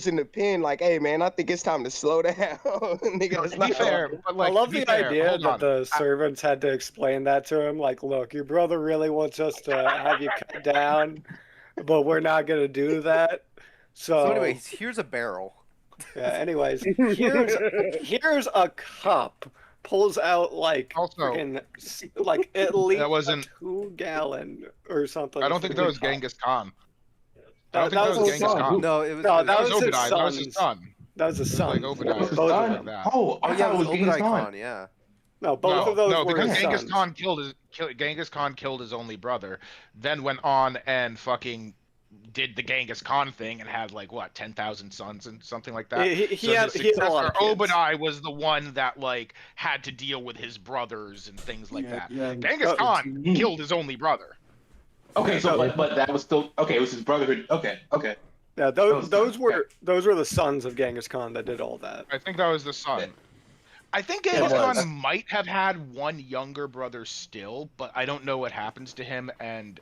in the pen, like, hey man, I think it's time to slow down. Nigga, No, that's to be not fair, but like, I love to be the fair, idea hold that on. the servants had to explain that to him. Like, look, your brother really wants us to have you cut down, but we're not gonna do that. So, So, anyways, here's a barrel. yeah. Anyways, here's a cup. Pulls out like Also, freaking like at that least a wasn't. 2-gallon or something. I don't think that was cup. Genghis Khan. I don't That think that was was his Genghis son. Khan. No, No, it that That was was his Obadiah. That was his sons. son. That was his It was like son. Obadiah. Both of Something them. like that. Oh, Oh I yeah, thought it it was was Genghis Obadiah Khan. Khan. Yeah. No, both No, of those no, were because his Genghis sons. Khan Genghis Khan killed his only brother, then went on and fucking did the Genghis Khan thing and had like what 10,000 sons and something like that. He So had the a lot successor of kids. Obadiah was the one that like had to deal with his brothers and things like that. Yeah. Genghis Khan killed his only brother. Okay, so but that was still okay. It was his brotherhood. Okay. Yeah, Those those sons, were the sons of Genghis Khan that did all that. I think that was the son. Yeah. I think It Genghis was. Khan might have had one younger brother still, but I don't know what happens to him, and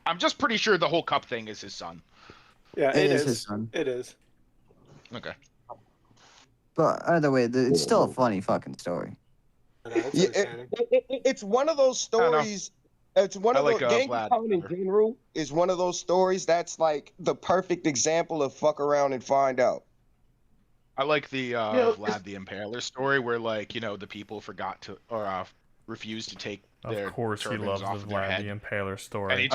I'm just pretty sure the whole cup thing is his son. Yeah, It is his son. It is. Okay. But either way, it's still a funny fucking story. Yeah, it's one of those stories. It's one I of like, those. Genghis Vlad Khan in better. general is one of those stories that's like the perfect example of fuck around and find out. I like the know, Vlad the Impaler story where like, the people forgot to or refused to take their Of course, he turbans loves off the of their Vlad head. the Impaler And story. he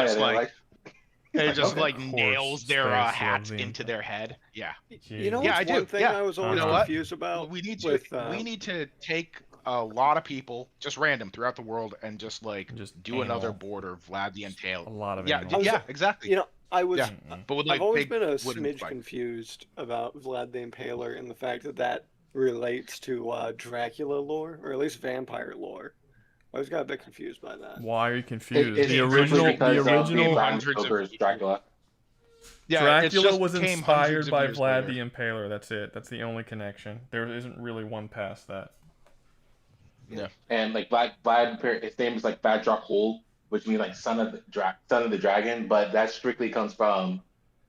just okay. nails their Space hats loves the into their head. Yeah. You know Yeah, what's I one do. thing Yeah. I was You always know what? confused about? We need to take a lot of people, just random throughout the world, and just do another anal. border of Vlad the A Impaler. lot of Yeah, anal. yeah, exactly. You know, I was. Yeah. But with like I've always big been a wooden smidge spikes. confused about Vlad the Impaler and the fact that relates to Dracula lore, or at least vampire lore. I always got a bit confused by that. Why are you confused? It's the usually original, because Bram hundreds of Stoker's people. Dracula. Yeah, it's Dracula just was came inspired hundreds of by years Vlad later. the Impaler. That's it. That's the only connection. There isn't really one past that. Yeah. And like Vlad, his name is like Vadrock Hold, which means like son of the dragon, but that strictly comes from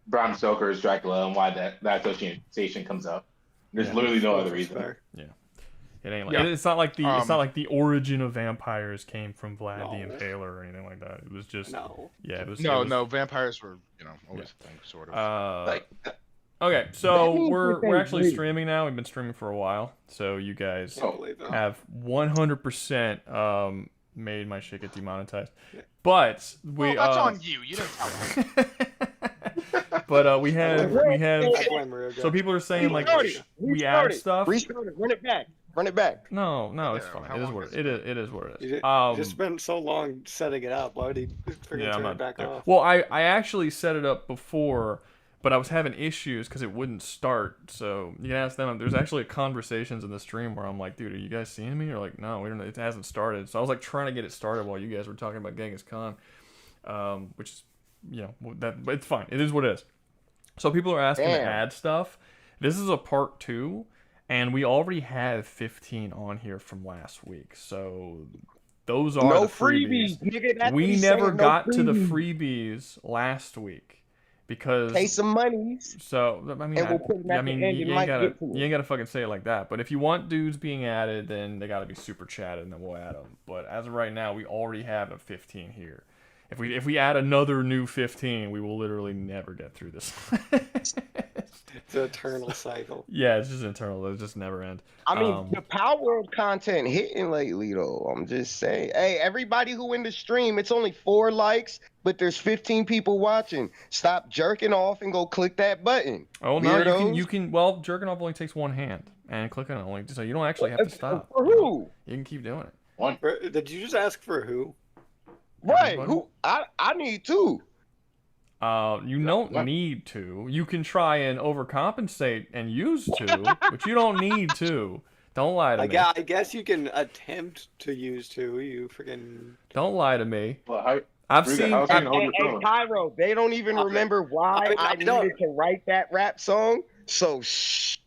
Bram Stoker's Dracula and why that association comes up. There's literally no other reason. Fair. It ain't like Yeah. it's not like the origin of vampires came from Vlad the No. Impaler or anything like that. It was just No. yeah. It was No, vampires were always a thing, sort of. Like Okay, That so means we're that we're they actually did. streaming now. We've been streaming for a while, so you guys Can't believe it. have 100% made my shit get demonetized. But we Well, that's on you. You didn't tell me. but we have I blame Rouga. so people are saying like Restart it. we add stuff. Restart it. Run it back. Run it back. No, it's Yeah, fine. how It is long what is it is what it You is. just spent so long setting it up. Why would he freaking Yeah, I'm turn not it back there. off? Well, I actually set it up before, but I was having issues because it wouldn't start. So you can ask them. There's actually conversations in the stream where I'm like, dude, are you guys seeing me? Or like, no, we don't. It hasn't started. So I was like trying to get it started while you guys were talking about Genghis Khan, which is, but it's fine. It is what it is. So people are asking to Damn. add stuff. This is a part 2, and we already have 15 on here from last week. So those are No the freebies. nigga. That's what We he's never saying, no got to the freebies. freebies last week because Pay some monies. so I mean And we'll put them at the end, you it might ain't gotta get to it. you ain't gotta fucking say it like that. But if you want dudes being added, then they gotta be super chatted, and then we'll add them. But as of right now, we already have a 15 here. If we add another new 15, we will literally never get through this. It's an eternal cycle. Yeah, it's just internal. It just never end. I mean, the Palworld content hitting lately, though. I'm just saying. Hey, everybody who in the stream, it's only 4 likes, but there's 15 people watching. Stop jerking off and go click that button. Oh no, Weirdos. you can. Well, jerking off only takes one hand, and clicking on it only, so you don't actually have to stop. For who? You can keep doing it. one. Did you just ask for who? Right. Everybody? Who? I need to. You don't what? need to. You can try and overcompensate and use to, but you don't need to. Don't lie to me. I guess you can attempt to use two. You freaking. Don't lie to me. But I've Rouga, seen. how's Hey, your hold your phone? Cairo, they don't even remember why I I don't. needed to write that rap song. So shh.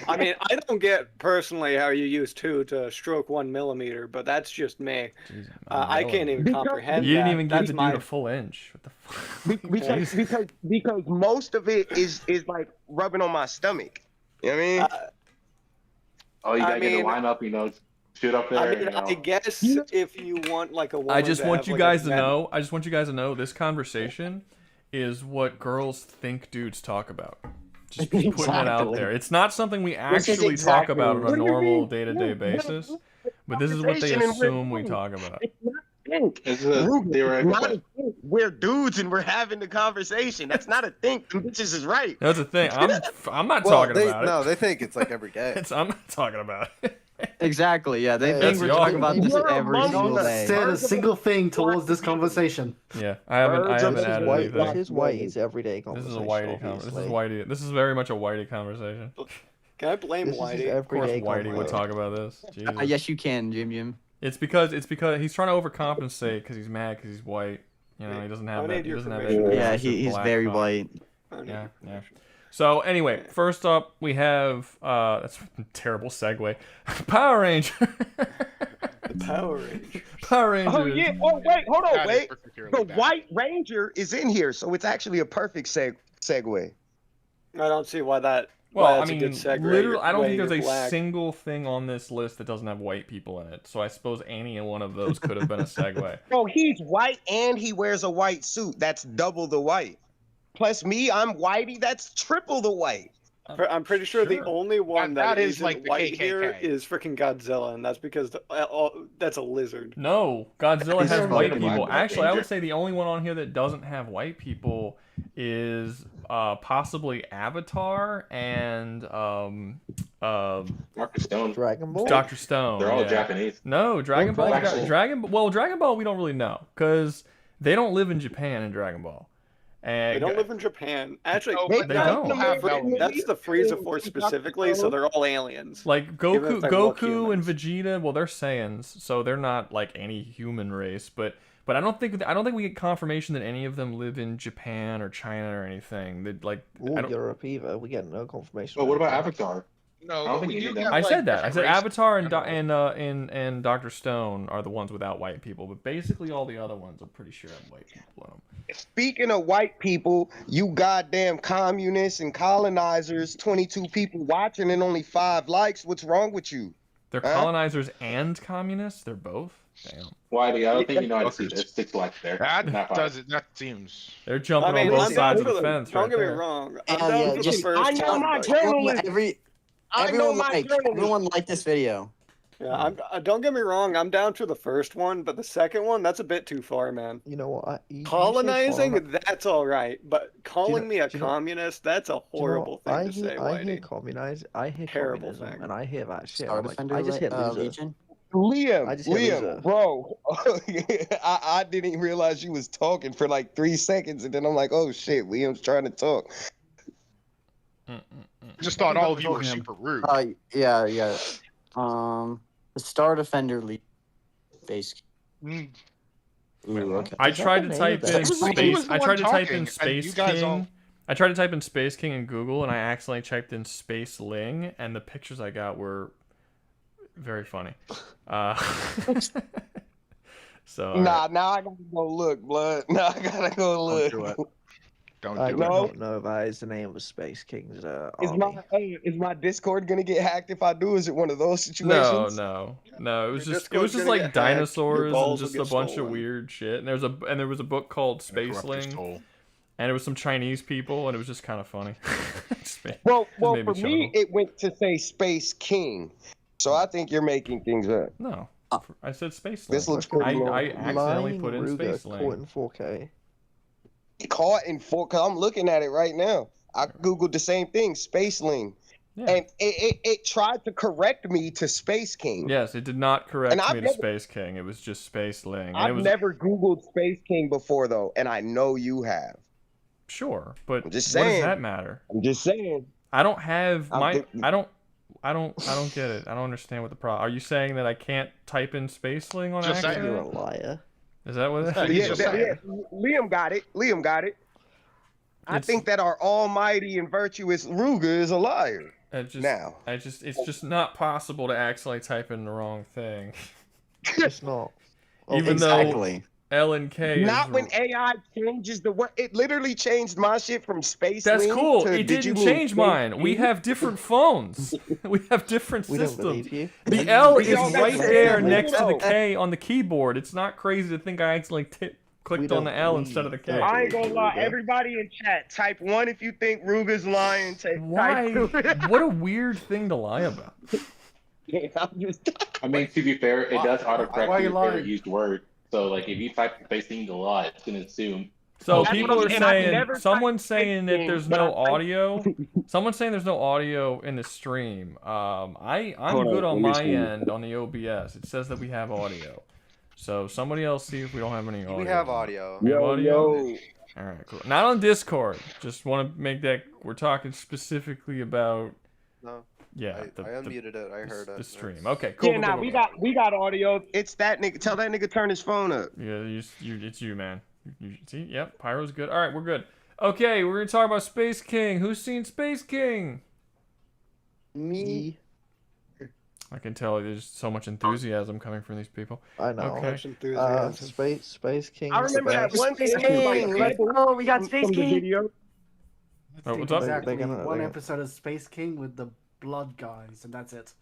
I mean, I don't get personally how you use 2 to stroke 1 millimeter, but that's just me. Jeez, I can't even Because- comprehend You didn't that. even give That's the dude my... a full inch. What the fuck? because most of it is like rubbing on my stomach. You know what I mean? Oh, you I gotta get the mean- line up, shoot up there. I mean, I guess You know- if you want like a woman I just to want have, you like, guys a to men- know. I just want you guys to know this conversation is what girls think dudes talk about. Just putting it out Exactly. there. It's not something we is actually talk exactly- about on What a do you normal mean? day-to-day basis, but this is what they Conversation and we're assume we doing. talk about. It's not think. This is a Ruben, theoretical not a question. think. We're dudes and we're having the conversation. That's not a think. Them bitches is right. That's the thing. I'm not Well, talking about it. No, they think it's like every day. I'm not talking about it. Exactly. Yeah, they Hey, think that's we're y'all. talking about this You're every among single us. day. said a single thing towards this conversation. Yeah, I haven't Birds of added white anything. light. This is Whitey's everyday This conversation. is a Whitey conversation. This is obviously. Whitey. This is very much a Whitey conversation. Of Can I blame This is his Whitey? course, everyday Whitey would conversation. talk about this. Jesus. Yes, you can, Jim. It's because he's trying to overcompensate because he's mad because he's white. You know, he doesn't have I that. need He your doesn't have that. permission. Yeah, massive he's black very cock. white. Yeah, yeah. So anyway, first up we have that's a terrible segue. Power Ranger. The Power Rangers. Power Rangers. Oh yeah. Oh wait, hold on, That is wait. particularly The bad. White Ranger is in here, so it's actually a perfect segue. I don't see why that. Well, why I that's a mean, good segue. literally, I don't Way think there's a you're black. single thing on this list that doesn't have white people in it. So I suppose any one of those could have been a segue. Bro, he's white and he wears a white suit. That's double the white. Plus me, I'm whitey. That's triple the white. I'm pretty sure the Sure. only one That that is isn't like the white here KKK. is freaking Godzilla, and that's because that's a lizard. No, Godzilla He's has just white fucking people. Black Actually, I Ranger. would say the only one on here that doesn't have white people is possibly Avatar and Marcus Stone. Dragon Ball. Dr. Stone. They're all yeah. Japanese. No, Dragon Ball. Dragon Ball. Dragon Ball. We don't really know because they don't live in Japan in Dragon Ball. And They don't live in Japan. Actually, No, They but They that- don't. have Fr- no- that's the Frieza Force specifically, so they're all aliens. like Given Goku, that they look Goku and humans. Vegeta. Well, they're Saiyans, so they're not like any human race. But I don't think we get confirmation that any of them live in Japan or China or anything. That like I Or don't. Europe either. We get no confirmation. But what about anything. Avatar? No, I don't but think we you do need that. have, I like, said that. I said different Avatar and races. and Dr. Stone are the ones without white people, but basically all the other ones I'm pretty sure have white people in them. Speaking of white people, you goddamn communists and colonizers, 22 people watching and only 5 likes. What's wrong with you? They're Huh? colonizers and communists. They're both. Damn. Whitey, I don't think you know how to see there's 6 likes there. That Not 5. does it. That seems. They're jumping I mean, on both I'm sides down of the for fence. Don't right get me there. wrong. Yeah, I'm down yeah, for the just- first I know one. my but- journalist. I know Everyone my liked, journalist. everyone liked this video. Yeah, don't get me wrong. I'm down for the first one, but the second one, that's a bit too far, man. You know what? You say Colonizing, that's all right, but calling me a do you know- communist, that's a Do you know horrible what? thing to say, I hear Whitey. communize. I hear Terrible communism, thing. and I hear that shit. Star I'm like, Defender I just hit loser. Legion. I just hit Liam, loser. bro. I didn't realize you was talking for like 3 seconds, and then I'm like, oh shit, Liam's trying to talk. I just thought all of you were super rude. Yeah. The Star Defender Legion base. Mm. Ooh, okay. I Is that tried the to name type of in that? He was space. the I one tried to type talking, in and Space you guys King. all- I tried to type in Space King in Google, and I accidentally typed in Space Ling, and the pictures I got were very funny. So Nah, now I gotta go look, blood. Now I gotta go look. do it. Don't I do know. it. don't know if that is the name of Space King's Is army. my Discord gonna get hacked if I do? Is it one of those no, situations? no. It was Your just Discord's like gonna get hacked, your dinosaurs and balls will just a get bunch of stolen. weird shit. And there was a book called Space Corruptor's Ling, toll. and it was some Chinese people, and it was just kind of funny. Well, made me for me, chuckle. it went to say Space King. So I think you're making things up. No, I said Space This Ling. looks pretty long. I accidentally put in Rouga Space caught Ling. in 4K. Caught in 4, cause I'm looking at it right now. I googled the same thing, Spaceling, Yeah. and it tried to correct me to Space King. Yes, it did not correct And I've me to never- Space King. It was just Space Ling. And it I've was never googled Space King before though, and I know you have. sure, but I'm just what does saying. that matter? I'm just saying. I don't have I'm my. thinking- I don't get it. I don't understand what the problem. Are you saying that I can't type in Spaceling on Just saying. You're a accident? liar. Is that what? Yeah, he's just saying. Liam got it. Liam got it. I It's- think that our almighty and virtuous Rouga is a liar. It's just not possible to accidentally type in the wrong thing. It's not. Even Exactly. though LNK Not is. when AI changes the word. It literally changed my shit from Space That's Link cool. to It did you didn't mean change Space mine. We King? have different phones. We have different We don't systems. believe you. The L We is all right got there different next to the lingo. K on the keyboard. It's not crazy to think I accidentally clicked on the L instead of the K. I ain't gonna lie. Rouga. Everybody in chat, type 1 if you think Ruga's lying. Why? Type 2. What a weird thing to lie about. I'm just. I mean, to be fair, it does Why autocorrect are to you your favorite lying? used word. So, like, if you type Space King a lot, it's gonna assume. So That's people what are I'm saying. I've saying, never someone's typed saying that Space there's King, but no I typed- audio. Someone's saying there's no audio in the stream. I'm Hold good on, on let me my see. end on the OBS. It says that we have audio. So somebody else see if we don't have any audio. We have audio. We have Yo, audio? yo. All right, cool. Not on Discord. Just want to make that we're talking specifically about. No. Yeah, I unmuted it. I heard it. the stream. Okay, cool. Yeah, cool, nah, cool, we cool. got audio. It's that nigga. Tell that nigga turn his phone up. Yeah, it's you, man. You see, yep, Pyro's good. All right, we're good. Okay, we're gonna talk about Space King. Who's seen Space King? Me. I can tell there's so much enthusiasm coming from these people. I know. Okay. Much enthusiasm. Space King. I remember that one Space thing about King, let's Rebel go, we got from Space the King. video. Oh, what's up? Exactly. They're gonna- One they're- episode of Space King with the blood guys, and that's it.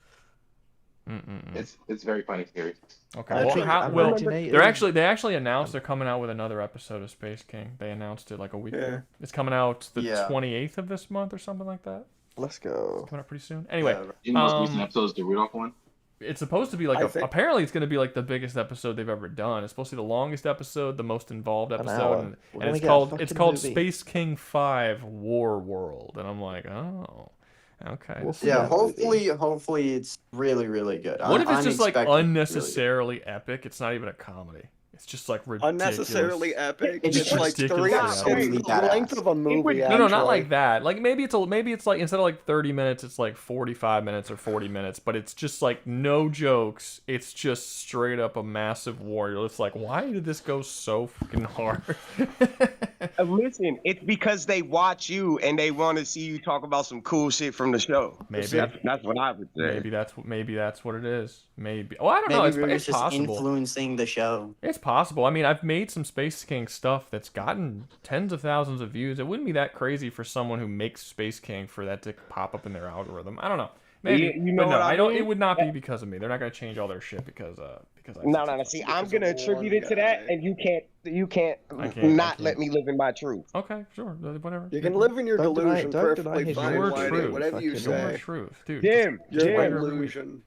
It's very funny series. Okay. Actually, Well, Imaginative. they actually announced they're coming out with another episode of Space King. They announced it like a week ago. It's coming out the 28th of this month or something like that. Let's go. Coming out pretty soon. Anyway, The most recent episode is the Rudolph one. it's supposed to be like apparently it's going to be like the biggest episode they've ever done. It's supposed to be the longest episode, the most involved An episode, hour. and, We're and gonna it's get a called fucking movie. Space King 5 War World. And I'm like, oh, okay. We'll see. Yeah, hopefully it's really, really good. What if it's just like Unexpected, unnecessarily epic? It's not even a comedy. It's just like ridiculous. Unnecessarily epic. It's It's like ridiculous. three. It's the length of a movie. No, not actually. like that. Like maybe it's like instead of like 30 minutes, it's like 45 minutes or 40 minutes. But it's just like no jokes. It's just straight up a massive war. It's like, why did this go so fucking hard? Listen, it's because they watch you and they want to see you talk about some cool shit from the show. Maybe That's what I would say. maybe that's what it is. Maybe. Oh, I don't know. Maybe It's just possible. influencing the show. It's possible. I mean, I've made some Space King stuff that's gotten tens of thousands of views. It wouldn't be that crazy for someone who makes Space King for that to pop up in their algorithm. I don't know. Maybe, You know but no, what I I don't. mean? It would not be because of me. They're not gonna change all their shit because I. No. See, I'm gonna attribute it to that, and you can't can't. let me live in my truth. Okay, sure, whatever. You can live in your Don't deny- delusion don't deny perfectly his fine, your Whitey, truth. whatever you Fucking Your say. truth, dude. Jim, Your Jim, illusion.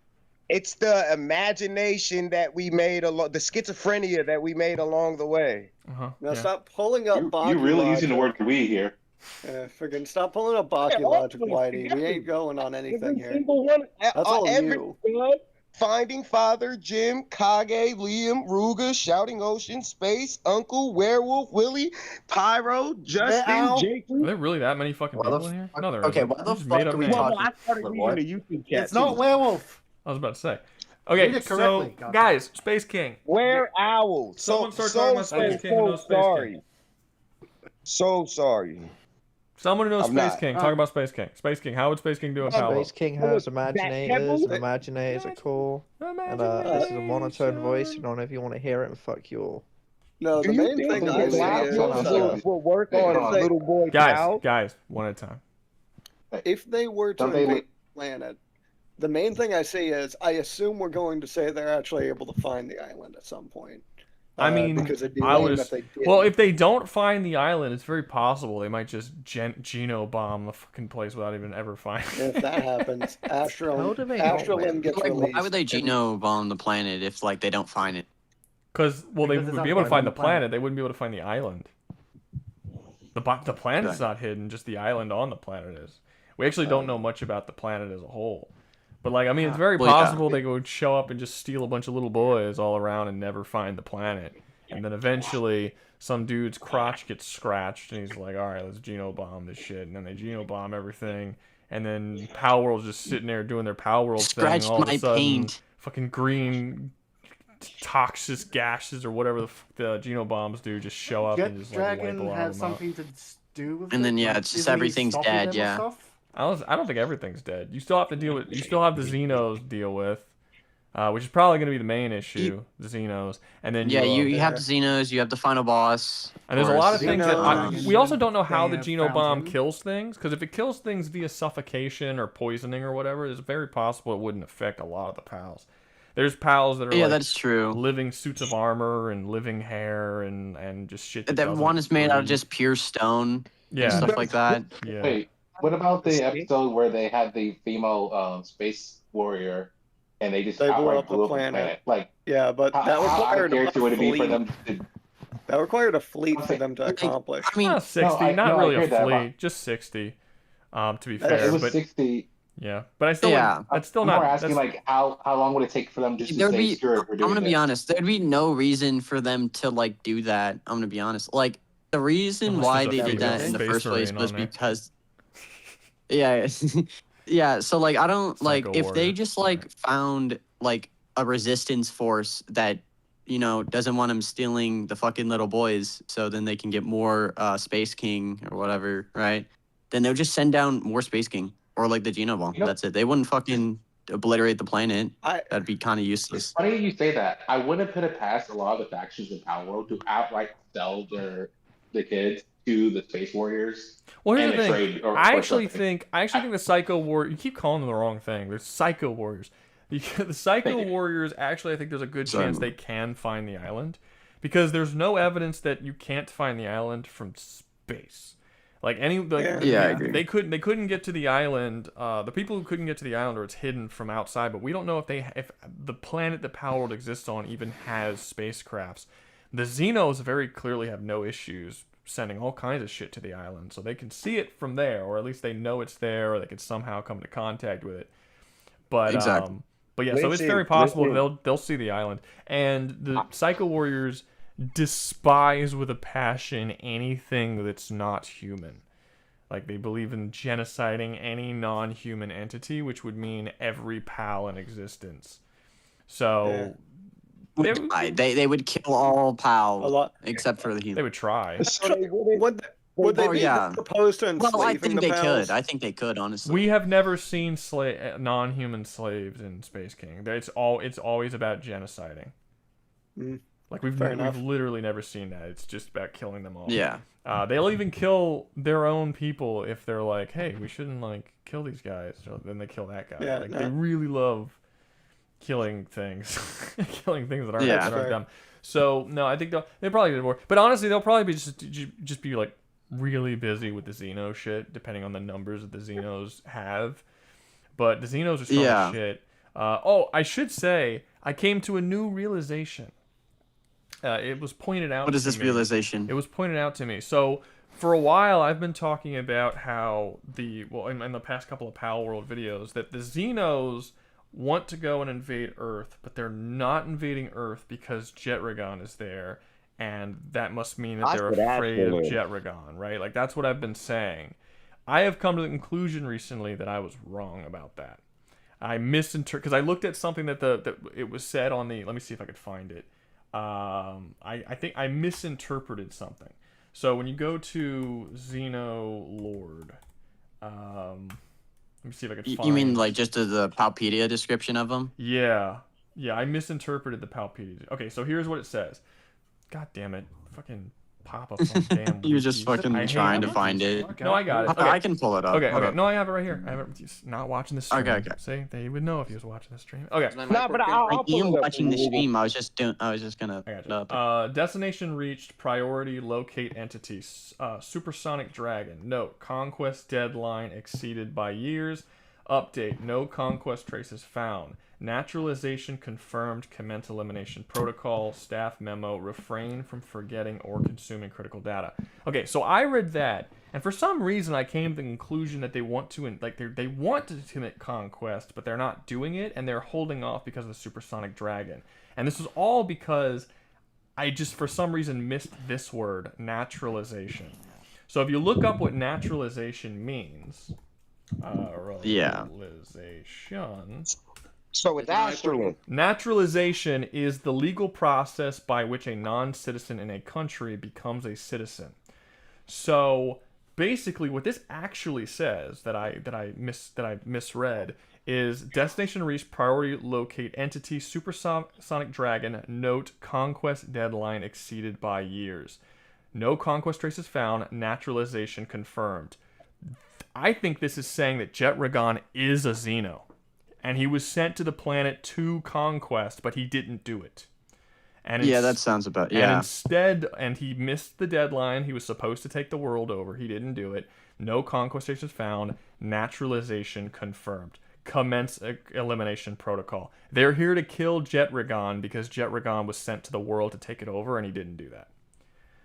it's the imagination that we made the schizophrenia that we made along the way. Uh-huh. Now Yeah. stop pulling up Baki You're really logic. using the word "we" here. Friggin' stop pulling up Baki logic, Whitey. We ain't going on anything Every here. single one, That's all every you. one, Finding Father, Jim, Kage, Liam, Rouga, Shouting Ocean, Space, Uncle, Werewolf, Willie, Pyro, Justin, Ow. Jake. Are there really that many fucking Why the people in here? fuck- No, there okay, isn't. why the You just fuck made up are we names. talking- I started What? reading the YouTube chat. It's not too. werewolf. I was about to say. Okay, Read it so correctly, goddamn. guys, Space King. Where Owl? Someone start talking about Space King and no Space King. sorry. So sorry. Someone who knows I'm Space not. King. Talk about Space King. Space King. How would Space King do in Palworld? Space King has imaginators. Pebble? Imaginators are cool. And this is a monotone voice. You don't know if you want to hear it, and fuck you all. No, the Do you main think thing the I see Black is Wolves will work on Hey, little boy Guys, Cal? guys, one at a time. if they were to Somebody- invade the planet, the main thing I see is I assume we're going to say they're actually able to find the island at some point. I mean, because it'd be I lame would. if they didn't. Well, if they don't find the island, it's very possible they might just Geno bomb the fucking place without even ever finding. If that happens, How do they not Astral win? Limb gets Like, released. why would they Geno bomb the planet if like they don't find it? Because they Because it's would not be able to find the the planet. planet. They wouldn't be able to find the island. The planet's not hidden. Just the island on the planet is. We actually don't know much about the planet as a whole. But like, I mean, it's very Well, yeah. possible they would show up and just steal a bunch of little boys all around and never find the planet. And then eventually, some dude's crotch gets scratched, and he's like, "All right, let's genobomb this shit." And then they genobomb everything. And then Palworld's just sitting there doing their Palworld thing. Scratched And all of my a sudden, paint. fucking green toxic gases or whatever the genobombs do just show up Jet and just like wipe a Dragon lot has of them out. something to do with And it? then, yeah, Like, it's just isn't he everything's stopping dead, them or yeah. stuff? I don't think everything's dead. You still have to deal with. You still have the Xenos to deal with, which is probably going to be the main issue. The Xenos, and then you have the Xenos. You have the final boss. And there's a lot of things that we also don't know how the They Genobomb found him. kills things, because if it kills things via suffocation or poisoning or whatever, it's very possible it wouldn't affect a lot of the PALs. There's PALs that are like that's true. living suits of armor and living hair and just shit. That one is made out of just pure stone. Yeah. And stuff like that. Yeah. Wait, what about the episode where they had the female space warrior, and they just They blew outright up the planet. Like, Yeah, but that how required out of character would it be for them to? That required a fleet for them to accomplish. I mean, Not 60, not I really a hear that, fleet, just 60. To be That- fair, It was but 60. yeah, but I still that's still I'm not more asking that's- like how long would it take for them just to there'd say be. sure we're I'm doing gonna be this? honest. There'd be no reason for them to like do that. I'm gonna be honest. Like the reason Unless why there's they a did that female in the space first place marine was on there. because. Yeah, yeah. So like I don't like Psycho if they warrior. just like found like a resistance force that doesn't want them stealing the fucking little boys, so then they can get more Space King or whatever, right? Then they'll just send down more Space King or like the Genobomb. That's it. They wouldn't fucking obliterate the planet. That'd be kind of useless. Funny you say that. I wouldn't put it past a lot of the factions in Palworld to outright sell the kids to the Space Warriors. Well, here's and the a thing. trade or I actually something. think the Psycho Warrior. You keep calling them the wrong thing. They're Psycho Warriors. The Psycho Warriors. Actually, I think there's a good chance they can find the island, because there's no evidence that you can't find the island from space. Like I agree. They couldn't get to the island. The people who couldn't get to the island, or it's hidden from outside. But we don't know if the planet that Palworld exists on even has spacecrafts. The Xenos very clearly have no issues sending all kinds of shit to the island, so they can see it from there, or at least they know it's there, or they can somehow come into contact with it. But but yeah, so it's very possible they'll see the island. And the Psycho Warriors despise with a passion anything that's not human. Like they believe in genociding any non-human entity, which would mean every PAL in existence. So they would kill all PAL except for the human. They would try. Would they be opposed to enslaving I think the they PALs? could. I think they could, honestly. We have never seen non-human slaves in Space King. It's always about genociding. Like we've literally never seen that. It's just about killing them all. Yeah. They'll even kill their own people if they're like, hey, we shouldn't like kill these guys. So then they kill that guy. Yeah, They really love killing things, killing things that aren't dumb. So no, I think they probably did more. But honestly, they'll probably be just be like really busy with the Xeno shit, depending on the numbers that the Xenos have. But the Xenos are strong as shit. I should say, I came to a new realization. It was pointed out. What is this realization? It was pointed out to me. So for a while, I've been talking about how in the past couple of Palworld videos, that the Xenos want to go and invade Earth, but they're not invading Earth because Jetragon is there, and that must mean that they're afraid of Jetragon, right? Like that's what I've been saying. I have come to the conclusion recently that I was wrong about that. I misinterpreted, because I looked at something that it was said on the. Let me see if I could find it. I think I misinterpreted something. So when you go to Xeno Lord, let me see if I could find. You mean like just the Palpedia description of them? Yeah, I misinterpreted the Palpedia. Okay, so here's what it says. God damn it, fucking pop up on damn. You're just fucking trying to find it. No, I got it. Okay. I can pull it up. Okay. No, I have it right here. I have it. He's not watching the stream. Okay. See, they would know if he was watching the stream. Okay. No, but I'll pull it up. Watching the stream. I was just gonna. I got you. Destination reached. Priority. Locate entities. Supersonic Dragon. Note: conquest deadline exceeded by years. Update: no conquest traces found. Naturalization confirmed. Commence elimination protocol. Staff memo: refrain from forgetting or consuming critical data. Okay, so I read that, and for some reason I came to the conclusion that they want to they want to commit conquest, but they're not doing it, and they're holding off because of the Supersonic Dragon. And this was all because I just for some reason missed this word, naturalization. So if you look up what naturalization means, naturalization. So it's Astral. Naturalization is the legal process by which a non-citizen in a country becomes a citizen. So basically what this actually says that I misread is destination reached, priority locate entity, supersonic dragon, note conquest deadline exceeded by years. No conquest traces found, naturalization confirmed. I think this is saying that Jet Ragon is a Xeno. And he was sent to the planet to conquest, but he didn't do it. And yeah, that sounds about, yeah. And instead, and he missed the deadline. He was supposed to take the world over. He didn't do it. No conquest traces found, naturalization confirmed. Commence elimination protocol. They're here to kill Jet Ragon because Jet Ragon was sent to the world to take it over, and he didn't do that.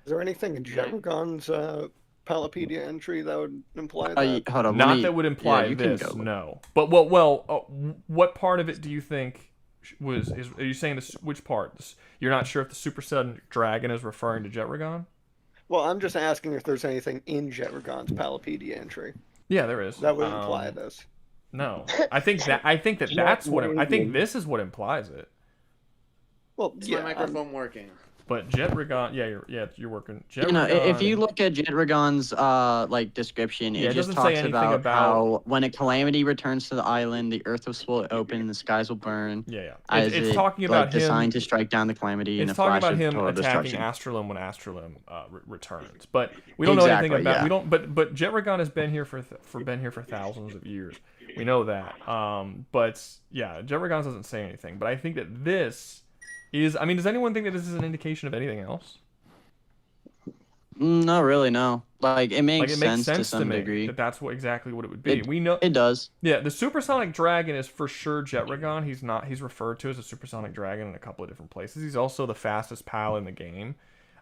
Is there anything in Jet Ragon's Palworld entry that would imply that? Hold on, Not that would imply this, no. But what part of it do you think was? Are you saying this? Which part? You're not sure if the supersonic dragon is referring to Jet Ragon? Well, I'm just asking if there's anything in Jet Ragon's Palworld entry. Yeah, there is. That would imply this. No, I think that's what I think. This is what implies it. Well, is my microphone working? But Jet Ragon, you're working. Jet Ragon, if you look look at Jet Ragon's description, it just talks about how when a calamity returns to the island, the earth will split open, and the skies will burn. Yeah. It's talking about him designed to strike down the calamity. It's in a talking flash about him of attacking destruction. Astralim when Astralim returns. But we don't know anything about. We don't. But Jet Ragon has been here for thousands of years. We know that. But yeah, Jet Ragon doesn't say anything. But I think that this is. I mean, does anyone think that this is an indication of anything else? Not really, no. Like it makes sense to some degree. That's exactly what it would be. We know it does. Yeah, the supersonic dragon is for sure Jet Ragon. He's not. He's referred to as a supersonic dragon in a couple of different places. He's also the fastest PAL in the game.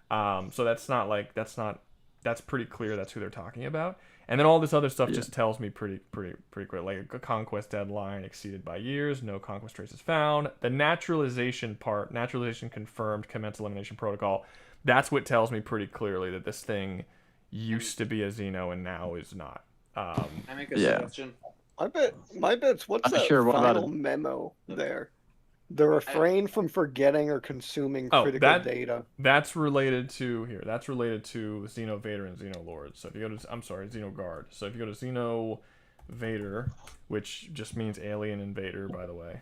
So that's pretty clear. That's who they're talking about. And then all this other stuff just tells me pretty clear. Like a conquest deadline exceeded by years, no conquest traces found. The naturalization part, naturalization confirmed, commence elimination protocol. That's what tells me pretty clearly that this thing used to be a Xeno and now is not. I make a suggestion. My bet's what's that final memo there? The refrain from forgetting or consuming critical data. That's related to That's related to Xeno Vader and Xeno Lord. So if you go to, Xeno Guard. So if you go to Xeno Vader, which just means alien invader, by the way.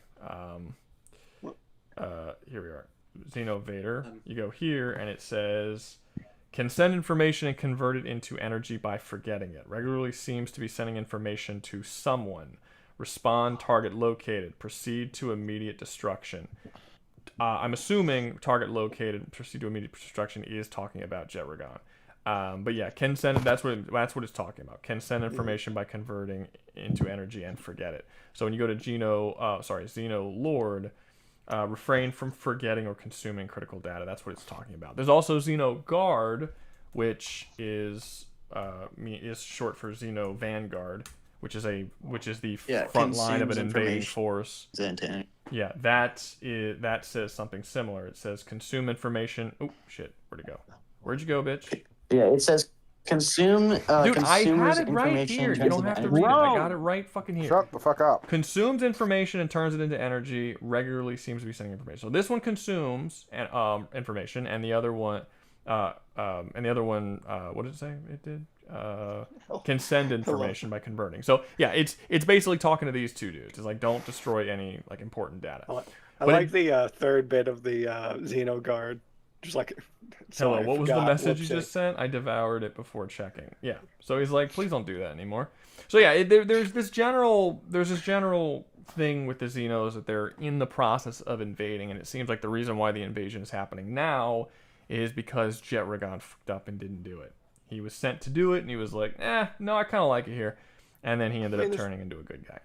Here we are. Xeno Vader. You go here and it says, can send information and convert it into energy by forgetting it. Regularly seems to be sending information to someone. Respond, target located, proceed to immediate destruction. I'm assuming target located, proceed to immediate destruction is talking about Jet Ragon. But yeah, can send. That's what it's talking about. Can send information by converting into energy and forget it. So when you go to Xeno Lord, refrain from forgetting or consuming critical data. That's what it's talking about. There's also Xeno Guard, which is short for Xeno Vanguard. Which is the front line of an invading force. Yeah, that says something similar. It says consume information. Oh shit, where'd it go? Where'd you go, bitch? Yeah, it says consume. Dude, I had it right here. You don't have to read it. I got it right fucking here. Shut the fuck up. Consumes information and turns it into energy. Regularly seems to be sending information. So this one consumes information, and the other one, what did it say? It did. Can send information by converting. So yeah, it's basically talking to these two dudes. It's like don't destroy any like important data. I like the third bit of the Xeno Guard. Just like, hello, what was the message you just sent? I devoured it before checking. Yeah. So he's like, please don't do that anymore. So yeah, there's this general thing with the Xenos that they're in the process of invading, and it seems like the reason why the invasion is happening now is because Jet Ragon fucked up and didn't do it. He was sent to do it, and he was like, no, I kind of like it here. And then he ended up turning into a good guy.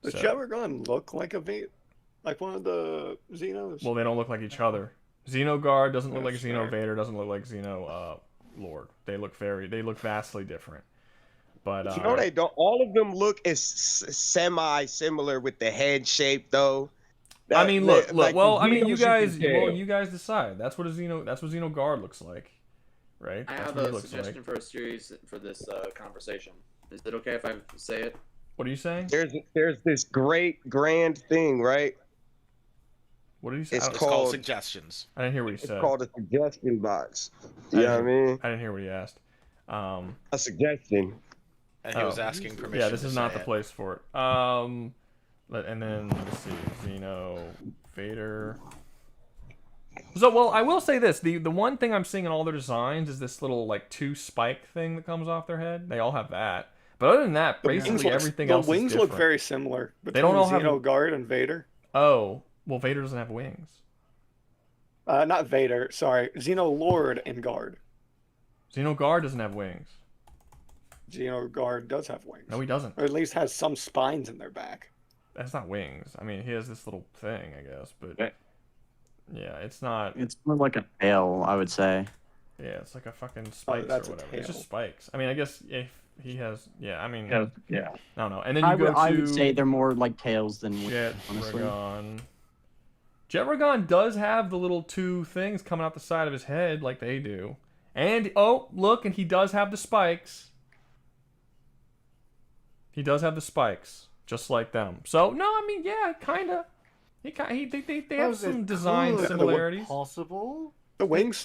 Does Jet Ragon look like one of the Xenos? Well, they don't look like each other. Xeno Guard doesn't look like Xeno Vader, doesn't look like Xeno Lord. They look vastly different. But they don't. All of them look as semi-similar with the head shape, though. I mean, look. Well, I mean, you guys decide. That's what Xeno Guard looks like. Right? I have a suggestion for a series for this conversation. Is it okay if I say it? What are you saying? There's this great grand thing, right? What did he say? It's called suggestions. I didn't hear what he said. It's called a suggestion box. You know what I mean? I didn't hear what he asked. A suggestion. And he was asking permission. Yeah, this to is not say the it. place for it. And then let's see, Xeno, Vader. So, well, I will say this: the one thing I'm seeing in all their designs is this little like 2 spike thing that comes off their head. They all have that, but other than that, basically everything else is different. The wings look very similar. They don't all have Xenogard and Vader. Oh, well, Vader doesn't have wings. Not Vader. Sorry, Xenolord and Guard. Xenogard doesn't have wings. Xenogard does have wings. No, he doesn't. Or at least has some spines in their back. That's not wings. I mean, he has this little thing, I guess, but yeah, it's not. It's more like a tail, I would say. Yeah, it's like a fucking spikes or whatever. It's just spikes. I mean, I guess if he has, yeah. I mean, yeah. I don't know. And then you go to. I would say they're more like tails than wings, honestly. Jetragon does have the little 2 things coming out the side of his head like they do, and oh look, and he does have the spikes. He does have the spikes, just like them. So no, I mean, yeah, kind of. They have some design similarities. Possible. The wings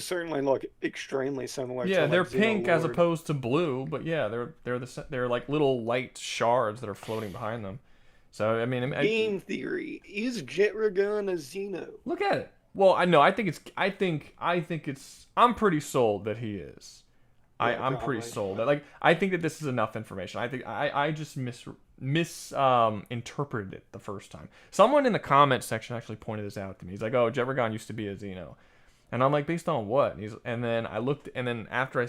certainly look extremely similar. Yeah, to, they're like, pink as Xenolord. opposed to blue, but yeah, they're like little light shards that are floating behind them. So I mean, Game theory is Jetragon a Xeno? Look at it. Well, I think it's. I'm pretty sold that he is. Yeah, I'm pretty sold that. Like, I think that this is enough information. I think I just misinterpreted it the first time. Someone in the comment section actually pointed this out to me. He's like, "Oh, Jetragon used to be a Xeno," and I'm like, "Based on what?" And then I looked, and then after I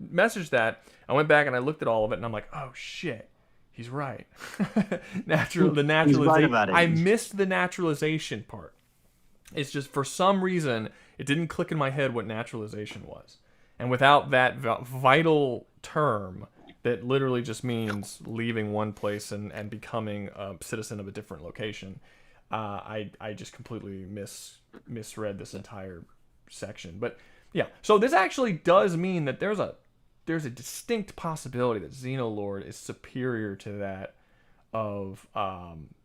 messaged that, I went back and I looked at all of it, and I'm like, "Oh shit, he's right." The naturalization. Right about it. I missed the naturalization part. It's just for some reason it didn't click in my head what naturalization was, and without that vital term that literally just means leaving one place and becoming a citizen of a different location, I just completely misread this entire section. But yeah, so this actually does mean that there's a distinct possibility that Xenolord is superior to that of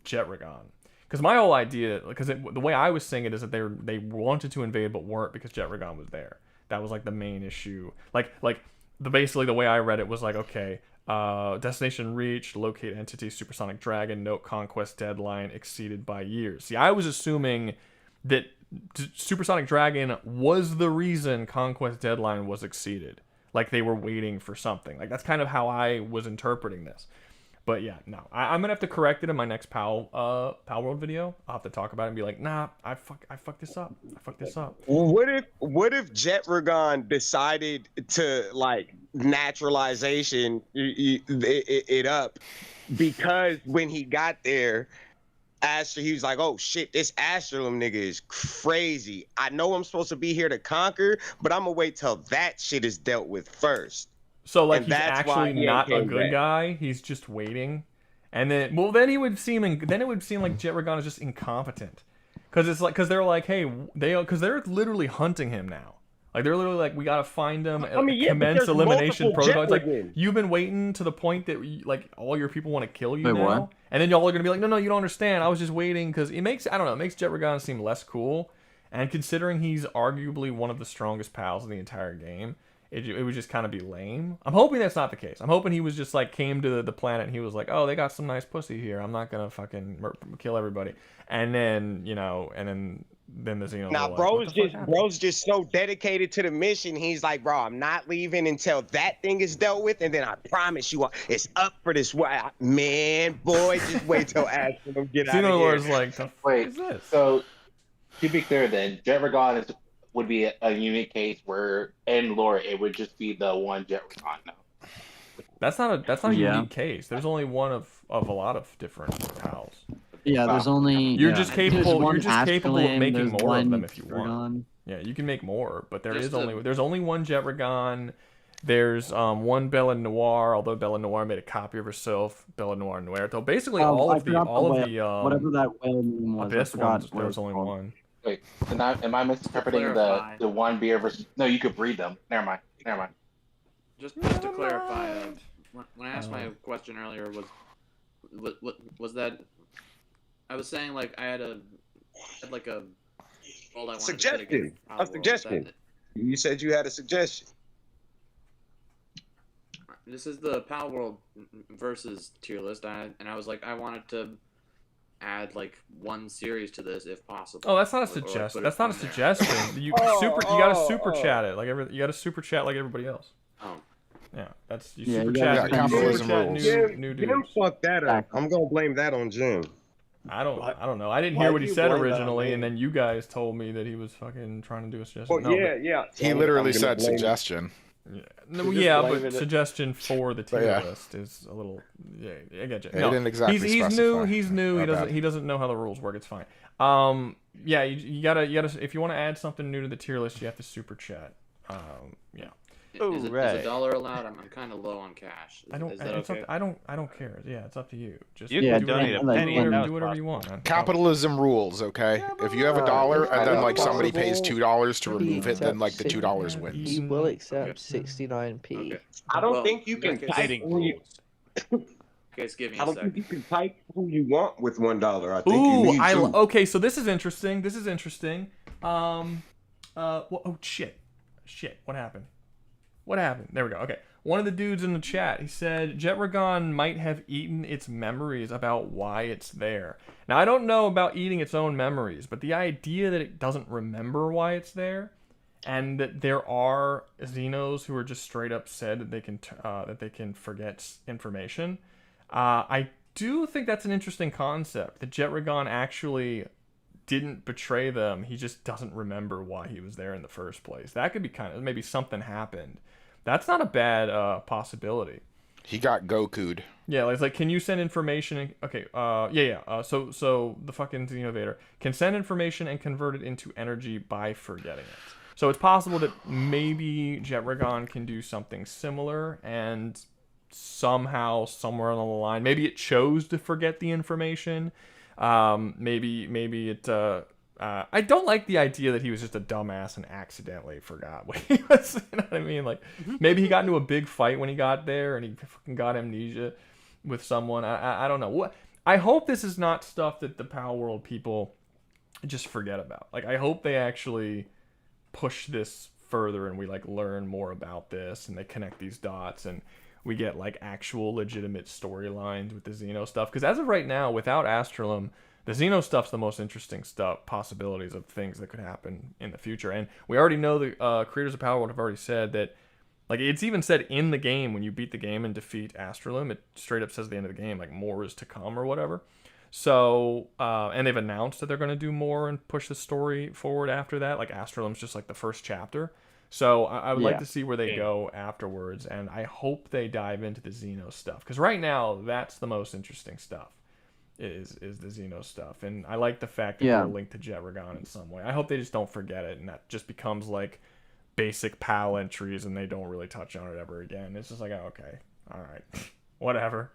Jetragon. Because my whole idea, the way I was saying it is that they wanted to invade but weren't because Jetragon was there. That was like the main issue. Basically the way I read it was like, okay, destination reached, locate entity, supersonic dragon, note conquest deadline exceeded by years. See, I was assuming that supersonic dragon was the reason conquest deadline was exceeded. Like they were waiting for something. Like that's kind of how I was interpreting this. But yeah, no, I'm gonna have to correct it in my next Palworld video. I'll have to talk about it and be like, nah, I fucked this up. What if Jetragon decided to like naturalization it up because when he got there, he was like, oh shit, this Astrum nigga is crazy. I know I'm supposed to be here to conquer, but I'm gonna wait till that shit is dealt with first. So like he's actually not a good guy. He's just waiting, and then it would seem like Jetragon is just incompetent, because they're like, hey, because they're literally hunting him now. Like they're literally like, we gotta find him. Commence elimination protocol. It's like you've been waiting to the point that like all your people want to kill you now, what? and then y'all are gonna be like, no, you don't understand. I was just waiting because it makes Jetragon seem less cool, and considering he's arguably one of the strongest pals in the entire game. It would just kind of be lame. I'm hoping that's not the case. I'm hoping he was just like came to the planet and he was like, oh, they got some nice pussy here. I'm not gonna fucking kill everybody. And then the Xeno. Now, bro's just so dedicated to the mission. He's like, bro, I'm not leaving until that thing is dealt with, and then I promise you, it's up for this. Man, boy, just wait till Astrum get out of here. Xenolord's like, the fuck is this? So to be clear, then Jetragon would be a unique case where in lore it would just be the one Jetragon now. That's not a unique case. There's only one of a lot of different pals. Yeah, there's only. You're just capable of making more of them if you Jetragon. want. Yeah, you can make more, but there's only one Jetragon. There's one Bella Noire, although Bella Noire made a copy of herself, Bella Noire Nuerto. Basically, all of the whatever that whale name was. Abyss ones, there was only one. Wait, am I misinterpreting the one beer versus? No, you could breed them. Never mind. Just to clarify, when I asked my question earlier, was that I was saying like I had a suggestion. A suggestion. You said you had a suggestion. this is the Palworld versus tier list, and I was like, I wanted to add like one series to this if possible. Oh, that's not a Or, like, suggestion. put it That's not a on there. suggestion. You gotta super chat it you gotta super chat like everybody else. Oh. Yeah, that's you Yeah, super you gotta chat. spend Capitalism your- rules. Jim, New Jim dudes. fucked that up. I'm gonna blame that on Jim. I don't know. I didn't Why hear what do he you said blame that on originally, me? and then you guys told me that he was fucking trying to do a suggestion. Well, No, yeah. He I'm literally gonna said blame- suggestion. But, no, You're just yeah, blaming but it. suggestion for the tier yeah. list is a little. Yeah, I get you. Yeah, he didn't exactly he's new. specify. He's new. My bad. He doesn't know how the rules work. It's fine. Yeah, you gotta. If you want to add something new to the tier list, you have to super chat. Yeah. Is right. $1 allowed? I'm kind of low on cash. I don't. Is that It's okay? up, I don't care. Yeah, it's up to you. Just You Yeah, can do donate whatever, a penny and that was do whatever you want, man. Capitalism rules, okay? If you have $1 and then like somebody pays $2 to remove it, then like the $2 wins. He will accept 69p. Okay. I don't Well, think you in can that type case- who you. Guys, give me I a don't think second. you can type who you want with $1. I think you need to. Okay, so this is interesting. Oh shit, what happened? There we go. Okay, one of the dudes in the chat, he said Jetragon might have eaten its memories about why it's there. Now I don't know about eating its own memories, but the idea that it doesn't remember why it's there, and that there are Xenos who are just straight up said that they can forget information. I do think that's an interesting concept. That Jetragon actually didn't betray them. He just doesn't remember why he was there in the first place. That could be kind of, maybe something happened. That's not a bad possibility. He got Goku'd. Yeah, it's like, can you send information? Okay, so the fucking Xenovator can send information and convert it into energy by forgetting it. So it's possible that maybe Jetragon can do something similar, and somehow, somewhere along the line, maybe it chose to forget the information. Maybe it. I don't like the idea that he was just a dumbass and accidentally forgot what he was. You know what I mean? Like, maybe he got into a big fight when he got there and he fucking got amnesia with someone. I don't know. What I hope this is not stuff that the Palworld people just forget about. Like, I hope they actually push this further and we like learn more about this and they connect these dots and we get like actual legitimate storylines with the Xeno stuff. Because as of right now, without Astrolum, the Xeno stuff's the most interesting stuff, possibilities of things that could happen in the future. And we already know the creators of Palworld have already said that, like, it's even said in the game, when you beat the game and defeat Astrolum, it straight up says at the end of the game, like, more is to come or whatever. So, and they've announced that they're going to do more and push the story forward after that. Like, Astrolum's just like the first chapter. So I would like to see where they go afterwards, and I hope they dive into the Xeno stuff. Because right now, that's the most interesting stuff, is the Xeno stuff. And I like the fact that they're linked to Jetragon in some way. I hope they just don't forget it, and that just becomes like basic PAL entries, and they don't really touch on it ever again. It's just like, oh, okay, all right, whatever.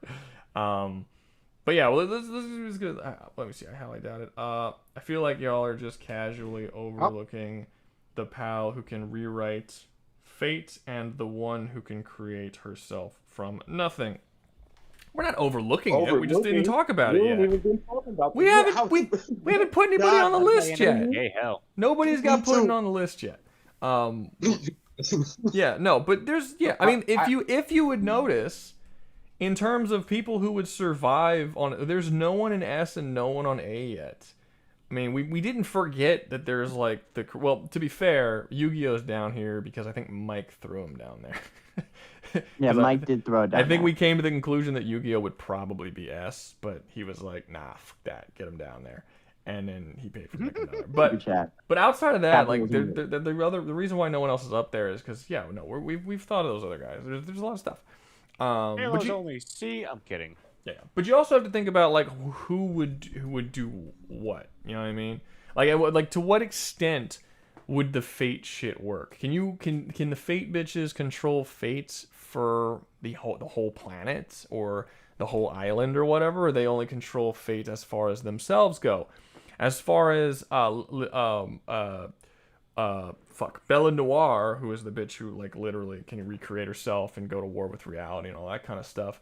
But yeah, well, this is good. Let me see how I doubt it. I feel like y'all are just casually overlooking the pal who can rewrite fate and the one who can create herself from nothing. We're not overlooking it. We just didn't talk about it yet. We haven't put anybody on the list yet. Hey, hell. Nobody's got put on the list yet. Yeah, no, but there's I mean, if you would notice, in terms of people who would survive on, there's no one in S and no one on A yet. I mean, we didn't forget that there's like well, to be fair, Yu-Gi-Oh's down here because I think Mike threw him down there. Yeah, Mike did throw it down. I think we came to the conclusion that Yu-Gi-Oh would probably be S, but he was like, nah, fuck that, get him down there. And then he paid for like another. But outside of that, like the reason why no one else is up there is because we've thought of those other guys. There's a lot of stuff. But you only see. I'm kidding. Yeah, but you also have to think about like who would do what. You know what I mean? Like to what extent would the fate shit work? Can the fate bitches control fates for the whole planet or the whole island or whatever? Or they only control fate as far as themselves go? As far as Bella Noire, who is the bitch who like literally can recreate herself and go to war with reality and all that kind of stuff.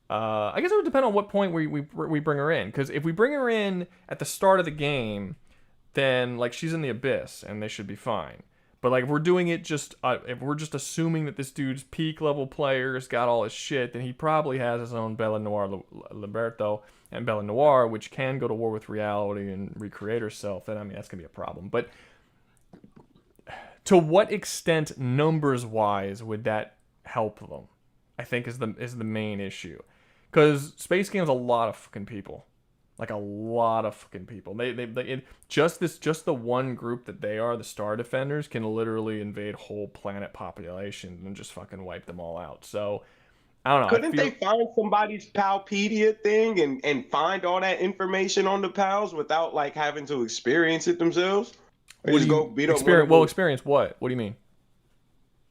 I guess it would depend on what point we bring her in. Because if we bring her in at the start of the game, then like she's in the abyss and they should be fine. But like, if we're doing it just, if we're just assuming that this dude's peak level player's got all his shit, then he probably has his own Bella Noir Liberto and Bella Noir, which can go to war with reality and recreate herself. And I mean, that's gonna be a problem. But to what extent, numbers-wise, would that help them? I think is the main issue, because Space Game's a lot of fucking people. Like a lot of fucking people. Just the one group that they are, the Star Defenders, can literally invade whole planet populations and just fucking wipe them all out. So I don't know. Couldn't they find somebody's Palpedia thing and find all that information on the pals without like having to experience it themselves? Or just go beat up experience what? What do you mean?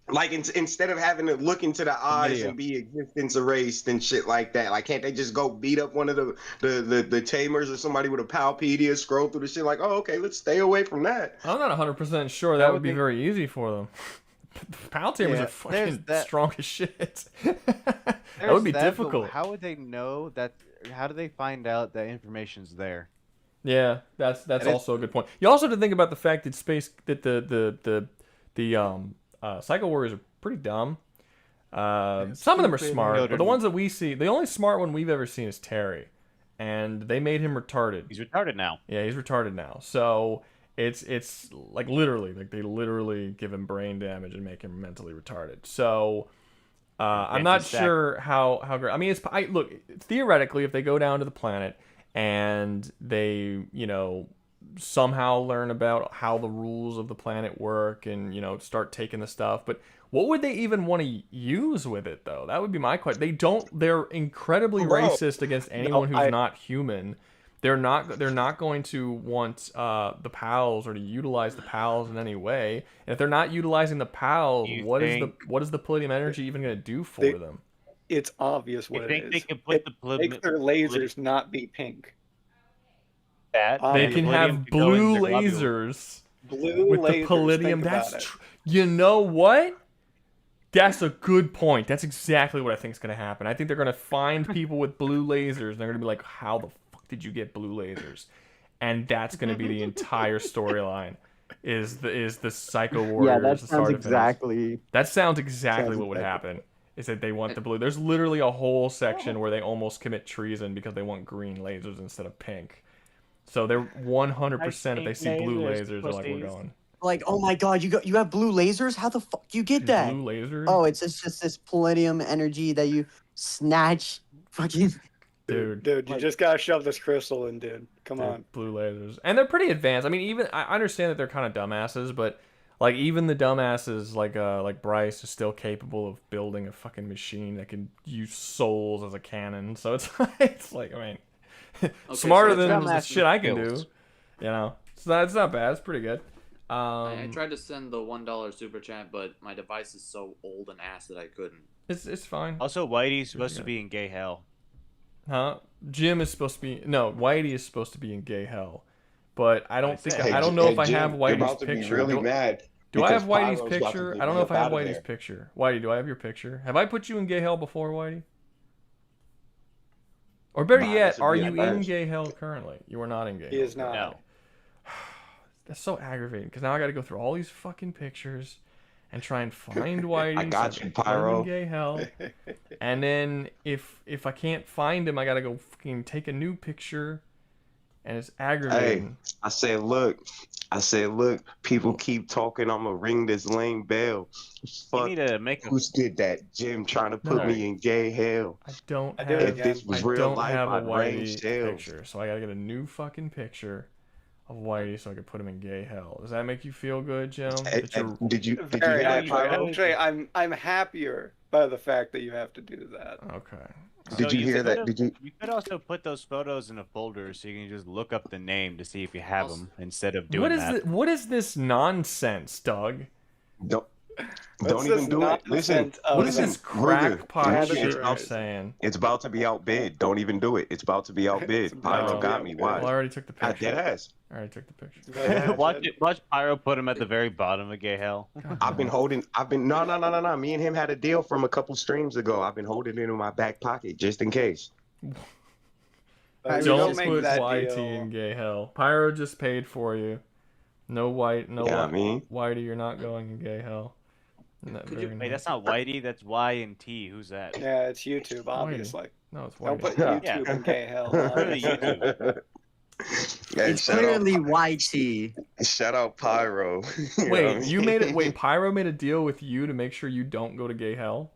Like instead of having to look into the eyes and be existence erased and shit like that, like can't they just go beat up one of the tamers or somebody with a Palpedia, scroll through the shit like, oh okay, let's stay away from that. I'm not 100% sure that would be very easy for them. Pal tamers are fucking strong as shit. That would be difficult. How would they know that? How do they find out that information's there? Yeah, that's also a good point. You also have to think about the fact that Psycho Warriors are pretty dumb. Some of them are smart, but the ones that we see, the only smart one we've ever seen is Terry, and they made him retarded. He's retarded now. Yeah, he's retarded now. So it's like literally, like they literally give him brain damage and make him mentally retarded. So I'm not sure how great. I mean, look, theoretically, if they go down to the planet and they, somehow learn about how the rules of the planet work and, start taking the stuff. But what would they even want to use with it, though? That would be my question. They're incredibly racist against anyone who's not human. They're not going to want the PALs or to utilize the PALs in any way. And if they're not utilizing the PALs, what is the Palladium energy even going to do for them? It's obvious what it is. They can put make their lasers not be pink. They can have blue lasers with the Palladium. You know what? That's a good point. That's exactly what I think is going to happen. I think they're going to find people with blue lasers, and they're going to be like, how the fuck did you get blue lasers? And that's going to be the entire storyline. Is the Psycho Warriors? Yeah, that sounds exactly what would happen. Is that they want the blue? There's literally a whole section where they almost commit treason because they want green lasers instead of pink. So they're 100% if they see blue lasers, they're like, we're going. Like, oh my god, you have blue lasers? How the fuck you get that? Blue lasers? Oh, it's just this Palladium energy that you snatch. Fucking. Dude, you just gotta shove this crystal in, dude. Come on. Blue lasers, and they're pretty advanced. I mean, I understand that they're kind of dumbasses, but like even the dumbasses like Bryce is still capable of building a fucking machine that can use souls as a cannon. So it's like, I mean. Smarter than the shit I can do, So that's not bad. It's pretty good. I tried to send the $1 super chat, but my device is so old and ass that I couldn't. It's fine. Also, Whitey's supposed to be in gay hell. Huh? Jim is supposed to be Whitey is supposed to be in gay hell, but I don't think I don't know if I have Whitey's picture. Really mad. Do I have Whitey's picture? I don't know if I have Whitey's picture. Whitey, do I have your picture? Have I put you in gay hell before, Whitey? Or better yet, are you in gay hell currently? You are not in gay hell. He is not. No. That's so aggravating, because now I got to go through all these fucking pictures and try and find Whitey. I got you, Pyro. In gay hell. And then if I can't find him, I got to go fucking take a new picture, and it's aggravating. Hey, I said, look, people keep talking. I'm gonna ring this lame bell. Fuck, who's did that? Jim trying to put me in gay hell. I don't have. If this was real life, I'd range picture, so I gotta get a new fucking picture of Whitey so I could put him in gay hell. Does that make you feel good, Jim? Did you hear that, Pyro? I'm happier by the fact that you have to do that. Okay. Did you hear that? You could also put those photos in a folder so you can just look up the name to see if you have them instead of doing that. What is this nonsense, Doug? Don't even do it. Listen, what is this crackpot shit you're saying? It's about to be outbid. Don't even do it. It's about to be outbid. Pyro got me. Why? Well, I already took the picture. I dead ass. I already took the picture. Watch Pyro put him at the very bottom of gay hell. No. Me and him had a deal from a couple streams ago. I've been holding it in my back pocket just in case. Don't put YT in gay hell. Pyro just paid for you. No white, no Yeah, I mean, Whitey, you're not going in gay hell. Wait, that's not Whitey. That's Y and T. Who's that? Yeah, it's YouTube, obviously. No, it's Don't Whitey. put YouTube in gay hell. Obviously. Hey, It's shout out, clearly YT. shout out Pyro. You know what I Wait, you mean? made it. Wait, Pyro made a deal with you to make sure you don't go to gay hell.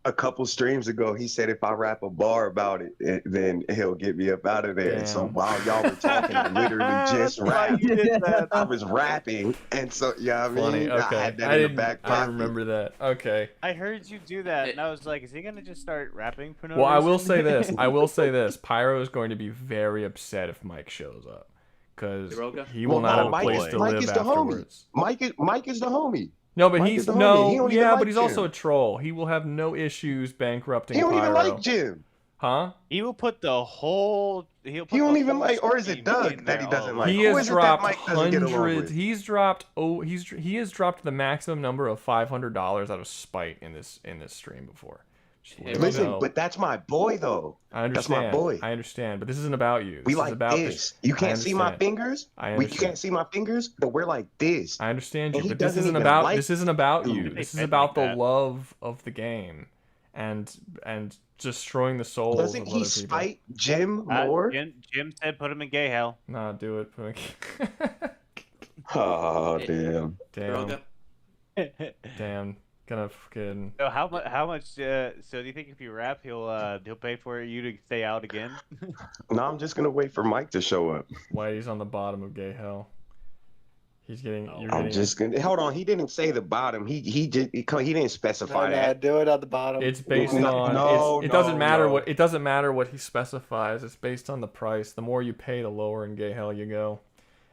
A couple streams ago, he said if I rap a bar about it, then he'll get me up out of there. And so Damn. while y'all were talking, I literally just rapped. You did that. I was rapping, and so yeah, I mean, Funny. Okay, I had that in the didn't. back I pocket. remember that. Okay. I heard you do that, and I was like, is he gonna just start rapping for no Well, I will reason? say this. I will say this. Pyro is going to be very upset if Mike shows up, because Rouga? he will not have a Mike place is- to Mike live is the homie. afterwards. Mike is the homie. No, but Mike he's is the homie. He don't no, even yeah, like but he's also a Jim. troll. He will have no issues bankrupting He don't Pyro. even like Jim. Huh? He will put the whole. He'll put He don't the even whole like, or is it stream Doug in that he there doesn't all like? He Who has is it that dropped Mike doesn't get along hundreds. with? He has dropped the maximum number of $500 out of spite in this stream before. Just let you Listen, know. but that's my boy though. I understand. That's my boy. I understand, but this isn't about you. This We is like about this. You can't see my fingers. I You understand. can't see my fingers, but we're like this. I understand you, And he but this doesn't isn't even about like this isn't about food. you. They This is said about like the that. love of the game, and destroying the souls Doesn't of he other people. spite Jim more? Jim said put him in gay hell. Nah, do it. Oh damn. Damn. Damn. Gonna fucking. So how much? So do you think if you rap, he'll pay for you to stay out again? No, I'm just gonna wait for Mike to show up. Whitey's on the bottom of gay hell. He's getting. You're I'm getting. just gonna hold on. He didn't say the bottom. He didn't specify that. Do it at the bottom. It's based No, on. no, it doesn't matter no. what. It doesn't matter what he specifies. It's based on the price. The more you pay, the lower in gay hell you go.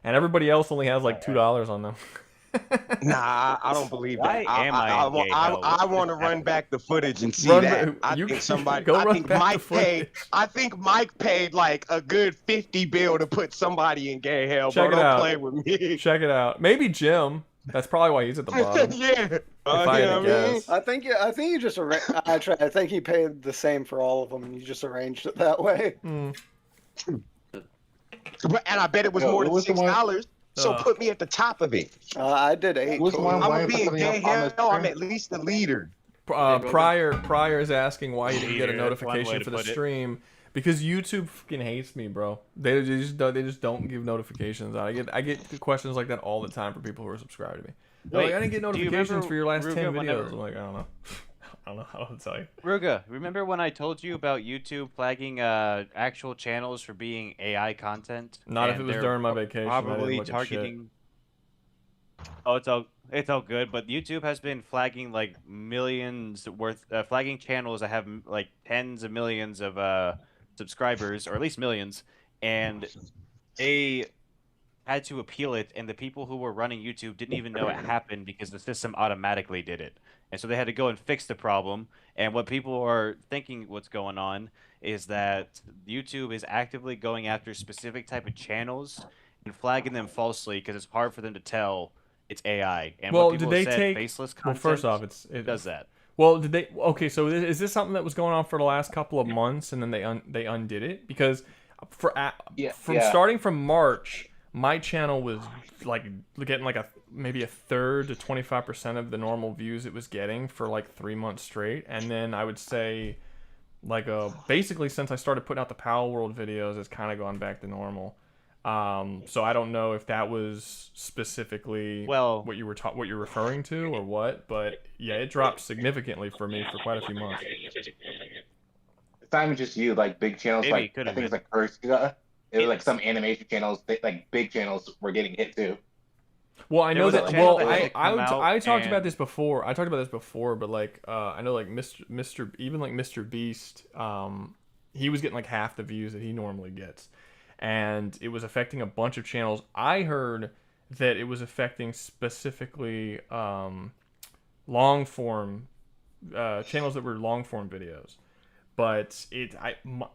And everybody else only has like $2 on them. Nah, I don't believe Why that. am I in gay hell? I want to run back the footage and see Run that. ba- I you think can- somebody. go I run think back the Mike paid. footage. I think Mike paid like a good 50 bill to put somebody in gay hell. Check bro, it don't out. play with me. Check it out. Maybe Jim. That's probably why he's at the bottom. Yeah. I had to guess. I think you just I think he paid the same for all of them, and you just arranged it that way. Hmm. And I bet it was Yo, more than what's the one- $6. So put me at the top of it. I did 8. What's the one I'm why gonna you be in putting gay up on the hell. I'm stream? at least the leader. Prior is asking why you didn't get a Yeah, that's one way notification to for the put it. stream because YouTube fucking hates me, bro. They just don't give notifications out. I get questions like that all the time from people who are subscribed to me. They're like, Wait, I didn't get do you notifications remember, for your last Ruga, 10 videos. whenever- I'm like, I don't know. I don't know how to tell you. Ruga, remember when I told you about YouTube flagging actual channels for being AI content? Not if And it was they're during my vacation. I didn't Probably look at shit. targeting. Oh, it's all good. But YouTube has been flagging like millions worth, flagging channels that have like tens of millions of subscribers, or at least millions, and they had to appeal it, and the people who were running YouTube didn't even know it happened because the system automatically did it. And so they had to go and fix the problem. And what people are thinking what's going on is that YouTube is actively going after specific type of channels and flagging them falsely because it's hard for them to tell it's AI. And Well, what did people they said, take? faceless Well, content first off, it does that. Well, did they? Okay, so is this something that was going on for the last couple of months, and then they undid it? Because starting from March, my channel was like getting like maybe a third to 25% of the normal views it was getting for like 3 months straight, and then I would say like basically since I started putting out the Palworld videos, it's kind of gone back to normal. So I don't know if that was specifically what you're referring to or what, but yeah, it dropped significantly for me for quite a few months. It's not even just you, like big channels, Maybe like it could I have think it's been. like Kurska. It was like some animation channels, like big channels, were getting hit too. Well, I There know was a that. channel Well, that had come out I talked and- about this before. I talked about this before, but like I know like Mr. Beast, he was getting like half the views that he normally gets, and it was affecting a bunch of channels. I heard that it was affecting specifically long form channels that were long form videos. But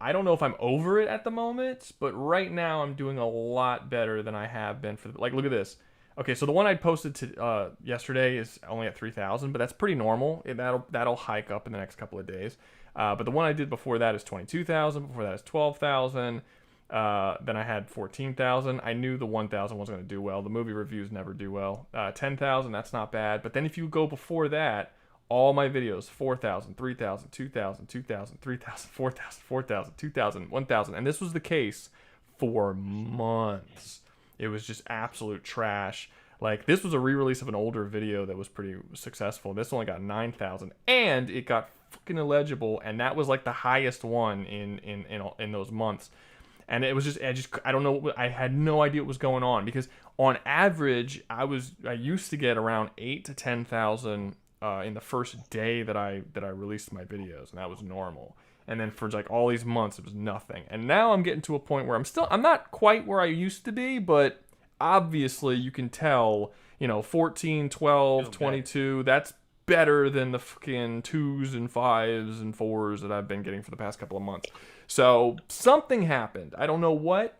I don't know if I'm over it at the moment, but right now I'm doing a lot better than I have been for like look at this. Okay, so the one I posted to yesterday is only at 3,000, but that's pretty normal. That'll hike up in the next couple of days. But the one I did before that is 22,000. Before that is 12,000. Then I had 14,000. I knew the 1,000 wasn't going to do well. The movie reviews never do well. 10,000, that's not bad. But then if you go before that, all my videos, 4,000, 3,000, 2,000, 2,000, 3,000, 4,000, 4,000, 2,000, 1,000. And this was the case for months. It was just absolute trash. Like, this was a re-release of an older video that was pretty successful. This only got 9,000, and it got fucking illegible, and that was like the highest one in those months. And it was just I don't know, I had no idea what was going on, because on average I used to get around 8 to 10,000 in the first day that I released my videos, and that was normal. And then for like all these months it was nothing. And now I'm getting to a point where I'm not quite where I used to be, but obviously you can tell, 14, 12, 22, that's better than the fucking 2s and 5s and 4s that I've been getting for the past couple of months. So something happened. I don't know what,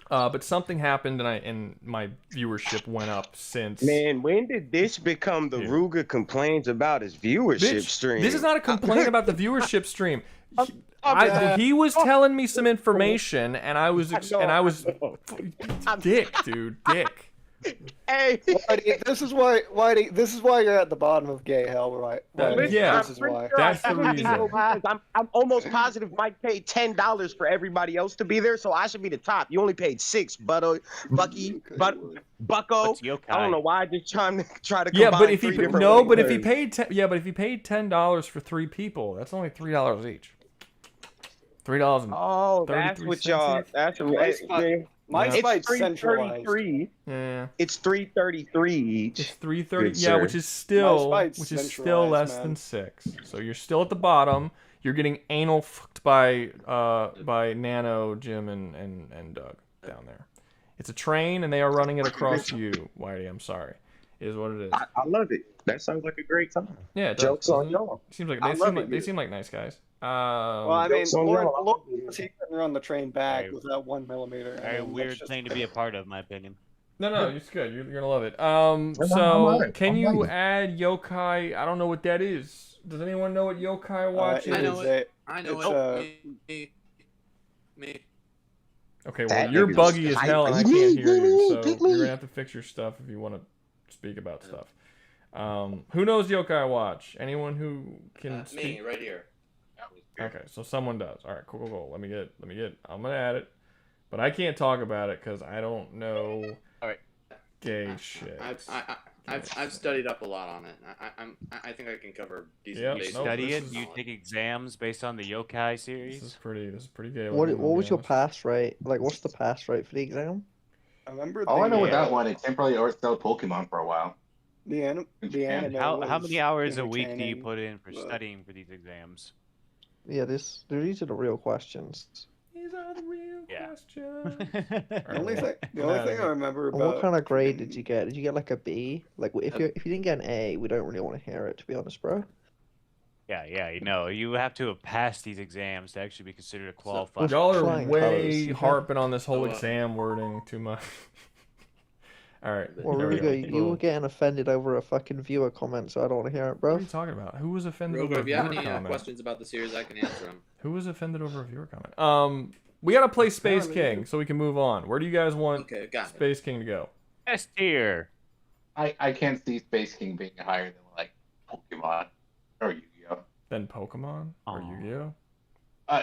but something happened, and my viewership went up since. Man, when did this become the Rouga complains about his viewership stream? This is not a complaint about the viewership stream. He was telling me some information, and I was dick. Hey, Whitey, this is why you're at the bottom of gay hell, right? Yeah, this is why. That's the reason. I'm almost positive Mike paid $10 for everybody else to be there, so I should be the top. You only paid $6, Bucko. I don't know why I just try to combine but if he paid $10 for 3 people, that's only $3 each. $3. Oh, that's what y'all. That's right. Mine's it's $3.33. Yeah. It's $3.33 each. It's $3.30. Yeah, which is still less than 6. So you're still at the bottom. You're getting anal fucked by Nano, Jim, and Doug down there. It's a train, and they are running it across you, Whitey. I'm sorry. It is what it is. I love it. That sounds like a great time. Yeah, it does. Jokes on y'all. Seems like they seem like nice guys. Well, I mean, Lord, he couldn't run the train back with that 1 millimeter. Very weird thing to be a part of, in my opinion. No, it's good. You're gonna love it. So can you add yokai? I don't know what that is. Does anyone know what yokai watch is? I know it. Me. Okay, well, you're buggy as hell, and I can't hear you, so you're gonna have to fix your stuff if you want to speak about stuff. Who knows yokai watch? Anyone who can speak? Me, right here. Okay, so someone does. All right, cool. Let me get. I'm gonna add it, but I can't talk about it because I don't know. All right. Gay shit. I've studied up a lot on it. I think I can cover decent. Yep. You study it. You take exams based on the yokai series. This is pretty gay. What was your pass rate? Like, what's the pass rate for the exam? I remember. I know with that one. It temporarily overstilled Pokemon for a while. The anime. How many hours a week do you put in for studying for these exams? Yeah, these are the real questions. These are the real questions. The only thing I remember about. What kind of grade did you get? Did you get like a B? Like, if you didn't get an A, we don't really want to hear it, to be honest, bro. Yeah, you have to have passed these exams to actually be considered a qualified. Y'all are way harping on this whole exam wording too much. All right. Well, Rouga, you were getting offended over a fucking viewer comment, so I don't want to hear it, bro. What are you talking about? Who was offended over a If you viewer have any comment? questions about the series, I can answer them. Who was offended over a viewer comment? We gotta play Space King so we can move on. Where do you guys want Space King to go? S tier. I can't see Space King being higher than like Pokemon or Yu-Gi-Oh. Than Pokemon or Yu-Gi-Oh?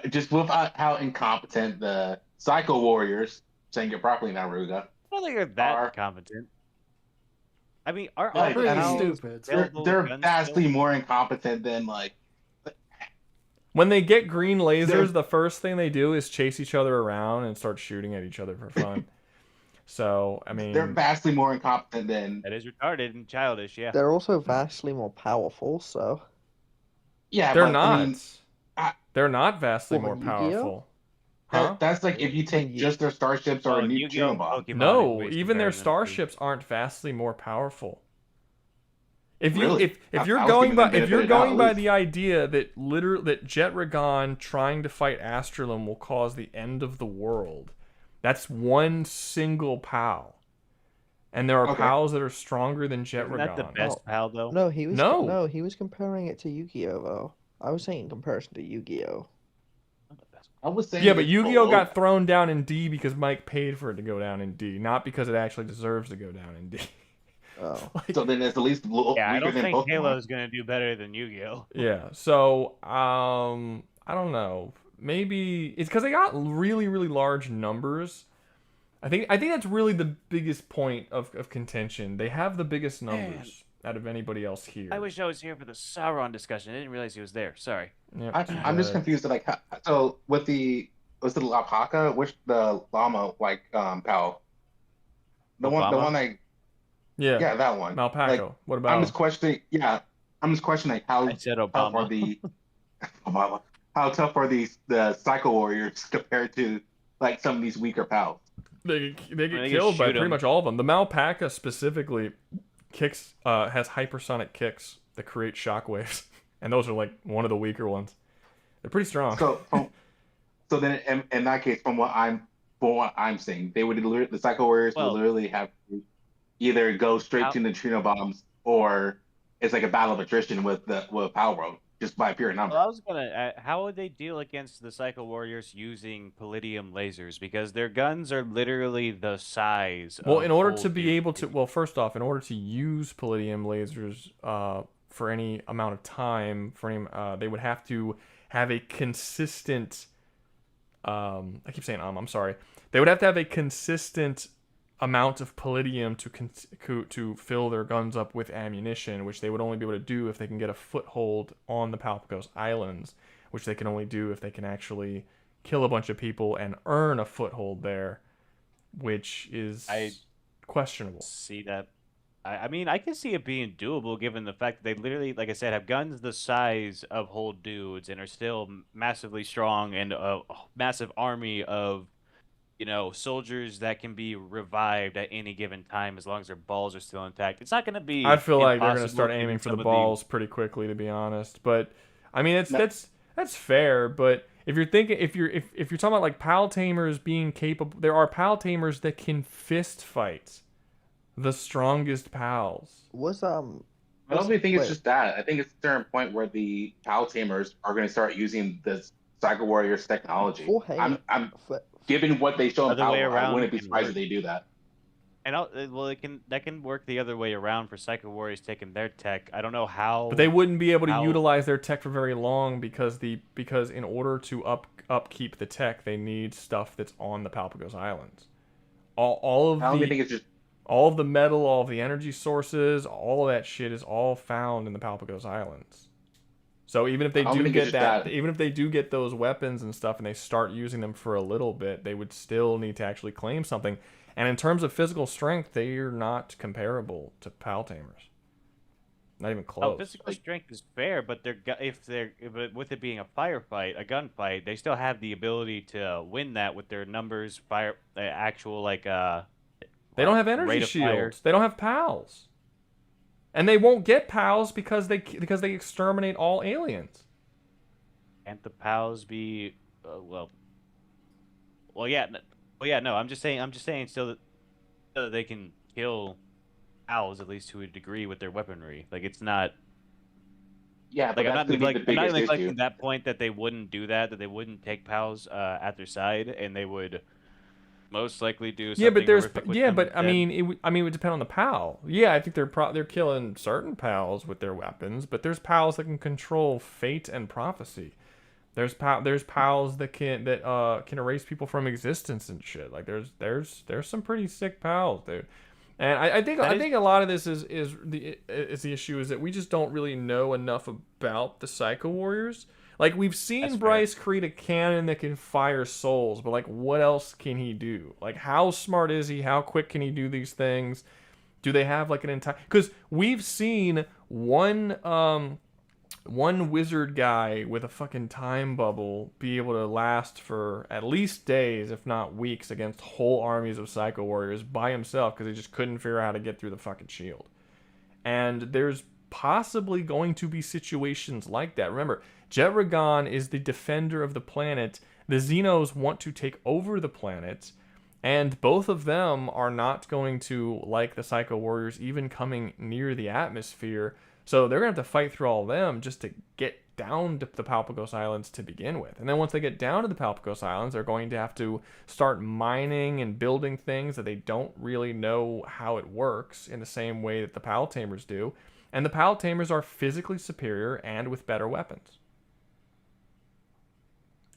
Just with how incompetent the Psycho Warriors, saying it properly now, Rouga. I don't think they're that competent. I mean, are pretty stupid. They're vastly more incompetent than like. When they get green lasers, the first thing they do is chase each other around and start shooting at each other for fun. So, I mean, they're vastly more incompetent than. That is retarded and childish, yeah. They're also vastly more powerful, so. Yeah, they're but, not. I mean, they're not vastly more powerful. Huh? That's like if you take just their starships or a neutron bomb. No, even their starships aren't vastly more powerful. If you if you're going by the idea that that Jet Ragon trying to fight Astrolum will cause the end of the world, that's one single POW. And there are POWs that are stronger than Jet Ragon. Isn't that the best POW though? No, he was comparing it to Yu-Gi-Oh though. I was saying in comparison to Yu-Gi-Oh. I was saying. Yeah, but it's Yu-Gi-Oh below- got thrown down in D because Mike paid for it to go down in D, not because it actually deserves to go down in D. Oh. So then it's at least Yeah, I weaker don't than think Pokemon. Halo's gonna do better than Yu-Gi-Oh. Yeah. So, I don't know. Maybe it's because they got really, really large numbers. I think that's really the biggest point of contention. They have the biggest numbers out of anybody else here. I wish I was here for the Sauron discussion. I didn't realize he was there. Sorry. Yeah, I'm just confused. Like, so with was the alpaca, which the llama pal, the one yeah, that one. Malpaco. Like, What about? I'm just questioning. Yeah, I'm just questioning how I said tough Obama. are Obama. How tough are the Psycho Warriors compared to like some of these weaker pals? They get They killed by shoot pretty 'em. much all of them. The Malpaca specifically has hypersonic kicks that create shockwaves, and those are like one of the weaker ones. They're pretty strong. So then in that case, from what I'm saying, the Psycho Warriors would literally have to either go straight to neutrino bombs, or it's like a battle of attrition with Palworld, just by pure number. Well, I was gonna. How would they deal against the Psycho Warriors using palladium lasers? Because their guns are literally the size. Well, of in order whole to be dudes. able to, well, first off, in order to use palladium lasers for any amount of time, they would have to have a consistent. I keep saying I'm sorry. They would have to have a consistent amount of palladium to fill their guns up with ammunition, which they would only be able to do if they can get a foothold on the Palpagos Islands, which they can only do if they can actually kill a bunch of people and earn a foothold there, which is questionable. See that? I mean, I can see it being doable given the fact that they literally, like I said, have guns the size of whole dudes and are still massively strong and a massive army of, soldiers that can be revived at any given time as long as their balls are still intact. It's not going to be. I feel like they're going to impossible start given aiming for some the of balls pretty quickly, to be honest. But I mean, that's fair. But if you're thinking, if you're talking about like pal tamers being capable, there are pal tamers that can fist fight the strongest pals. I don't think it's just that. I think it's a certain point where the Pal Tamers are going to start using the Psycho Warriors technology. Given what they show in Other way Palworld, I around wouldn't be can surprised work. if they do that. And that can work the other way around for Psycho Warriors taking their tech. I don't know how. But they wouldn't be able to utilize their tech for very long because in order to upkeep the tech, they need stuff that's on the Palpagos Islands. All of I don't the think it's just all of the metal, all of the energy sources, all of that shit is all found in the Palpagos Islands. So even if they do get even if they do get those weapons and stuff and they start using them for a little bit, they would still need to actually claim something. And in terms of physical strength, they are not comparable to Pal Tamers. Not even close. Oh, physical strength is fair, but but with it being a firefight, a gunfight, they still have the ability to win that with their numbers, actual They don't have energy shields. They don't have pals. And they won't get pals because they exterminate all aliens. Can't the pals be no, I'm just saying still that they can kill pals at least to a degree with their weaponry. Like it's not. Yeah, but I'm not biggest neglecting issue. that point that they wouldn't do that they wouldn't take pals at their side, and they would most likely do something. Yeah, but horrific with them I instead. mean, it would depend on the pal. Yeah, I think they're killing certain pals with their weapons, but there's pals that can control fate and prophecy. There's pals that can erase people from existence and shit. Like there's some pretty sick pals, dude. And I think a lot of this is the issue is that we just don't really know enough about the Psycho Warriors. Like we've seen Bryce create a cannon that can fire souls, but like what else can he do? Like how smart is he? How quick can he do these things? Do they have like an entire? Because we've seen one wizard guy with a fucking time bubble be able to last for at least days, if not weeks, against whole armies of Psycho Warriors by himself because he just couldn't figure out how to get through the fucking shield. And there's possibly going to be situations like that. Remember, Jet Ragon is the defender of the planet. The Xenos want to take over the planet, and both of them are not going to like the Psycho Warriors even coming near the atmosphere. So they're going to have to fight through all of them just to get down to the Palpagos Islands to begin with. And then once they get down to the Palpagos Islands, they're going to have to start mining and building things that they don't really know how it works in the same way that the Pal-Tamers do. And the Pal-Tamers are physically superior and with better weapons.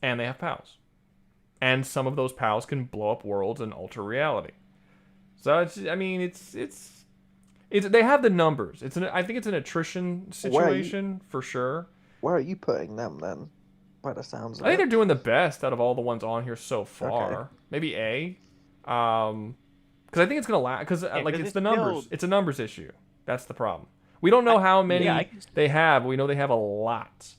And they have pals. And some of those pals can blow up worlds in ultra reality. So it's, I mean, it's they have the numbers. I think it's an attrition situation for sure. Where are you putting them then? By the sounds of I think it. they're doing the best out of all the ones on here so far. Okay. Maybe A, because I think it's gonna last. Because like it's the numbers. It's a numbers issue. That's the problem. We don't know how many they have. We know they have a lot.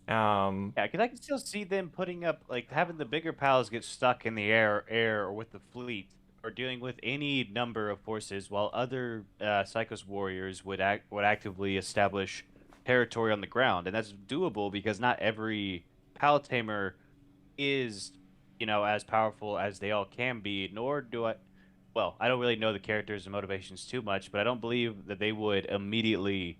Yeah, because I can still see them putting up, like, having the bigger pals get stuck in the air or with the fleet, or dealing with any number of forces, while other Psychos warriors would actively establish territory on the ground, and that's doable because not every pal tamer is, as powerful as they all can be. Nor do I. Well, I don't really know the characters and motivations too much, but I don't believe that they would immediately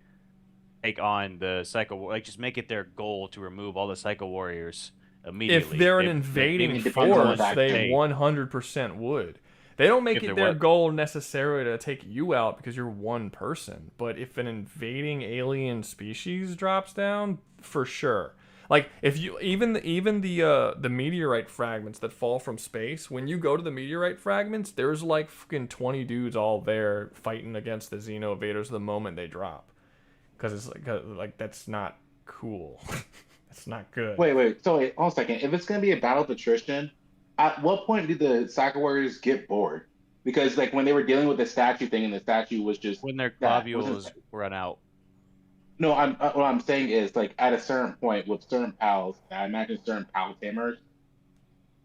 take on the Psycho, like just make it their goal to remove all the Psycho warriors immediately. If they're an invading force, they 100% would. They don't make it their goal necessarily to take you out because you're one person. But if an invading alien species drops down, for sure. Like if you even the meteorite fragments that fall from space, when you go to the meteorite fragments, there's like fucking 20 dudes all there fighting against the Xeno invaders the moment they drop. Because it's like that's not cool. That's not good. Wait. So hold on a second. If it's gonna be a battle of attrition, at what point did the Psycho Warriors get bored? Because like when they were dealing with the statue thing, and the statue was just when their globules run out. No, what I'm saying is like at a certain point with certain pals, I imagine certain pal tamers,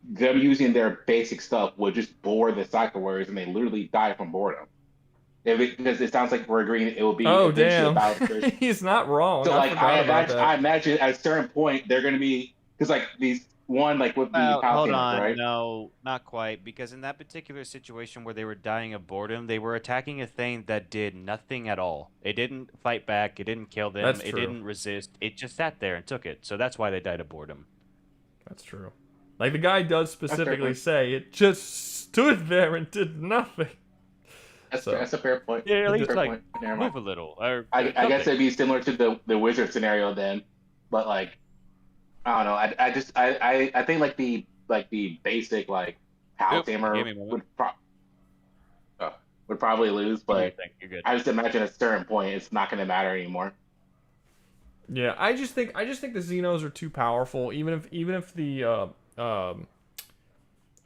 them using their basic stuff would just bore the Psycho Warriors, and they literally die from boredom. Because it sounds like we're agreeing it will be. Oh damn! He's not wrong. So like I imagine at a certain point they're going to be, because like these one like with the hold on, right? No, not quite, because in that particular situation where they were dying of boredom, they were attacking a thing that did nothing at all. It didn't fight back. It didn't kill them. That's it true. didn't resist. It just sat there and took it. So that's why they died of boredom. That's true. Like the guy does specifically say it just stood there and did nothing. That's a fair point. Yeah, at least like move move a little. Or I guess it'd be similar to the wizard scenario then, but like I don't know. I think like the basic like pal tamer would probably lose, but I just imagine at a certain point it's not going to matter anymore. Yeah, I just think the Xenos are too powerful. Even if the even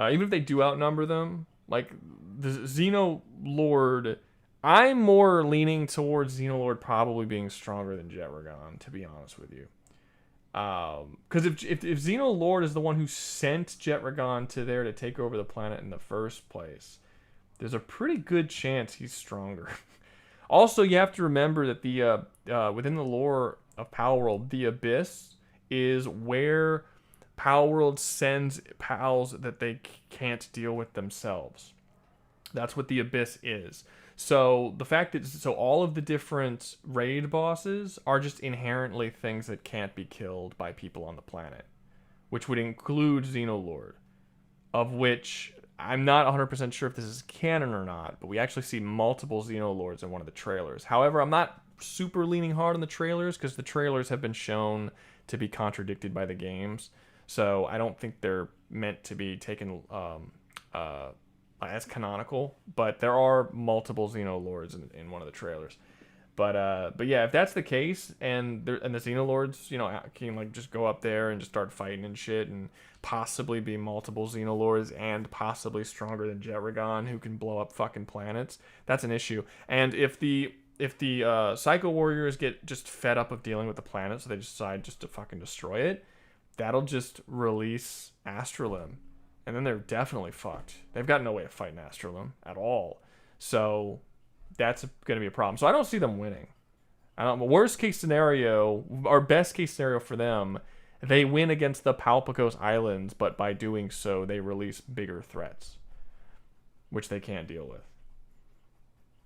if they do outnumber them. Like, the Xenolord, I'm more leaning towards Xenolord probably being stronger than Jetragon, to be honest with you. Because if Xenolord is the one who sent Jetragon to there to take over the planet in the first place, there's a pretty good chance he's stronger. Also, you have to remember that the within the lore of Palworld, the Abyss is where Palworld sends pals that they can't deal with themselves. That's what the Abyss is. So the fact that all of the different raid bosses are just inherently things that can't be killed by people on the planet, which would include Xenolord, of which I'm not 100% sure if this is canon or not, but we actually see multiple Xenolords in one of the trailers. However, I'm not super leaning hard on the trailers because the trailers have been shown to be contradicted by the games. So I don't think they're meant to be taken as canonical, but there are multiple Xenolords in one of the trailers. But yeah, if that's the case, and the Xenolords, can like just go up there and just start fighting and shit, and possibly be multiple Xenolords and possibly stronger than Jetragon, who can blow up fucking planets, that's an issue. And if the Psycho Warriors get just fed up of dealing with the planet, so they decide just to fucking destroy it, that'll just release Astralim. And then they're definitely fucked. They've got no way of fighting Astralim at all. So that's going to be a problem. So I don't see them winning. Worst case scenario, or best case scenario for them, they win against the Palpagos Islands, but by doing so, they release bigger threats, which they can't deal with.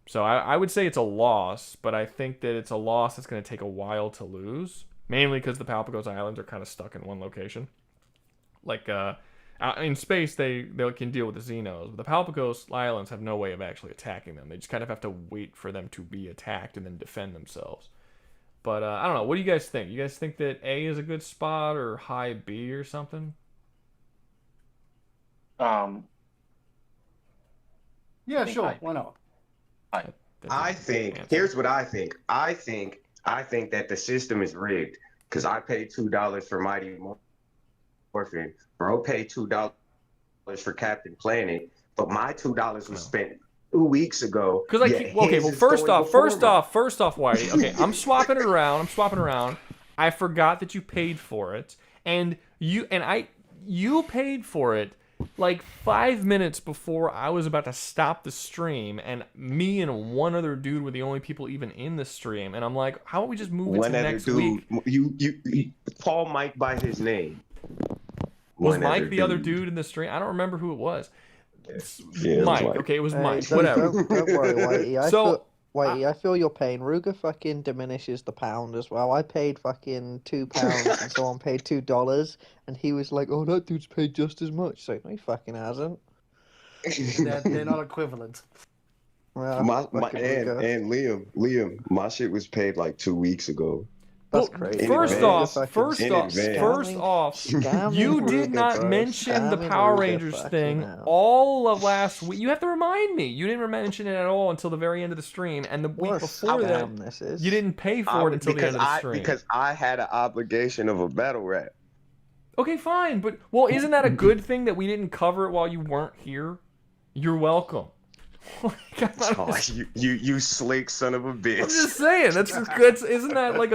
So I would say it's a loss, but I think that it's a loss that's going to take a while to lose. mainly because the Palpagos Islands are kind of stuck in one location. Like out in space, they can deal with the Xenos, but the Palpagos Islands have no way of actually attacking them. They just kind of have to wait for them to be attacked and then defend themselves. But I don't know. What do you guys think? You guys think that A is a good spot or high B or something? Yeah, sure. Why not? I think. Here's what I think. I think that the system is rigged because I paid $2 for Mighty Morphin. Bro paid $2 for Captain Planet, but my $2 was spent 2 weeks ago. Because well, first off, Whitey. Okay, I'm swapping it around. I forgot that you paid for it, and you paid for it like 5 minutes before I was about to stop the stream, and me and one other dude were the only people even in the stream, and I'm like, how about we just move it to next week? You call Mike by his name. Was Mike the other dude in the stream? I don't remember who it was. Yeah, Mike. Mike. Okay, it was Mike. Don't Whatever. worry, Whitey. Whitey, I feel your pain. Rouga fucking diminishes the pound as well. I paid fucking £2 and someone paid $2, and he was like, "Oh, that dude's paid just as much." So no, he fucking hasn't. They're not equivalent. Well, and Liam, my shit was paid like 2 weeks ago. That's crazy. First off, you did not mention the Power Rangers thing all of last week. You have to remind me. You didn't mention it at all until the very end of the stream, and the week before that, you didn't pay for it until the end of the stream. Because I had an obligation of a battle rap. Okay, fine, but isn't that a good thing that we didn't cover it while you weren't here? You're welcome. You slick son of a bitch. I'm just saying isn't that like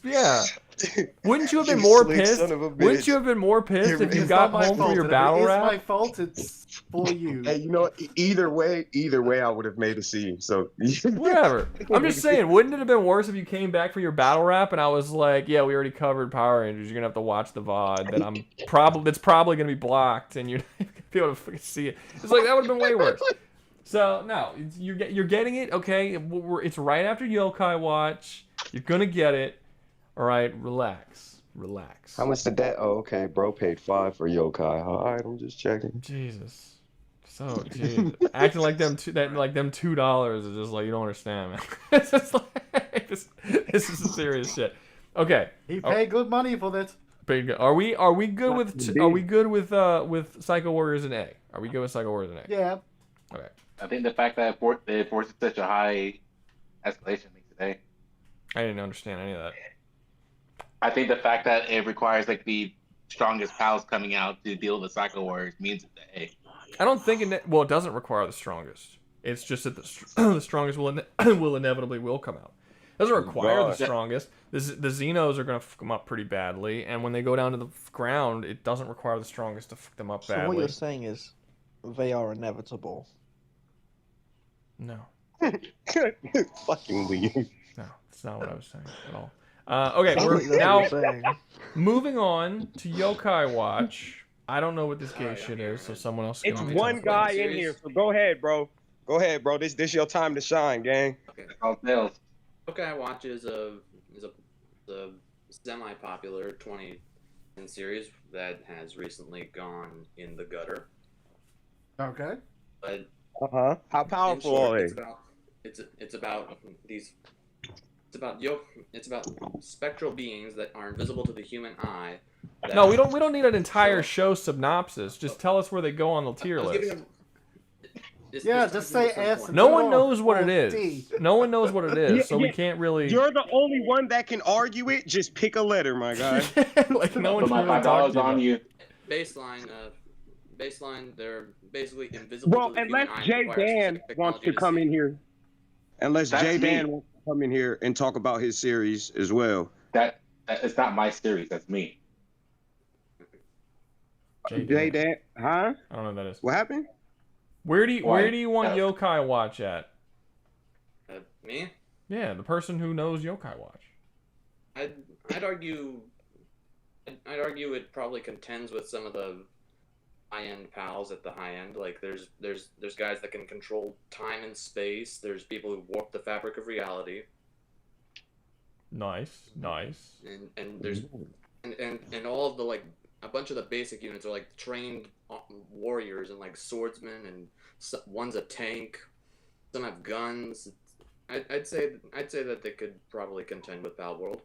yeah. Wouldn't you have been more pissed? Wouldn't you have been more pissed if you got home from your battle rap? It's my fault. It's for you. Hey, you know what? Either way, I would have made a scene. So whatever. I'm just saying, wouldn't it have been worse if you came back for your battle rap and I was like, yeah, we already covered Power Rangers. You're gonna have to watch the VOD that's probably gonna be blocked and you're not gonna be able to see it. It's like that would have been way worse. So no, you're getting it. Okay, it's right after Yokai Watch. You're gonna get it. All right, relax. How much did that? Oh, okay, bro paid $5 for Yokai. All right, I'm just checking. Jesus, acting like them $2 is just like you don't understand, man. It's just like this is some serious shit. Okay, he paid good money for this. Are we good with Psycho Warriors in A? Are we good with Psycho Warriors in A? Yeah. Okay. I think the fact that they forced such a high escalation makes it A. I didn't understand any of that. I think the fact that it requires like the strongest pals coming out to deal with the Psycho Warriors means it's A. I don't think it doesn't require the strongest. It's just that the strongest will inevitably come out. It doesn't require the strongest. The Xenos are going to fuck them up pretty badly, and when they go down to the ground, it doesn't require the strongest to fuck them up badly. So what you're saying is they are inevitable. No. Fucking leave. No, that's not what I was saying at all. Okay, we're now moving on to Yokai Watch. I don't know what this gay shit is, so someone else. It's one guy in here, so go ahead, bro. This your time to shine, gang. Okay. Yokai Watch is a semi-popular 2010 series that has recently gone in the gutter. Okay. But how powerful are they? It's about spectral beings that are invisible to the human eye. No, we don't need an entire show synopsis. Just tell us where they go on the tier list. Just say S. No one knows what it is. No one knows what it is, so we can't really. You're the only one that can argue it. Just pick a letter, my guy. Like no one can really talk to on you. Baseline, they're basically invisible. Well, unless Jay Dan wants to come in here. Unless Jay Dan wants to come in here and talk about his series as well. That it's not my series. That's me. Jay Dan, huh? I don't know what that is. What happened? Where do you want Yokai Watch at? Me? Yeah, the person who knows Yokai Watch. I'd argue it probably contends with some of the high-end pals at the high end. Like there's guys that can control time and space. There's people who warp the fabric of reality. Nice. And there's and all of the like a bunch of the basic units are like trained warriors and like swordsmen, and one's a tank. Some have guns. I'd say that they could probably contend with Palworld.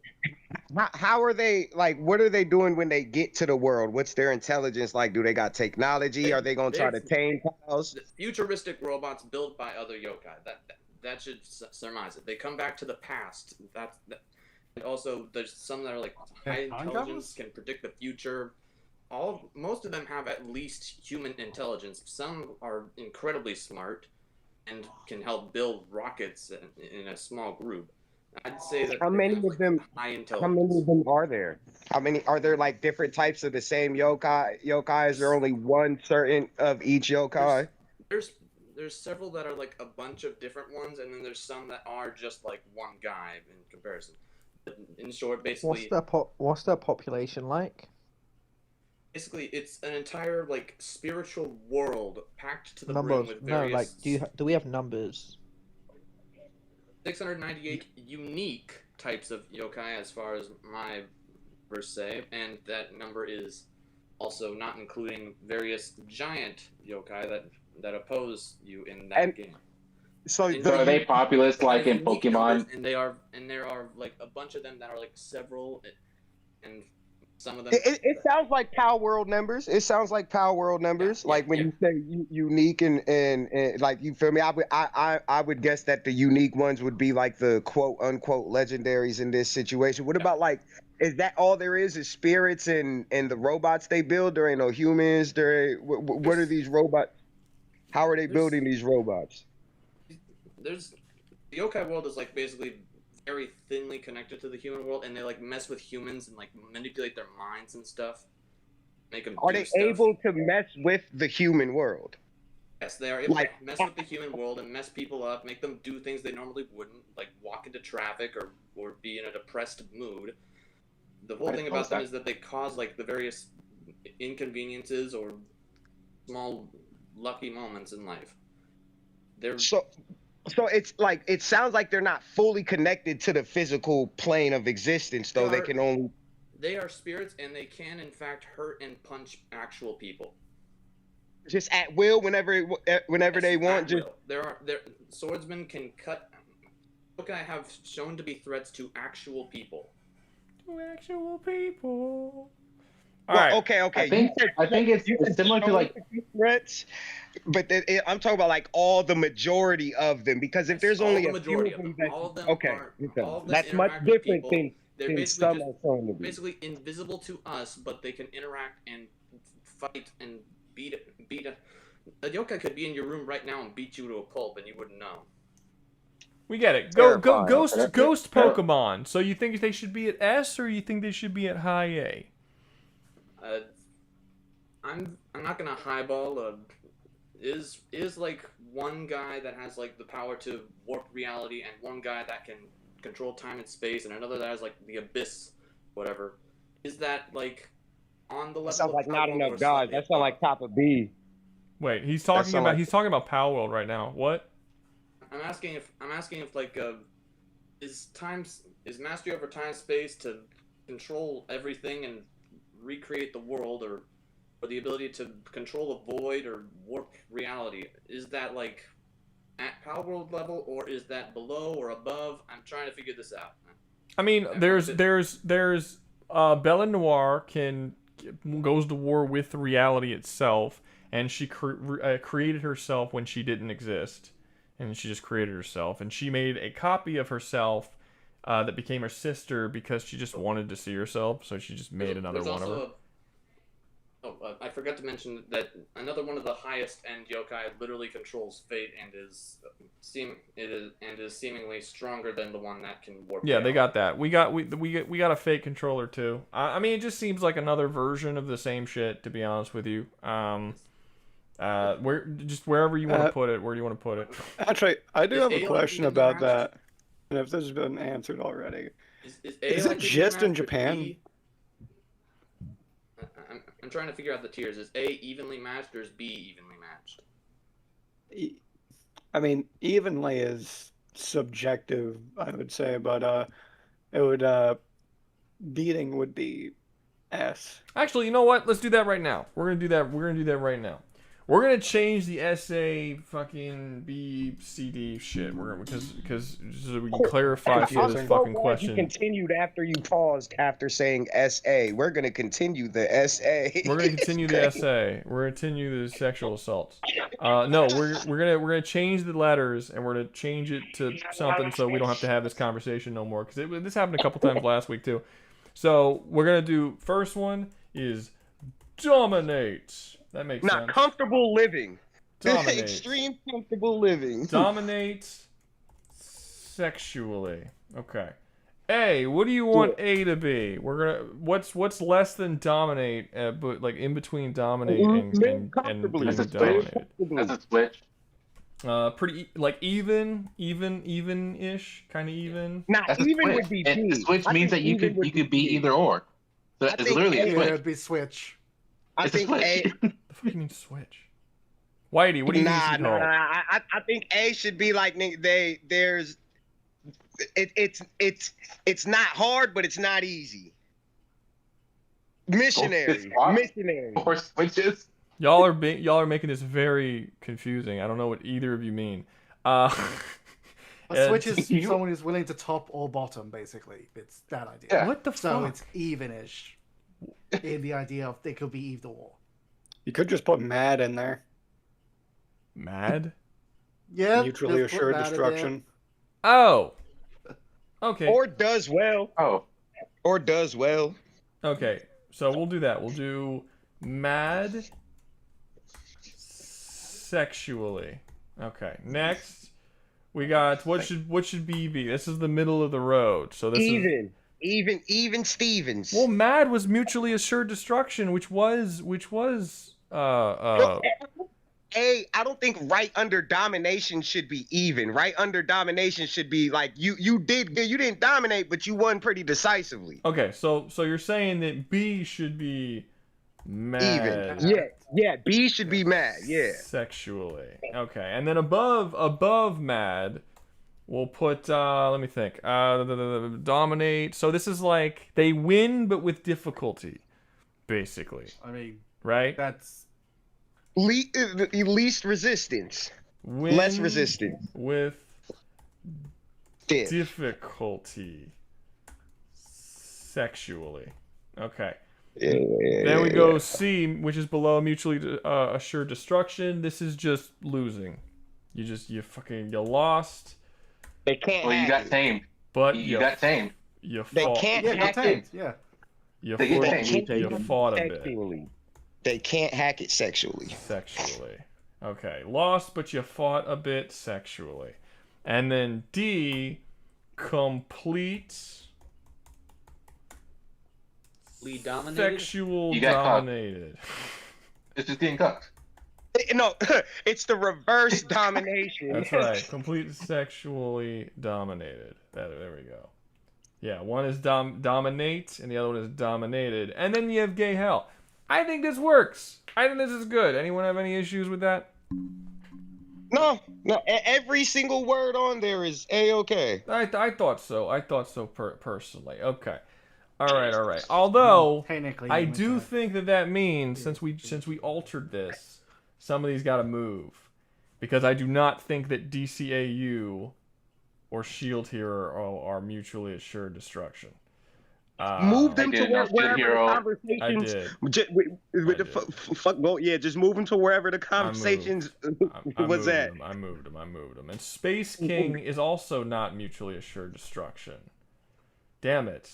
How are they, like, what are they doing when they get to the world? What's their intelligence like? Do they got technology? Are they gonna try to tame pals? Futuristic robots built by other yokai. That should surmise it. They come back to the past. And also there's some that are like high intelligence, can predict the future. Most of them have at least human intelligence. Some are incredibly smart and can help build rockets in a small group. I'd say that how many of them are there? How many are there, like different types of the same yokai? Is there only one certain of each yokai? There's several that are like a bunch of different ones, and then there's some that are just like one guy in comparison. But in short, basically, what's their population like? Basically, it's an entire like spiritual world packed to the brim with various. No, like do we have numbers? 698 unique types of yokai, as far as my verse say, and that number is also not including various giant yokai that oppose you in that game. So are they populous like in Pokemon? And there are like a bunch of them that are like several, and some of them. It sounds like Palworld numbers. It sounds like Palworld numbers. Like when you say unique and like, you feel me? I would guess that the unique ones would be like the quote unquote legendaries in this situation. What about like, is that all there is spirits and the robots they build? There ain't no humans. What are these robots? How are they building these robots? The yokai world is like basically very thinly connected to the human world, and they like mess with humans and like manipulate their minds and stuff. Make them. Are they able to mess with the human world? Yes, they are able to mess with the human world and mess people up, make them do things they normally wouldn't, like walk into traffic or be in a depressed mood. The whole thing about them is that they cause like the various inconveniences or small lucky moments in life. So it's like, it sounds like they're not fully connected to the physical plane of existence, though. They are spirits, and they can in fact hurt and punch actual people. Just at will, whenever they want. Just Swordsmen can cut. Yokai have shown to be threats to actual people. Okay. I think it's similar to like threats, but I'm talking about like all the majority of them, because if there's only a few of them, that's much different than some are shown to be. Basically invisible to us, but they can interact and fight and beat a yokai could be in your room right now and beat you to a pulp, and you wouldn't know. We get it. Ghost Pokemon. So you think they should be at S, or you think they should be at high A? I'm not gonna highball. Is like one guy that has like the power to warp reality, and one guy that can control time and space, and another that has like the abyss, whatever. Is that like on the level? That sounds like not enough guys. That sounds like top of B. Wait, he's talking about Palworld right now. What? I'm asking if like is mastery over time space to control everything and recreate the world, or the ability to control the void or warp reality, is that like at Palworld level, or is that below or above? I'm trying to figure this out. I mean, there's Bella Noire goes to war with reality itself, and she created herself when she didn't exist, and she just created herself, and she made a copy of herself that became her sister because she just wanted to see herself, so she just made another one of her. I forgot to mention that another one of the highest end yokai literally controls fate and is seemingly stronger than the one that can warp. Yeah, they got that. We got a fate controller too. I mean, it just seems like another version of the same shit, to be honest with you. Wherever you want to put it. Where do you want to put it? Actually, I do have a question about that. And if this has been answered already, is it just in Japan? I'm trying to figure out the tiers. Is A evenly matched, or is B evenly matched? I mean, evenly is subjective, I would say, but It would beating would be S. Actually, you know what? Let's do that right now. We're gonna do that. We're gonna do that right now. We're gonna change the SA fucking B C D shit. We're gonna because so we can clarify for this fucking You question. continued after you paused after saying SA. We're gonna continue the SA. We're gonna continue the SA. We're gonna continue the sexual assaults. No, we're gonna change the letters and we're gonna change it to something so we don't have to have this conversation no more. Because this happened a couple times last week too. So we're gonna do first one is dominate. That makes sense. Comfortable living. Dominate. Extreme comfortable living. Dominate sexually. Okay. A. What do you want A to be? We're gonna. What's less than dominate? But like in between dominate and being dominated. That's a switch. Pretty like even-ish, kind of even. That's a even switch. would be And B. the switch I means think that you even could would be either or. So I it's think literally a Yeah, switch. it'd be switch. I It's a think switch. A. The fuck you mean switch? Whitey, what do you think? I think A should be like it's not hard, but it's not easy. Missionary. Or switches. Y'all are making this very confusing. I don't know what either of you mean. A switch is someone who's willing to top or bottom, basically. It's that idea. Yeah. What the So fuck? it's even-ish. In the idea of they could be either or. You could just put mad in there. Mad? Yeah. Mutually just put assured mad in destruction. Oh. Okay. Or does well. Oh. Or does well. Okay. So we'll do that. We'll do mad sexually. Okay. Next, we got what should B be? This is the middle of the road. So this is even Stevens. well, mad was mutually assured destruction, which was A, I don't think right under domination should be even. Right under domination should be like you didn't dominate, but you won pretty decisively. Okay, so you're saying that B should be mad. Even. Yeah. B should be mad. Yeah. Sexually. Okay, and then above mad, we'll put let me think. Dominate. So this is like they win but with difficulty, basically. I mean, right? That's least resistance. Win less resistance. With difficulty. Sexually. Okay. Then we go C, which is below mutually assured destruction. This is just losing. You lost. They can't. Well, you got tamed. But you got tamed. You they fought. can't hack tamed. it. Yeah. You They fought a bit. sexually. They can't hack it sexually. Sexually. Okay. Lost, but you fought a bit sexually. And then D, complete. Dominated? Sexual You got dominated. It's just getting cooked. No, it's the reverse domination. That's right. Complete sexually dominated. There we go. Yeah, one is dominate, and the other one is dominated. And then you have gay hell. I think this works. I think this is good. Anyone have any issues with that? No. Every single word on there is A-okay. I thought so. Personally. Okay. All right. Although Technically, I do think that means since we altered this, some of these got to move, because I do not think that DCAU or Shield Hero are mutually assured destruction. Move them to wherever the conversations. I did. Just move them to wherever the conversations was at. I moved them. And Space King is also not mutually assured destruction. Damn it.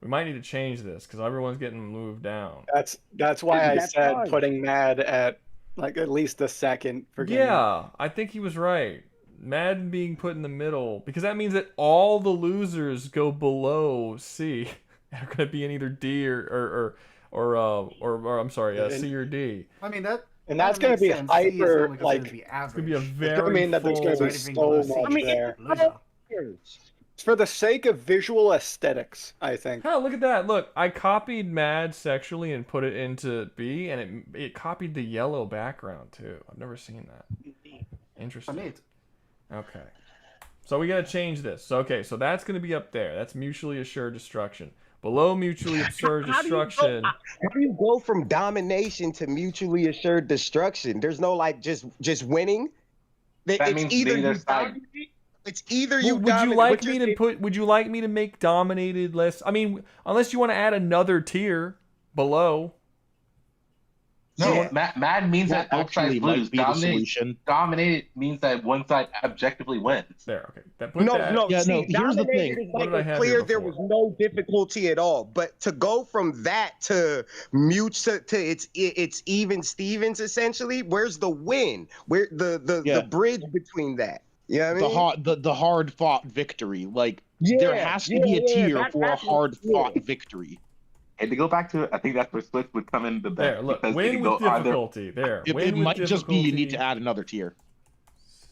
We might need to change this because everyone's getting moved down. That's why I said putting mad at like at least the second. Yeah, I think he was right. Mad being put in the middle, because that means that all the losers go below C. They're going to be in either D or I'm sorry, C or D. I mean that. And that's going to be hyper, like, it's going to be a very it's going to mean that there's going to be so much there. It's for the sake of visual aesthetics, I think. Hell, look at that. Look, I copied mad sexually and put it into B, and it copied the yellow background, too. I've never seen that. Interesting. Okay. So we gotta change this. So, okay, so that's gonna be up there. That's mutually assured destruction. Below mutually assured destruction. How do you go from domination to mutually assured destruction? There's no like just winning. That means either neither you side. dominate. It's either you. Would you like me to put? Would you like me to make dominated less? I mean, unless you want to add another tier below. No, mad means that both sides actually might lose. be the solution. Dominated means that one side objectively wins. There, okay. Here's the thing. Like it's clear there was no difficulty at all. But to go from that to it's even Stevens essentially. Where's the win? Where the bridge between that? Yeah, you know what I mean? The hard fought victory. Like there has to be a tier for a hard fought victory. And to go back to it, I think that's where splits would come in the best. There, look, win with difficulty. There, it might just be you need to add another tier.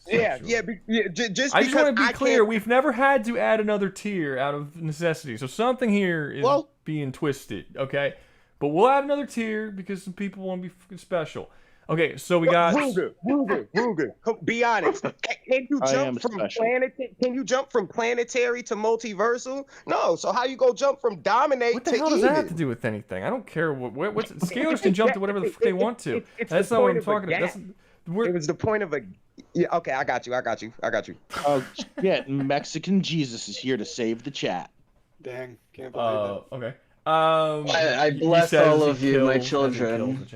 Just I just want to be clear. We've never had to add another tier out of necessity, so something here is being twisted. Okay, but we'll add another tier because some people want to be fucking special. Okay, so we got Rouga. Be honest. Can you jump from planetary? Can you jump from planetary to multiversal? No. So how you go jump from dominate to what the hell does that have to do with anything? I don't care what's scalers can jump to whatever the fuck they want to. That's not what I'm talking about. It was the point of a. Yeah. Okay. I got you. Oh shit! Mexican Jesus is here to save the chat. Dang. Can't believe it. Okay. I bless all of you, my children.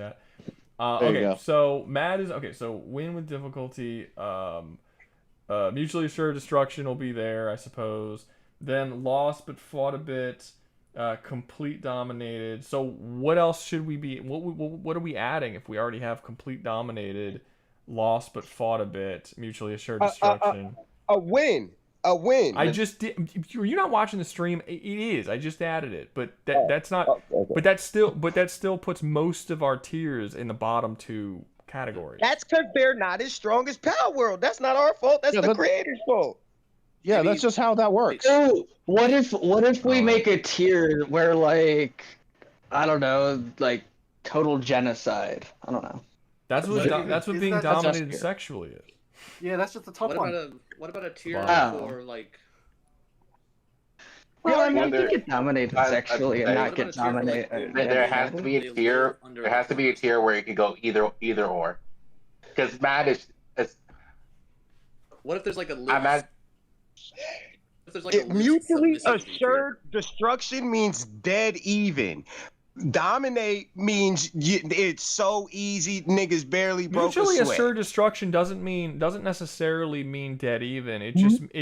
Okay, so Mad is okay. So win with difficulty. Mutually assured destruction will be there, I suppose. Then lost but fought a bit. Complete dominated. So what else should we be? What are we adding if we already have complete dominated, lost but fought a bit, mutually assured destruction? A win. I just did. You're not watching the stream. It is. I just added it, but that's not. Okay. But that still puts most of our tiers in the bottom two categories. That's because they're not as strong as Palworld. That's not our fault. That's the creator's fault. Yeah, that's just how that works. So what if we make a tier where like I don't know, like total genocide? I don't know. That's what being dominated sexually is. Yeah, that's just the top one. What about a tier for like? Well, I mean, you get dominated sexually and not get dominated. There has to be a tier. There has to be a tier where you can go either or. Because Mad is. What if there's like a list? Mutually assured destruction means dead even. Dominate means it's so easy, niggas barely broke a sweat. Mutually assured destruction doesn't necessarily mean dead even. It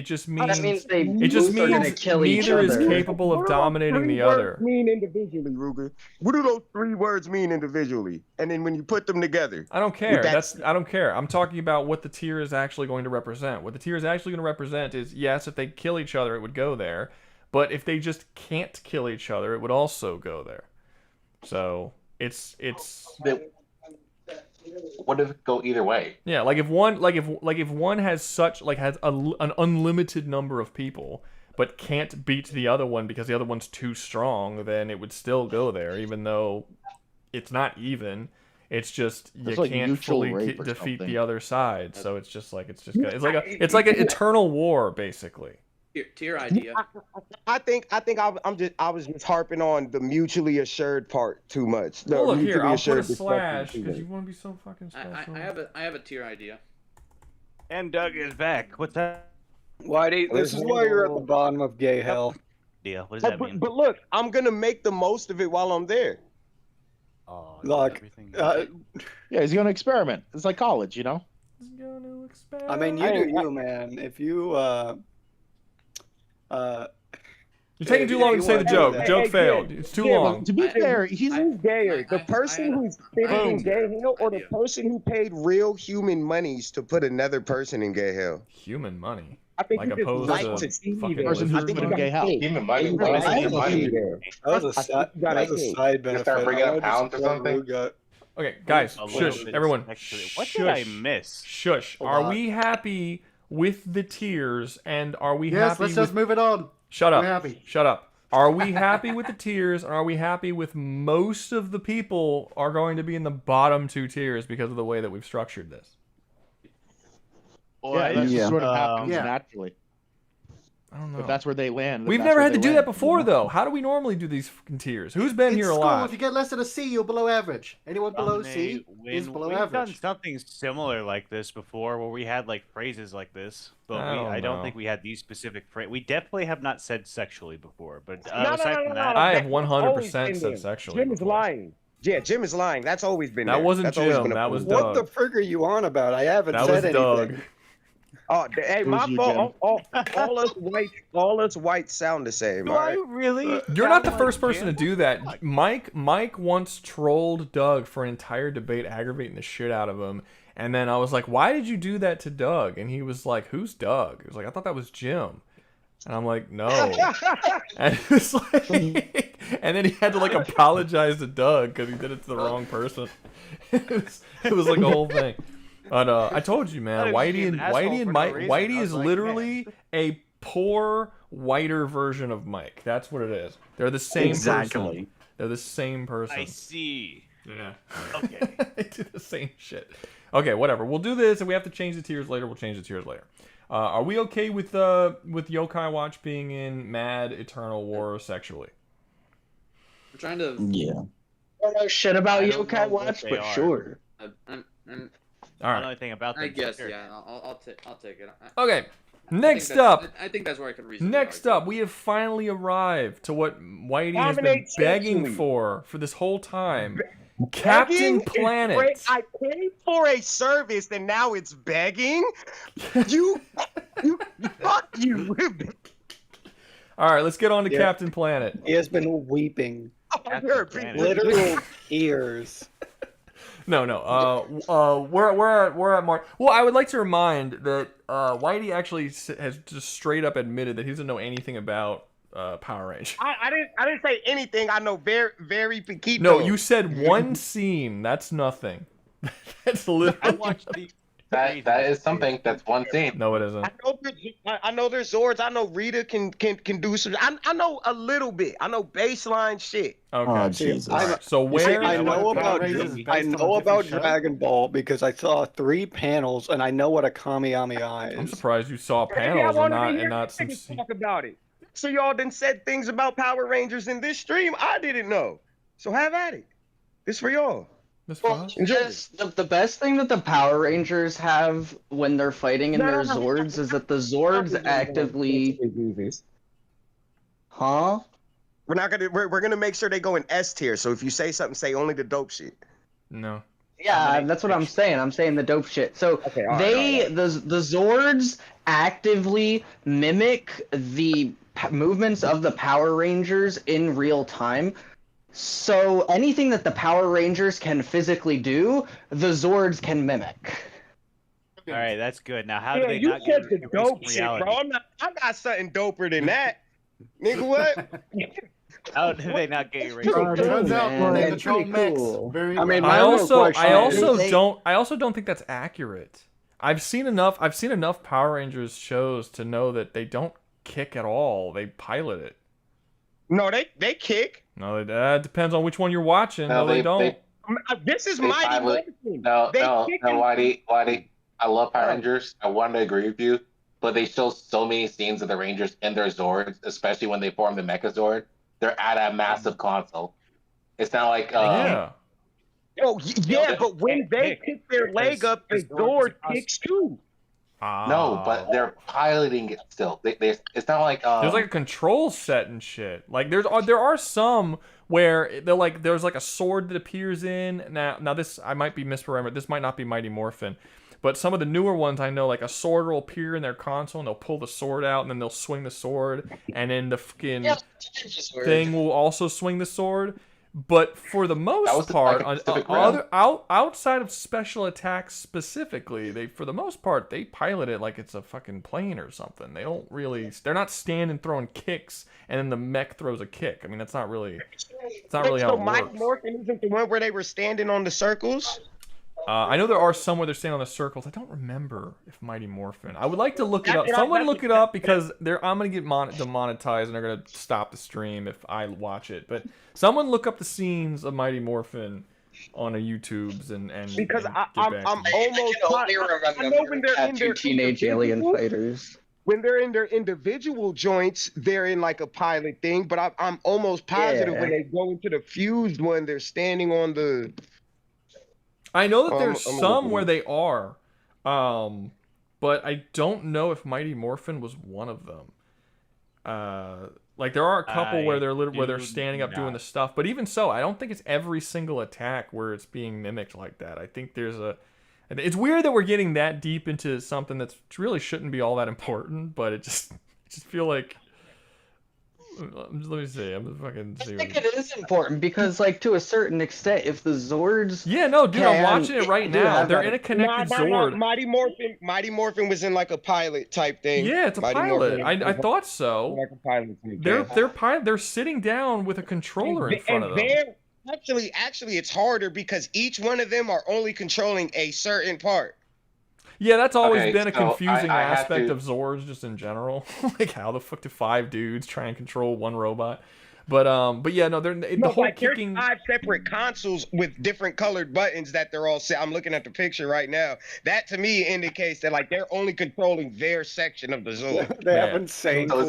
just means neither is capable of dominating the other. What do those 3 words mean individually, Rouga? What do those 3 words mean individually? And then when you put them together, I don't care. I don't care. I'm talking about what the tier is actually going to represent. What the tier is actually going to represent is yes, if they kill each other, it would go there, but if they just can't kill each other, it would also go there. So it's. What if it go either way? Yeah, like if one has an unlimited number of people, but can't beat the other one because the other one's too strong, then it would still go there, even though it's not even. It's just you can't fully defeat the other side. So it's like an eternal war basically. Tier idea. I think I was just harping on the mutually assured part too much. Well, look here, I'll put a slash because you want to be so fucking special. I have a tier idea. And Doug is back. What's that? Whitey, this is why you're at the bottom of gay hell. Deal. What does that mean? But look, I'm gonna make the most of it while I'm there. Oh, look, yeah, he's gonna experiment. It's like college, you know. He's gonna experiment. I mean, you do you, man. If you you're taking too long to say the joke. The joke failed. It's too long. To be fair, he's gayer. The person who's fitting in gay hell, or the person who paid real human monies to put another person in gay hell. Human money. I think like opposed to see fucking person who's put in gay hell. Human money. That was a side benefit. Start bringing up pounds or something. Okay, guys, shush, everyone. What did I miss? Shush. Are we happy with the tiers, and are we happy? Yes, let's just move it on. Shut up. We're happy. Shut up. Are we happy with the tiers, and are we happy with most of the people are going to be in the bottom 2 tiers because of the way that we've structured this? Yeah, that just sort of happens naturally. I don't know. If that's where they land. We've never had to do that before, though. How do we normally do these fucking tiers? Who's been here a lot? If you get less than a C, you're below average. Anyone below C is below We've average. done something similar like this before, where we had like phrases like this, but I don't think we had these specific phrases. We definitely have not said sexually before, but aside from that, I have 100% said sexually. Jim is lying. Yeah, Jim is lying. That's always been. That there. wasn't That's always Jim. been That was What Doug. the frick are you on about? I haven't That said was anything. Doug. Oh, hey, my fault. All us white sound the same. do all I right? really? You're not the first person to do that. Mike once trolled Doug for an entire debate, aggravating the shit out of him. And then I was like, "Why did you do that to Doug?" And he was like, "Who's Doug?" He was like, "I thought that was Jim." And I'm like, "No." And it was like, and then he had to like apologize to Doug because he did it to the wrong person. It was like a whole thing. But I told you, man, Whitey and Mike. Whitey is literally a poor, whiter version of Mike. That's what it is. They're the same person. They're the same person. I see. Yeah. Okay. They do the same shit. Okay, whatever. We'll do this, and we have to change the tiers later. We'll change the tiers later. Are we okay with Yokai Watch being in Mad Eternal War sexually? I'm trying to. Yeah. I don't know shit about Yokai Watch, but sure. All right. I don't know anything about them. I guess, yeah. I'll take it. Okay. Next up. I think that's where I can reasonably Next up, we have finally arrived to what Whitey has been Dominate begging sexually. for this whole time. Captain Begging is Planet. great. I paid for a service and now it's begging. You fuck you. All right, let's get on to Captain Planet. He has been weeping. Planet. Literal tears. No. We're at Mark. Well, I would like to remind that Whitey actually has just straight up admitted that he doesn't know anything about Power Rangers. I didn't say anything. I know very Paquito. No, you said one scene. That's nothing. That's literally. I watched the. That is something. That's one scene. No, it isn't. I know there's Zords. I know Rita can do some. I know a little bit. I know baseline shit. Okay. Oh, Jesus. Alright, so where? I know about different show? Dragon Ball because I saw 3 panels and I know what a Kamiyami I'm is. surprised you saw Maybe I panels wanted to and hear not some. niggas talk about it. So y'all done said things about Power Rangers in this stream I didn't know. So have at it. It's for y'all. Well, the best thing that the Power Rangers have when they're fighting in their Zords is that the Zords actively. Huh? We're gonna make sure they go in S tier. So if you say something, say only the dope shit. No. Yeah, that's what I'm saying. I'm saying the dope shit. So the Zords actively mimic the movements of the Power Rangers in real time. So anything that the Power Rangers can physically do, the Zords can mimic. All right, that's good. Now, how do they you not said get the erased dope from shit, reality? bro. I got something doper than that. Nigga, what? How do they not get erased? Turns out Man, the troll mix. cool. Very I mean, well. I also don't think that's accurate. I've seen enough Power Rangers shows to know that they don't kick at all. They pilot it. No, they kick. No, that depends on which one you're watching. No, they don't. This is They Mighty pilot- Morphin. No, They Whitey. I love Power Rangers. I want to agree with you, but they show so many scenes of the Rangers in their Zords, especially when they form the Megazord. They're at a massive console. It's not like Yeah. Oh, yeah, but when they kick their leg up, the Zord kicks too. No, but they're piloting it still. It's not like there's like a control set and shit. Like there are some where they're like there's like a sword that appears in. Now this I might be misremembered. This might not be Mighty Morphin, but some of the newer ones I know like a sword will appear in their console and they'll pull the sword out and then they'll swing the sword and then the fucking thing will also swing the sword. But for the most part, outside of special attacks specifically, for the most part they pilot it like it's a fucking plane or something. They're not standing throwing kicks and then the mech throws a kick. I mean, it's not really how it works. Mighty Morphin isn't the one where they were standing on the circles. I know there are some where they're standing on the circles. I don't remember if Mighty Morphin. I would like to look it up. Someone look it up because I'm gonna get demonetized and they're gonna stop the stream if I watch it. But someone look up the scenes of Mighty Morphin on a YouTube's and because and I'm almost. I know when they're in their teenage alien fighters. when they're in their individual joints, they're in like a pilot thing. But I'm almost positive when they go into the fused one, they're standing on the. I know that there's some where they are, but I don't know if Mighty Morphin was one of them. Like there are a couple where they're standing up doing the stuff, but even so, I don't think it's every single attack where it's being mimicked like that. I think it's weird that we're getting that deep into something that really shouldn't be all that important, but it just feel like. Let me see. I'm just fucking. I think it is important because, like, to a certain extent, if the Zords. Yeah, no, dude, I'm watching it right now. They're in a connected Zord. Mighty Morphin was in like a pilot type thing. Yeah, it's a pilot. I thought so. Like a pilot. They're sitting down with a controller in front of them. Actually, it's harder because each one of them are only controlling a certain part. Yeah, that's always been a confusing aspect of Zords just in general. Like, how the fuck do 5 dudes try and control one robot? But yeah, no, the whole like kicking. There's 5 separate consoles with different colored buttons that they're all set. I'm looking at the picture right now. That to me indicates that like they're only controlling their section of the Zord. They have insane. That's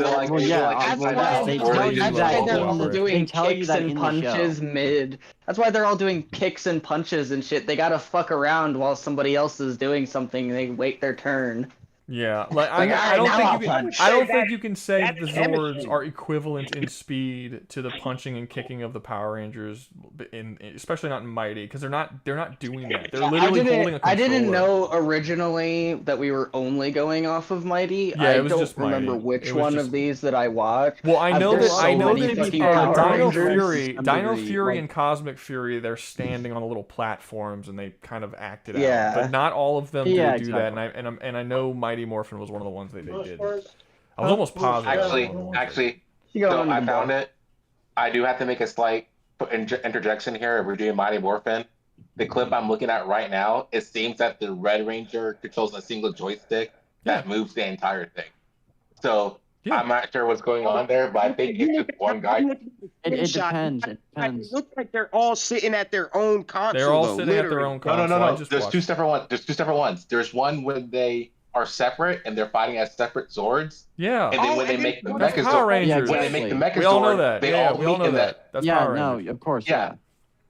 why they're all doing kicks and punches and shit. They gotta fuck around while somebody else is doing something. They wait their turn. Yeah, like I don't think you can say that the Zords are equivalent in speed to the punching and kicking of the Power Rangers, especially not in Mighty, because they're not doing that. They're literally holding a controller. I didn't know originally that we were only going off of Mighty. Yeah, it was I don't just remember which one of these that I watched. Well, I know that Dino Fury and Cosmic Fury, they're standing on the little platforms and they kind of act it out. But not all of them do that, and I know Mighty Morphin was one of the ones they did. I was almost positive. Actually, so I found it. I do have to make a slight interjection here. If we're doing Mighty Morphin, the clip I'm looking at right now, it seems that the Red Ranger controls a single joystick that moves the entire thing. So I'm not sure what's going on there, but I think it's just one guy. It depends. It depends. It looks like they're all sitting at their own console. They're all sitting at their own console. No. There's two separate ones. There's one when they are separate and they're fighting as separate Zords. Yeah. And then when they make the Mecha Power Zord, Rangers. when they make the Mecha we all know Zord, that. they Yeah, all we all meet know in that. That's Power Rangers. No, of course. Yeah.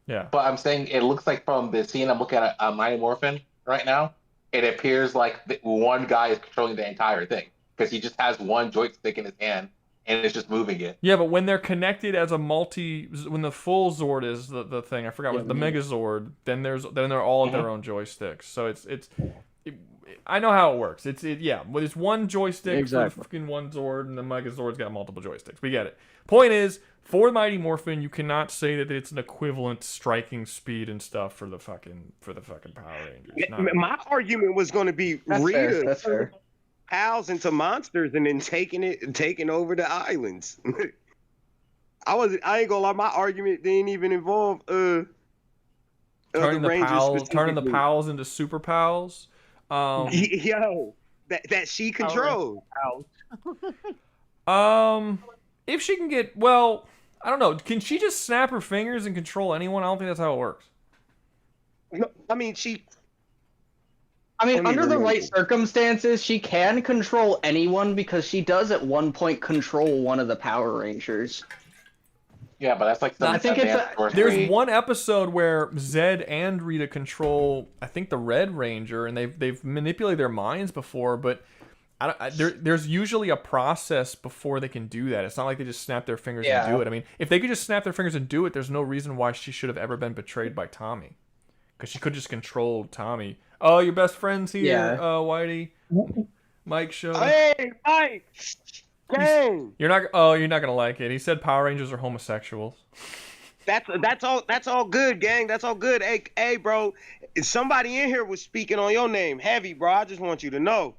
Yeah. But I'm saying it looks like from the scene I'm looking at Mighty Morphin right now, it appears like one guy is controlling the entire thing because he just has one joystick in his hand and it's just moving it. Yeah, but when they're connected as a when the full Zord is the thing, I forgot what the Mega Zord, then they're all at their own joysticks. So it's I know how it works. It's one joystick for the fucking one Zord, and the Mega Zord's got multiple joysticks. We get it. Point is, for Mighty Morphin, you cannot say that it's an equivalent striking speed and stuff for the fucking Power Rangers. My argument was going to be Rita. That's fair. Pals into monsters and then taking over the islands. I ain't gonna lie, my argument didn't even involve turning the pals into super pals. Yo, that she controls. If she can get I don't know. Can she just snap her fingers and control anyone? I don't think that's how it works. No, I mean under the right circumstances, she can control anyone because she does at one point control one of the Power Rangers. Yeah, but that's like there's one episode where Zed and Rita control, I think, the Red Ranger, and they've manipulated their minds before, but there's usually a process before they can do that. It's not like they just snap their fingers and do it. I mean, if they could just snap their fingers and do it, there's no reason why she should have ever been betrayed by Tommy, because she could just control Tommy. Oh, your best friend's here, Whitey. Mike showed up. Hey, Mike! Dang! You're not gonna like it. He said Power Rangers are homosexuals. That's all good, gang. That's all good. Hey, bro. Somebody in here was speaking on your name, heavy, bro. I just want you to know.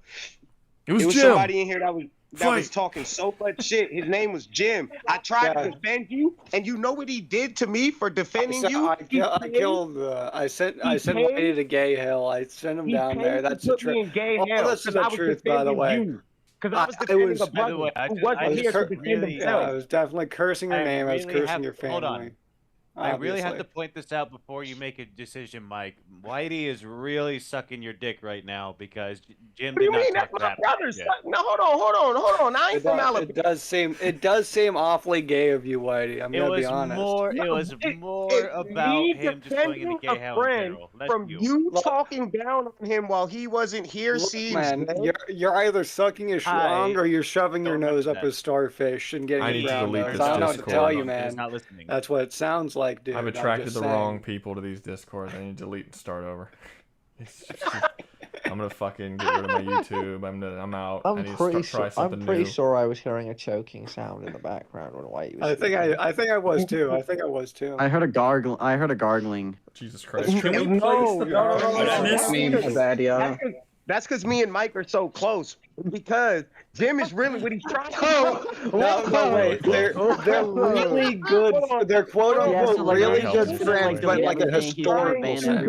It was Jim. Somebody in here that was talking so much shit. His name was Jim. I tried to defend you, and you know what he did to me for defending you? I killed. I sent Whitey to Gay Hill. I sent him down there. That's the truth. That's the truth, by the way. Because I was defending a brother who wasn't here to defend himself. I was definitely cursing your name. I was cursing your family. Hold on. I really have obviously. to point this out before you make a decision, Mike. Whitey is really sucking your dick right now because Jim What do did you mean? not That's talk my that brother. shit. No, hold on. I ain't from Alabama. It does seem awfully gay of you, Whitey. I'm It gonna be was honest. more. It was more about Me him just going into defending gay a hell in friend general. That's from you. you talking down on him while he wasn't here Look, seems man, gay. you're either sucking his schlong or you're shoving your nose up his starfish and getting I a need to brown delete nose. this I don't know what to Discord. tell you, He's man. not listening. That's what it sounds like, dude. I've I'm attracted just the saying. wrong people to these Discords. I need to delete and start over. I'm gonna fucking get rid of my YouTube. I'm out. I need to try something I'm pretty new. sure I was hearing a choking sound in the background when Whitey was. I think I was too. I think I was too. I heard a gargling. Jesus Christ. That's because me and Mike are so close. Because Jim is really what he's trying to do. No, wait. They're really good. They're quote unquote really good friends, but like a historical sense.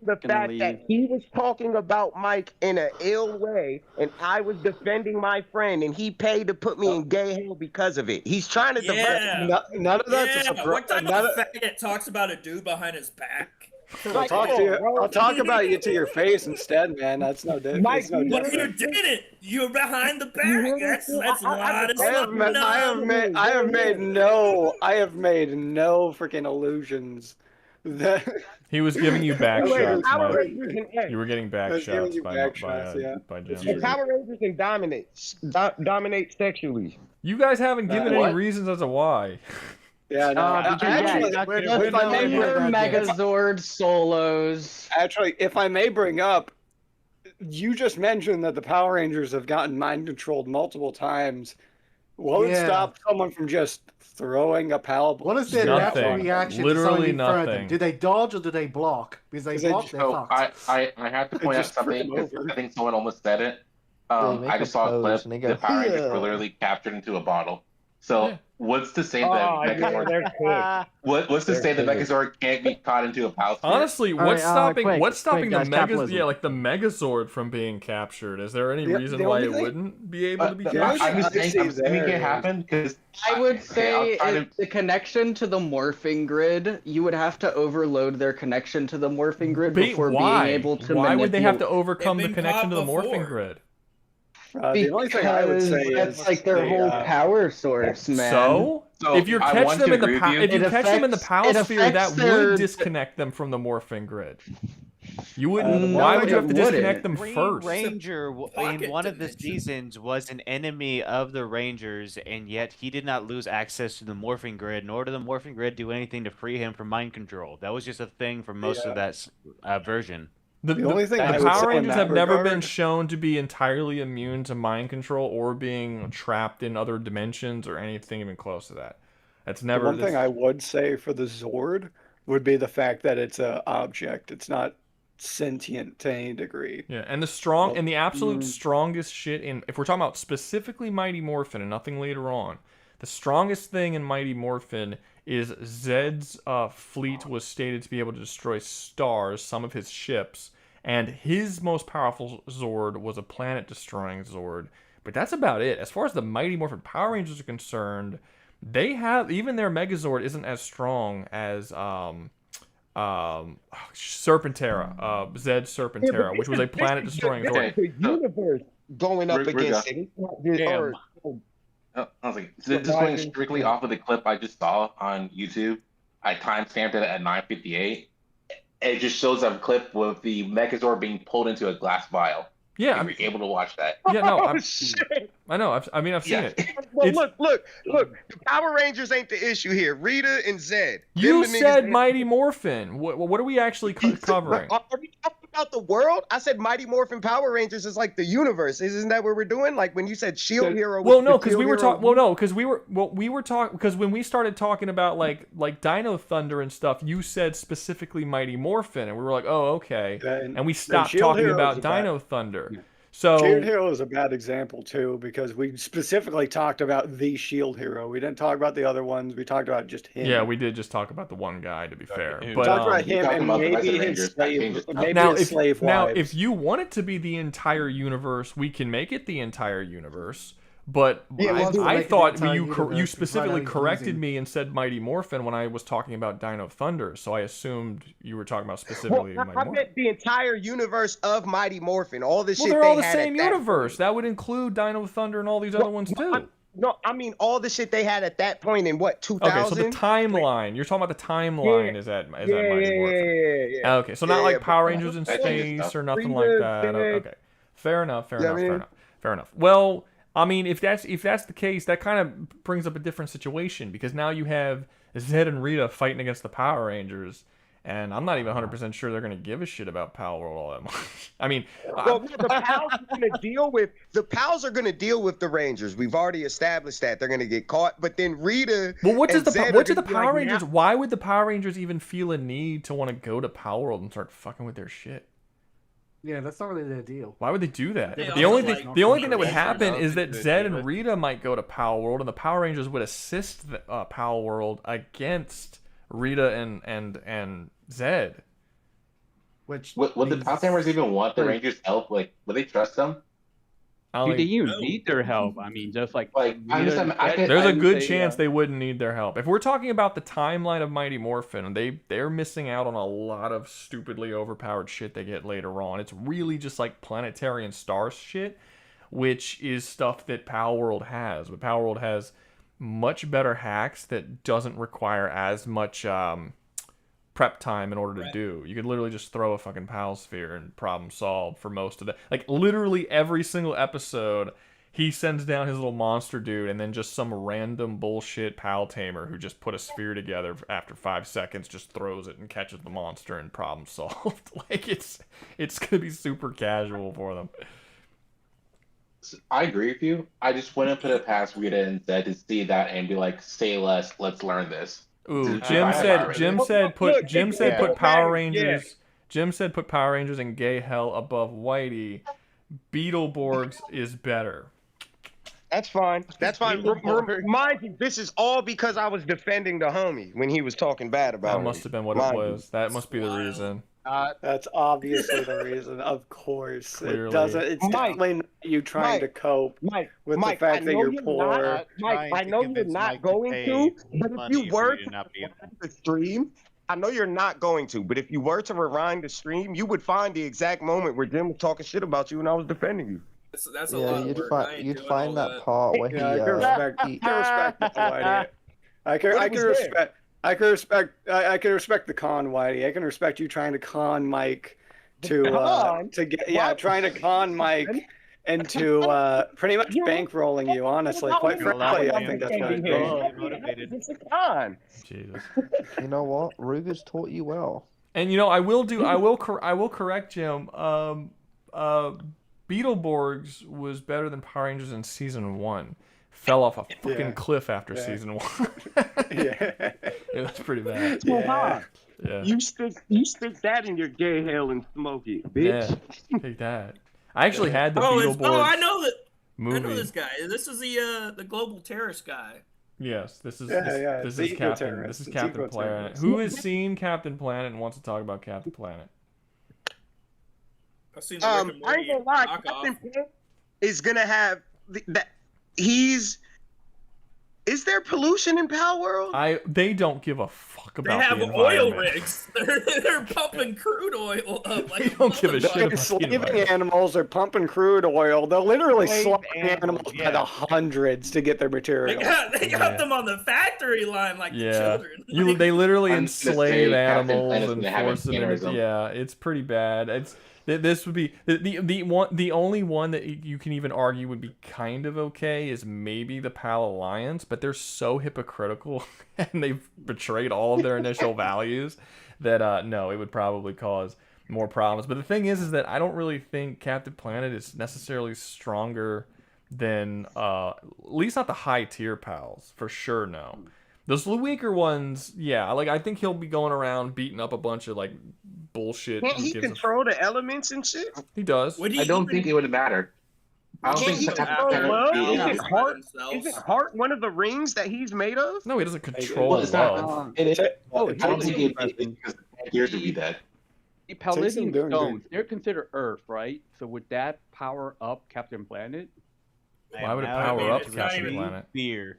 The fact that he was talking about Mike in an ill way, and I was defending my friend, and he paid to put me in gay hell because of it. He's trying to Yeah. None of that's a surprise. What type of faggot talks about a dude behind his back? I'll talk about you to your face instead, man. That's no different. Mike, but you didn't. You're behind the back. That's a lot of stuff. I have made no freaking illusions. He was giving you back shots, Power Mike. Rangers and You were getting back Was giving shots you by back shots, yeah. Jim. Power Rangers can dominate sexually. You guys haven't given What? any reasons as to why. Yeah, no. If I may Megazord solos. Actually, if I may bring up, you just mentioned that the Power Rangers have gotten mind controlled multiple times. What would stop someone from just throwing a Palworld? What is their natural reaction to something in front of them? Do they dodge or do they block? Because they block, they're fucked. I have to point out something because I think someone almost said it. I just saw a clip. The Power Rangers were literally captured into a bottle. So what's to say that Megazord? What's to say that Megazord can't be caught into a Palworld? Honestly, what's stopping the guys, capitalism. the Megazord from being captured? Is there any reason why it wouldn't be able to be I'm captured? just saying, I think it happened because I would say the connection to the morphing grid, you would have to overload their connection to the morphing grid before being able to Why would they have to manipulate- overcome the connection to the morphing grid? The only thing I would say that's is like their whole power source, man. So if you catch them in the power sphere, that would disconnect them from the morphing grid. You wouldn't. Why would you have to disconnect them Green first? Ranger in one of the seasons was an enemy of the Rangers, and yet he did not lose access to the morphing grid, nor did the morphing grid do anything to free him from mind control. That was just a thing for most of that version. The only thing I the would Power say in Rangers that have never been regard- shown to be entirely immune to mind control or being trapped in other dimensions or anything even close to that. That's never. The one thing I would say for the Zord would be the fact that it's an object. It's not sentient to any degree. Yeah, and the absolute strongest shit in, if we're talking about specifically Mighty Morphin and nothing later on, the strongest thing in Mighty Morphin is Zed's fleet was stated to be able to destroy stars, some of his ships, and his most powerful Zord was a planet-destroying Zord. But that's about it. As far as the Mighty Morphin Power Rangers are concerned, they have, even their Megazord isn't as strong as Serpentera, Zed Serpentera, which was a planet-destroying Zord. The universe going up against it. I was like, just going strictly off of the clip I just saw on YouTube. I timestamped it at 9:58. It just shows a clip with the Megazord being pulled into a glass vial. Yeah, if you're able to watch that. Yeah, no, shit. I know. I've seen it. Well, look. The Power Rangers ain't the issue here. Rita and Zed. You said Mighty Morphin. What are we actually covering? Are we talking about the world? I said Mighty Morphin Power Rangers is like the universe. Isn't that what we're doing? Like when you said Shield Hero. Well, no, because we were talking. Well, no, because we were talking. Because when we started talking about like Dino Thunder and stuff, you said specifically Mighty Morphin, and we were like, oh, okay, and we stopped talking about Dino Thunder. So Shield Hero is a bad example too, because we specifically talked about the Shield Hero. We didn't talk about the other ones. We talked about just him. Yeah, we did just talk about the one guy, to be fair. But talked about him and maybe his slave. Maybe now, if you want it to be the entire universe, we can make it the entire universe. But Yeah, let's do it. I Like thought the entire you universe, specifically right now he's corrected using- me and said Mighty Morphin when I was talking about Dino Thunder, so I assumed you were talking about Well, specifically Mighty I Morphin. meant the entire universe of Mighty Morphin. All the Well, shit they're they all the had same at that universe. point. That would include Dino Thunder and all these other ones too. No, I mean all the shit they had at that point in what 2000. Okay, so the timeline. You're talking about the timeline. Is that Mighty Morphin? Yeah. Okay, so not like but Power Rangers in I think it's space not. or nothing Rita, like that. Zed. Okay, fair enough. Fair Yeah, enough. I mean- Fair enough. Fair enough. Well, I mean, if that's the case, that kind of brings up a different situation because now you have Zed and Rita fighting against the Power Rangers, and I'm not even 100% sure they're gonna give a shit about Palworld all that much. I mean, Well, the pals are going to deal with the Rangers. We've already established that they're going to get caught. But then Rita. well, what and does Zed what are do the gonna be Power like, Rangers? "Now-" Why would the Power Rangers even feel a need to want to go to Palworld and start fucking with their shit? Yeah, that's not really their deal. Why would they do that? They The also only like the only thing that would Rangers happen up is that into it, Zed too, and Rita might go to Palworld, and the Power Rangers would assist the Palworld against Rita and Zed. Which Would the Power Rangers even want the Rangers' help? Like, would they trust them? Do they even need their help? I mean, just like I understand. There's a good say, chance they wouldn't need their help. If we're talking about the timeline of Mighty Morphin, they're missing out on a lot of stupidly overpowered shit they get later on. It's really just like planetary and star shit, which is stuff that Palworld has. But Palworld has much better hacks that doesn't require as much prep time in order to do. You could literally just throw a fucking Pal Sphere and problem solve for most of the... Like, literally every single episode, he sends down his little monster dude and then just some random bullshit Pal Tamer who just put a sphere together after 5 seconds, just throws it and catches the monster and problem solved. Like, it's gonna be super casual for them. I agree with you. I just wouldn't put it past Rita and Zed to see that and be like, say less, let's learn this. Ooh, If Jim I had Power said Rangers- put Power Rangers. Jim said put Power Rangers in gay hell above Whitey. Beetleborgs is better. That's fine. That's fine. Mind you, this is all because I was defending the homie when he was talking bad about That me. must have been what it Mind was. That must be the reason. That's obviously the reason. Of course, Clearly. it doesn't. It's definitely not you trying to cope with the fact that you're poor. Mike, I know you're not going to, but if you were to rewind the stream, I know you're not going to, but if you were to rewind the stream, you would find the exact moment where Jim was talking shit about you and I was defending you. That's a lot of work. I ain't you'd doing find all that part where Yeah, I can respect. I can respect the Whitey. I can respect. I can respect the con, Whitey. I can respect you trying to con Mike to get trying to con Mike into pretty much bankrolling you. Honestly, quite frankly, I think that's what he's doing. It's a con. Jesus. You know what? Ruger's taught you well. And you know, I will correct Jim. Beetleborgs was better than Power Rangers in season 1. Fell off a fucking cliff after season 1. Yeah, that's pretty bad. Yeah. Yeah. You stick that in your gay hell and smoke it, bitch. Yeah, take that. I actually had the Beetleborgs. Beetleborgs I know that. movie. I know this guy. This is the global terrorist guy. Yes, this is it's Captain. This is Captain Planet. Who has seen Captain Planet and wants to talk about Captain Planet? I've seen the Rick and I ain't Morty gonna lie, knockoff. Captain Planet is gonna have that. Is there pollution in Palworld? They don't give a fuck They about have the oil environment. rigs. They're pumping crude oil up. Like, They don't give a shit about the Slaving environment. animals are pumping crude oil. They'll literally Slave slaughter animals, animals by the hundreds to get their material. They got them on the factory line like the children. They literally I'm just gonna enslave say Captain animals Planet's and gonna have force them into. mannerism. Yeah, it's pretty bad. This would be the only one that you can even argue would be kind of okay is maybe the PAL Alliance, but they're so hypocritical and they've betrayed all of their initial values that no, it would probably cause more problems. But the thing is that I don't really think Captain Planet is necessarily stronger than at least not the high tier PALs for sure. No. Those weaker ones, yeah, like I think he'll be going around beating up a bunch of like bullshit. Can't he control the elements and shit? He does. I don't think it would matter. I don't Can't he think control love? Captain Isn't heart one of the rings that he's made of? No, he doesn't control Well, it's not. love. It is. I Oh, don't think it because the years to be that. The Palladium stones, they're considered Earth, right? So would that power up Captain Planet? Why would it power up Captain Planet? Beer.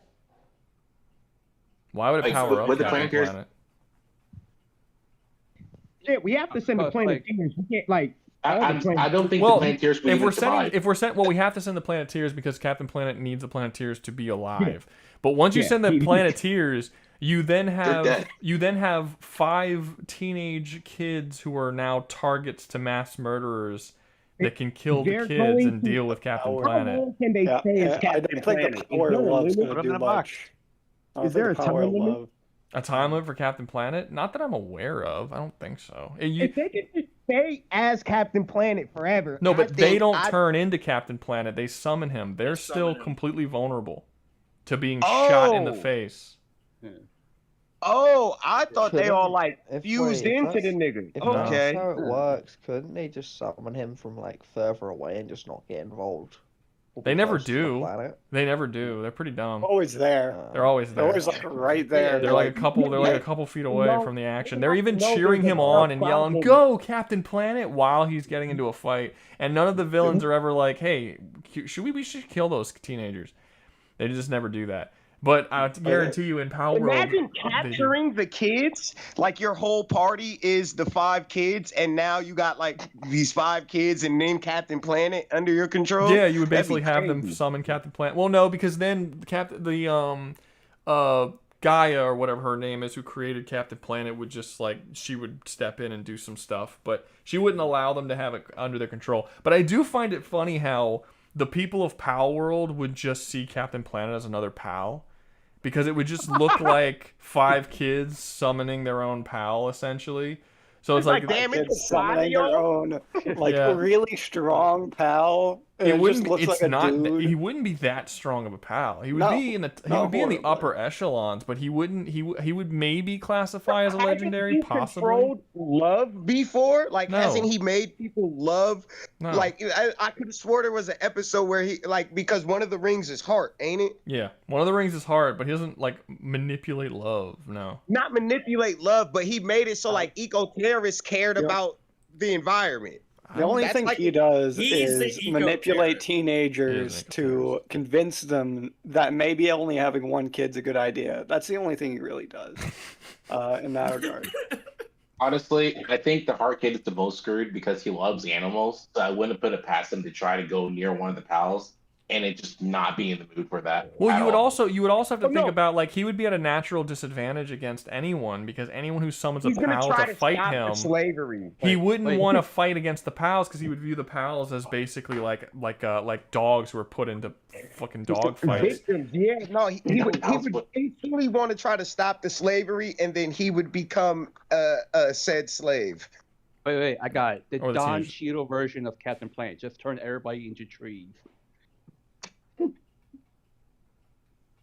Why would it power up Captain Planet? Yeah, we have to send the Planeteers. We can't like. I don't think well, the Planeteers would if even we're survive. sending, we have to send the Planeteers because Captain Planet needs the Planeteers to be alive. But once you send the Planeteers, you then have 5 teenage kids who are now targets to mass murderers that can kill the kids and deal with Captain Planet. How long can they stay as Captain Planet? The Power Love's going to do much. Is there a time limit? A time limit for Captain Planet? Not that I'm aware of. I don't think so. If they could just stay as Captain Planet forever. No, but they don't turn into Captain Planet. They summon him. They're still completely vulnerable to being shot in the face. Oh, I thought they all like fused into the nigga. If Okay. that's how it works, couldn't they just summon him from like further away and just not get involved? They never do. They never do. They're pretty dumb. Always there. They're always there. They're always like right there. They're like a couple. They're like a couple feet away from the action. They're even cheering him on and yelling, "Go, Captain Planet!" while he's getting into a fight. And none of the villains are ever like, "Hey, we should kill those teenagers." They just never do that. But I guarantee you, in Palworld, imagine capturing the kids. Like your whole party is the 5 kids, and now you got like these 5 kids and then Captain Planet under your control. Yeah, you would basically have them summon Captain Planet. Well, no, because then Gaia or whatever her name is, who created Captain Planet, would just like she would step in and do some stuff, but she wouldn't allow them to have it under their control. But I do find it funny how the people of Palworld would just see Captain Planet as another pal. Because it would just look like 5 kids summoning their own pal, essentially. So it's like damn it, summoning their own really strong pal. It wouldn't. Just looks It's like not. dude. He wouldn't be that strong of a pal. He would be in the. He would be in the upper echelons, but he wouldn't. He would maybe classify as a legendary, possibly. Controlled love before, like hasn't he made people love? No. Like I could have swore there was an episode where he because one of the rings is heart, ain't it? Yeah, one of the rings is heart, but he doesn't like manipulate love. No. Not manipulate love, but he made it so like eco-terrorists cared about the environment. The only thing he does is manipulate teenagers to convince them that maybe only having one kid's a good idea. That's the only thing he really does in that regard. Honestly, I think the Heart Kid is the most screwed because he loves animals. So I wouldn't put it past him to try to go near one of the pals and it just not be in the mood for that. Well, you would also have to think about like he would be at a natural disadvantage against anyone because anyone who summons a pal to fight him, slavery. He wouldn't want to fight against the pals because he would view the pals as basically like dogs who are put into fucking dog fights. Yeah, no, he would instantly want to try to stop the slavery, and then he would become a said slave. Wait, I got it. The Or the Don teenage- Cheadle version of Captain Planet. Just turn everybody into trees.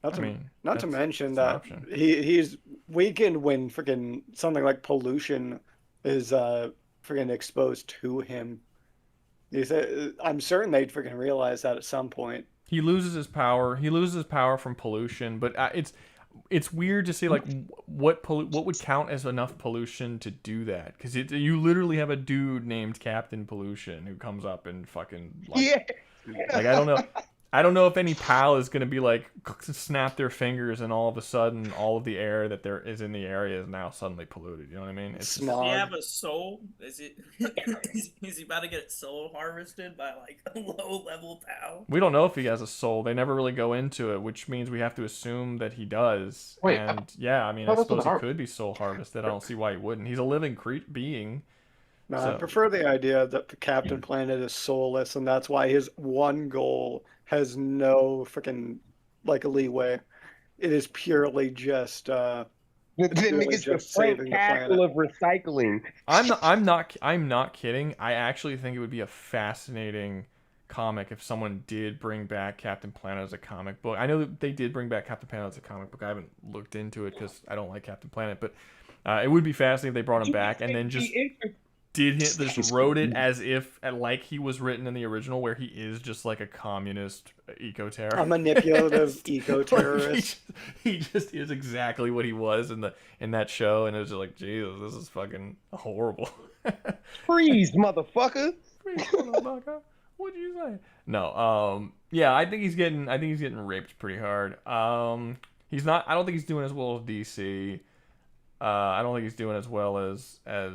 Not to that's mention an that option. he's weakened when freaking something like pollution is freaking exposed to him. I'm certain they'd freaking realize that at some point. He loses his power. He loses his power from pollution, but it's weird to see like what would count as enough pollution to do that because you literally have a dude named Captain Pollution who comes up and fucking like I don't know if any pal is going to be like snap their fingers and all of a sudden all of the air that there is in the area is now suddenly polluted. You know what I mean? Does he have a soul? Is he about to get its soul harvested by like a low level pal? We don't know if he has a soul. They never really go into it, which means we have to assume that he does. Wait, and yeah, I mean, I suppose he could be soul harvested. I don't see why he wouldn't. He's a living being. No, So- I prefer the idea that the Captain Planet is soulless, and that's why his one goal has no freaking like leeway. It is purely just The nigga's the Frank Castle of recycling. I'm not kidding. I actually think it would be a fascinating comic if someone did bring back Captain Planet as a comic book. I know that they did bring back Captain Planet as a comic book. I haven't looked into it because I don't like Captain Planet, but it would be fascinating if they brought him back and then just wrote it as if like he was written in the original, where he is just like a communist eco-terrorist, a manipulative eco-terrorist. He just is exactly what he was in that show, and it was just like, Jesus, this is fucking horrible. Freeze, motherfucker. Freeze, motherfucker. What'd you say? No. Yeah, I think he's getting raped pretty hard. He's not. I don't think he's doing as well as DC. I don't think he's doing as well as. I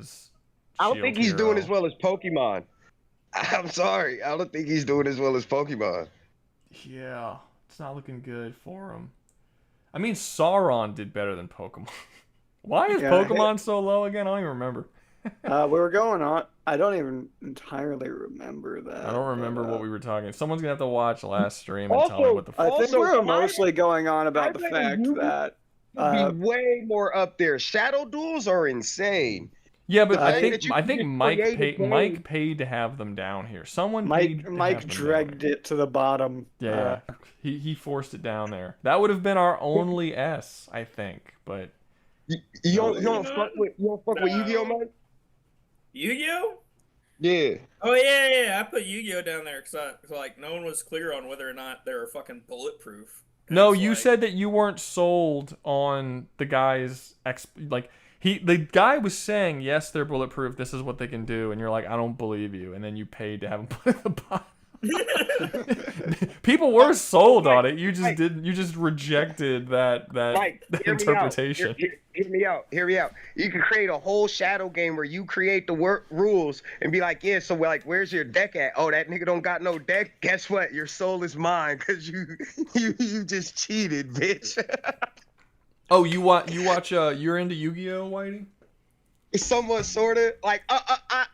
don't think he's doing as well as Pokemon. I'm sorry. I don't think he's doing as well as Pokemon. Yeah, it's not looking good for him. I mean, Sauron did better than Pokemon. Why is Pokemon so low again? I don't even remember. We were going on. I don't even entirely remember that. I don't remember what we were talking. Someone's gonna have to watch last stream and tell me what the. I think we were mostly going on about the fact that be way more up there. Shadow duels are insane. Yeah, but I think Mike paid to have them down here. Mike dragged it to the bottom. Yeah, he forced it down there. That would have been our only S, I think. But you don't fuck with Yu-Gi-Oh, Mike? Yu-Gi-Oh? Yeah. Oh yeah. I put Yu-Gi-Oh down there because like no one was clear on whether or not they were fucking bulletproof. No, you said that you weren't sold on the guy's the guy was saying, yes, they're bulletproof, this is what they can do, and you're like, I don't believe you, and then you paid to have them put in the bottom. People were sold on it. You just didn't. You just rejected that interpretation. Hear me out. You can create a whole shadow game where you create the rules and be like, yeah. So like, where's your deck at? Oh, that nigga don't got no deck. Guess what? Your soul is mine because you just cheated, bitch. Oh, you watch you're into Yu-Gi-Oh, Whitey? Somewhat, sort of. Like,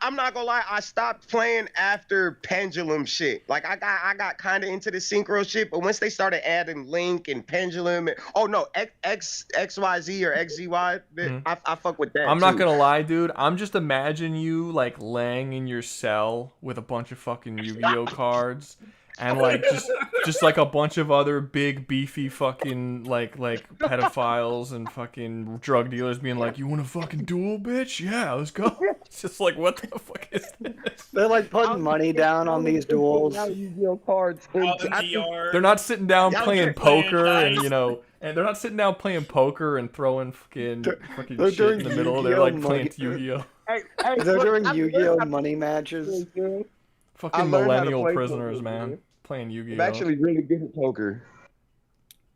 I'm not gonna lie. I stopped playing after Pendulum shit. Like, I got kind of into the synchro shit, but once they started adding Link and Pendulum, XYZ or XZY, I fuck with that. I'm not gonna lie, dude. I'm just imagine you like laying in your cell with a bunch of fucking Yu-Gi-Oh cards. And like just like a bunch of other big beefy fucking like pedophiles and fucking drug dealers being like, you want to fucking duel, bitch? Yeah, let's go. It's just like, what the fuck is this? They're like putting money down on these duels. They're not sitting down playing poker and and they're not sitting down playing poker and throwing fucking shit in the middle. They're like playing Yu-Gi-Oh. They're doing Yu-Gi-Oh money matches. Fucking millennial prisoners, poker, man. Playing Yu-Gi-Oh. I'm actually really good at poker.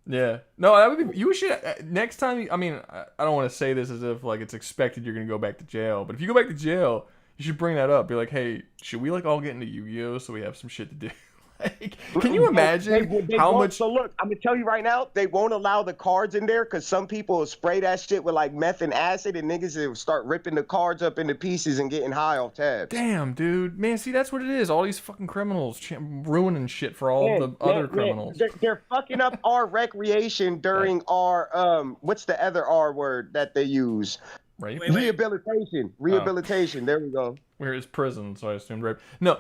Yeah. No, that would be. You should next time. I mean, I don't want to say this as if like it's expected you're gonna go back to jail, but if you go back to jail, you should bring that up. Be like, hey, should we like all get into Yu-Gi-Oh so we have some shit to do? Like, can you imagine how much? So look, I'm gonna tell you right now, they won't allow the cards in there because some people will spray that shit with like meth and acid, and niggas will start ripping the cards up into pieces and getting high off tabs. Damn, dude, man, see that's what it is. All these fucking criminals ruining shit for all the other criminals. They're fucking up our recreation during our what's the other R word that they use? Right. Rehabilitation. There we go. Where is prison? So I assumed rape. No,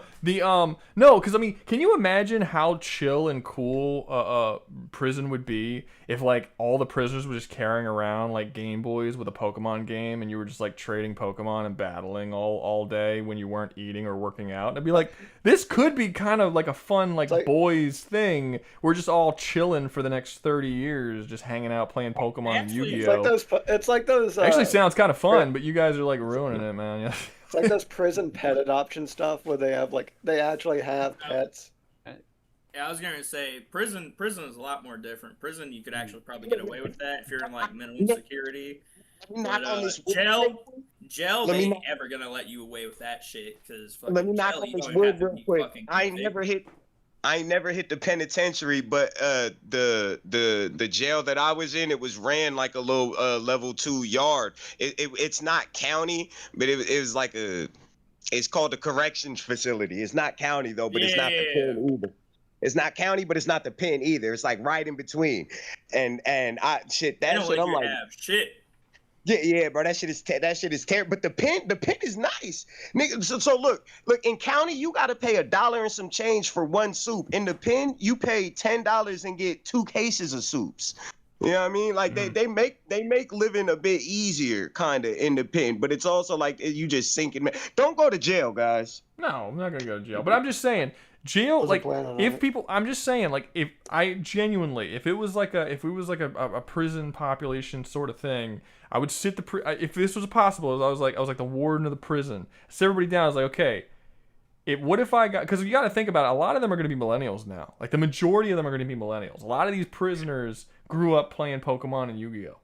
no, because I mean, can you imagine how chill and cool prison would be if like all the prisoners were just carrying around like Game Boys with a Pokemon game, and you were just like trading Pokemon and battling all day when you weren't eating or working out? And I'd be like, this could be kind of like a fun like boys thing. We're just all chilling for the next 30 years, just hanging out playing Pokemon and Yu-Gi-Oh. It's like those. Actually, sounds kind of fun, but you guys are like ruining it, man. Yeah. It's like those prison pet adoption stuff where they actually have pets. Yeah, I was gonna say prison is a lot more different. Prison, you could actually probably get away with that if you're in like minimum security. But, jail, they ain't ever gonna let you away with that shit because let me knock on this wood real quick. I ain't never hit the penitentiary, but the jail that I was in, it was ran like a little level 2 yard. It's not county, but it was like it's called a corrections facility. It's not county though, but it's not the pen either. It's not county, but it's not the pen either. It's like right in between. And I'm like, shit. Yeah, bro, that shit is terrible. But the pen is nice, nigga. So look, in county you gotta pay $1 and some change for one soup. In the pen, you pay $10 and get 2 cases of soups. You know what I mean? Like they make living a bit easier, kind of in the pen. But it's also like you just sinking. Don't go to jail, guys. No, I'm not gonna go to jail. But I'm just saying. Jail, like if people, I'm just saying, like if it was like a prison population sort of thing, I would sit if this was possible, I was like the warden of the prison, sit everybody down. I was like, okay, What if I got, because you got to think about it, a lot of them are going to be millennials now. Like the majority of them are going to be millennials. A lot of these prisoners grew up playing Pokemon and Yu-Gi-Oh.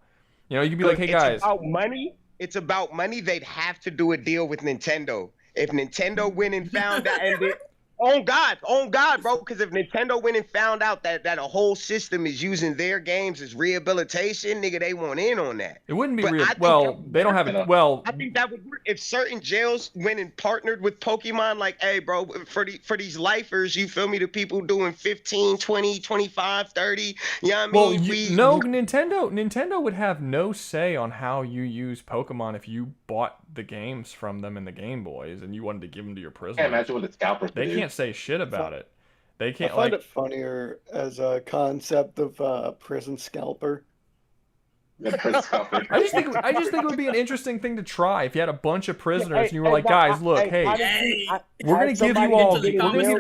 You know, you could be like, hey guys. It's about money. It's about money. They'd have to do a deal with Nintendo. If Nintendo went and found out, on God, bro, because if Nintendo went and found out that a whole system is using their games as rehabilitation, nigga, they want in on that. It wouldn't be real. Well, they don't have it. Well, I think that would work if certain jails went and partnered with Pokemon. Like, hey, bro, for these lifers, you feel me? The people doing 15, 20, 25, 30. You know what I mean? Well, Nintendo would have no say on how you use Pokemon if you bought the games from them in the Game Boys and you wanted to give them to your prisoners. I can't imagine what the scalpers They do. can't say shit about it. They can't. I find it funnier as a concept of prison scalper. I just think it would be an interesting thing to try if you had a bunch of prisoners and you were like, guys, look, we're gonna give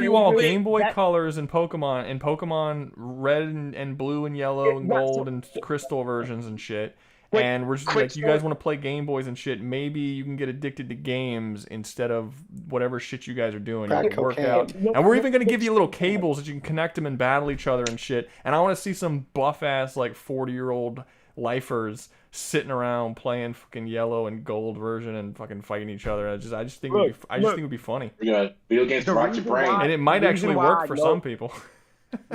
you all Game Boy Colors and Pokemon Red and Blue and Yellow and Gold and Crystal versions and shit. And we're just like, you guys want to play Game Boys and shit, maybe you can get addicted to games instead of whatever shit you guys are doing. You can work out. And we're even going to give you little cables that you can connect them and battle each other and shit. And I want to see some buff-ass, like, 40-year-old lifers sitting around playing fucking Yellow and Gold version and fucking fighting each other. I just think it would be funny. Yeah, video games rot your brain. And it might actually work for some people.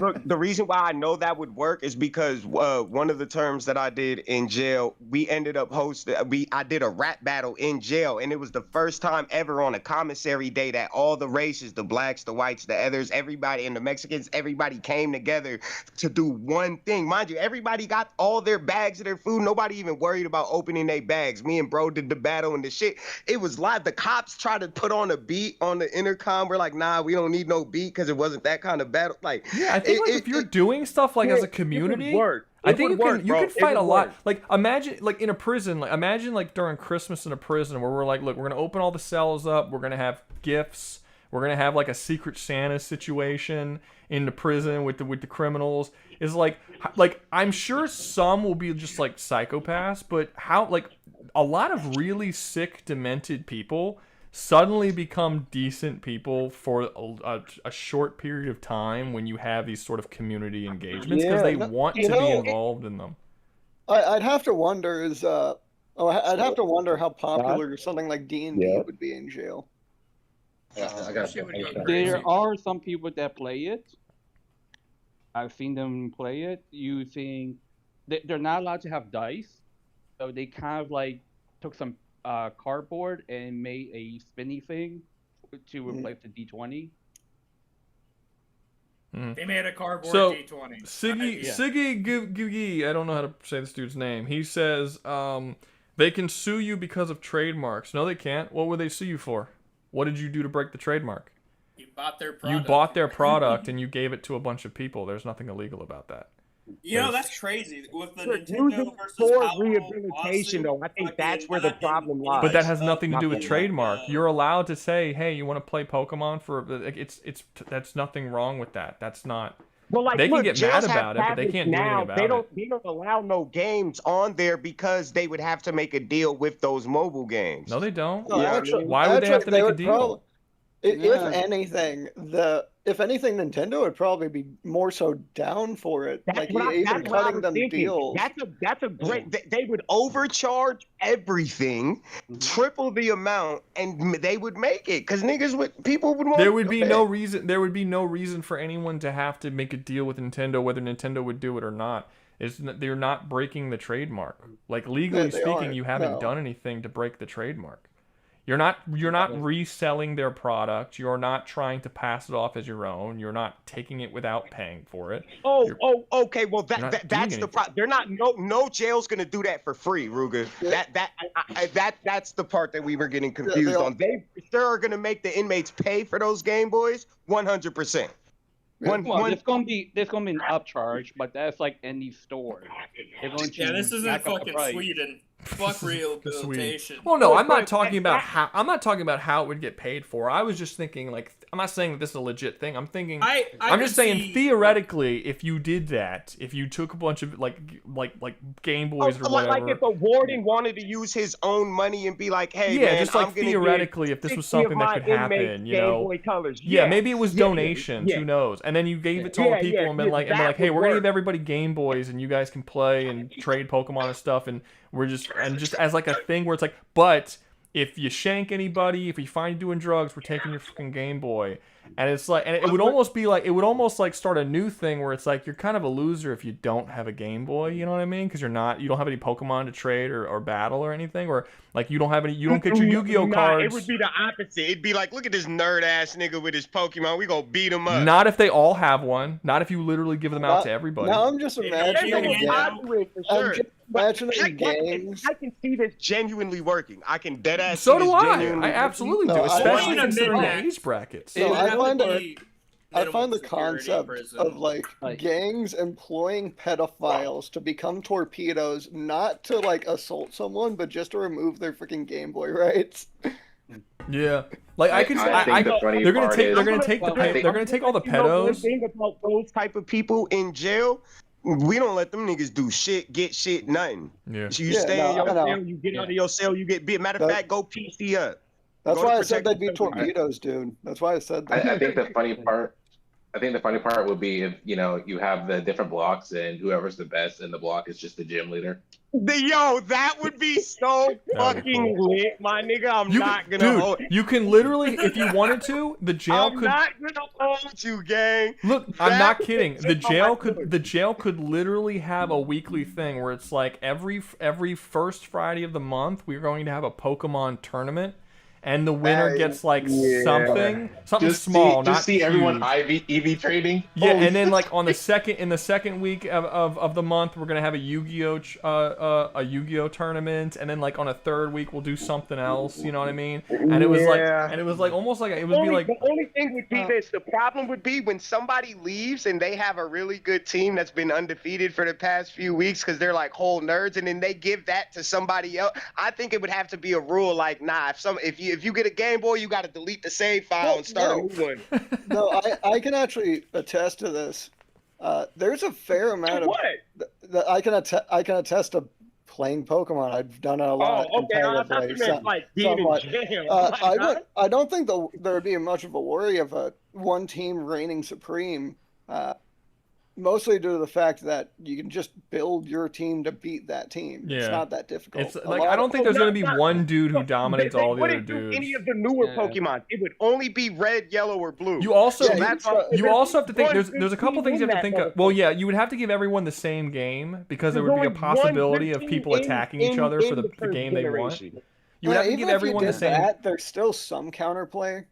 Look, the reason why I know that would work is because one of the terms that I did in jail, we ended up I did a rap battle in jail, and it was the first time ever on a commissary day that all the races, the blacks, the whites, the others, everybody, and the Mexicans, everybody came together to do one thing. Mind you, everybody got all their bags of their food. Nobody even worried about opening their bags. Me and bro did the battle and the shit. It was live. The cops tried to put on a beat on the intercom. We're like, nah, we don't need no beat because it wasn't that kind of battle. Like, yeah, I think if you're doing stuff like as a community, I think you can fight a lot. Like imagine like in a prison, imagine like during Christmas in a prison where we're like, look, we're gonna open all the cells up, we're gonna have gifts, we're gonna have like a Secret Santa situation in the prison with the criminals. Is like I'm sure some will be just like psychopaths, but how like a lot of really sick, demented people suddenly become decent people for a short period of time when you have these sort of community engagements because they want to be involved in them. I'd have to wonder I'd have to wonder how popular something like D&D would be in jail. There are some people that play it. I've seen them play it using. They're not allowed to have dice, so they kind of like took some cardboard and made a spinny thing to replace the D20. They made a cardboard D20. Siggy Gugi, I don't know how to say this dude's name. He says they can sue you because of trademarks. No, they can't. What would they sue you for? What did you do to break the trademark? You bought their product. You bought their product and you gave it to a bunch of people. There's nothing illegal about that. You know, that's crazy. With the Nintendo versus Palworld rehabilitation, though, I think that's where the problem lies. But that has nothing to do with trademark. You're allowed to say, "Hey, you want to play Pokemon for?" That's nothing wrong with that. That's not. Well, like, they can get mad about it, but they can't do anything about it. They don't allow no games on there because they would have to make a deal with those mobile games. No, they don't. No, actually, why would they have to make a deal? If anything, Nintendo would probably be more so down for it. Even cutting them deals. That's a great. They would overcharge everything, triple the amount, and they would make it because people would want. There would be no reason. There would be no reason for anyone to have to make a deal with Nintendo, whether Nintendo would do it or not. They're not breaking the trademark. Like legally speaking, you haven't done anything to break the trademark. You're not reselling their product. You're not trying to pass it off as your own. You're not taking it without paying for it. Okay. Well, that's the problem. They're not. No jail's gonna do that for free, Rouga. That's the part that we were getting confused on. They are gonna make the inmates pay for those Game Boys, 100%. There's gonna be an upcharge, but that's like any store. This isn't fucking Sweden. Fuck rehabilitation. Well, no, I'm not talking about how. I'm not talking about how it would get paid for. I was just thinking, like, I'm not saying that this is a legit thing. I'm thinking. I'm just saying theoretically, if you did that, if you took a bunch of like Game Boys or whatever. Like if a warden wanted to use his own money and be like, hey, yeah, man, just like I'm gonna theoretically, if this was something that could happen, you know. Game Boy Colors. Yeah, maybe it was donations. Who knows? And then you gave it to all the people and been like, hey, we're gonna give everybody Game Boys and you guys can play and trade Pokemon and stuff, and we're just as like a thing where it's like, but if you shank anybody, if you find you doing drugs, we're taking your fucking Game Boy. And it's like, and it would almost be like, it would almost like start a new thing where it's like, you're kind of a loser if you don't have a Game Boy, you know what I mean? Because you don't have any Pokemon to trade or battle or anything, or like you don't get your Yu-Gi-Oh cards. It would be the opposite. It'd be like, look at this nerd ass nigga with his Pokemon. We gonna beat him up. Not if they all have one. Not if you literally give them out to everybody. Now I'm just imagining games. I can see this genuinely working. I can dead ass. So do I. I absolutely do, especially considering the age brackets. So I find the concept of like gangs employing pedophiles to become torpedoes, not to like assault someone, but just to remove their freaking Game Boy rights. Yeah, like they're gonna take all the pedos. One thing about those type of people in jail, we don't let them niggas do shit, get shit, nothing. Yeah. So you stay in your cell, you get out of your cell, you get beat. Matter of fact, go PC up. That's why I said they'd be torpedoes, dude. That's why I said that. I think the funny part would be if you have the different blocks and whoever's the best in the block is just the gym leader. Yo, that would be so fucking lit, my nigga. I'm not gonna hold. You can literally, if you wanted to, the jail could. I'm not gonna hold you, gang. Look, I'm not kidding. The jail could literally have a weekly thing where it's like every first Friday of the month we're going to have a Pokemon tournament. And the winner gets like something small, not see huge. Everyone EV trading. Yeah, and then like in the second week of the month, we're gonna have a Yu-Gi-Oh tournament, and then like on a third week we'll do something else. You know what I mean? And it was like almost like it would be like the only thing would be this. The problem would be when somebody leaves and they have a really good team that's been undefeated for the past few weeks because they're like whole nerds, and then they give that to somebody else. I think it would have to be a rule like, nah, if you get a Game Boy, you got to delete the save file and start a new one. No, I can actually attest to this. There's a fair amount of that I can attest to playing Pokemon. I've done it a lot. I don't think there would be much of a worry of one team reigning supreme. Mostly due to the fact that you can just build your team to beat that team. Yeah. It's not that difficult. It's like I don't think there's going to be one dude who dominates all the other dudes. Any of the newer Pokemon, it would only be red, yellow, or blue. You also have to think there's a couple things you have to think of. Well, yeah, you would have to give everyone the same game because there would be a possibility of people attacking each other for the game they want. You would have to give everyone the same. There's still some counterplay.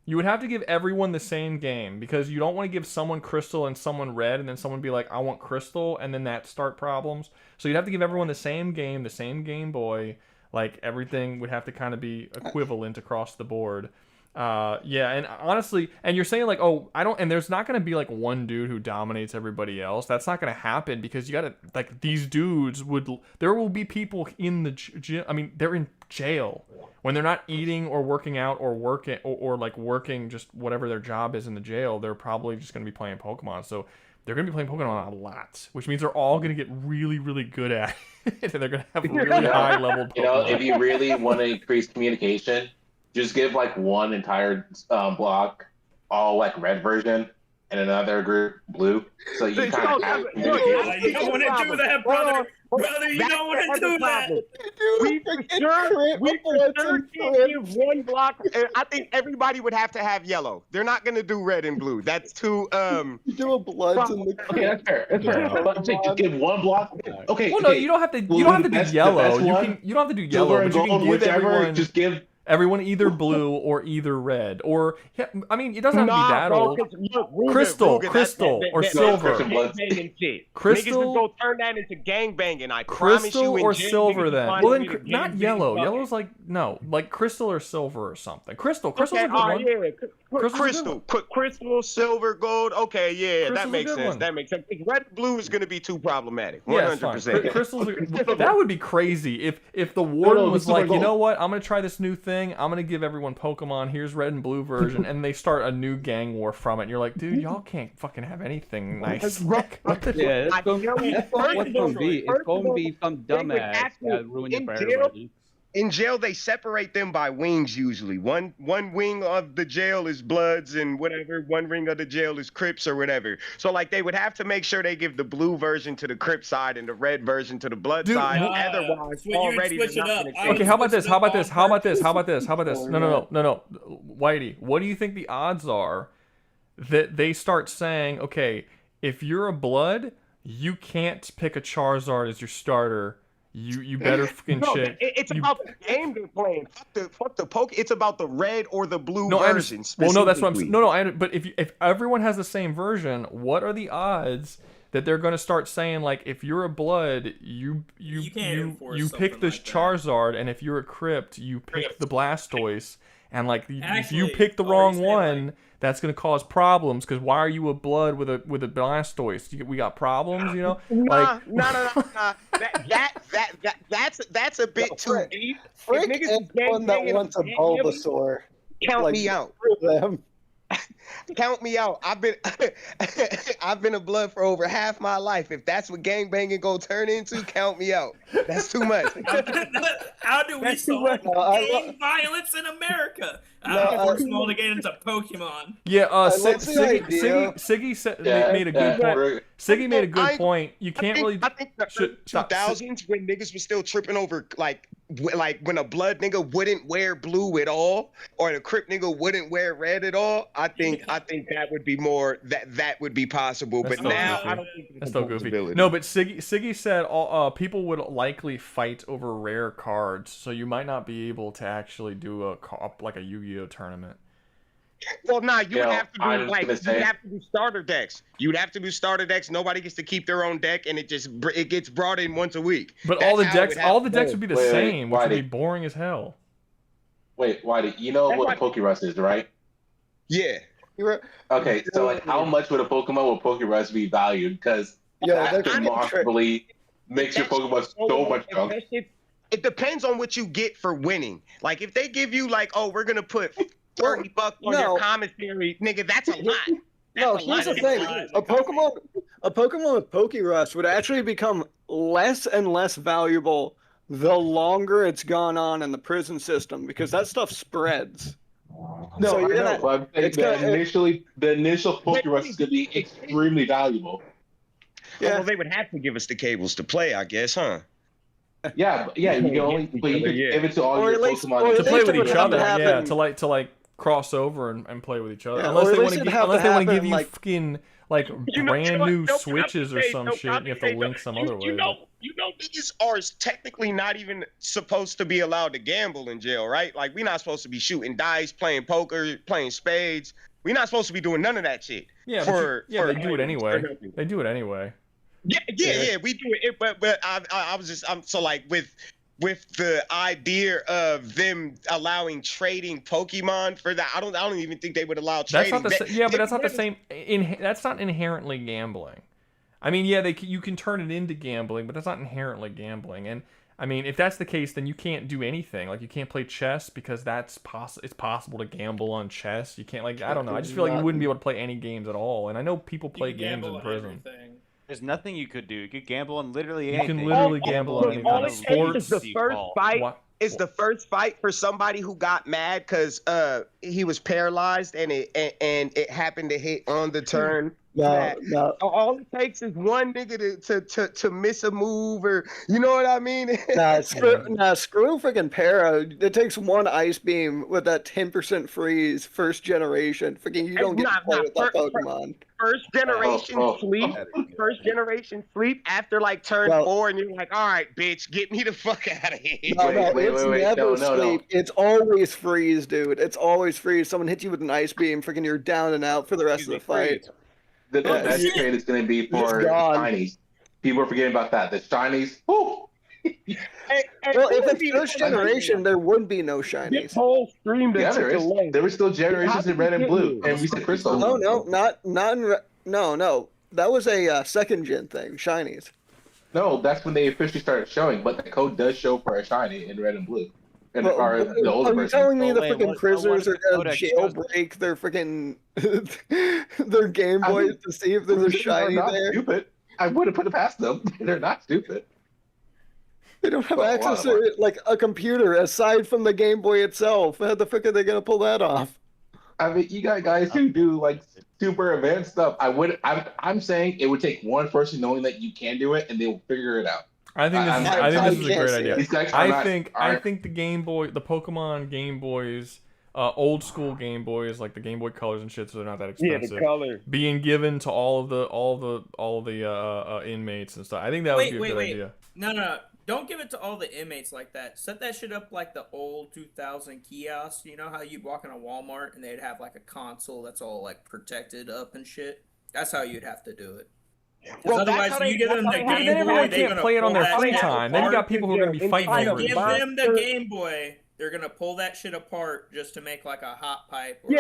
You would have to give everyone the same game because you don't want to give someone Crystal and someone Red and then someone be like, I want Crystal, and then that start problems. So you'd have to give everyone the same game, the same Game Boy. Like everything would have to kind of be equivalent across the board. Yeah, and honestly, and you're saying like, oh, and there's not going to be like one dude who dominates everybody else. That's not going to happen because you got to, like, these dudes there will be people in the gym. I mean, they're in jail when they're not eating or working out or working or like working just whatever their job is in the jail. They're probably just going to be playing Pokemon. So they're going to be playing Pokemon a lot, which means they're all going to get really, really good at it. And they're going to have really high level Pokemon. If you really want to increase communication, just give like one entire block all like red version and another group blue, so you kind of have. You don't want to do that, brother. Brother, you don't want to do that. We for sure can't give one block. I think everybody would have to have yellow. They're not gonna do red and blue. That's too You do a bloods in the. Okay, that's fair. That's fair. But just give one block. Okay. Well, no, you don't have to. You don't have to do yellow. You don't have to do yellow, but you can give everyone. Just give Everyone either blue or either red, or yeah, I mean, it doesn't have to be that old. Crystal, or silver. Crystal, niggas would go turn that into gangbanging. I promise you. Crystal or silver then? Well then, not yellow. Yellow's like no, like crystal or silver or something. Crystal's a good one. Yeah. Crystal, silver, gold. Okay, yeah, that makes sense. That makes sense. Red and blue is going to be too problematic. 100%. Crystals. That would be crazy if the warden was like, you know what? I'm gonna try this new thing. I'm gonna give everyone Pokemon. Here's red and blue version, and they start a new gang war from it. And you're like, dude, y'all can't fucking have anything nice. What the yeah, it's going to be some dumbass that ruined it for everybody. In jail, they separate them by wings usually. One wing of the jail is Bloods and whatever. One wing of the jail is Crips or whatever. So like they would have to make sure they give the blue version to the Crip side and the red version to the Blood side. Otherwise, already switch it up. Okay, how about this? How about this? How about this? How about this? How about this? No. Whitey, what do you think the odds are that they start saying, okay, if you're a Blood, you can't pick a Charizard as your starter. You better fucking check. It's about the game they're playing. Fuck the poke. It's about the red or the blue version. Well, no, that's what I'm. No. But if everyone has the same version, what are the odds that they're going to start saying like, if you're a Blood, you pick this Charizard, and if you're a Crypt, you pick the Blastoise, and like if you pick the wrong one, that's going to cause problems because why are you a Blood with a Blastoise? We got problems, you know? Nah. That's a bit too deep. Frick is one that wants a Bulbasaur. Count me out. Them. Count me out. I've been a Blood for over half my life. If that's what gangbanging gonna turn into, count me out. That's too much. How do we solve gang violence in America? Force them all to get into Pokemon. Yeah, Siggy made a good point. Siggy made a good point. You can't really. I think the 2000s when niggas was still tripping over like when a Blood nigga wouldn't wear blue at all, or the Crypt nigga wouldn't wear red at all. I think that would be more that would be possible. But now I don't think that's still goofy. No, but Siggy said people would likely fight over rare cards, so you might not be able to actually do a Yu-Gi-Oh tournament. Well, you would have to do starter decks. You'd have to do starter decks. Nobody gets to keep their own deck, and it gets brought in once a week. But all the decks would be the same, which would be boring as hell. Wait, Whitey, you know what a Pokerus is, right? Yeah. Okay, so like, how much would a Pokemon with Pokerus be valued? Because that remarkably makes your Pokemon so much stronger. It depends on what you get for winning. Like if they give you like, oh, we're gonna put $30 on your commissary, nigga, that's a lot. Here's the thing: a Pokemon with Pokerus would actually become less and less valuable the longer it's gone on in the prison system because that stuff spreads. No, so the initial Pokerus is gonna be extremely valuable. Yeah, well, they would have to give us the cables to play, I guess, huh? Yeah, you can only give it to all your Pokemon to play with each other. Yeah, to like cross over and play with each other. Yeah, unless they want to give you fucking like brand new switches or some shit. You have to link some other way. You know, niggas are technically not even supposed to be allowed to gamble in jail, right? Like we're not supposed to be shooting dice, playing poker, playing spades. We're not supposed to be doing none of that shit. Yeah, they do it anyway. They do it anyway. Yeah, we do it. But I'm so like with the idea of them allowing trading Pokemon for that, I don't even think they would allow trading. That's not the same. That's not inherently gambling. I mean, yeah, you can turn it into gambling, but that's not inherently gambling. And I mean, if that's the case, then you can't do anything. Like you can't play chess because it's possible to gamble on chess. You can't I don't know. I just feel like you wouldn't be able to play any games at all. And I know people play games in prison. There's nothing you could do. You could gamble on literally anything. You can literally gamble on anything. All it takes is the first fight. Is the first fight for somebody who got mad because he was paralyzed and it happened to hit on the turn that. All it takes is one nigga to miss a move, or you know what I mean? Screw freaking Para. It takes one ice beam with that 10% freeze, first generation. Freaking, you don't get to play with that Pokemon. First generation sleep after like turn 4, and you're like, all right, bitch, get me the fuck out of here. It's never sleep. It's always freeze, dude. It's always freeze. Someone hits you with an ice beam, freaking, you're down and out for the rest of the fight. The best trade is going to be for shinies. People are forgetting about that. The shinies. Woo! Well, if it's first generation, there would be no shinies. Whole stream there were still generations in red and blue, and we said crystal. No, no. That was a second gen thing. Shinies. No, that's when they officially started showing. But the code does show for a shiny in red and blue. And are you telling me the freaking prisoners are gonna jailbreak their freaking their Game Boys to see if there's a shiny there? Stupid. I wouldn't put it past them. They're not stupid. They don't have access to like a computer aside from the Game Boy itself. How the frick are they gonna pull that off? I mean, you got guys who do like super advanced stuff. I'm saying it would take one person knowing that you can do it, and they will figure it out. I think this is a great idea. I think the Game Boy, the Pokemon Game Boys, old school Game Boys, like the Game Boy Colors and shit, so they're not that expensive. Yeah, the color being given to all of the inmates and stuff. I think that would be a good idea. No. Don't give it to all the inmates like that. Set that shit up like the old 2000 kiosks. You know how you'd walk in a Walmart and they'd have like a console that's all like protected up and shit? That's how you'd have to do it. Well, otherwise, you give them the Game Boy, they can't play it on their free time. Then you got people who are going to be fighting over it. Give them the Game Boy. They're gonna pull that shit apart just to make like a hot pipe. Or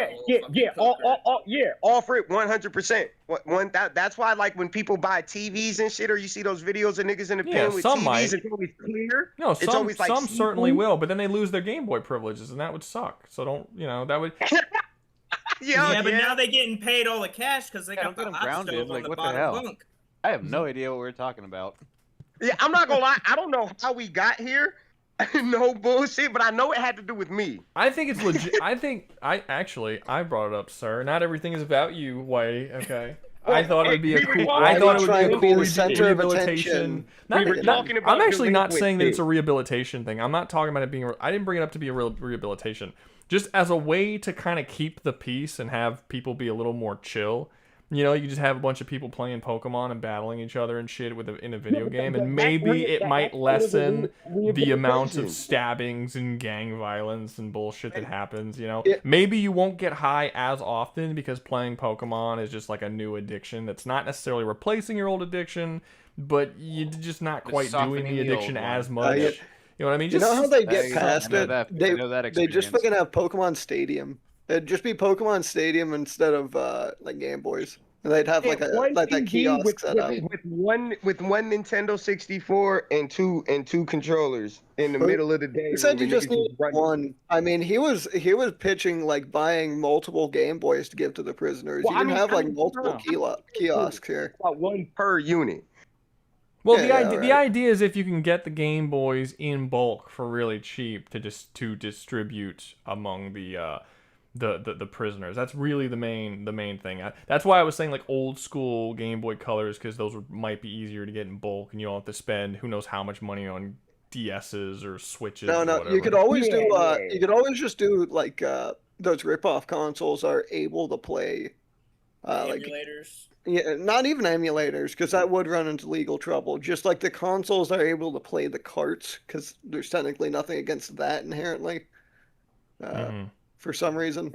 offer it 100%. That's why, like, when people buy TVs and shit, or you see those videos of niggas in the pen with TVs, it's always clear. No, it's always like some certainly will, but then they lose their Game Boy privileges, and that would suck. So that would. But now they getting paid all the cash because they got the hot stove on the bottom bunk. I have no idea what we're talking about. Yeah, I'm not gonna lie. I don't know how we got here. No bullshit, but I know it had to do with me. I think it's legit. I brought it up, sir. Not everything is about you, Whitey. Okay. I thought it would be a cool. I thought it would be a cool rehabilitation. I'm actually not saying that it's a rehabilitation thing. I'm not talking about it being. I didn't bring it up to be a real rehabilitation. Just as a way to kind of keep the peace and have people be a little more chill. You know, you just have a bunch of people playing Pokemon and battling each other and shit in a video game, and maybe it might lessen the amount of stabbings and gang violence and bullshit that happens, you know? Maybe you won't get high as often because playing Pokemon is just like a new addiction that's not necessarily replacing your old addiction, but you're just not quite doing the addiction as much. You know what I mean? You know how they get past it? They just fucking have Pokemon Stadium. It'd just be Pokemon Stadium instead of like Game Boys. And they'd have like that kiosk set up with one Nintendo 64 and two controllers in the middle of the day. He said you just need one. I mean, he was pitching like buying multiple Game Boys to give to the prisoners. You can have like multiple kiosks here. About one per unit. Well, the idea is if you can get the Game Boys in bulk for really cheap to distribute among the prisoners. That's really the main thing. That's why I was saying like old school Game Boy Colors, because those might be easier to get in bulk, and you don't have to spend who knows how much money on DSs or Switches. No, you could always do. You could always just do like those rip-off consoles are able to play emulators. Yeah, not even emulators, because that would run into legal trouble. Just like the consoles are able to play the carts, because there's technically nothing against that inherently. For some reason.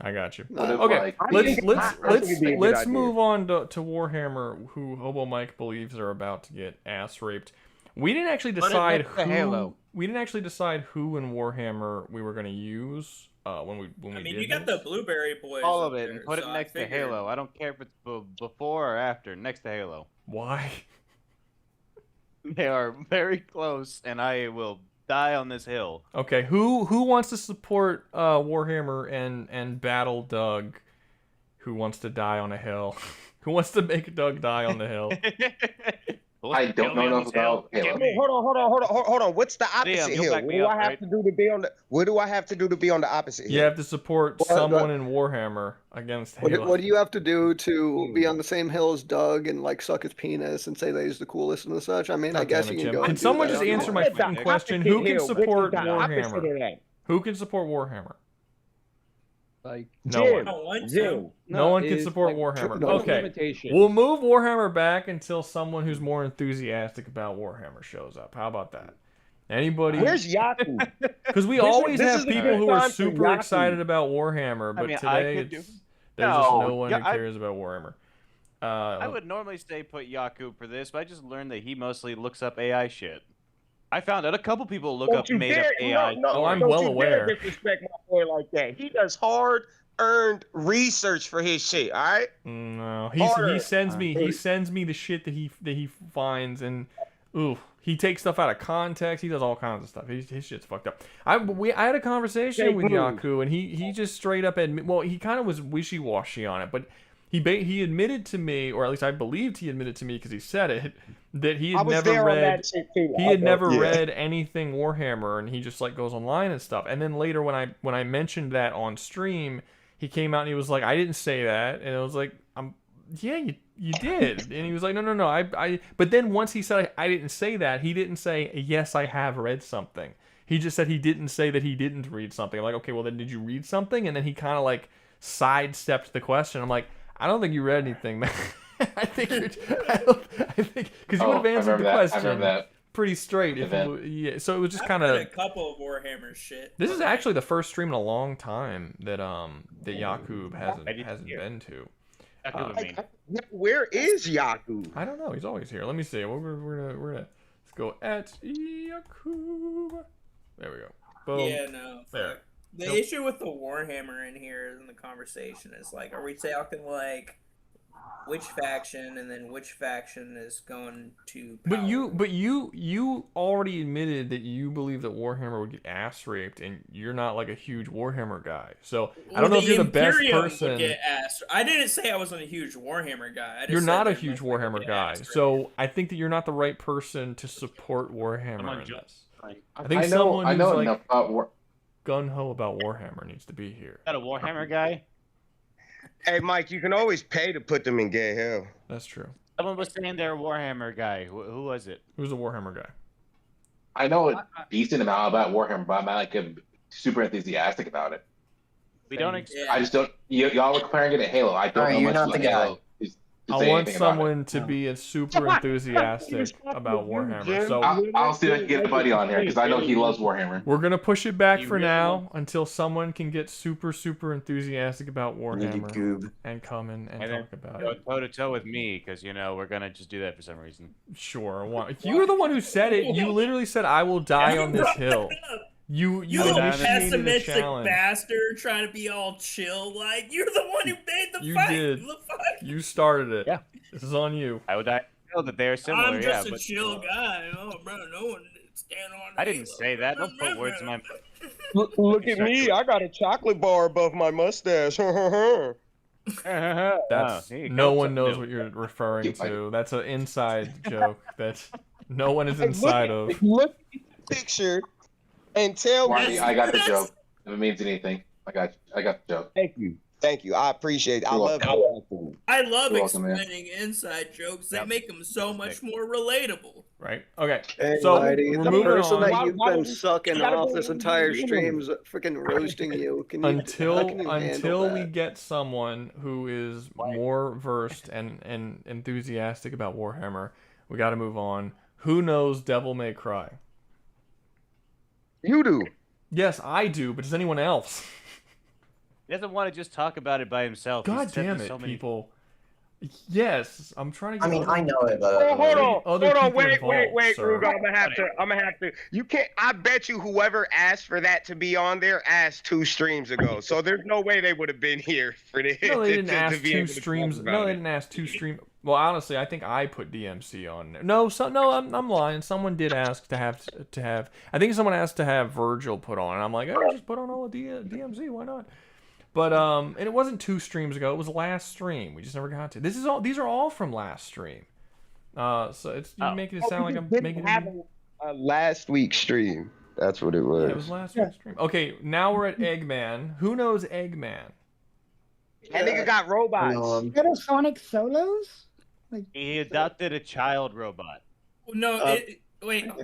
I got you. Okay, let's move on to Warhammer, who Hobo Mike believes are about to get ass raped. We didn't actually decide who. We didn't actually decide who in Warhammer we were going to use when we did. You got the Blueberry Boys. All of it, and put it next to Halo. I don't care if it's before or after. Next to Halo. Why? They are very close, and I will die on this hill. Okay, who wants to support Warhammer and battle Doug, who wants to die on a hill? Who wants to make Doug die on the hill? I don't know enough about Halo. Hold on. What's the opposite you'll hill? back What me do up, I have right? to do to be on the? What do I have to do to be on the opposite hill? You have to support someone in Warhammer against Halo. What do you have to do to be on the same hill as Doug and like suck his penis and say that he's the coolest and such? I mean, I guess you can go. Can someone just answer my fucking question? Who can support Warhammer? Who can support Warhammer? Like No one. No one can support Warhammer. Okay, we'll move Warhammer back until someone who's more enthusiastic about Warhammer shows up. How about that? Anybody? Where's Yaku? Because we always have people who are super excited about Warhammer, but today there's just no one who cares about Warhammer. I would normally say put Yaku for this, but I just learned that he mostly looks up AI shit. I found out a couple people look up made-up AI. I'm well aware. Don't disrespect my boy like that. He does hard-earned research for his shit. All right. No, he sends me the shit that he finds, and he takes stuff out of context. He does all kinds of stuff. His shit's fucked up. I had a conversation with Yaku, and he just straight up he kind of was wishy-washy on it, but he admitted to me, or at least I believed he admitted to me because he said it, that he had never read anything Warhammer, and he just like goes online and stuff. And then later when I mentioned that on stream, he came out and he was like, I didn't say that, and I was like, yeah, you did. And he was like, no, I but then once he said I didn't say that, he didn't say yes, I have read something. He just said he didn't say that he didn't read something. I'm like, okay, well then did you read something? And then he kind of like sidestepped the question. I'm like, I don't think you read anything, man. I think because you would have answered the question pretty straight. So it was just kind of a couple of Warhammer shit. This is actually the first stream in a long time that Yakub hasn't been to. Where is Yaku? I don't know. He's always here. Let me see. We're gonna let's go at Yakub. There we go. Boom. Yeah, no. There. The issue with the Warhammer in here in the conversation is like, are we talking like which faction and then which faction is going to power? But you already admitted that you believe that Warhammer would get ass raped, and you're not like a huge Warhammer guy. So I don't know if you're the best person. Would get ass. I didn't say I wasn't a huge Warhammer guy. You're not a huge Warhammer guy, so I think that you're not the right person to support Warhammer in this. I think someone who's like gung-ho about Warhammer needs to be here. Not a Warhammer guy? Hey, Mike, you can always pay to put them in gay hell. That's true. Someone was saying they're a Warhammer guy. Who was it? Who's a Warhammer guy? I know a decent amount about Warhammer, but I'm not like super enthusiastic about it. We don't. I just don't. Y'all were comparing it to Halo. I don't know much about Halo. I want someone to be super enthusiastic about Warhammer. So I'll see if I can get a buddy on here because I know he loves Warhammer. We're gonna push it back for now until someone can get super enthusiastic about Warhammer and come and talk about it. Toe to toe with me because we're gonna just do that for some reason. Sure. You were the one who said it. You literally said, "I will die on this hill." You pessimistic bastard trying to be all chill. Like, you're the one who made the fight. Did. You started it. Yeah. This is on you. I would know that they're similar. I'm just a chill guy. Oh, bro, no one stand on. I didn't say that. Don't put words in my mouth. Look at me. I got a chocolate bar above my mustache. That's no one knows what you're referring to. That's an inside joke that no one is inside of. Look at the picture. And tell me. I got the joke. If it means anything, I got the joke. Thank you. I appreciate it. I love explaining inside jokes. They make them so much more relatable. Right. Okay. Hey, so the person that you've been sucking off this entire stream is freaking roasting you. Until we get someone who is more versed and enthusiastic about Warhammer, we got to move on. Who knows Devil May Cry? You do. Yes, I do, but does anyone else? He doesn't want to just talk about it by himself. God damn it, people. Yes, I'm trying to get I know it, but hold on, wait, Rouga, I'm gonna have to. You can't. I bet you whoever asked for that to be on there asked 2 streams ago. So there's no way they would have been here for this. No, they didn't ask 2 streams. No, they didn't ask 2 streams. Well, honestly, I think I put DMC on there. No, I'm lying. Someone did ask to have. I think someone asked to have Virgil put on, and I'm like, oh, just put on all the DMC. Why not? But and it wasn't 2 streams ago. It was last stream. We just never got to. These are all from last stream. So it's you making it sound like I'm making it. Last week's stream. That's what it was. Yeah, it was last week's stream. Okay, now we're at Eggman. Who knows Eggman? That nigga got robots. Little Sonic solos? He adopted a child robot. No, wait. No,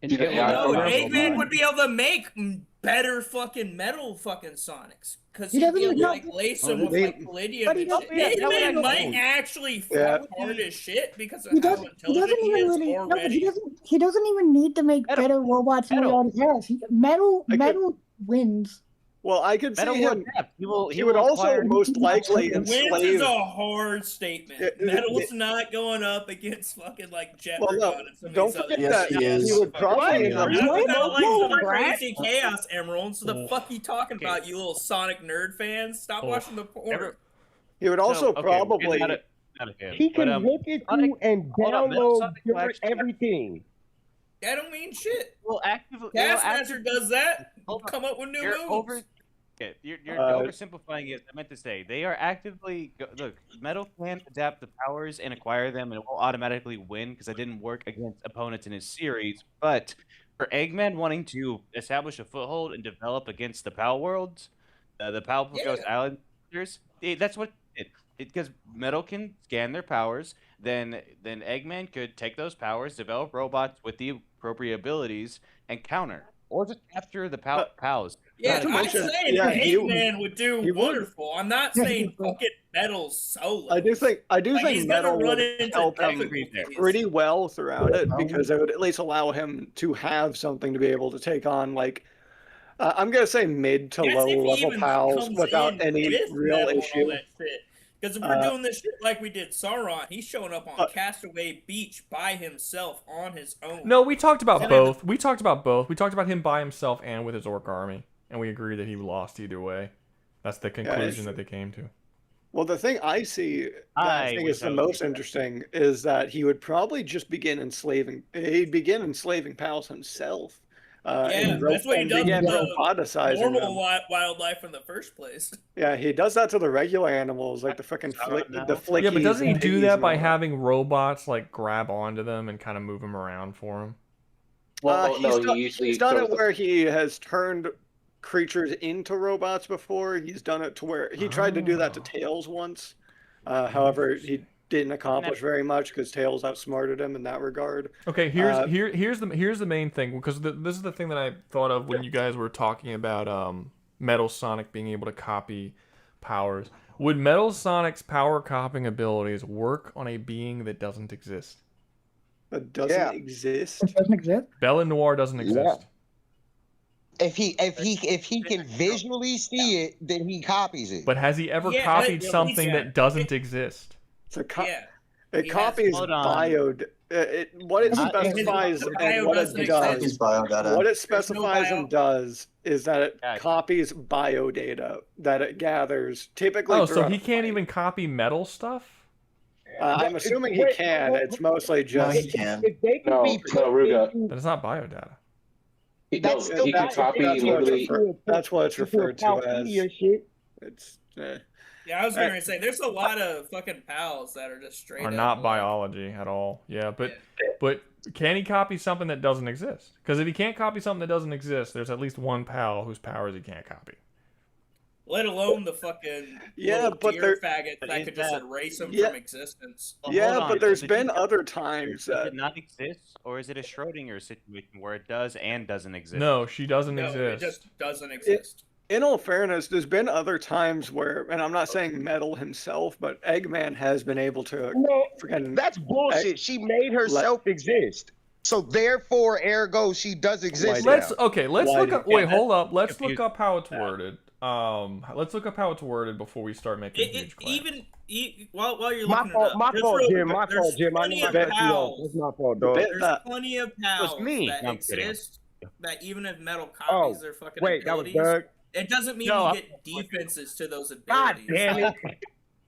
Eggman would be able to make better fucking metal fucking Sonics. Because He he'd doesn't be able to even like lace them with like palladium and shit. Eggman might actually fuck hard as shit because of how intelligent he is already. He doesn't even need to make better robots than he already has. Metal wins. Well, I could see him. He would also most likely Wins enslave. is a hard statement. Metal's not going up against fucking like Jet. Don't forget that he would probably end up. Some crazy chaos emeralds. So the fuck you talking about, you little Sonic nerd fans? Stop watching the porn. He would also probably. He can look at you and download your everything. That don't mean shit. Well, actively, Taskmaster does that. Come up with new moves. You're oversimplifying it. I meant to say they are actively look. Metal can adapt the powers and acquire them, and it will automatically win because it didn't work against opponents in his series. But for Eggman wanting to establish a foothold and develop against the Palworlds, the Palworld Islanders, that's what it. Because Metal can scan their powers, then Eggman could take those powers, develop robots with the appropriate abilities, and counter. Or just after the pals. Yeah, I'm saying Eggman would do wonderful. I'm not saying fucking Metal's solo. I do think Metal would help him pretty well throughout it because it would at least allow him to have something to be able to take on like I'm gonna say mid to low level pals without any real issue. Because if we're doing this shit like we did Sauron, he's showing up on Castaway Beach by himself on his own. No, we talked about both. We talked about both. We talked about him by himself and with his orc army, and we agreed that he lost either way. That's the conclusion that they came to. Well, the thing I see that I think is the most interesting is that he would probably just begin enslaving. He'd begin enslaving pals himself. That's what he does roboticizing normal wildlife in the first place. Yeah, he does that to the regular animals, like the fucking flickies. Yeah, but doesn't he do that by having robots like grab onto them and kind of move them around for him? Well, he's done it where he has turned creatures into robots before. He's done it to where he tried to do that to Tails once. However, he didn't accomplish very much because Tails outsmarted him in that regard. Okay, here's the main thing, because this is the thing that I thought of when you guys were talking about Metal Sonic being able to copy powers. Would Metal Sonic's power copying abilities work on a being that doesn't exist? That doesn't exist? It doesn't exist? Bella Noir doesn't exist. If he can visually see it, then he copies it. But has he ever copied something that doesn't exist? It copies bio. What it specifies and what it does. What it specifies and does is that it copies bio data that it gathers. Typically, oh, so he can't even copy metal stuff? I'm assuming he can. It's mostly just. No, he can. No, Rouga. That is not bio data. He can copy literally. That's what it's referred to as. It's. Yeah, I was going to say, there's a lot of fucking pals that are just straight Are up not biology at all. Yeah, but can he copy something that doesn't exist? Because if he can't copy something that doesn't exist, there's at least one pal whose powers he can't copy. Let alone the fucking deer faggot that could just erase him from existence. Well, but there's been other times does it not exist, or is it a Schrodinger situation where it does and doesn't exist? No, she doesn't exist. It just doesn't exist. In all fairness, there's been other times where, and I'm not saying Metal himself, but Eggman has been able to. No, that's bullshit. She made herself exist, so therefore, ergo, she does exist. Let's look up. Wait, hold up. Let's look up how it's worded. Let's look up how it's worded before we start making huge claims. While you're looking my fault, Jim. I need to bet you off. It's my fault, dog. There's plenty of pals that exist that even if Metal copies their fucking abilities. That was Doug. It doesn't mean you get defenses to those abilities. God damn it.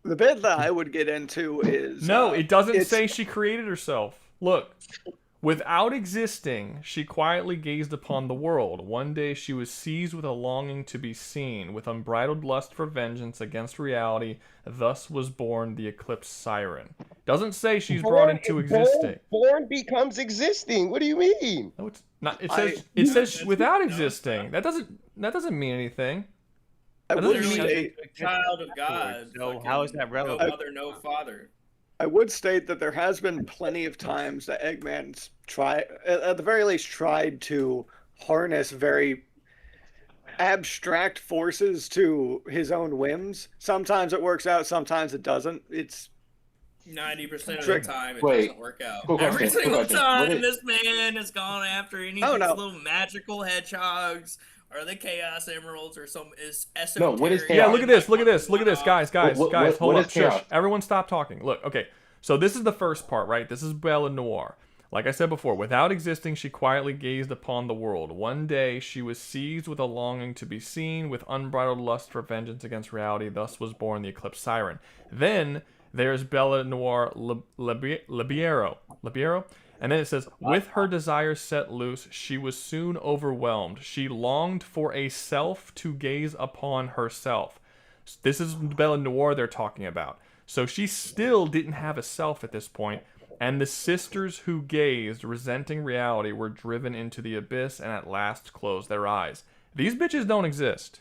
The bit that I would get into is... No, it doesn't say she created herself. Look, Without existing, she quietly gazed upon the world. One day she was seized with a longing to be seen, with unbridled lust for vengeance against reality. Thus was born the Eclipse Siren. Doesn't say she's brought into existing. Born becomes existing. What do you mean? No, it's not. It says without existing. That doesn't mean anything. I That would doesn't mean say, A child of God. So how is that relevant? No mother, no father. I would state that there has been plenty of times that Eggman's at the very least, tried to harness very abstract forces to his own whims. Sometimes it works out, sometimes it doesn't. It's 90% of the time, it Wait. doesn't work out. Cool Every question, single cool question. What time, is- this man has gone after any of these little magical hedgehogs, or the Chaos Emeralds, or some esoteric. No, what is Yeah, chaos? look at this. Look at this. Look at this, guys. Hold what up. is Shush. chaos? Everyone, stop talking. Look. Okay. So this is the first part, right? This is Bella Noir. Like I said before, without existing, she quietly gazed upon the world. One day, she was seized with a longing to be seen, with unbridled lust for vengeance against reality. Thus was born the Eclipse Siren. Then there's Bella Noir Libiero. And then it says, with her desires set loose, she was soon overwhelmed. She longed for a self to gaze upon herself. This is Bella Noir they're talking about. So she still didn't have a self at this point, and the sisters who gazed, resenting reality, were driven into the abyss and at last closed their eyes. These bitches don't exist.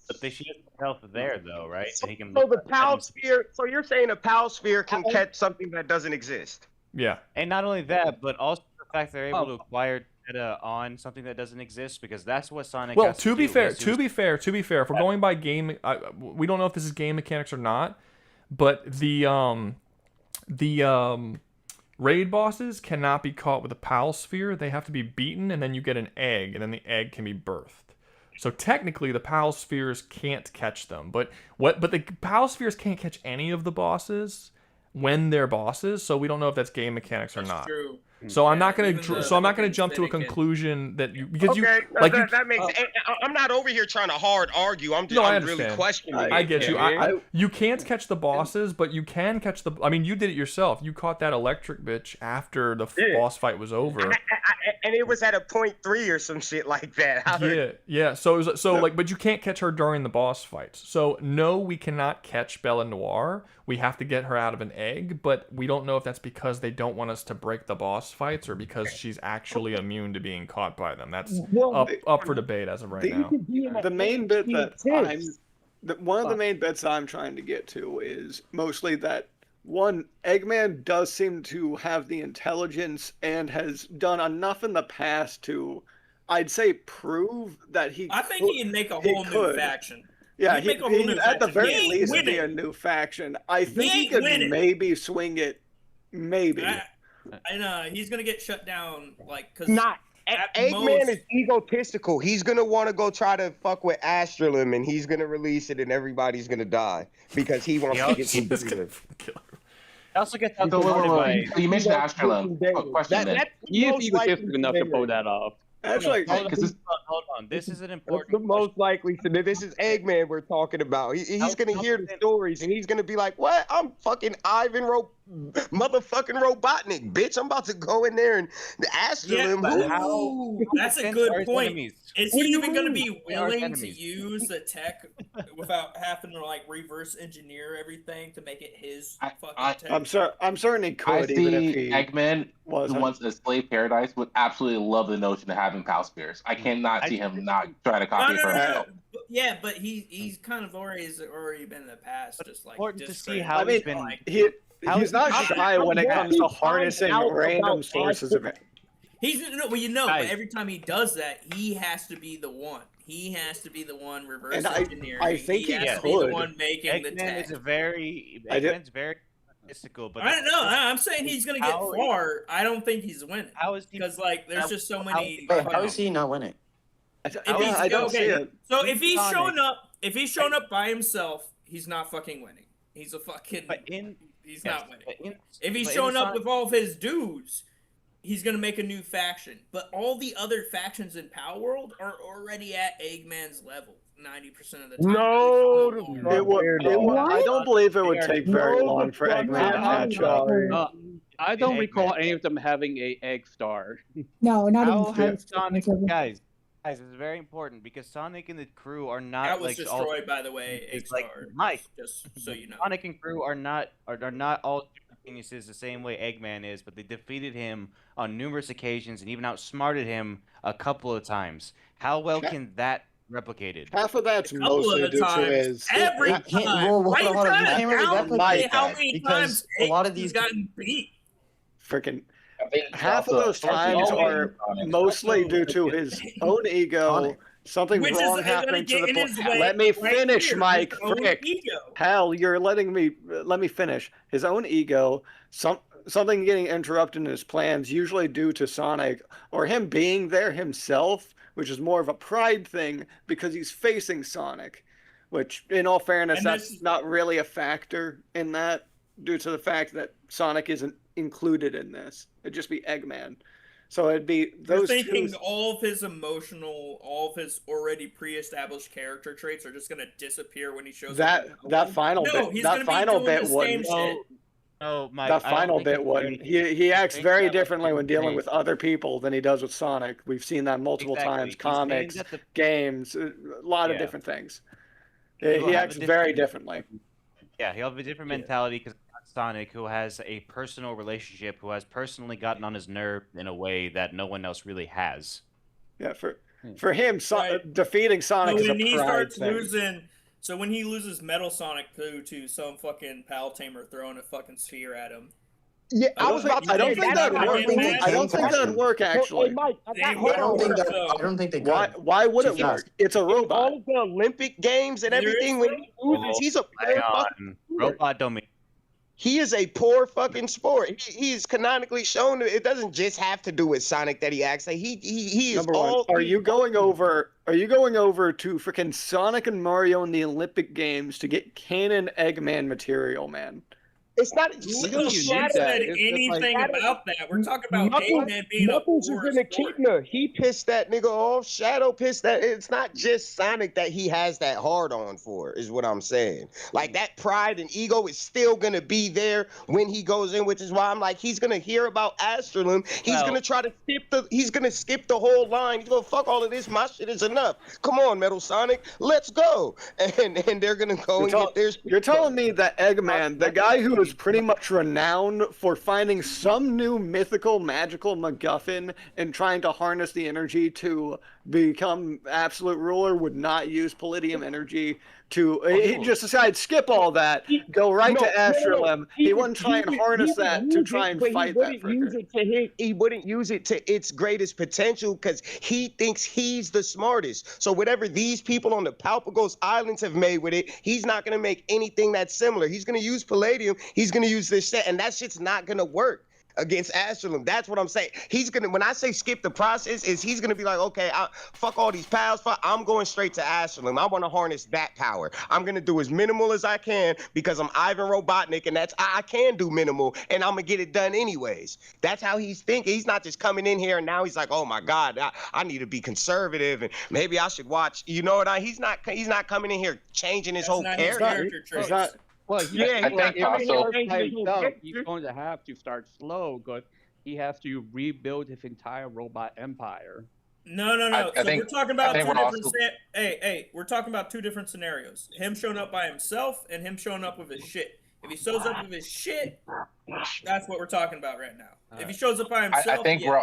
But they should have self there, though, right? So he can. So the Pal Sphere. So you're saying a Pal Sphere can catch something that doesn't exist? Yeah. And not only that, but also the fact they're able to acquire data on something that doesn't exist, because that's what Sonic. Well, has to be do. fair, Yes, he to was- be fair, if we're going by game, we don't know if this is game mechanics or not, but the raid bosses cannot be caught with a Pal Sphere. They have to be beaten, and then you get an egg, and then the egg can be birthed. So technically, the Pal Spheres can't catch them, but the Pal Spheres can't catch any of the bosses when they're bosses. So we don't know if that's game mechanics or not. True. So I'm not gonna. even So I'm not gonna the jump to a Finnegan. conclusion that you because Okay, you like you. that makes. I'm not over here trying to hard argue. I'm just No, I I'm really understand. questioning. I it. get you. Yeah. You can't catch the bosses, but you can catch the. I mean, you did it yourself. You caught that electric bitch after the boss fight was over. And it was at a 0.3 or some shit like that. Yeah. So it was, but you can't catch her during the boss fights. So no, we cannot catch Bella Noir. We have to get her out of an egg, but we don't know if that's because they don't want us to break the boss fights or because she's actually immune to being caught by them. That's up for debate as of right now. The main bit that one of the main bits I'm trying to get to is mostly that one, Eggman does seem to have the intelligence and has done enough in the past to, I'd say, prove that he. I think he'd make a whole new faction. Yeah, He'd make a whole new at the faction. very He ain't least winning. be a new faction. I think he ain't could winning. maybe swing it. Maybe. I know he's gonna get shut down, like because Not. Eggman is egotistical. He's gonna want to go try to fuck with Astralum, and he's gonna release it, and everybody's gonna die because he wants to get some breathing. I also get So, wait. You mentioned Astralum. Question then. He is egotistic enough to pull that off. That's like hold on. This is an important. The most likely to. This is Eggman we're talking about. He's gonna hear the stories, and he's gonna be like, "What? I'm fucking motherfucking Robotnik, bitch! I'm about to go in there and ask him who." That's a good point. Enemies. Is What he do you even going to mean? be They are willing to enemies. use the tech without having to like reverse engineer everything to make it his fucking tech? I'm certain he could. I see even if he Eggman, who wasn't. wants a slave paradise, would absolutely love the notion of having Pal Spears. I cannot see him not trying to copy it for himself. Yeah, but he's kind of already been in the past, just like Important to see discrediting, how he's been. like, He's not shy when it comes to harnessing random sources of it. But every time he does that, he has to be the one. He has to be the one reverse And engineering. I think he has to could. be the one making the Eggman tech. is Eggman's very mystical, but I don't know. I'm saying he's gonna get How- far. I don't think he's winning. How is he? Because like, there's just so many. How is he not winning? I don't see it. So if he's Sonic. showing up by himself, he's not fucking winning. He's a fucking. He's not winning. If he's showing up with all of his dudes, he's gonna make a new faction. But all the other factions in Palworld are already at Eggman's level 90% of the time. I don't believe it would take very long for Eggman to catch up. I don't recall any of them having a egg star. No, not How even has Sonic, guys, this is very important because Sonic and the crew are not That was like destroyed, all, by the way, it's Eggstar. like Mike. Just so you know. Sonic and crew are not all geniuses the same way Eggman is, but they defeated him on numerous occasions and even outsmarted him a couple of times. How well can that replicated? Half of that's mostly due to his. Every time. Why you trying to downplay how many times a lot of he's gotten beat? Freaking half of those times are mostly due to his own ego. Something Which wrong is happening to gonna the get in his way Let me right finish, here, Mike. his own Frick. ego. Hell, you're letting me. Let me finish. His own ego. Something getting interrupted in his plans, usually due to Sonic or him being there himself, which is more of a pride thing because he's facing Sonic. Which, in all fairness, And that's not really a factor in that, due to the fact that Sonic isn't included in this. It'd just be Eggman. So it'd be those You're thinking two. all of his all of his already pre-established character traits are just gonna disappear when he shows up. That final No, bit. he's That gonna final be doing bit the wouldn't. same shit. No, Mike, That final bit wouldn't. He acts very differently when dealing great. with other people than he does with Sonic. We've seen that multiple times. Exactly. He's saying Comics, that the- games, a lot of Yeah. different things. He'll He have acts a very different- differently. Yeah, he'll have a different mentality because Sonic, who has a personal relationship, who has personally gotten on his nerve in a way that no one else really has. Yeah, for him, defeating Sonic So is a when he pride starts thing. losing, so when he loses Metal Sonic to some fucking pal tamer throwing a fucking sphere at him. Yeah, I was about to say I don't think that'd work. I don't think that'd work actually. Hey, Mike, They hold on. I don't think they could. Why would it work? It's a robot. All of the Olympic games and everything, when he loses, he's a Hang poor on. fucking Robot domain. He is a poor fucking sport. He's canonically shown that it doesn't just have to do with Sonic that he acts like he is Number one, all. are you going over to freaking Sonic and Mario in the Olympic Games to get canon Eggman material, man? It's not. Who said anything about that? We're talking about Eggman being Knuckles a is poor an echidna. He pissed that nigga off. Shadow pissed that. It's not just Sonic that he has that hard on for, is what I'm saying. Like that pride and ego is still gonna be there when he goes in, which is why I'm like, he's gonna hear about Astrolum. He's gonna try to skip the whole line. He's gonna fuck all of this. My shit is enough. Come on, Metal Sonic, let's go. And they're gonna go and get theirs. You're telling me that Eggman, the guy who is pretty much renowned for finding some new mythical, magical MacGuffin and trying to harness the energy to become absolute ruler, would not use Palladium energy to. He just decided skip all that, go right to Astrolum. He wouldn't try and harness that to try and fight that. He wouldn't use it to its greatest potential because he thinks he's the smartest. So whatever these people on the Palpagos Islands have made with it, he's not going to make anything that's similar. He's going to use Palladium. He's going to use this set, and that shit's not going to work against Astrolum. That's what I'm saying. He's gonna, when I say skip the process, is he's gonna be like, okay, fuck all these pals, I'm going straight to Astrolum. I want to harness that power. I'm gonna do as minimal as I can because I'm Ivan Robotnik, and I can do minimal, and I'm gonna get it done anyways. That's how he's thinking. He's not just coming in here and now he's like, oh my god, I need to be conservative and maybe I should watch. You know what? He's not coming in here changing his whole character. It's not. Well, I think also he's going to have to start slow because he has to rebuild his entire robot empire. No. We're talking about two different. We're talking about two different scenarios. Him showing up by himself and him showing up with his shit. If he shows up with his shit, that's what we're talking about right now. If he shows up by himself, I think we're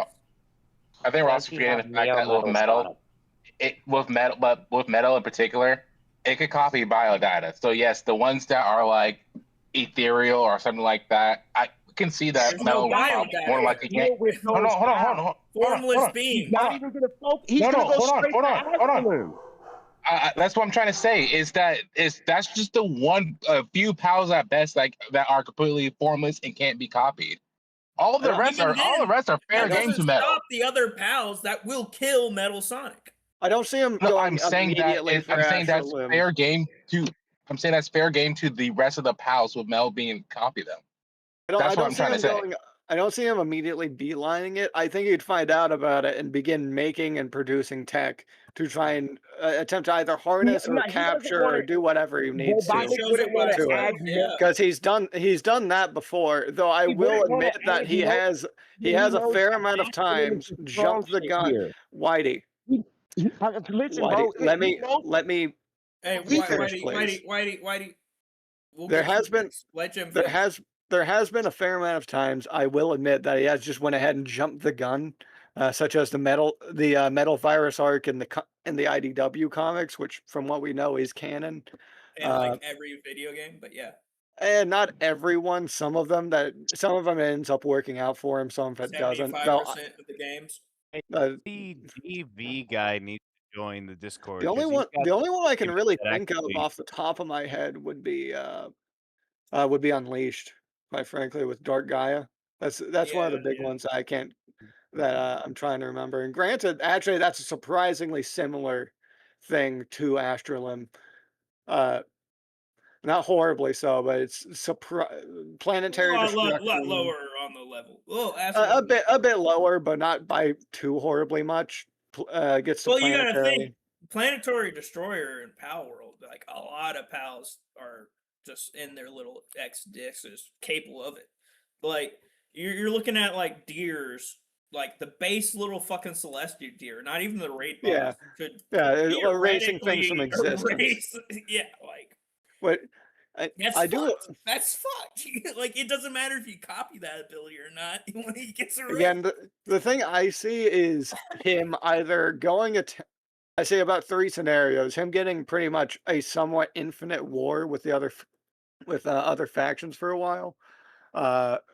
also forgetting the fact that with metal in particular, it could copy biodata. So yes, the ones that are like ethereal or something like that, I can see that There's metal more like hold on. Formless being. Not even gonna focus. He's gonna go straight to Astrolum. That's what I'm trying to say. That's just the few pals at best that are completely formless and can't be copied. All the rest are fair game to metal. Stop the other pals that will kill Metal Sonic. I don't see him. No, I'm saying that's fair game to. I'm saying that's fair game to the rest of the pals with Mel being copy them. That's what I'm trying to say. I don't see him immediately beelining it. I think he'd find out about it and begin making and producing tech to try and attempt to either harness or capture or do whatever he needs to it. Because he's done that before. Though I will admit that he has a fair amount of times jumped the gun. Whitey. Listen, Whitey, bro. let me. Hey, Whitey. We'll There has been a fair amount of times, I will admit, that he has just went ahead and jumped the gun, such as the Metal Virus arc in the IDW comics, which, from what we know, is canon. And like every video game, but yeah. And not everyone. Some of them ends up working out for him. Some of it doesn't. 75% of the games. The DV guy needs to join the Discord. The only one I can really think of off the top of my head would be Unleashed, quite frankly, with Dark Gaia. That's one of the big ones that I'm trying to remember. And granted, actually, that's a surprisingly similar thing to Astralim. Not horribly so, but it's planetary destruction. A lot lower on the level. Well, a bit lower, but not by too horribly much. Gets to you gotta think, Planetary Destroyer and Palworld, like a lot of pals are just in their little X discs is capable of it. Like you're looking at like deers, like the base little fucking celestial deer, not even the raid boss. Erasing things from existence. But that's fucked. Like it doesn't matter if you copy that ability or not. When he gets erased. Again, the thing I see is him either going I say about 3 scenarios. Him getting pretty much a somewhat infinite war with the other factions for a while.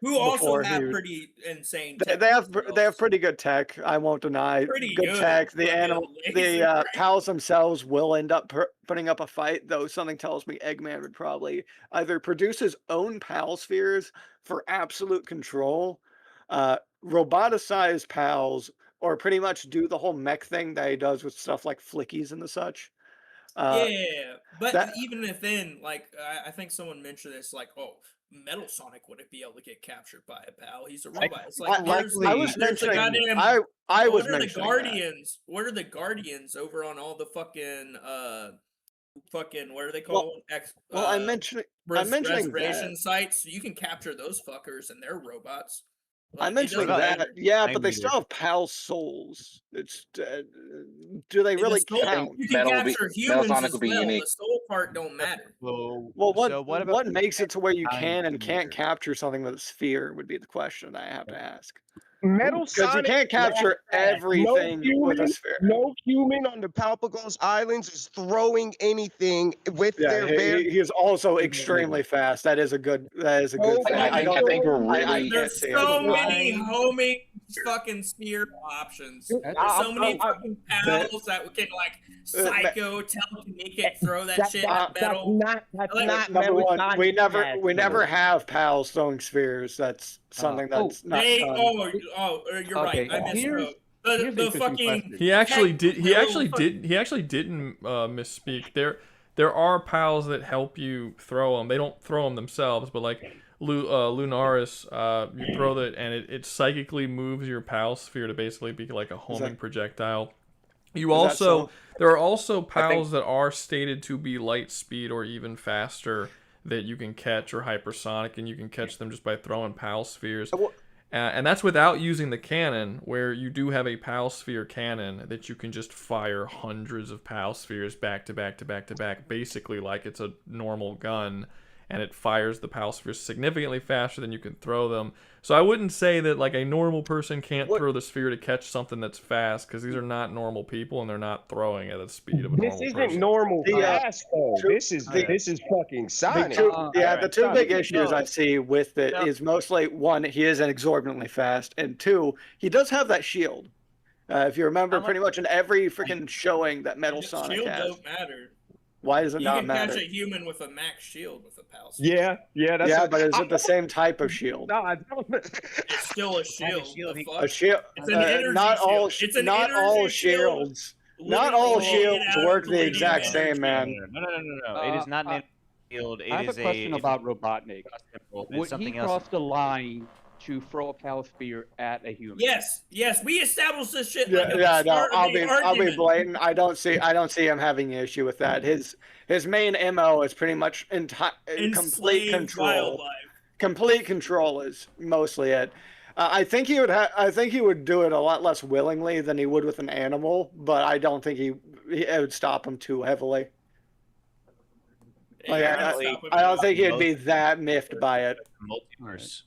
Who also have pretty insane tech. They have pretty good tech. I won't deny good tech. The pals themselves will end up putting up a fight, though something tells me Eggman would probably either produce his own pal spheres for absolute control, roboticize pals, or pretty much do the whole mech thing that he does with stuff like flickies and the such. But even within, like, I think someone mentioned this, like, Metal Sonic wouldn't be able to get captured by a pal. He's a robot. It's like I was mentioning Guardians. What are the Guardians over on all the fucking what are they called? I'm mentioning reservation sites. So you can capture those fuckers and they're robots. I'm mentioning that, but they still have pal souls. It's do they really count? You can capture humans as well. The soul part don't matter. Well, what makes it to where you can and can't capture something with a sphere would be the question I have to ask. Metal Sonic, because you can't capture everything with a sphere. No human on the Palpagos Islands is throwing anything with their he is also extremely fast. That is a good thing. I don't think we're really. There's so many homing fucking spear options. There's so many fucking pals that can like psycho, telekinetic, throw that shit at metal. Number one, we never have pals throwing spheres. That's something that's not done. You're right. I misspoke. The fucking he actually didn't misspeak. There are pals that help you throw them. They don't throw them themselves, but like Lunaris, you throw that and it psychically moves your pal sphere to basically be like a homing projectile. There are also pals that are stated to be light speed or even faster that you can catch, or hypersonic, and you can catch them just by throwing pal spheres. And that's without using the cannon, where you do have a pal sphere cannon that you can just fire hundreds of pal spheres back to back to back to back, basically like it's a normal gun, and it fires the pal spheres significantly faster than you can throw them. So I wouldn't say that like a normal person can't throw the sphere to catch something that's fast, because these are not normal people and they're not throwing at the speed of a normal person. This isn't normal fast, though. This is fucking Sonic. The two big issues I see with it is mostly, one, he is exorbitantly fast, and two, he does have that shield. If you remember, pretty much in every freaking showing that Metal Sonic has. Shield don't matter. Why does it not matter? You can catch a human with a max shield with a pal. But is it the same type of shield? No, I don't. It's still a shield. A shield. It's an energy shield. Not all shields. Not all shields work the exact same, man. No. It is not an shield. I have a question about Robotnik. Would he cross the line to throw a power spear at a human. Yes, we established this shit. Yeah, Like at yeah, the no, start of the I'll be argument. blatant. I don't see him having an issue with that. His main MO is pretty much complete Enslaved control. wildlife. Complete control is mostly it. I think he would do it a lot less willingly than he would with an animal, but I don't think it would stop him too heavily. Like, I don't think he'd be that miffed by it. Multiverse.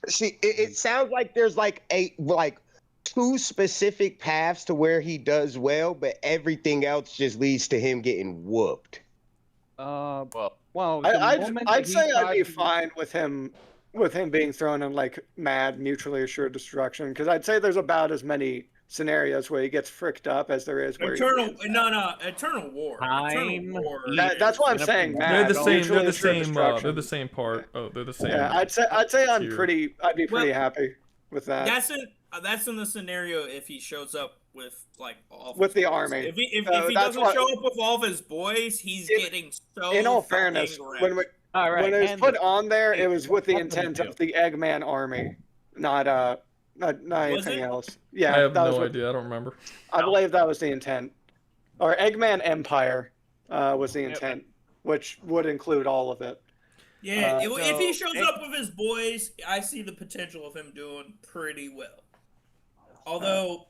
See, it sounds like there's like two specific paths to where he does well, but everything else just leads to him getting whooped. Well, I'd say I'd be fine with him being thrown in like mad, mutually assured destruction, because I'd say there's about as many scenarios where he gets fricked up as there is where Eternal War. Eternal War. That's why I'm saying they're the same. They're the same. Destruction. They're the same part. Oh, they're the same. Yeah, I'd say I'd be pretty happy with that. That's in the scenario if he shows up with like all with the boys. army. If he doesn't show up with all of his boys, he's getting so. In all fairness, when it was put on there, it was with the intent of the Eggman army, not anything else. Yeah, I have no idea. I don't remember. I believe that was the intent, or Eggman Empire was the intent, which would include all of it. Yeah, if he shows up with his boys, I see the potential of him doing pretty well. Although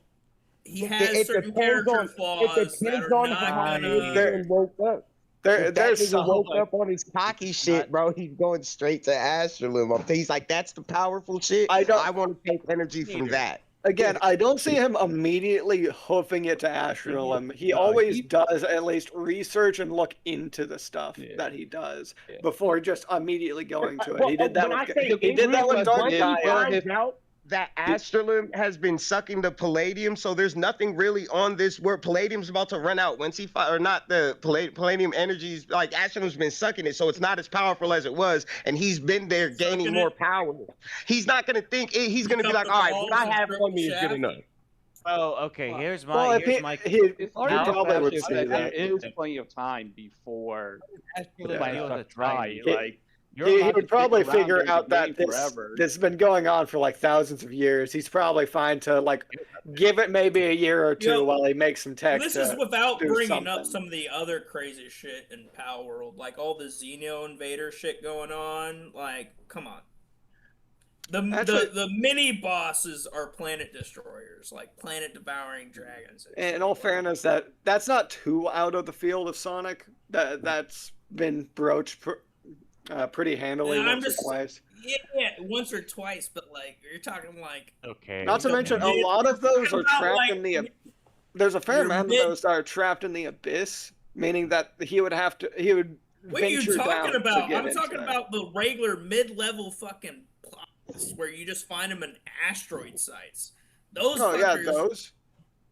he has certain character flaws that are not gonna. Woke up. There's some woke up on his cocky shit, bro. He's going straight to Astrolum. He's like, that's the powerful shit. I want to take energy from that. Again, I don't see him immediately hoofing it to Astrolum. He always does at least research and look into the stuff that he does before just immediately going to it. He did that with Dark Gaia. That Astrolum has been sucking the palladium, so there's nothing really on this where palladium's about to run out. Once or not the palladium energies, like Astrolum's been sucking it, so it's not as powerful as it was, and he's been there gaining more power. He's not gonna think he's gonna be like, all right, what I have on me is good enough. Oh, okay. Here's my. Well, It's probably would say that there is plenty of time before the dry. Like. He would probably figure out that this has been going on for like thousands of years. He's probably fine to like give it maybe a year or two while he makes some tech. This is without bringing up some of the other crazy shit in Palworld, like all the Xeno Invader shit going on. Like, come on. The mini bosses are planet destroyers, like planet devouring dragons. And in all fairness, that's not too out of the field of Sonic. That's been broached pretty handily once or twice. Yeah, once or twice, but like you're talking like. Okay. Not to mention, a lot of those are trapped in the. There's a fair amount of those that are trapped in the abyss, meaning that he would. What are you talking about? I'm talking about the regular mid-level fucking plots where you just find them in asteroid sites. Those. Oh fuckers, yeah, those.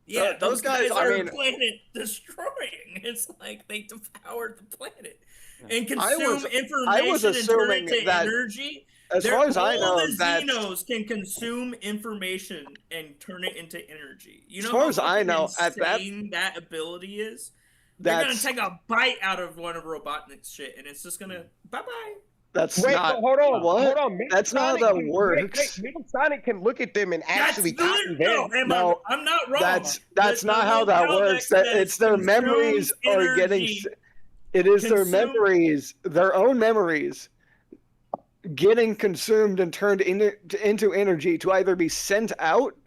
Yeah, those guys are I mean, planet destroying. It's like they devoured the planet. And consume information and turn it to energy. As far as I know, all the Xenos can consume information and turn it into energy. You know, as far as I know, at that ability is. They're gonna take a bite out of one of Robotnik's shit, and it's just gonna bye bye. That's not. Hold on. What? Hold on. That's not how that works. Sonic can look at them and actually copy them. No, I'm not wrong. That's not how that works. It's their memories are getting. It is their memories, their own memories, getting consumed and turned into energy to either be sent out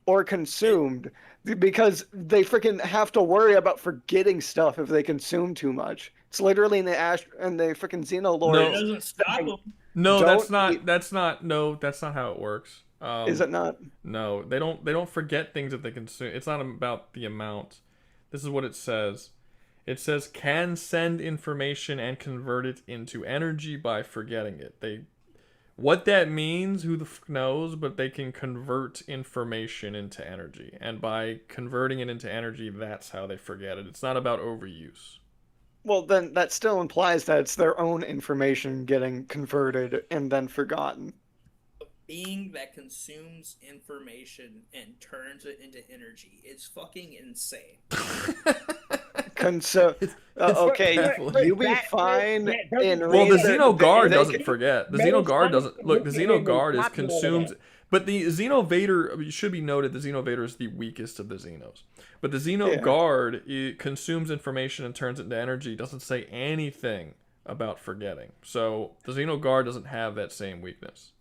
or consumed, because they freaking have to worry about forgetting stuff if they consume too much. It's literally in the freaking Xenolore. It doesn't stop them. No, that's not how it works. Is it not? No, they don't forget things that they consume. It's not about the amount. This is what it says. It says can send information and convert it into energy by forgetting it. What that means, who the fuck knows, but they can convert information into energy. And by converting it into energy, that's how they forget it. It's not about overuse. Well, then that still implies that it's their own information getting converted and then forgotten. Being that consumes information and turns it into energy is fucking insane. Okay, you be fine in Well, the research- Xeno Guard they doesn't can- forget. The Metal Xeno Guard Sonic doesn't look. The looking Xeno in Guard and is not doing consumes, that. but the Xenovator, it should be noted, the Xenovator is the weakest of the Xenos. But the Xeno Yeah. Guard, it consumes information and turns it into energy. Doesn't say anything about forgetting. So the Xeno Guard doesn't have that same weakness.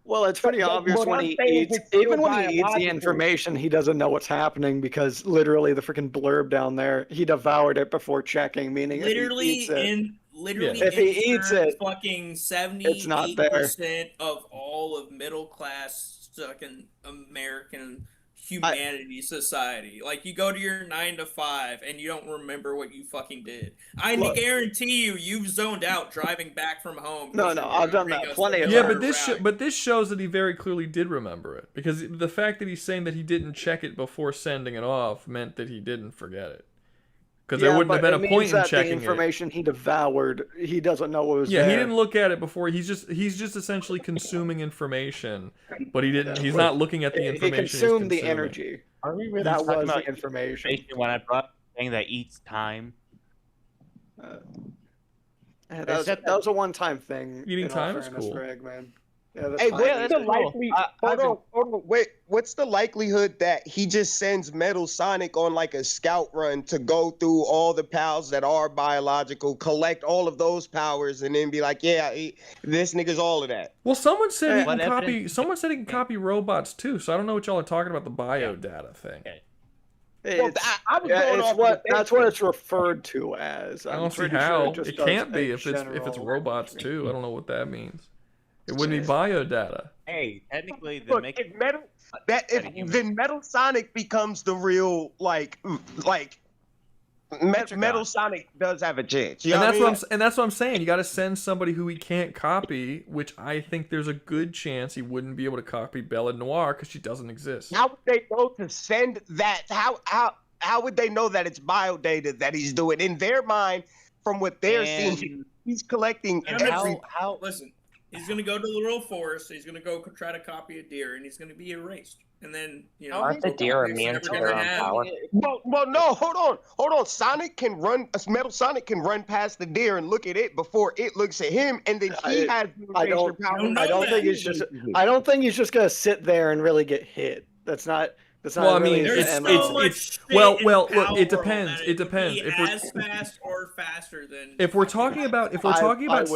Well, it's pretty obvious when he eats. Even when he eats the information, he doesn't know what's happening because literally the freaking blurb down there, he devoured it before checking. Meaning, Literally if he eats it, fucking it's not there. 78% of all of middle class fucking American humanity society. Like, you go to your 9 to 5 and you don't remember what you fucking did. I guarantee you've zoned out driving back from home. No, I've done that plenty of Yeah, times. but this shows that he very clearly did remember it, because the fact that he's saying that he didn't check it before sending it off meant that he didn't forget it. Because there wouldn't have been a point in checking the information he devoured, he doesn't know what was Yeah, there. he didn't look at it before. He's just essentially consuming information, but he didn't. He's not looking at the information. He consumed the consuming. energy. Are we really That talking was about the information. When I brought thing that eats time? That was a one-time thing. Eating in all time is fairness, cool. Greg, man. Yeah, that's Hey, fine. what's the likely? Hold on, wait. What's the likelihood that he just sends Metal Sonic on like a scout run to go through all the pals that are biological, collect all of those powers, and then be like, "Yeah, this nigga's all of that." Well, someone said he can copy. Someone said he can copy robots too. So I don't know what y'all are talking about the biodata thing. That's what it's referred to as. I don't see how it can't be if it's robots too. I don't know what that means. It wouldn't be biodata. Hey, technically, Look, if then Metal Sonic becomes the real Metal Sonic does have a chance. You know And that's what I'm saying. You got to send somebody who he can't copy, which I think there's a good chance he wouldn't be able to copy Bella Noire because she doesn't exist. How would they know to send that? How would they know that it's biodata that he's doing? In their mind, from what they're seeing, he's collecting every. Listen, he's gonna go to the rural forest. He's gonna go try to copy a deer, and he's gonna be erased. And then aren't the deer immune to their own power? Well, no, hold on. Sonic can run. Metal Sonic can run past the deer and look at it before it looks at him, and then he has. I don't think he's just gonna sit there and really get hit. That's not. Well, I mean, really it's well, look, it depends. It depends. If we're as fast or faster than. If we're talking about would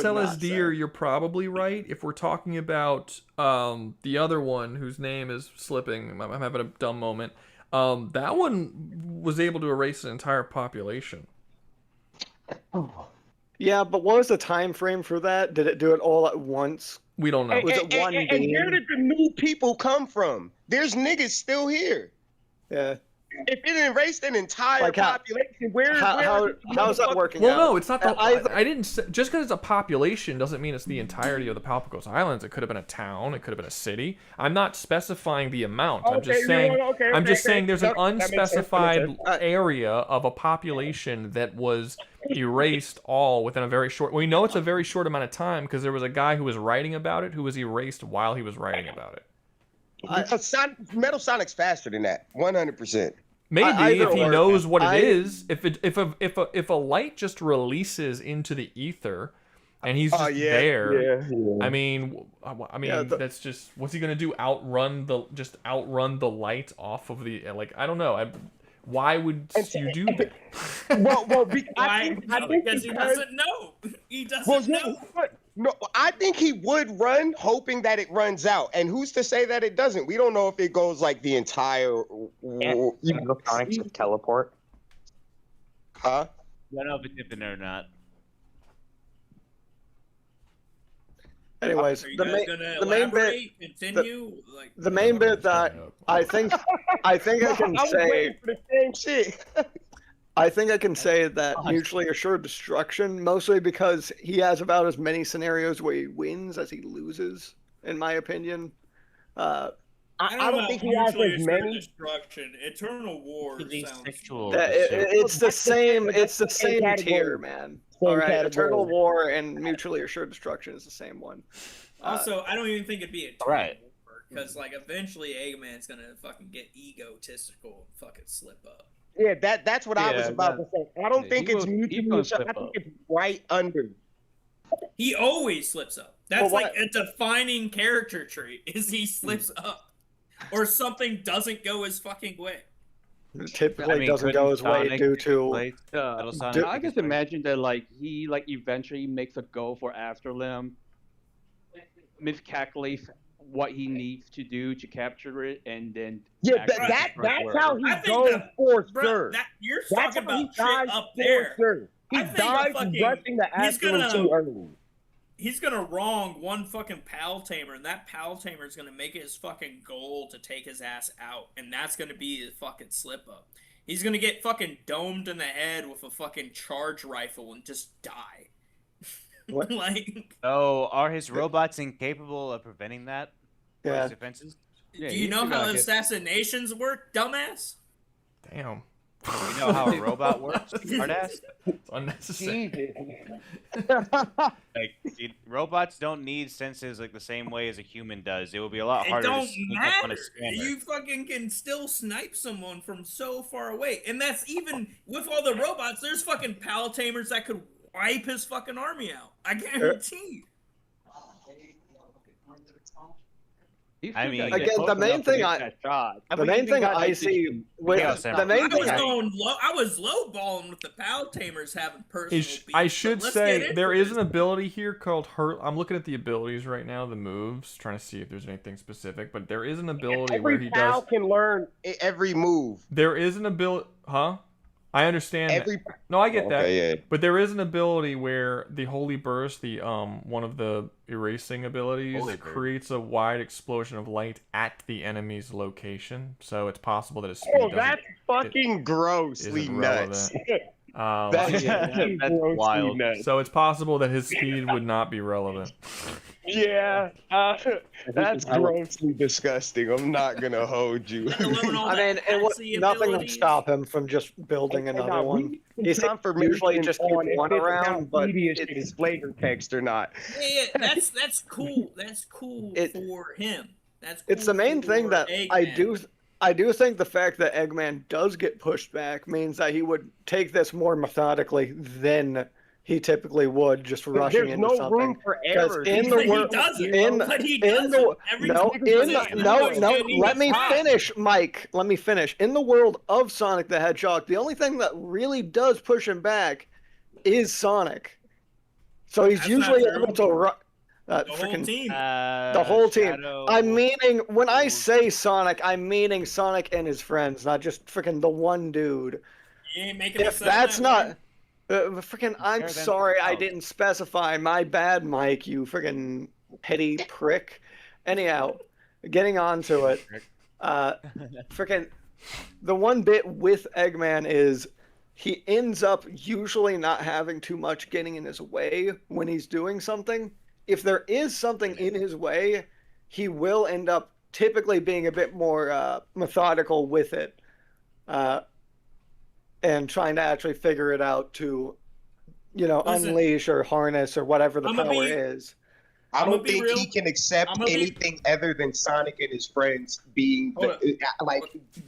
Cella's not deer, you're probably right. If we're talking about the other one whose name is slipping, I'm having a dumb moment. That one was able to erase an entire population. Yeah, but what was the time frame for that? Did it do it all at once? We don't know. Was it one and beam? where did the new people come from? There's niggas still here. Yeah. If it erased an entire population, how's that working Well, out? no, it's not. I didn't say, just because it's a population doesn't mean it's the entirety of the Palpagos Islands. It could have been a town. It could have been a city. I'm not specifying the amount. I'm just saying. I'm just saying there's an unspecified area of a population that was erased all within a very short. We know it's a very short amount of time because there was a guy who was writing about it who was erased while he was writing about it. Metal Sonic's faster than that, 100%. Maybe if he knows what it is, if a light just releases into the ether, and he's just there. I mean, that's just what's he gonna do? Outrun the light off of the I don't know. Why would you do that? Because he doesn't know. He doesn't know. No, I think he would run, hoping that it runs out. And who's to say that it doesn't? We don't know if it goes like the entire. Sonics would teleport. Huh? I don't know if it's infinite or not. Anyways, the main bit, continue? the main bit that I think I can say. For the same shit. I think I can say that mutually assured destruction, mostly because he has about as many scenarios where he wins as he loses, in my opinion. I don't think he has as many. Destruction. Eternal War sounds. It's the same. It's the same tier, man. All right, Eternal War and mutually assured destruction is the same one. Also, I don't even think it'd be a right. Because eventually Eggman's gonna fucking get egotistical and fucking slip up. Yeah, that's what I was about to say. I don't think it's gonna mutually. slip I think up. it's right under. He always slips up. That's Well, like a defining character trait is he slips up. Or something doesn't go his fucking way. Typically doesn't go his way due to. I just imagine that like he like eventually makes a go for Afterlimb, miscalculates what he needs to do to capture it, and then that's how he goes for sure. You're That's talking how he about shit dies up for there. sure. He I think dies rushing the Afterlimb too early. He's gonna wrong one fucking pal tamer, and that pal tamer is gonna make it his fucking goal to take his ass out, and that's gonna be his fucking slip up. He's gonna get fucking domed in the head with a fucking charge rifle and just die. Like, So are his robots incapable of preventing that? Yeah. Those defenses? do you know how assassinations work, dumbass? Damn. Do you know how a robot works? Smartass? It's unnecessary. Like, robots don't need senses like the same way as a human does. It will be a lot It harder don't to sneak up on matter. a scanner. You fucking can still snipe someone from so far away, and that's even with all the robots. There's fucking pal tamers that could wipe his fucking army out. I guarantee. I mean, again, the main thing I see with the main thing I was lowballing with the pal tamers having personal beef. I should but let's say get there into is an ability here called Hurt. I'm looking at the abilities right now, the moves, trying to see if there's anything specific. But there is an ability where he pal does. can learn every move. There is an ability, huh? I understand. No, I get that. Okay, yeah. But there is an ability where the Holy Burst, the one of the erasing abilities, creates a wide explosion of light at the enemy's location. So it's possible that his speed that's fucking grossly nuts. That's wild. Nuts. So it's possible that his speed would not be relevant. Yeah, that's grossly disgusting. I'm not gonna hold you. I mean, nothing would stop him from just building another one. He's usually just keep one around, but it's flavor text or not. Yeah, that's cool. That's cool for him. That's cool. It's the main thing that Eggman. I do think the fact that Eggman does get pushed back means that he would take this more methodically than he typically would, just rushing into something. There's no room for error. In the world, let me finish, Mike. Let me finish. In the world of Sonic the Hedgehog, the only thing that really does push him back is Sonic. So he's usually able to run. The whole team. The whole team. I'm meaning, when I say Sonic, I'm meaning Sonic and his friends, not just freaking the one dude. You ain't making if that's not... freaking, I'm sorry I didn't specify. My bad, Mike, you freaking petty prick. Anyhow, getting on to it. Freaking, the one bit with Eggman is he ends up usually not having too much getting in his way when he's doing something. If there is something in his way, he will end up typically being a bit more methodical with it. And trying to actually figure it out to, unleash or harness or whatever the power is. I don't think he can accept anything other than Sonic and his friends being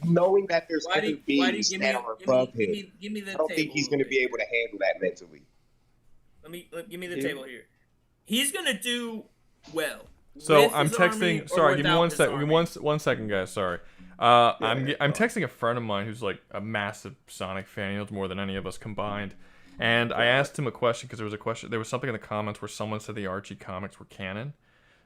knowing that there's other beings that are above him. I don't think he's going to be able to handle that mentally. Give me the table here. He's going to do well. So I'm texting. Sorry, give me 1 second. 1 second, guys. Sorry. I'm texting a friend of mine who's like a massive Sonic fan. He knows more than any of us combined. And I asked him a question because there was something in the comments where someone said the Archie comics were canon.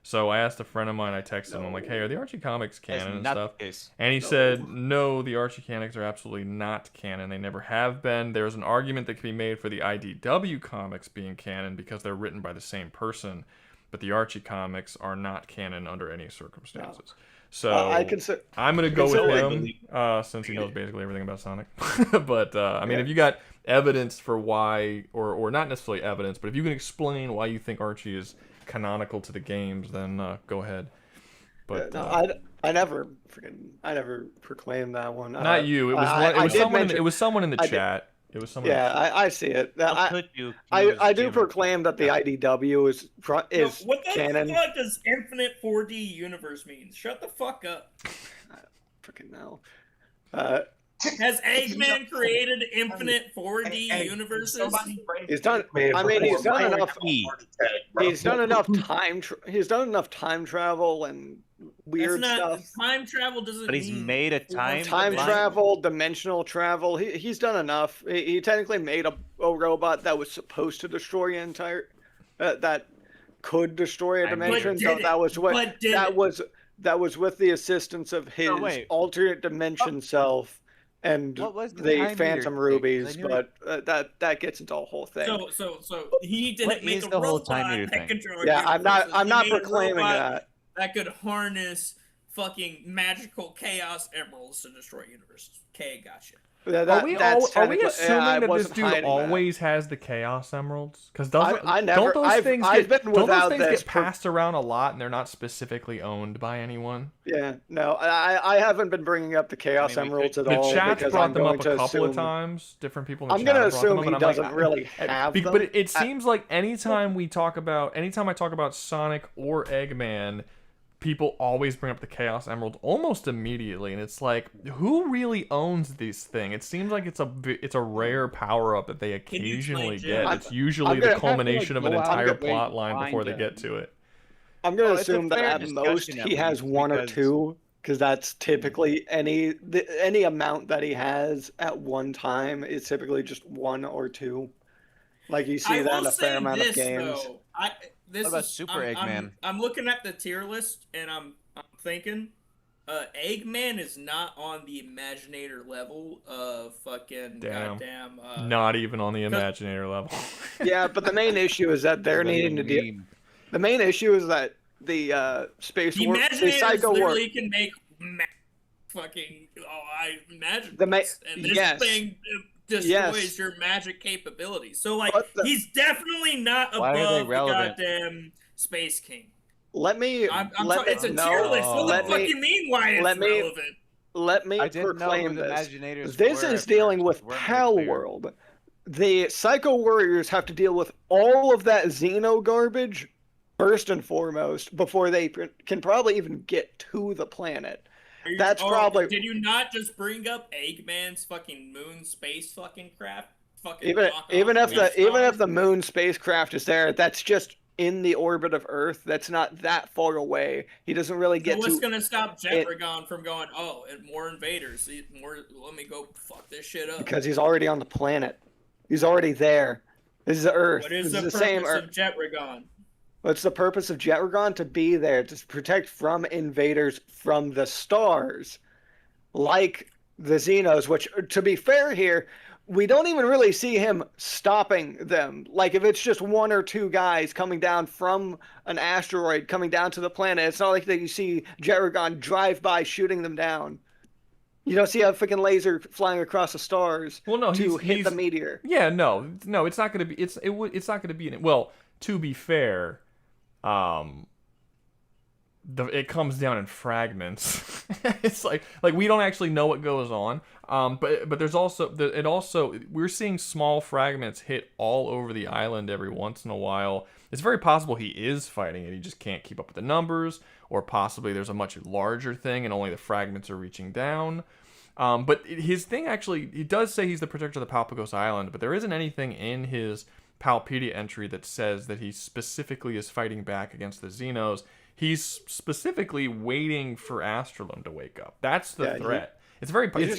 So I asked a friend of mine. I texted him. I'm like, "Hey, are the Archie comics canon and stuff?" And he said, "No, the Archie comics are absolutely not canon. They never have been. There's an argument that can be made for the IDW comics being canon because they're written by the same person, but the Archie comics are not canon under any circumstances." So I'm gonna go with him since he knows basically everything about Sonic. But I mean, if you got evidence for why, or not necessarily evidence, but if you can explain why you think Archie is canonical to the games, then go ahead. But I never proclaimed that one. Not you. It was someone in the chat. It was someone. Yeah, I see it. I do proclaim that the IDW is what the canon. fuck does Infinite 4D Universe mean? Shut the fuck up. Freaking no. Has Eggman created infinite 4D universes? He's done. I mean, he's done enough. He's done enough time. He's done enough time travel and weird stuff. Time travel doesn't. But he's made a time travel, dimensional travel. He's done enough. He technically made a robot that was supposed to destroy an entire that could destroy a dimension. So that was what that was with the assistance of his alternate dimension self and the Phantom Rubies. But that gets into a whole thing. So he didn't make a robot that could destroy. Yeah, I'm not proclaiming that. That could harness fucking magical chaos emeralds to destroy universes. Okay, gotcha. Are we assuming that this dude always has the Chaos Emeralds? Because don't those things get passed around a lot and they're not specifically owned by anyone? Yeah, no, I haven't been bringing up the Chaos Emeralds at all. The chat's brought them up a couple of times. Different people in the chat have brought them up. I'm going to assume he doesn't really have them. But it seems like anytime I talk about Sonic or Eggman, people always bring up the Chaos Emerald almost immediately, and it's like, who really owns this thing? It seems like it's a rare power up that they occasionally get. It's usually the culmination of an entire plot line before they get to it. I'm gonna assume that at most he has one or two, because that's typically any amount that he has at one time is typically just one or two. Like you see that in a fair amount of games. What about Super Eggman? I'm looking at the tier list and I'm thinking, Eggman is not on the Imaginator level of fucking goddamn. Not even on the Imaginator level. Yeah, but the main issue is that they're needing to deal. The main issue is that the space war, the Psycho War, literally can make fucking. Oh, I imagine. And this thing destroys your magic capabilities. So, like, he's definitely not above the goddamn Space King. It's a tier list. What the fuck you mean why it's relevant? Let me proclaim this. This is dealing with Palworld. The Psycho Warriors have to deal with all of that Xeno garbage, first and foremost, before they can probably even get to the planet. Did you not just bring up Eggman's fucking moon space fucking craft? Even if the moon spacecraft is there, that's just in the orbit of Earth. That's not that far away. He doesn't really get to. What's gonna stop Jetragon from going? Oh, more invaders. Let me go fuck this shit up. Because he's already on the planet. He's already there. This is Earth. What is the purpose of Jetragon? What's the purpose of Jetragon? To be there, to protect from invaders from the stars. Like the Xenos, which, to be fair here, we don't even really see him stopping them. Like, if it's just one or two guys coming down from an asteroid, coming down to the planet, it's not like that you see Jetragon drive by shooting them down. You don't see a freaking laser flying across the stars to hit the meteor. Yeah, no, it's not going to be. It's not going to be. Well, to be fair, it comes down in fragments. It's like we don't actually know what goes on. But there's also we're seeing small fragments hit all over the island every once in a while. It's very possible he is fighting it. He just can't keep up with the numbers, or possibly there's a much larger thing and only the fragments are reaching down. But his thing actually, he does say he's the protector of the Palpagos Island, but there isn't anything in his Palpedia entry that says that he specifically is fighting back against the Xenos. He's specifically waiting for Astrolum to wake up. That's the threat. It's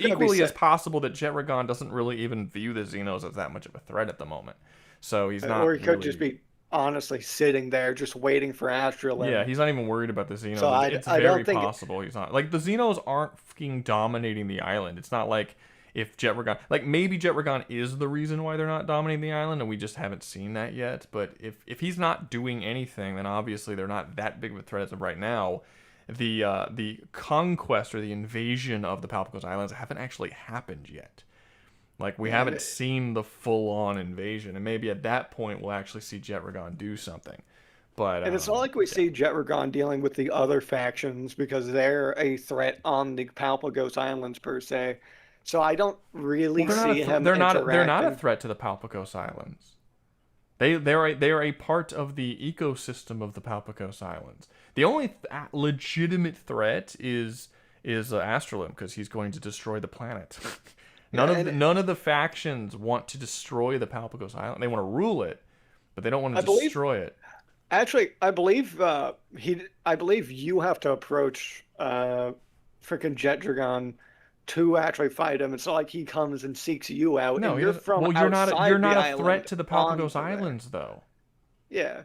equally as possible that Jetragon doesn't really even view the Xenos as that much of a threat at the moment. So he's not. Or he could just be honestly sitting there just waiting for Astrolum. Yeah, he's not even worried about the Xenos. So it's very possible he's not. Like, the Xenos aren't fucking dominating the island. It's not like if Jetragon, like, maybe Jetragon is the reason why they're not dominating the island, and we just haven't seen that yet. But if he's not doing anything, then obviously they're not that big of a threat as of right now. The conquest or the invasion of the Palpagos Islands haven't actually happened yet. Like, we haven't seen the full-on invasion, and maybe at that point we'll actually see Jetragon do something. But and it's not like we see Jetragon dealing with the other factions, because they're a threat on the Palpagos Islands per se. So I don't really see him. They're not a threat to the Palpagos Islands. They are a part of the ecosystem of the Palpagos Islands. The only legitimate threat is is Astrolum, because he's going to destroy the planet. None of the factions want to destroy the Palpagos Island. They want to rule it, but they don't want to destroy it. Actually, I believe you have to approach freaking Jet Dragon to actually fight him. It's not like he comes and seeks you out. No, and you're from you're not a island threat to the Palpagos onto Islands, though. Yeah.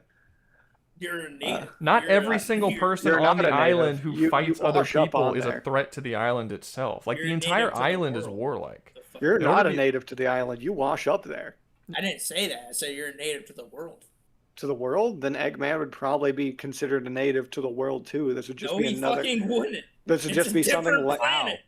You're a native. Not every single person on the island who fights other wash up people on is a there. threat to the island itself. Like, You're the a native entire to the island is world. warlike. You're In not order a to- native to the island. You wash up there. I didn't say that. I said you're a native to the world. To the world, then Eggman would probably be considered a native to the world too. This would just No, be he another. fucking wouldn't. This would It's just a be something different like. planet.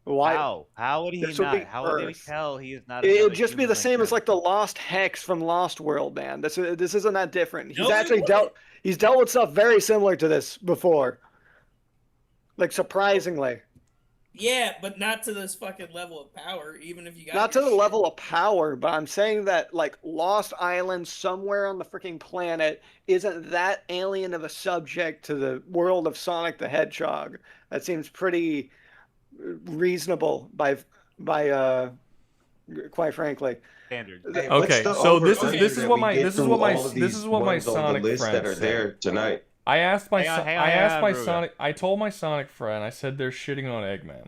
Why? How would he This would not? be How would we Earth. tell he is not? It'd another just be human the same as him? like the Lost Hex from Lost World, man. This isn't that different. He's No, it actually wouldn't. He's dealt with stuff very similar to this before. Like surprisingly, Yeah, but not to this fucking level of power. Even if you got not to your the shit. level of power, but I'm saying that like Lost Island somewhere on the freaking planet isn't that alien of a subject to the world of Sonic the Hedgehog. That seems pretty reasonable by quite frankly. Standard. Okay, so this is what my Sonic friend that are said. there tonight. I asked my Rouga. Sonic. I told my Sonic friend. I said they're shitting on Eggman,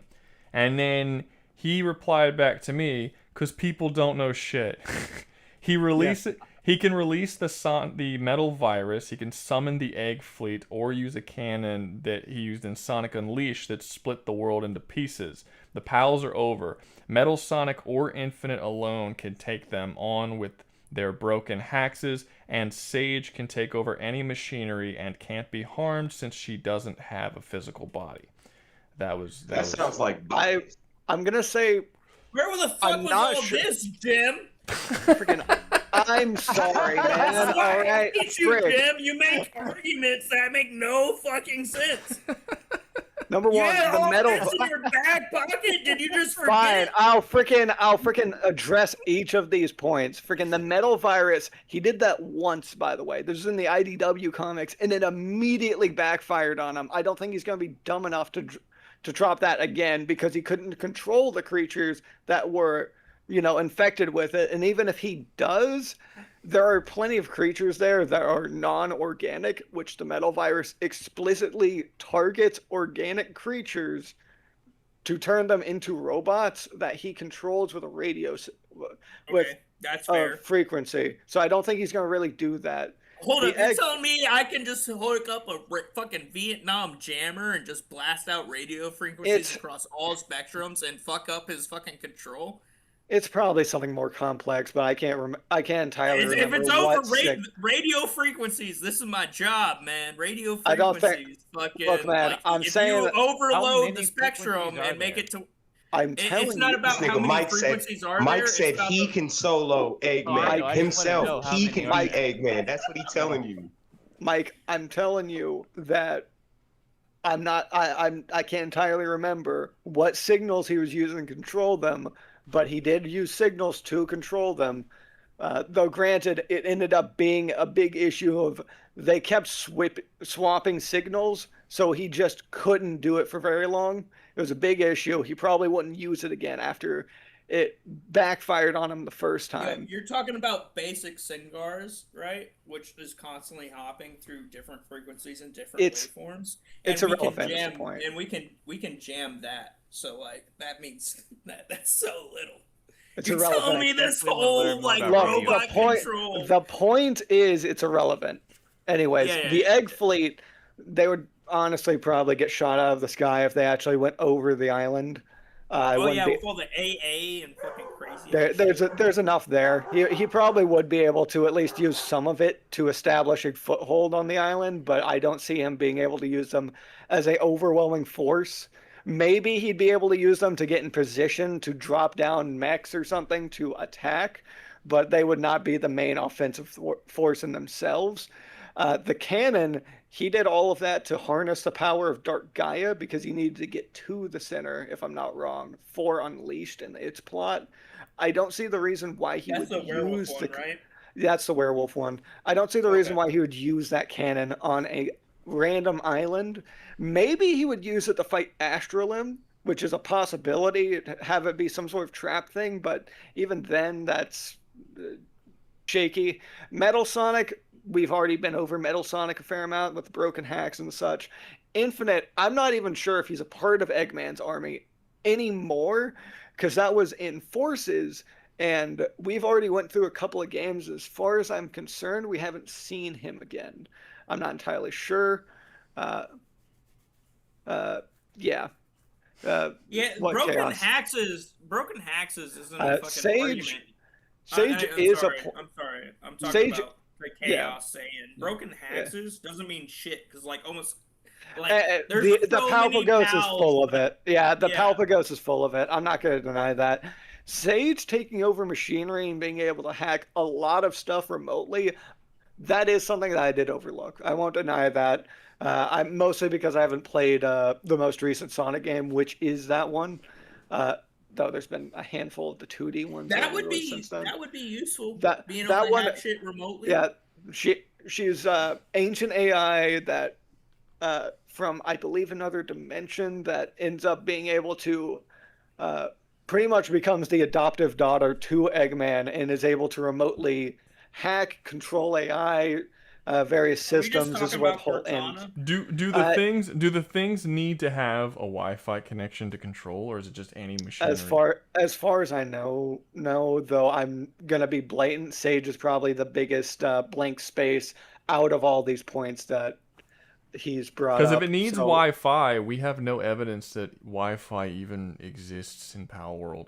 and then he replied back to me because people don't know shit. He released it. He can release the metal virus. He can summon the Egg Fleet or use a cannon that he used in Sonic Unleashed that split the world into pieces. The pals are over. Metal Sonic or Infinite alone can take them on with their broken haxes, and Sage can take over any machinery and can't be harmed since she doesn't have a physical body. That sounds like I'm gonna say. Where the fuck I'm was not all sure. this, Jim? I'm sorry, man. That's why All I right, hate you, Frick. Jim. You make arguments that make no fucking sense. Number one, You had the all metal. this in your back pocket. Did you just forget? Fine, I'll freaking address each of these points. Freaking the metal virus, he did that once, by the way. This is in the IDW comics, and it immediately backfired on him. I don't think he's gonna be dumb enough to drop that again because he couldn't control the creatures that were, infected with it. And even if he does, there are plenty of creatures there that are non-organic, which the metal virus explicitly targets organic creatures to turn them into robots that he controls with a radio with that's a fair. frequency. So I don't think he's going to really do that. Hold The up, you're egg- telling me I can just hook up a fucking Vietnam jammer and just blast out radio frequencies It's- across all spectrums and fuck up his fucking control? It's probably something more complex, but I can't entirely If remember it's what over sig- radio frequencies, this is my job, man. Radio I don't think- frequencies, fucking. Look, man, like, I'm if saying you that- How overload many the spectrum frequencies are and make there? it to. I'm telling It's not you. about This how nigga many Mike said. frequencies are there. Mike it's said about he the- can solo Eggman I just wanna himself. know how He many can are be there. Eggman. That's what he's telling you. Mike, I'm telling you that I can't entirely remember what signals he was using to control them, but he did use signals to control them. Though granted, it ended up being a big issue of they kept swapping signals, so he just couldn't do it for very long. It was a big issue. He probably wouldn't use it again after it backfired on him the first time. You're talking about basic Singars, right? Which is constantly hopping through different frequencies and different waveforms. It's And we can irrelevant at this jam, point. and we can jam that. So like that means that's so little. It's You're irrelevant. telling me this Definitely wanna learn whole more like about robot control. The point is it's irrelevant. Anyways, Yeah, the Egg Fleet, they would honestly probably get shot out of the sky if they actually went over the island. Oh yeah, with all the AA and fucking crazy. There's enough there. He probably would be able to at least use some of it to establish a foothold on the island, but I don't see him being able to use them as an overwhelming force. Maybe he'd be able to use them to get in position to drop down mechs or something to attack, but they would not be the main offensive force in themselves. The cannon, he did all of that to harness the power of Dark Gaia because he needed to get to the center, if I'm not wrong, for Unleashed and its plot. I don't see the reason why he That's would the werewolf use one, right? That's the werewolf one. I don't see the reason why he would use that cannon on a random island. Maybe he would use it to fight Astralim, which is a possibility, have it be some sort of trap thing, but even then, that's shaky. Metal Sonic, we've already been over Metal Sonic a fair amount with the broken hacks and such. Infinite, I'm not even sure if he's a part of Eggman's army anymore, because that was in Forces, and we've already went through a couple of games. As far as I'm concerned, we haven't seen him again. I'm not entirely sure. Yeah. Yeah, broken hacks isn't a fucking Sage, argument. Sage I'm is sorry, a. I'm sorry. I'm talking Sage, about the chaos saying broken hacks doesn't mean shit because like almost like there's the so many Palpagos is pals, full of it. Yeah, the Yeah. Palpagos is full of it. I'm not going to deny that. Sage taking over machinery and being able to hack a lot of stuff remotely, that is something that I did overlook. I won't deny that. I'm mostly because I haven't played the most recent Sonic game, which is that one. Though there's been a handful of the 2D ones that would released be since then. that would be useful. That being that able to one, hack shit remotely. yeah, she's ancient AI that from I believe another dimension that ends up being able to pretty much becomes the adoptive daughter to Eggman and is able to remotely hack, control AI, various systems. Is what whole end. Do the things need to have a Wi-Fi connection to control, or is it just any machine? As far as I know, no. Though I'm gonna be blatant. Sage is probably the biggest blank space out of all these points that he's brought up. Because if it needs Wi-Fi, we have no evidence that Wi-Fi even exists in Palworld.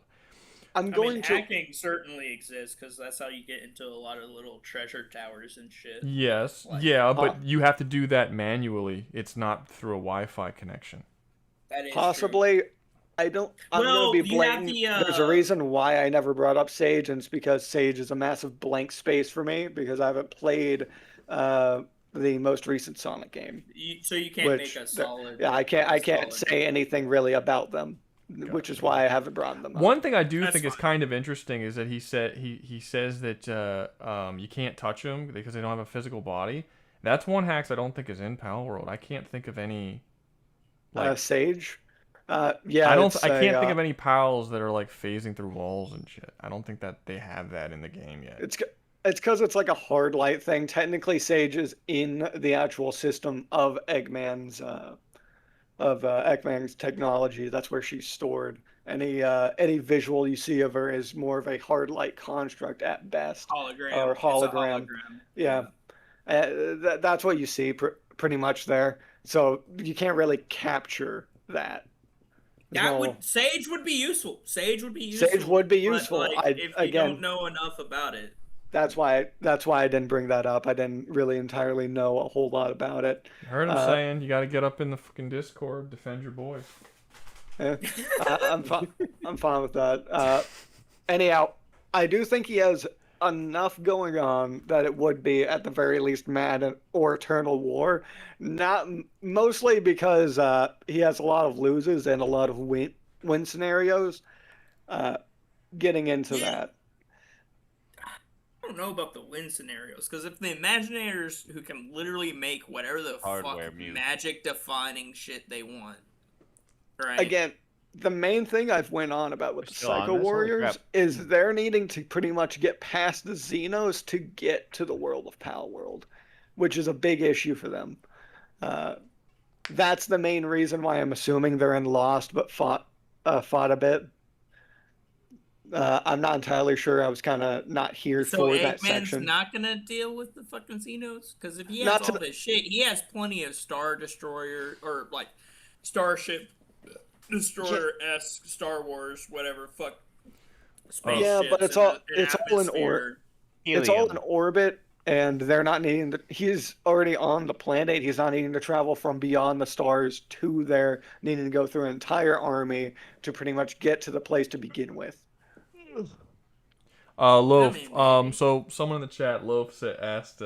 Hacking certainly exists because that's how you get into a lot of little treasure towers and shit. Yes, but you have to do that manually. It's not through a Wi-Fi connection. That is possibly. True. I'm gonna be blatant. There's a reason why I never brought up Sage, and it's because Sage is a massive blank space for me because I haven't played the most recent Sonic game. So you can't make a solid. Yeah, I can't say anything really about them. Which is why I haven't brought them up. One thing I do think is kind of interesting is that he says that you can't touch them because they don't have a physical body. That's one hacks I don't think is in Palworld. I can't think of any. Sage. Yeah. I can't think of any pals that are like phasing through walls and shit. I don't think that they have that in the game yet. It's because it's like a hard light thing. Technically, Sage is in the actual system of Eggman's. Eggman's technology. That's where she's stored. Any visual you see of her is more of a hard light construct at best. Hologram. Or hologram. Yeah. That's what you see pretty much there. So you can't really capture that. Sage would be useful. Sage would be useful. But, if you don't know enough about it. That's why I didn't bring that up. I didn't really entirely know a whole lot about it. I heard him saying you got to get up in the fucking Discord, defend your boys. Yeah, I'm fine with that. Anyhow, I do think he has enough going on that it would be at the very least mad or eternal war. Not mostly because he has a lot of loses and a lot of win scenarios. Getting into that. I don't know about the win scenarios because if the Imaginators who can literally make whatever the fuck magic defining shit they want, right? Again, the main thing I've went on about with the Psycho Warriors is they're needing to pretty much get past the Xenos to get to the world of Palworld, which is a big issue for them. That's the main reason why I'm assuming they're in Lost, but fought a bit. I'm not entirely sure. I was kind of not here for that section. So Eggman's not gonna deal with the fucking Xenos because if he has all this shit, he has plenty of Star Destroyer or like Starship Destroyer-esque Star Wars, whatever. Fuck. Yeah, but it's all in orbit. It's all in orbit, and they're not needing to. He's already on the planet. He's not needing to travel from beyond the stars to there, needing to go through an entire army to pretty much get to the place to begin with. Loaf. So someone in the chat, Loaf, asked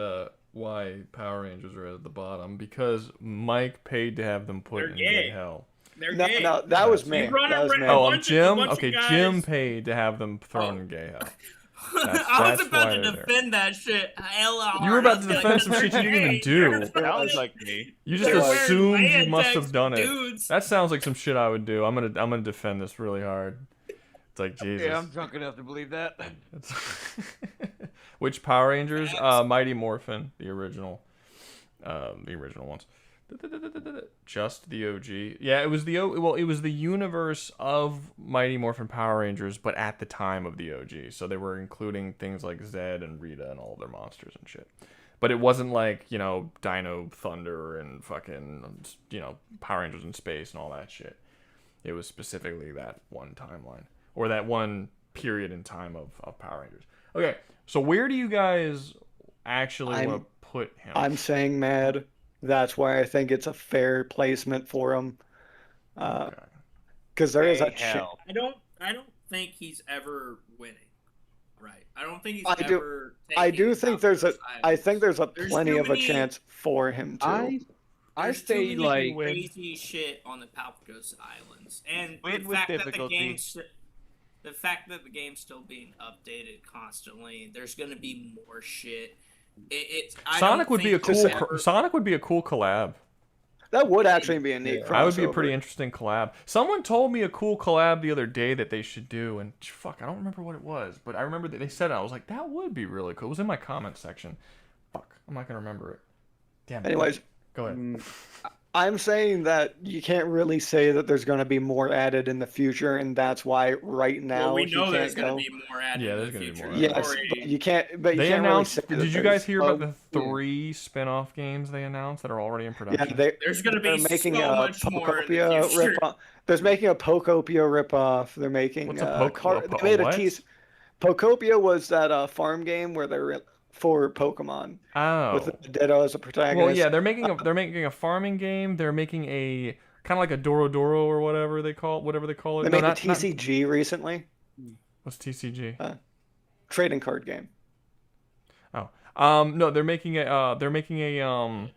why Power Rangers are at the bottom because Mike paid to have them put in gay hell. No, that was me. Oh, Jim. Okay, Jim paid to have them thrown in gay hell. I was about to defend that shit. You were about to defend some shit you didn't even do. Sounds like me. You just assumed you must have done it. That sounds like some shit I would do. I'm gonna defend this really hard. It's like Jesus. Yeah, I'm drunk enough to believe that. Which Power Rangers? Mighty Morphin, the original ones. Just the OG. Yeah, it was it was the universe of Mighty Morphin Power Rangers, but at the time of the OG. So they were including things like Zed and Rita and all their monsters and shit. But it wasn't like, Dino Thunder and fucking, Power Rangers in space and all that shit. It was specifically that one timeline. Or that one period in time of Power Rangers. Okay, so where do you guys actually want to put him? I'm saying Mad. That's why I think it's a fair placement for him. Because there is a chance. I don't think he's ever winning. Right. I don't think he's ever. I do think there's a. I think there's plenty of a chance for him to. I say like crazy shit on the Palworld Islands, and the fact that the game's still being updated constantly. There's gonna be more shit. Sonic would be a cool collab. That would actually be a neat crossover. That would be a pretty interesting collab. Someone told me a cool collab the other day that they should do, and fuck, I don't remember what it was, but I remember that they said it. I was like, that would be really cool. It was in my comment section. Fuck, I'm not gonna remember it. Damn it. Anyways, go ahead. I'm saying that you can't really say that there's going to be more added in the future, and that's why right now we know there's going to be more added in the future. Yes, but you can't. But they can't announced. Really did you guys hear about the 3 spin-off games they announced that are already in production? Yeah, there's going to be making so much more in the future. There's making a Pokopia ripoff. They're making What's a they made a tease. Pokopia was that farm game where they're for Pokemon. Oh. With Ditto as a protagonist. Well, yeah, they're making a farming game. They're making a kind of like a Doro or whatever they call it. They made a TCG recently. What's TCG? Trading card game. Oh. No, they're making a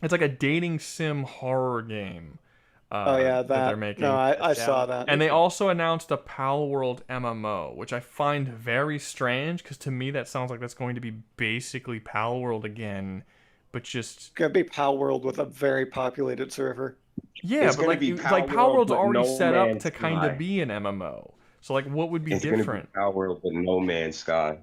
it's like a dating sim horror game. That they're making. No, I saw that. And they also announced a Palworld MMO, which I find very strange because to me that sounds like that's going to be basically Palworld again, but just it's gonna be Palworld with a very populated server. Yeah, It's but gonna be like Palworld, Palworld's but already No set up Man's to kind of Sky. be an MMO. So like, what would be It's different? gonna be Palworld, but No Man's Sky.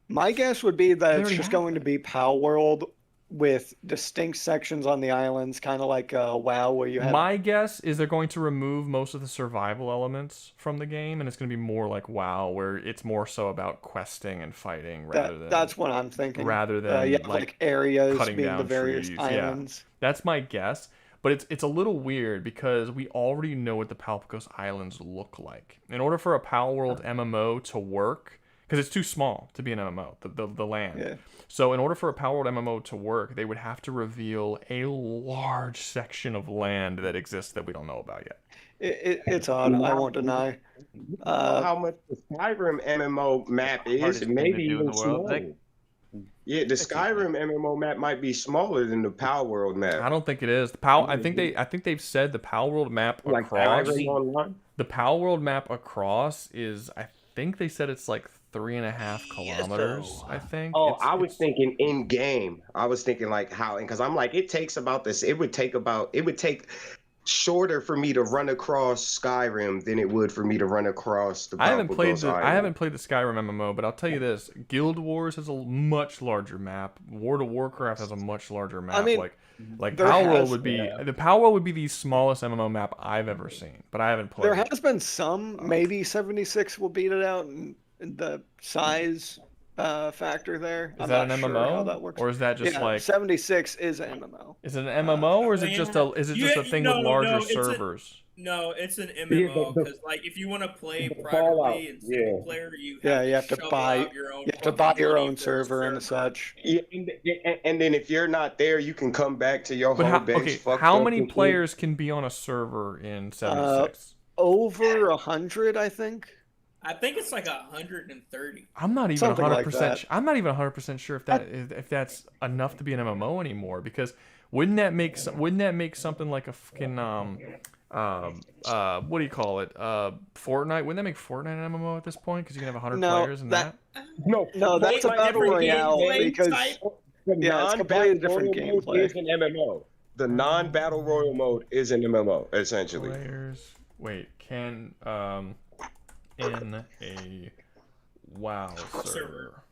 My guess would be that it's already just have going to be Palworld with distinct sections on the islands, kind of like WoW, where you have. My guess is they're going to remove most of the survival elements from the game, and it's going to be more like WoW, where it's more so about questing and fighting rather than. That's what I'm thinking. Rather than like areas cutting being down the various trees. islands. Yeah, that's my guess. But it's a little weird because we already know what the Palworld Islands look like. In order for a Palworld MMO to work, because it's too small to be an MMO, the land. Yeah. So in order for a Palworld MMO to work, they would have to reveal a large section of land that exists that we don't know about yet. It's odd. I won't deny. How much the Skyrim MMO map is? Maybe even smaller. Yeah, the Skyrim MMO map might be smaller than the Palworld map. I don't think it is. I think they've said the Palworld map Like across. Skyrim Online? The Palworld map across is, I think they said it's like 3.5 kilometers. I think. Oh, I was thinking in game. I was thinking like how, because I'm like, it takes about this. It would take shorter for me to run across Skyrim than it would for me to run across the. I haven't played the Skyrim MMO, but I'll tell you this: Guild Wars has a much larger map. World of Warcraft has a much larger map. I mean, like Palworld would be the Palworld would be the smallest MMO map I've ever seen, but I haven't played. There has been some. Maybe 76 will beat it out in the size factor there. Is that an MMO? How that works. Or is that just like 76 is an MMO? Is it an MMO or is it just a thing with larger servers? It's an MMO because like if you want to play privately and single player, you have to buy your own server and such. Yeah, and then if you're not there, you can come back to your home base. How many players can be on a server in 76? Over 100, I think. I think it's like 130. I'm not even 100%. I'm not even 100% sure if that's enough to be an MMO anymore. Because wouldn't that make something like a fucking what do you call it? Fortnite. Wouldn't that make Fortnite an MMO at this point? Because you can have 100 No, players in that. No, that's a battle royale because it's completely different gameplay. Is an MMO. The non-battle royal mode is an MMO essentially. Players. Wait, can in a WoW server.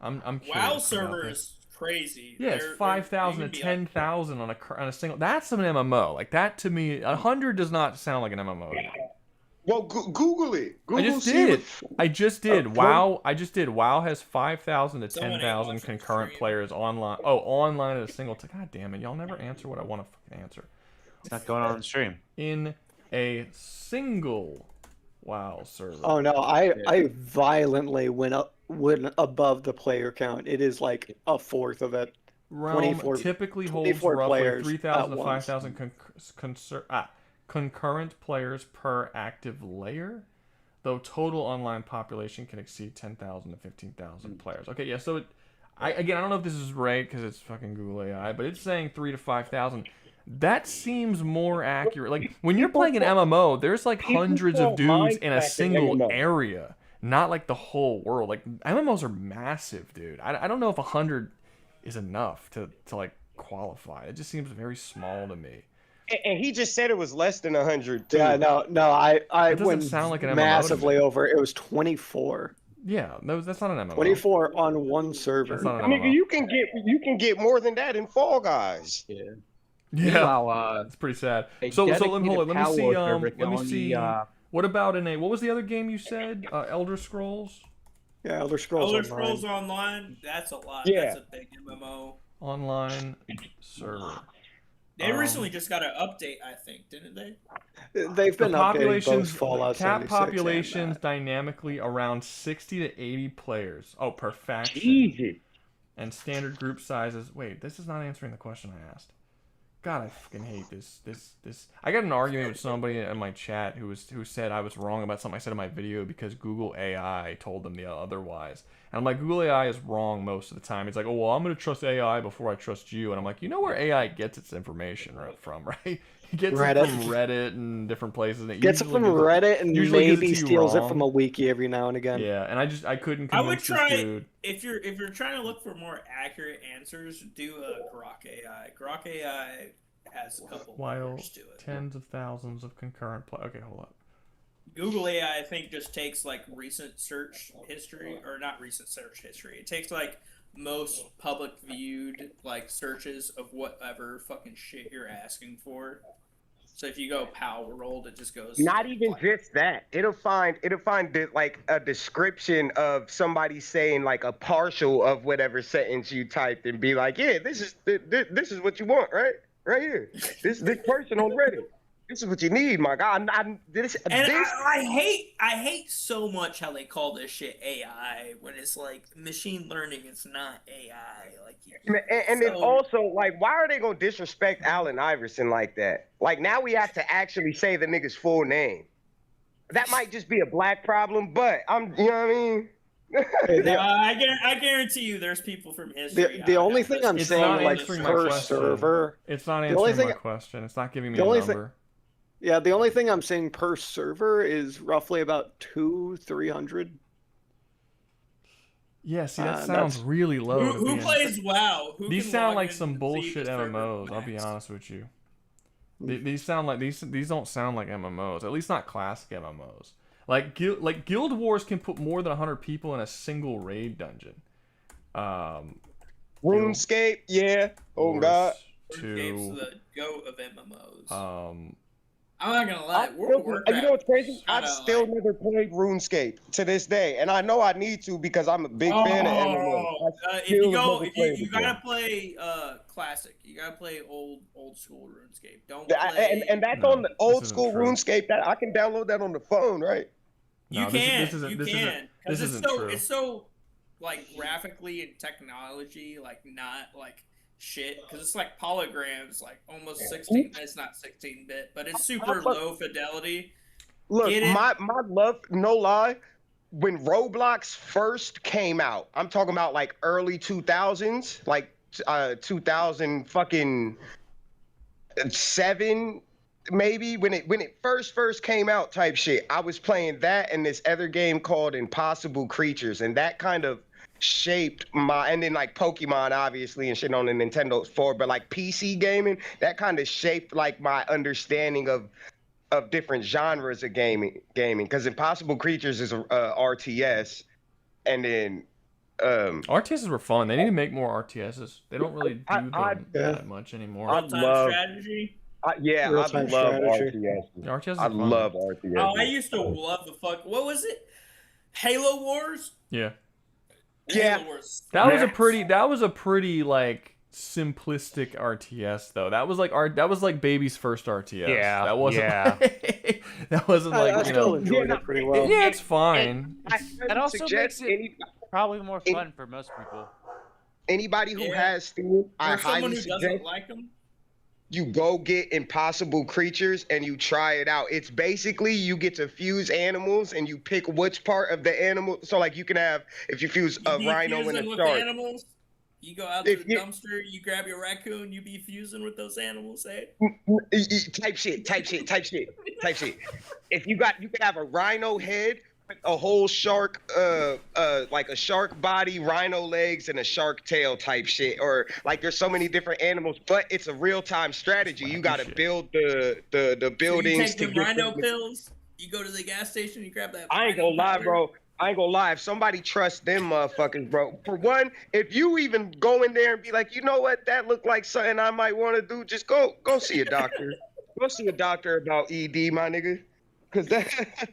I'm curious. WoW server is crazy. Yeah, it's 5,000 to 10,000 on a single. That's an MMO. Like that to me, 100 does not sound like an MMO. Well, Google it. Google I just did. WoW. I just did. WoW has 5,000 to 10,000 concurrent players online. Oh, online at a single. God damn it! Y'all never answer what I want to fucking answer. It's not going on the stream. In a single WoW server. Oh no, I violently went above the player count. It is like a fourth of it. Realm typically holds roughly 3,000 to 5,000 concurrent players per active layer, though total online population can exceed 10,000 to 15,000 players. Okay, yeah, so I don't know if this is right because it's fucking Google AI, but it's saying 3,000 to 5,000. That seems more accurate. Like when you're playing an MMO, there's like hundreds of dudes in a single area, not like the whole world. Like MMOs are massive, dude. I don't know if 100 is enough to like qualify. It just seems very small to me. And he just said it was less than 100 too. Yeah, no, I went sound like an MMO massively over. It was 24. Yeah, no, that's not an MMO. 24 on one server. That's not an MMO. Nigga, you can get more than that in Fall Guys. Yeah. Meanwhile, it's pretty sad. a So hold on. dedicated Let me see. Palworld server Let can me only, see. What about in a? What was the other game you said? Elder Scrolls. Yeah, Elder Scrolls. Elder Scrolls Online. That's a lot. Yeah. That's a big MMO. Online server. They recently just got an update, I think, didn't they? They've been updating both Fallout cap 76 populations dynamically around 60 to 80 players. Oh, per faction. Easy. And standard group sizes. Wait, this is not answering the question I asked. God, I fucking hate this. I got an argument with somebody in my chat who said I was wrong about something I said in my video because Google AI told them the otherwise. And I'm like, Google AI is wrong most of the time. It's like, oh, well, I'm going to trust AI before I trust you. And I'm like, you know where AI gets its information from, right? It gets it from Reddit and different places. And Gets it from Reddit and maybe steals it from a wiki every now and again. Yeah, and I couldn't I would convince try this dude. if you're trying to look for more accurate answers, do a Grok AI. Grok AI has a couple layers to it. Tens of thousands of concurrent Okay, hold up. Google AI, I think, just takes like recent search history, or not recent search history. It takes like most public viewed like searches of whatever fucking shit you're asking for. So if you go Palworld, it just goes. Not even just that. It'll find like a description of somebody saying like a partial of whatever sentence you typed and be like, yeah, this is what you want, right? Right here. This person on Reddit. This is what you need, my God. I hate so much how they call this shit AI when it's like machine learning. It's not AI. Like, and then also, like, why are they gonna disrespect Allen Iverson like that? Like, now we have to actually say the nigga's full name. That might just be a black problem, but you know what I mean? I guarantee you, there's people from history. The only thing I'm saying, like, per server, it's not answering my question. It's not giving me a number. Yeah, the only thing I'm saying per server is roughly about 200-300. Yeah, see, that sounds really low. Who plays WoW? These sound like some bullshit MMOs. I'll be honest with you. These sound like these don't sound like MMOs. At least not classic MMOs. Like Guild Wars can put more than 100 people in a single raid dungeon. RuneScape, yeah. Oh God. RuneScape's the goat of MMOs. I'm not gonna lie. You know what's crazy? I've still never played RuneScape to this day, and I know I need to because I'm a big fan of MMOs. You gotta play classic. You gotta play old school RuneScape. Don't play. And that's on the old school RuneScape. That I can download that on the phone, right? You can. Because it's so like graphically and technology, like not like shit, because it's like polygons, like almost 16. It's not 16-bit, but it's super low fidelity. Look, my love, no lie, when Roblox first came out, I'm talking about like early 2000s, like 2000 fucking 7, maybe when it first came out type shit, I was playing that and this other game called Impossible Creatures, and that kind of shaped my, and then like Pokemon obviously and shit on the Nintendo 4, but like PC gaming, that kind of shaped like my understanding of different genres of gaming, because Impossible Creatures is a RTS, and then RTSs were fun. They need to make more RTSs. They don't really do them that much anymore. Real-time strategy. I love RTS. I love RTS. Oh, I used to love the fuck. What was it? Halo Wars. Yeah. Yeah. Halo Wars. That was a pretty like simplistic RTS though. That was like baby's first RTS. Yeah. That wasn't. Like, that wasn't like I still enjoyed it pretty well. Yeah, it's fine. That also makes it probably more fun for most people. Anybody who has Steam, I For someone highly who suggest doesn't like them. you go get Impossible Creatures and you try it out. It's basically you get to fuse animals and you pick which part of the animal. So like you can have, if you fuse a rhino and a with shark. Animals. You go out to the dumpster, you grab your raccoon, you be fusing with those animals, eh? Type shit. If you can have a rhino head, a whole shark, like a shark body, rhino legs, and a shark tail type shit. Or like there's so many different animals, but it's a real-time strategy. You gotta build the buildings. So you take the rhino pills, you go to the gas station, you grab that. I ain't gonna lie, bro. I ain't gonna lie. If somebody trusts them motherfuckers, bro. For one, if you even go in there and be like, you know what, that looked like something I might want to do, just go see a doctor. Go see a doctor about ED, my nigga. Cause that.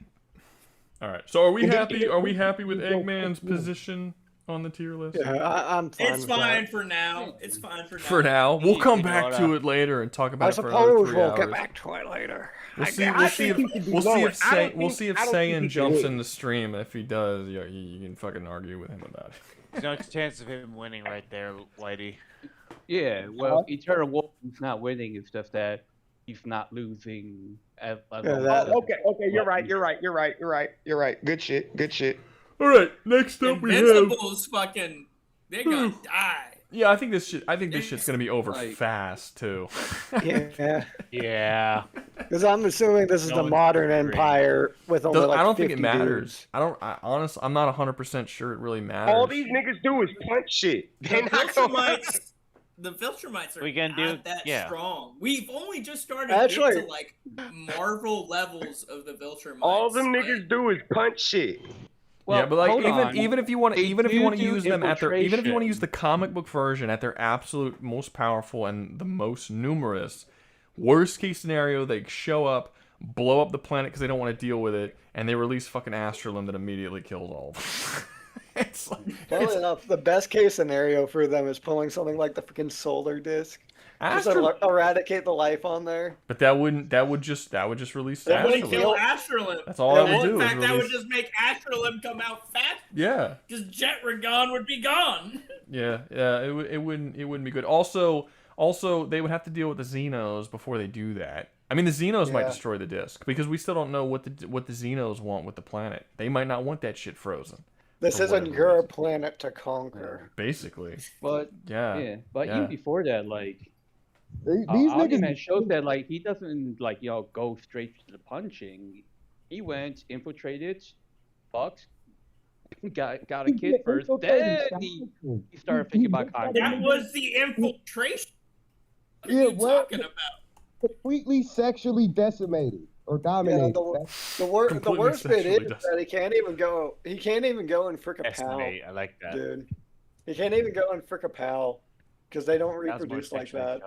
All right. So are we happy? Are we happy with Eggman's position on the tier list? Yeah, I'm fine. It's fine for now. It's fine for now. For now, we'll come back to it later and talk about it for another 3 hours. We'll get back to it later. We'll see if Saiyan jumps in the stream. If he does, you can fucking argue with him about it. There's no chance of him winning right there, Whitey. Yeah, well, Eternal Wolf is not winning. It's just that he's not losing. Okay, you're right. Good shit. All right, next up we have. Invincibles fucking. They're gonna die. Yeah, I think this shit's gonna be over fast too. Yeah. Because I'm assuming this is the modern empire with only like I don't 50 think it matters. dudes. I'm not 100% sure it really matters. All these niggas do is punch shit. The Viltrumites are not that strong. We've only just started Actually- into like Marvel levels of the Viltrumites. All them niggas do is punch shit. Well, yeah, but like hold on. even if you want to use them at their even if you want to infiltration. use the comic book version at their absolute most powerful and the most numerous, worst case scenario, they show up, blow up the planet because they don't want to deal with it, and they release fucking Astralim that immediately kills all of them. It's like, Funnily enough, the best case scenario for them is pulling something like the freaking solar disc. Just eradicate the life on there. But that would just release That wouldn't Astralim. kill Astralim. That's all that would do. In fact, is that would release... just make Astralim come out fast. Yeah. Because Jetragon would be gone. Yeah. It wouldn't be good. Also, they would have to deal with the Xenos before they do that. I mean, the Xenos might destroy the disc because we still don't know what the Xenos want with the planet. They might not want that shit frozen. This isn't your planet to conquer. Basically. But yeah. Even before that, like these argument shows that like he doesn't like go straight to the punching. He went, infiltrated, fucked, got a kid first, then he started thinking about conquering. That was the infiltration. What are Yeah, you talking about? Completely sexually decimated or dominated. The worst bit is that he can't even go and frick a pal. I like that. Dude. He can't even go and frick a pal because they don't reproduce like that.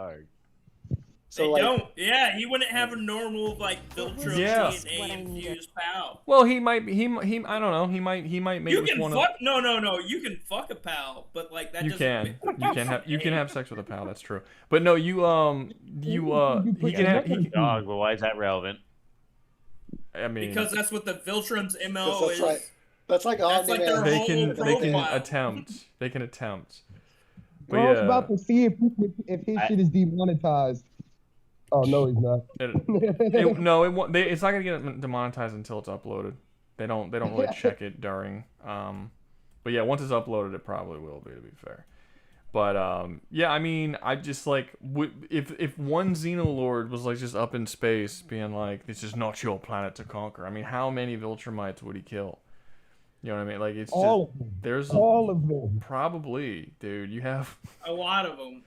So they don't. Yeah, he wouldn't have a normal like Viltrum DNA infused pal. Well, he might. I don't know. He might make You with can one fuck. of. No. You can fuck a pal, but like that. You doesn't can have sex with a pal. That's true. But no, he can have. Dog. Well, why is that relevant? I mean, because that's what the Viltrum's MO is. That's like their they whole can profile. attempt. They can attempt. But Well, I was about to see if his shit is demonetized. Oh no, he's not. It's not gonna get demonetized until it's uploaded. They don't really check it during. But yeah, once it's uploaded, it probably will be. To be fair. But yeah, I mean, I just like if one Xenolord was like just up in space, being like, "This is not your planet to conquer." I mean, how many Viltrumites would he kill? You know what I mean? Like it's all just of them. there's all of them. Probably, dude. You have A lot of them.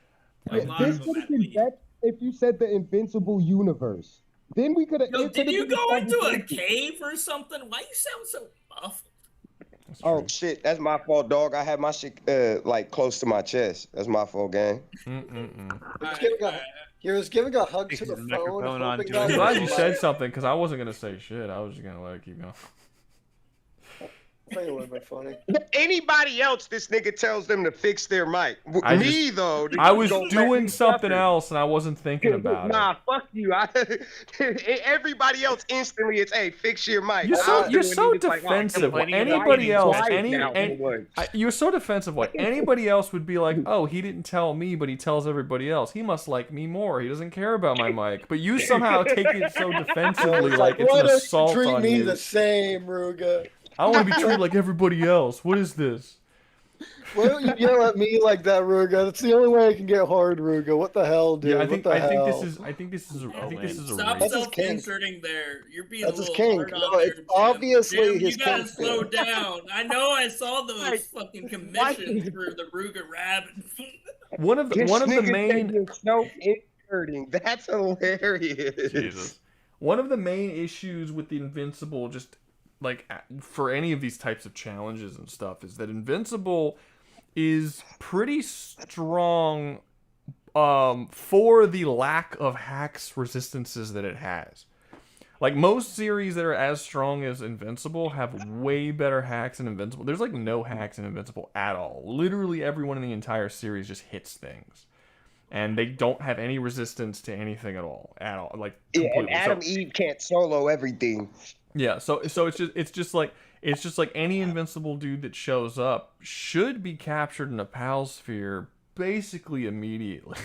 Yeah, this would have been better if you said the Invincible universe. Then we could have. Yo, did you go into a cave or something? Why you sound so buff? Oh shit, that's my fault, dog. I had my shit like close to my chest. That's my fault, gang. He was giving a hug to the phone. I'm glad you said something because I wasn't gonna say shit. I was just gonna let it keep going. I think it would have been funny. Anybody else, this nigga tells them to fix their mic. Though, I was doing something else and I wasn't thinking about it. Nah, fuck you. Everybody else instantly, it's hey, fix your mic. You're so defensive. Anybody else, you're so defensive. What anybody else would be like? Oh, he didn't tell me, but he tells everybody else. He must like me more. He doesn't care about my mic. But you somehow take it so defensively, like it's an assault on you. Treat me the same, Rouga. I want to be treated like everybody else. What is this? Why don't you yell at me like that, Rouga? That's the only way I can get hard, Rouga. What the hell, dude? Yeah, I think this is Stop self-inserting there. You're being that's a little his kink. hard on No, there, it's obviously Jim, his you gotta kink. slow down. I know I saw those fucking commissions for the Rouga Rabid. One of the main self-inserting. That's hilarious. Jesus. One of the main issues with the Invincible, just like for any of these types of challenges and stuff, is that Invincible is pretty strong for the lack of hacks resistances that it has. Like most series that are as strong as Invincible have way better hacks than Invincible. There's like no hacks in Invincible at all. Literally everyone in the entire series just hits things. And they don't have any resistance to anything at all. Like and Adam Eve can't solo everything. Yeah, so it's just like any Invincible dude that shows up should be captured in a PAL sphere basically immediately.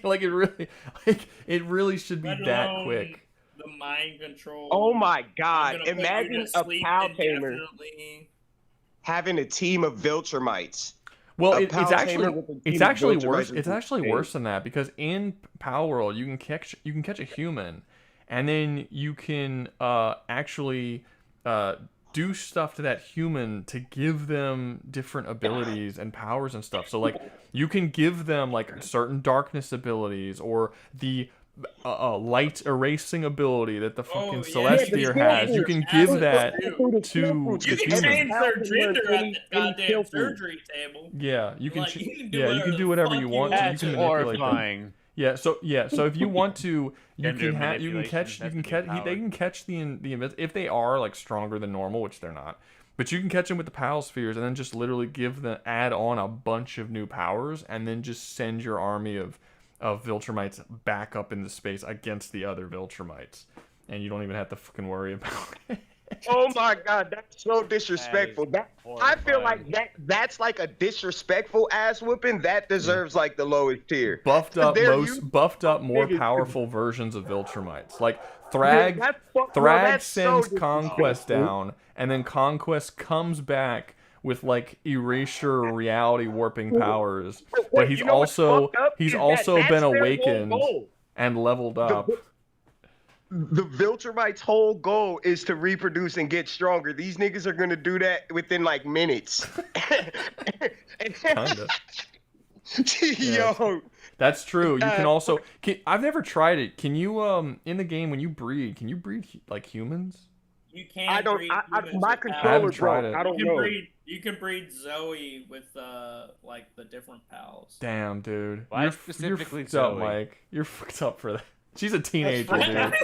like it really should be that quick. The mind control. Oh my god! Imagine a PAL tamer having a team of Viltrumites. Well, it's actually worse. It's actually worse than that because in Palworld you can catch a human. And then you can actually do stuff to that human to give them different abilities and powers and stuff. So, like, you can give them, like, certain darkness abilities or the light erasing ability that the fucking Celestier has. You can give that to the You can change their gender at the goddamn surgery table. Yeah, you can. Like, you can do whatever you want. That's you can manipulate horrifying. them. So if you want to, they can catch the if they are like stronger than normal, which they're not. But you can catch them with the PAL spheres and then just literally add on a bunch of new powers and then just send your army of Viltrumites back up into space against the other Viltrumites. And you don't even have to fucking worry about it. Oh my god, that's so disrespectful. I feel like that's like a disrespectful ass whooping that deserves like the lowest tier. Buffed up, more powerful versions of Viltrumites. Like Thrag sends Conquest down, and then Conquest comes back with like erasure reality warping powers. But he's also been awakened and leveled up. The Viltrumites' whole goal is to reproduce and get stronger. These niggas are gonna do that within like minutes. Kinda. Yo, that's true. You can also. I've never tried it. Can you in the game when you breed? Can you breed like humans? You can't. My controller broke. I don't know. You can breed Zoe with like the different pals. Damn, dude. Why you're specifically fucked up, Zoe? Mike. You're fucked up for that. She's a teenager, dude.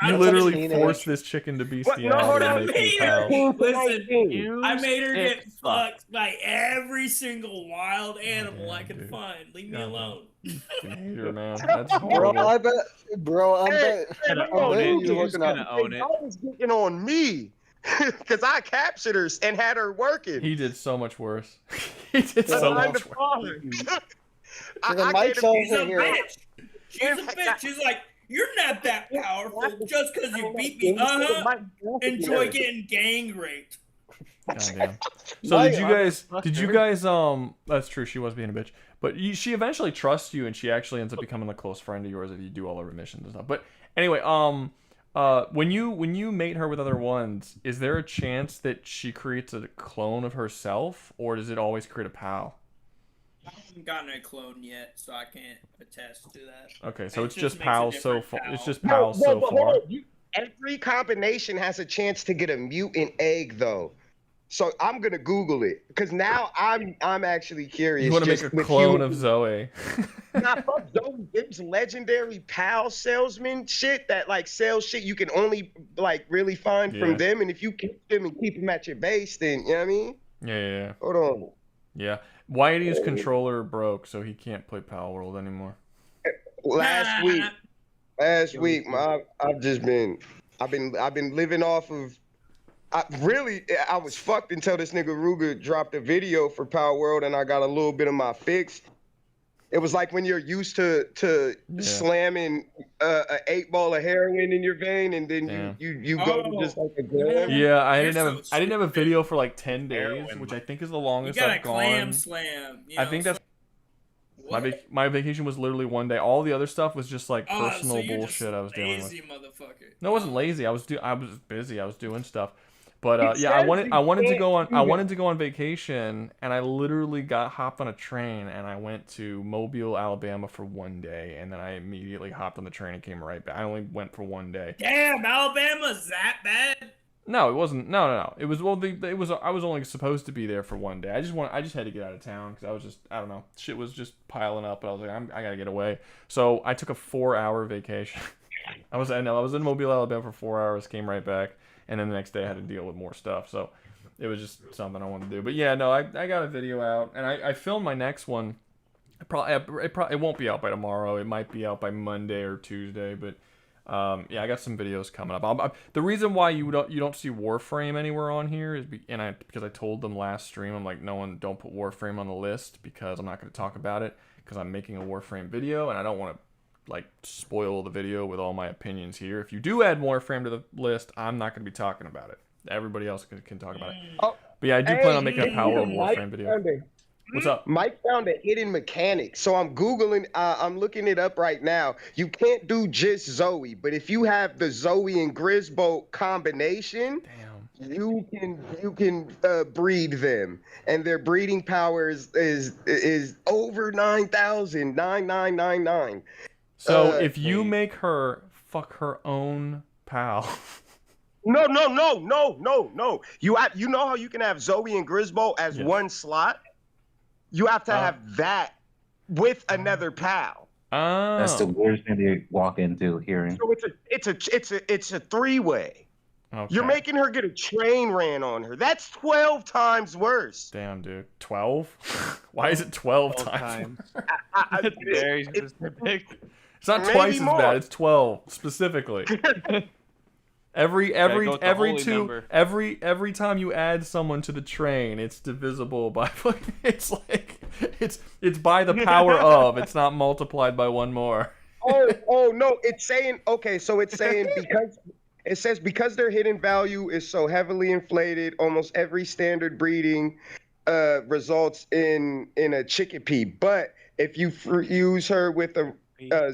You literally forced this chicken to bestiality and make her pals. Listen, I made her get fucked by every single wild animal I could find. Leave me alone. Hater, man. That's Bro, I bet you're looking gonna own it. Always getting on me. Because I captured her and had her working. He did so much worse. He did so much worse. She's a bitch. She's like, you're not that powerful just because you beat me. Enjoy getting gang raped. Goddamn. So did you guys that's true, she was being a bitch. But she eventually trusts you and she actually ends up becoming a close friend of yours if you do all her missions and stuff. But anyway, when you mate her with other ones, is there a chance that she creates a clone of herself, or does it always create a pal? I haven't gotten a clone yet, so I can't attest to that. Okay, so It it's just makes a pals so different far. pal. It's just pals so but far. hold on. Every combination has a chance to get a mutant egg, though. So I'm gonna Google it because now I'm actually curious. You want to make a clone of Zoe? Nah, fuck Zoe. There's legendary pal salesman shit that like sells shit you can only like really find Yeah. from them, and if you keep them and keep them at your base, then you know what I mean. Yeah. Hold on. Yeah. Whitey's controller broke, so he can't play Palworld anymore. Last week, I've been living off of. I was fucked until this nigga Rouga dropped a video for Palworld, and I got a little bit of my fix. It was like when you're used to slamming an 8-ball of heroin in your vein, and then you go to just like a gram. Yeah, I didn't have a video for like 10 days, which I think is the longest You got I've a gone. clam slam. I think that's my vacation was literally one day. All the other stuff was just like personal so you're bullshit just I was dealing with. lazy motherfucker. No, I wasn't lazy. I was busy. I was doing stuff. But It yeah, I says wanted you to go on vacation, and I literally hopped on a train and I went to Mobile, Alabama for one day, and then I immediately hopped on the train and came right back. I only went for one day. Damn, Alabama's that bad? No, it wasn't. No. It was I was only supposed to be there for one day. I just had to get out of town because I don't know, shit was just piling up. But I was like, I gotta get away. So I took a 4-hour vacation. I was in Mobile, Alabama for 4 hours, came right back. And then the next day I had to deal with more stuff. So it was just something I wanted to do. But yeah, no, I got a video out. And I filmed my next one. It won't be out by tomorrow. It might be out by Monday or Tuesday. But yeah, I got some videos coming up. The reason why you don't see Warframe anywhere on here is because I told them last stream, I'm like, don't put Warframe on the list because I'm not going to talk about it because I'm making a Warframe video and I don't want to like spoil the video with all my opinions here. If you do add Warframe to the list, I'm not going to be talking about it. Everybody else can talk about it. But yeah, I do plan on making a Palworld Warframe video. What's up? Mike found a hidden mechanic, so I'm Googling, I'm looking it up right now. You can't do just Zoe, but if you have the Zoe and Grisbolt combination, you can breed them, and their breeding power is over 9,999. So if you make her fuck her own pal. No. You know how you can have Zoe and Grisbolt as one slot? You have to have that with another pal. Oh. That's the weirdest thing to walk into hearing. So it's a 3-way. Okay. You're making her get a train ran on her. That's 12 times worse. Damn, dude. 12? Why is it 12 times? That's very specific. It's not twice as bad. It's 12 specifically. Every time you add someone to the train, it's divisible by it's like it's by the power of. It's not multiplied by one more. Oh no! It's saying because their hidden value is so heavily inflated, almost every standard breeding results in a chickpea. But if you use her with a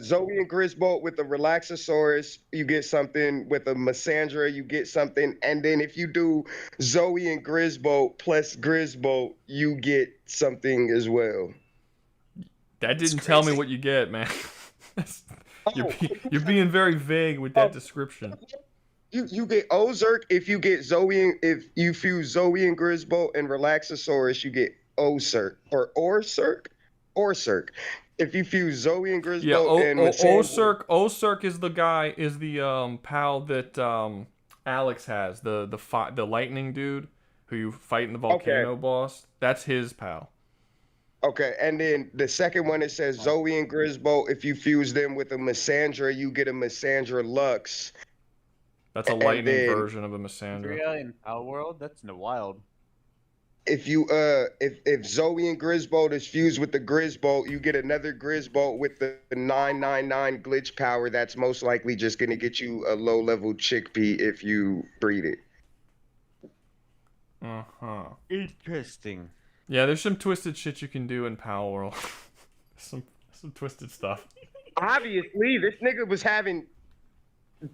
Zoe and Grisbolt with a Relaxosaurus, you get something. With a Massandra, you get something. And then if you do Zoe and Grisbolt plus Grisbolt, you get something as well. That didn't tell me what you get, man. You're being very vague with that description. You get Ozark if you get if you fuse Zoe and Grisbolt and Relaxosaurus, you get Ozark or Orsurk. If you fuse Zoe and Grisbolt and Ozark is the pal that Alex has, the lightning dude who you fight in the volcano boss. That's his pal. Okay, and then the second one, it says Zoe and Grisbolt. If you fuse them with a Massandra, you get a Massandra Lux. That's a lightning version of a Massandra. In Palworld, that's in the wild. If you if Zoe and Grisbolt is fused with the Grisbolt, you get another Grisbolt with the 999 glitch power. That's most likely just gonna get you a low level chickpea if you breed it. Interesting. Yeah, there's some twisted shit you can do in Palworld. some twisted stuff. Obviously, this nigga was having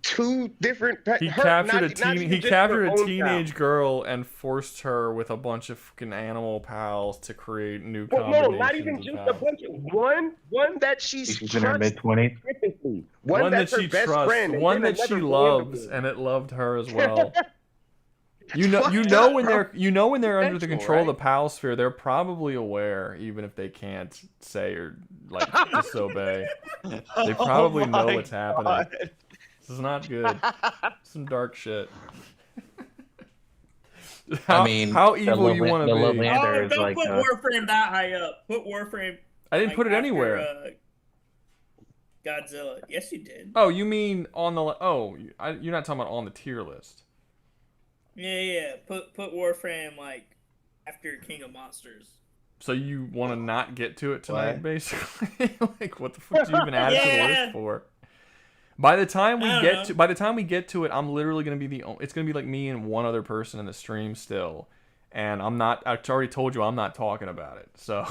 2 different. He captured a teenage girl and forced her with a bunch of fucking animal pals to create new combinations. No, not even just a bunch of one that she's in her mid-20s. One that she trusts, one that she loves, and it loved her as well. You know when they're under the control of the pal sphere, they're probably aware, even if they can't say or like disobey. They probably know what's happening. This is not good. Some dark shit. How evil you want to be? Don't put Warframe that high up. Put Warframe. I didn't put it anywhere. Godzilla. Yes, you did. Oh, you mean on the? You're not talking about on the tier list. Yeah. Put Warframe like after King of Monsters. So you want to not get to it tonight, basically? Like, what the fuck do you even add it to the list for? By the time we get to it, I'm literally gonna be it's gonna be like me and one other person in the stream still, and I'm not. I already told you I'm not talking about it, so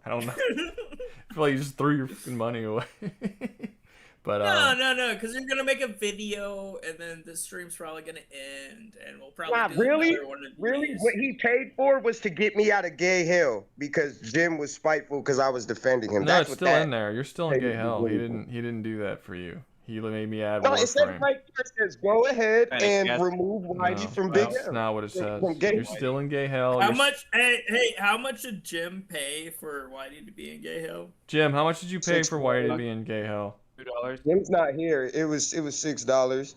I don't know. I feel like you just threw your fucking money away. But no, because you're gonna make a video, and then the stream's probably gonna end, and we'll probably do another one of these. Really? What he paid for was to get me out of gay hell because Jim was spiteful because I was defending him. No, it's still in there. You're still in gay hell. He didn't do that for you. He made me add Warframe. It says right here, it says go ahead and remove Whitey from Big Hell. That's not what it says. You're still in gay hell. How much? Hey, how much did Jim pay for Whitey to be in gay hell? Jim, how much did you pay for Whitey to be in gay hell? $2. Jim's not here. It was $6.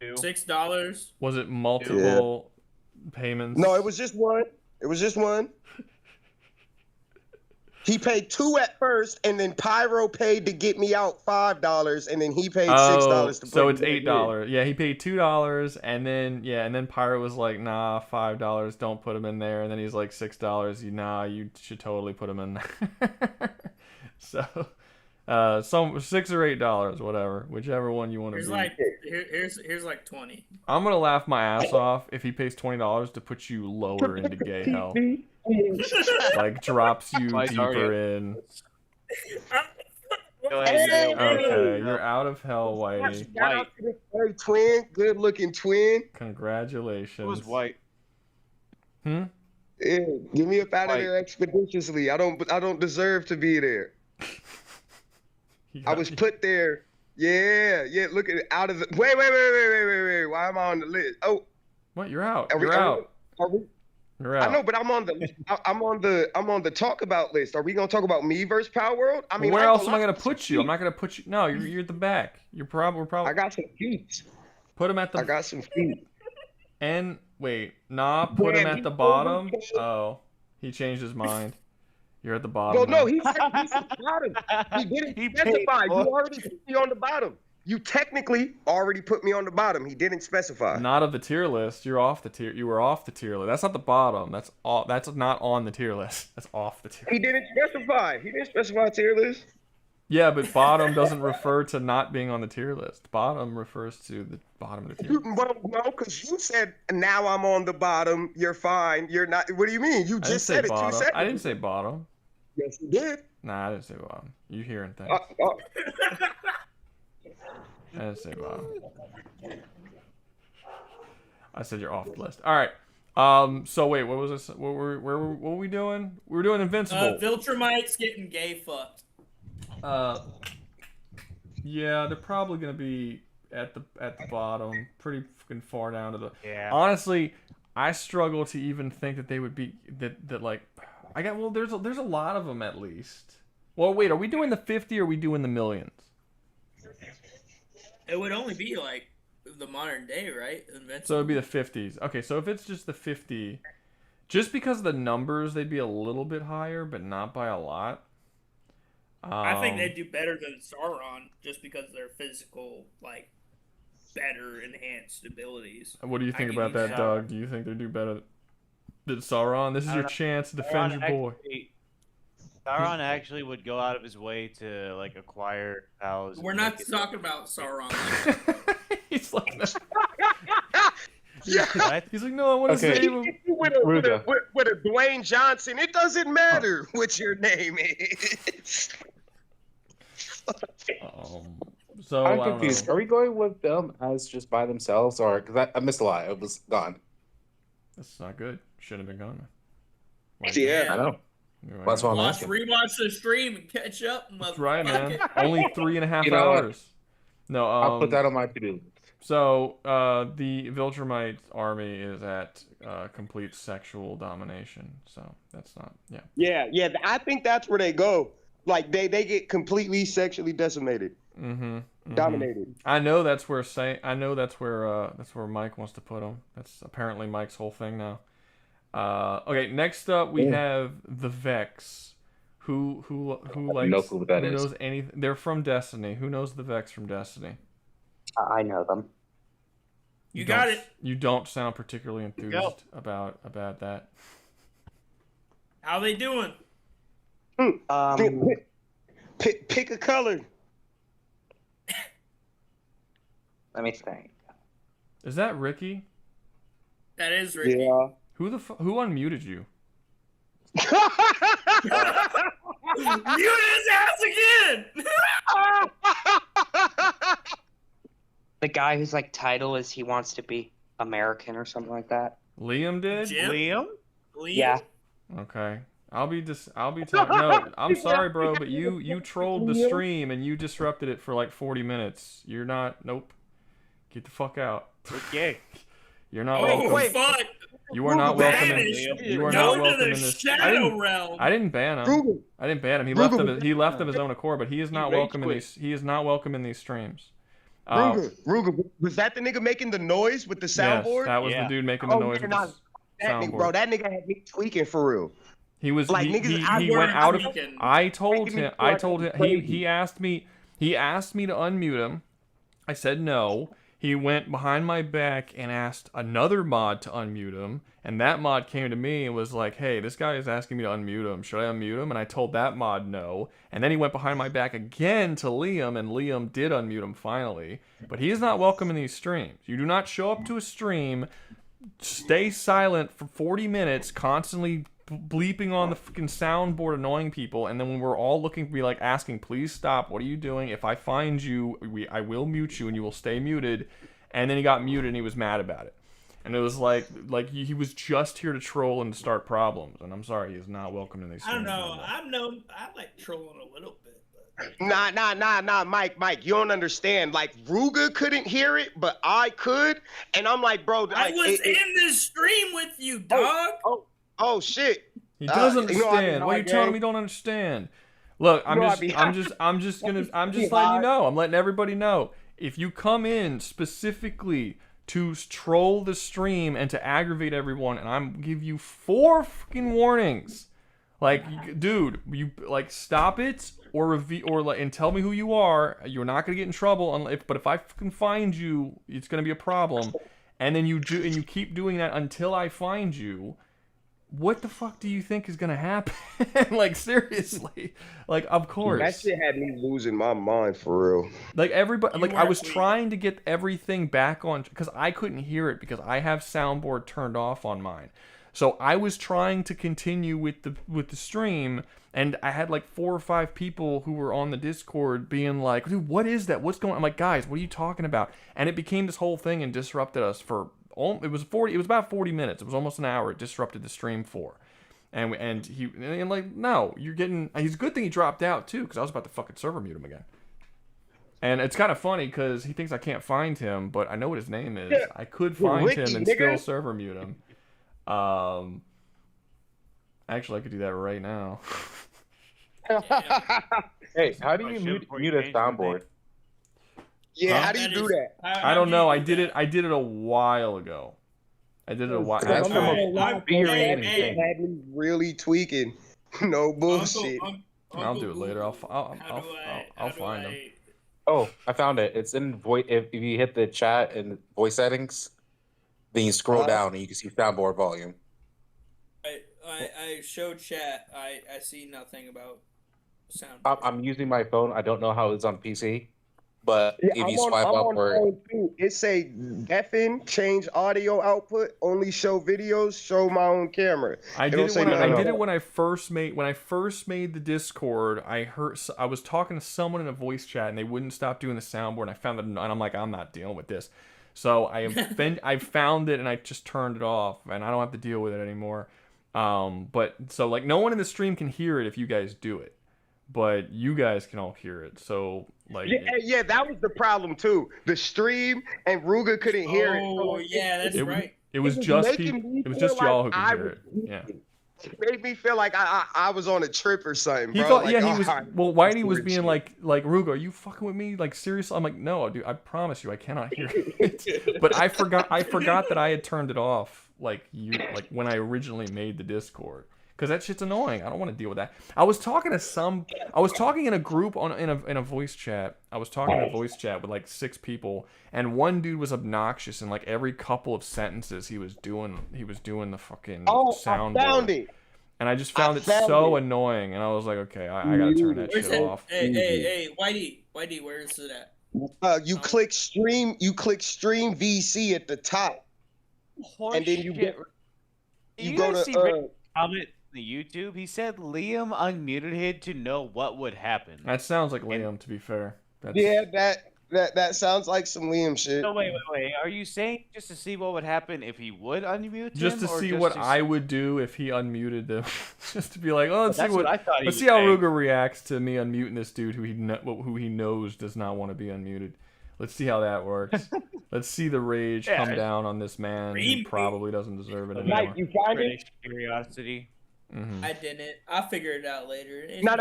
$6. Was it multiple payments? No, it was just one. He paid $2 at first, and then Pyro paid to get me out $5, and then he paid $6 to put so it's $8. Yeah, he paid $2, and then Pyro was like, nah, $5, don't put him in there, and then he's like $6, you should totally put him in there. So, $6 or $8, whatever, whichever one you want to be. Here's like 20. I'm gonna laugh my ass off if he pays $20 to put you lower into gay hell. Like drops you deeper in. Okay, you're out of hell, Whitey. Shout out to the third twin, good looking twin. Congratulations. Who's white? Yeah, get me up out of there expeditiously. I don't deserve to be there. I was put there. Yeah. Look at it. Out of the. Wait. Why am I on the list? Oh. What? You're out. You're out. You're out. I know, but I'm on the talk about list. Are we gonna talk about me versus Palworld? I mean, where else am I gonna put you? I'm not gonna put you. No, you're at the back. We're probably. I got some feet. Put him at the. I got some feet. And wait, put him at the bottom. Oh, he changed his mind. You're at the bottom. No, he's at the bottom. He didn't specify. You already put me on the bottom. You technically already put me on the bottom. He didn't specify. Not of the tier list. You're off the tier. You were off the tier list. That's not the bottom. That's not on the tier list. That's off the tier. He didn't specify. He didn't specify tier list. Yeah, but bottom doesn't refer to not being on the tier list. Bottom refers to the bottom of the tier list. Well, no, because you said now I'm on the bottom. You're fine. You're not. What do you mean? You just said it 2 seconds. I didn't say bottom. Yes, you did. Nah, I didn't say bottom. You hearing things. I didn't say bottom. I said you're off the list. All right. So wait, what was this? What were we doing? We were doing Invincible. Viltrumites getting gay fucked. Yeah, they're probably gonna be at the bottom, pretty fucking far down to the. Yeah. Honestly, I struggle to even think that they would be that like. There's a lot of them at least. Well, wait, are we doing the 50 or are we doing the millions? It would only be like the modern day, right? Invincible. So it'd be the 50s. Okay, so if it's just the 50, just because of the numbers, they'd be a little bit higher, but not by a lot. I think they'd do better than Sauron just because of their physical, like, better enhanced abilities. What do you think about that, Doug? Do you think they do better than Sauron? This is your chance to defend your boy. Sauron actually would go out of his way to like acquire pals. We're not talking about Sauron. He's like, yeah. He's like, no, I want to save him. with a Dwayne Johnson. It doesn't matter what your name is. So I'm I don't confused. know. Are we going with them as just by themselves, or because I missed a lot? It was gone. That's not good. Should have been gone. Yeah, I know. That's what I'm asking. Rewatch the stream and catch up. That's right, man. Only 3.5 hours. No, I'll put that on my to-do. So the Viltrumite army is at complete sexual domination. So that's not Yeah. I think that's where they go. Like they get completely sexually decimated. Dominated. I know that's where Mike wants to put them. That's apparently Mike's whole thing now. Okay, next up we have the Vex. Who likes who that is. knows anything? They're from Destiny. Who knows the Vex from Destiny? I know them. You got it. You don't sound particularly enthused about that. How they doing? Pick a color. Let me think. Is that Ricky? That is Ricky. Yeah. Who unmuted you? Mute his ass again! The guy whose like title is he wants to be American or something like that. Liam did? Liam? Yeah. Okay. I'll be talking. No, I'm sorry, bro, but you trolled the stream and you disrupted it for like 40 minutes. You're not. Nope. Get the fuck out. Okay. You're not Oh, welcome. fuck! You are not welcome in. You are not Go welcome to in the this. shadow realm. I didn't ban him. I didn't ban him. He left of his own accord, but he is not welcome in these. He is not welcome in these streams. Ruga, was that the nigga making the noise with the soundboard? Yes, that was the dude making the noise with the soundboard. Bro, that nigga had me tweaking for real. He was like he went out of. I told him. He asked me to unmute him. I said no. He went behind my back and asked another mod to unmute him, and that mod came to me and was like, "Hey, this guy is asking me to unmute him. Should I unmute him?" And I told that mod no. And then he went behind my back again to Liam, and Liam did unmute him finally. But he is not welcome in these streams. You do not show up to a stream, stay silent for 40 minutes, constantly bleeping on the fucking soundboard, annoying people, and then when we're all looking, be like asking, "Please stop! What are you doing? If I find you, I will mute you, and you will stay muted." And then he got muted, and he was mad about it. And it was like he was just here to troll and to start problems. And I'm sorry, he is not welcome in these. I don't know. I like trolling a little bit. Nah, Mike, you don't understand. Like, Rouga couldn't hear it, but I could. And I'm like, bro. I was in this stream with you, dog. Oh shit. He does understand. What are you telling him he don't understand? Look, I'm just letting you know. I'm letting everybody know. If you come in specifically to troll the stream and to aggravate everyone, and I'm give you 4 fucking warnings. Like, dude, you like stop it and tell me who you are. You're not gonna get in trouble but if I can find you, it's gonna be a problem. And then you keep doing that until I find you. What the fuck do you think is gonna happen? Like, seriously, like, of course. That shit had me losing my mind for real. Like, everybody, like, I was trying to get everything back on because I couldn't hear it because I have soundboard turned off on mine. So I was trying to continue with the stream, and I had like 4 or 5 people who were on the Discord being like, "Dude, what is that? What's going on?" I'm like, "Guys, what are you talking about?" And it became this whole thing and disrupted us for. It was about 40 minutes. It was almost an hour. It disrupted the stream for, and like, no, you're getting. It's a good thing he dropped out too, because I was about to fucking server mute him again. And it's kind of funny because he thinks I can't find him, but I know what his name is. I could find him and still server mute him. Actually, I could do that right now. Hey, how do you mute a soundboard? Yeah, how do you do that? I don't know. I did it a while ago. It had me really tweaking. No bullshit. I'll do it later. I'll find him. Oh, I found it. It's in voice. If you hit the chat and voice settings, then you scroll down and you can see soundboard volume. I showed chat. I see nothing about sound. I'm using my phone. I don't know how it's on PC. But Yeah, if I'm you on, swipe I'm on upward, phone too. It say deafen, change audio output, only show videos, show my own camera. I did it when I did it when I first made the Discord. I was talking to someone in a voice chat and they wouldn't stop doing the soundboard. And I found that, and I'm like, I'm not dealing with this. So I found it and I just turned it off, and I don't have to deal with it anymore. But so like no one in the stream can hear it if you guys do it, but you guys can all hear it. So like yeah, that was the problem too. The stream and Rouga couldn't hear it. Oh yeah, that's right. It was just y'all who could hear it. Yeah. It made me feel like I was on a trip or something, He bro. thought, like, yeah, he was. Well, Whitey was being shit. like, Rouga, are you fucking with me? Like, seriously? I'm like, no, dude, I promise you, I cannot hear it. But I forgot that I had turned it off, like when I originally made the Discord, because that shit's annoying. I don't want to deal with that. I was talking in a group in a voice chat. I was talking in a voice chat with like 6 people, and one dude was obnoxious, and like every couple of sentences he was doing the fucking soundboard. I found it. And I just found it so annoying, and I was like, okay, I gotta turn that shit off. Hey, Whitey, where is it at? You click stream VC at the top, and then you get. You go to comment the YouTube. He said Liam unmuted him to know what would happen. That sounds like Liam, to be fair. Yeah, that sounds like some Liam shit. So wait. Are you saying just to see what would happen if he would unmute him? Just to see what I would do if he unmuted them. Just to be like, oh, let's see let's see how Rouga reacts to me unmuting this dude who he knows does not want to be unmuted. Let's see how that works. Let's see the rage come down on this man who probably doesn't deserve it anymore. Mike, you find it? Curiosity. Mm-hmm. I didn't. I'll figure it out later. No.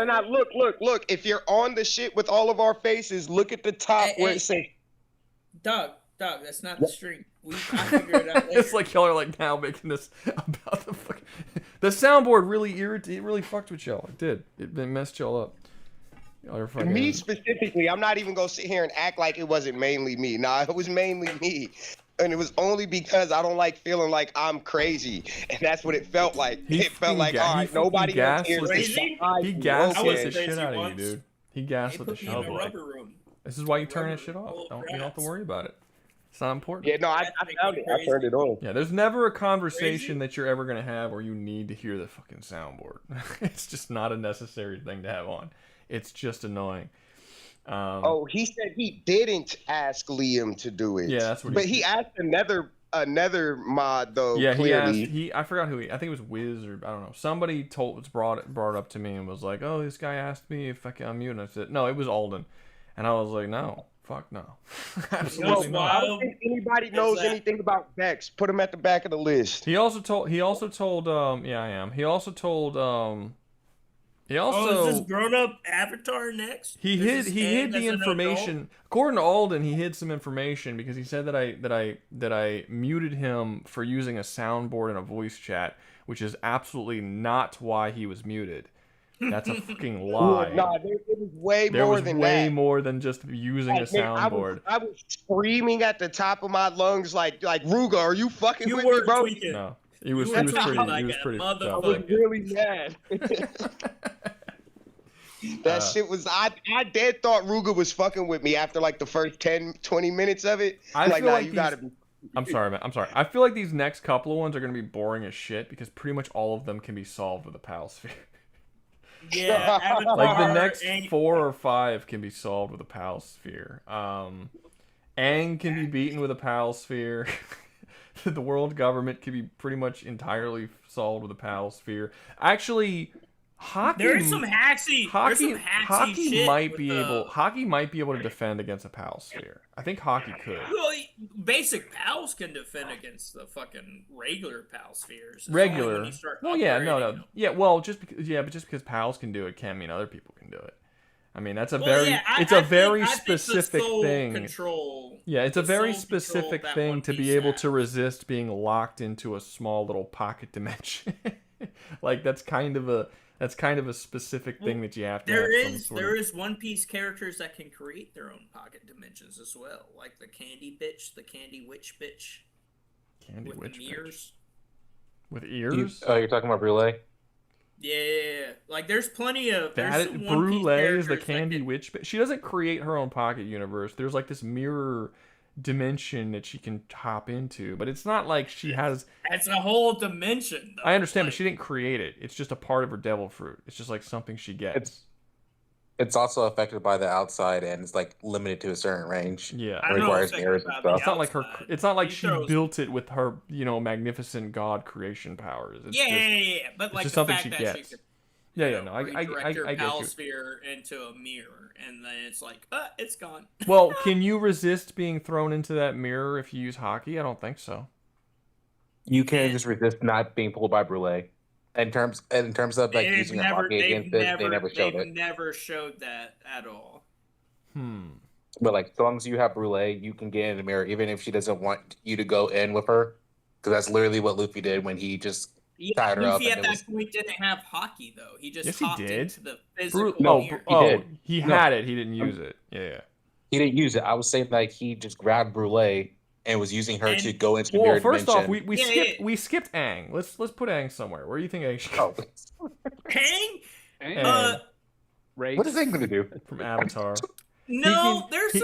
Look. If you're on the shit with all of our faces, look at the top where it says. Dog, that's not the stream. I figure it out later. It's like y'all are like now making this about the fucking. The soundboard really fucked with y'all. It did. It messed y'all up. Y'all are fucking. Me specifically, I'm not even gonna sit here and act like it wasn't mainly me. Nah, it was mainly me. And it was only because I don't like feeling like I'm crazy, and that's what it felt like. It felt like, all right, nobody else here. He gaslit the shit out of you, dude. He gaslit the shit out of you. This is why you turn that shit off. You don't have to worry about it. It's not important. Yeah, no, I found it. I turned it on. Yeah, there's never a conversation that you're ever gonna have where you need to hear the fucking soundboard. It's just not a necessary thing to have on. It's just annoying. He said he didn't ask Liam to do it. Yeah, that's what. But he asked another mod though. Yeah, clearly. he asked. I forgot who I think it was Wiz or I don't know. Somebody brought it up to me and was like, "Oh, this guy asked me if I can unmute." And I said, "No, it was Alden," and I was like, "No, fuck no, absolutely not." I don't think anybody knows anything about Bex. Put him at the back of the list. He also told. Yeah, I am. He also told. Is this grown-up Avatar next? He hid the information. According to Alden, he hid some information because he said that I muted him for using a soundboard in a voice chat, which is absolutely not why he was muted. That's a fucking lie. No, there was way there more was than way that. more than just using a soundboard. I was screaming at the top of my lungs like Rouga, are you fucking with me, bro? Tweaking. No, he was pretty tough. I was really mad. That shit was I dead thought Rouga was fucking with me after like the first 10-20 minutes of it. Gotta be. I'm sorry, man. I'm sorry. I feel like these next couple of ones are gonna be boring as shit because pretty much all of them can be solved with a PAL sphere. Yeah, Avatar, like the next 4 or 5 can be solved with a PAL sphere. Aang can be beaten with a PAL sphere. The world government can be pretty much entirely solved with a PAL sphere. Actually, hockey. There is some hacksy. Hockey shit might be able. Hockey might be able to defend against a PAL sphere. I think hockey could. Well, basic PALs can defend against the fucking regular PAL spheres. Regular. Well, yeah, no. Yeah, well, just because PALs can do it, can't mean other people can do it. I mean, that's a very specific thing. It's a very specific thing to be able to resist being locked into a small little pocket dimension. Like that's kind of a specific thing that you have to have. There is One Piece characters that can create their own pocket dimensions as well, like the Candy Bitch, the Candy Witch Bitch. Candy Witch ears. With ears? You're talking about Brûlée? Yeah. Like there's plenty of there's some One Piece Brûlée is the characters candy witch. She doesn't create her own pocket universe. There's like this mirror dimension that she can hop into, but it's not like she has. It's a whole dimension, though. I understand, but she didn't create it. It's just a part of her devil fruit. It's just like something she gets. It's also affected by the outside, and it's like limited to a certain range. Yeah, it requires mirrors and stuff. It's not like her. It's not like she built it with her, magnificent god creation powers. It's yeah. But it's like just the something fact she that gets. she could, No, I redirect her get pal you. sphere into a mirror, and then it's like, it's gone. Well, can you resist being thrown into that mirror if you use hockey? I don't think so. You can't just resist not being pulled by Brûlée. In terms of like using a hockey against it, they never showed it. They've never showed that at all. But like, as long as you have Brûlée, you can get in the mirror, even if she doesn't want you to go in with her, because that's literally what Luffy did when he just tied her up. Luffy at that point didn't have hockey though. He just hopped into the physical mirror. He had it. He didn't use it. Yeah. He didn't use it. I was saying like he just grabbed Brûlée and was using her to go into the mirror first dimension. off, we skipped Aang. Let's put Aang somewhere. Where do you think Aang should go? Aang? What is Aang gonna do from Avatar? No, there's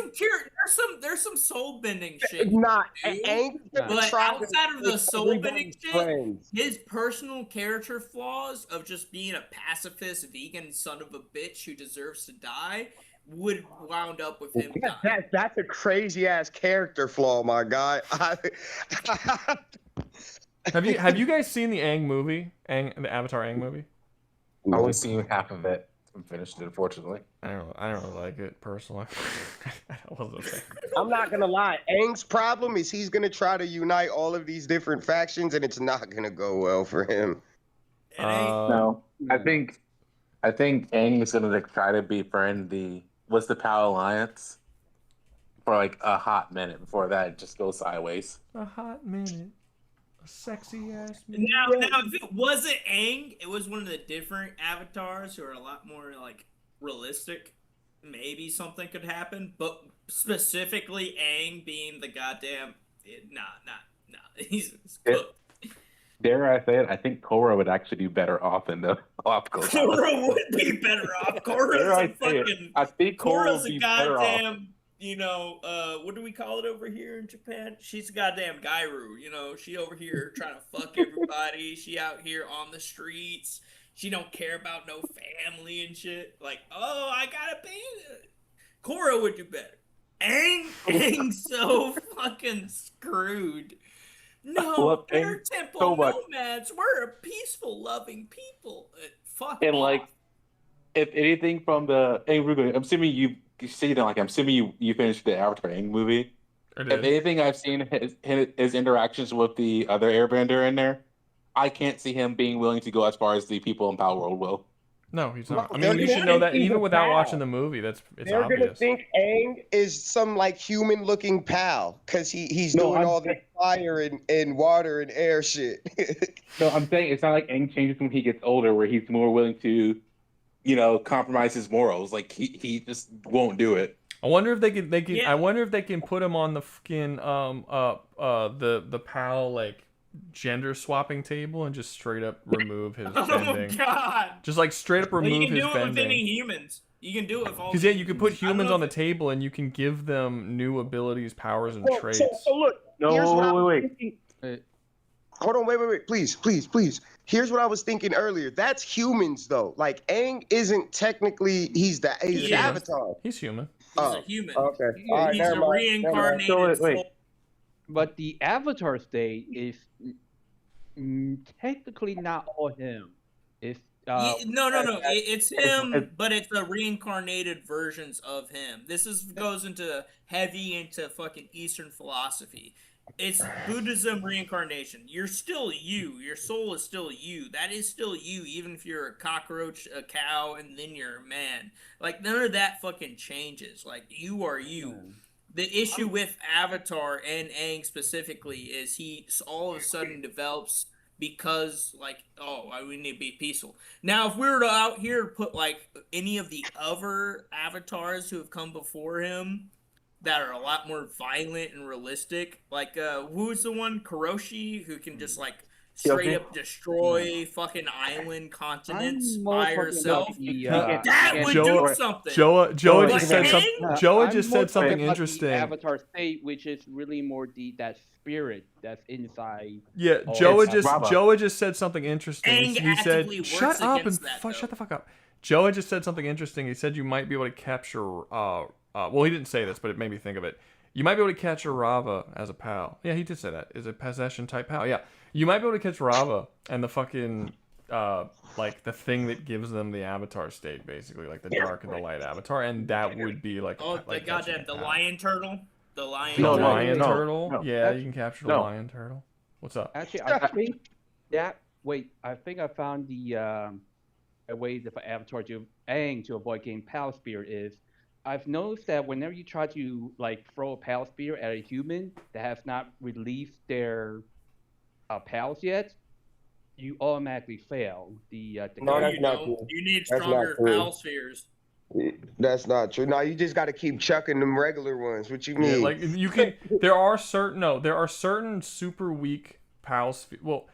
some soul bending shit. Aang, but outside of the soul bending shit, his personal character flaws of just being a pacifist vegan son of a bitch who deserves to die would wound up with him dying. That's a crazy ass character flaw, my guy. Have you guys seen the Aang movie? The Avatar Aang movie? I've only seen half of it. I finished it, unfortunately. I don't really like it personally. I'm not gonna lie. Aang's problem is he's gonna try to unite all of these different factions, and it's not gonna go well for him. No, I think Aang is gonna try to befriend the PAL Alliance for like a hot minute before that it just goes sideways. A hot minute. A sexy ass minute. Now, if it wasn't Aang, it was one of the different avatars who are a lot more like realistic. Maybe something could happen, but specifically Aang being the goddamn nah. He's cooked. Dare I say it? I think Korra would actually do better off in the optical. Korra would be better off. I think Korra's a goddamn, what do we call it over here in Japan? She's a goddamn Gairu, she over here trying to fuck everybody. She out here on the streets. She don't care about no family and shit. Like, I gotta pay it. Korra would do better. Aang's so fucking screwed. No, we're temple nomads. We're a peaceful, loving people. Fuck and off. like, if anything from the Rouga, I'm assuming you see that. Like, I'm assuming you finished the Avatar Aang movie. If anything, I've seen his interactions with the other Airbender in there. I can't see him being willing to go as far as the people in Palworld will. No, he's not. I mean, you should know that even without watching the movie. It's They're obvious. gonna think Aang is some like human-looking pal because he's doing all the fire and water and air shit. No, I'm saying it's not like Aang changes when he gets older, where he's more willing to, compromise his morals. Like he just won't do it. I wonder if they can. I wonder if they can put him on the fucking the PAL like gender swapping table and just straight up remove his bending. Oh god! Just like straight up remove his bending. You can do it with any humans. You can do it with all. Because you can put humans on the table and you can give them new abilities, powers, and traits. So look. Wait. Hold on, wait. Please. Here's what I was thinking earlier. That's humans though. Like Aang isn't technically he's an avatar. He's human. He's a human. Okay. He's a reincarnated soul. But the Avatar state is technically not all him. It's No. It's him, but it's the reincarnated versions of him. This goes into fucking Eastern philosophy. It's Buddhism reincarnation. You're still you. Your soul is still you. That is still you, even if you're a cockroach, a cow, and then you're a man. Like, none of that fucking changes. Like, you are you. The issue with Avatar and Aang specifically is he all of a sudden develops because, like, we need to be peaceful. Now, if we were to out here put, like, any of the other avatars who have come before him that are a lot more violent and realistic, like, who's the one, Kuroshi, who can just, like, straight up destroy fucking island continents by herself, that would do something. Joa just said something. Joa just said something The interesting. Avatar state, which is really more that spirit that's inside. Yeah, Joa just said something interesting. He said, "Shut up and shut the fuck up." Joa just said something interesting. He said you might be able to capture. Well, he didn't say this, but it made me think of it. You might be able to catch a Rava as a PAL. Yeah, he did say that. Is a possession type PAL. Yeah. You might be able to catch Rava and the fucking, like, the thing that gives them the avatar state, basically. Like, the dark and the light avatar. And that would be, like... Oh, like the goddamn, the lion turtle? The lion turtle? No. Yeah, you can capture the lion turtle. What's up? Actually, I think that... Wait, I think I found the a way for Avatar to Aang to avoid getting PAL Spear is... I've noticed that whenever you try to, like, throw a PAL Spear at a human that has not released their... pals yet, you automatically fail. No, that's not true. You need stronger pal spheres. That's not true. No, you just got to keep chucking them regular ones. What you mean? Yeah, like you can. There are certain super weak pal spheres. Well,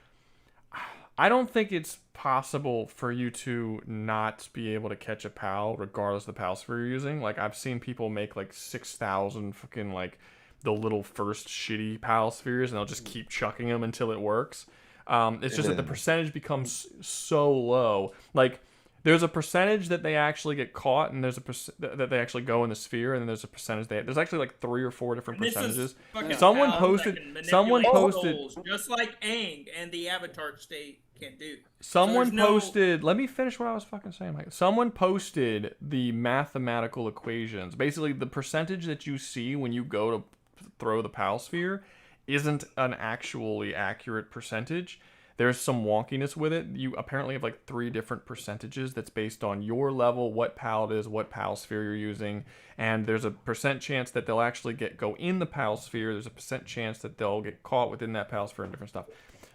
I don't think it's possible for you to not be able to catch a pal regardless of the pal sphere you're using. Like I've seen people make like 6,000 fucking like the little first shitty PAL spheres, and they'll just keep chucking them until it works. It's just that the percentage becomes so low. Like, there's a percentage that they actually get caught, and there's a that they actually go in the sphere, and then there's a percentage there's actually like 3 or 4 different percentages. Someone posted just like Aang and the Avatar state can do. Someone posted. Let me finish what I was fucking saying, Mike. Someone posted the mathematical equations. Basically, the percentage that you see when you go to throw the PAL sphere isn't an actually accurate percentage. There's some wonkiness with it. You apparently have like 3 different percentages that's based on your level, what PAL it is, what PAL sphere you're using, and there's a percent chance that they'll actually go in the PAL sphere. There's a percent chance that they'll get caught within that PAL sphere and different stuff.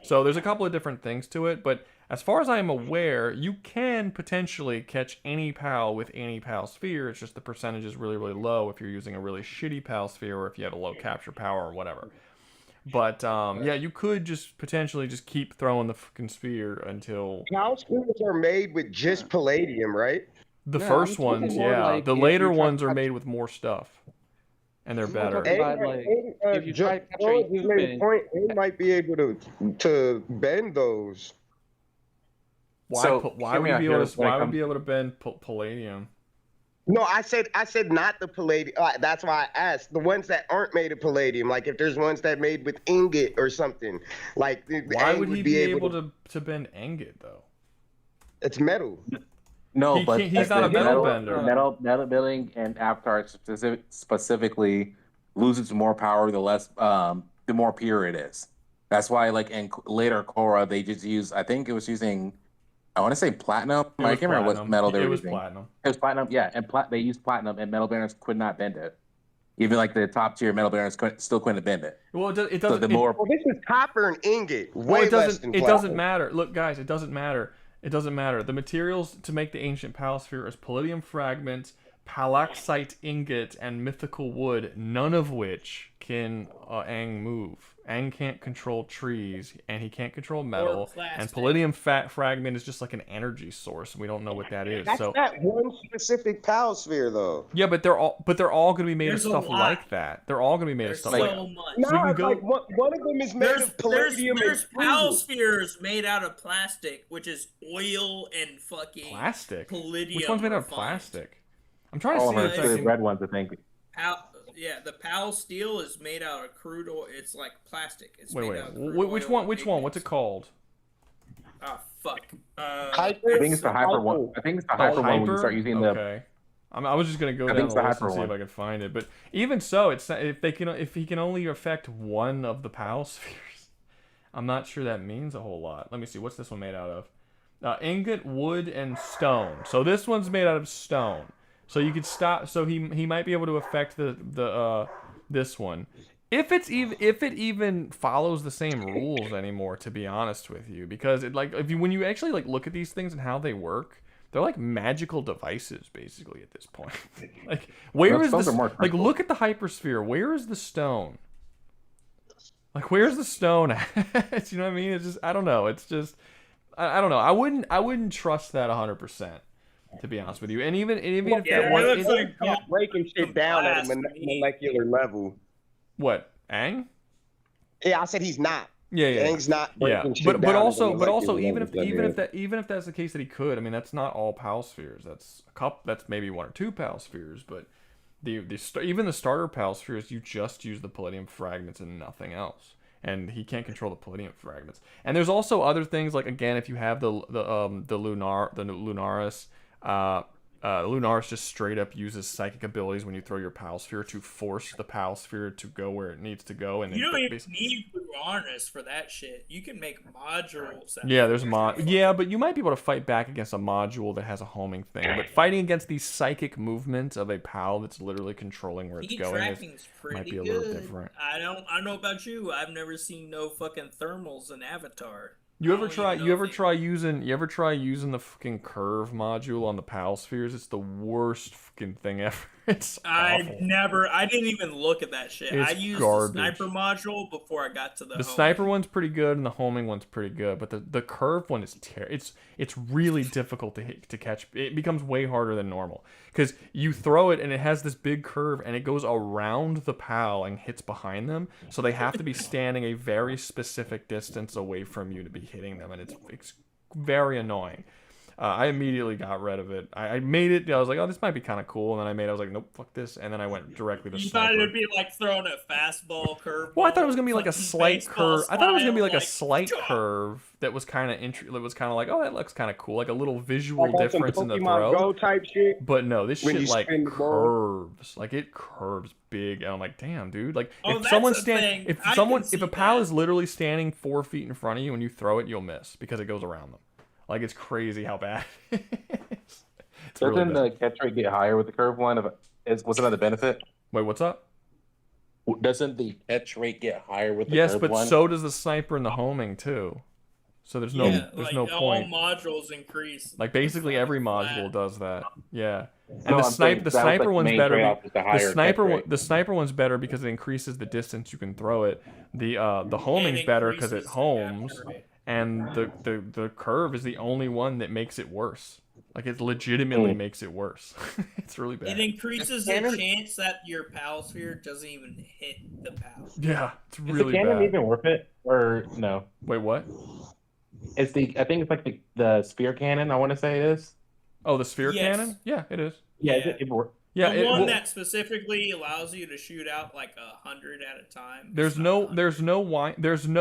So there's a couple of different things to it, but as far as I am aware, you can potentially catch any PAL with any PAL sphere. It's just the percentage is really, really low if you're using a really shitty PAL sphere or if you have a low capture power or whatever. But, yeah, you could just potentially just keep throwing the fucking sphere until... PAL spheres are made with just palladium, right? The first ones, yeah. Like the later ones are made with more stuff. And they're better. If you try to capture a human... They might be able to bend those. Why would we be able to bend palladium? No, I said not the palladium. That's why I asked. The ones that aren't made of palladium, like if there's ones that made with ingot or something, like why would he be able to bend ingot though? It's metal. No, but he's not a metal bender. Metal bending and Avatar specifically loses more power the more pure it is. That's why, like in later Korra, they just use. I think it was using. I want to say platinum. I can't remember what metal they were using. Platinum. It was platinum. Yeah, and they used platinum, and metal benders could not bend it. Even like the top tier metal benders still couldn't bend it. Well, it doesn't. Well, this is copper and ingot. It doesn't matter. Look, guys, it doesn't matter. It doesn't matter. The materials to make the ancient PAL sphere is palladium fragment, palaxite ingot, and mythical wood, none of which can Aang move. Aang can't control trees, and he can't control metal. And palladium fragment is just like an energy source. We don't know what that is. That's not one specific PAL sphere, though. Yeah, but they're all going to be made of stuff like that. They're all going to be made of stuff like that. No, like one of them is made of palladium. There's PAL spheres made out of plastic, which is oil and fucking plastic. Palladium. Which one's made out of plastic? I'm trying to see. The red ones, I think. Yeah, the PAL steel is made out of crude oil. It's like plastic. It's wait. Which one? What's it called? Ah, fuck. I think it's the hyper one. I think it's the hyper one when you start using the. Okay. I was just gonna go down the list and see if I could find it, but even so, if he can only affect one of the PAL spheres, I'm not sure that means a whole lot. Let me see. What's this one made out of? Ingot, wood, and stone. So this one's made out of stone. So you could stop. So he might be able to affect this one, if it even follows the same rules anymore. To be honest with you, because when you actually like look at these things and how they work, they're like magical devices basically at this point. Like where is this? Like look at the hypersphere. Where is the stone? Like, where's the stone at? You know what I mean? It's just, I don't know. It's just, I don't know. I wouldn't trust that 100%, to be honest with you. And even if that was breaking shit down at a molecular level. What, Aang? Yeah, I said he's not. Yeah. Aang's not breaking shit but down also even if that's the case that he could, I mean, that's not all PAL spheres. That's a couple. That's maybe 1 or 2 PAL spheres, but even the starter PAL spheres, you just use the palladium fragments and nothing else. And he can't control the palladium fragments. And there's also other things, like, again, if you have the Lunaris, Lunaris just straight up uses psychic abilities when you throw your PAL sphere to force the PAL sphere to go where it needs to go. And you don't even need Lunaris for that shit. You can make modules. Yeah, there's Yeah, but you might be able to fight back against a module that has a homing thing. But fighting against these psychic movements of a PAL that's literally controlling where it's going might be a little different. I don't know about you. I've never seen no fucking thermals in Avatar. You ever try using the fucking curve module on the PAL spheres? It's the worst fucking thing ever. It's awful. I didn't even look at that shit. I used the sniper module before I got to the sniper one's pretty good and the homing one's pretty good, but the curve one is it's really difficult to catch. It becomes way harder than normal because you throw it and it has this big curve and it goes around the PAL and hits behind them, so they have to be standing a very specific distance away from you to be hitting them, and it's very annoying. I immediately got rid of it. I made it. I was like, oh, this might be kind of cool. And then I was like, nope, fuck this. And then I went directly to You sniper. thought it would be like throwing a fastball curve. Well, I thought it was gonna be like a slight curve. I thought it was gonna be like a slight curve that was kind of that was kind of like, oh, that looks kind of cool, like a little visual difference in the throw. Go type shit. But no, this shit like curves. Like it curves big. And I'm like, damn, dude. Like if someone's standing, if a PAL is literally standing 4 feet in front of you and you throw it, you'll miss because it goes around them. Like, it's crazy how bad it is. Doesn't the catch rate get higher with the curve one? Was it the benefit? Wait, what's up? Doesn't the catch rate get higher with the curve one? Yes, but so does the sniper and the homing, too. So there's no point. All modules increase. Like, basically every module does that. Yeah. And the sniper one's better. The sniper one's better because it increases the distance you can throw it. The homing's better because it homes. And the curve is the only one that makes it worse. Like, it legitimately makes it worse. It's really bad. It increases the chance that your PAL sphere doesn't even hit the PAL. Yeah, it's really bad. Is the cannon even worth it? Or no? Wait, what? I think it's like the spear cannon, I want to say it is. Oh, the sphere cannon? Yeah, it is. Yeah, it works. Yeah, the one that specifically allows you to shoot out like 100 at a time. There's no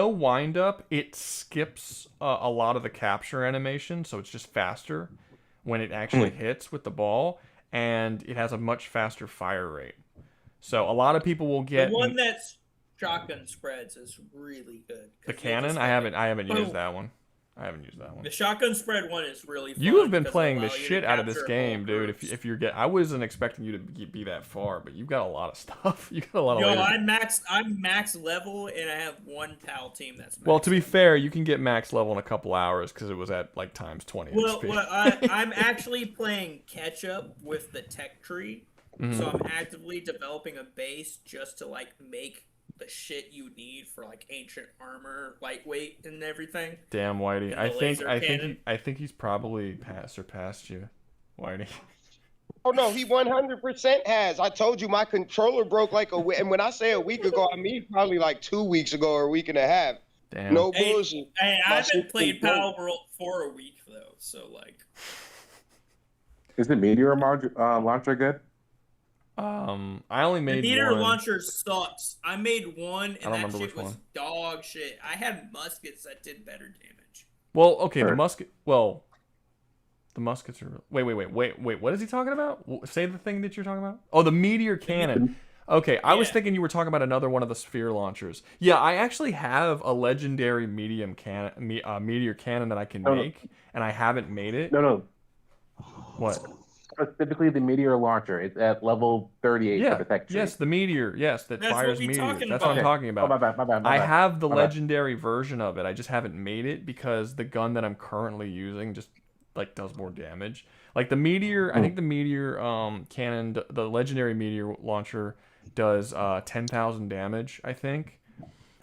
wind up. It skips a lot of the capture animation, so it's just faster when it actually hits with the ball, and it has a much faster fire rate. So a lot of people will get the one that's shotgun spreads is really good. The cannon? I haven't used that one. I haven't used that one. The shotgun spread one is really fun. You have been playing the shit out of this game, dude. If you're I wasn't expecting you to be that far, but you've got a lot of stuff. You got a lot of. I'm max level, and I have one PAL team that's. Max well, to be fair, you can get max level in a couple hours because it was at like times 20. Well, I'm actually playing catch up with the tech tree, so I'm actively developing a base just to like make the shit you need for like ancient armor, lightweight, and everything. Damn, Whitey. I think he's probably surpassed you, Whitey. Oh no, he 100% has. I told you my controller broke like a week, and when I say a week ago, I mean probably like 2 weeks ago or a week and a half. Damn. No bullshit. Hey, I haven't played Palworld for a week though, so like. Is the meteor launcher good? I only made the meteor one. launcher sucks. I made one, and that shit was one. dog shit. I had muskets that did better damage. Well, okay, the muskets are. Wait. What is he talking about? Say the thing that you're talking about. Oh, the meteor cannon. Okay, I was thinking you were talking about another one of the sphere launchers. Yeah, I actually have a legendary meteor cannon that I can make, and I haven't made it. No. What? Specifically the meteor launcher. It's at level 38 for the tech tree. Yes, the meteor. Yes, that fires meteors. That's what I'm talking about. Oh, my bad. I have the legendary version of it. I just haven't made it because the gun that I'm currently using just like does more damage. Like the meteor, I think the meteor cannon, the legendary meteor launcher does 10,000 damage, I think.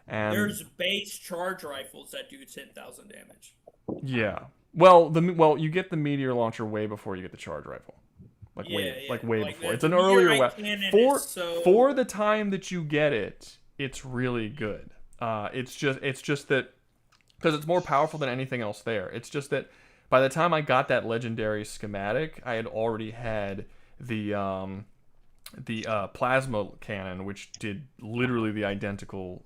And there's base charge rifles that do 10,000 damage. Yeah. Well, you get the meteor launcher way before you get the charge rifle. Way before. It's an earlier weapon. For the time that you get it, it's really good. It's just that because it's more powerful than anything else there. It's just that by the time I got that legendary schematic, I had already had the plasma cannon, which did literally the identical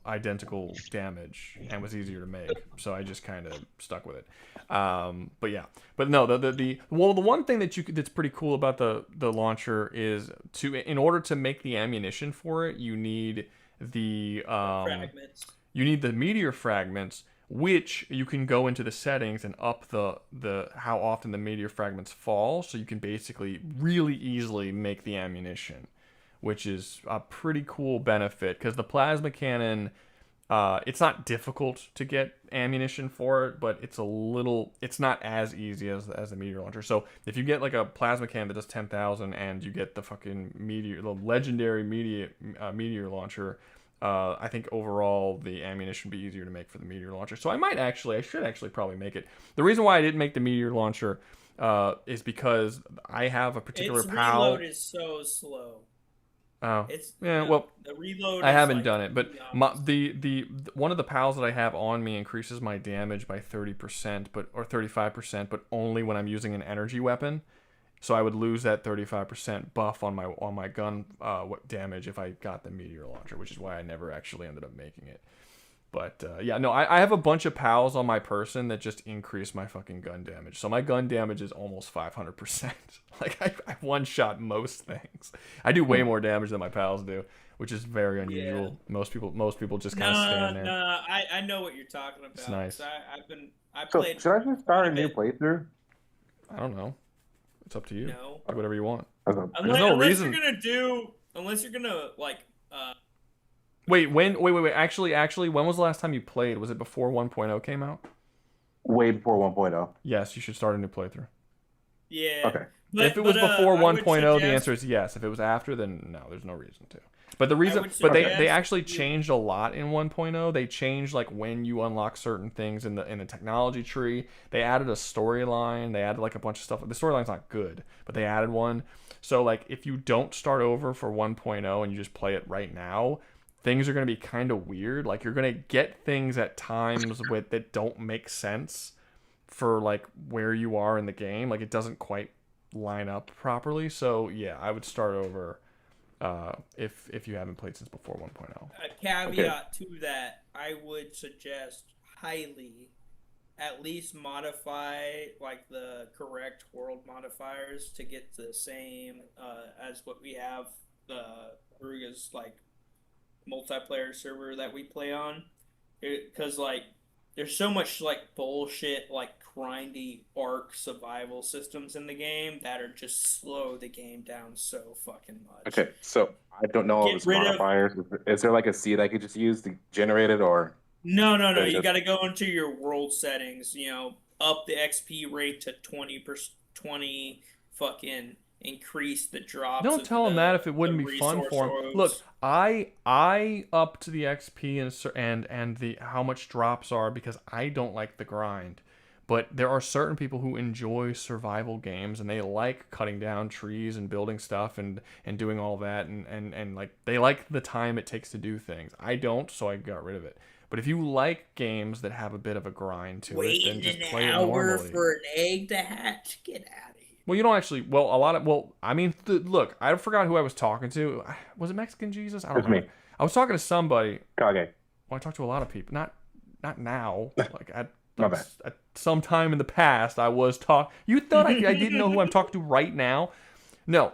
damage and was easier to make. So I just kind of stuck with it. But no, the one thing that's pretty cool about the launcher is in order to make the ammunition for it, you need the meteor fragments, which you can go into the settings and up the how often the meteor fragments fall, so you can basically really easily make the ammunition, which is a pretty cool benefit because the plasma cannon, it's not difficult to get ammunition for it, but it's not as easy as the meteor launcher. So if you get like a plasma cannon that does 10,000 and you get the fucking the legendary meteor launcher, I think overall the ammunition would be easier to make for the meteor launcher. So I should actually probably make it. The reason why I didn't make the meteor launcher is because I have a particular PAL. Its reload is so slow. Oh, the reload. I haven't done it, but the one of the PALs that I have on me increases my damage by 30%, or 35%, but only when I'm using an energy weapon. So I would lose that 35% buff on my gun damage if I got the meteor launcher, which is why I never actually ended up making it. But yeah, no, I have a bunch of PALs on my person that just increase my fucking gun damage. So my gun damage is almost 500%. Like I one-shot most things. I do way more damage than my PALs do, which is very unusual. Yeah. Most people just kind of stand there. No, I know what you're talking about. It's nice. I played. Should I just start a new playthrough? I don't know. It's up to you. No. Do whatever you want. There's no reason. Unless you're gonna like. Wait. Actually, when was the last time you played? Was it before 1.0 came out? Way before 1.0. Yes, you should start a new playthrough. Yeah. Okay. If it was before 1.0, the answer is yes. If it was after, then no, there's no reason to. But they actually changed a lot in 1.0. They changed like when you unlock certain things in the technology tree. They added a storyline. They added like a bunch of stuff. The storyline's not good, but they added one. So like if you don't start over for 1.0 and you just play it right now, things are going to be kind of weird. Like you're going to get things at times that don't make sense for like where you are in the game. Like it doesn't quite line up properly. So yeah, I would start over if you haven't played since before 1.0. A caveat to that, I would suggest highly at least modify like the correct world modifiers to get the same as what we have the Rouga's like multiplayer server that we play on, because like there's so much like bullshit like grindy arc survival systems in the game that are just slow the game down so fucking much. Okay, so I don't know all those modifiers. Is there like a seed I could just use to generate it, or no? You got to go into your world settings. Up the XP rate to 20 fucking increase the drops. Don't tell him that if it wouldn't be fun for him. Look, I upped the XP and the how much drops are because I don't like the grind. But there are certain people who enjoy survival games and they like cutting down trees and building stuff and doing all that and like they like the time it takes to do things. I don't, so I got rid of it. But if you like games that have a bit of a grind to it, then just play it normally. Waiting an hour for an egg to hatch? Get out of here. Well, you don't actually. Look, I forgot who I was talking to. Was it Mexican Jesus? I don't know. Me. I was talking to somebody. Kage. Well, I talked to a lot of people. Not now. Like at some time in the past, I was talking. You thought I didn't know who I'm talking to right now? No.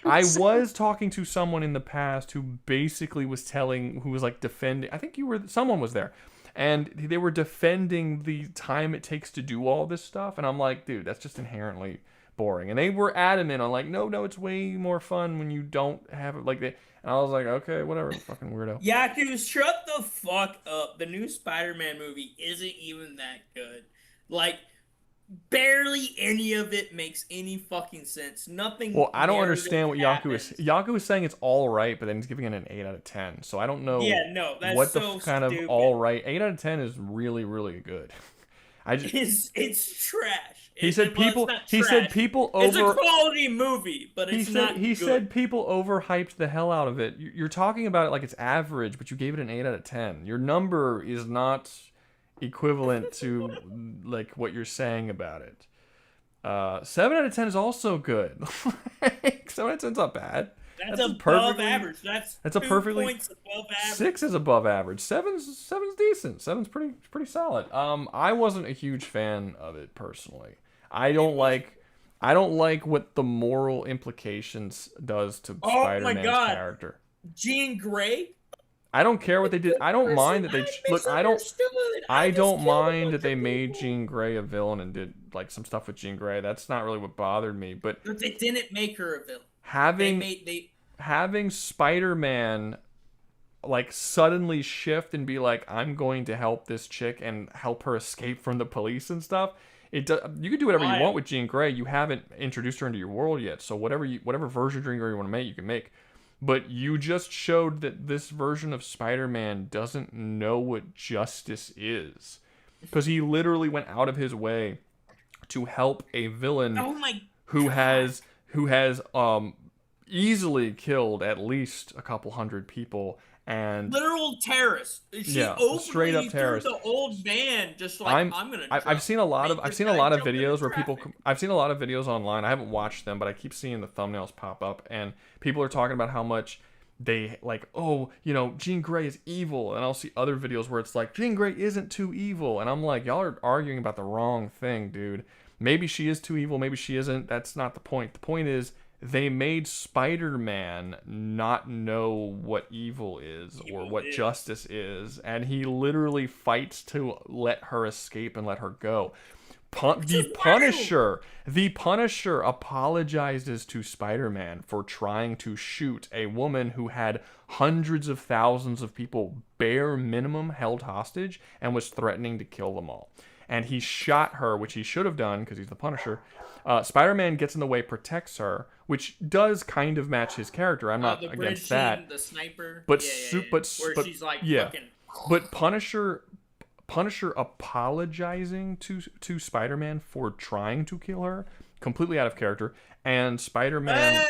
I was talking to someone in the past who basically was who was like defending. I think someone was there. And they were defending the time it takes to do all this stuff. And I'm like, dude, that's just inherently boring. And they were adamant on like, no, it's way more fun when you don't have it like that. And I was like, okay, whatever, fucking weirdo. Yeah, dude, shut the fuck up. The new Spider-Man movie isn't even that good. Like, barely any of it makes any fucking sense. Nothing. Well, I don't understand what Yaku is. Yaku is saying it's all right, but then he's giving it an 8 out of 10. So I don't know. Yeah, no, that's what so the kind stupid. of all right. 8 out of 10 is really, really good. It's trash. He said people. He said people over. It's a quality movie, but it's not. He good. said people overhyped the hell out of it. You're talking about it like it's average, but you gave it an 8 out of 10. Your number is not equivalent to like what you're saying about it. 7 out of 10 is also good. 7 out of 10 is not bad. That's above average. That's a 2 perfectly points above average. 6 is above average. 7's decent. 7's pretty solid. I wasn't a huge fan of it personally. I don't like what the moral implications does to Spider-Man's character. Jean Grey. I don't care what they did. I don't mind that they look. I don't mind that they made Jean Grey a villain and did like some stuff with Jean Grey. That's not really what bothered me. But they didn't make her a villain. Having Spider-Man like suddenly shift and be like, I'm going to help this chick and help her escape from the police and stuff. You can do whatever you want with Jean Grey. You haven't introduced her into your world yet. So whatever version of Jean Grey you want to make, you can make. But you just showed that this version of Spider-Man doesn't know what justice is. Because he literally went out of his way to help a villain who has easily killed at least a couple hundred people. And literal terrorist. She straight up terrorist. The old man just like I've seen a lot of videos where I've seen a lot of videos online. I haven't watched them, but I keep seeing the thumbnails pop up and people are talking about how much they like, Jean Grey is evil, and I'll see other videos where it's like Jean Grey isn't too evil, and I'm like, y'all are arguing about the wrong thing, dude. Maybe she is too evil, maybe she isn't. That's not the point. The point is they made Spider-Man not know what evil is or what justice is, and he literally fights to let her escape and let her go. The Punisher apologizes to Spider-Man for trying to shoot a woman who had hundreds of thousands of people bare minimum held hostage and was threatening to kill them all. And he shot her, which he should have done because he's the Punisher. Spider-Man gets in the way, protects her, which does kind of match his character. I'm not against that. The sniper. But where she's like fucking... But Punisher apologizing to Spider-Man for trying to kill her, completely out of character. And Spider-Man,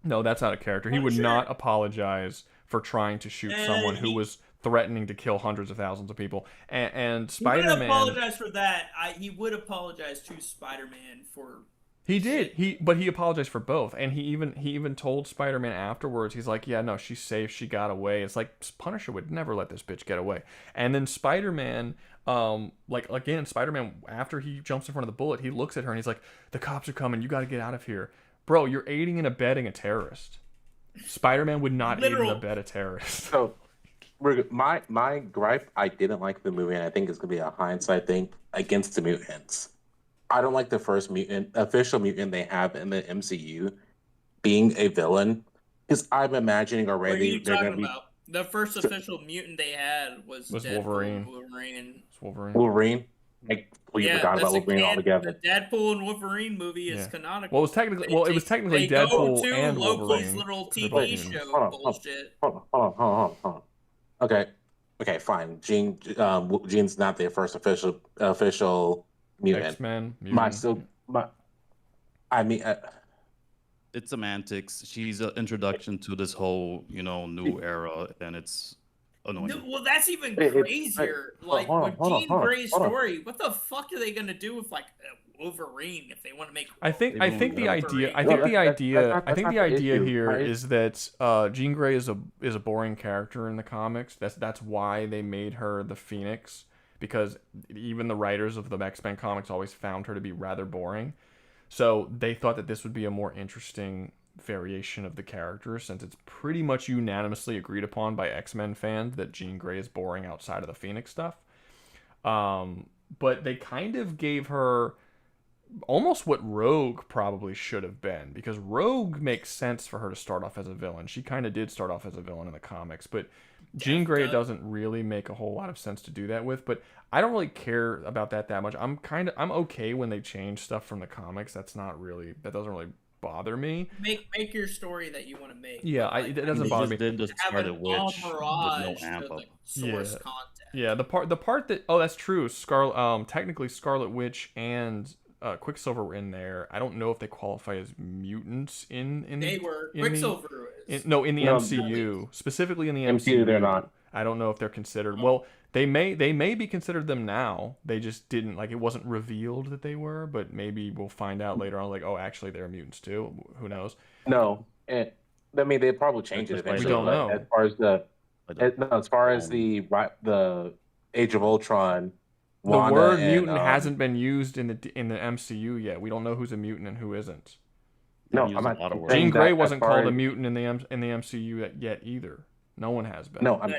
no, that's out of character. He would not apologize for trying to shoot someone who was threatening to kill hundreds of thousands of people. And Spider-Man... He would apologize for that. He would apologize to Spider-Man for... He did. But he apologized for both. And he even told Spider-Man afterwards, he's like, yeah, no, she's safe. She got away. It's like, Punisher would never let this bitch get away. And then Spider-Man, Spider-Man, after he jumps in front of the bullet, he looks at her and he's like, the cops are coming. You got to get out of here. Bro, you're aiding and abetting a terrorist. Spider-Man would not aid and abet a terrorist. So... My gripe, I didn't like the movie, and I think it's gonna be a hindsight thing against the mutants. I don't like the first official mutant they have in the MCU being a villain, because I'm imagining already. What are you talking about? The first official mutant they had was Wolverine. Wolverine. I completely forgot about Wolverine altogether. The Deadpool and Wolverine movie is canonical. Well, it was technically Deadpool and Loki's Wolverine. Little TV show bullshit. Hold on. Okay, fine. Jean's not the first official mutant. X-Men. It's semantics. She's an introduction to this whole, new era, and it's annoying. No, well, that's even crazier. With Jean Grey's story, what the fuck are they gonna do with Wolverine if they want to make? I think the idea here is that Jean Grey is a boring character in the comics. That's why they made her the Phoenix, because even the writers of the X-Men comics always found her to be rather boring. So they thought that this would be a more interesting variation of the character, since it's pretty much unanimously agreed upon by X-Men fans that Jean Grey is boring outside of the Phoenix stuff. But they kind of gave her almost what Rogue probably should have been, because Rogue makes sense for her to start off as a villain. She kind of did start off as a villain in the comics, but Jean Grey doesn't really make a whole lot of sense to do that with, but I don't really care about that much. I'm okay when they change stuff from the comics. That doesn't really bother me. Make your story that you want to make. Yeah, it doesn't bother me. Did just Scarlet Witch with no amp up. Source content. Yeah, the part that that's true. Technically Scarlet Witch and Quicksilver were in there. I don't know if they qualify as mutants in they were Quicksilver. In the MCU, specifically in the MCU. They're not. I don't know if they're considered. Well, they may be considered them now. They just didn't it wasn't revealed that they were, but maybe we'll find out later on. Like, oh, actually, they're mutants too. Who knows? No, they probably change it eventually. We don't know. As far as the Age of Ultron, the word mutant hasn't been used in the MCU yet. We don't know who's a mutant and who isn't. No, I'm not. Jean Grey wasn't called a mutant in the MCU yet either. No one has been. No, I'm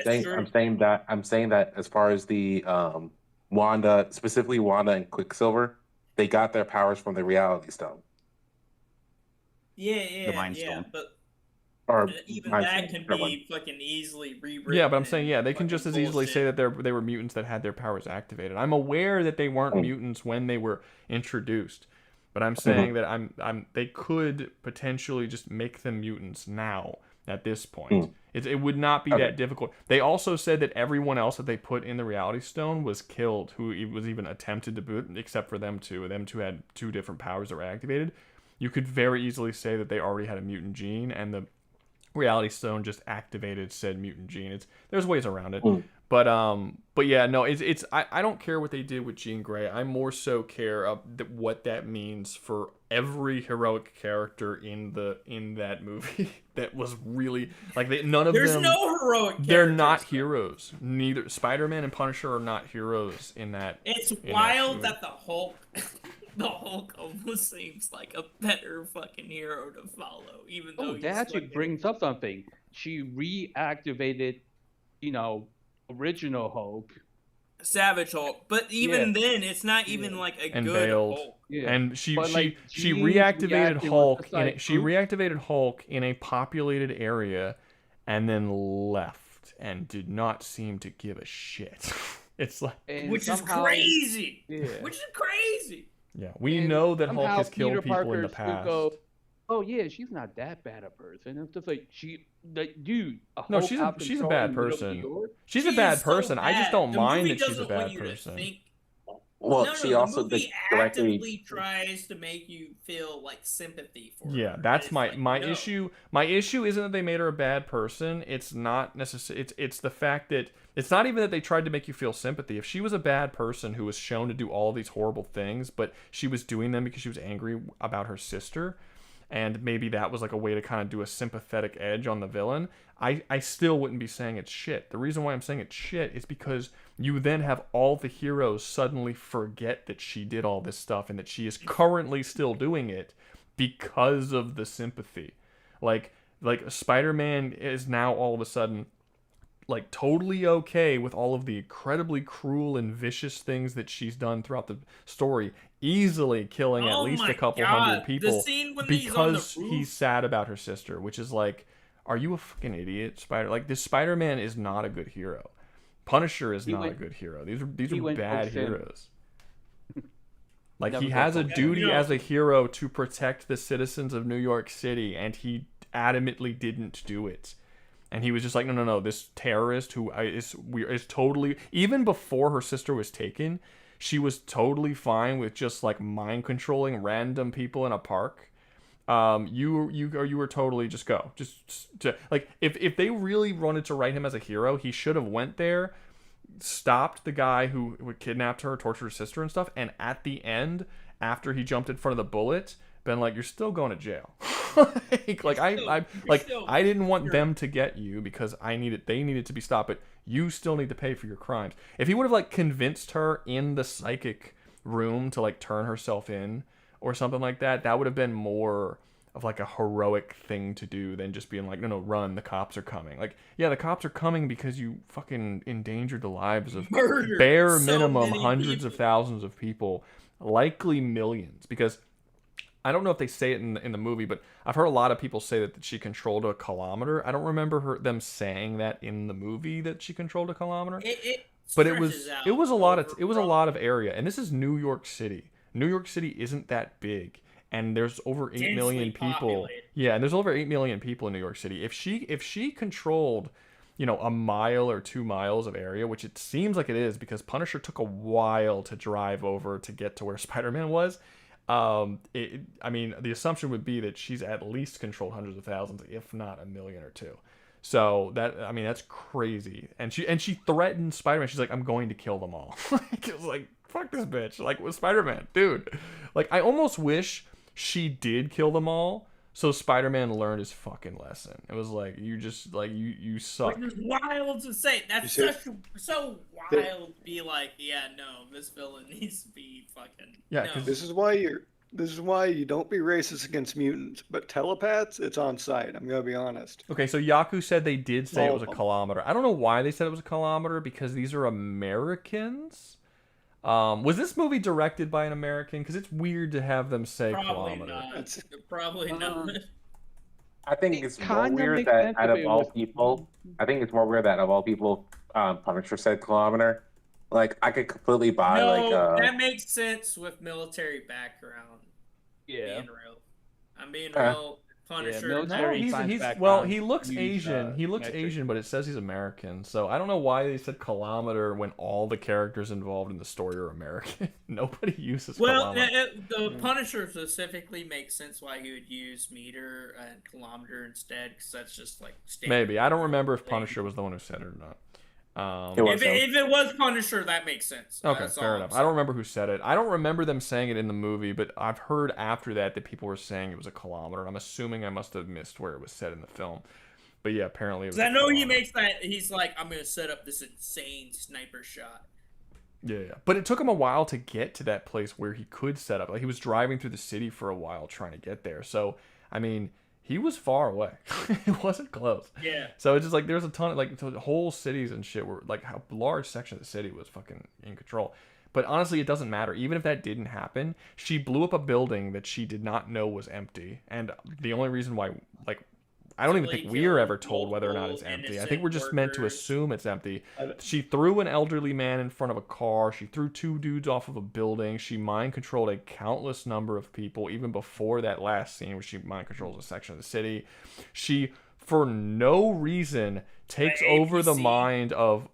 saying that as far as the Wanda, specifically Wanda and Quicksilver, they got their powers from the Reality Stone. Yeah, The Mind Stone. but or even that can be fucking easily rewritten. Yeah, but I'm saying they can just as easily say that they were mutants that had their powers activated. I'm aware that they weren't mutants when they were introduced, but I'm saying that they could potentially just make them mutants now at this point. It would not be that difficult. They also said that everyone else that they put in the Reality Stone was killed, who was even attempted to boot, except for them two. Them two had two different powers that were activated. You could very easily say that they already had a mutant gene, and the Reality Stone just activated said mutant gene. There's ways around it. But yeah, no, I don't care what they did with Jean Grey. I more so care what that means for every heroic character in that movie. That was really none of them. There's no heroic characters. They're not heroes. Neither Spider-Man and Punisher are not heroes in that. It's wild that the Hulk almost seems like a better fucking hero to follow, even though that actually brings up something. She reactivated, original Hulk, Savage Hulk, but even then, it's not even like a good Hulk. Yeah. And she reactivated Hulk. She reactivated Hulk in a populated area, and then left and did not seem to give a shit. It's like which is crazy. Yeah, we know that Hulk has killed Peter people Parker's in the past. Go, oh yeah, she's not that bad a person. It's just like dude. No, she's a bad person. She's a bad person. I just don't mind that she's a bad person. Well, she also actively tries to make you feel like sympathy for her. Yeah, that's my issue. My issue isn't that they made her a bad person. It's not necessarily. It's the fact that it's not even that they tried to make you feel sympathy. If she was a bad person who was shown to do all these horrible things, but she was doing them because she was angry about her sister, and maybe that was like a way to kind of do a sympathetic edge on the villain, I still wouldn't be saying it's shit. The reason why I'm saying it's shit is because you then have all the heroes suddenly forget that she did all this stuff and that she is currently still doing it because of the sympathy. Like Spider-Man is now all of a sudden totally okay with all of the incredibly cruel and vicious things that she's done throughout the story, easily killing at least a couple hundred people because he's sad about her sister, which is are you a fucking idiot, this Spider-Man is not a good hero. Punisher is not a good hero. These are bad heroes. He has a duty as a hero to protect the citizens of New York City, and he adamantly didn't do it. And he was just no, this terrorist who is totally, even before her sister was taken, she was totally fine with just mind controlling random people in a park. You were totally just go. If they really wanted to write him as a hero, he should have went there, stopped the guy who kidnapped her, tortured her sister and stuff, and at the end, after he jumped in front of the bullet, been you're still going to jail. I didn't want them to get you because they needed to be stopped, but you still need to pay for your crimes. If he would have convinced her in the psychic room to turn herself in or something like that, that would have been more of a heroic thing to do than just being no, run, the cops are coming. Yeah, the cops are coming because you fucking endangered the lives of bare minimum hundreds of thousands of people, likely millions, because I don't know if they say it in the movie, but I've heard a lot of people say that she controlled a kilometer. I don't remember them saying that in the movie that she controlled a kilometer. But it was a lot of area, and this is New York City. New York City isn't that big, and there's over 8 million people. Populated. Yeah, and there's over 8 million people in New York City. If she controlled, a mile or 2 miles of area, which it seems like it is, because Punisher took a while to drive over to get to where Spider-Man was. The assumption would be that she's at least controlled hundreds of thousands, if not 1 million or 2. So that's crazy. And she threatened Spider-Man. She's like, I'm going to kill them all. It was like, fuck this bitch. Like, with Spider-Man, dude. Like, I almost wish she did kill them all, so Spider-Man learned his fucking lesson. It was like, you just, like, you suck. Which is wild to say. That's so wild to be like, yeah, no, this villain needs to be fucking. Yeah, no. This is why you don't be racist against mutants, but telepaths, it's on site. I'm gonna be honest. Okay, so Yaku said they did say it was a kilometer. I don't know why they said it was a kilometer, because these are Americans. Was this movie directed by an American? Because it's weird to have them say kilometer. Probably not. I think it's more weird that out of all people, Punisher said kilometer. Like, I could completely buy that makes sense with military background. Yeah. Being real. I'm being real. Punisher. He looks Asian. He looks Asian, but it says he's American. So I don't know why they said kilometer when all the characters involved in the story are American. Nobody uses kilometer. The Punisher specifically makes sense why he would use meter and kilometer instead, because that's just like standard. Maybe. I don't remember if Punisher was the one who said it or not. If it was Punisher, that makes sense. Okay, fair enough. I don't remember who said it. I don't remember them saying it in the movie, but I've heard after that people were saying it was a kilometer. I'm assuming I must have missed where it was said in the film. But yeah, apparently it was. I know he makes that. He's like, I'm going to set up this insane sniper shot. Yeah. But it took him a while to get to that place where he could set up. Like, he was driving through the city for a while trying to get there. So, I mean, he was far away. It wasn't close. Yeah. So it's just like there's a ton of like whole cities and shit were like how large section of the city was fucking in control. But honestly, it doesn't matter. Even if that didn't happen, she blew up a building that she did not know was empty. And the only reason why, like, I don't even think we're ever told whether or not it's empty. I think we're just meant to assume it's empty. She threw an elderly man in front of a car. She threw 2 dudes off of a building. She mind controlled a countless number of people, even before that last scene where she mind controls a section of the city. She, for no reason, takes over the mind of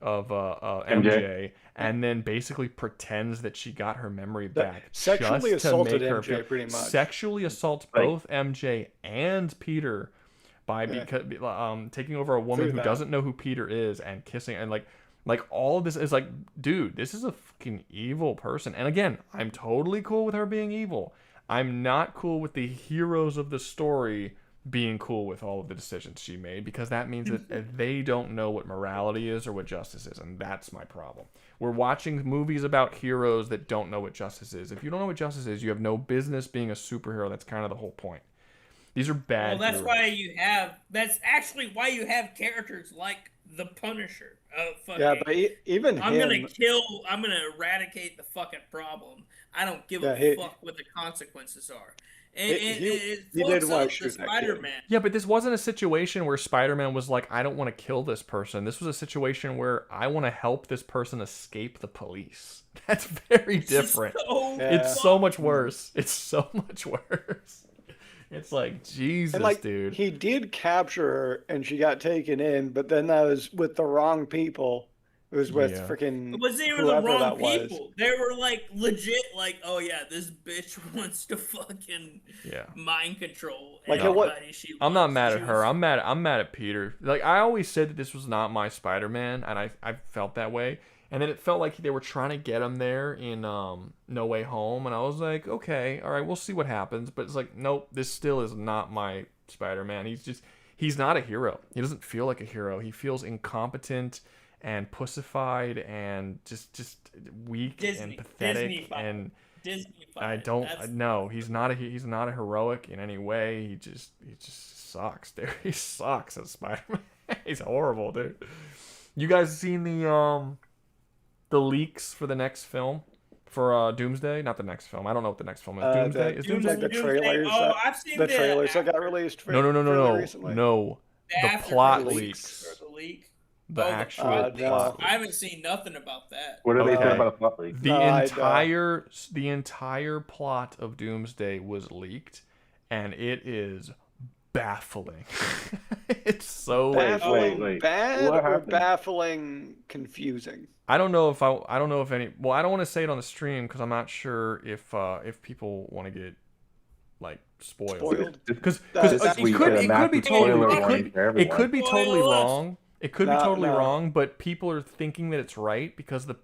MJ and then basically pretends that she got her memory back. Sexually assaulted MJ, pretty much. Sexually assaults both MJ and Peter by taking over a woman who doesn't know who Peter is and kissing, and like all of this is like, dude, this is a fucking evil person. And again, I'm totally cool with her being evil. I'm not cool with the heroes of the story being cool with all of the decisions she made, because that means that they don't know what morality is or what justice is, and that's my problem. We're watching movies about heroes that don't know what justice is. If you don't know what justice is, you have no business being a superhero. That's kind of the whole point. These are bad. Well, heroes. That's actually why you have characters like the Punisher. Yeah, but even I'm gonna eradicate the fucking problem. I don't give a fuck what the consequences are. He did want to shoot Spider-Man. Yeah, but this wasn't a situation where Spider-Man was like, I don't want to kill this person. This was a situation where I want to help this person escape the police. That's very different. It's so much worse. It's so much worse. It's like, Jesus, dude. He did capture her and she got taken in, but then that was with the wrong people. It was with freaking. It was even the wrong people. They were like legit, like, oh yeah, this bitch wants to fucking mind control everybody. I'm not mad at her. I'm mad at Peter. Like, I always said that this was not my Spider-Man, and I felt that way. And then it felt like they were trying to get him there in No Way Home, and I was like, okay, all right, we'll see what happens. But it's like, nope, this still is not my Spider-Man. He's not a hero. He doesn't feel like a hero. He feels incompetent and pussified and just weak and pathetic, and I don't know. He's not a heroic in any way. He just sucks, dude. He sucks as Spider-Man. He's horrible, dude. You guys seen the leaks for the next film? For Doomsday, not the next film. I don't know what the next film is. Doomsday is Doomsday. Like the trailers. I've seen the trailers that got released. No. Recently. No. The After plot the leaks. The leak. The actual plot. I haven't seen nothing about that. What did they say about the plot leak? The entire plot of Doomsday was leaked, and it is baffling. It's so baffling. Bad or baffling, confusing. I don't know if any. Well, I don't want to say it on the stream because I'm not sure if people want to get like spoiled. Because it could be totally wrong. It could be totally wrong, but people are thinking that it's right because the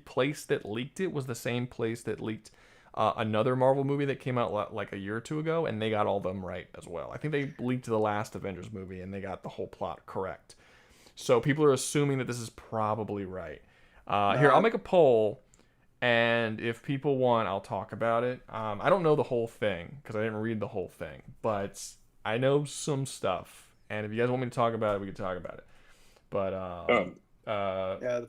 place that leaked it was the same place that leaked another Marvel movie that came out like a year or two ago, and they got all of them right as well. I think they leaked the last Avengers movie, and they got the whole plot correct. So people are assuming that this is probably right. Here, I'll make a poll, and if people want, I'll talk about it. I don't know the whole thing because I didn't read the whole thing, but I know some stuff. And if you guys want me to talk about it, we can talk about it. But yeah,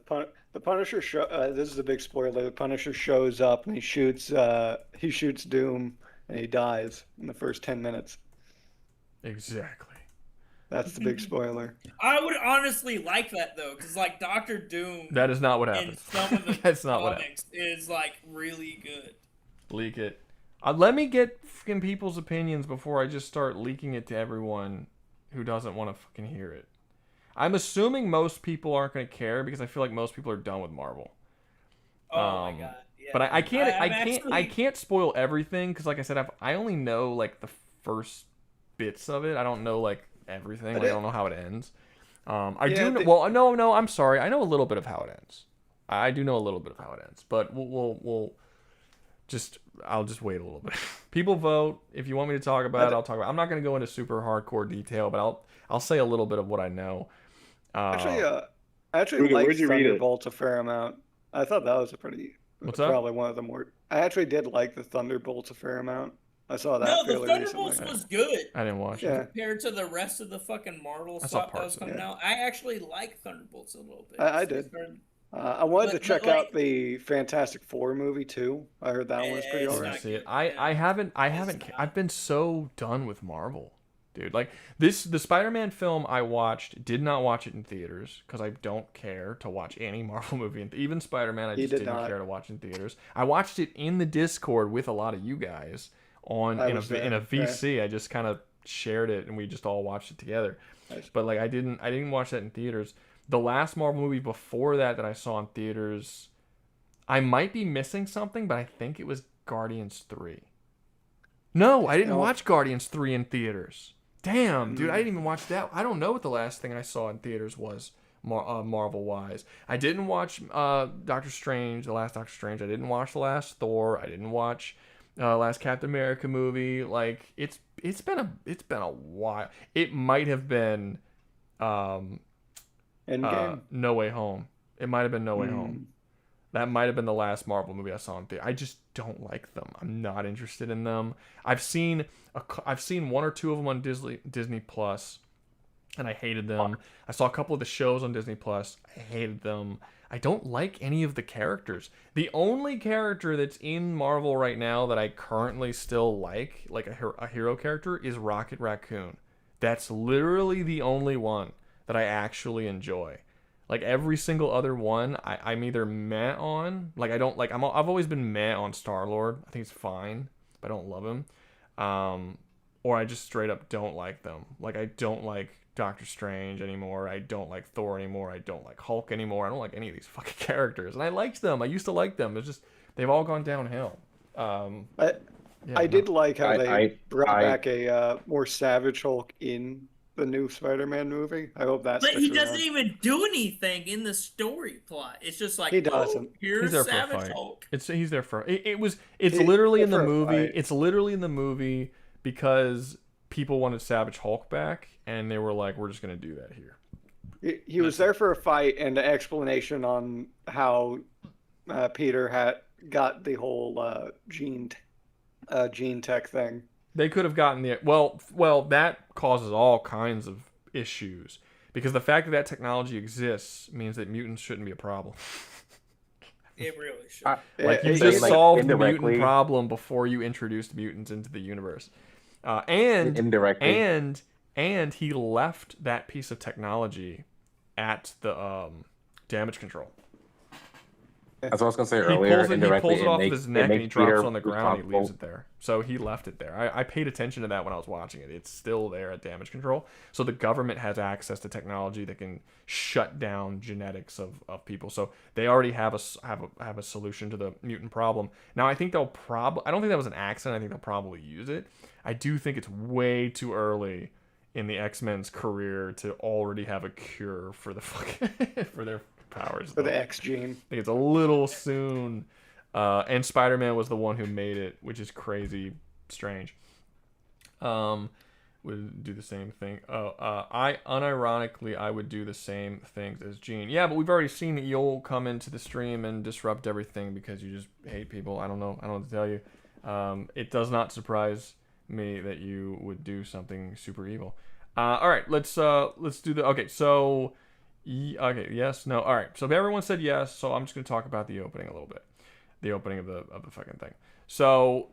the Punisher show. This is a big spoiler. The Punisher shows up and he shoots Doom and he dies in the first 10 minutes. Exactly. That's the big spoiler. I would honestly like that though, because like Doctor Doom. That is not what happens. Some of the That's not what happens. Is like really good. Leak it. Let me get fucking people's opinions before I just start leaking it to everyone who doesn't want to fucking hear it. I'm assuming most people aren't going to care because I feel like most people are done with Marvel. Oh my god! Yeah. But I can't spoil everything because, like I said, I only know like the first bits of it. I don't know like everything. Like, I don't know how it ends. No, I'm sorry. I know a little bit of how it ends. I do know a little bit of how it ends, but I'll just wait a little bit. People vote. If you want me to talk about it, I'll talk about it. I'm not going to go into super hardcore detail, but I'll say a little bit of what I know. I actually liked Thunderbolts a fair amount. I thought that was probably one of the more. I actually did like the Thunderbolts a fair amount. I saw that. No, the Thunderbolts was good. I didn't watch it compared to the rest of the fucking Marvel stuff that was coming out. I actually like Thunderbolts a little bit. I did. I wanted to check out the Fantastic Four movie too. I heard that one was pretty alright. I haven't. I've been so done with Marvel, dude. Like the Spider-Man film I watched, did not watch it in theaters because I don't care to watch any Marvel movie. Even Spider-Man, I just didn't care to watch in theaters. I watched it in the Discord with a lot of you guys in a VC. I just kind of shared it and we just all watched it together. But like I didn't watch that in theaters. The last Marvel movie before that I saw in theaters, I might be missing something, but I think it was Guardians 3. No, I didn't watch Guardians 3 in theaters. Damn, dude, I didn't even watch that. I don't know what the last thing I saw in theaters was Marvel-wise. I didn't watch Doctor Strange, the last Doctor Strange. I didn't watch the last Thor. I didn't watch last Captain America movie. Like it's been a while. It might have been No Way Home. It might have been No Way Home. That might have been the last Marvel movie I saw in theater. I just don't like them. I'm not interested in them. I've seen one or two of them on Disney Plus, and I hated them. I saw a couple of the shows on Disney Plus. I hated them. I don't like any of the characters. The only character that's in Marvel right now that I currently still like a hero character, is Rocket Raccoon. That's literally the only one that I actually enjoy. Like every single other one, I'm either meh on. Like I don't like. I've always been meh on Star-Lord. I think he's fine, but I don't love him. Or I just straight up don't like them. Like I don't like Doctor Strange anymore. I don't like Thor anymore. I don't like Hulk anymore. I don't like any of these fucking characters. And I liked them. I used to like them. It's just they've all gone downhill. I did like how they brought back a more savage Hulk in the new Spider-Man movie. I hope that's. But he doesn't even do anything in the story plot. It's just like he doesn't. Here's Savage Hulk. He's there for it's literally in the movie. It's literally in the movie because people wanted Savage Hulk back, and they were like, "We're just gonna do that here." He was there for a fight and an explanation on how Peter had got the whole gene tech thing. They could have gotten the well. That causes all kinds of issues because the fact that technology exists means that mutants shouldn't be a problem. It really should. Like you just solved the mutant problem before you introduced mutants into the universe. And indirectly, and he left that piece of technology at the damage control. As I was gonna say earlier, he pulls it off of his neck and he drops it on the ground and he leaves it there. So he left it there. I paid attention to that when I was watching it. It's still there at damage control. So the government has access to technology that can shut down genetics of people. So they already have a solution to the mutant problem. Now I think I don't think that was an accident. I think they'll probably use it. I do think it's way too early in the X-Men's career to already have a cure for the for their powers. For the X gene. I think it's a little soon. And Spider-Man was the one who made it, which is crazy strange. Would do the same thing. I unironically I would do the same things as Gene. Yeah, but we've already seen that you'll come into the stream and disrupt everything because you just hate people. I don't know what to tell you. It does not surprise me that you would do something super evil. All right, let's do the okay. So. Okay, yes, no, all right. So everyone said yes, so I'm just going to talk about the opening a little bit. The opening of the fucking thing. So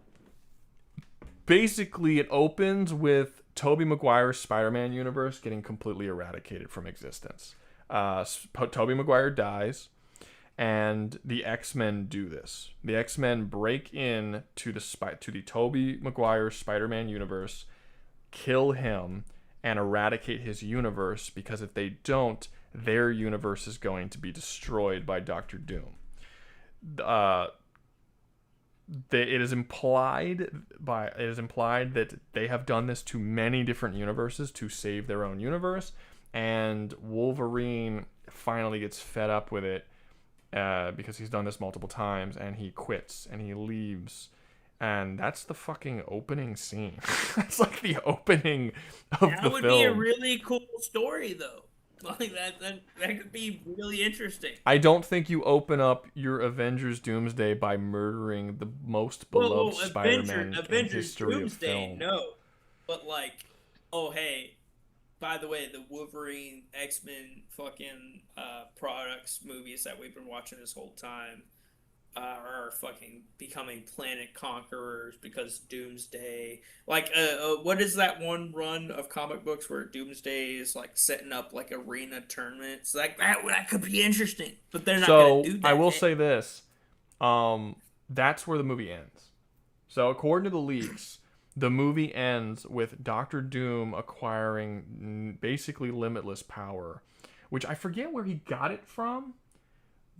basically it opens with Tobey Maguire's Spider-Man universe getting completely eradicated from existence. Tobey Maguire dies, and the X-Men do this. The X-Men break in to the Tobey Maguire Spider-Man universe, kill him, and eradicate his universe, because if they don't, their universe is going to be destroyed by Doctor Doom. It is implied that they have done this to many different universes to save their own universe, and Wolverine finally gets fed up with it because he's done this multiple times, and he quits and he leaves. And that's the fucking opening scene. That's like the opening of the film. That would be a really cool story, though. Like that could be really interesting. I don't think you open up your Avengers Doomsday by murdering the most beloved Spider-Man in history Doomsday, of film. No, but like, oh hey, by the way, the Wolverine X-Men fucking products movies that we've been watching this whole time are fucking becoming planet conquerors because Doomsday, like what is that one run of comic books where Doomsday is like setting up like arena tournaments? Like that could be interesting, but they're not gonna do that. I will say this, that's where the movie ends. So according to the leaks, the movie ends with Doctor Doom acquiring basically limitless power, which I forget where he got it from.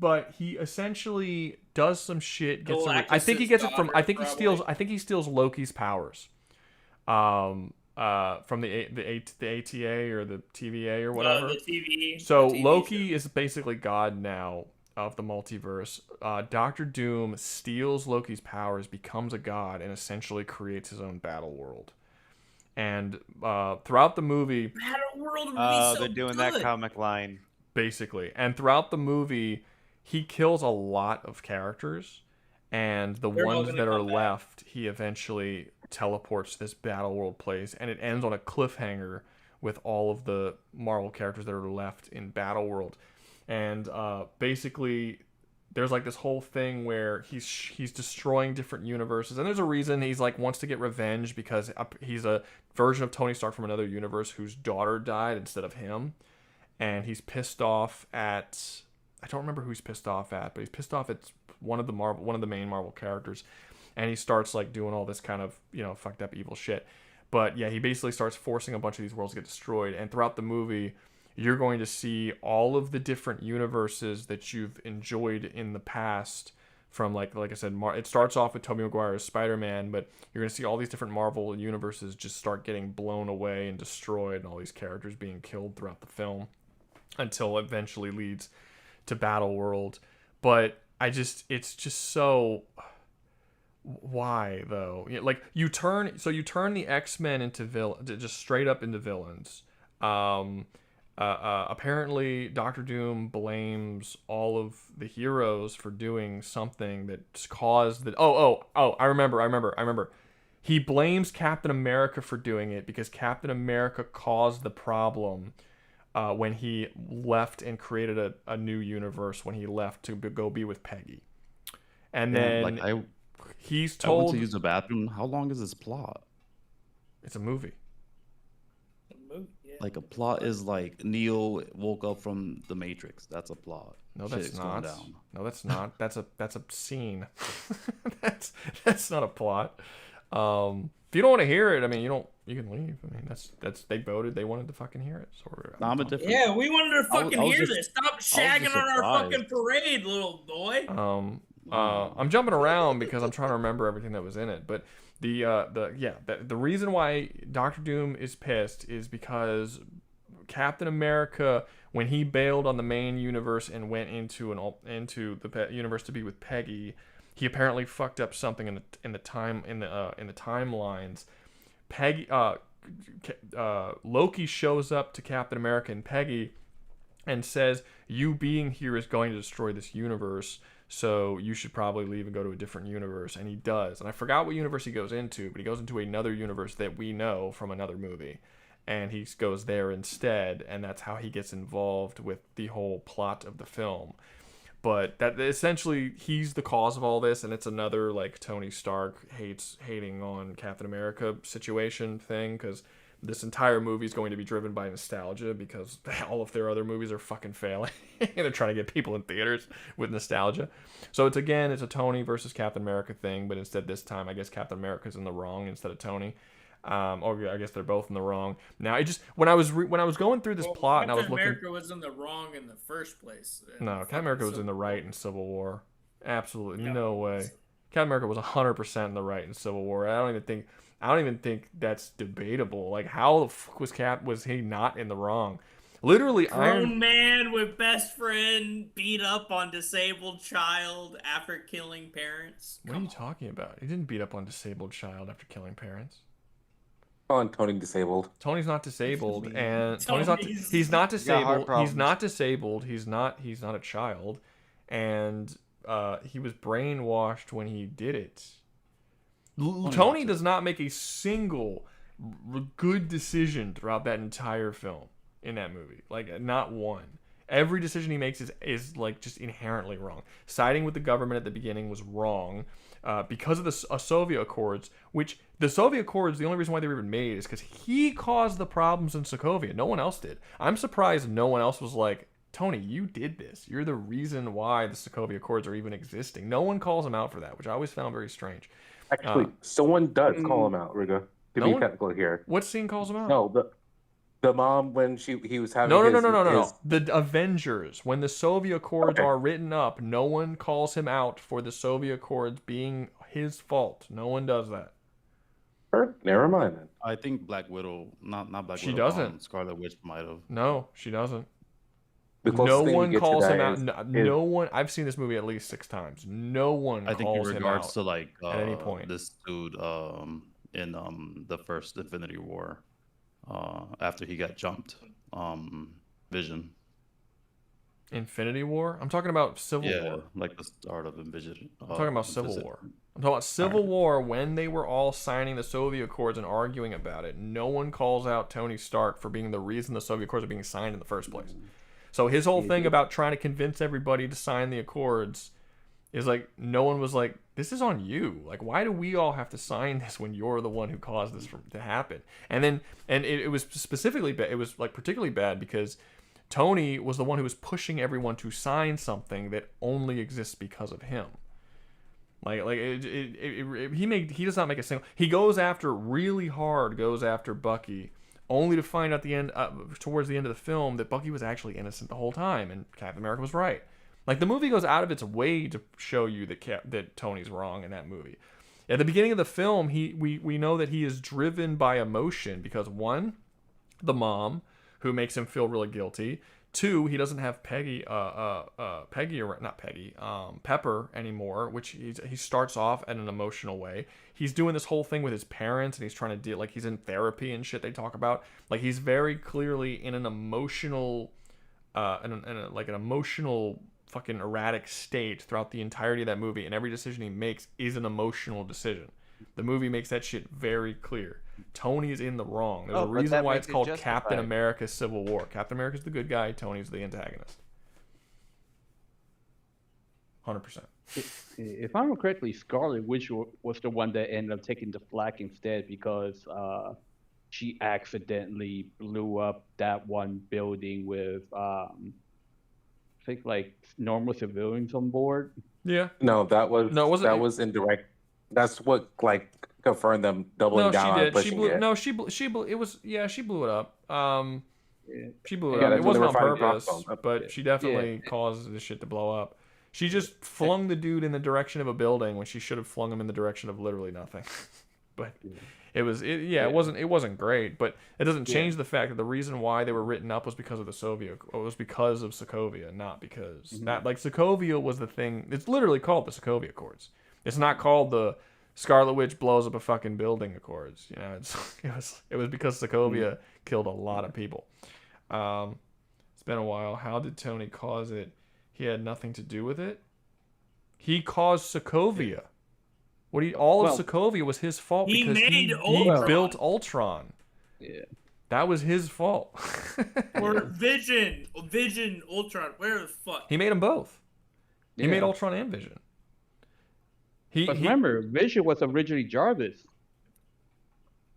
But he essentially does some shit. I think he gets it from. I think he steals Loki's powers, from the ATA or the TVA or whatever. The TV. So Loki is basically God now of the multiverse. Doctor Doom steals Loki's powers, becomes a god, and essentially creates his own battle world. And throughout the movie, Battle World would be so they're doing good. That comic line basically. And throughout the movie, he kills a lot of characters, and they're ones that are left, he eventually teleports to this Battle World place, and it ends on a cliffhanger with all of the Marvel characters that are left in Battle World. And basically, there's like this whole thing where he's destroying different universes, and there's a reason he's like wants to get revenge because he's a version of Tony Stark from another universe whose daughter died instead of him, and he's pissed off at. I don't remember who he's pissed off at, but he's pissed off at one of the main Marvel characters, and he starts like doing all this kind of, fucked up evil shit. But yeah, he basically starts forcing a bunch of these worlds to get destroyed, and throughout the movie, you're going to see all of the different universes that you've enjoyed in the past. From like I said, it starts off with Tobey Maguire's Spider-Man, but you're going to see all these different Marvel universes just start getting blown away and destroyed, and all these characters being killed throughout the film, until it eventually leads to Battle World. But it's just so, why though? Like you turn the X-Men into just straight up into villains. Apparently Doctor Doom blames all of the heroes for doing something that's caused that. I remember. He blames Captain America for doing it because Captain America caused the problem. When he left and created a new universe, when he left to go be with Peggy. And Yeah, then like he's I went told to use the bathroom. How long is this plot? it's a movie. Like a plot is like Neo woke up from the Matrix. That's a plot. No, Shit that's is going not. down. No, that's not. That's a scene. that's not a plot. If you don't want to hear it, I mean, you can leave. I mean, that's they voted. They wanted to fucking hear it. So I'm a different. Yeah, we wanted to fucking hear just- this. Stop I was shagging just on our surprised. fucking parade, little boy. I'm jumping around because I'm trying to remember everything that was in it. But the reason why Doctor Doom is pissed is because Captain America, when he bailed on the main universe and went into the universe to be with Peggy, he apparently fucked up something in the timelines. Peggy, Loki shows up to Captain America and Peggy and says, "You being here is going to destroy this universe, so you should probably leave and go to a different universe." And he does. And I forgot what universe he goes into, but he goes into another universe that we know from another movie. And he goes there instead, and that's how he gets involved with the whole plot of the film. But that essentially he's the cause of all this, and it's another like Tony Stark hating on Captain America situation thing, because this entire movie is going to be driven by nostalgia because all of their other movies are fucking failing. They're trying to get people in theaters with nostalgia. So it's a Tony versus Captain America thing, but instead this time I guess Captain America's in the wrong instead of Tony. Or I guess they're both in the wrong. Now, it just when I was going through this plot and I was Captain looking. America was in the wrong in the first place. No, Captain America was in the right in Civil War. Absolutely, no way. Captain America was 100% in the right in Civil War. I don't even think that's debatable. Like, how the fuck was he not in the wrong? Literally, Grown man with best friend beat up on disabled child after killing parents. What are you talking about? He didn't beat up on disabled child after killing parents. Calling Tony disabled. Tony's not disabled, and He's got heart He's not disabled. He's not a child, and he was brainwashed when he did it. Tony does not make a single good decision throughout that entire film in that movie. Like, not one. Every decision he makes is like just inherently wrong. Siding with the government at the beginning was wrong. Because of the Soviet Accords, which the Soviet Accords, the only reason why they were even made is because he caused the problems in Sokovia. No one else did. I'm surprised no one else was like, Tony, you did this. You're the reason why the Sokovia Accords are even existing. No one calls him out for that, which I always found very strange. Actually, someone does call him out, Riga, to be technical here. What scene calls him out? No, the mom when he was having No. The Avengers. When the Soviet Accords are written up, no one calls him out for the Soviet Accords being his fault. No one does that. Never mind then. I think Black Widow, not Black Widow. She doesn't. Scarlet Witch might have. No, she doesn't. No one calls him out. No one. I've seen this movie at least 6 times. No one I think calls in him regards out to like at any point. This dude in the first Infinity War. After he got jumped, Vision. Infinity War? I'm talking about Civil War. Like the start of Vision. I'm talking about Civil War. I'm talking about Civil War when they were all signing the Soviet Accords and arguing about it. No one calls out Tony Stark for being the reason the Soviet Accords are being signed in the first place. So his whole thing about trying to convince everybody to sign the Accords is like, no one was like, this is on you. Like, why do we all have to sign this when you're the one who caused this to happen? And it was specifically bad. It was like particularly bad because Tony was the one who was pushing everyone to sign something that only exists because of him. He does not make a single. He goes after Bucky, only to find out towards the end of the film that Bucky was actually innocent the whole time, and Captain America was right. Like, the movie goes out of its way to show you that Tony's wrong in that movie. At the beginning of the film, we know that he is driven by emotion because, 1, the mom, who makes him feel really guilty. 2, he doesn't have Pepper anymore, which he starts off in an emotional way. He's doing this whole thing with his parents, and he's trying to deal, like, he's in therapy and shit they talk about. Like, he's very clearly in an emotional, an emotional fucking erratic state throughout the entirety of that movie, and every decision he makes is an emotional decision. The movie makes that shit very clear. Tony is in the wrong. There's a reason why it's called Captain America Civil War. Captain America's the good guy, Tony's the antagonist. 100%. If I remember correctly, Scarlet Witch was the one that ended up taking the flak instead because she accidentally blew up that one building with I think like normal civilians on board. Yeah. No, that was No, it wasn't. that was indirect. That's what like confirmed them doubling No, down she on did. She pushing blew. it. No, she blew. It was. Yeah, she blew it up. She blew it Yeah, up. that's It when they wasn't were on fighting purpose, crossbones. but she definitely caused the shit to blow up. She just flung the dude in the direction of a building when she should have flung him in the direction of literally nothing. But it wasn't great, but it doesn't change the fact that the reason why they were written up was because of the Sokovia. It was because of Sokovia, not because that like Sokovia was the thing. It's literally called the Sokovia Accords. It's not called the Scarlet Witch blows up a fucking building Accords. You know, it was because Sokovia killed a lot of people. It's been a while. How did Tony cause it? He had nothing to do with it. He caused Sokovia. All of Sokovia was his fault He because made he Ultron. built Ultron. Yeah. That was his fault. Or Vision, Ultron, where the fuck? He made them both. He Yeah. made Ultron and Vision. But remember, Vision was originally Jarvis.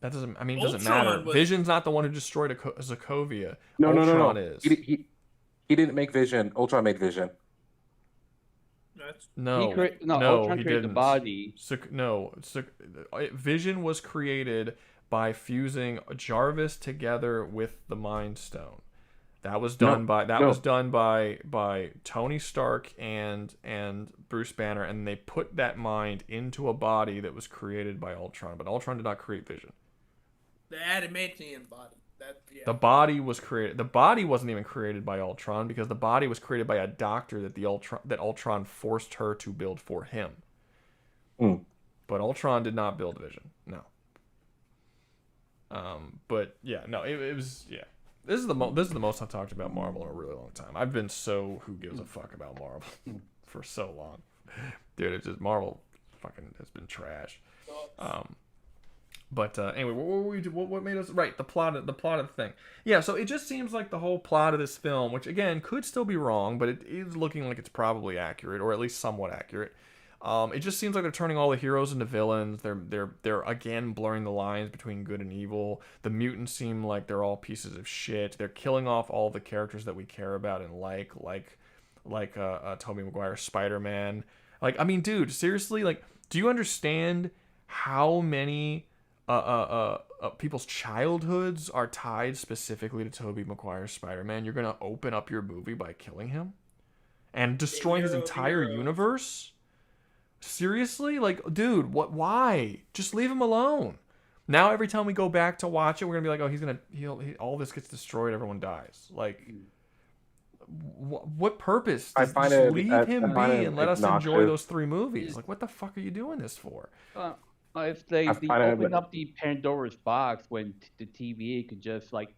That doesn't. I mean, it doesn't Ultron matter. was- Vision's not the one who destroyed Sokovia. No, Ultron no. is. He didn't make Vision. Ultron made Vision. No, Ultron he created the didn't. body. Vision was created by fusing Jarvis together with the Mind Stone. That was done by Tony Stark and Bruce Banner, and they put that mind into a body that was created by Ultron. But Ultron did not create Vision. The adamantium body. The body was created. The body wasn't even created by Ultron because the body was created by a doctor that Ultron forced her to build for him. But Ultron did not build Vision. No. But yeah, no, it was yeah. This is the most I've talked about Marvel in a really long time. I've been so who gives a fuck about Marvel for so long, dude. It's just Marvel fucking has been trash. But anyway, what made us right? The plot of the thing. Yeah, so it just seems like the whole plot of this film, which again could still be wrong, but it is looking like it's probably accurate, or at least somewhat accurate. It just seems like they're turning all the heroes into villains. They're again blurring the lines between good and evil. The mutants seem like they're all pieces of shit. They're killing off all the characters that we care about and like Tobey Maguire's Spider-Man. Like, I mean, dude, seriously, like, do you understand how many people's childhoods are tied specifically to Tobey Maguire's Spider-Man? You're gonna open up your movie by killing him and destroying his entire universe? Seriously? Like, dude, why? Just leave him alone. Now every time we go back to watch it, we're gonna be like, oh, all this gets destroyed, everyone dies. Like, what purpose? Just leave him be and let us enjoy those 3 movies. Like, what the fuck are you doing this for? If they open up the Pandora's box when the TVA could just like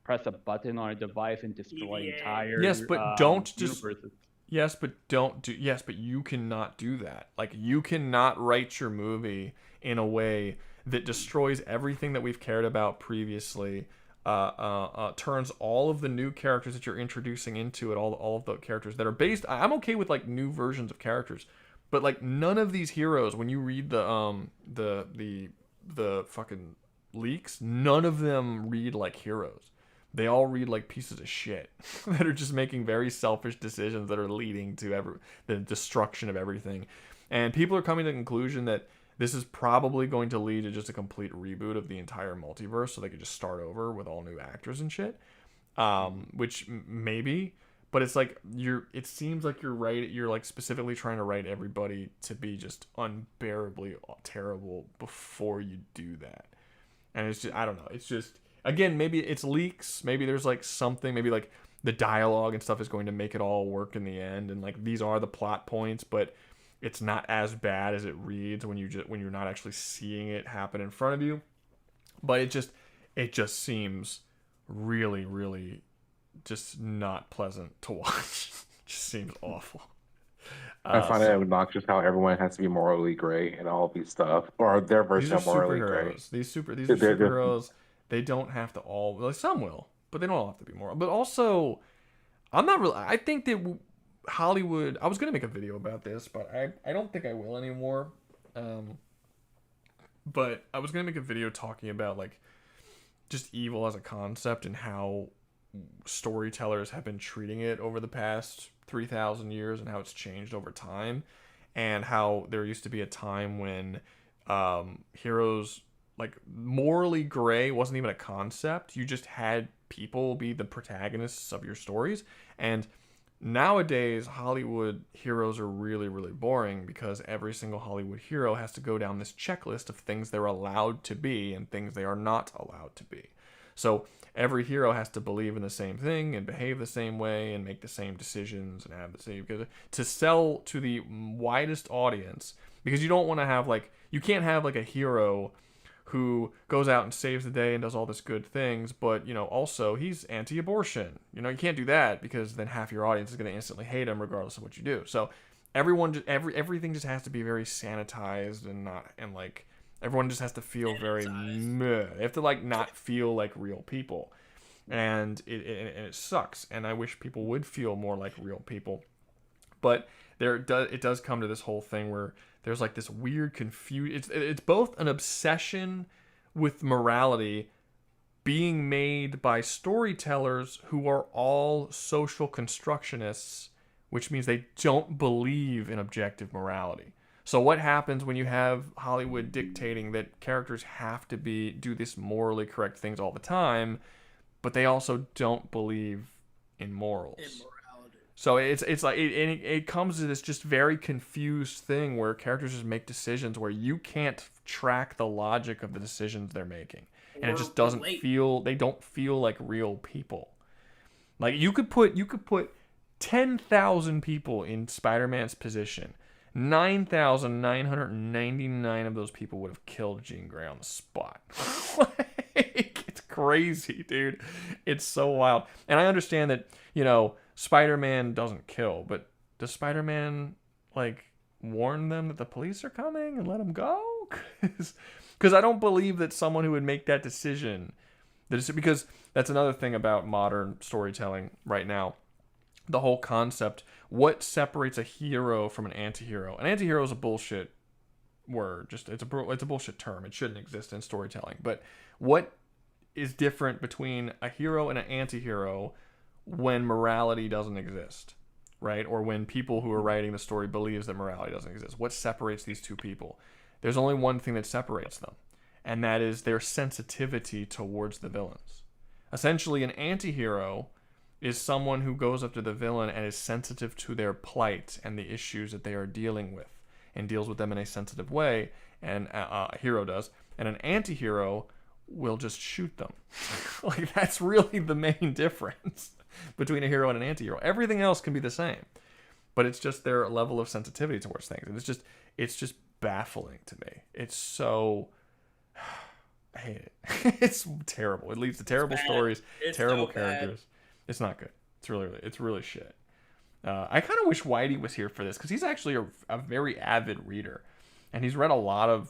press a button on a device and destroy entire Yes, but don't just universes. Yes, but you cannot do that. Like, you cannot write your movie in a way that destroys everything that we've cared about previously, turns all of the new characters that you're introducing into it, all of the characters that are based. I'm okay with like new versions of characters, but like none of these heroes, when you read the fucking leaks, none of them read like heroes. They all read like pieces of shit that are just making very selfish decisions that are leading to the destruction of everything. And people are coming to the conclusion that this is probably going to lead to just a complete reboot of the entire multiverse, so they could just start over with all new actors and shit. Which maybe, but it's like it seems like you're right. You're like specifically trying to write everybody to be just unbearably terrible before you do that. And it's just, I don't know. It's just, again, maybe it's leaks. Maybe there's like something, maybe like the dialogue and stuff is going to make it all work in the end. And like, these are the plot points, but it's not as bad as it reads when you're not actually seeing it happen in front of you. But it just seems really, really just not pleasant to watch. It just seems awful. I find it obnoxious how everyone has to be morally gray and all of these stuff, or their version of morally gray. These are superheroes. They don't have to all. Well, some will, but they don't all have to be moral. But also, I'm not really. I think that Hollywood. I was gonna make a video about this, but I don't think I will anymore. But I was gonna make a video talking about like just evil as a concept and how storytellers have been treating it over the past 3,000 years and how it's changed over time, and how there used to be a time when heroes, like, morally gray wasn't even a concept. You just had people be the protagonists of your stories. And nowadays, Hollywood heroes are really, really boring because every single Hollywood hero has to go down this checklist of things they're allowed to be and things they are not allowed to be. So every hero has to believe in the same thing and behave the same way and make the same decisions and have the same, because to sell to the widest audience, because you don't want to have, like, you can't have like a hero who goes out and saves the day and does all this good things, but, you know, also he's anti-abortion. You know, you can't do that because then half your audience is going to instantly hate him regardless of what you do. So everything just has to be very sanitized and like everyone just has to feel very meh. They have to like not feel like real people, and it sucks. And I wish people would feel more like real people, but it does come to this whole thing where there's like this weird confusion. It's both an obsession with morality being made by storytellers who are all social constructionists, which means they don't believe in objective morality. So what happens when you have Hollywood dictating that characters have to do this morally correct things all the time, but they also don't believe in morals? So it's like it comes to this just very confused thing where characters just make decisions where you can't track the logic of the decisions they're making, and it just doesn't feel. They don't feel like real people. Like you could put 10,000 people in Spider-Man's position. 9,999 of those people would have killed Jean Grey on the spot. Like, it's crazy, dude. It's so wild. And I understand that, you know, Spider-Man doesn't kill, but does Spider-Man, like, warn them that the police are coming and let them go? Because I don't believe that someone who would make that decision, because that's another thing about modern storytelling right now. The whole concept, what separates a hero from an anti-hero? An anti-hero is a bullshit word. Just it's a bullshit term. It shouldn't exist in storytelling. But what is different between a hero and an anti-hero when morality doesn't exist, right? Or when people who are writing the story believes that morality doesn't exist? What separates these two people? There's only one thing that separates them, and that is their sensitivity towards the villains. Essentially, an anti-hero is someone who goes up to the villain and is sensitive to their plight and the issues that they are dealing with and deals with them in a sensitive way, and a hero does. And an anti-hero will just shoot them. Like, that's really the main difference between a hero and an anti-hero. Everything else can be the same, but it's just their level of sensitivity towards things. And it's just baffling to me. It's so... I hate it. It's terrible. It leads to terrible stories, terrible characters. It's not good. It's really shit. I kind of wish Whitey was here for this because he's actually a very avid reader, and he's read a lot of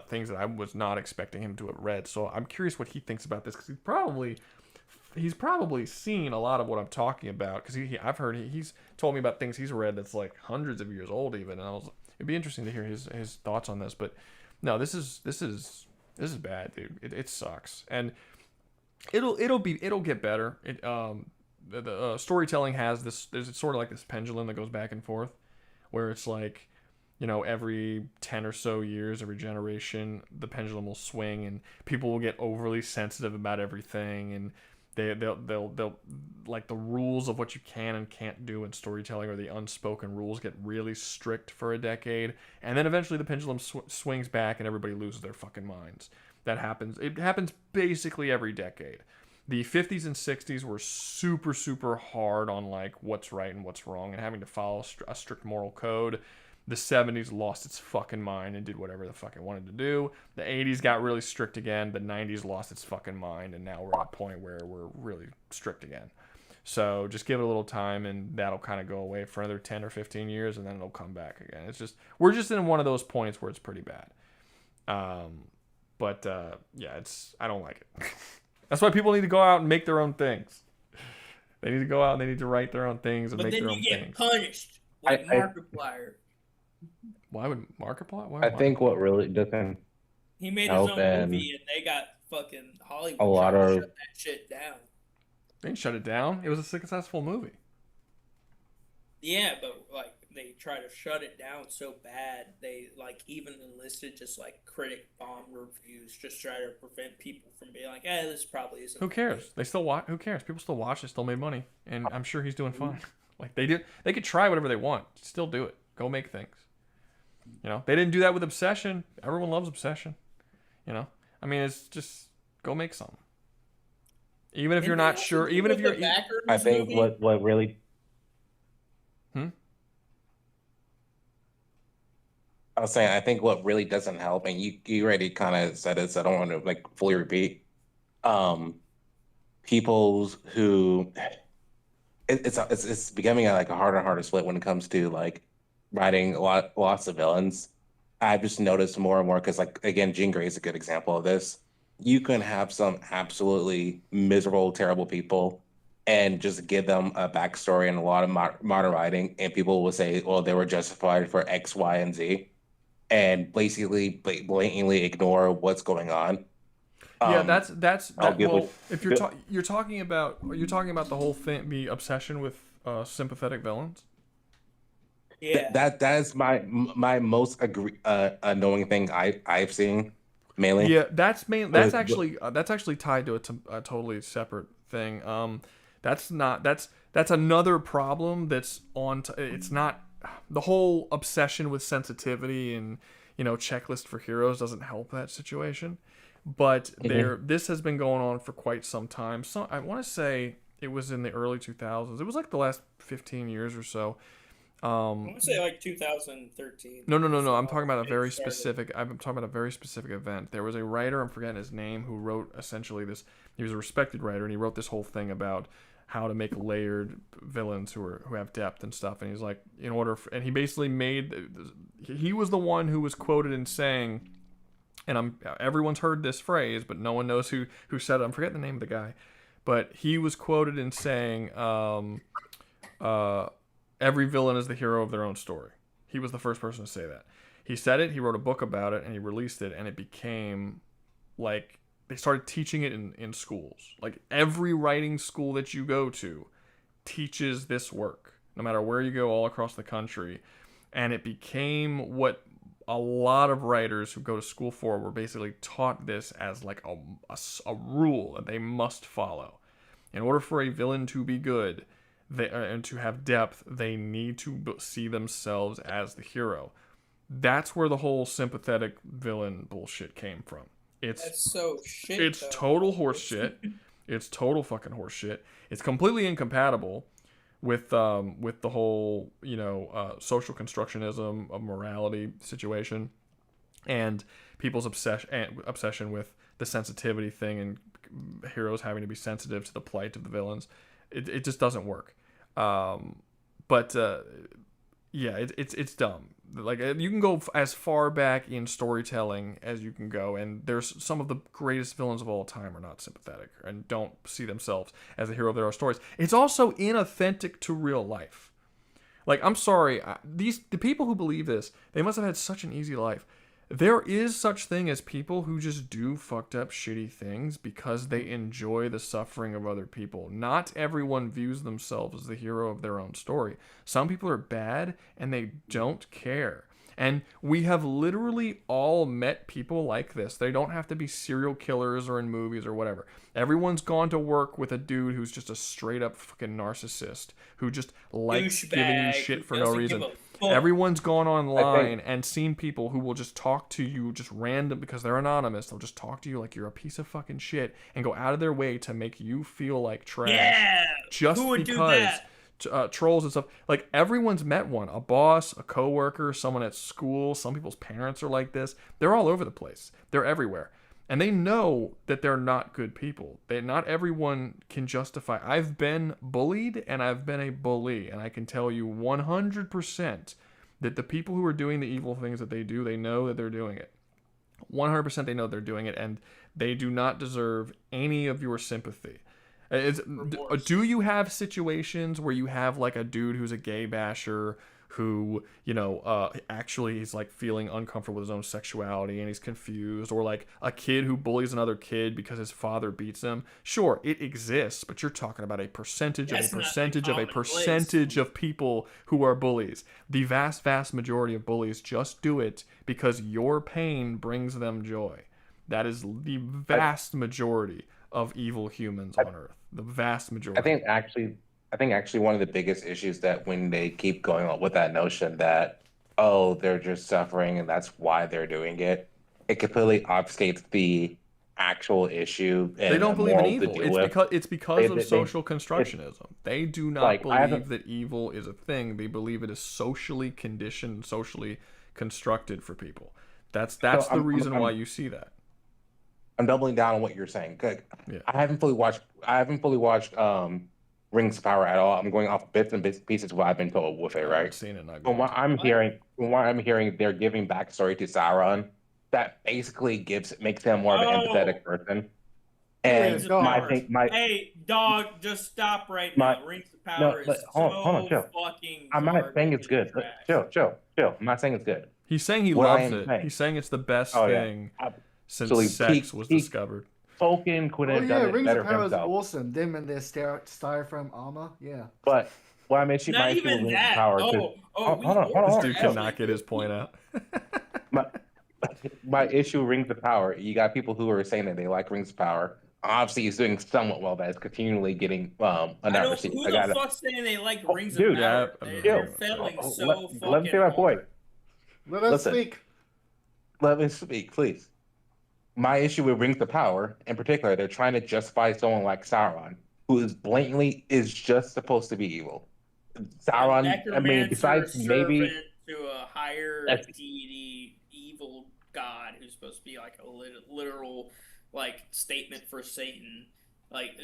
things that I was not expecting him to have read. So I'm curious what he thinks about this, because he's probably seen a lot of what I'm talking about, because I've heard he's told me about things he's read that's like hundreds of years old even, and it'd be interesting to hear his thoughts on this. But no, this is bad, dude. It sucks, and it'll get better. The storytelling has this. There's sort of like this pendulum that goes back and forth, where it's like, you know, every 10 or so years, every generation, the pendulum will swing, and people will get overly sensitive about everything, and they'll like the rules of what you can and can't do in storytelling, or the unspoken rules, get really strict for a decade, and then eventually the pendulum swings back and everybody loses their fucking minds. That happens. It happens basically every decade. The 50s and 60s were super, super hard on like what's right and what's wrong and having to follow a strict moral code. The 70s lost its fucking mind and did whatever the fuck it wanted to do. The 80s got really strict again. The 90s lost its fucking mind, and now we're at a point where we're really strict again. So just give it a little time, and that'll kind of go away for another 10 or 15 years, and then it'll come back again. We're just in one of those points where it's pretty bad. Yeah, I don't like it. That's why people need to go out and make their own things. They need to go out and they need to write their own things and But make then their you own get things. punished like Markiplier. Why would Markiplier? Why I would think what really doesn't He made his help own and movie and they got fucking Hollywood a lot trying to of shut that shit down. They didn't shut it down. It was a successful movie. Yeah, but like they try to shut it down so bad, they like even enlisted just like critic bomb reviews, just try to prevent people from being like, this probably isn't. Who cares? They still watch. Who cares? People still watch. They still made money, and I'm sure he's doing fine. Like they did. They could try whatever they want. Still do it. Go make things. You know, they didn't do that with Obsession. Everyone loves Obsession. You know, I mean, it's just go make something. Even if you're not sure, even if you're. I think what really. I was saying, I think what really doesn't help, and you already kind of said it, so I don't want to like fully repeat. People who it's becoming like a harder and harder split when it comes to like writing lots of villains. I've just noticed more and more because, like, again, Jean Grey is a good example of this. You can have some absolutely miserable, terrible people and just give them a backstory and a lot of modern writing, and people will say, well, they were justified for X, Y, and Z, and basically blatantly ignore what's going on. Yeah, that's well, if you're you're talking about the whole thing, the obsession with sympathetic villains. Yeah, that is my most annoying thing I've seen mainly. Yeah, that's actually tied to a totally separate thing. That's another problem that's on. It's not the whole obsession with sensitivity and checklist for heroes doesn't help that situation. But this has been going on for quite some time. So I want to say it was in the early 2000s. It was like the last 15 years or so. I want to say like 2013. No. I'm talking about a very specific. I'm talking about a very specific event. There was a writer, I'm forgetting his name, who wrote essentially this. He was a respected writer, and he wrote this whole thing about how to make layered villains who have depth and stuff. And he's like, and he basically he was the one who was quoted in saying, and everyone's heard this phrase, but no one knows who said it. I'm forgetting the name of the guy, but he was quoted in saying, every villain is the hero of their own story. He was the first person to say that. He said it, he wrote a book about it, and he released it, and it became like they started teaching it in schools. Like every writing school that you go to teaches this work, no matter where you go all across the country. And it became what a lot of writers who go to school for were basically taught this as like a rule that they must follow. In order for a villain to be good, and to have depth, they need to see themselves as the hero. That's where the whole sympathetic villain bullshit came from. That's so shit. It's total horse shit. It's total fucking horse shit. It's completely incompatible with the whole social constructionism of morality situation, and people's obsession with the sensitivity thing and heroes having to be sensitive to the plight of the villains. It just doesn't work. It's dumb. Like you can go as far back in storytelling as you can go, and there's some of the greatest villains of all time are not sympathetic and don't see themselves as the hero of their own stories. It's also inauthentic to real life. Like, I'm sorry, the people who believe this, they must have had such an easy life. There is such thing as people who just do fucked up shitty things because they enjoy the suffering of other people. Not everyone views themselves as the hero of their own story. Some people are bad and they don't care. And we have literally all met people like this. They don't have to be serial killers or in movies or whatever. Everyone's gone to work with a dude who's just a straight up fucking narcissist who just likes giving you shit for no reason. Everyone's gone online and seen people who will just talk to you just random because they're anonymous. They'll just talk to you like you're a piece of fucking shit and go out of their way to make you feel like trash. Yeah, just who would because do that? Trolls and stuff. Like, everyone's met one. A boss, a coworker, someone at school. Some people's parents are like this. They're all over the place. They're everywhere. And they know that they're not good people. Not everyone can justify. I've been bullied and I've been a bully. And I can tell you 100% that the people who are doing the evil things that they do, they know that they're doing it. 100% they know they're doing it. And they do not deserve any of your sympathy. Do you have situations where you have like a dude who's a gay basher who, you know, actually he's like feeling uncomfortable with his own sexuality and he's confused, or like a kid who bullies another kid because his father beats him? Sure, it exists, but you're talking about a percentage of a percentage of people who are bullies. The vast majority of bullies just do it because your pain brings them joy. That is the vast majority of evil humans on Earth. The vast majority. I think actually one of the biggest issues that when they keep going on with that notion that, oh, they're just suffering and that's why they're doing it, it completely obfuscates the actual issue. And they don't believe in evil. It's because of social they, constructionism. They do not like, believe that evil is a thing. They believe it is socially conditioned, socially constructed for people. That's the reason why you see that. I'm doubling down on what you're saying. Good. Yeah. I haven't fully watched Rings of Power at all. I'm going off bits and pieces of what I've been told with it, right? I've seen it. From what I'm hearing, they're giving backstory to Sauron that basically makes him more of an empathetic person. And hey, dog, just stop right now. Rings of Power is hold on, chill. Fucking. I'm not saying it's good. Chill. I'm not saying it's good. He's saying he loves it. He's saying it's the best thing since sex was discovered. Tolkien could have done it Rings better of Power himself. is awesome. Them and their styrofoam armor, yeah. But my issue with Rings of Power. Hold on. This dude cannot get his point out. my issue with Rings of Power. You got people who are saying that they like Rings of Power. Obviously, he's doing somewhat well. That is continually getting a number. Who the fuck's saying they like Rings of Power? They're failing so fucking. Let me say my point. Let me speak, please. My issue with Rings of Power, in particular, they're trying to justify someone like Sauron, who is blatantly just supposed to be evil. Sauron, I mean, besides maybe to a higher deity, evil god who's supposed to be like a literal like statement for Satan. Like,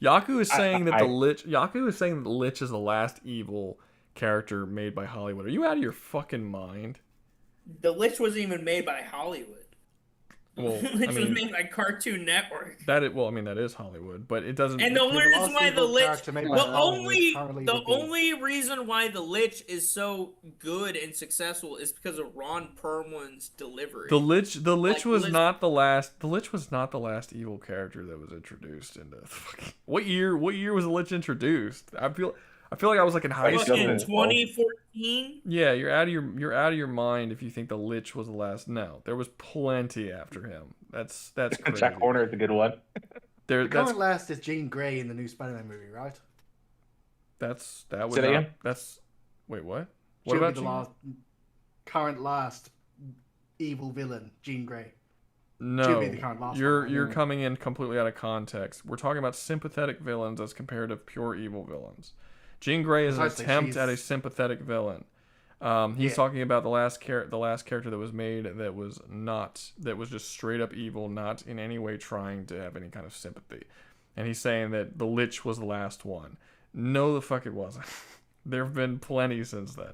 Yaku is saying that the Lich. Yaku is saying that the Lich is the last evil character made by Hollywood. Are you out of your fucking mind? The Lich wasn't even made by Hollywood. Well, Lich was made by Cartoon Network. That is Hollywood, but it doesn't. And the only reason why the only reason why the Lich is so good and successful is because of Ron Perlman's delivery. The Lich was not the last. The Lich was not the last evil character that was introduced into. What year was the Lich introduced? I feel like I was like in high school. In 2014. Yeah, you're out of your mind if you think the Lich was the last. No, there was plenty after him. That's crazy. Jack Horner is a good one. The current last is Jean Grey in the new Spider-Man movie, right? Wait, what? What about the current last evil villain, Jean Grey? No, you're coming in completely out of context. We're talking about sympathetic villains as compared to pure evil villains. Jean Grey is an attempt at a sympathetic villain. He's talking about the last character that was made that was just straight up evil, not in any way trying to have any kind of sympathy. And he's saying that the Lich was the last one. No, the fuck it wasn't. There have been plenty since then.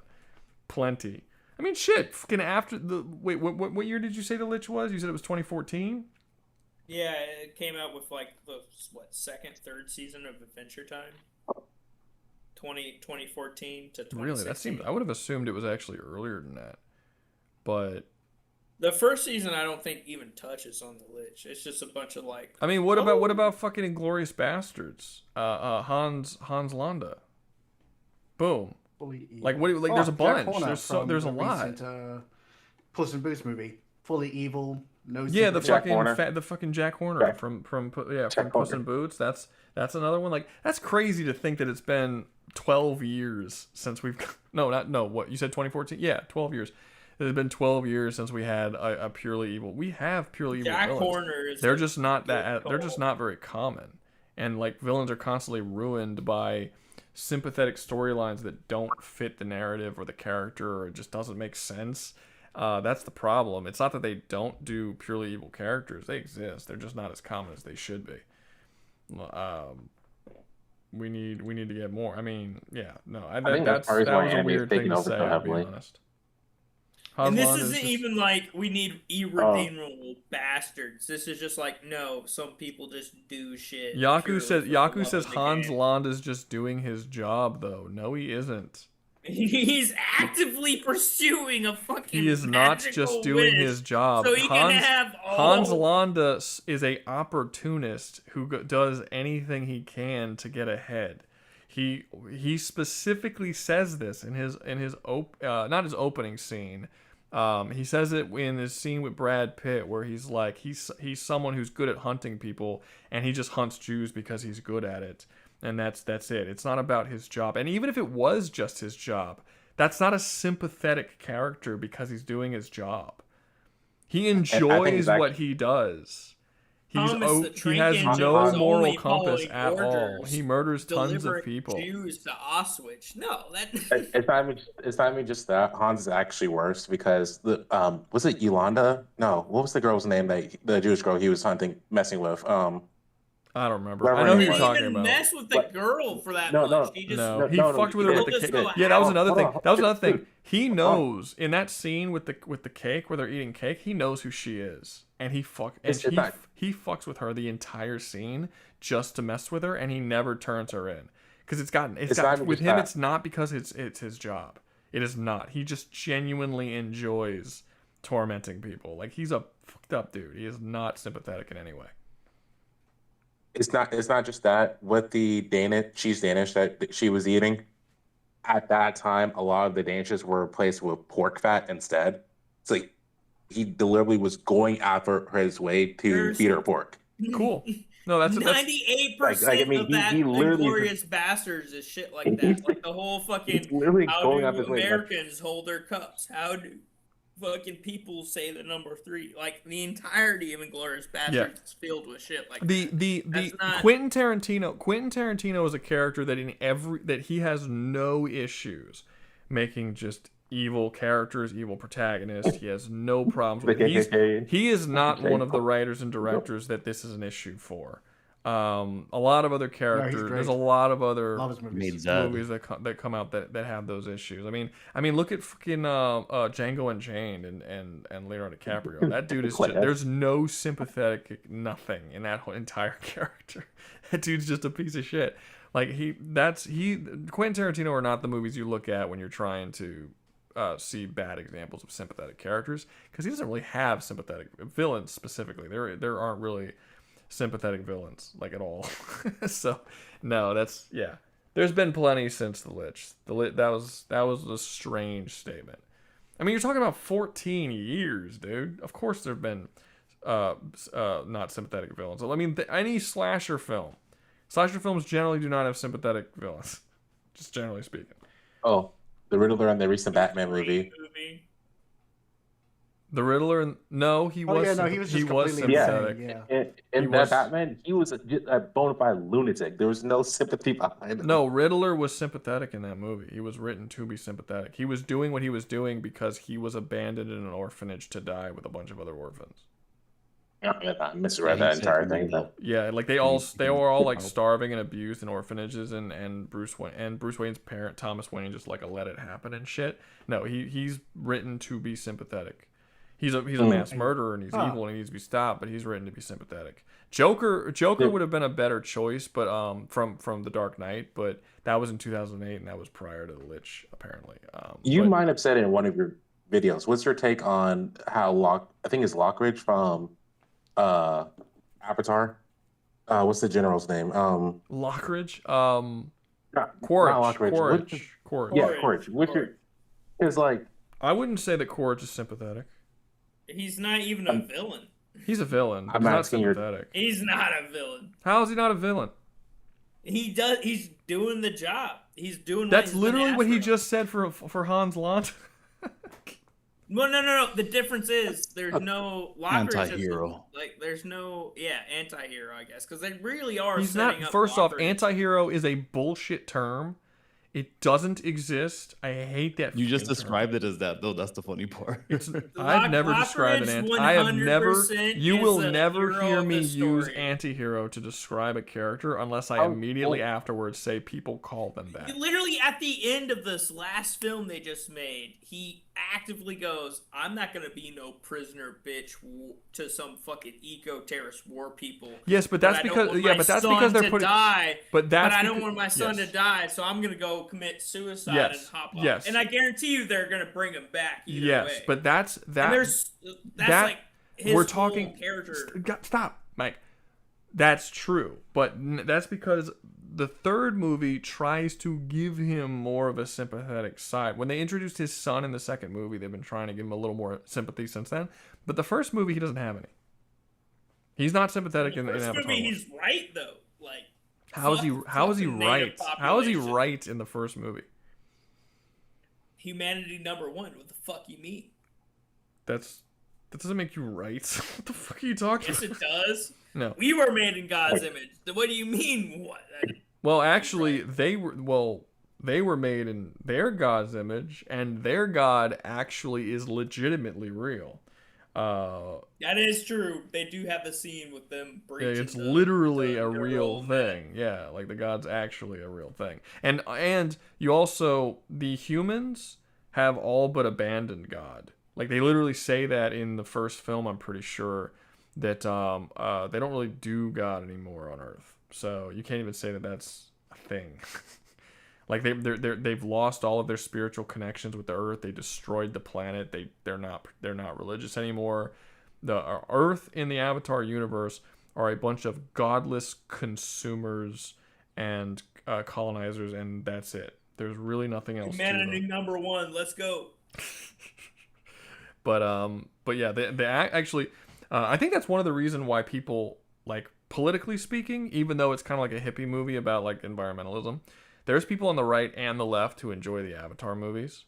Plenty. I mean, shit. Fucking after the what year did you say the Lich was? You said it was 2014. Yeah, it came out with like the second, third season of Adventure Time. 2014 to 2016. Really, that seems. I would have assumed it was actually earlier than that, but the first season I don't think even touches on the Lich. It's just a bunch of like. I mean, what about fucking Inglourious Bastards? Hans Landa. Boom. Like what? Like there's a bunch. There's a lot. Puss in Boots movie, fully evil. Yeah, the fucking Jack Horner from Puss in Boots. That's another one. Like that's crazy to think that it's been 12 years since we've what you said 2014? Yeah, 12 years. It has been 12 years since we had a purely evil. We have purely evil Jack villains. Horner is they're just not that. They're just not very common, and like villains are constantly ruined by sympathetic storylines that don't fit the narrative or the character, or it just doesn't make sense. That's the problem. It's not that they don't do purely evil characters. They exist. They're just not as common as they should be. We need to get more. I mean, yeah, no. That was a weird thing to say, to be honest. And this Hans isn't even like we need irredeemable bastards. This is just like, no, some people just do shit. Yaku says the Hans game. Landa's just doing his job though. No, he isn't. He's actively pursuing a fucking. He is not just doing wish his job. So he can have all. Hans Landa is a opportunist who does anything he can to get ahead. He specifically says this in his not his opening scene. He says it in his scene with Brad Pitt where he's like he's someone who's good at hunting people and he just hunts Jews because he's good at it. And that's it. It's not about his job. And even if it was just his job, that's not a sympathetic character because he's doing his job. He enjoys what he does. He has no moral compass at all. He murders tons of people. Jews to Auschwitz. No, that. It's not even just that. Hans is actually worse because was it Yolanda? No, what was the girl's name the Jewish girl he was messing with? I don't remember. I know who you're talking about. He didn't mess with the girl for that much. He fucked with her with the cake. Yeah, that was another thing. That was another thing. He knows in that scene with the cake where they're eating cake. He knows who she is, and he fucks with her the entire scene just to mess with her, and he never turns her in because with him. It's not because it's his job. It is not. He just genuinely enjoys tormenting people. Like he's a fucked up dude. He is not sympathetic in any way. It's not just that. With the cheese Danish that she was eating, at that time, a lot of the Danishes were replaced with pork fat instead. It's like he deliberately was going after his way to feed her pork. Cool. No, that's 98% of that Glorious Bastards is shit like that. Like the whole fucking how do Americans hold their cups? How do fucking people say the number 3? Like the entirety of Inglourious Bastards is filled with shit like that. Quentin Tarantino is a character that he has no issues making just evil characters, evil protagonists. He has no problems with it. He is not one of the writers and directors that this is an issue for. A lot of other characters. There's a lot of other movies that come out that have those issues. I mean, look at fucking Django Unchained and Leonardo DiCaprio. That dude is there's no sympathetic nothing in that whole entire character. That dude's just a piece of shit. Like Quentin Tarantino are not the movies you look at when you're trying to see bad examples of sympathetic characters because he doesn't really have sympathetic villains specifically. There aren't really sympathetic villains like at all. So no, there's been plenty since the Lich. That was a strange statement. I mean, you're talking about 14 years, dude. Of course there've been not sympathetic villains. I mean, any slasher films generally do not have sympathetic villains, just generally speaking. Oh, the Riddler in the recent Batman movie. The Riddler, no, he was sympathetic. In that Batman, he was a bona fide lunatic. There was no sympathy behind him. No, Riddler was sympathetic in that movie. He was written to be sympathetic. He was doing what he was doing because he was abandoned in an orphanage to die with a bunch of other orphans. I misread that entire thing though. Yeah, like they were all like starving and abused in orphanages, and Bruce Wayne's parent Thomas Wayne just like let it happen and shit. No, he's written to be sympathetic. He's a mass murderer and he's evil and he needs to be stopped, but he's written to be sympathetic. Joker would have been a better choice, but from The Dark Knight, but that was in 2008 and that was prior to The Lich apparently. You might have said it in one of your videos. What's your take on how I think it's Lockridge from Avatar? What's the general's name? Lockridge? Quaritch. Yeah, Quaritch. Which is like, I wouldn't say that Quaritch is sympathetic. He's not even a villain. He's a villain. But he's not sympathetic. He's not a villain. How is he not a villain? He's doing the job. He's doing. That's literally what he just said for Hans Landa. Well, no. The difference is there's no anti-hero. There's no anti-hero, I guess, because they really are. He's not. First off, anti-hero is a bullshit term. It doesn't exist. I hate that. You just described it as that, though. That's the funny part. I've never described an anti. I have never. You will never hear me use anti-hero to describe a character unless I immediately afterwards say people call them that. Literally at the end of this last film they just made, he actively goes, I'm not gonna be no prisoner bitch to some fucking eco-terrorist war people. Yes, but that's because they're putting. But I don't want my son to die, so I'm gonna go commit suicide and hop off. Yes. And I guarantee you, they're gonna bring him back either way. Yes, but that's like his we're whole talking. character. Stop, Mike. That's true, but that's because the third movie tries to give him more of a sympathetic side. When they introduced his son in the second movie, they've been trying to give him a little more sympathy since then. But the first movie, he doesn't have any. He's not sympathetic in Avatar. First movie, he's right though. Like, how is he right? How is he right in the first movie? Humanity number one. What the fuck you mean? That doesn't make you right. What the fuck are you talking about? Yes, it does. No. We were made in God's image. What do you mean? What? Well, actually, they were made in their God's image, and their God actually is legitimately real. That is true. They do have the scene with them breaching. Yeah, it's literally a real thing. Yeah, like the God's actually a real thing. And you also, the humans have all but abandoned God. Like they literally say that in the first film, I'm pretty sure, that they don't really do God anymore on Earth. So you can't even say that that's a thing. Like they've lost all of their spiritual connections with the Earth. They destroyed the planet. They're not religious anymore. The Earth in the Avatar universe are a bunch of godless consumers and colonizers, and that's it. There's really nothing else. Humanity number one. Let's go. But yeah, they actually, I think that's one of the reasons why people, like, politically speaking, even though it's kind of like a hippie movie about like environmentalism, there's people on the right and the left who enjoy the Avatar movies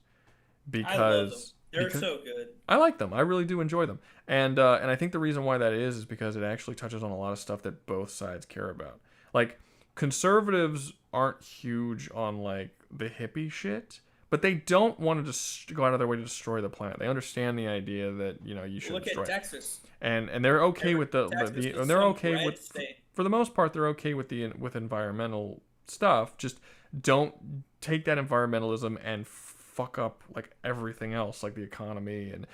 because they're so good. I like them. I really do enjoy them, and I think the reason why that is because it actually touches on a lot of stuff that both sides care about. Like conservatives aren't huge on like the hippie shit. But they don't want to just go out of their way to destroy the planet. They understand the idea that you should destroy. Look at Texas. And they're okay with and they're okay with for the most part they're okay with with environmental stuff. Just don't take that environmentalism and fuck up like everything else, like the economy and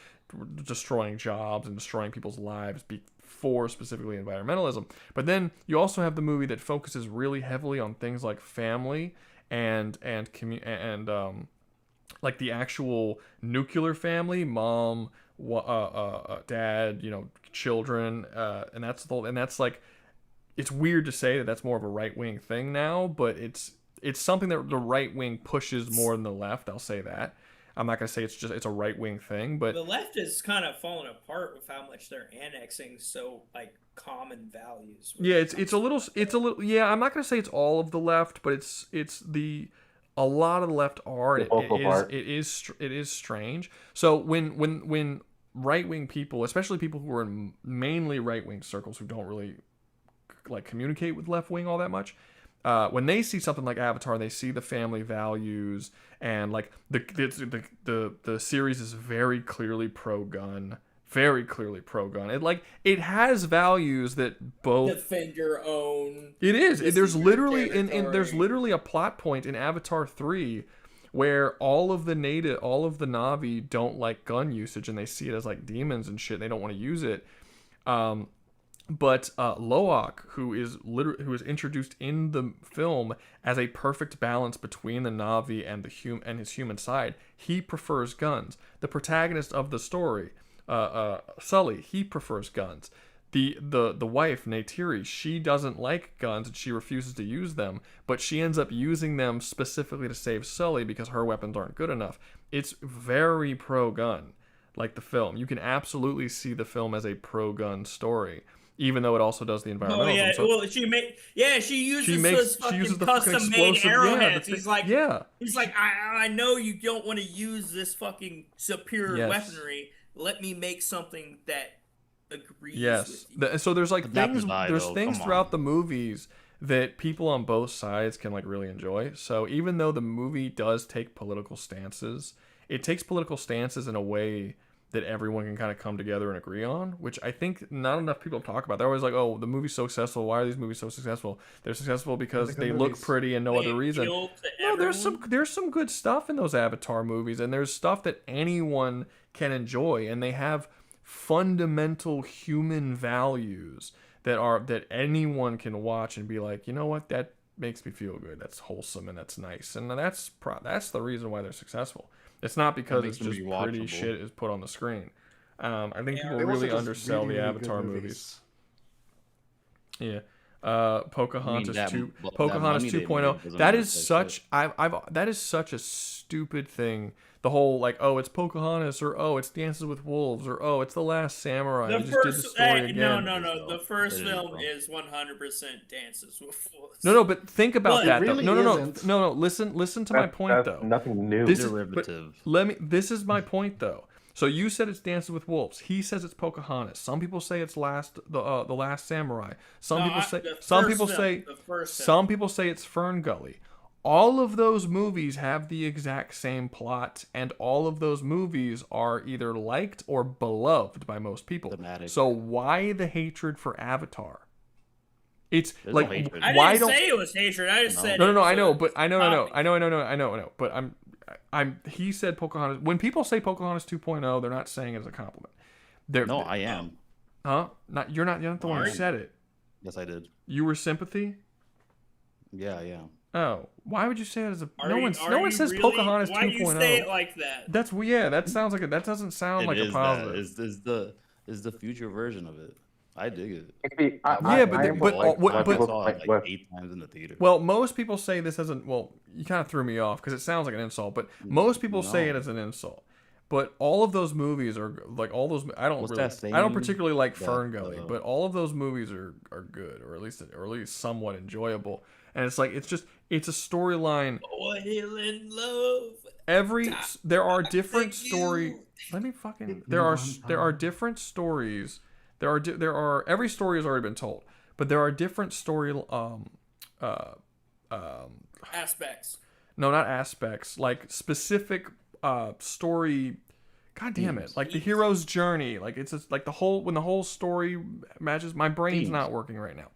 destroying jobs and destroying people's lives for specifically environmentalism. But then you also have the movie that focuses really heavily on things like family and like the actual nuclear family, mom, dad, children, and that's like, it's weird to say that that's more of a right wing thing now, but it's something that the right wing pushes more than the left. I'll say that. I'm not gonna say it's a right wing thing, but the left is kind of falling apart with how much they're annexing like common values. Yeah, it's a little yeah. I'm not gonna say it's all of the left, but it's a lot of the left are. It is strange. So when right wing people, especially people who are in mainly right wing circles who don't really like communicate with left wing all that much, when they see something like Avatar, they see the family values and like the series is very clearly pro gun. Very clearly pro-gun. It has values that both defend your own. It is. There's literally there's literally a plot point in Avatar 3 where all of the Na'vi don't like gun usage and they see it as like demons and shit. And they don't want to use it. But Loak, who is introduced in the film as a perfect balance between the Na'vi and his human side, he prefers guns. The protagonist of the story, Sully, he prefers guns. The wife, Neytiri, she doesn't like guns and she refuses to use them, but she ends up using them specifically to save Sully because her weapons aren't good enough. It's very pro-gun, like the film. You can absolutely see the film as a pro-gun story, even though it also does the environmentalism. Oh yeah, so, well she uses the custom-made arrowheads. He's like, I know you don't want to use this fucking superior weaponry. Let me make something that agrees with you. So there's like things throughout the movies that people on both sides can like really enjoy. So even though the movie does take political stances, it takes political stances in a way that everyone can kind of come together and agree on, which I think not enough people talk about. They're always like, oh, the movie's so successful. Why are these movies so successful? They're successful because they look pretty and no other reason. No, there's some good stuff in those Avatar movies, and there's stuff that anyone can enjoy, and they have fundamental human values that anyone can watch and be like, you know what, that makes me feel good. That's wholesome and that's nice, and that's the reason why they're successful. It's not because it's just pretty shit is put on the screen. I think people really undersell the Avatar movies. Yeah. Pocahontas 2.0. That is such that is such a stupid thing. The whole like, oh, it's Pocahontas, or oh, it's Dances with Wolves, or oh, it's The Last Samurai. The first, no. The first film is 100% Dances with Wolves. No, but think about that. Really no. Listen to my point though. Nothing new. Derivative. This is my point though. So you said it's Dances with Wolves. He says it's Pocahontas. Some people say it's the Last Samurai. Some people say it's Fern Gully. All of those movies have the exact same plot, and all of those movies are either liked or beloved by most people. So why the hatred for Avatar? It's There's like no why don't say it was hatred? I just said no. I know, but I know. But he said Pocahontas. When people say Pocahontas 2.0, they're not saying it as a compliment. I am. Huh? You're not the one who said it. Yes, I did. You were sympathy? Yeah, I am. Oh, why would you say it as a? No one says really? Pocahontas 2.0. Why do you say it like that? That sounds like that doesn't sound like a positive. Is the future version of it. I dig it. Like 8 times in the theater. Well, most people say this isn't. Well, you kind of threw me off because it sounds like an insult, but most people say it as an insult. But all of those movies are like all those. I don't particularly like Fern Gully, but all of those movies are good, or at least somewhat enjoyable. And it's like it's a storyline. Oil and love. There are different story. Let me fucking. There are different stories. There are every story has already been told, but there are different story aspects. No, not aspects. Like specific story. God damn it! Like the hero's journey. Like it's just, like when the whole story matches. My brain's not working right now.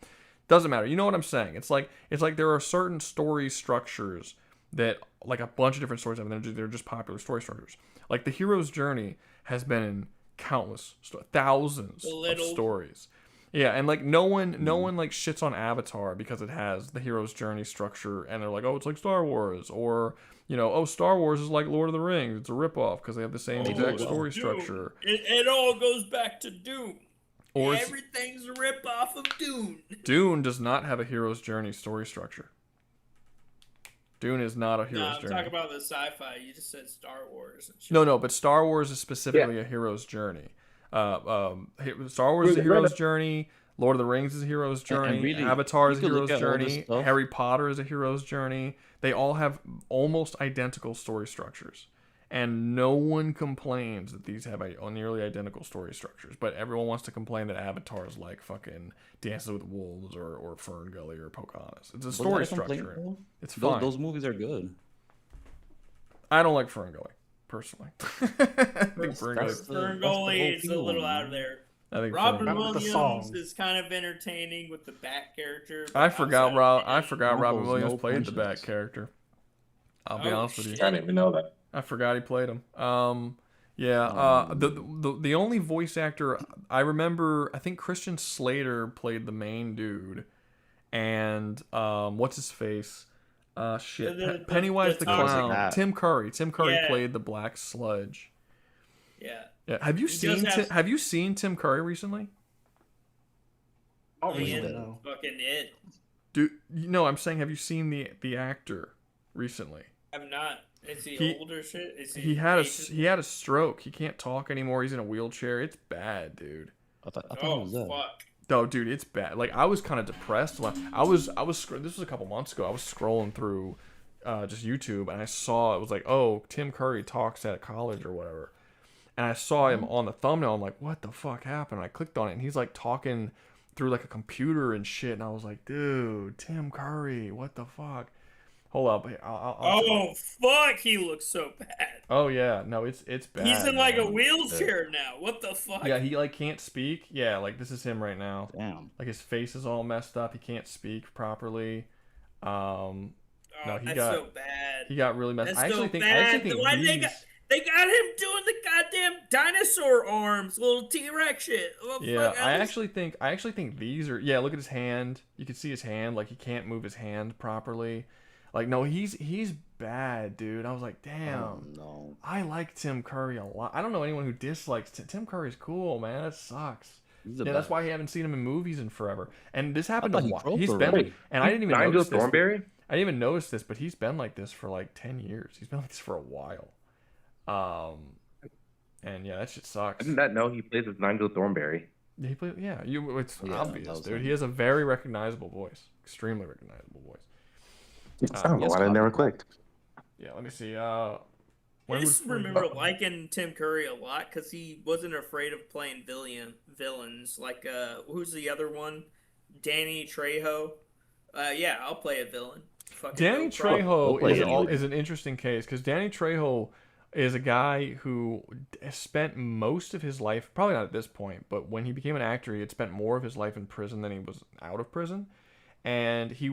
Doesn't matter. You know what I'm saying? It's like there are certain story structures that like a bunch of different stories have, and they're just popular story structures. Like the hero's journey has been in countless thousands of stories. Yeah, and like no one like shits on Avatar because it has the hero's journey structure, and they're like, oh, it's like Star Wars, or oh, Star Wars is like Lord of the Rings. It's a ripoff because they have the same exact story structure. It all goes back to Dune. Or everything's a ripoff of Dune. Dune does not have a hero's journey story structure. Dune is not a hero's journey. Talk about the sci-fi. You just said Star Wars. And shit. No, but Star Wars is specifically a hero's journey. Star Wars is a hero's journey. Lord of the Rings is a hero's journey. Really, Avatar is a hero's journey. Harry Potter is a hero's journey. They all have almost identical story structures. And no one complains that these have nearly identical story structures. But everyone wants to complain that Avatar is like fucking Dances with Wolves or Fern Gully or Pocahontas. It's a story structure. It's fine. Those movies are good. I don't like Fern Gully, personally. Fern Gully is a little out of there. Robin Williams is kind of entertaining with the Bat character. I forgot Robin Williams played the Bat character. I'll be honest with you. I didn't even know that. I forgot he played him. The only voice actor I remember, I think Christian Slater played the main dude, and what's his face? Pennywise the Clown. Tim Curry. Tim Curry played the Black Sludge. Yeah. Have you seen Tim Curry recently? Oh, recently, no. Fucking it. Dude, I'm saying, have you seen the actor recently? I'm not. Is he older shit? He had a stroke. He can't talk anymore. He's in a wheelchair. It's bad, dude. I thought it was that. Fuck. No, dude, it's bad. Like I was kind of depressed. I was. This was a couple months ago. I was scrolling through just YouTube, and I saw it was like, oh, Tim Curry talks at a college or whatever, and I saw him on the thumbnail. I'm like, what the fuck happened? And I clicked on it, and he's like talking through like a computer and shit, and I was like, dude, Tim Curry, what the fuck? Hold up. Oh fuck, he looks so bad. Oh yeah, no, it's bad. He's in like man. a wheelchair now. What the fuck? Yeah, he like can't speak. Yeah, like this is him right now. Damn. Like his face is all messed up. He can't speak properly. No, he that's got so bad. He got really messed. That's I actually so think. bad. I actually think Why these, they got him doing the goddamn dinosaur arms, little T-Rex shit. Well, yeah, fuck, I actually think these are. Yeah, look at his hand. You can see his hand. Like he can't move his hand properly. Like no, he's bad, dude. I was like, damn. Oh, no. I like Tim Curry a lot. I don't know anyone who dislikes Tim Curry's cool, man. That sucks. Yeah, that's why I haven't seen him in movies in forever. And this happened to he's been, and I didn't even notice this. Thornberry? I didn't even notice this, but he's been like this for like 10 years. He's been like this for a while. And yeah, that shit sucks. I did not know he plays with Nigel Thornberry. He played, yeah, it's Yeah, obvious, dude. him. He has a very recognizable voice, extremely recognizable voice. I don't know why I never clicked. Yeah, let me see. I just remember liking Tim Curry a lot because he wasn't afraid of playing villains. Like, who's the other one? Danny Trejo. Yeah, I'll play a villain. Danny Trejo is an interesting case because Danny Trejo is a guy who spent most of his life, probably not at this point, but when he became an actor, he had spent more of his life in prison than he was out of prison. And he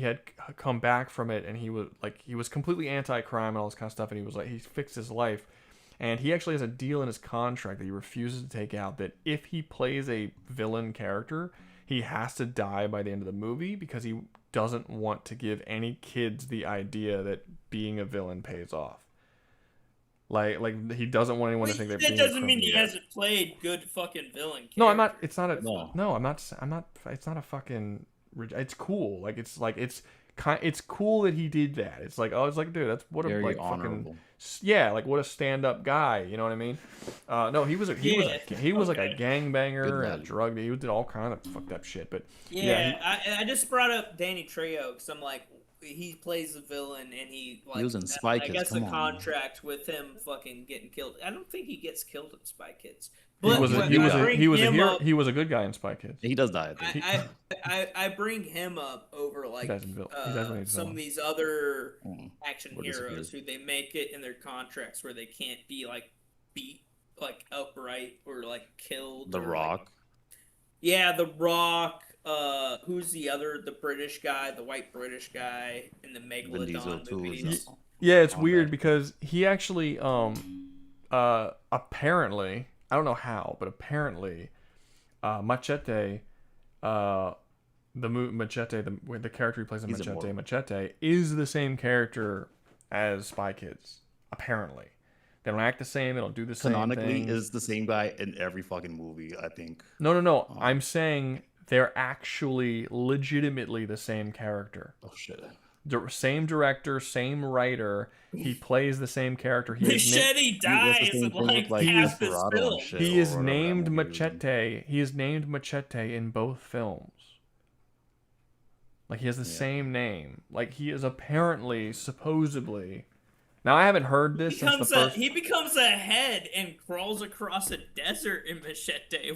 had come back from it, and he was completely anti-crime and all this kind of stuff, and he fixed his life. And he actually has a deal in his contract that he refuses to take out, that if he plays a villain character, he has to die by the end of the movie because he doesn't want to give any kids the idea that being a villain pays off. Like he doesn't want anyone to think that. That doesn't mean he hasn't played good fucking villain character. No, I'm not. It's not a. No, I'm not. It's not a fucking. It's cool. It's cool that he did that. It's like, oh, it's like, dude, that's what a Very like honorable. fucking, yeah, like what a stand-up guy. You know what I mean? No, he was like a gangbanger and a drug. He did all kind of fucked up shit. But I just brought up Danny Trejo because I'm like, he plays the villain and he was in Spy Kids. I guess Come the on, contract with him fucking getting killed. I don't think he gets killed in Spy Kids. He was a good guy in Spy Kids. He does die. I bring him up over like some of these other action heroes who they make it in their contracts where they can't be like beat like upright or like killed. The Rock. The Rock. Who's the British guy, the white British guy in the Megalodon movies? Yeah, it's weird because he actually apparently, I don't know how, but apparently Machete, the character he plays in Machete is the same character as Spy Kids. Apparently, they don't act the same. They don't do the same thing. Canonically, is the same guy in every fucking movie. I think. No. I'm saying they're actually legitimately the same character. Oh shit. Same director, same writer. He plays the same character. Machete dies in like half this film. He is named Machete. He is named Machete in both films. Like he has the same name. Like he is apparently, supposedly. Now I haven't heard this since the first. He becomes a head and crawls across a desert in Machete.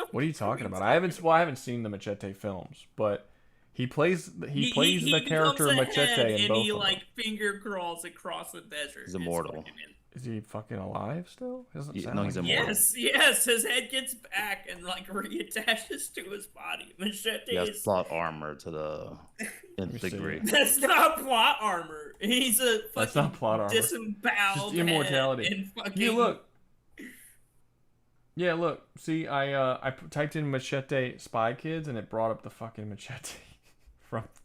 What are you talking about? I haven't seen the Machete films, but he plays the character Machete in both. And he of them. like finger crawls across the desert. He's immortal. Is he fucking alive still? No, he's immortal. Yes, his head gets back and like reattaches to his body. Machete he has plot armor to the nth degree. That's not plot armor. He's a fucking That's not plot armor. Disemboweled just immortality. And fucking... Yeah, look. See, I typed in Machete Spy Kids and it brought up the fucking Machete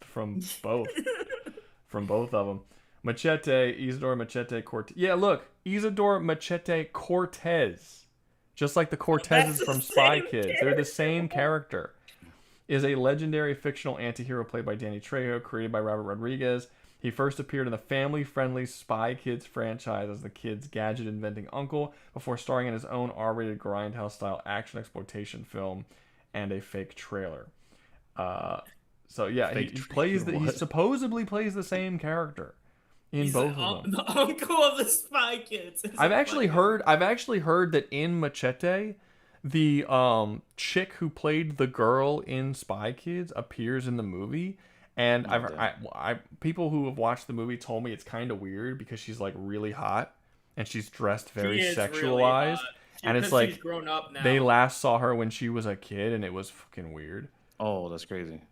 from both from both of them. Machete, Isidore Machete Cortez. Yeah, look, Isidore Machete Cortez, just like the Cortezes from Spy Kids. They're the same character. Is a legendary fictional anti-hero played by Danny Trejo, created by Robert Rodriguez. He first appeared in the family-friendly Spy Kids franchise as the kid's gadget-inventing uncle, before starring in his own R-rated grindhouse-style action exploitation film and a fake trailer. So yeah, he supposedly plays the same character in He's both of them. The uncle of the Spy Kids. I've actually heard that in Machete, the chick who played the girl in Spy Kids appears in the movie, And people who have watched the movie told me it's kind of weird because she's like really hot and she's dressed very sexualized. And it's like she's grown up now. They last saw her when she was a kid, and it was fucking weird. Oh, that's crazy.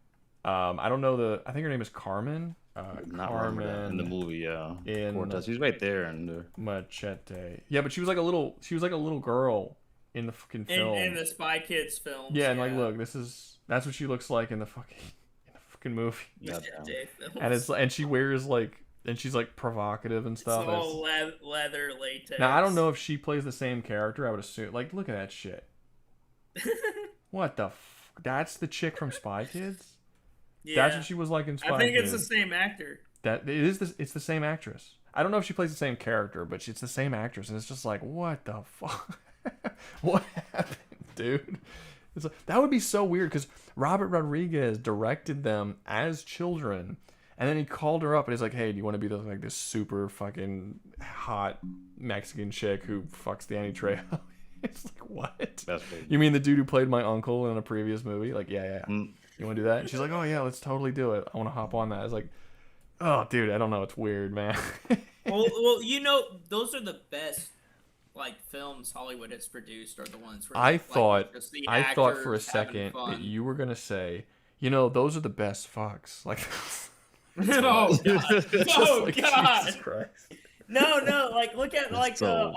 I don't know I think her name is Carmen. Not Carmen in the movie, yeah. In Cortez, she's right there in the Machete. Yeah, but she was like a little girl in the fucking film. In the Spy Kids films. Yeah, and like, look, that's what she looks like in the fucking movie. And she wears like, and she's like provocative and stuff. It's all leather latex. Now I don't know if she plays the same character. I would assume. Like, look at that shit. What the? That's the chick from Spy Kids. Yeah. That's what she was like in Spy Kids. I think it's the same actor. It's the same actress. I don't know if she plays the same character, but it's the same actress, and it's just like, what the fuck? What happened, dude? It's like, that would be so weird because Robert Rodriguez directed them as children, and then he called her up and he's like, "Hey, do you want to be this super fucking hot Mexican chick who fucks Danny Trejo?" It's like, what? You mean the dude who played my uncle in a previous movie? Like, yeah. You want to do that? And she's like, "Oh yeah, let's totally do it. I want to hop on that." I was like, "Oh, dude, I don't know. It's weird, man." well, those are the best films Hollywood has produced are the ones where I thought for a second that you were gonna say, those are the best fucks. Like, oh god, oh like, god, Jesus Christ. No, like look at so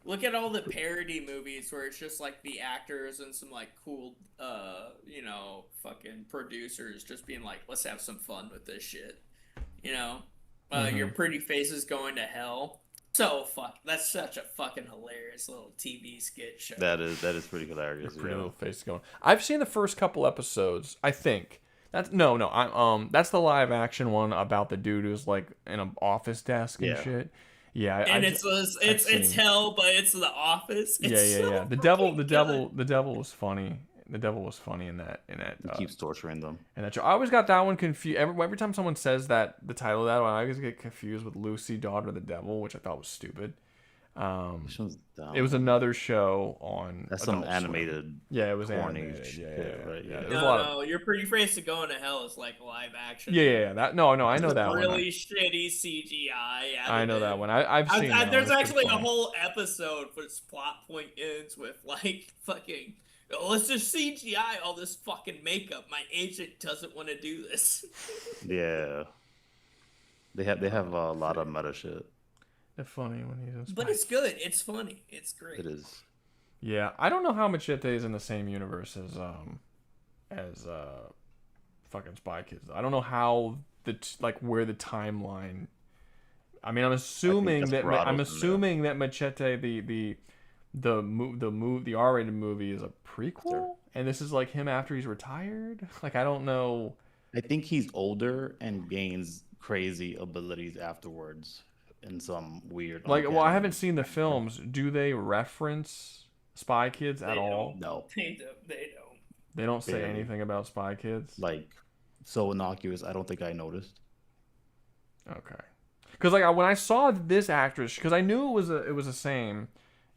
look at all the parody movies where it's just like the actors and some like cool, fucking producers just being like, let's have some fun with this shit, Your Pretty Face is Going to Hell. So that's such a fucking hilarious little TV skit show. That is pretty hilarious. Pretty Little Face going. I've seen the first couple episodes. I think that's that's the live action one about the dude who's like in an office desk and shit. Yeah, and it's hell, but it's the office. Yeah. The devil was funny. The devil was funny in that. He keeps torturing them. And that show. I always got that one confused. Every time someone says the title of that one, I always get confused with Lucy, Daughter of the Devil, which I thought was stupid. It was another show on. That's some animated. Yeah, it was animated. Yeah. No, Your Pretty Face to Going to Hell is like live action. Yeah. That no, I know that one. Really shitty CGI. I know that one. I've seen. There's actually a whole episode whose plot point ends with like fucking. Let's just CGI all this fucking makeup. My agent doesn't want to do this. Yeah. They have a lot of meta shit. They're funny when he's in Spy. But it's good. It's funny. It's great. It is. Yeah, I don't know how Machete is in the same universe as fucking Spy Kids. I don't know how where the timeline. I mean, I'm assuming that Machete the R-rated movie is a prequel, and this is like him after he's retired. Like, I don't know. I think he's older and gains crazy abilities afterwards in some weird. I haven't seen the films. Do they reference Spy Kids at all? No, they don't. They don't say anything about Spy Kids. Like, so innocuous. I don't think I noticed. Okay, because when I saw this actress, because I knew it was the same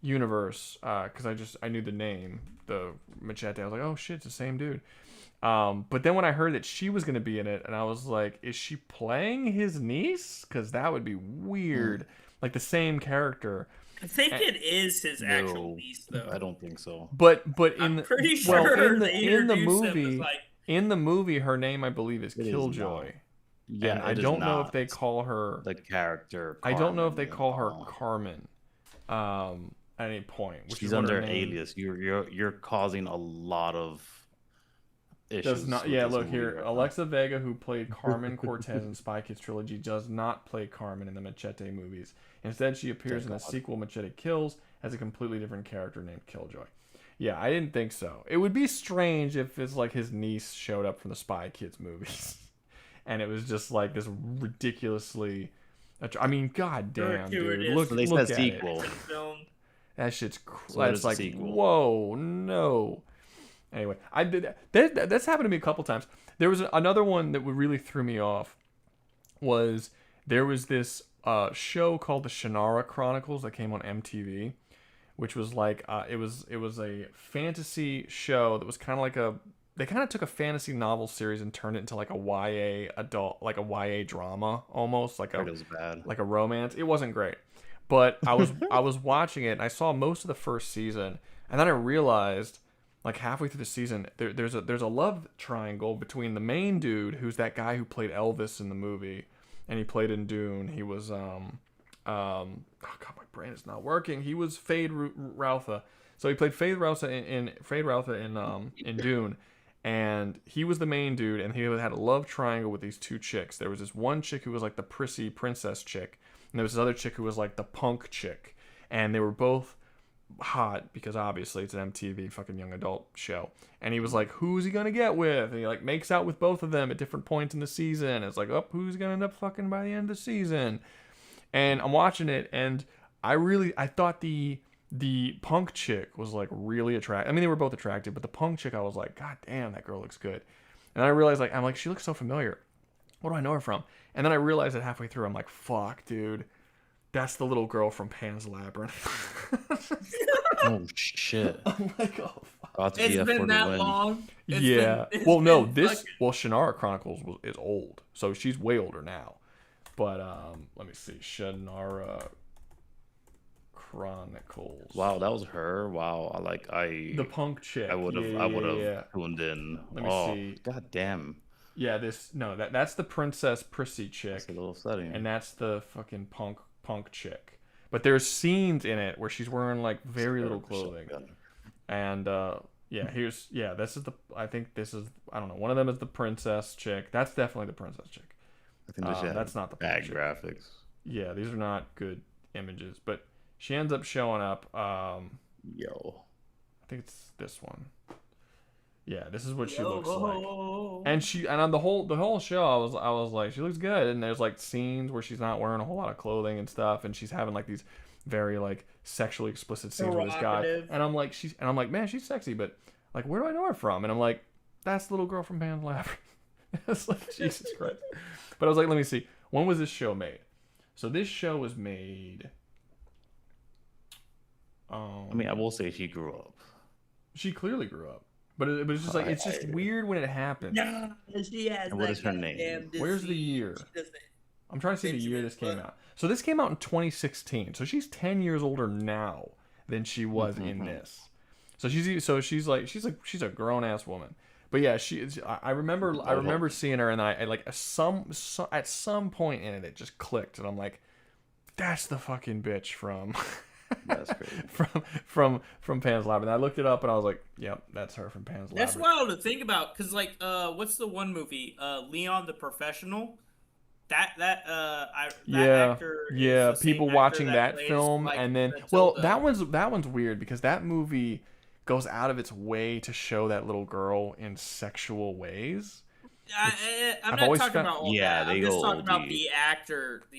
universe, because I knew the name, the Machete. I was like, oh shit, it's the same dude. But then when I heard that she was gonna be in it, and I was like, is she playing his niece? Because that would be weird. Like the same character. I think it is his actual niece, though. I don't think so. But I'm pretty sure in the movie, her name I believe is Killjoy. Yeah, and I don't know if they call her the character. I don't know if they call her Carmen. At any point, she's under alias. You're causing a lot of issues. Look here. Alexa Vega, who played Carmen Cortez in Spy Kids trilogy, does not play Carmen in the Machete movies. Instead, she appears in the sequel Machete Kills as a completely different character named Killjoy. Yeah, I didn't think so. It would be strange if it's like his niece showed up from the Spy Kids movies, and it was just like this ridiculously. I mean, goddamn, dude! Look at sequel. That shit's that's like sequel. Whoa, no. Anyway, I did that's happened to me a couple times. There was another one that really threw me off. There was this show called the Shannara Chronicles that came on MTV, which was like it was a fantasy show that was kind of like a they kind of took a fantasy novel series and turned it into like a YA adult, like a YA drama almost, like It was bad. like a romance. It wasn't great, but I was watching it and I saw most of the first season, and then I realized like halfway through the season there's a love triangle between the main dude, who's that guy who played Elvis in the movie, and he played in Dune. He was oh god, my brain is not working. He was Fade Routha. So he played Fade Routha in Dune, and he was the main dude, and he had a love triangle with these two chicks. There was this one chick who was like the prissy princess chick, and there was this other chick who was like the punk chick, and they were both hot because obviously it's an MTV fucking young adult show. And he was like, who's he gonna get with? And he like makes out with both of them at different points in the season. It's like, oh, who's gonna end up fucking by the end of the season? And I'm watching it, and I thought the punk chick was like really attractive. I mean, they were both attractive, but the punk chick, I was like, god damn, that girl looks good. And I realized, like, I'm like, she looks so familiar. What do I know her from? And then I realized that halfway through, I'm like, fuck, dude, that's the little girl from Pan's Labyrinth. Oh shit! I'm like, oh fuck. It's been that long. Well, no, Shannara Chronicles is old, so she's way older now. But let me see, Shannara Chronicles. Wow, that was her. Wow, the punk chick. I would have tuned in. Let me see. God damn. Yeah, that's the Princess Prissy chick. That's a little setting. And that's the fucking punk chick. But there's scenes in it where she's wearing like very little clothing. And I think this is, I don't know, one of them is the princess chick. That's definitely the princess chick. I think that's not the bad graphics. Yeah, these are not good images, but she ends up showing up. I think it's this one. Yeah, this is what she looks like. And on the whole show, I was like, she looks good. And there's like scenes where she's not wearing a whole lot of clothing and stuff, and she's having like these very like sexually explicit scenes with this guy. And I'm like, man, she's sexy, but like, where do I know her from? And I'm like, that's the little girl from Pan's Labyrinth. It's like, Jesus Christ. But I was like, let me see. When was this show made? So this show was made. I mean, I will say she grew up. She clearly grew up. But it's just like, it's just weird when it happens. No, she has. And what is her name? Where's the year? I'm trying to see the year this came out. So this came out in 2016. So she's 10 years older now than she was in this. So she's a grown ass woman. But yeah, I remember seeing her, and I like at some point in it just clicked, and I'm like, that's the fucking bitch from. That's crazy. from Pan's Labyrinth. I looked it up and I was like, yep, that's her from Pan's Labyrinth. That's wild to think about, because like what's the one movie, Leon the Professional, that actor people watching that film like, and then that one's weird because that movie goes out of its way to show that little girl in sexual ways. I'm not talking about all that. I'm just talking about OD. the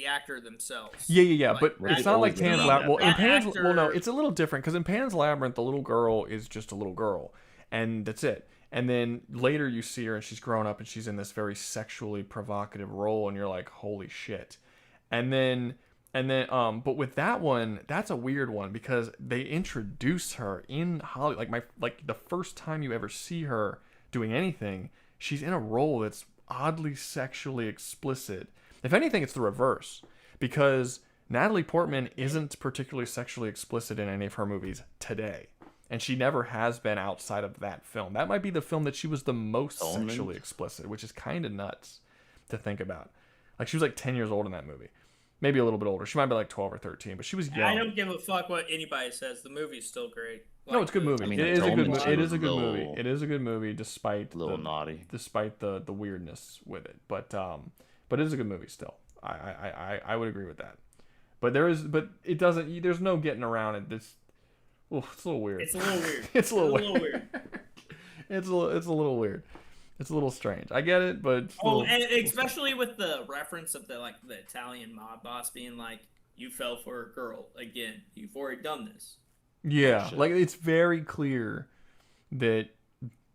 actor themselves. Yeah, Like, but it's not like Pan's Labyrinth. Well, no, actor- it's a little different because in Pan's Labyrinth, the little girl is just a little girl, and that's it. And then later you see her and she's grown up and she's in this very sexually provocative role, and you're like, holy shit. And then, but with that one, that's a weird one because they introduce her in Hollywood. Like the first time you ever see her doing anything, she's in a role that's oddly sexually explicit. If anything, it's the reverse. Because Natalie Portman isn't particularly sexually explicit in any of her movies today. And she never has been outside of that film. That might be the film that she was the most sexually explicit, which is kind of nuts to think about. Like, she was like 10 years old in that movie. Maybe a little bit older. She might be like 12 or 13, but she was young. I don't give a fuck what anybody says. The movie's still great. No, it's a good movie. I mean, it is a good little- movie. It is a good movie despite naughty. Despite the weirdness with it. But it is a good movie still. I would agree with that. But it doesn't, there's no getting around it. It's a little weird. It's a little weird. It's a little weird. It's a little weird. It's a little strange. I get it, but and especially with the reference of the Italian mob boss being like, "You fell for a girl again. You've already done this." Yeah, like it's very clear that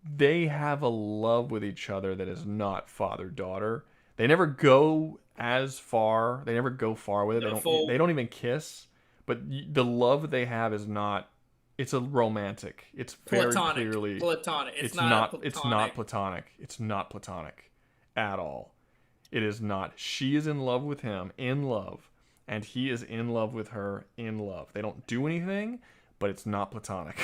they have a love with each other that is not father-daughter. They never go as far. They never go far with it. They don't even kiss. But the love that they have is not It's a romantic. It's very Platonic. clearly Platonic. It's not. It's not platonic. It's not platonic, at all. It is not. She is in love with him, in love, and he is in love with her, in love. They don't do anything, but it's not platonic.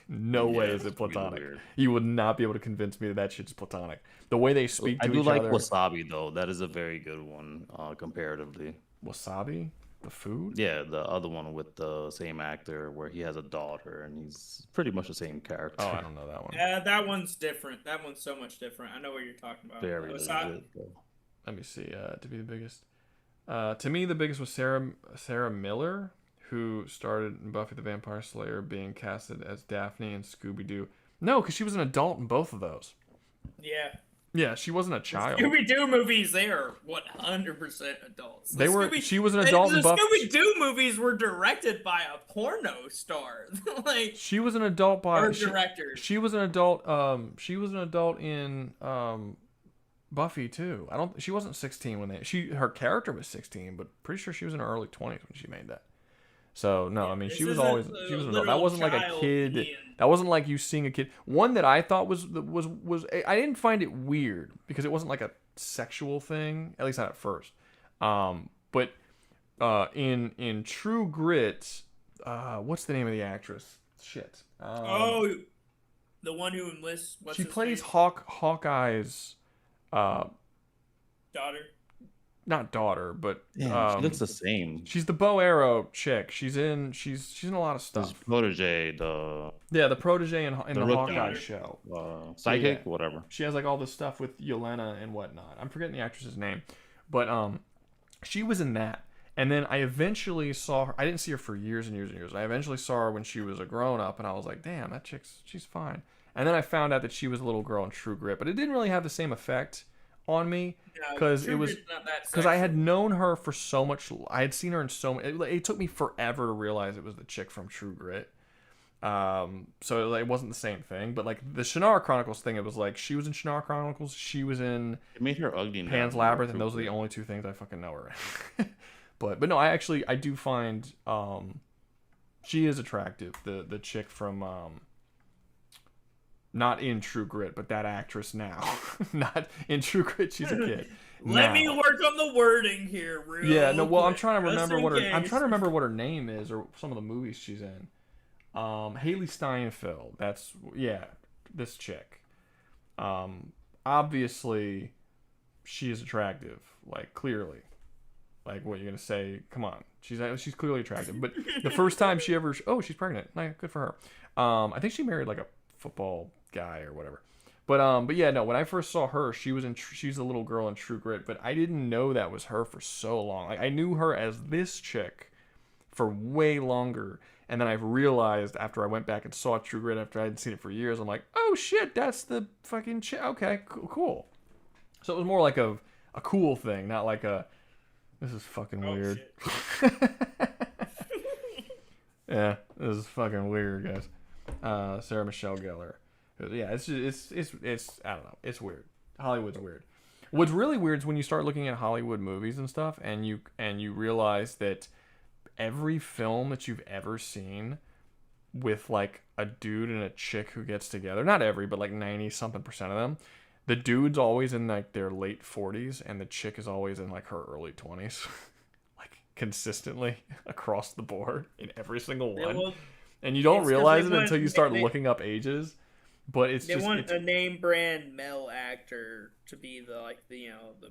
No way is it platonic. You would not be able to convince me that that shit's platonic. The way they speak to each other. I do like wasabi though. That is a very good one comparatively. Wasabi, the food. Yeah, the other one with the same actor where he has a daughter and he's pretty much the same character. Oh, I don't know that one. Yeah, that one's different. That one's so much different. I know what you're talking about. Very legit. Let me see. To be the biggest. To me, the biggest was Sarah Miller, who started in Buffy the Vampire Slayer, being casted as Daphne and Scooby-Doo. No, because she was an adult in both of those. Yeah. Yeah, she wasn't a child. Scooby-Doo movies, they are 100% adults. They were. She was an adult in Buffy. Scooby-Doo movies were directed by a porno star. Like she was an adult by director. She was an adult. She was an adult in Buffy too. She wasn't 16 when her character was 16, but pretty sure she was in her early 20s when she made that. So no, I mean she was an adult. That wasn't like a kid. That wasn't like you seeing a kid. One that I thought was I didn't find it weird because it wasn't like a sexual thing, at least not at first. But in True Grit, what's the name of the actress? Shit. The one who enlists. She plays Hawkeye's daughter. Not daughter, but she looks the same. She's the bow arrow chick. She's in a lot of stuff. The protege, the protege in the Hawkeye show. Psychic, whatever. She has like all this stuff with Yelena and whatnot. I'm forgetting the actress's name, but she was in that. And then I eventually saw her. I didn't see her for years and years and years. I eventually saw her when she was a grown up, and I was like, damn, that she's fine. And then I found out that she was a little girl in True Grit, but it didn't really have the same effect on me because I had known her for so much. I had seen her in so much. It took me forever to realize it was the chick from True Grit. So it wasn't the same thing. But like the Shannara Chronicles thing, it was like she was in Shannara Chronicles. She was in it made her ugly. Pan's Labyrinth, and those are the only two things I fucking know her in. but no, I do find she is attractive. The chick from not in True Grit, but that actress now. Not in True Grit, she's a kid. Let me work on the wording here, real well, I'm trying to remember what her name is or some of the movies she's in. Haley Steinfeld. That's this chick. Obviously, she is attractive. Like clearly, like what you're gonna say? Come on, she's clearly attractive. But the first time she ever, she's pregnant. Like, good for her. I think she married like a football guy or whatever. But yeah, no, when I first saw her, she's a little girl in True Grit, but I didn't know that was her for so long. Like I knew her as this chick for way longer, and then I've realized after I went back and saw True Grit after I hadn't seen it for years, I'm like, oh shit, that's the fucking chick. Okay, cool. So it was more like a cool thing, not like a this is fucking weird. Yeah, this is fucking weird, guys. Sarah Michelle Gellar. Yeah, it's I don't know. It's weird. Hollywood's weird. What's really weird is when you start looking at Hollywood movies and stuff, and you realize that every film that you've ever seen with like a dude and a chick who gets together, not every, but like 90-something% of them, the dude's always in like their late 40s, and the chick is always in like her early 20s, like consistently across the board in every single one. And you don't realize it until you start looking up ages. But they want a name brand male actor to be the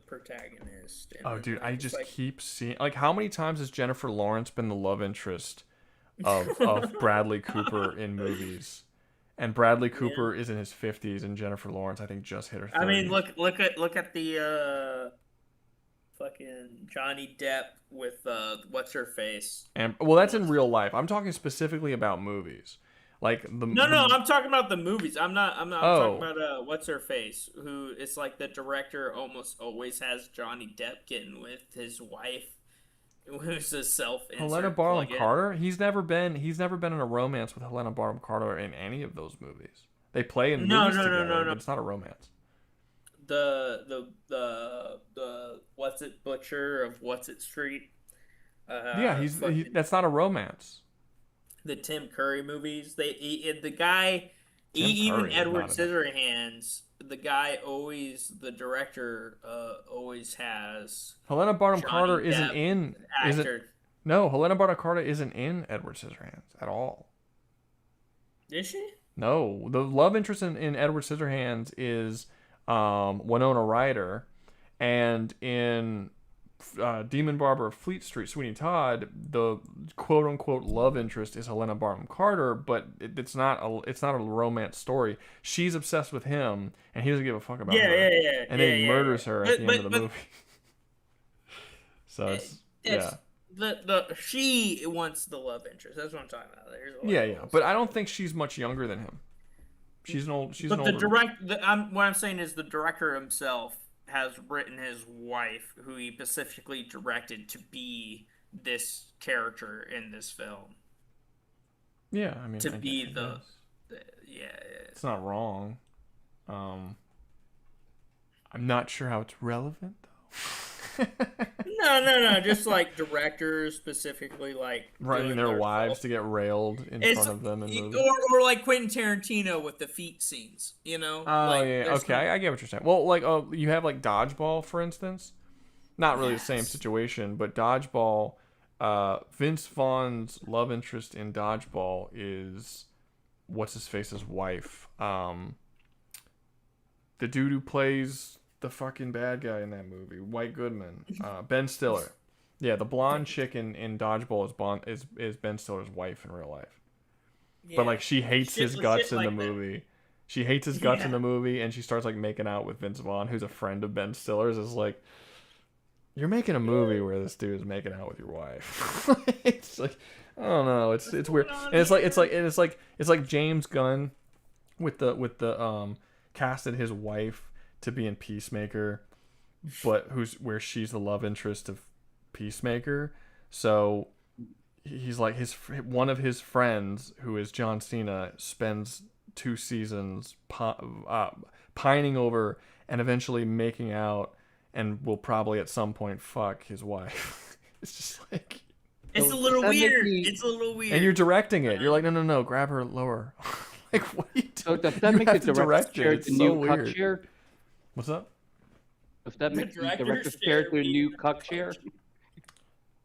protagonist. Oh, dude, I just keep seeing like how many times has Jennifer Lawrence been the love interest of Bradley Cooper in movies? And Bradley Cooper is in his 50s, and Jennifer Lawrence I think just hit her 30s. I mean, look at the fucking Johnny Depp with what's her face. And well, that's in real life. I'm talking specifically about movies. Like No, I'm talking about the movies. I'm talking about what's her face, who it's like the director almost always has Johnny Depp getting with his wife, who's a self-insert. Helena Bonham Carter. He's never been in a romance with Helena Bonham Carter in any of those movies. They play in movies together, but it's not a romance. The what's it butcher of What's It Street. That's not a romance. the Tim Curry movies. The guy, even Curry is Edward not in it. Scissorhands, the guy the director always has Helena Bonham Johnny Carter isn't Depp in. actor. No, Helena Bonham Carter isn't in Edward Scissorhands at all. Is she? No, the love interest in Edward Scissorhands is Winona Ryder, and in Demon Barber of Fleet Street, Sweeney Todd, the quote unquote love interest is Helena Bonham Carter, but it's not a romance story. She's obsessed with him, and he doesn't give a fuck about her. Yeah. And then he murders her at the end of the movie. So it's she wants the love interest. That's what I'm talking about. Yeah. But I don't think she's much younger than him. She's an old. She's an older. What I'm saying is the director himself has written his wife, who he specifically directed to be this character in this film. Yeah, I mean, yeah. It's not wrong. I'm not sure how it's relevant though. No. Just like directors specifically like writing their wives to get railed in front of them in movies. Or like Quentin Tarantino with the feet scenes, you know? Oh, yeah. Okay, I get what you're saying. Well, like, you have, like, Dodgeball, for instance. Not really the same situation, but Dodgeball, Vince Vaughn's love interest in Dodgeball is what's-his-face's wife. The dude who plays the fucking bad guy in that movie, White Goodman, Ben Stiller. Yeah, the blonde chick in Dodgeball is Ben Stiller's wife in real life. Yeah. But like she hates his guts in the movie. She hates his guts in the movie, and she starts like making out with Vince Vaughn, who's a friend of Ben Stiller's. Is like, you're making a movie where this dude is making out with your wife. It's like, I don't know. It's weird, and it's like James Gunn with the casted his wife to be in Peacemaker, but where she's the love interest of Peacemaker. So he's like one of his friends, who is John Cena, spends 2 seasons pining over and eventually making out, and will probably at some point fuck his wife. It's just like, it's a little weird. It's a little weird. And you're directing it. You're like, no, grab her lower. Like, what are you doing? So does that make the director share the new cut share? What's up? Does that make the director share the new cut share?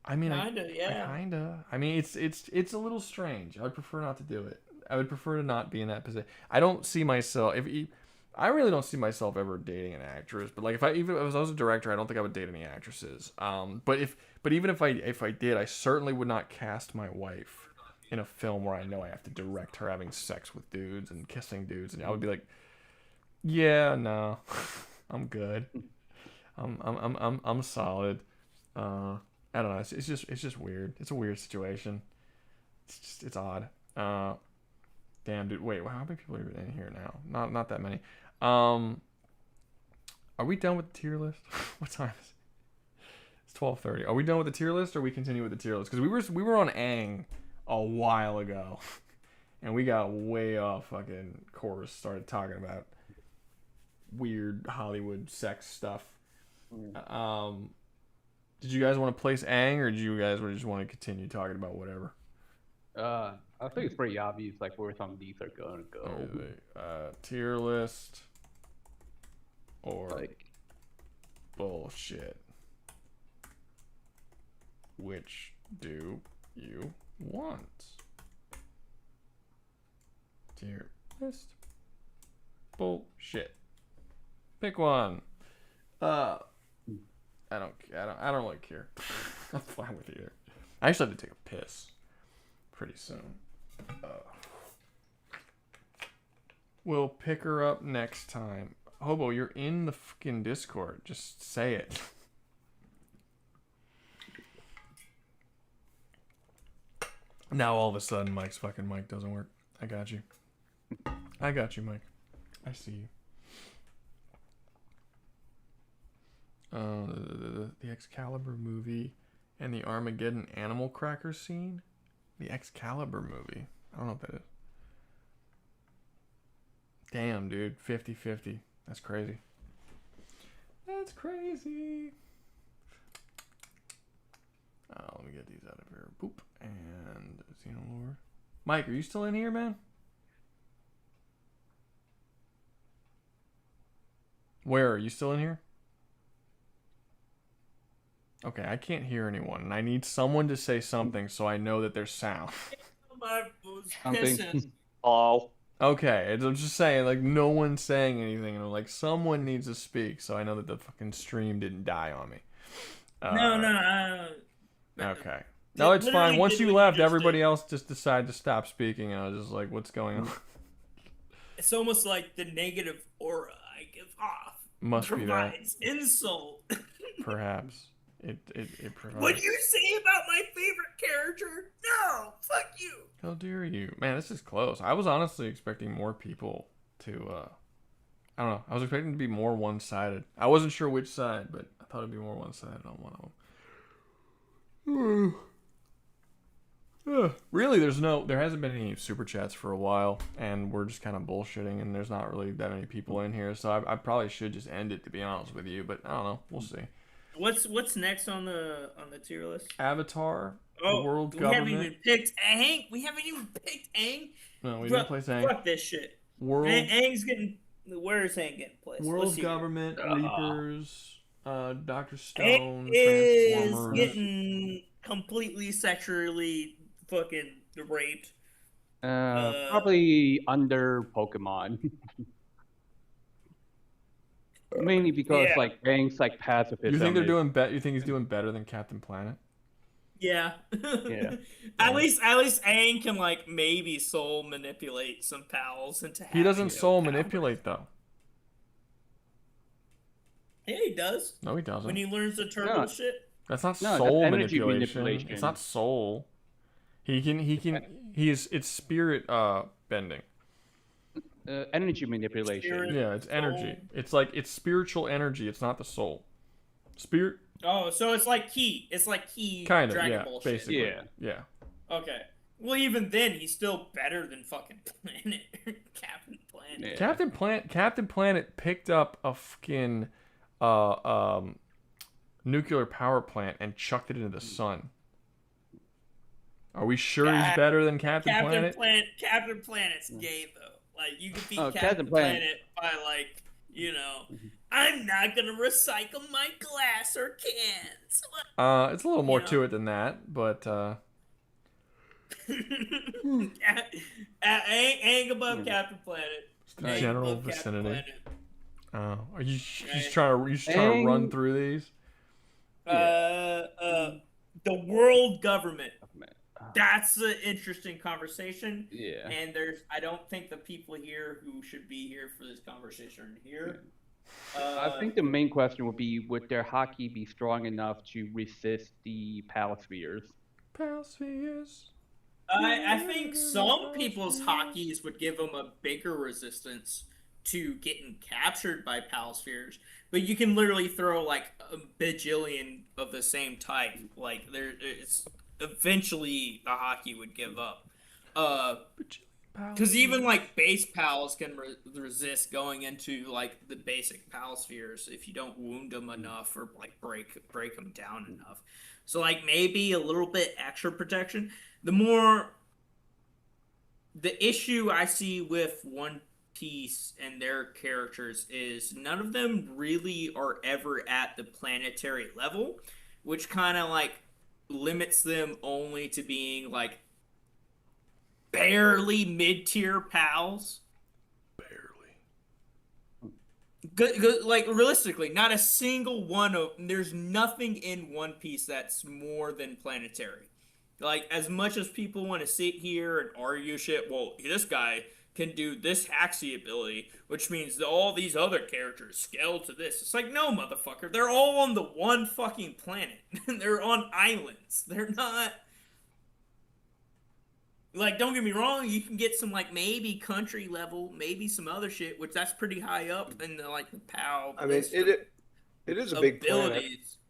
I mean, kinda. I mean, it's a little strange. I would prefer not to do it. I would prefer to not be in that position. I don't see myself. I really don't see myself ever dating an actress. But like, if I was a director, I don't think I would date any actresses. But even if I did, I certainly would not cast my wife in a film where I know I have to direct her having sex with dudes and kissing dudes, and I would be like, yeah, no, I'm good. I'm solid. I don't know. It's just weird. It's a weird situation. It's odd. Damn, dude. Wait, how many people are in here now? Not that many. Are we done with the tier list? What time is it? It's 12:30. Are we done with the tier list, or we continue with the tier list? Because we were on Aang a while ago, and we got way off fucking course. Started talking about weird Hollywood sex stuff. Did you guys want to place Aang, or did you guys just want to continue talking about whatever? I think it's pretty obvious, like, where some of these are going to go. Tier list or like bullshit. Which do you want? Tier list. Bullshit. Pick one. I don't really care. I'm fine with either. I actually have to take a piss pretty soon. We'll pick her up next time. Hobo, you're in the fucking Discord. Just say it. Now all of a sudden Mike's fucking mic doesn't work. I got you. I got you, Mike. I see you. The Excalibur movie and the Armageddon animal cracker scene. The Excalibur movie. I don't know what that is. Damn, dude. 50-50. That's crazy. That's crazy. Let me get these out of here. Boop. And Xenolore. Mike, are you still in here, man? Where are you still in here? Okay, I can't hear anyone, and I need someone to say something so I know that there's sound. I was pissing. Oh. Okay, I'm just saying, like, no one's saying anything, and like, someone needs to speak so I know that the fucking stream didn't die on me. No. Okay. No, it's fine. Once you left, everybody else just decided to stop speaking, and I was just like, what's going on? It's almost like the negative aura I give off Must be that. provides insult. Perhaps. It provides. What do you say about my favorite character? No, fuck you. How dare you? Man, this is close. I was honestly expecting more people to, I don't know. I was expecting to be more one-sided. I wasn't sure which side, but I thought it'd be more one-sided on one of them. Really, there hasn't been any super chats for a while, and we're just kind of bullshitting, and there's not really that many people in here, so I probably should just end it, to be honest with you, but I don't know. We'll see. What's next on the tier list? Avatar, the world government. We haven't even picked Aang. We haven't even picked Aang. No, we didn't play Aang. Fuck this shit. Aang's getting. Where is Aang getting placed? World government, Reapers, Dr. Stone, Aang is Transformers. getting completely sexually fucking raped. Probably under Pokemon. Mainly because like Aang's like pacifism. You think they're doing You think he's doing better than Captain Planet? Yeah. Yeah. At least Aang can like maybe soul manipulate some pals into. He doesn't soul manipulate though. Yeah, he does. No, he doesn't. When he learns the turtle shit. That's not No, soul that's energy manipulation. It's not soul. It's spirit bending. Energy manipulation. Yeah, it's energy. It's spiritual energy. It's not the soul. Spirit. Oh, so it's like Ki. It's like Ki. Kind of, Dragon yeah, Ball shit. basically. Yeah. Okay. Well, even then, he's still better than fucking Planet. Captain Planet. Yeah. Captain Planet picked up a fucking nuclear power plant and chucked it into the sun. Are we sure he's better than Captain Planet? Captain Planet's gay though. Like you can beat Captain Captain Planet by like, I'm not gonna recycle my glass or cans. It's a little more to it than that, but Aang above Captain Planet. It's the general vicinity. Are you just trying to run through these? The world government. That's an interesting conversation. Yeah. And I don't think the people here who should be here for this conversation are here. I think the main question would be, would their hockey be strong enough to resist the Palspheres? Palspheres. I think some people's hockeys would give them a bigger resistance to getting captured by Palspheres. But you can literally throw like a bajillion of the same type. Like it's eventually the hockey would give up. Because even like base pals can resist going into like the basic pal spheres if you don't wound them enough or like break them down enough. So like maybe a little bit extra protection. The issue I see with One Piece and their characters is none of them really are ever at the planetary level, which kind of like limits them only to being like barely mid-tier pals. Good, like realistically, not a single one of there's nothing in One Piece that's more than planetary. Like as much as people want to sit here and argue shit, well, this guy can do this Haxie ability, which means that all these other characters scale to this. It's like, no, motherfucker. They're all on the one fucking planet. They're on islands. They're not... Like, don't get me wrong, you can get some, like, maybe country level, maybe some other shit, which that's pretty high up in the, like, the POW. I mean, it is a big planet.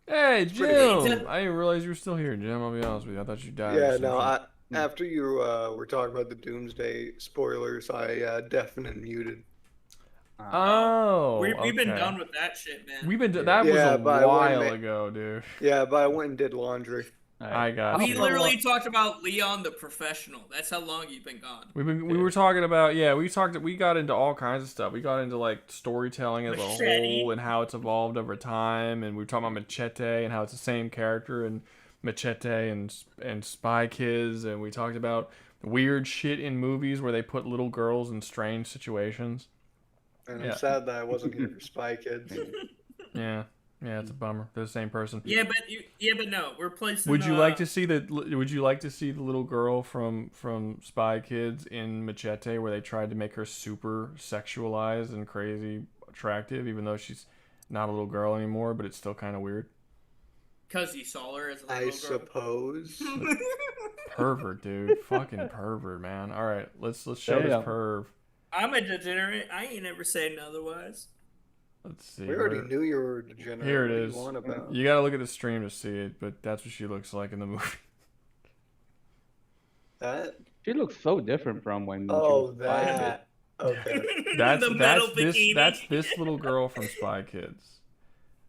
Hey, Jim! I didn't realize you were still here, Jim. I'll be honest with you. I thought you died. Yeah, no, after you were talking about the Doomsday spoilers, I deafened and muted. Oh, we've been done with that shit, man. That was a while ago, dude. Yeah, but I went and did laundry. I got We you. literally talked about Leon the Professional. That's how long you've been gone. We were talking about we got into all kinds of stuff. We got into like storytelling as a whole and how it's evolved over time, and we were talking about Machete and how it's the same character in Machete and Spy Kids, and we talked about weird shit in movies where they put little girls in strange situations. And I'm sad that I wasn't here for Spy Kids. Yeah, it's a bummer. They're the same person. Yeah, but no, we're placing. Would you like to see the little girl from Spy Kids in Machete where they tried to make her super sexualized and crazy attractive, even though she's not a little girl anymore, but it's still kind of weird? Because you saw her as a little I girl. suppose. Pervert, dude. Fucking pervert, man. All right, let's show this perv. I'm a degenerate. I ain't never saying otherwise. Let's see. We already knew you were a degenerate. Here it What do is. you want about? You gotta look at the stream to see it, but that's what she looks like in the movie. That? She looks so different from when. Oh, that. Okay. That's this little girl from Spy Kids.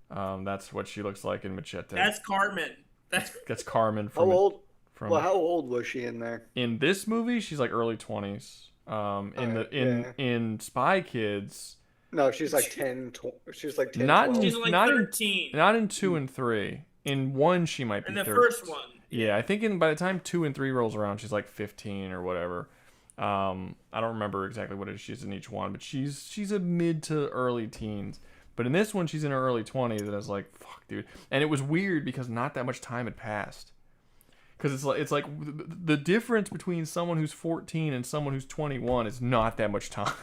That's what she looks like in Machete. That's Carmen. That's Carmen How old? How old was she in there? In this movie, she's like early 20s. In Spy Kids. No, she's like 10. She's like 10. Not 12. She's like 13. Not in 2 and 3. In 1, she might be. In the 13. first one. Yeah, I think by the time 2 and 3 rolls around, she's like 15 or whatever. I don't remember exactly what it is she's in each one, but she's a mid to early teens. But in this one, she's in her early 20s, and I was like, fuck, dude. And it was weird because not that much time had passed. Because it's like the difference between someone who's 14 and someone who's 21 is not that much time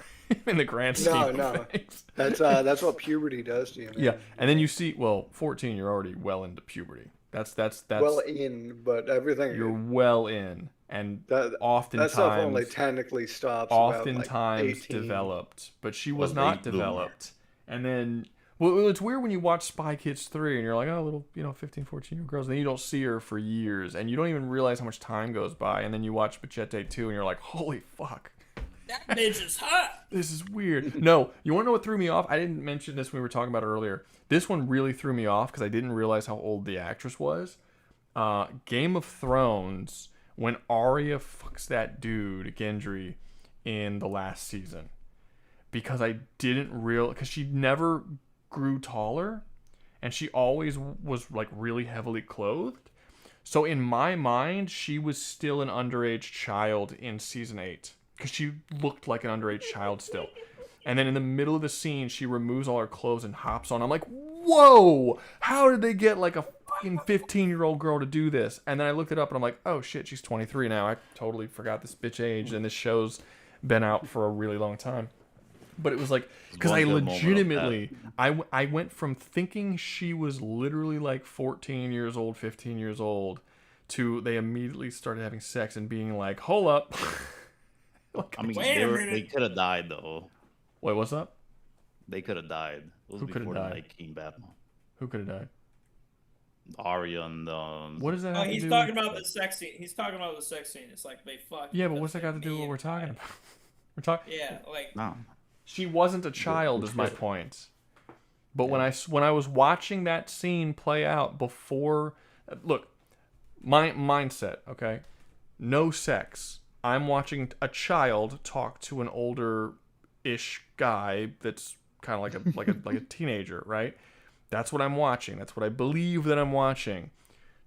in the grand scheme of things. That's what puberty does to you, man. Yeah, and then you see, 14, you're already well into puberty. That's well in, but everything you're well in, and oftentimes that stuff only technically stops. Oftentimes like developed, but she was not developed. And then, it's weird when you watch Spy Kids 3 and you're like, oh, little, 15, 14-year-old girls, and then you don't see her for years, and you don't even realize how much time goes by, and then you watch Machete 2 and you're like, holy fuck. That bitch is hot. This is weird. No, you want to know what threw me off? I didn't mention this when we were talking about it earlier. This one really threw me off because I didn't realize how old the actress was. Game of Thrones, when Arya fucks that dude, Gendry, in the last season. Because I didn't because she never grew taller, and she always was like really heavily clothed. So in my mind, she was still an underage child in season 8 because she looked like an underage child still. And then in the middle of the scene, she removes all her clothes and hops on. I'm like, whoa! How did they get like a fucking 15-year-old girl to do this? And then I looked it up and I'm like, oh shit, she's 23 now. I totally forgot this bitch age, and this show's been out for a really long time. But it was like, because I legitimately, I went from thinking she was literally like 14 years old, 15 years old, to they immediately started having sex and being like, hold up. I mean, they could have died though. Wait, what's up? They could have died. It was Who could have before died? the Night King battle. Who could have died? Arya and What does that have to he's do talking with... about the sex scene. He's talking about the sex scene. It's like they fuck. Yeah, but what's that got to do with what we're talking about? We're talking. Yeah, like. No. She wasn't a child, is my point. But when I was watching that scene play out before, look, my mindset, okay, no sex. I'm watching a child talk to an older-ish guy that's kind of like a teenager, right? That's what I'm watching. That's what I believe that I'm watching.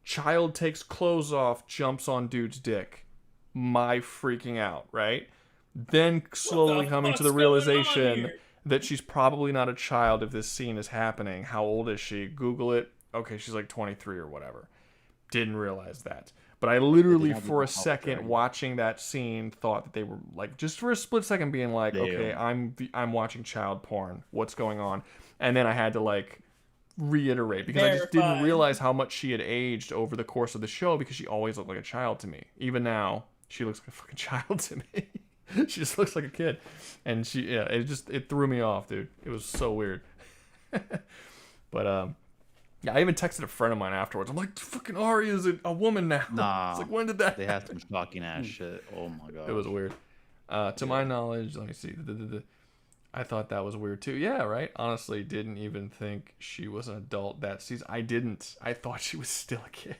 Child takes clothes off, jumps on dude's dick. My freaking out, right? Then slowly coming to the realization that she's probably not a child if this scene is happening. How old is she? Google it. Okay, she's like 23 or whatever. Didn't realize that. But I literally, for a second, watching that scene, thought that they were like, just for a split second, being like, okay, I'm watching child porn. What's going on? And then I had to like reiterate because I just didn't realize how much she had aged over the course of the show because she always looked like a child to me. Even now, she looks like a fucking child to me. She just looks like a kid, and it threw me off, dude. It was so weird. But yeah, I even texted a friend of mine afterwards. I'm like, fucking Arya's a woman now. Nah, it's like, when did that? They had some shocking ass shit. Oh my god, it was weird. To my knowledge, let me see. I thought that was weird too. Yeah, right. Honestly, didn't even think she was an adult that season. I didn't. I thought she was still a kid.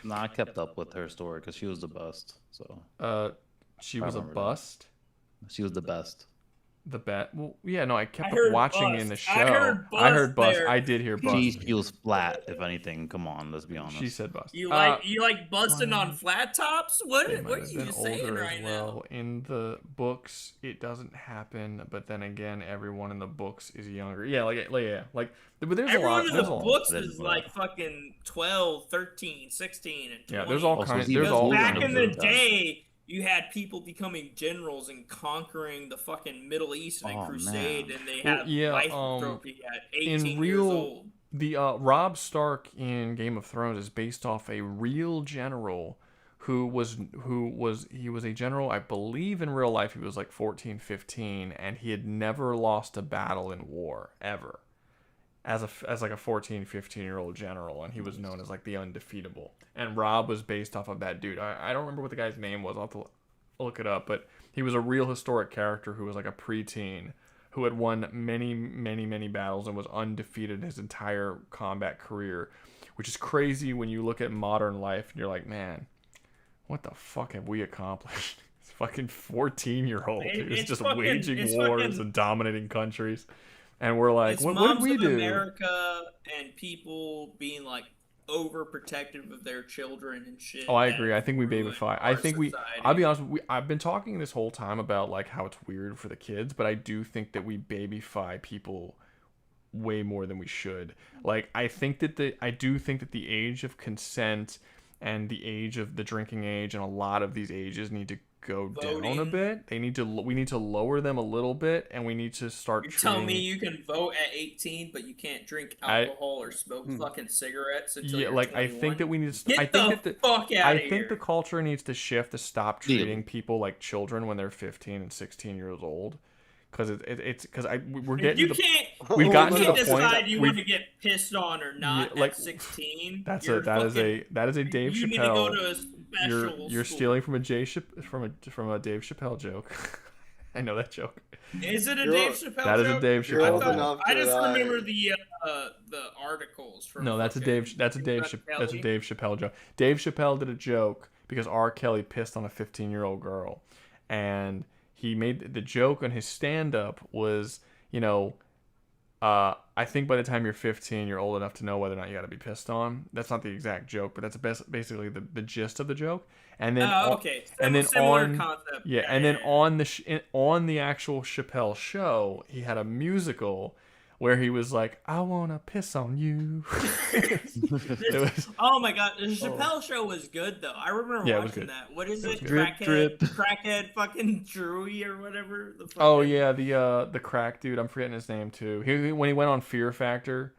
Nah, I kept up with her story because she was the best. So. She was a bust. She was the best. The bet. Well, yeah, no, I kept heard watching bust. in the show. I heard bust bust. there. I did hear bust. She was flat, if anything. Come on, let's be honest. She said bust. You like busting on flat tops? What are you saying right now? In the books, it doesn't happen, but then again, everyone in the books is younger. Yeah, but there's everyone a lot. in the books is like fucking 12, 13, 16, and 20. Yeah, there's all kinds. There's all back kinds in the day. You had people becoming generals and conquering the fucking Middle East in a crusade, and they had life trophy at 18 years old. The Robb Stark in Game of Thrones is based off a real general who was a general, I believe in real life he was like 14, 15, and he had never lost a battle in war ever. As like a 14, 15-year-old general, and he was known as like the undefeatable. And Robb was based off of that dude. I don't remember what the guy's name was. I'll have to look it up, but he was a real historic character who was like a preteen who had won many, many, many battles and was undefeated his entire combat career, which is crazy when you look at modern life and you're like, man, what the fuck have we accomplished? This fucking 14-year-old who's just waging wars and dominating countries. And we're like, what did we do? America and people being like overprotective of their children and shit. Oh, I agree. I think we babyfy. I think I'll be honest. I've been talking this whole time about like how it's weird for the kids, but I do think that we babyfy people way more than we should. Like, I do think that the age of consent and the age of the drinking age and a lot of these ages need to go down a bit. We need to lower them a little bit, and we need to start. You're telling me you can vote at 18, but you can't drink alcohol or smoke fucking cigarettes until you're 21? I think that we need to. Get the fuck out of here. I think the culture needs to shift to stop treating people like children when they're 15 and 16 years old. Because we're getting to the point. We've gotten to the point. Decide you want to get pissed on or not at 16. That is a Dave Chappelle. You need to go to a special You're school. stealing from a Dave Chappelle joke. I know that joke. Is it a Dave Chappelle joke? That is a Dave Chappelle joke. I just remember the articles from. No, that's a Dave Chappelle joke. Dave Chappelle did a joke because R. Kelly pissed on a 15-year-old girl, and he made the joke on his stand-up was, I think by the time you're 15, you're old enough to know whether or not you got to be pissed on. That's not the exact joke, but that's basically the gist of the joke. And then, on the actual Chappelle show, he had a musical where he was like, "I wanna piss on you." Oh my god, the Chappelle show was good though. I remember watching that. What is it? Crackhead fucking Drewy or whatever. Oh yeah, the crack dude. I'm forgetting his name too. When he went on Fear Factor.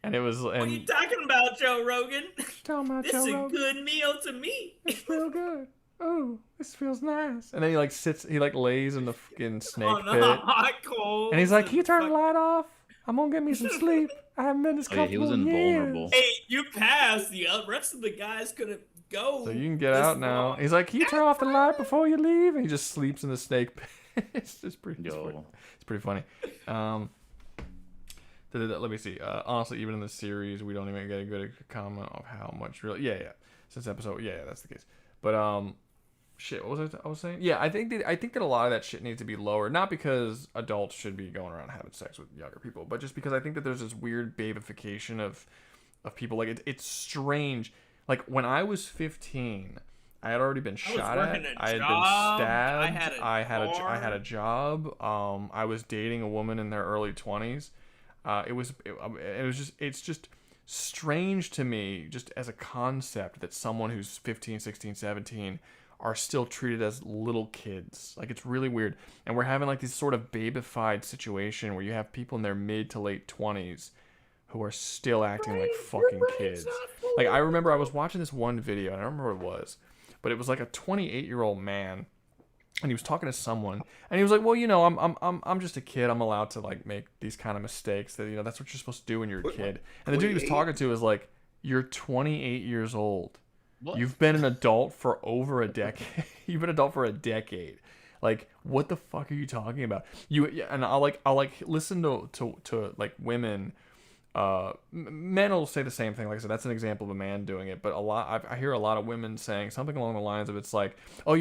And it was. What are you talking about, Joe Rogan? This is a good meal to me. It's real good. Oh, this feels nice. And then he lays in the fucking snake pit. Hot cold. And he's like, "Can you turn the light off? I'm gonna get me some sleep. I haven't been this comfortable." He was invulnerable. Hey, you passed. The rest of the guys couldn't go. So you can get out now. He's like, "Can you turn off the light before you leave?" And he just sleeps in the snake pit. It's just pretty. It's pretty funny. Let me see. Honestly, even in the series, we don't even get a good comment of how much really. Yeah. Since episode, that's the case. But shit, what was I was saying? Yeah, I think that a lot of that shit needs to be lower. Not because adults should be going around having sex with younger people, but just because I think that there's this weird babification of people. Like it's strange. Like when I was 15, I had already been shot at. I had been stabbed. I had a job. I was dating a woman in their early 20s. It's just strange to me, just as a concept, that someone who's 15, 16, 17 are still treated as little kids. Like, it's really weird. And we're having like this sort of babified situation where you have people in their mid to late 20s who are still acting like fucking kids. Like, I remember I was watching this one video, and I don't remember what it was, but it was like a 28-year-old man, and he was talking to someone, and he was like, "Well, I'm just a kid. I'm allowed to like make these kind of mistakes. That that's what you're supposed to do when you're a kid." And the dude he was talking to was like, "You're 28 years old. What? You've been an adult for over a decade. You've been an adult for a decade. Like, what the fuck are you talking about?" And I'll listen to like women Men will say the same thing. Like I said, that's an example of a man doing it. But I hear a lot of women saying something along the lines of, it's like, oh,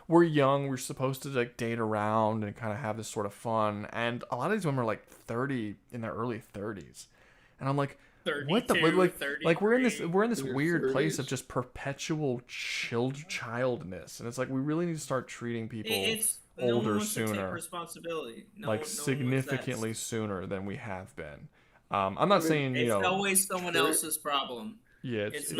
we're young, we're supposed to like date around and kind of have this sort of fun. And a lot of these women are like 30, in their early 30s, and I'm like, what the like we're in this weird place of just perpetual childness, and it's like we really need to start treating people older sooner, responsibility, significantly sooner than we have been. I'm not saying it's always someone else's problem. Yeah, it's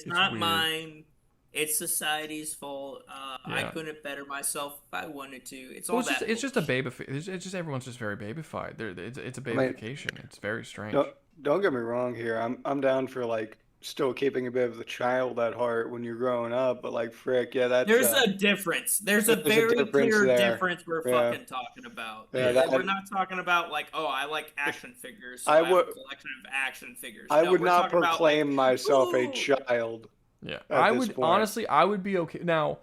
not weird. mine. It's society's fault. I couldn't better myself if I wanted to. It's just a baby. It's just everyone's just very babyfied. It's a babyfication. It's very strange. Don't get me wrong here. I'm down for like still keeping a bit of the child at heart when you're growing up, but like frick, that's there's a difference. There's a very clear difference we're fucking talking about. We're not talking about like, oh, I like action figures. So I have a collection of action figures. I would not proclaim myself a child. Yeah, I would honestly, I would be okay. Now,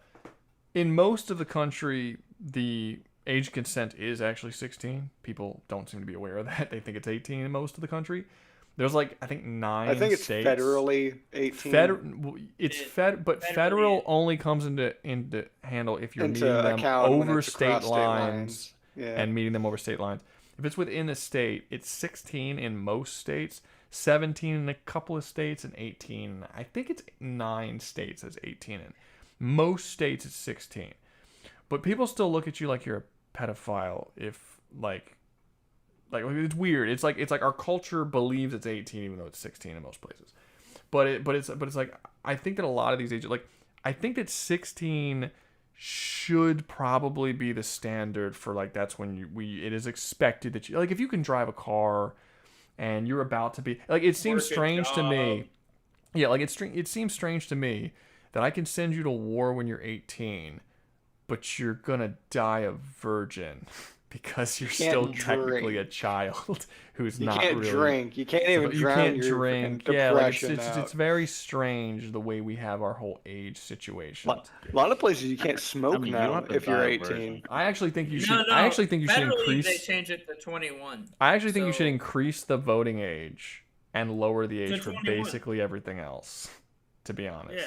in most of the country, the age consent is actually 16. People don't seem to be aware of that. They think it's 18 in most of the country. There's like, I think 9 states. I think it's federally 18. But federal only comes into handle if you're meeting them over state lines and meeting them over state lines. If it's within a state, it's 16 in most states, 17 in a couple of states, and 18. I think it's 9 states as 18 in. Most states it's 16. But people still look at you like you're a pedophile if like it's weird. It's like our culture believes it's 18 even though it's 16 in most places. But it's like, I think that a lot of these ages, like I think that 16 should probably be the standard for like, that's when it is expected that you, like, if you can drive a car and you're about to be like, it seems strange to me. Yeah, like it seems strange to me that I can send you to war when you're 18, but you're gonna die a virgin because you're still technically a child who's not really. You can't drink. You can't even drown your drink. Yeah, like it's very strange the way we have our whole age situation. A lot of places you can't smoke now if you're 18. I actually think you should. I actually think you should increase. They change it to 21. I actually think you should increase the voting age and lower the age for basically everything else. To be honest.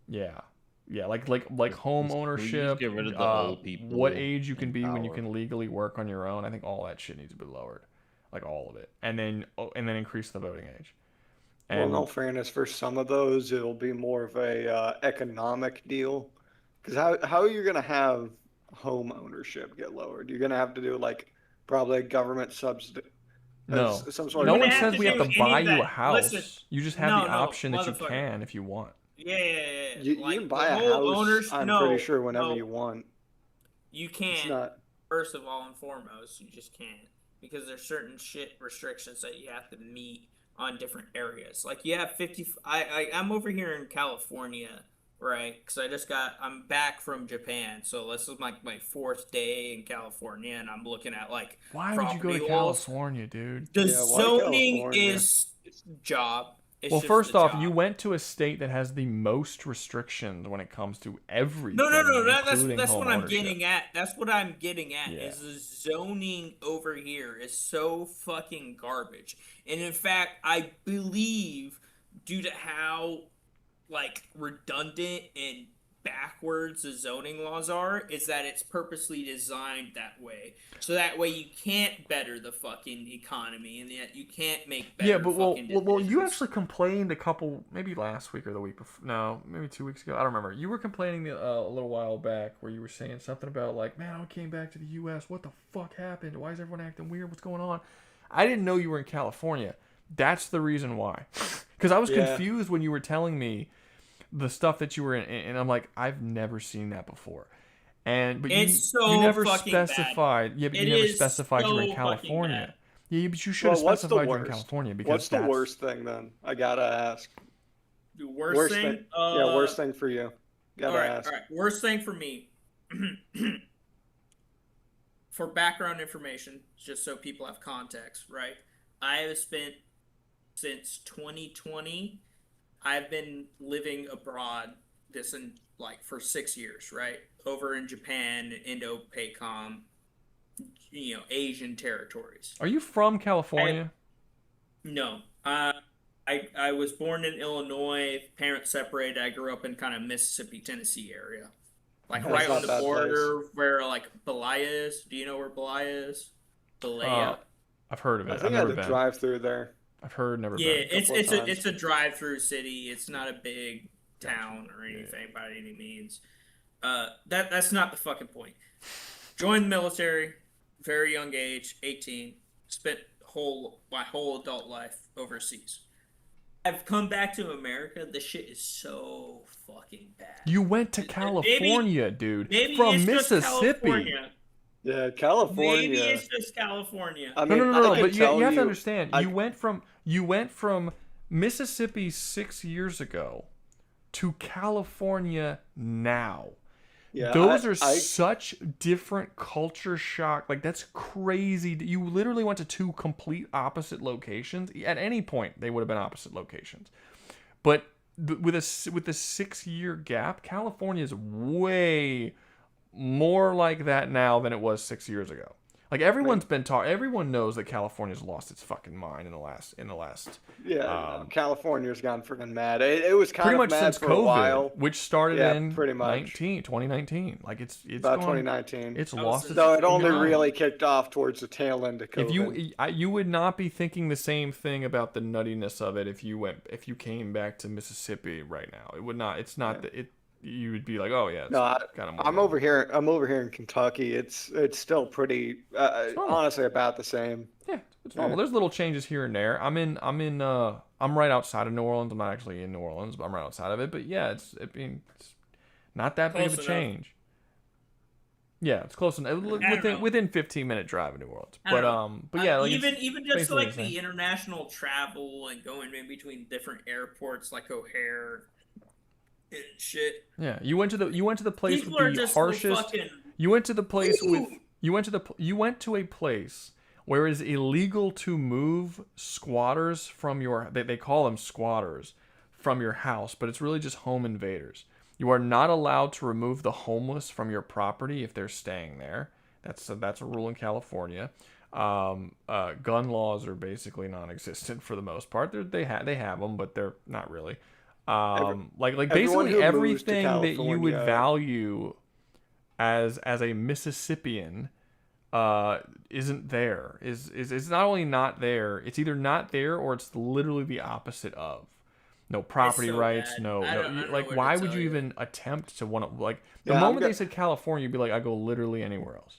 Yeah. Yeah, like home ownership. Get rid of the old people. What age you can be when you can legally work on your own. I think all that shit needs to be lowered, like all of it, and then increase the voting age. And, well, in all fairness, for some of those, it'll be more of a economic deal, because how are you gonna have home ownership get lowered? You're gonna have to do like probably a government subsidy. No, no one says we have to buy you a house. You just have the option that you can if you want. Yeah. You can buy a house, I'm pretty sure, whenever you want. You can't. First of all and foremost, you just can't. Because there's certain shit restrictions that you have to meet on different areas. Like, you have 50... I'm over here in California, right? Because I'm back from Japan. So this is like my 4th day in California, and I'm looking at, like, why would you go to California, dude? The zoning is job. Well, first off, you went to a state that has the most restrictions when it comes to everything. No. That's what I'm getting at. That's what I'm getting at. Is the zoning over here is so fucking garbage. And in fact, I believe due to how like redundant and backwards the zoning laws are, is that it's purposely designed that way. So that way you can't better the fucking economy, and yet you can't make better well, you actually complained a couple, maybe last week or the week before, no, maybe 2 weeks ago, I don't remember. You were complaining a little while back where you were saying something about like, man, I came back to the U.S., what the fuck happened? Why is everyone acting weird? What's going on? I didn't know you were in California. That's the reason why. Because I was confused when you were telling me the stuff that you were in, and I'm like, I've never seen that before. But you never specified. Bad. Yeah, but you never specified you were in California. Yeah, but you should have specified you were in California, because what's the worst thing then? I gotta ask. The worst thing? Worst thing for you. Gotta ask. All right. Worst thing for me. For background information, just so people have context, right? I have spent since 2020. I've been living abroad for 6 years, right? Over in Japan, Indo-PACOM, Asian territories. Are you from California? No. I was born in Illinois. Parents separated. I grew up in kind of Mississippi, Tennessee area. Like right on the border where like Belia is. Do you know where Belia is? Belia. I've heard of it. I think I've I never had to been. drive through there. I've heard, never Yeah, been. it's a drive-through city. It's not a big town or anything by any means. That's not the fucking point. Joined the military, very young age, 18. Spent my whole adult life overseas. I've come back to America. The shit is so fucking bad. You went to California, dude. Maybe From it's just Mississippi. California. Yeah, California. Maybe it's just California. I mean, No. But you have to understand. You went from Mississippi 6 years ago to California now. Yeah, Those are such different culture shock. Like, that's crazy. You literally went to two complete opposite locations. At any point, they would have been opposite locations. But with a 6-year gap, California is way more like that now than it was 6 years ago. Like, everyone's been talking. Everyone knows that California's lost its fucking mind in the last. Yeah, California's gone freaking mad. It was kind pretty of much mad since for COVID, a while, which started in pretty much 2019. Like it's about gone, 2019. It's lost. Its Though it only mind. really kicked off towards the tail end of COVID. If you would not be thinking the same thing about the nuttiness of it if you came back to Mississippi right now. It would not. It's not that it. You would be like, oh yeah. No, kind of. I'm over here. I'm over here in Kentucky. It's still pretty. Honestly, about the same. Yeah, it's normal. There's little changes here and there. I'm right outside of New Orleans. I'm not actually in New Orleans, but I'm right outside of it. But yeah, it's not that big of a change. Yeah, it's close enough. Within 15-minute drive of New Orleans. But yeah, like even just like the international travel and going in between different airports like O'Hare. And shit. Yeah, you went to the place People with the harshest. Fucking... You went to the place with. You went to a place where it is illegal to move squatters from your. They call them squatters from your house, but it's really just home invaders. You are not allowed to remove the homeless from your property if they're staying there. That's a rule in California. Gun laws are basically non-existent for the most part. They have them, but they're not really. Basically everything that you would value as a Mississippian isn't there. Is not only not there, it's either not there or it's literally the opposite of. No property rights, bad. no like why would you even attempt to want to the Yeah, moment they said California, you'd be like, I go literally anywhere else.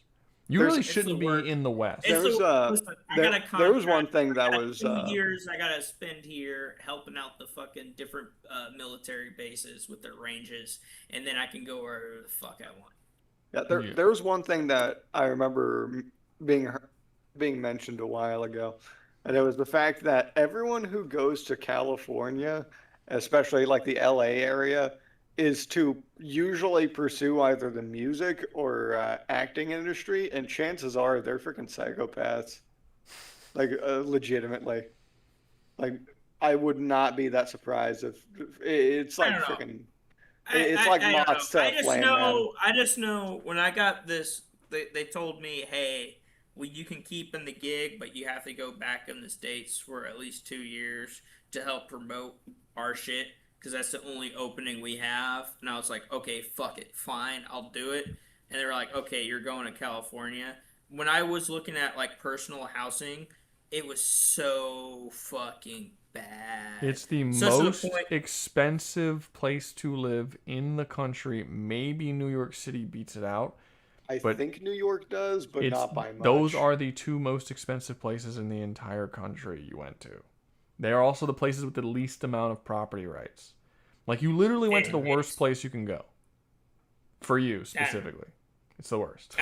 You really shouldn't be in the West. There was one thing that was 2 years I gotta spend here helping out the fucking different military bases with their ranges, and then I can go wherever the fuck I want. Yeah, there was one thing that I remember being mentioned a while ago, and it was the fact that everyone who goes to California, especially like the LA area, is to usually pursue either the music or acting industry, and chances are they're freaking psychopaths. Like, legitimately. Like, I would not be that surprised if it's like freaking. It's like moths to a flame, man. I just know when I got this, they told me, hey, well, you can keep in the gig, but you have to go back in the States for at least 2 years to help promote our shit. Because that's the only opening we have. And I was like, okay, fuck it. Fine, I'll do it. And they were like, okay, you're going to California. When I was looking at, like, personal housing, it was so fucking bad. It's the most expensive place to live in the country. Maybe New York City beats it out. I think New York does, but not by much. Those are the two most expensive places in the entire country you went to. They are also the places with the least amount of property rights. Like, you literally went to the worst place you can go. For you, specifically. It's the worst.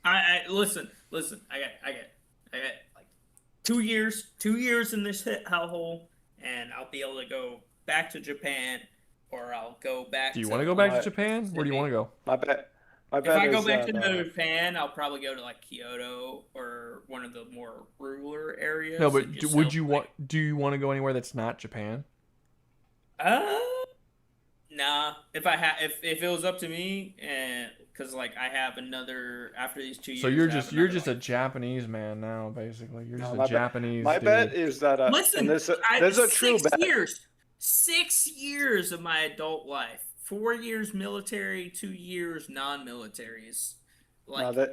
I listen. I got like 2 years in this hellhole, and I'll be able to go back to Japan, or I'll go back. Do you want to go back to Japan? Where do you want to go? If I go back to Japan, I'll probably go to like Kyoto or one of the more rural areas. No, but do you want to go anywhere that's not Japan? No, Nah, if it was up to me, and because like I have another after these 2 years. So you're just a Japanese man now, basically. You're just a Japanese. My dude. bet is that Listen, this is a true bet. 6 years of my adult life, 4 years military, 2 years non-militaries. Like No,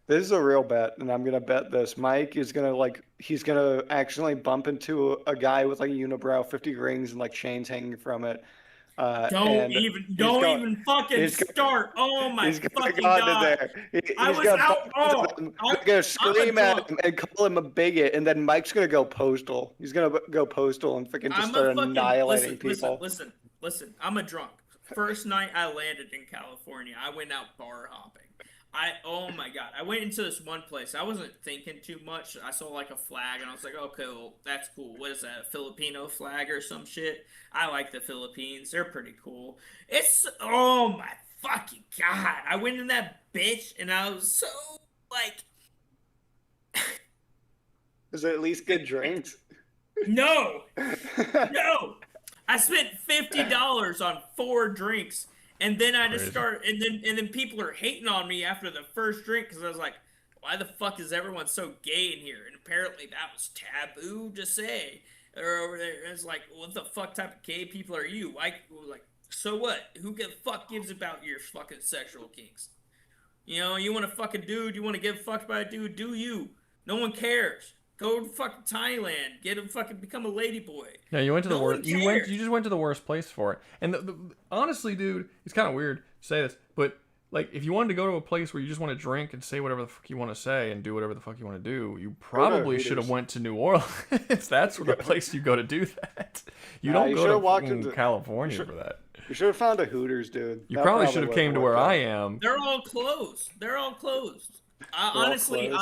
this is a real bet, and I'm gonna bet this. Mike is gonna he's gonna accidentally bump into a guy with like a unibrow, 50 rings, and like chains hanging from it. Don't even fucking start. Oh my fucking god! I was out. I'm gonna scream at him and call him a bigot, and then Mike's gonna go postal. He's gonna go postal and freaking just start annihilating people. Listen. I'm a drunk. First night I landed in California, I went out bar hopping. Oh my god, I went into this one place. I wasn't thinking too much. I saw like a flag and I was like, okay, well, that's cool. What is that, a Filipino flag or some shit? I like the Philippines. They're pretty cool. Oh my fucking god. I went in that bitch and I was so like... Is it at least good drinks? No! No! I spent $50 on 4 drinks. And then I just start, and then people are hating on me after the first drink because I was like, why the fuck is everyone so gay in here? And apparently that was taboo to say. Or over there, it's like, what the fuck type of gay people are you? Like, so what? Who fuck gives about your fucking sexual kinks? You know, you want to fuck a dude, you want to get fucked by a dude, do you? No one cares. Go to fucking Thailand. Get him fucking become a ladyboy. Yeah, you went to the worst. You just went to the worst place for it. And honestly, dude, it's kind of weird to say this, but like, if you wanted to go to a place where you just want to drink and say whatever the fuck you want to say and do whatever the fuck you want to do, you probably should have went to New Orleans. That's the place you go to do that. You don't go to California for that. You should have found a Hooters, dude. You probably should have came to where I am. They're all closed. Honestly,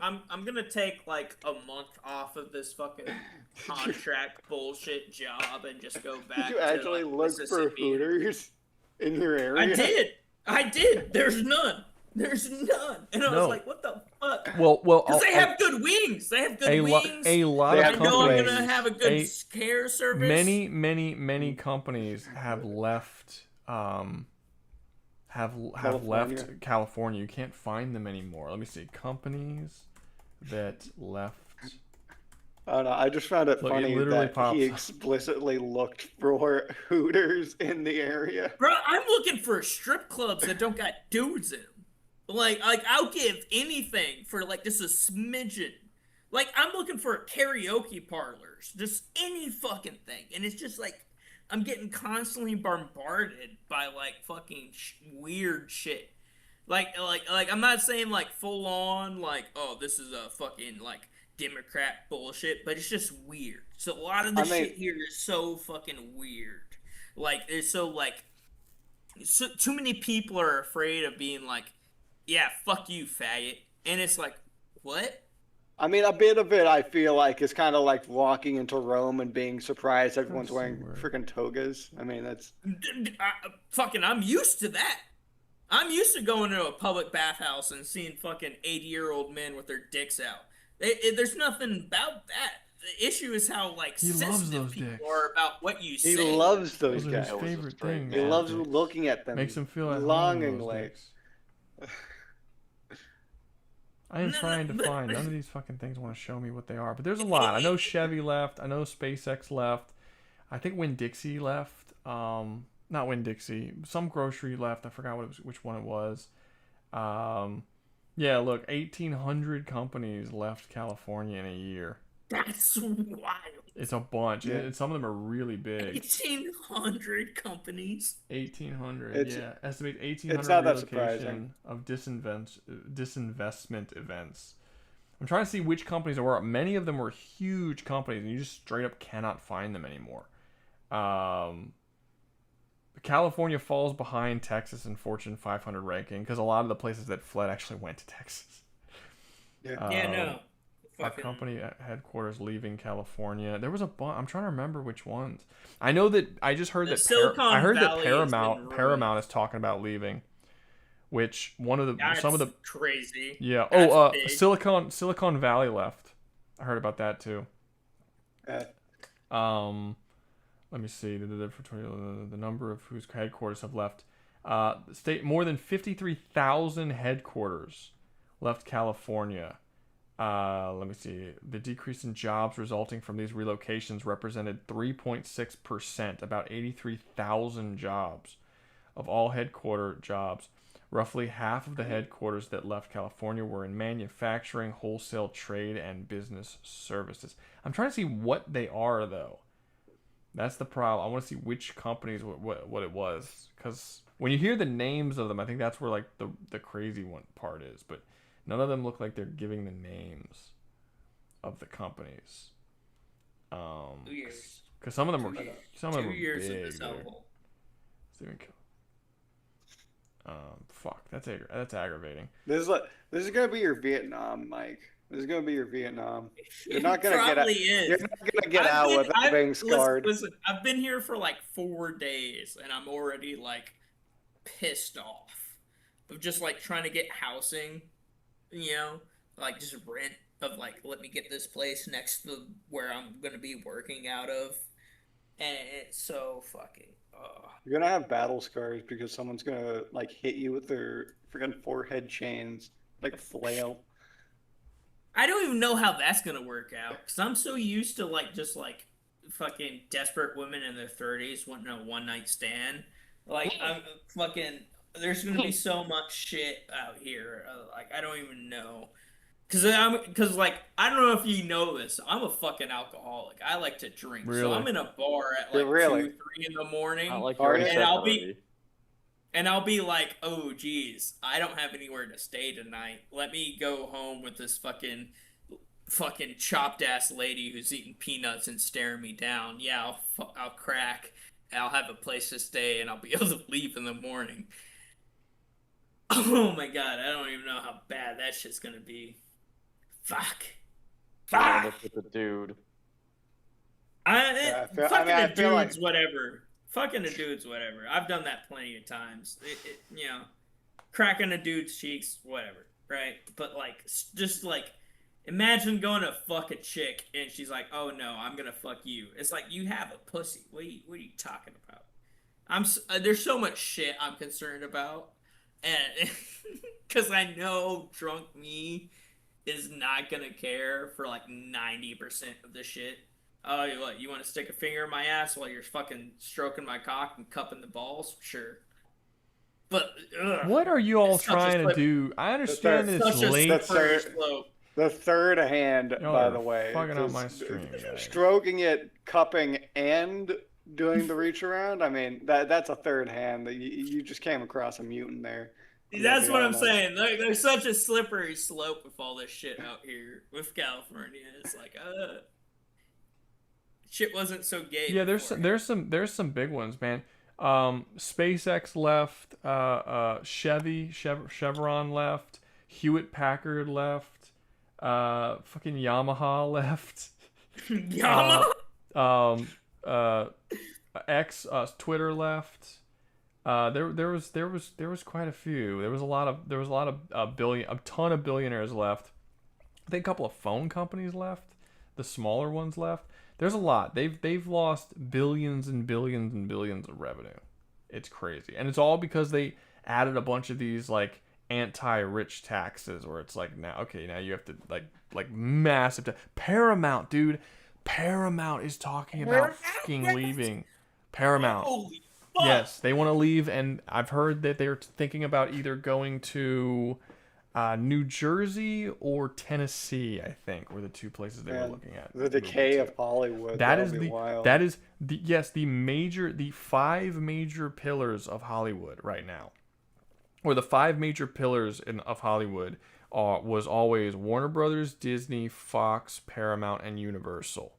I'm gonna take like a month off of this fucking contract bullshit job and just go back. Did you actually look for Hooters in your area? I did. There's none. And I was like, what the fuck? Well, because they have good wings. A lot of I companies. know I'm gonna have a good care service. Many companies have left. Have left California. You can't find them anymore. Let me see. Companies that left. Oh no! I just found it funny that he explicitly looked for Hooters in the area. Bro, I'm looking for strip clubs that don't got dudes in them. Like I'll give anything for like just a smidgen. Like I'm looking for karaoke parlors, just any fucking thing, and it's just like I'm getting constantly bombarded by like fucking weird shit. Like I'm not saying like full on like, oh, this is a fucking like Democrat bullshit, but it's just weird. So a lot of the shit here is so fucking weird. Like there's too many people are afraid of being like, yeah, fuck you, faggot. And it's like, what? I mean, a bit of it, I feel like, is kind of like walking into Rome and being surprised everyone's wearing freaking togas. I mean, that's... I'm used to that. I'm used to going to a public bathhouse and seeing fucking 80-year-old men with their dicks out. There's nothing about that. The issue is how, like, sensitive people are about what you say. He loves those guys. His favorite thing. He loves looking at them. Makes him feel longingly. I am trying to find. None of these fucking things want to show me what they are. But there's a lot. I know Chevy left. I know SpaceX left. I think Winn-Dixie left. Not Winn-Dixie. Some grocery left. I forgot which one it was. Yeah, look, 1,800 companies left California in a year. That's wild. It's a bunch. Yeah. And some of them are really big. 1,800 companies. 1,800. Yeah, estimate 1,800 it's not that relocation of disinvestment events. I'm trying to see which companies there were. Many of them were huge companies, and you just straight up cannot find them anymore. California falls behind Texas in Fortune 500 ranking because a lot of the places that fled actually went to Texas. Yeah. Our company headquarters leaving California. There was a bunch. I'm trying to remember which ones. I know that I just heard that Paramount is talking about leaving. Which some of the crazy. Yeah. Silicon Valley left. I heard about that too. Let me see. The number of whose headquarters have left. State more than 53,000 headquarters left California. Let me see. The decrease in jobs resulting from these relocations represented 3.6%, about 83,000 jobs. Of all headquarter jobs, roughly half of the headquarters that left California were in manufacturing, wholesale trade, and business services. I'm trying to see what they are, though. That's the problem. I want to see which companies, what it was. Because when you hear the names of them, I think that's where like the crazy one part is. But none of them look like they're giving the names of the companies. 2 years. Because some of them were 2 years big. in this hellhole. Fuck. That's aggravating. This is gonna be your Vietnam, Mike. This is gonna be your Vietnam. You're not gonna get out. You're not gonna get out without being scarred. Listen, I've been here for like 4 days, and I'm already like pissed off of just like trying to get housing. You know, like just rent of like, let me get this place next to where I'm gonna be working out of, and it's so fucking. You're gonna have battle scars because someone's gonna like hit you with their freaking forehead chains like a flail. I don't even know how that's gonna work out because I'm so used to like just like fucking desperate women in their 30s wanting a one night stand. Like I'm fucking. There's gonna be so much shit out here. Like I don't even know. Cause like I don't know if you know this, I'm a fucking alcoholic. I like to drink, Really? so I'm in a bar at like Really? 2, 3 in the morning, Not like and I'll be like, oh geez, I don't have anywhere to stay tonight. Let me go home with this fucking chopped ass lady who's eating peanuts and staring me down. Yeah, I'll crack. I'll have a place to stay, and I'll be able to leave in the morning. Oh my god, I don't even know how bad that shit's gonna be. Fuck. With the dude. Fucking a dude's whatever. Fucking a dude's whatever. I've done that plenty of times. You know, cracking a dude's cheeks, whatever, right? But like, just like, imagine going to fuck a chick and she's like, "Oh no, I'm gonna fuck you." It's like you have a pussy. What are you talking about? There's so much shit I'm concerned about, and because I know drunk me is not gonna care for like 90% of the shit. Oh, what, you want to stick a finger in my ass while you're fucking stroking my cock and cupping the balls? Sure. But what are you all trying to do? I understand it's late. The third hand, by the way. Fucking up my stream. Stroking it, cupping, and doing the reach around. I mean, that's a third hand. That you just came across a mutant there. That's what I'm saying. There's such a slippery slope with all this shit out here with California. It's like, shit wasn't so gay. Yeah, there's some big ones, man. SpaceX left. Chevron left. Hewlett Packard left. Fucking Yamaha left. Yamaha. Twitter left. There was quite a few. There was a lot of a ton of billionaires left. I think a couple of phone companies left. The smaller ones left. There's a lot. They've lost billions and billions and billions of revenue. It's crazy, and it's all because they added a bunch of these like anti-rich taxes, where it's like now you have to like massive Paramount, dude. Paramount is talking about fucking leaving. Paramount. Holy yes, they want to leave, and I've heard that they're thinking about either going to New Jersey or Tennessee. I think were the two places they were looking at. The decay of Hollywood. That is the 5 major pillars of Hollywood right now. Or the 5 major pillars of Hollywood was always Warner Brothers, Disney, Fox, Paramount, and Universal.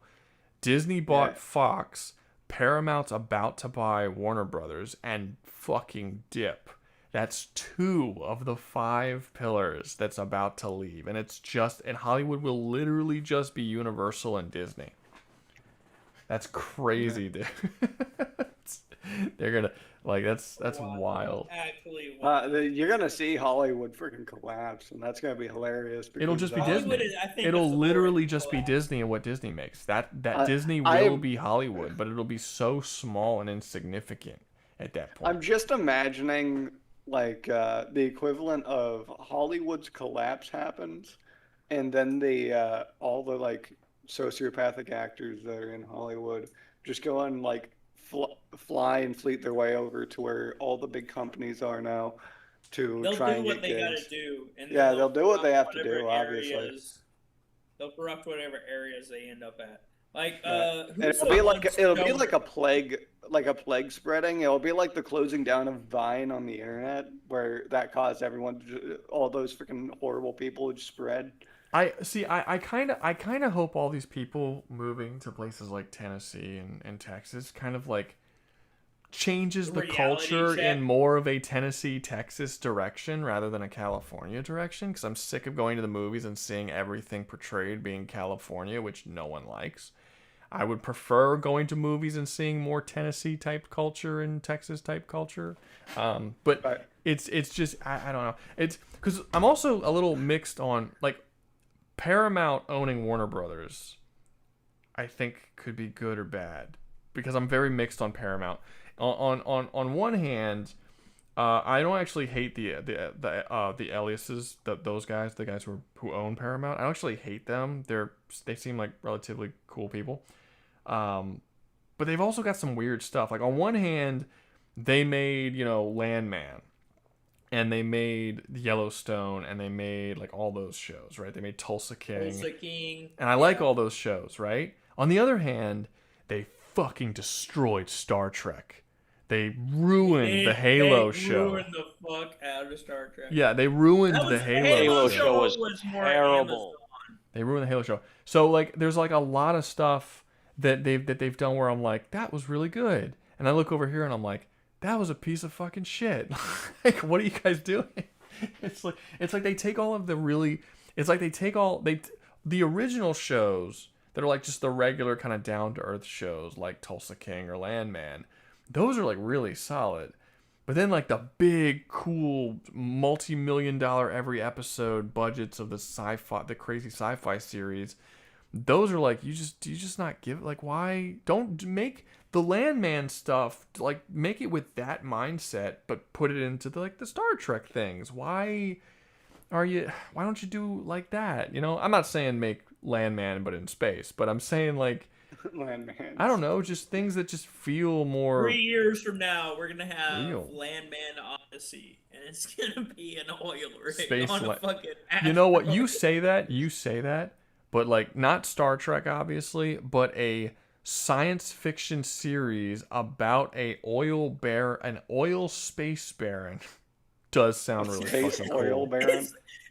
Disney bought Fox. Paramount's about to buy Warner Brothers and fucking dip. That's 2 of the 5 pillars that's about to leave. And Hollywood will literally just be Universal and Disney. That's crazy, dude. They're gonna like that's wild. Actually, you're gonna see Hollywood freaking collapse, and that's gonna be hilarious. It'll just be Hollywood Disney. is- I think It'll that's the literally just be Disney and what Disney makes. That Disney will be Hollywood, but it'll be so small and insignificant at that point. I'm just imagining like the equivalent of Hollywood's collapse happens, and then the all the like sociopathic actors that are in Hollywood just go and like fly and fleet their way over to where all the big companies are now to They'll try do and what get they gigs. gotta do. And Yeah, they'll do what they have to whatever do, obviously. areas- They'll corrupt whatever areas they end up at. Like, And who's it'll be the like one a plague spreading. It'll be like the closing down of Vine on the internet, where that caused everyone, all those freaking horrible people to spread. I kind of hope all these people moving to places like Tennessee and Texas kind of like changes the Reality culture check. in more of a Tennessee, Texas direction rather than a California direction, because I'm sick of going to the movies and seeing everything portrayed being California, which no one likes. I would prefer going to movies and seeing more Tennessee type culture and Texas type culture. But it's just I don't know. It's because I'm also a little mixed on like Paramount owning Warner Brothers. I think could be good or bad because I'm very mixed on Paramount. On one hand, I don't actually hate the aliases, those guys, the guys who own Paramount. I don't actually hate them. They seem like relatively cool people. But they've also got some weird stuff. Like on one hand, they made, Landman, and they made Yellowstone, and they made like all those shows, right? They made Tulsa King. And I like all those shows, right? On the other hand, they fucking destroyed Star Trek. They ruined the Halo show. They ruined the fuck out of Star Trek. Yeah, they ruined the Halo show. was terrible. They ruined the Halo show. So like, there's like a lot of stuff that they've done where I'm like, that was really good, and I look over here and I'm like, that was a piece of fucking shit. Like, what are you guys doing? It's like they take all of the really. It's like they take the original shows that are like just the regular kind of down to earth shows like Tulsa King or Landman. Those are like really solid. But then like the big cool multi-million-dollar every episode budgets of the crazy sci-fi series, those are like you just not give like why don't make the Landman stuff like make it with that mindset but put it into the Star Trek things. Why don't you do like that? I'm not saying make Landman but in space, but I'm saying like Landman. I don't know, just things that just feel more 3 years from now, we're gonna have real. Landman Odyssey, and it's gonna be an oil rig Space on a la- fucking. You know what? asteroid. You say that, but like not Star Trek, obviously, but a science fiction series about an oil space baron does sound really fucking cool.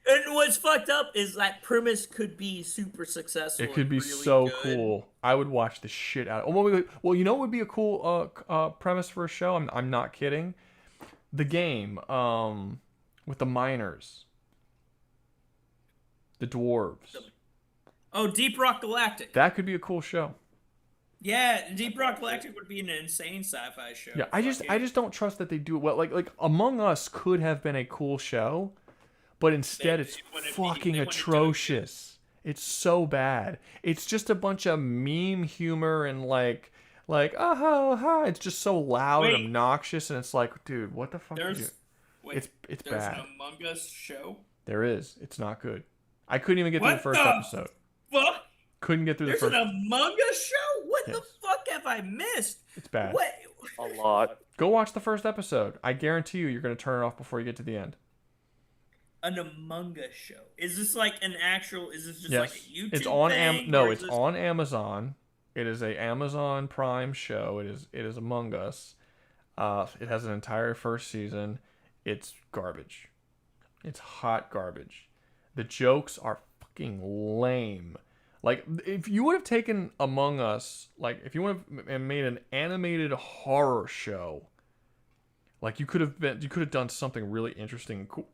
And what's fucked up is that premise could be super successful. It could be really so good. cool. I would watch the shit out of it. Well, you know what would be a cool premise for a show? I'm not kidding. The game with the miners. The dwarves. Oh, Deep Rock Galactic. That could be a cool show. Yeah, Deep Rock Galactic would be an insane sci-fi show. Yeah, I just don't trust that they do it well. Like Among Us could have been a cool show, but instead it's fucking atrocious. It's so bad. It's just a bunch of meme humor and like aha. It's just so loud and obnoxious, and it's like, dude, what the fuck? It's there's bad. an Among Us show. There is. It's not good. I couldn't even get through the first episode. Fuck. Couldn't get through the first. There's an Among Us show. What the fuck have I missed? It's bad. What? A lot. Go watch the first episode. I guarantee you're gonna turn it off before you get to the end. An Among Us show. Is this like an actual? Is this just Yes. like a YouTube It's on thing? No, or it's is this... on Amazon. It is a Amazon Prime show. It is Among Us. It has an entire first season. It's garbage. It's hot garbage. The jokes are fucking lame. Like, if you would have taken Among Us, like, if you would have made an animated horror show, like, you could have done something really interesting and cool.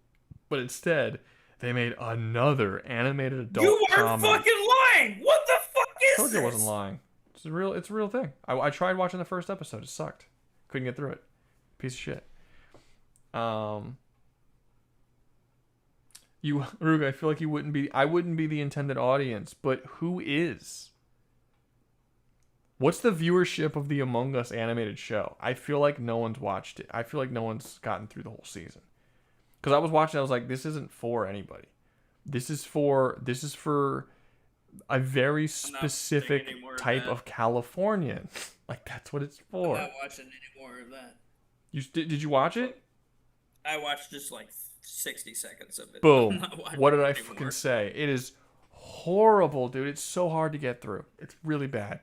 But instead, they made another animated adult You are comedy. fucking lying. What the fuck is I told you I this? wasn't lying. It's a real thing. I tried watching the first episode. It sucked. Couldn't get through it. Piece of shit. Rouga, I feel like I wouldn't be the intended audience, but who is? What's the viewership of the Among Us animated show? I feel like no one's watched it. I feel like no one's gotten through the whole season. Because I was watching, I was like, this isn't for anybody. This is for a very specific type of Californian. Like, that's what it's for. I'm not watching any more of that. Did you watch it? I watched just like 60 seconds of it. Boom. What did I fucking say? It is horrible, dude. It's so hard to get through. It's really bad.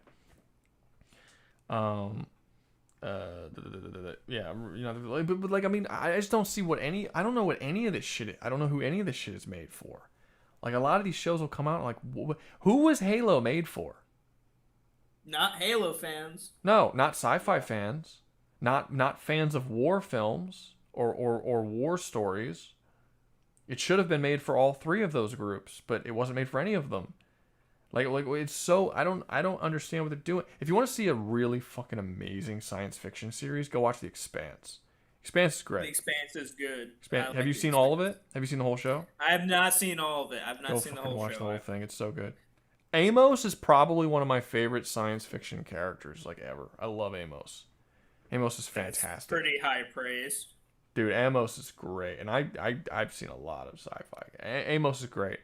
Yeah, but like, I mean, I just don't see I don't know what any of this shit. I don't know who any of this shit is made for. Like, a lot of these shows will come out and like, who was Halo made for? Not Halo fans. No, not sci-fi fans. Not fans of war films or war stories. It should have been made for all three of those groups, but it wasn't made for any of them. Like it's so I don't understand what they're doing. If you want to see a really fucking amazing science fiction series, go watch The Expanse. Expanse is great. The Expanse is good. Have you seen all of it? Have you seen the whole show? I have not seen all of it. I've not seen the whole watch show. the whole thing. It's so good. Amos is probably one of my favorite science fiction characters like ever. I love Amos. Amos is fantastic. That's pretty high praise. Dude, Amos is great, and I've seen a lot of sci-fi. Amos is great.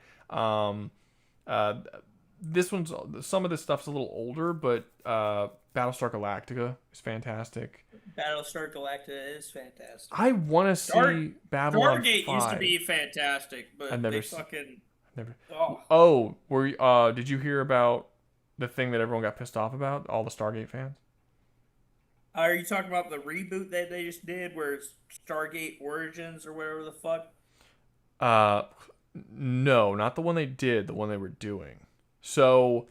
This one's some of this stuff's a little older, but Battlestar Galactica is fantastic. Battlestar Galactica is fantastic. I want to see Babylon 5. Stargate used to be fantastic, but never Oh, did you hear about the thing that everyone got pissed off about? All the Stargate fans. Are you talking about the reboot that they just did, where it's Stargate Origins or whatever the fuck? No, not the one they did. The one they were doing. So,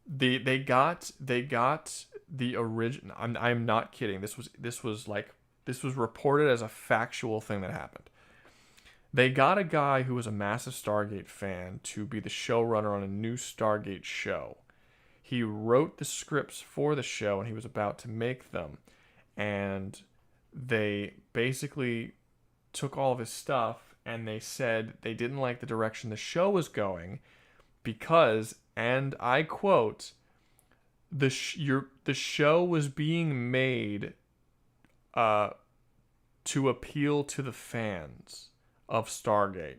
they got the original. I'm not kidding. This was reported as a factual thing that happened. They got a guy who was a massive Stargate fan to be the showrunner on a new Stargate show. He wrote the scripts for the show, and he was about to make them. And they basically took all of his stuff, and they said they didn't like the direction the show was going because, and I quote, the show was being made to appeal to the fans of Stargate.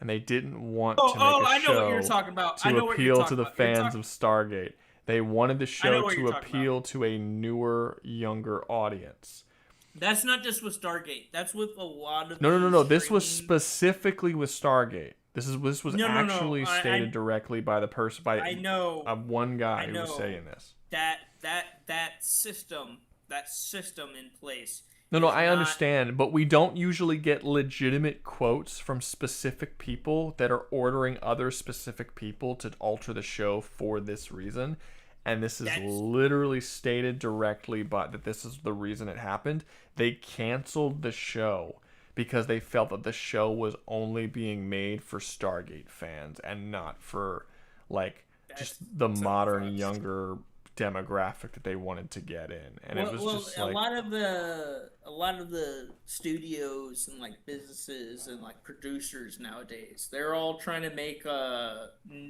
And they didn't want to make a show to appeal to the fans of Stargate. They wanted the show to appeal to a newer, younger audience. That's not just with Stargate. That's with a lot of. No. This was specifically with Stargate. This was actually stated directly by the person one guy who was saying this. That system in place. No, I understand, but we don't usually get legitimate quotes from specific people that are ordering other specific people to alter the show for this reason. And this is literally stated directly that this is the reason it happened. They canceled the show because they felt that the show was only being made for Stargate fans and not for just the modern, younger demographic that they wanted to get in. And it was just a lot of the studios and businesses and producers nowadays, they're all trying to make a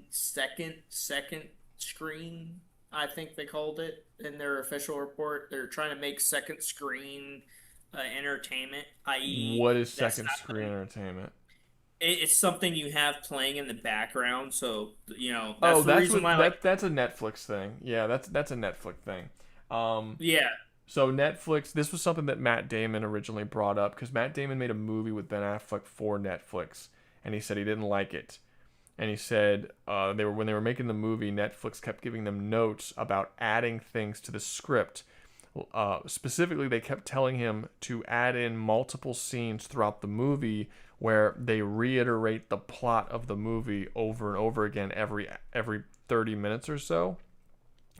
second screen. I think they called it in their official report. They're trying to make second screen entertainment, i.e. What is second screen entertainment? It's something you have playing in the background, so that's that's a Netflix thing. Yeah, that's a Netflix thing. Yeah. So Netflix, this was something that Matt Damon originally brought up because Matt Damon made a movie with Ben Affleck for Netflix, and he said he didn't like it. And he said when they were making the movie, Netflix kept giving them notes about adding things to the script. Specifically, they kept telling him to add in multiple scenes throughout the movie where they reiterate the plot of the movie over and over again every 30 minutes or so.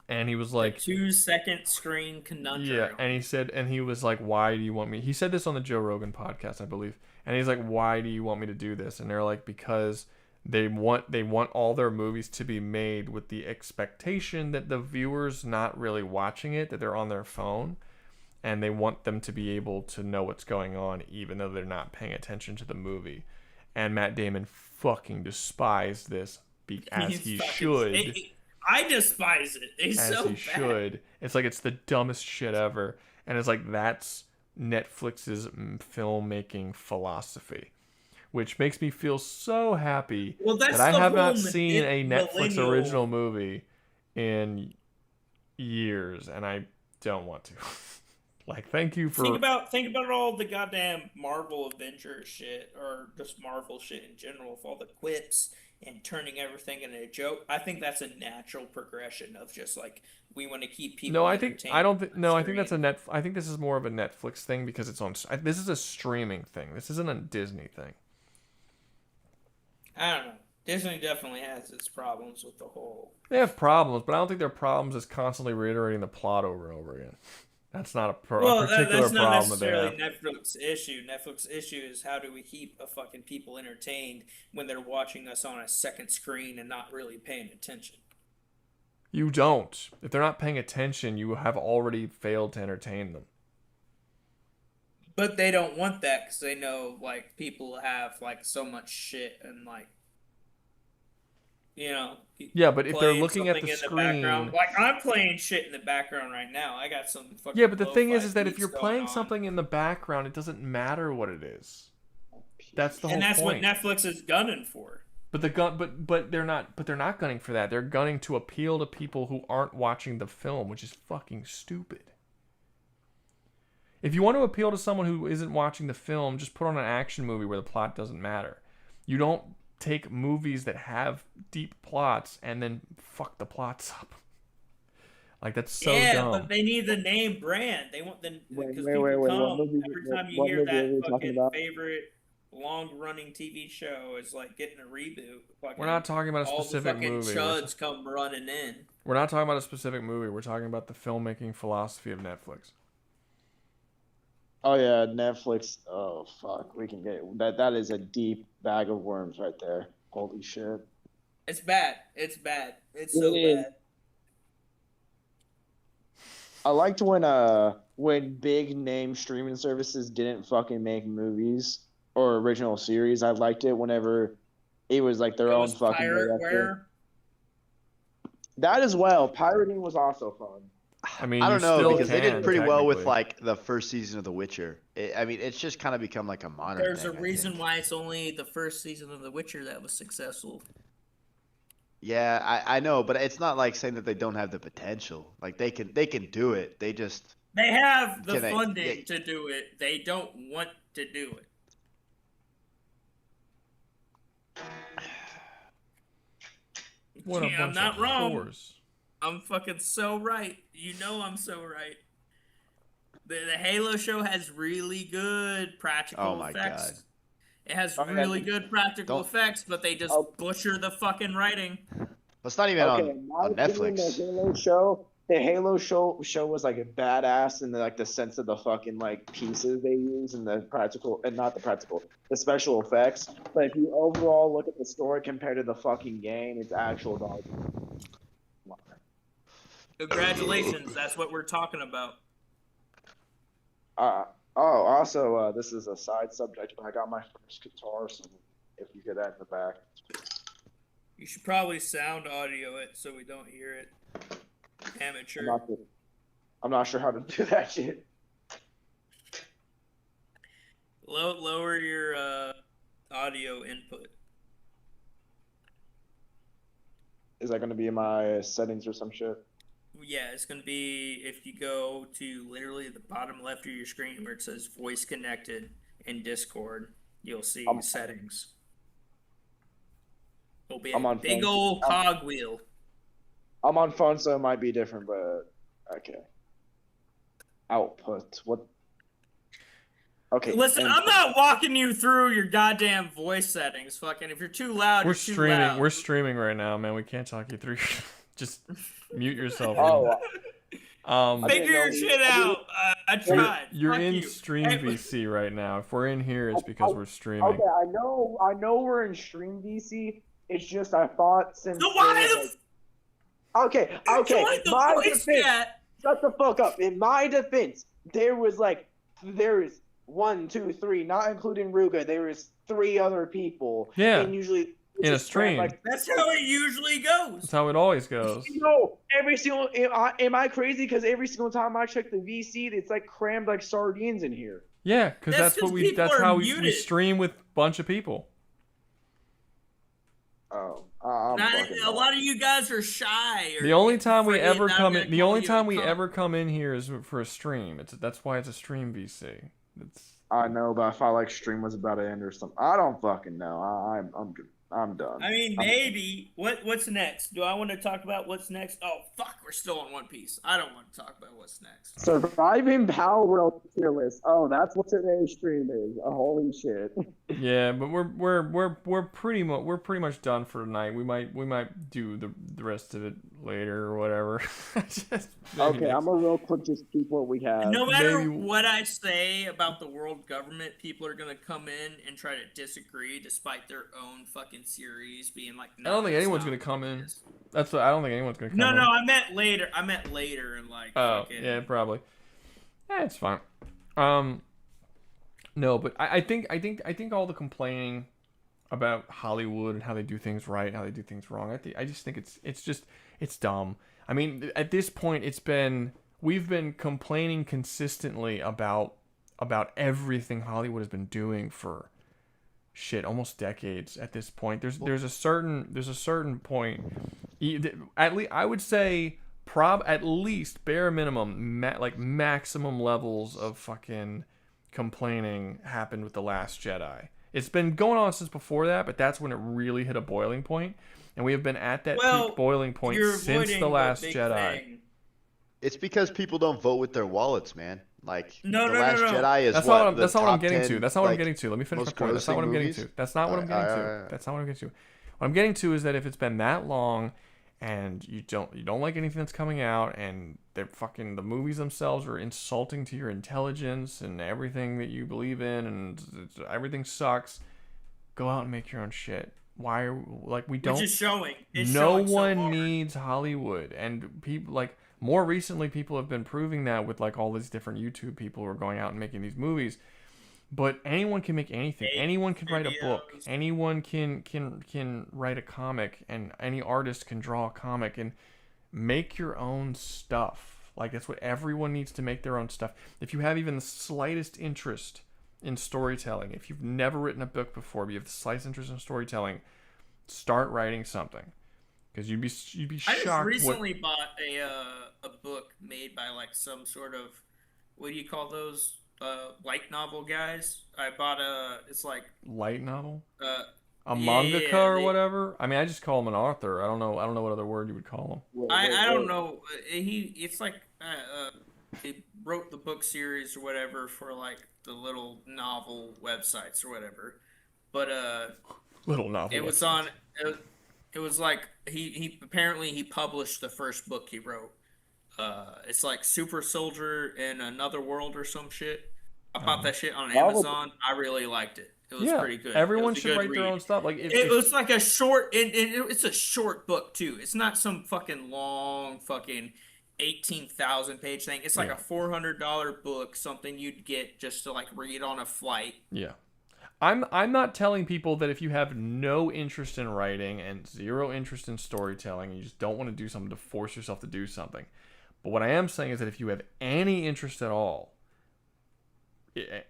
And he was like, 2-second screen conundrum. Yeah, and he was like, why do you want me? He said this on the Joe Rogan podcast, I believe. And he's like, why do you want me to do this? And they're like, because They want all their movies to be made with the expectation that the viewer's not really watching it, that they're on their phone, and they want them to be able to know what's going on even though they're not paying attention to the movie. And Matt Damon fucking despised this as he should. I despise it. It's as so he bad. should. It's like it's the dumbest shit ever, and it's like that's Netflix's filmmaking philosophy, which makes me feel so happy that I have not seen a Netflix original movie in years, and I don't want to. Like, thank you for think about all the goddamn Marvel Avengers shit, or just Marvel shit in general, with all the quips and turning everything into a joke. I think that's a natural progression of just like we want to keep people. No, I think I don't. I think that's a I think this is more of a Netflix thing because it's on. This is a streaming thing. This isn't a Disney thing. I don't know. Disney definitely has its problems with the whole. They have problems, but I don't think their problems is constantly reiterating the plot over and over again. That's not a particular that's not problem that they have. necessarily Netflix issue. Netflix issue is how do we keep fucking people entertained when they're watching us on a second screen and not really paying attention. You don't. If they're not paying attention, you have already failed to entertain them. But they don't want that because they know like people have like so much shit and like, you know. Yeah, but if they're looking at the screen, like I'm playing shit in the background right now. I got some fucking. Yeah, but the thing is that if you're playing something in the background, it doesn't matter what it is. That's the whole point. And that's what Netflix is gunning for. But they're not gunning for that. They're gunning to appeal to people who aren't watching the film, which is fucking stupid. If you want to appeal to someone who isn't watching the film, just put on an action movie where the plot doesn't matter. You don't take movies that have deep plots and then fuck the plots up. Like, that's so dumb. Yeah, but they need the name brand. They want the because people come every time you hear that fucking favorite long-running TV show is like getting a reboot. We're not talking about a specific movie. All the fucking chuds come running in. We're not talking about a specific movie. We're talking about the filmmaking philosophy of Netflix. Oh yeah, Netflix. Oh fuck, we can get that. That is a deep bag of worms right there. Holy shit. It's bad. It's bad. It's so bad. I liked when big name streaming services didn't fucking make movies or original series. I liked it whenever it was like their own fucking director. That as well. Pirating was also fun. I mean, I don't know because they did pretty well with like the first season of The Witcher. I mean, it's just kind of become like a modern. There's a reason why it's only the first season of The Witcher that was successful. Yeah, I know, but it's not like saying that they don't have the potential. Like they can do it. They have the funding to do it. They don't want to do it. What a bunch I'm not of wrong. whores. I'm fucking so right. You know I'm so right. The Halo show has really good practical effects. God. It has really good practical effects, but they just butcher the fucking writing. It's not even on Netflix. The Halo show was like a badass in the sense of the fucking like pieces they use and the special effects. But if you overall look at the story compared to the fucking game, it's actual dog. Congratulations, that's what we're talking about. Also, this is a side subject, but I got my first guitar, so if you get that in the back. You should probably sound audio it so we don't hear it. Amateur. I'm not sure how to do that shit. Lower your audio input. Is that going to be in my settings or some shit? Yeah, it's going to be if you go to literally the bottom left of your screen where it says voice connected in Discord, you'll see settings. It'll be a big old cogwheel. I'm on phone, so it might be different, but okay. Output. What? Okay. Listen, I'm not walking you through your goddamn voice settings. Fucking, if you're too loud, We're you're too streaming. loud. We're streaming right now, man. We can't talk you through. Just mute yourself. Figure your shit out. I tried. You're in Stream VC right now. If we're in here, it's because we're streaming. Okay, I know we're in Stream VC, It's just I thought since. So why Okay. My defense. Shut the fuck up. In my defense, there is 1, 2, 3, not including Rouga. There is 3 other people. Yeah. And usually in a stream. That's how it usually goes. That's how it always goes. No, every single. Am I crazy? Because every single time I check the VC, it's crammed like sardines in here. Yeah, because that's what we. That's how we stream with a bunch of people. Oh, a lot of you guys are shy. The only time we ever come in, ever come in here is for a stream. That's why it's a stream VC. I know, but I felt like stream was about to end or something. I don't fucking know. I'm done. I mean, maybe. What's next? Do I want to talk about what's next? Oh, fuck, we're still on One Piece. I don't want to talk about what's next. Surviving Palworld tier list. Oh, that's what today's stream is. Oh, holy shit. Yeah, but we're pretty much done for tonight. We might do the rest of it later or whatever. Okay, I'm gonna real quick just keep what we have. No matter what I say about the world government, people are gonna come in and try to disagree despite their own fucking series being like. No, I don't think anyone's gonna come in. That's what I don't think anyone's gonna come in. No, I meant later. And like. Oh, yeah, probably. Yeah, it's fine. No, but I think all the complaining about Hollywood and how they do things right and how they do things wrong, I just think it's dumb. I mean, at this point, we've been complaining consistently about everything Hollywood has been doing for almost decades. At this point, there's a certain point. At least I would say, at least bare minimum, maximum levels of fucking complaining happened with The Last Jedi. It's been going on since before that, but that's when it really hit a boiling point, and we have been at that peak boiling point since The Last Jedi. It's because people don't vote with their wallets, man. Like no, Last Jedi is that's not what I'm getting to. That's not what I'm getting to. Let me finish my point. That's not what I'm getting to. That's not what I'm getting to. That's not what I'm getting to. What I'm getting to is that if it's been that long and you don't like anything that's coming out, and the movies themselves are insulting to your intelligence and everything that you believe in, and everything sucks, go out and make your own shit. Why we don't? Which is showing. No one needs Hollywood, and people more recently people have been proving that with all these different YouTube people who are going out and making these movies. But anyone can make anything. Anyone can write a book. Anyone can write a comic, and any artist can draw a comic and make your own stuff. That's what everyone needs to make their own stuff. If you have even the slightest interest in storytelling, if you've never written a book before, but you have the slightest interest in storytelling, start writing something. Because you'd be shocked. I just recently bought a book made by some sort of, what do you call those? Light novel guys. I bought light novel. A mangaka or whatever. I mean, I just call him an author. I don't know what other word you would call him. I don't know. He wrote the book series or whatever for the little novel websites or whatever. But little novel. It was on. It was he apparently he published the first book he wrote. It's Super Soldier in Another World or some shit. I bought that shit on Amazon. I really liked it. It was pretty good. Everyone should write their own stuff. It was a short, and it's a short book too. It's not some fucking long 18,000 page thing. It's a $400 book, something you'd get just to read on a flight. Yeah. I'm not telling people that if you have no interest in writing and zero interest in storytelling, you just don't want to do something to force yourself to do something. But what I am saying is that if you have any interest at all,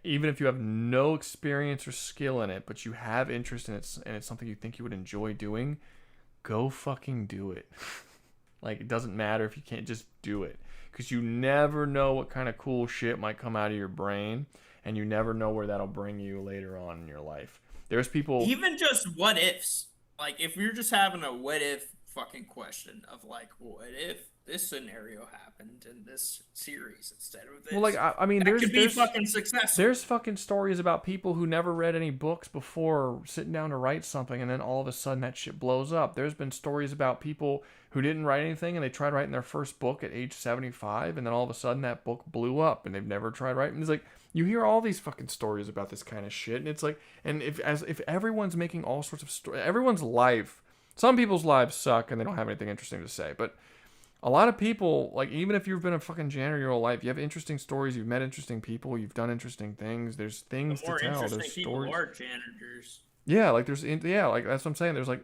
even if you have no experience or skill in it, but you have interest in it and it's something you think you would enjoy doing, go fucking do it. It doesn't matter if you can't, just do it. Because you never know what kind of cool shit might come out of your brain, and you never know where that'll bring you later on in your life. There's people... Even just what ifs. If you're just having a what if fucking question of what if this scenario happened in this series instead of this? Well, I mean, there's fucking successful. There's fucking stories about people who never read any books before sitting down to write something, and then all of a sudden that shit blows up. There's been stories about people who didn't write anything, and they tried writing their first book at age 75, and then all of a sudden that book blew up, and they've never tried writing. It's you hear all these fucking stories about this kind of shit, and it's and if everyone's making all sorts of stories, everyone's life Some people's lives suck and they don't have anything interesting to say, but a lot of people, like, even if you've been a fucking janitor your whole life, you have interesting stories, you've met interesting people, you've done interesting things, there's things to tell, there's stories. More interesting people are janitors. Yeah, like like that's what I'm saying. There's like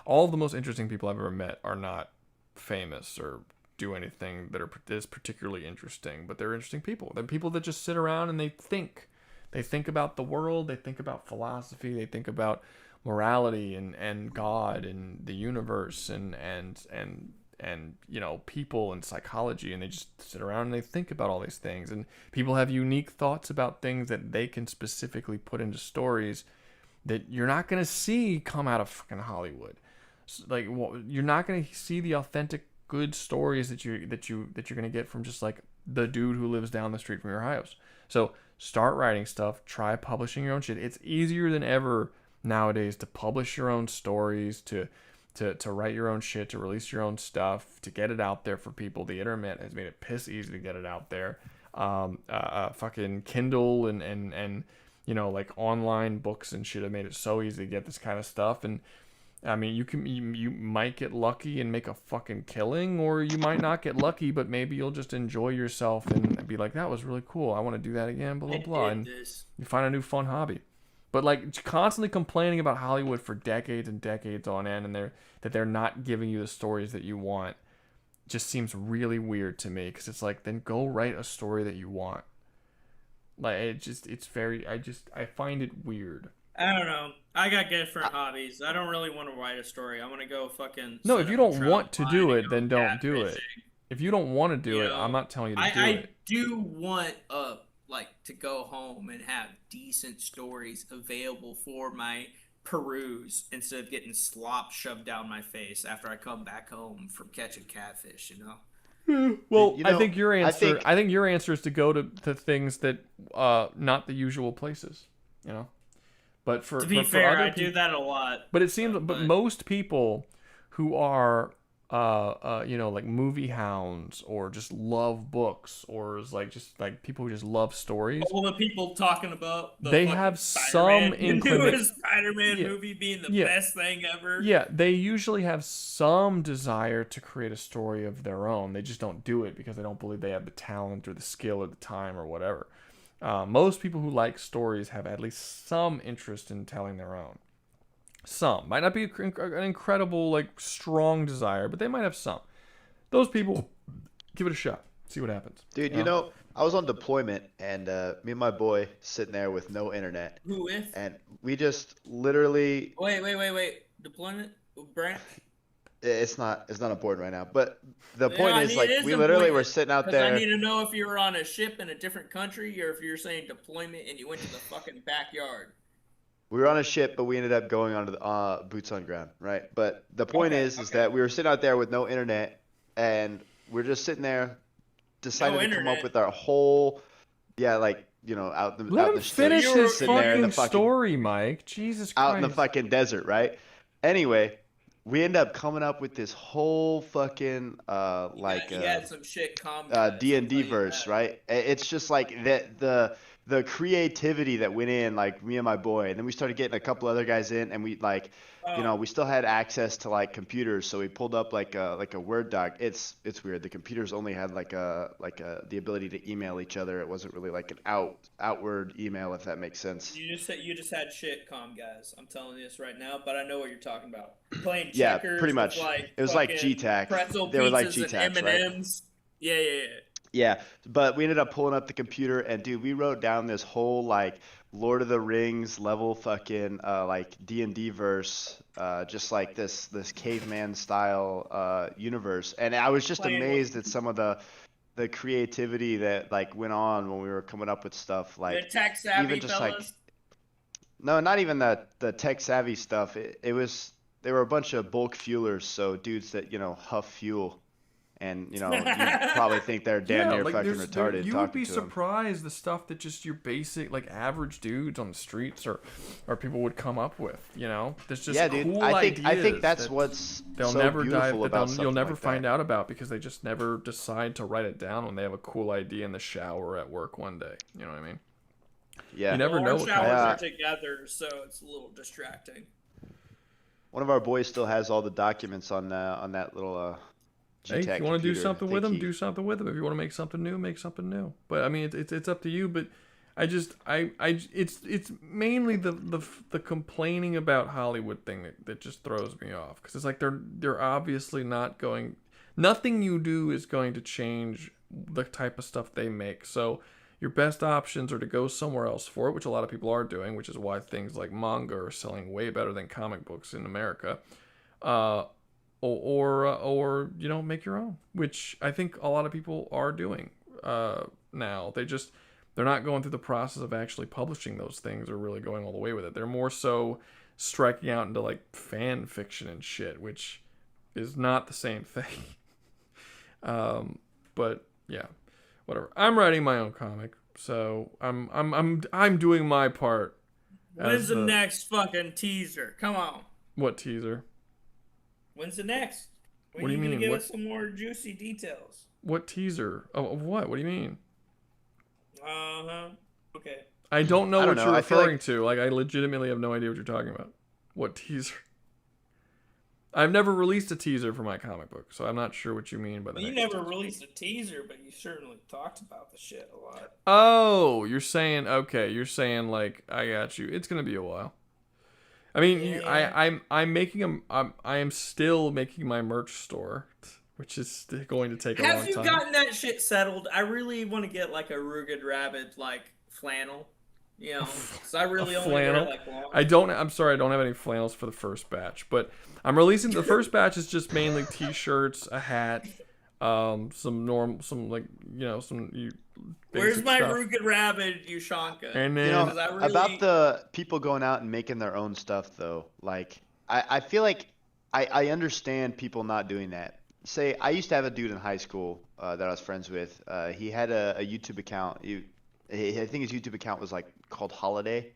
all of the most interesting people I've ever met are not famous or do anything that is particularly interesting, but they're interesting people. They're people that just sit around and they think. They think about the world, they think about philosophy, they think about morality and God and the universe and you know, people and psychology, and they just sit around and they think about all these things. And people have unique thoughts about things that they can specifically put into stories that you're not going to see come out of fucking Hollywood. Like, you're not going to see the authentic good stories that you're going to get from just like the dude who lives down the street from your house. So start writing stuff, try publishing your own shit. It's easier than ever nowadays to publish your own stories, to write your own shit, to release your own stuff, to get it out there for people. The internet has made it piss easy to get it out there. Fucking Kindle and you know, like online books and shit have made it so easy to get this kind of stuff. And I mean, you might get lucky and make a fucking killing, or you might not get lucky, but maybe you'll just enjoy yourself and be like, that was really cool, I want to do that again, blah blah blah, and you find a new fun hobby. But like constantly complaining about Hollywood for decades and decades on end, and they're not giving you the stories that you want, just seems really weird to me. Because it's like, then go write a story that you want. Like I find it weird. I don't know. I got different hobbies. I don't really want to write a story. I want to go fucking. No, if you don't want to do it, then don't do it. If you don't want to do it, I'm not telling you to do it. I do want to go home and have decent stories available for my peruse instead of getting slop shoved down my face after I come back home from catching catfish, you know? Well, I think your answer is to go to things that not the usual places, you know. But to be fair, I do that a lot. But it seems, but most people who are you know, like movie hounds or just love books or is like just like people who just love stories. All the people talking about they have some newest Spider-Man movie being the best thing ever. Yeah, they usually have some desire to create a story of their own. They just don't do it because they don't believe they have the talent or the skill or the time or whatever. Most people who like stories have at least some interest in telling their own. Some might not be an incredible, like, strong desire, but they might have some. Those people, give it a shot. See what happens. Dude, you know, I was on deployment, and me and my boy sitting there with no internet. Who with? And we just literally. Wait. Deployment, Brent. It's not important right now, but the point is, like, we literally were sitting out there. I need to know if you were on a ship in a different country, or if you're saying deployment and you went to the fucking backyard. We were on a ship, but we ended up going onto the boots on ground, right? But the point is that we were sitting out there with no internet, and we're just sitting there, deciding to come up with our whole, out the finish his fucking story, Mike. Jesus Christ. Out in the fucking desert, right? Anyway, we end up coming up with this whole fucking had some shit D&D verse, right? It's just like the creativity that went in, like me and my boy, and then we started getting a couple other guys in, and we we still had access to like computers, so we pulled up like a Word doc. It's weird. The computers only had the ability to email each other. It wasn't really like an outward email, if that makes sense. You just had shit comm guys. I'm telling you this right now, but I know what you're talking about. Playing checkers. Yeah, pretty much. It was like GTAC. They were like GTACs, M&Ms. Right? Yeah. Yeah, but we ended up pulling up the computer, and dude, we wrote down this whole like Lord of the Rings level fucking like D&D verse, just like this caveman style universe, and I was just amazed at some of the creativity that like went on when we were coming up with stuff, like the tech savvy even just fellas? like no, not even the tech savvy stuff. They were a bunch of bulk fuelers, so dudes that huff fuel. And you probably think they're damn near fucking retarded. You would be surprised the stuff that just your basic, like, average dudes on the streets or people would come up with. There's just cool ideas. I think that's what's they'll so never beautiful about something you'll never like find that. out about because they just never decide to write it down when they have a cool idea in the shower at work one day. You know what I mean? Yeah. You never know. Our showers are together, so it's a little distracting. one of our boys still has all the documents on that little Hey, if you want to do something with them, do something with them. If you want to make something new, make something new. But I mean, it's up to you. But it's mainly the complaining about Hollywood thing that just throws me off, because it's like they're obviously not going. Nothing you do is going to change the type of stuff they make. So your best options are to go somewhere else for it, which a lot of people are doing, which is why things like manga are selling way better than comic books in America. Or you know, make your own, which I think a lot of people are doing now. They're not going through the process of actually publishing those things or really going all the way with it. They're more so striking out into like fan fiction and shit, which is not the same thing. But yeah, whatever. I'm writing my own comic, so I'm doing my part. When's the next fucking teaser? Come on. What teaser? When's the next? What do you mean? Give us some more juicy details. What teaser? Of what? What do you mean? Okay. I don't know what you're referring to. Like, I legitimately have no idea what you're talking about. What teaser? I've never released a teaser for my comic book, so I'm not sure what you mean by that. You never released a teaser, but you certainly talked about the shit a lot. Oh, you're saying, okay, you're saying, like, I got you. It's gonna be a while. I mean, Yeah. I am still making my merch store, which is going to take a long time. Have you gotten that shit settled? I really want to get like a Rouga Rabid like flannel. You know, because I really only wear like long. I'm sorry, I don't have any flannels for the first batch, but I'm releasing the first batch is just mainly t-shirts, a hat, some Where's my stuff. Rouga Rabid Ushanka? And then about the people going out and making their own stuff though, like I feel like I understand people not doing that. Say I used to have a dude in high school that I was friends with. He had a YouTube account. I think his YouTube account was like called Holiday.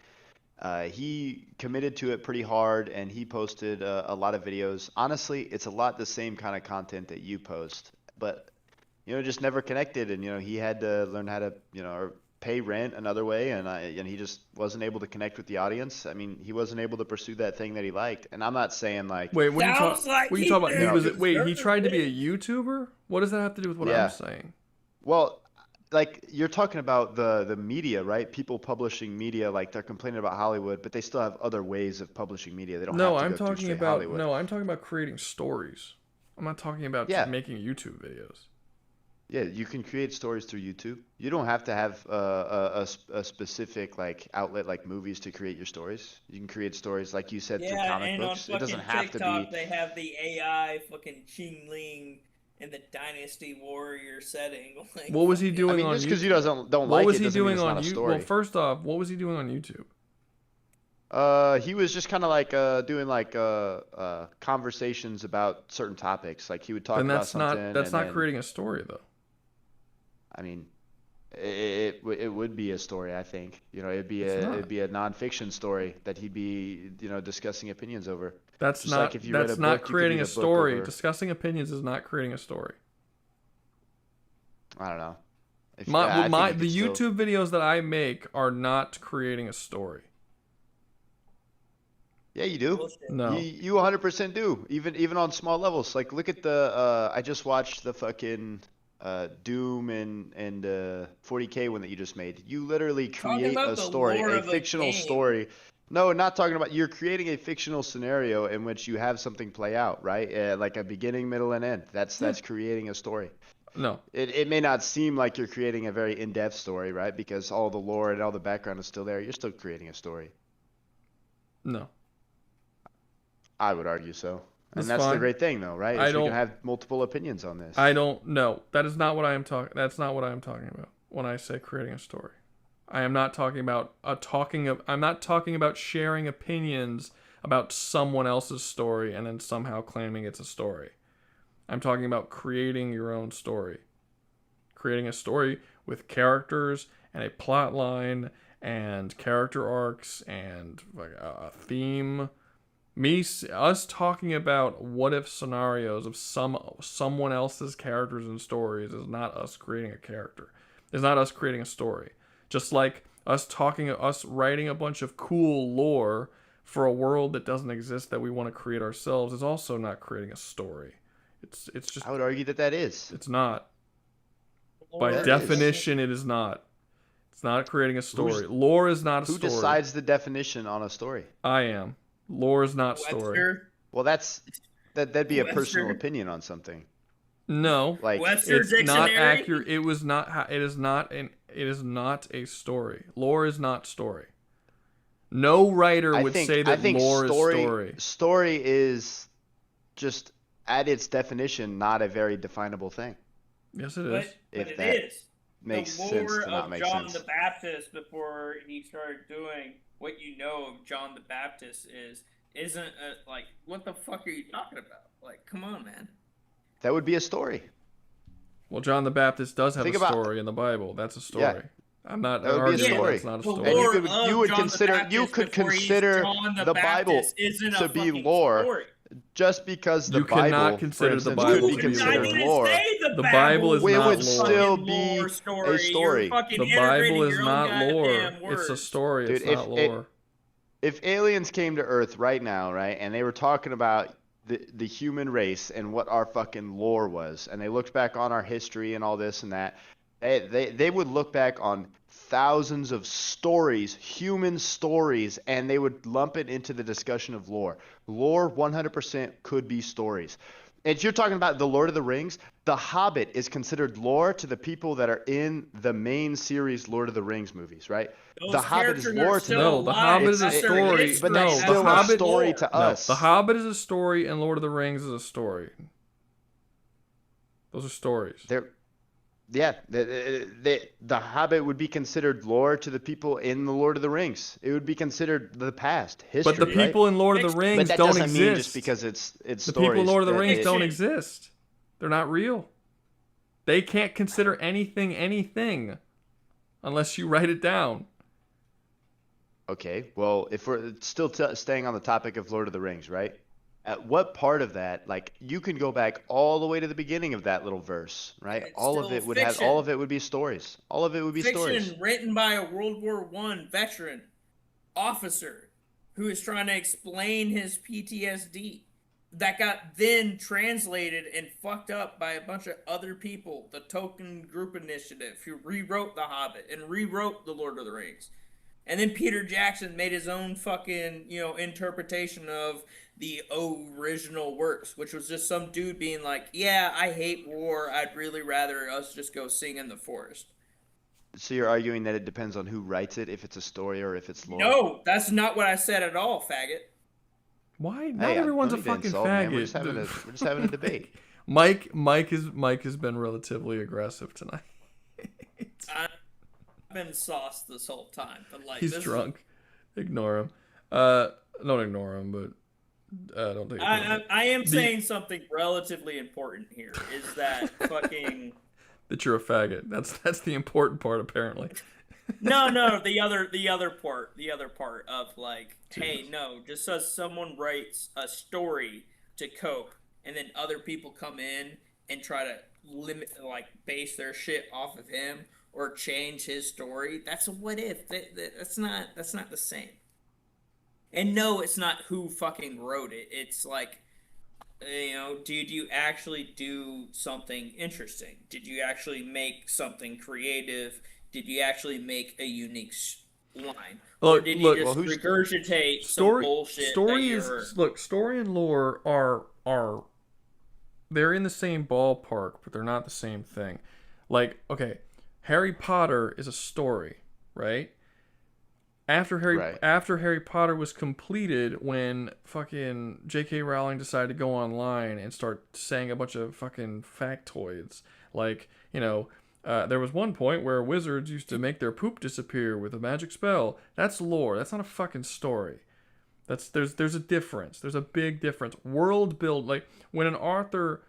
He committed to it pretty hard, and he posted a lot of videos. Honestly, it's a lot the same kind of content that you post, but just never connected. And he had to learn how to or pay rent another way, and he just wasn't able to connect with the audience. I mean, he wasn't able to pursue that thing that he liked. And I'm not saying like wait, what are you talking about? He tried to be a YouTuber? What does that have to do with what I'm saying? Well, like you're talking about the media, right? People publishing media, like they're complaining about Hollywood, but they still have other ways of publishing media. They don't have to I'm go through talking straight about Hollywood. I'm talking about creating stories. I'm not talking about just making YouTube videos. Yeah, you can create stories through YouTube. You don't have to have a specific like outlet like movies to create your stories. You can create stories like you said through comic books. It doesn't have TikTok, to be. They have the AI fucking Ching Ling in the Dynasty Warrior setting. Like, What was he doing on YouTube? Just because you don't like it doesn't mean it's not a story. Well, first off, what was he doing on YouTube? He was just kind of like doing like conversations about certain topics. Like he would talk about something. That's not creating a story though. I mean, it would be a story. I think it'd be a nonfiction story that he'd be discussing opinions over. That's just not like if you read a that's book, not you could creating read a book story. over- Discussing opinions is not creating a story. I don't know. The still- YouTube videos that I make are not creating a story. Yeah, you do. No. You 100% do. Even on small levels. Like look at the I just watched the fucking Doom and 40K one that you just made. You literally create a story, a fictional story. No, not talking about. You're creating a fictional scenario in which you have something play out, right? Like a beginning, middle, and end. That's creating a story. No. It may not seem like you're creating a very in-depth story, right? Because all the lore and all the background is still there. You're still creating a story. No. I would argue so. That's And that's fine. the great thing, though, right? I Is we don't- can have multiple opinions on this. I don't know. That is not what I am talking. That's not what I am talking about when I say creating a story. I am not talking about I'm not talking about sharing opinions about someone else's story and then somehow claiming it's a story. I'm talking about creating your own story. Creating a story with characters and a plot line and character arcs and like a theme. Us talking about what if scenarios of someone else's characters and stories is not us creating a character. It's not us creating a story. Just like us writing a bunch of cool lore for a world that doesn't exist that we want to create ourselves is also not creating a story. It's just. I would argue that is. It's not. By definition, it is not. It's not creating a story. Lore is not a story. Who decides the definition on a story? I am. Lore is not story. Well, that'd be a personal opinion on something. No, like it's not accurate. It was not. It is not a story. Lore is not story. No writer would say that lore is story. Story is just at its definition not a very definable thing. Yes, it is. But it is. Makes the sense lore to not of make John sense. the Baptist before he started doing what you know of John the Baptist isn't like, what the fuck are you talking about? Like, come on, man. That would be a story. Well, John the Baptist does have a story in the Bible. That's a story. Yeah. I'm not That would be a arguing story. that's not a story. And you could consider the Bible to be lore. Story. Just because the You Bible, cannot consider for instance, the Bible could be to be considered lore. lore. The Bible is it not would lore. still be a story. The Bible is not lore. It's a story. Dude, it's not lore. If aliens came to Earth right now, right, and they were talking about the human race and what our fucking lore was, and they looked back on our history and all this and that, they would look back on thousands of stories, human stories, and they would lump it into the discussion of lore. Lore 100% could be stories. And you're talking about the Lord of the Rings. The Hobbit is considered lore to the people that are in the main series Lord of the Rings movies, right? The Hobbit is lore to them. No, the Hobbit is a story. But no, that's still the Hobbit, a story to us. No, the Hobbit is a story, and Lord of the Rings is a story. Those are stories. The Hobbit would be considered lore to the people in the Lord of the Rings. It would be considered the past, history. But the people in Lord of the Rings but that don't doesn't exist. Mean just because it's the stories. people in Lord of the Rings don't exist. They're not real. They can't consider anything unless you write it down. Okay, well, if we're still staying on the topic of Lord of the Rings, right? At what part of that, like, you can go back all the way to the beginning of that little verse, right? All of it would be stories. All of it would be stories. Fiction written by a World War I veteran officer who is trying to explain his PTSD that got then translated and fucked up by a bunch of other people. The Token Group Initiative, who rewrote The Hobbit and rewrote The Lord of the Rings. And then Peter Jackson made his own fucking, interpretation of the original works, which was just some dude being like, yeah, I hate war. I'd really rather us just go sing in the forest. So you're arguing that it depends on who writes it, if it's a story or if it's lore? No, that's not what I said at all, faggot. Why? Not everyone's a fucking faggot. Man. We're just having a debate. Mike has been relatively aggressive tonight. I've been sauced this whole time, but like he's drunk. Ignore him. Don't ignore him, but don't take it. I am saying something relatively important here. Is that fucking that you're a faggot? That's the important part, apparently. No, the other part of like, hey, no, just as someone writes a story to cope, and then other people come in and try to base their shit off of him or change his story. That's a what if. That's not the same. And no, it's not who fucking wrote it. It's like, did you actually do something interesting? Did you actually make something creative? Did you actually make a unique line? Or did you just regurgitate some bullshit? Story and lore are they're in the same ballpark, but they're not the same thing. Like, okay, Harry Potter is a story, right? After Harry Potter was completed, when fucking J.K. Rowling decided to go online and start saying a bunch of fucking factoids, like, there was one point where wizards used to make their poop disappear with a magic spell. That's lore. That's not a fucking story. There's a difference. There's a big difference. World build, like when an author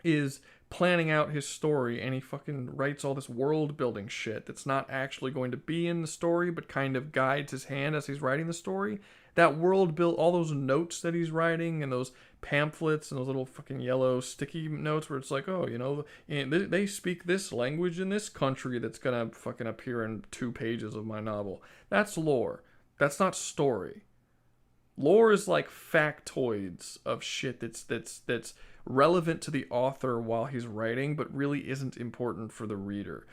is planning out his story and he fucking writes all this world building shit that's not actually going to be in the story but kind of guides his hand as he's writing the story. That world build, all those notes that he's writing and those pamphlets and those little fucking yellow sticky notes where it's like, they speak this language in this country that's gonna fucking appear in 2 pages of my novel. That's lore. That's not story. Lore is like factoids of shit that's relevant to the author while he's writing, but really isn't important for the reader.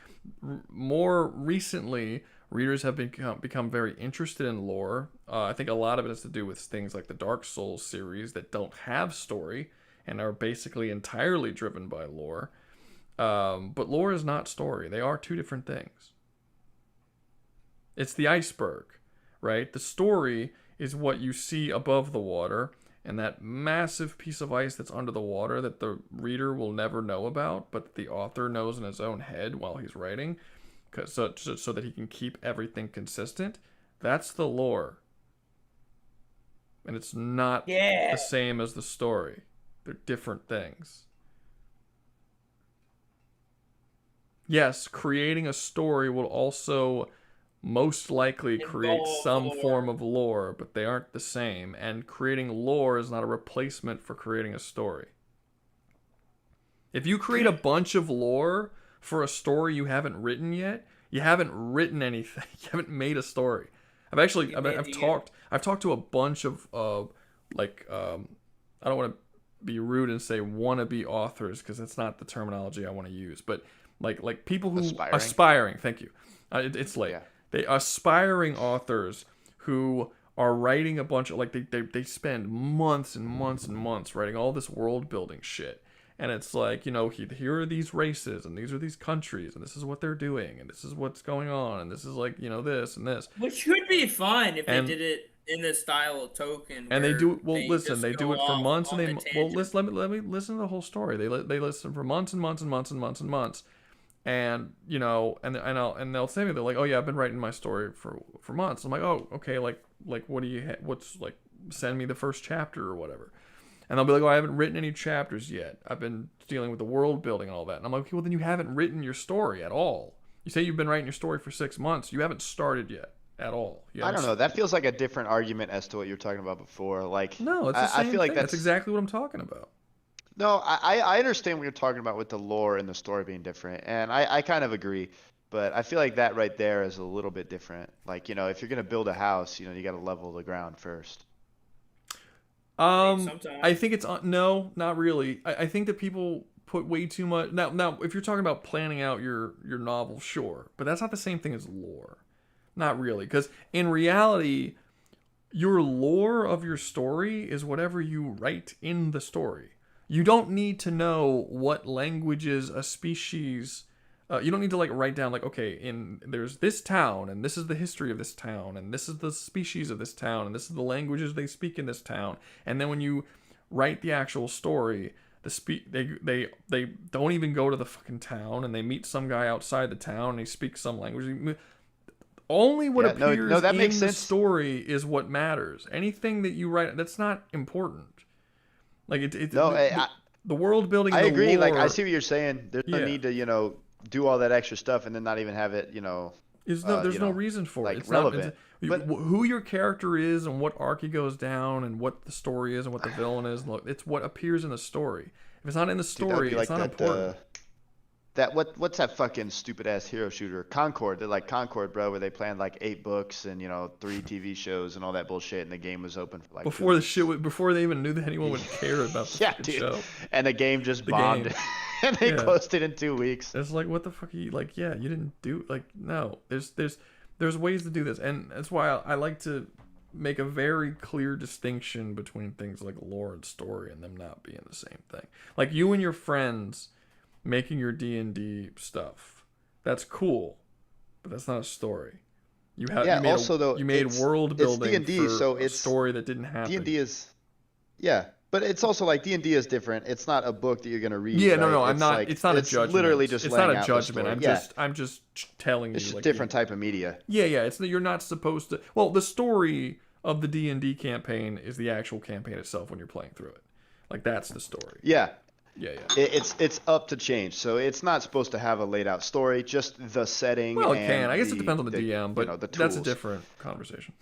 More recently, readers have become very interested in lore. I think a lot of it has to do with things like the Dark Souls series that don't have story and are basically entirely driven by lore. But lore is not story. They are two different things. It's the iceberg, right? The story is what you see above the water, and that massive piece of ice that's under the water that the reader will never know about, but the author knows in his own head while he's writing, so that he can keep everything consistent. That's the lore. And it's not the same as the story. They're different things. Yes, creating a story will also most likely create some form of lore, but they aren't the same. And creating lore is not a replacement for creating a story. If you create a bunch of lore for a story you haven't written yet, you haven't written anything. You haven't made a story. I've talked to a bunch of I don't want to be rude and say wannabe authors, because that's not the terminology I want to use, but like people who aspiring. Thank you. It's late. They aspiring authors who are writing a bunch of they spend months and months and months writing all this world building shit. And it's like, here are these races, and these are these countries, and this is what they're doing, and this is what's going on, and this is this and this. Which could be fun if they did it in the style of Token. And they do they do it for months, and let me listen to the whole story. They listen for months and months and months and months and months. And and they'll say to me, they're like, oh yeah, I've been writing my story for months. I'm like, oh okay, like what do you what's like, send me the first chapter or whatever. And they'll be like, oh, I haven't written any chapters yet. I've been dealing with the world building and all that. And I'm like, okay, well then you haven't written your story at all. You say you've been writing your story for 6 months. You haven't started yet at all. I don't know. That feels like a different argument as to what you were talking about before. Like, no, it's the same I feel like thing. That's exactly what I'm talking about. No, I understand what you're talking about with the lore and the story being different, and I kind of agree, but I feel like that right there is a little bit different. Like, if you're gonna build a house, you got to level the ground first. I think it's no, not really. I think that people put way too much. Now, if you're talking about planning out your novel, sure, but that's not the same thing as lore. Not really, because in reality, your lore of your story is whatever you write in the story. You don't need to know what languages a species. You don't need to write down okay, there's this town, and this is the history of this town, and this is the species of this town, and this is the languages they speak in this town. And then when you write the actual story, they don't even go to the fucking town, and they meet some guy outside the town, and he speaks some language. Only what appears that makes in sense. The story is what matters. Anything that you write, that's not important. The world building. I agree. Lore, I see what you're saying. There's no need to do all that extra stuff and then not even have it there's no reason for it. It's relevant. But who your character is and what arc he goes down and what the story is and what the villain is. It's what appears in the story. If it's not in the story, it's not important. What's that fucking stupid ass hero shooter? Concord. They're like Concord, bro, where they planned 8 books and 3 TV shows and all that bullshit, and the game was open for before they even knew that anyone would care about the show. And the game just bombed, and they closed it in 2 weeks. It's like, what the fuck are you you didn't do no. There's ways to do this, and that's why I like to make a very clear distinction between things like lore and story and them not being the same thing. Like you and your friends making your D&D stuff, that's cool, but that's not a story. You made world building it's D&D, for so a story that didn't happen. D&D is but it's also D&D is different. It's not a book that you're gonna read. Yeah, right? no, I'm not. It's not a judgment. It's literally just. It's not a judgment. I'm just telling you. It's just a different type of media. Yeah. It's you're not supposed to. Well, the story of the D&D campaign is the actual campaign itself when you're playing through it. That's the story. Yeah. Yeah. It's up to change, so it's not supposed to have a laid out story. Just the setting. Well, it can. I guess it depends on the DM, but the that's a tools. different conversation.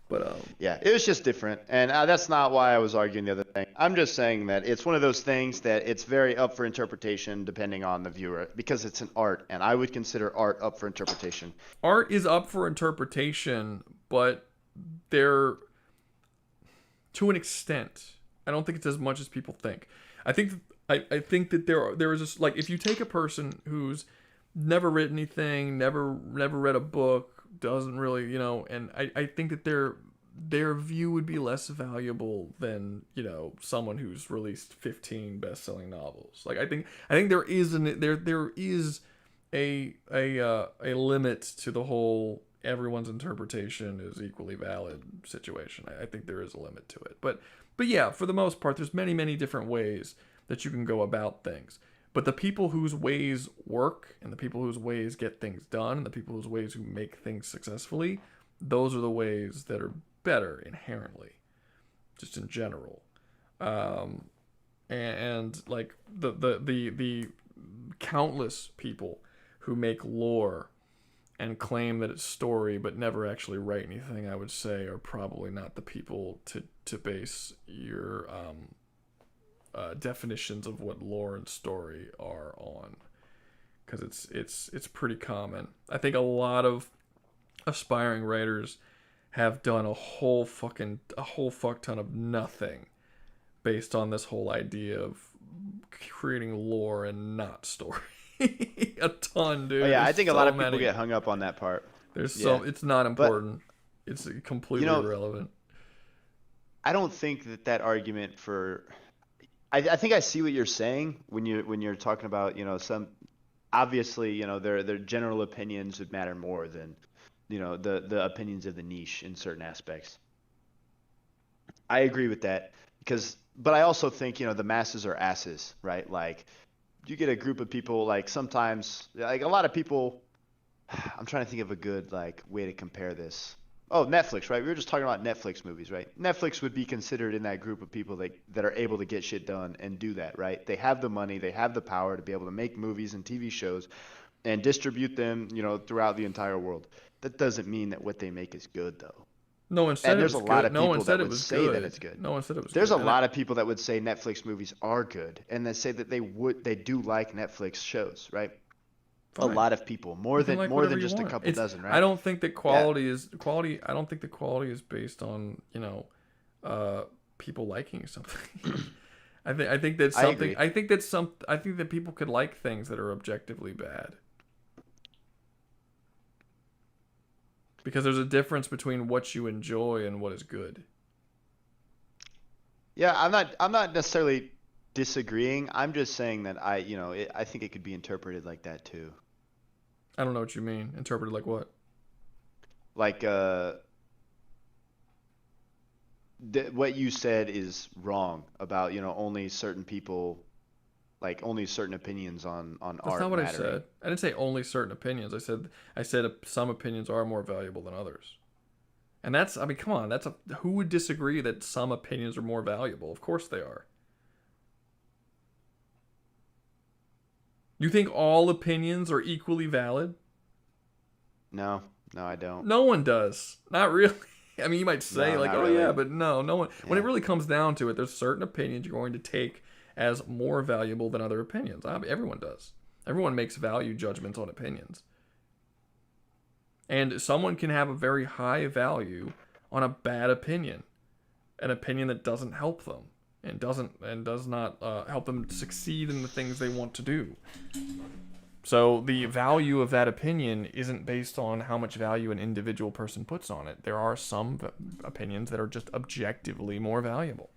But yeah, it was just different, and that's not why I was arguing the other thing. I'm just saying that it's one of those things that it's very up for interpretation depending on the viewer, because it's an art, and I would consider art up for interpretation. Art is up for interpretation, but they're to an extent. I don't think it's as much as people think. I think that there is just, like, if you take a person who's never written anything, never read a book, doesn't really, you know, and I think that their view would be less valuable than, you know, someone who's released 15 best-selling novels. Like, I think there is a limit to the whole everyone's interpretation is equally valid situation. I think there is a limit to it. But yeah, for the most part, there's many different ways that you can go about things. But the people whose ways work, and the people whose ways get things done, and the people whose ways who make things successfully, those are the ways that are better inherently, just in general. And like the countless people who make lore and claim that it's story but never actually write anything, I would say, are probably not the people to base your definitions of what lore and story are on, because it's pretty common. I think a lot of aspiring writers have done a whole fuck ton of nothing based on this whole idea of creating lore and not story. A ton, dude. Oh, yeah, I There's think a so lot of people many. get hung up on that part. It's not important. It's completely irrelevant. I don't think that argument for. I think I see what you're saying when you're talking about, you know, some, obviously, you know, their general opinions would matter more than, you know, the opinions of the niche in certain aspects. I agree with that, but I also think, you know, the masses are asses, right? Like, you get a group of people, like, sometimes, like, a lot of people, I'm trying to think of a good, like, way to compare this. Oh, Netflix, right? We were just talking about Netflix movies, right? Netflix would be considered in that group of people that are able to get shit done and do that, right? They have the money, they have the power to be able to make movies and TV shows and distribute them, you know, throughout the entire world. That doesn't mean that what they make is good, though. No one said and it there's was a lot good. of No people one said that it would was say good. that it's good. No one said it was There's good. a lot of people that would say Netflix movies are good, and they say that they do like Netflix shows, right? Fine. A lot of people, more You can than like more whatever than you just a want. couple dozen, right? I don't think that quality is quality. I don't think the quality is based on, you know, people liking something. I think that something. I think that people could like things that are objectively bad. Because there's a difference between what you enjoy and what is good. Yeah, I'm not necessarily disagreeing. I'm just saying that I think it could be interpreted like that too. I don't know what you mean. Interpreted like what? Like what you said is wrong about, you know, only certain people, like only certain opinions on art. That's not what mattering. I said. I didn't say only certain opinions. I said some opinions are more valuable than others. And that's, I mean, come on, who would disagree that some opinions are more valuable? Of course they are. You think all opinions are equally valid? No, I don't. No one does. Not really. I mean, you might say No, like, not oh really. yeah, but no one. Yeah. When it really comes down to it, there's certain opinions you're going to take as more valuable than other opinions. Everyone does. Everyone makes value judgments on opinions. And someone can have a very high value on a bad opinion, an opinion that doesn't help them and does not help them succeed in the things they want to do. So the value of that opinion isn't based on how much value an individual person puts on it. There are some opinions that are just objectively more valuable.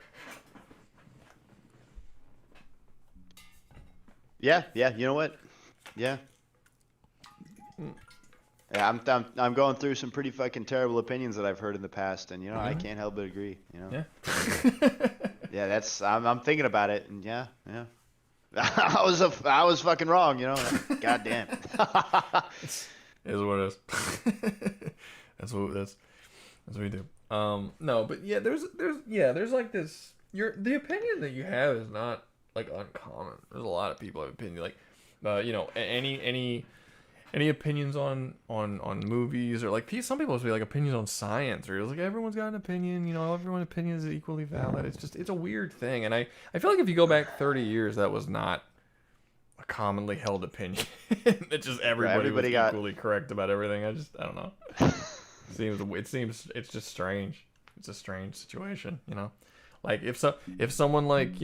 Yeah, you know what? Yeah. Yeah, I'm going through some pretty fucking terrible opinions that I've heard in the past, and you know, I can't help but agree. You know. Yeah. Yeah, that's I'm thinking about it, and yeah. I was fucking wrong, you know. God damn. It is what it is. That's what we do. No, but yeah, there's like this. The opinion that you have is not like uncommon. There's a lot of people have opinion, like, you know, Any opinions on movies, or like some people say like opinions on science, or it's like everyone's got an opinion, you know, everyone's opinion is equally valid. It's a weird thing, and I feel like if you go back 30 years, that was not a commonly held opinion. That just everybody was equally correct about everything. I don't know. It's just strange. It's a strange situation, you know. Like if someone like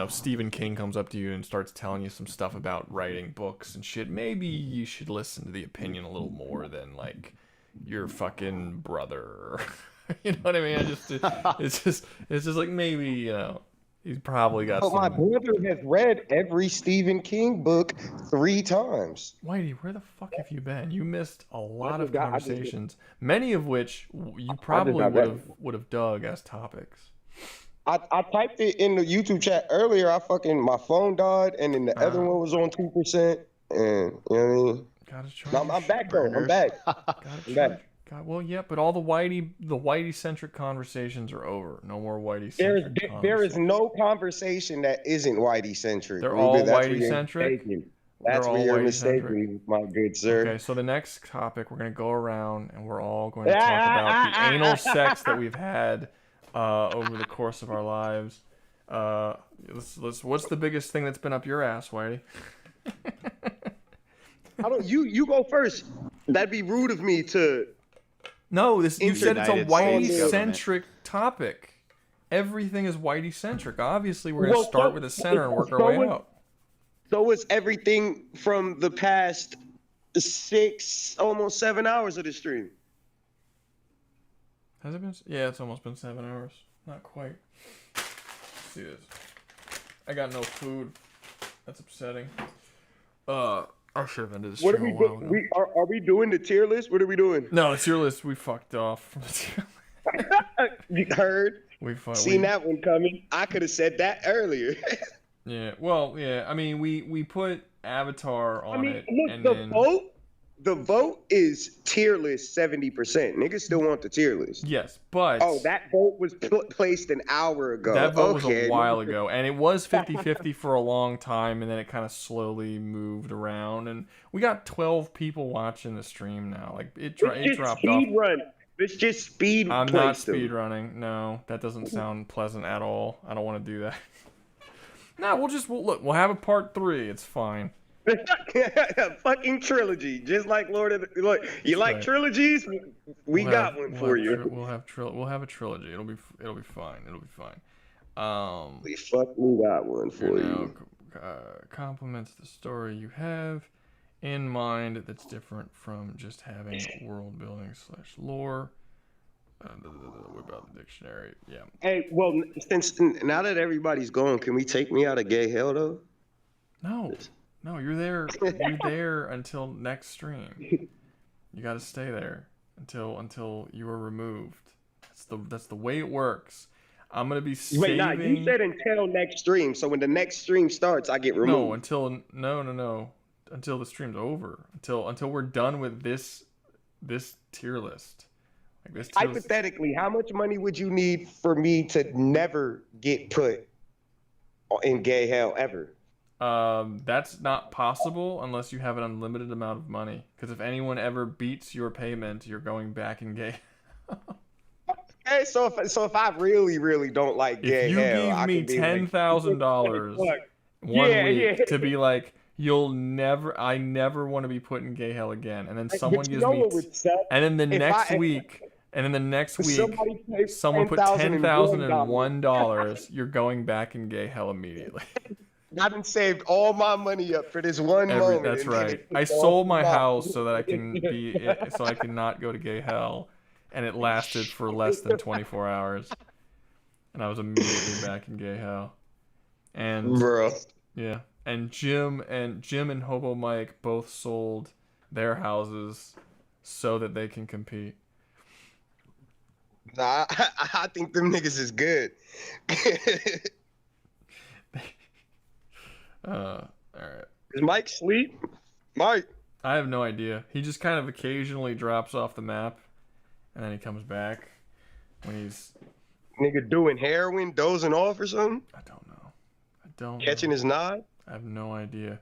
Stephen King comes up to you and starts telling you some stuff about writing books and shit, maybe you should listen to the opinion a little more than like your fucking brother. You know what I mean? It's just like maybe, you know, he's probably got some... My brother has read every Stephen King book 3 times. Whitey, where the fuck have you been? You missed a lot of conversations, many of which you probably would have dug as topics. I typed it in the YouTube chat earlier. My phone died, and then the other one was on 2%. And you know what I mean? I'm back though. I'm back. I'm back. God, well, yeah, but all the Whitey-centric conversations are over. No more Whitey-centric. There is no conversation that isn't Whitey-centric. They're all Whitey-centric. That's where you're mistaken, my good sir. Okay, so the next topic, we're gonna go around and we're all going to talk about the anal sex that we've had over the course of our lives. What's the biggest thing that's been up your ass, Whitey? You go first. That'd be rude of me to. No, you said it's a Whitey-centric topic. Everything is Whitey-centric. Obviously, we're gonna start with the center and work our way out. So is everything from the past 6, almost 7 hours of the stream. Has it been? Yeah, it's almost been 7 hours. Not quite. Let's see this. I got no food. That's upsetting. I should have ended this stream a while ago. Are we doing the tier list? What are we doing? No, the tier list, we fucked off from the tier list. You heard? Seen that one coming. I could have said that earlier. Yeah, well, yeah. I mean, we put Avatar on it, look, and the vote is tier list 70%. Niggas still want the tier list. Yes, but that vote was placed an hour ago. That vote was a while ago, and it was 50-50 for a long time, and then it kind of slowly moved around, and we got 12 people watching the stream now. Like it dropped off. Let's just speed. I'm not speed running. No, that doesn't sound pleasant at all. I don't want to do that. No, we'll have a part 3. It's fine. Fucking trilogy, just like Lord of the. Look, you like trilogies? We got one for you. We'll have a trilogy. It'll be fine. It'll be fine. We got one for you. Complements the story you have in mind that's different from just having world building / lore. What about the dictionary? Yeah. Hey, well, since now that everybody's gone, can we take me out of gay hell though? No, you're there. You're there until next stream. You got to stay there until you are removed. That's the way it works. I'm gonna be saving. Wait, you said until next stream. So when the next stream starts, I get removed. No. Until the stream's over. Until we're done with this tier list. Hypothetically, how much money would you need for me to never get put in gay hell ever? That's not possible unless you have an unlimited amount of money. Because if anyone ever beats your payment, you're going back in gay. Okay, so if I really, really don't like gay hell, if you give me $10,000 one week to be like, I never want to be put in gay hell again, and then someone gives me, and then the next week. And then the next week, someone put $10,001. You're going back in gay hell immediately. I done saved all my money up for this one moment. That's right. I sold my house so that I can not go to gay hell, and it lasted for less than 24 hours, and I was immediately back in gay hell. And bro, yeah, and Jim and Hobo Mike both sold their houses so that they can compete. Nah, I think them niggas is good. All right. Is Mike sleep? Mike. I have no idea. He just kind of occasionally drops off the map, and then he comes back when he's nigga doing heroin, dozing off or something. I don't know. Catching his nod. I have no idea.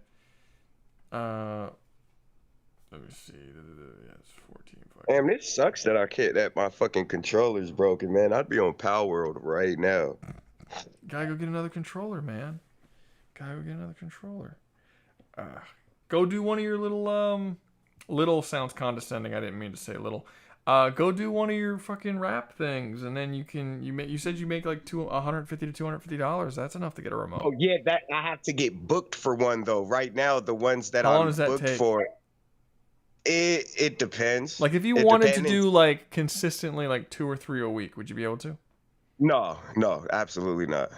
Let me see. Yeah, it's 14. Damn, this sucks that I can't. That my fucking controller's broken, man. I'd be on Palworld right now. Gotta go get another controller, man. Go do one of your little little sounds condescending. I didn't mean to say little. Go do one of your fucking rap things, and then you said you make like $150 to $250. That's enough to get a remote. Oh yeah, that I have to get booked for one though. Right now, the ones that How long I'm does that booked take? for, it depends. Like if you It wanted to depends. do like consistently like 2 or 3 a week, would you be able to? No, absolutely not.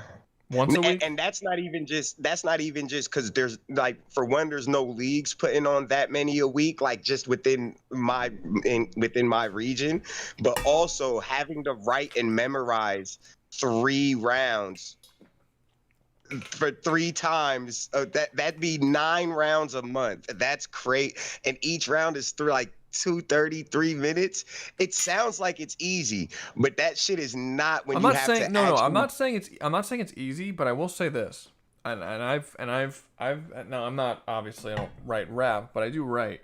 Once a week? And that's not even just because there's like, for one, there's no leagues putting on that many a week, like just within my region, but also having to write and memorize 3 rounds for 3 times. That'd be 9 rounds a month. That's great. And each round is through like 2:33 minutes. It sounds like it's easy, but that shit is not. When I'm you not have saying to no. actually... I'm not saying it's easy, but I will say this, and I've now I'm not, obviously I don't write rap, but I do write,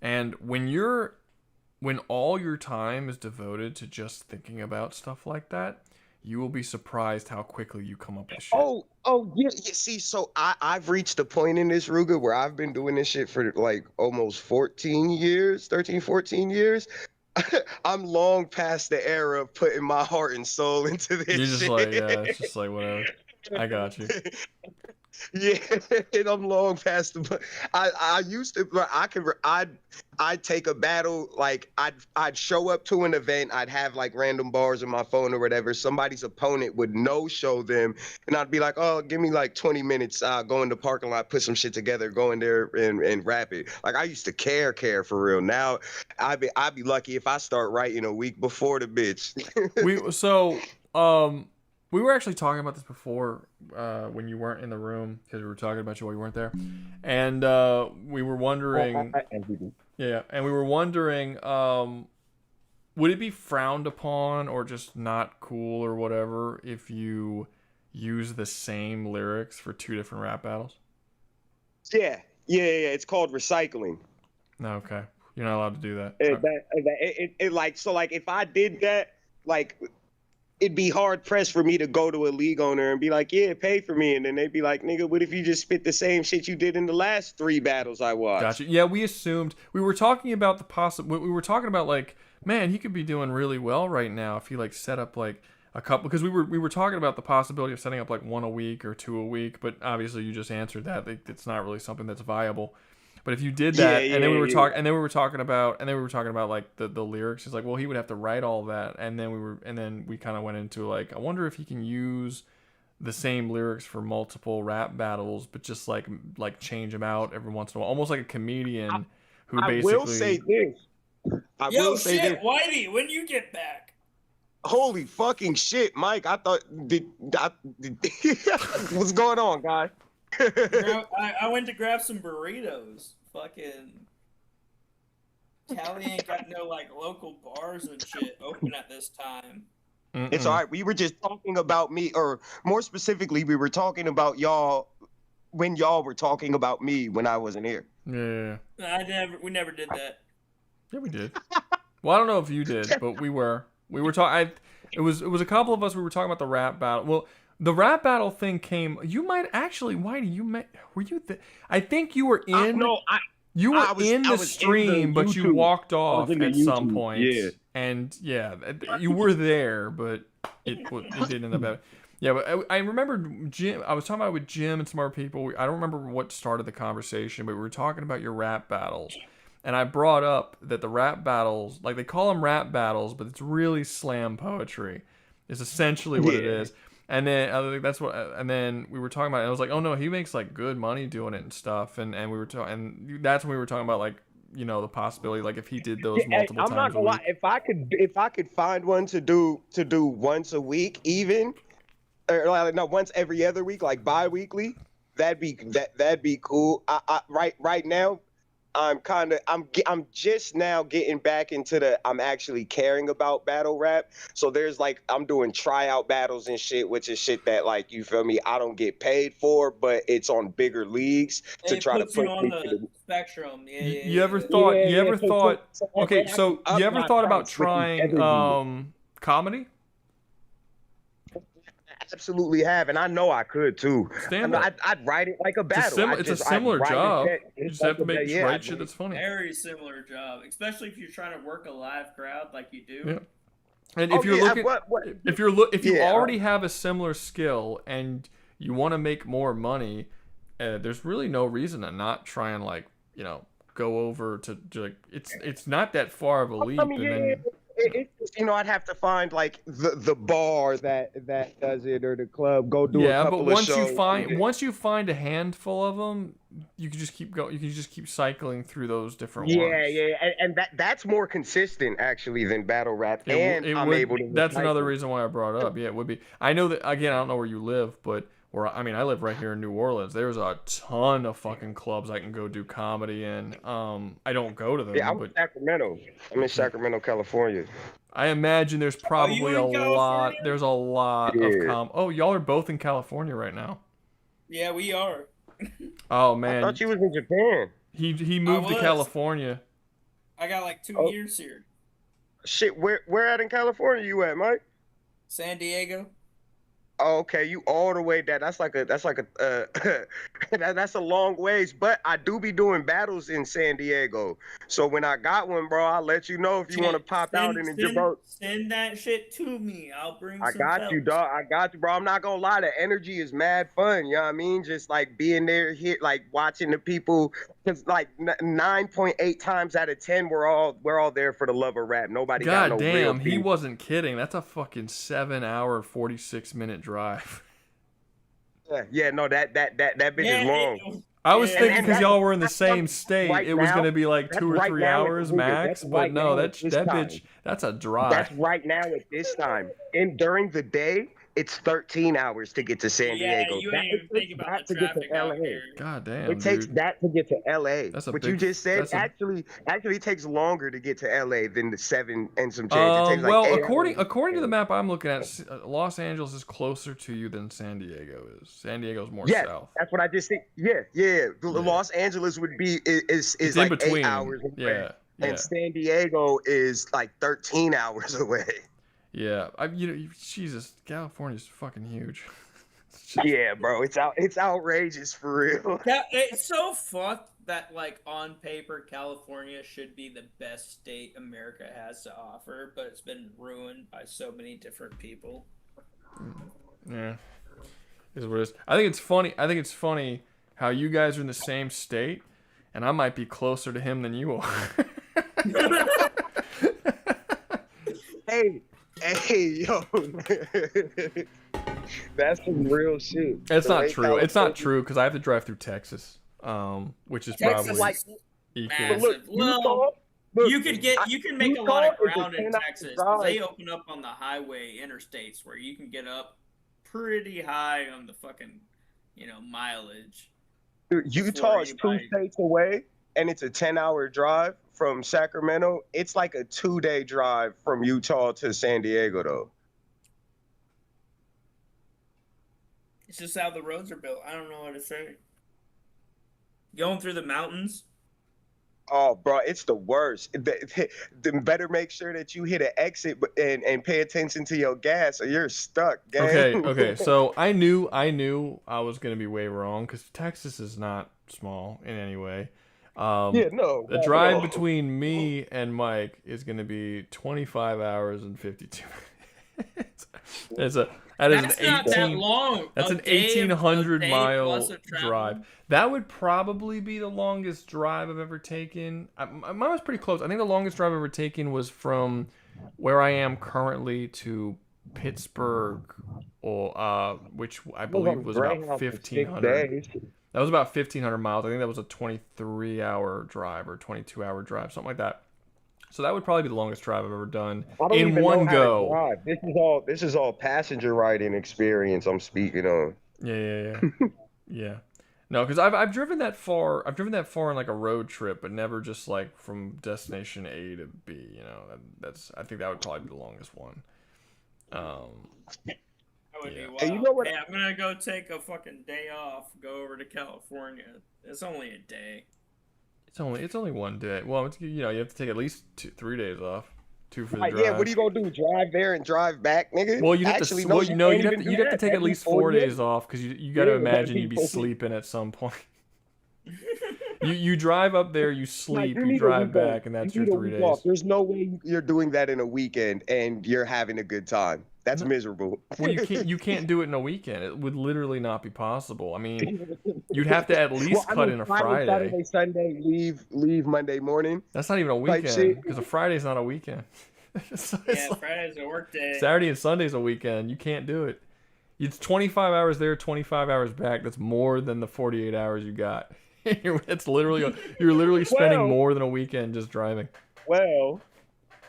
and when all your time is devoted to just thinking about stuff like that, you will be surprised how quickly you come up with shit. Oh yeah. See, so I've reached a point in this, Rouga, where I've been doing this shit for like almost 13, 14 years. I'm long past the era of putting my heart and soul into this You're just shit. like, yeah, it's just like whatever. I got you. Yeah, and I'm long past the. I used to. I'd take a battle, like I'd show up to an event. I'd have like random bars on my phone or whatever. Somebody's opponent would no-show them, and I'd be like, oh, give me like 20 minutes. Go in the parking lot, put some shit together, go in there and rap it. Like I used to care for real. Now I'd be lucky if I start writing a week before the bitch. We were actually talking about this before when you weren't in the room, because we were talking about you while you weren't there, and we were wondering. Yeah, and we were wondering, would it be frowned upon or just not cool or whatever if you use the same lyrics for 2 different rap battles? Yeah. It's called recycling. Okay, you're not allowed to do that. Like if I did that, like, it'd be hard pressed for me to go to a league owner and be like, yeah, pay for me. And then they'd be like, nigga, what if you just spit the same shit you did in the last 3 battles I watched? Gotcha. Yeah, we assumed. We were talking about we were talking about like, man, he could be doing really well right now if he like set up like a couple, because we were talking about the possibility of setting up like 1 a week or 2 a week, but obviously you just answered that. It's not really something that's viable. But if you did that, and then we were talking about like the lyrics. It's like, well, he would have to write all that, and then we kind of went into like, I wonder if he can use the same lyrics for multiple rap battles, but just like change them out every once in a while, almost like a comedian who basically. I will say this. Whitey, when you get back? Holy fucking shit, Mike! I thought what's going on, guy? I went to grab some burritos. Fucking Cali ain't got no like local bars and shit open at this time. It's all right. We were just talking about me, or more specifically, we were talking about y'all when y'all were talking about me when I wasn't here. Yeah. We never did that. Yeah, we did. Well, I don't know if you did, but we were talking. It was a couple of us. We were talking about the rap battle. Well, the rap battle thing came. You might actually, Whitey. Were you? I think you were in. You were in the stream, but you walked off at some point. Yeah. And yeah, you were there, but it didn't end up. Yeah, but I remember Jim. I was talking about it with Jim and some other people. I don't remember what started the conversation, but we were talking about your rap battles. And I brought up that the rap battles, like they call them rap battles, but it's really slam poetry. Is essentially what it is. And then I think that's what. And then we were talking about it. And I was like, oh no, he makes like good money doing it and stuff. And we were talking, and that's when we were talking about like, you know, the possibility, like if he did those multiple times. I'm not gonna lie. If I could find one to do once a week, even, or like, no, once every other week, like bi-weekly, that'd be cool. Right now, I'm just now getting back into I'm actually caring about battle rap. So there's like I'm doing tryout battles and shit, which is shit that like you feel me, I don't get paid for, but it's on bigger leagues to try to puts you put on me to the spectrum. Yeah, You ever thought? Okay, so you ever thought about trying comedy? Absolutely have, and I know I could too. Stand up. I'd write it like a battle. It's a similar job. You just have to write shit I'd that's funny. Very similar job, especially if you're trying to work a live crowd like you do. Yeah. And if you're looking, if you already have a similar skill and you want to make more money, there's really no reason to not try and like go over to like it's not that far of a leap. It's I'd have to find like the bar that does it or the club. Go do a couple but of shows. once you find a handful of them, you can just keep going. You can just keep cycling through those different ones. Yeah, and that's more consistent actually than battle rap. I'm able to. That's another reason why I brought it up. Yeah, it would be. I know that again. I don't know where you live, but I live right here in New Orleans. There's a ton of fucking clubs I can go do comedy in. I don't go to them. Yeah, I'm in Sacramento. I'm in Sacramento, California. I imagine there's probably a lot. There's a lot of Oh, y'all are both in California right now. Yeah, we are. Oh man, I thought you was in Japan. He moved to California. I got like 2 years here. Shit, where at in California you at, Mike? San Diego. Oh, okay, you all the way down. That's like a that's a long ways. But I do be doing battles in San Diego. So when I got one, bro, I'll let you know if you want to pop out and enjoy. Send that shit to me. I'll bring. I got you, dog. I got you, bro. I'm not gonna lie. The energy is mad fun. You know what I mean? Just like being there, like watching the people. Cause like 9.8 times out of 10, we're all there for the love of rap. Nobody got no real God damn, beef. he wasn't kidding. That's a fucking 7-hour, 46-minute drive. Yeah, no, that bitch is long. I was thinking because y'all were in the same state, it was going to be like 2 or 3 hours max. But no, that bitch, that's a drive. That's right now at this time. And during the day, it's 13 hours to get to San Diego. You ain't even think about the traffic out here. God damn, it takes that to get to LA. That's what you just said. Actually, it takes longer to get to LA than the 7 and some change. It takes well, like according to the map I'm looking at, Los Angeles is closer to you than San Diego is. San Diego's more south. That's what I just said. Yeah. Los Angeles would be is like in between. 8 hours away. Yeah. And San Diego is like 13 hours away. Yeah, Jesus, California's fucking huge. Yeah, bro, it's outrageous for real. It's so fucked that like on paper California should be the best state America has to offer, but it's been ruined by so many different people. Yeah, is what it is. I think it's funny how you guys are in the same state, and I might be closer to him than you are. Hey, yo. That's some real shit. It's not true. It's not true because I have to drive through Texas, which is probably equal. You can make a lot of ground in Texas. They open up on the highway interstates where you can get up pretty high on the fucking, mileage. Dude, Utah is 2 states away, and it's a 10-hour drive from Sacramento. It's like a 2-day drive from Utah to San Diego, though. It's just how the roads are built. I don't know what to say. Going through the mountains. Oh, bro, it's the worst. Then better make sure that you hit an exit and pay attention to your gas, or you're stuck, gang. Okay. So I knew I was gonna be way wrong because Texas is not small in any way. The drive between me and Mike is going to be 25 hours and 52 minutes. That's an 1,800-mile drive. That would probably be the longest drive I've ever taken. Mine was pretty close. I think the longest drive I've ever taken was from where I am currently to Pittsburgh, which I believe was about 1,500. That was about 1,500 miles. I think that was a 23-hour drive or 22-hour drive, something like that. So that would probably be the longest drive I've ever done in one go. This is all passenger riding experience I'm speaking on. Yeah. Yeah. No, because I've driven that far. I've driven that far on like a road trip, but never just like from destination A to B. You know, I think that would probably be the longest one. That would be wild. And you know what? Hey, I'm gonna go take a fucking day off. Go over to California. It's only a day. It's only one day. Well, you have to take at least 3 days off. 2 for the drive. Yeah, what are you gonna do? Drive there and drive back, nigga? Well, you'd have to take at least 4 days off because you got to imagine you'd be sleeping at some point. you drive up there, you sleep, you drive back, and that's your 3 days. Off. There's no way you're doing that in a weekend and you're having a good time. That's miserable. Well, you can't do it in a weekend. It would literally not be possible. I mean, you'd have to at least cut in a Friday. Saturday, Sunday, leave Monday morning. That's not even a weekend because a Friday's not a weekend. Friday's a work day. Saturday and Sunday's a weekend. You can't do it. It's 25 hours there, 25 hours back. That's more than the 48 hours you got. You're literally spending more than a weekend just driving. Well,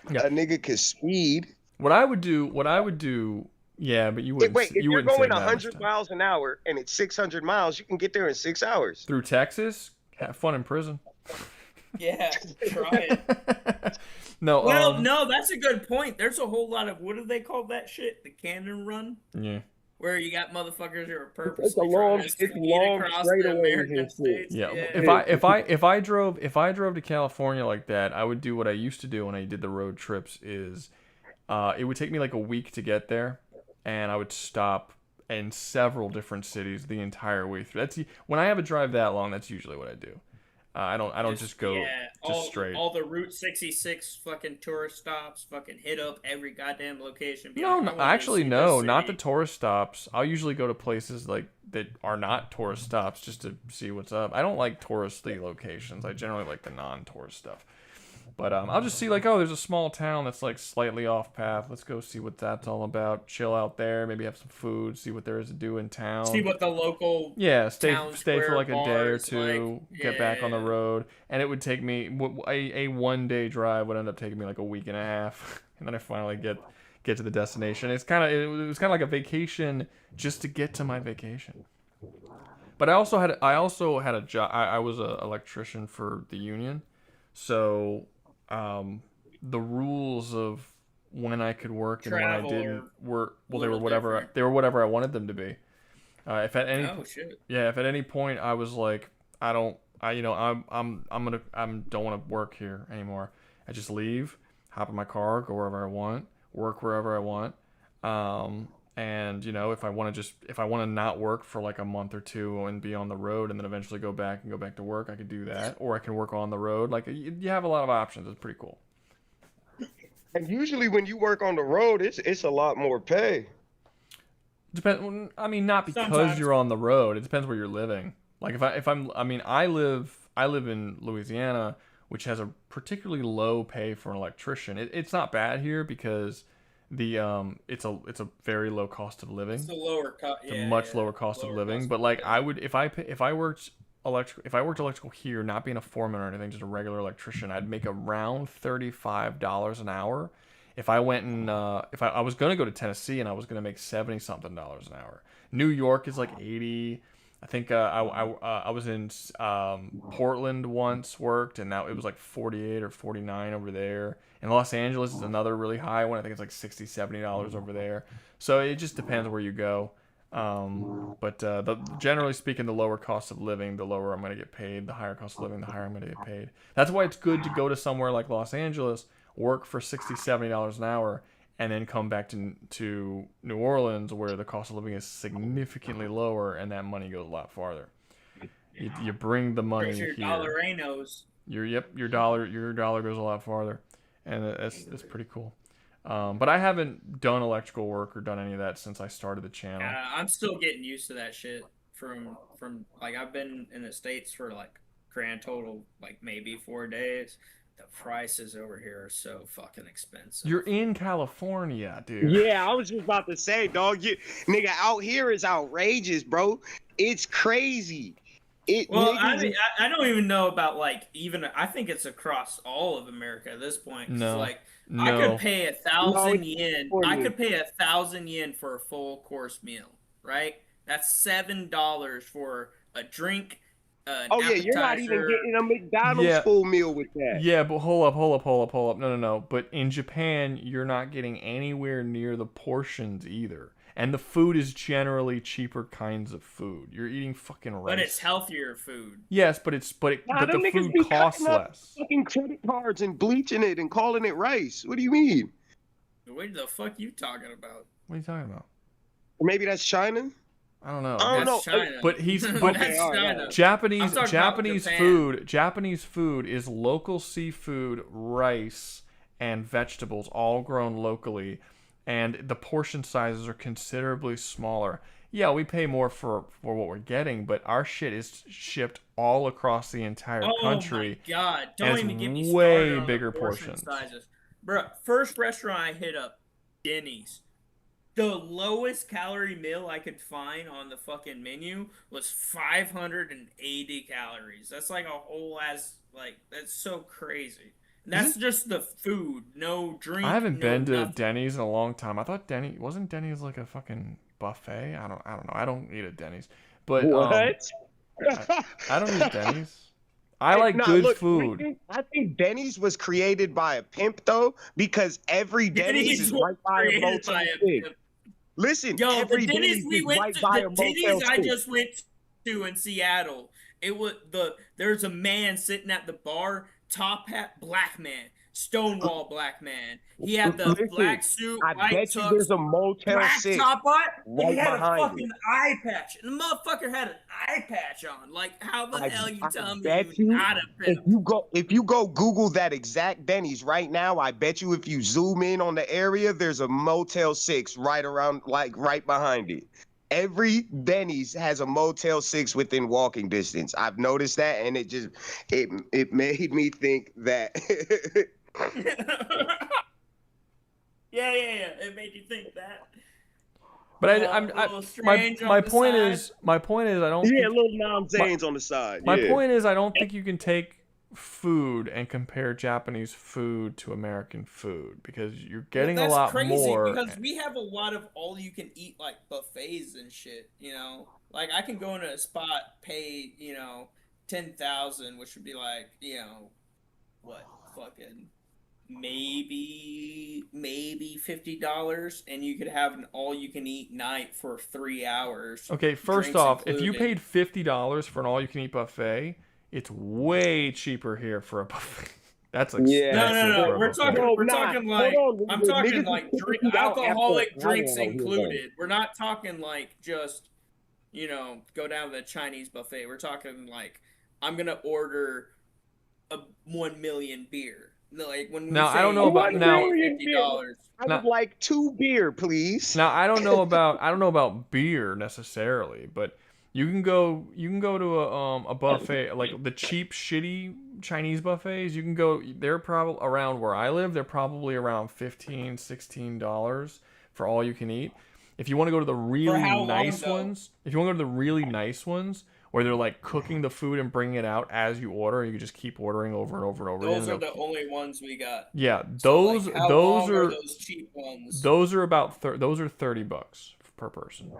a nigga could speed. What I would do, yeah, but you wouldn't. Wait, if you're wouldn't going save that much 100 time. miles an hour and it's 600 miles, you can get there in 6 hours. Through Texas. Have fun in prison. Yeah, try it. No. Well, no, that's a good point. There's a whole lot of what do they call that shit? The cannon run. Yeah. Where you got motherfuckers who are purposely It's a long American states. Yeah. If I drove to California like that, I would do what I used to do when I did the road trips. Is it would take me like a week to get there, and I would stop in several different cities the entire way through. When I have a drive that long. That's usually what I do. I don't just go straight. All the Route 66 fucking tourist stops, fucking hit up every goddamn location. No, not the tourist stops. I'll usually go to places like that are not tourist stops just to see what's up. I don't like touristy locations. I generally like the non-tourist stuff. But I'll just see like, oh, there's a small town that's like slightly off path. Let's go see what that's all about. Chill out there, maybe have some food, see what there is to do in town. See what the local stay for like a day or two, get back on the yeah. road, and it would take me a 1 day drive would end up taking me like a week and a half, and then I finally get to the destination. It was kind of like a vacation just to get to my vacation. But I also had a job. I was an electrician for the union, so. The rules of when I could work and when I didn't were they were whatever I wanted them to be. If at any point I was like I don't want to work here anymore. I just leave, hop in my car, go wherever I want, work wherever I want. And if I want to not work for like a month or two and be on the road and then eventually go back to work, I could do that, or I can work on the road. Like you have a lot of options. It's pretty cool. And usually when you work on the road, it's a lot more pay. I mean, not because you're on the road. It depends where you're living. Like I live in Louisiana, which has a particularly low pay for an electrician. It's not bad here because it's a very low cost of living. It's a lower cost. It's a much lower cost of living. But like I would if I worked electrical here, not being a foreman or anything, just a regular electrician, I'd make around $35 an hour. If I went and if I was gonna go to Tennessee and I was gonna make $70-something an hour. New York is like 80. I think I was in Portland once, worked, and now it was like 48 or 49 over there. And Los Angeles is another really high one. I think it's like $60, $70 over there. So it just depends where you go. But generally speaking, the lower cost of living, the lower I'm going to get paid. The higher cost of living, the higher I'm going to get paid. That's why it's good to go to somewhere like Los Angeles, work for $60, $70 an hour, and then come back to New Orleans where the cost of living is significantly lower and that money goes a lot farther. You bring the money your here. dollarinos. Your dollar goes a lot farther, and that's pretty cool. But I haven't done electrical work or done any of that since I started the channel. I'm still getting used to that shit from like I've been in the States for like grand total like maybe 4 days. The prices over here are so fucking expensive. You're in California, dude. Yeah, I was just about to say, dog. Nigga, out here is outrageous, bro. It's crazy. I don't even know about like even. I think it's across all of America at this point. No, like I could pay 1,000 yen. I could pay 1,000 yen for a full course meal, right? That's $7 for a drink, an Oh yeah, you're not even appetizer. getting a McDonald's Yeah. full meal with that. Yeah, but hold up. No. But in Japan, you're not getting anywhere near the portions either. And the food is generally cheaper kinds of food. You're eating fucking rice. But it's healthier food. Yes, but Nah, the them niggas food be costs cutting up less. fucking credit cards and bleaching it and calling it rice. What do you mean? What the fuck you talking about? What are you talking about? Or maybe that's China. I don't know. I don't know. China. But he's That's China. Japanese I'm talking about Japan. Japanese food is local seafood, rice, and vegetables all grown locally, and the portion sizes are considerably smaller. Yeah, we pay more for what we're getting, but our shit is shipped all across the entire country. Oh my god! Don't and even it's get me way started on bigger the portion portions. sizes, bro. First restaurant I hit up, Denny's. The lowest calorie meal I could find on the fucking menu was 580 calories. That's like a whole ass, like, that's so crazy. And that's just the food, no drink. I haven't been to nothing. Denny's in a long time. I thought wasn't Denny's like a fucking buffet? I don't know. I don't eat at Denny's. But What? I don't eat Denny's. I like Nah, good look, food. I think Denny's was created by a pimp though, because every Denny's is right by a Motel 6. Listen, Yo, every the Denny's we is went right to, by the a Motel Denny's I 6. just went to in Seattle. It was there's a man sitting at the bar, top hat, black man, Stonewall black man. He had the Listen, black suit, I white bet you tux, there's a Motel black 6 top on, and right he had a behind fucking eye patch. And the motherfucker had an eye patch on. Like, how the hell you telling me bet you you not a if you go Google that exact Denny's right now, I bet you if you zoom in on the area, there's a Motel 6 right around, like right behind it. Every Denny's has a Motel 6 within walking distance. I've noticed that, and it made me think that. Yeah. It made you think that. But my point side. is I don't. Yeah, think, little Nam Zane's on the side. My yeah. point is I don't think you can take food and compare Japanese food to American food because you're getting a lot crazy more. Because we have a lot of all you can eat like buffets and shit, you know. Like I can go into a spot, pay, 10,000, which would be like, what, fucking maybe $50, and you could have an all you can eat night for 3 hours. Okay, first drinks off, if you included. paid $50 for an all you can eat buffet, it's way cheaper here for a buffet. That's expensive. No. We're talking like I'm talking Niggas like is drink, $50 alcoholic after- drinks I don't know, included. We're not talking like just go down to the Chinese buffet. We're talking like I'm gonna order a 1 million beer. Like when we Now, say I don't know about now. $50. I would like 2 beer, please. Now I don't know about beer necessarily, but you can go to a buffet like the cheap shitty Chinese buffets. You can go. They're probably around where I live. They're probably around $15-$16 for all you can eat. If you want to go to the really nice ones, where they're like cooking the food and bringing it out as you order, you can just keep ordering over and over and over. Those are the only ones we got. Yeah, So, those like, how long are those cheap ones. Those are about those are $30 per person.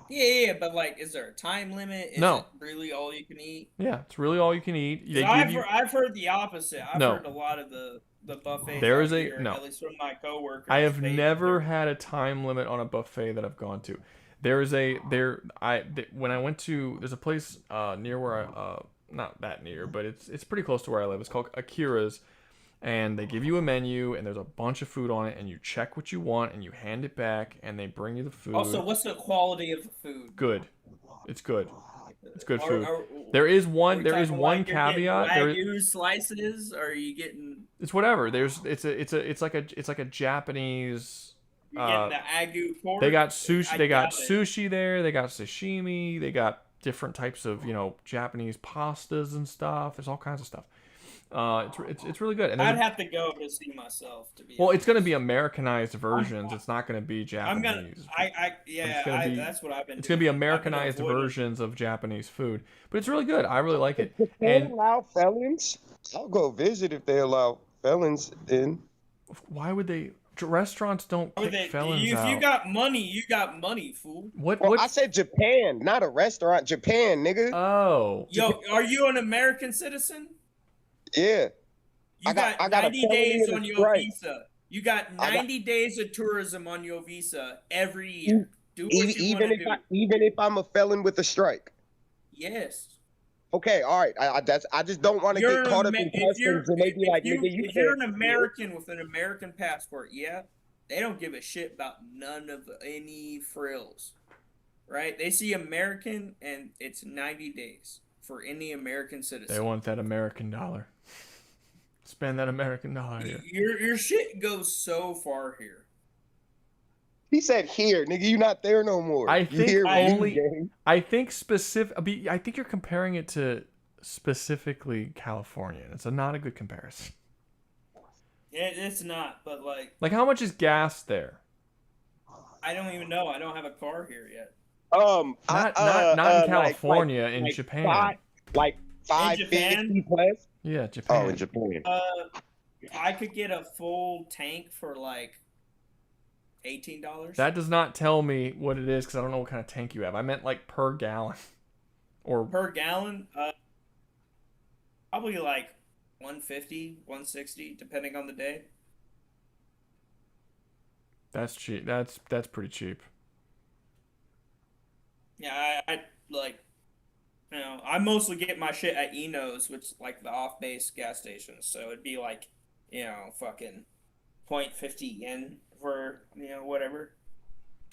Yeah, but like, is there a time limit? Is No. it really all you can eat? Yeah, it's really all you can eat. They 'Cause give you- I've heard the opposite. I've No. heard a lot of the buffets. There out is a- here, no. At least from my coworkers. I have never had a time limit on a buffet that I've gone to. When I went to, there's a place near where not that near, but it's pretty close to where I live. It's called Akira's, and they give you a menu and there's a bunch of food on it, and you check what you want and you hand it back and they bring you the food. Also, what's the quality of the food? Good. It's good. It's good Are- food. are- There is Are one. we There is talking one like you're getting caveat. Wagyu slices? Or are you getting? It's whatever. It's like a Japanese. You're getting the agu pork? They got sushi. I They got doubt it. sushi there. They got sashimi. They got different types of Japanese pastas and stuff. There's all kinds of stuff. It's really good. And I'd there's- have to go to see myself to be. well, it's going to be Americanized versions. It's not going to be Japanese. I'm gonna. That's what I've been. It's going to be doing. Americanized avoiding- versions of Japanese food, but it's really good. I really like it. They And allow felons? I'll go visit if they allow felons in. why would they? restaurants don't kick felons if out. you got money, you got money, fool. Well, I said Japan, not a restaurant. Japan, nigga. Oh. Yo, are you an American citizen? Yeah. You got 90 days on your visa. You got 90 days of tourism on your visa every year. Do what you want to do. Even if I'm a felon with a strike. Yes. Okay, all right. I just don't want to get caught up in customs and they be like, nigga, if you're an American with an American passport, yeah, they don't give a shit about none of any frills, right? They see American and it's 90 days for any American citizen. They want that American dollar. Spend that American dollar here. Your shit goes so far here. He said here, nigga, you not there no more. I think I think you're comparing it to specifically California. It's not a good comparison. Yeah, it's not, but like how much is gas there? I don't even know. I don't have a car here yet. Not in California, in Japan. Like $5.50 plus. Yeah, Japan. Oh, in Japan. I could get a full tank for like $18. That does not tell me what it is because I don't know what kind of tank you have. I meant like per gallon. Or per gallon, probably like 150, 160, depending on the day. That's cheap. That's pretty cheap. Yeah, I like, you know, I mostly get my shit at Eno's, which is like the off-base gas stations. So it'd be like, you know, fucking 0.50 yen for, you know, whatever.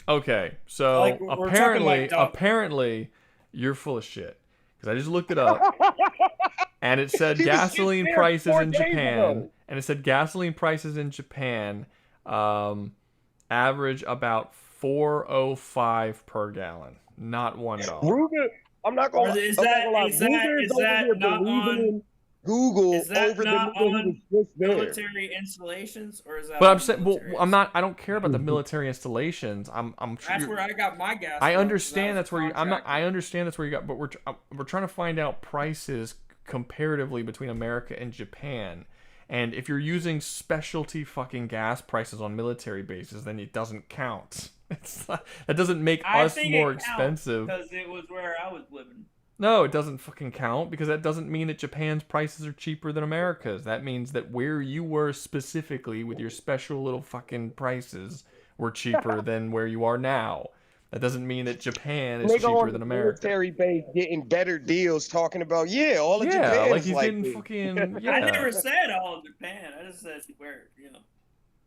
Okay, so like, apparently you're full of shit because I just looked it up and it said gasoline prices in Japan average about $4.05 per gallon, not $1. Rouga, I'm not gonna. Is that not on Google is that over not the nigga who was just there? Military installations, or is that? But I'm saying, well, I'm not. I don't care about the military installations. I'm. That's where I got my gas. I understand that's where you. I'm not. I understand that's where you got. But we're trying to find out prices comparatively between America and Japan. And if you're using specialty fucking gas prices on military bases, then it doesn't count. That doesn't make us more expensive. Because it was where I was living. No, it doesn't fucking count because that doesn't mean that Japan's prices are cheaper than America's. That means that where you were specifically with your special little fucking prices were cheaper than where you are now. That doesn't mean that Japan is cheaper than America. Military base getting better deals, talking about all of Japan. Yeah, like is he's like getting this. fucking. Yeah. I never said all of Japan. I just said where, you know.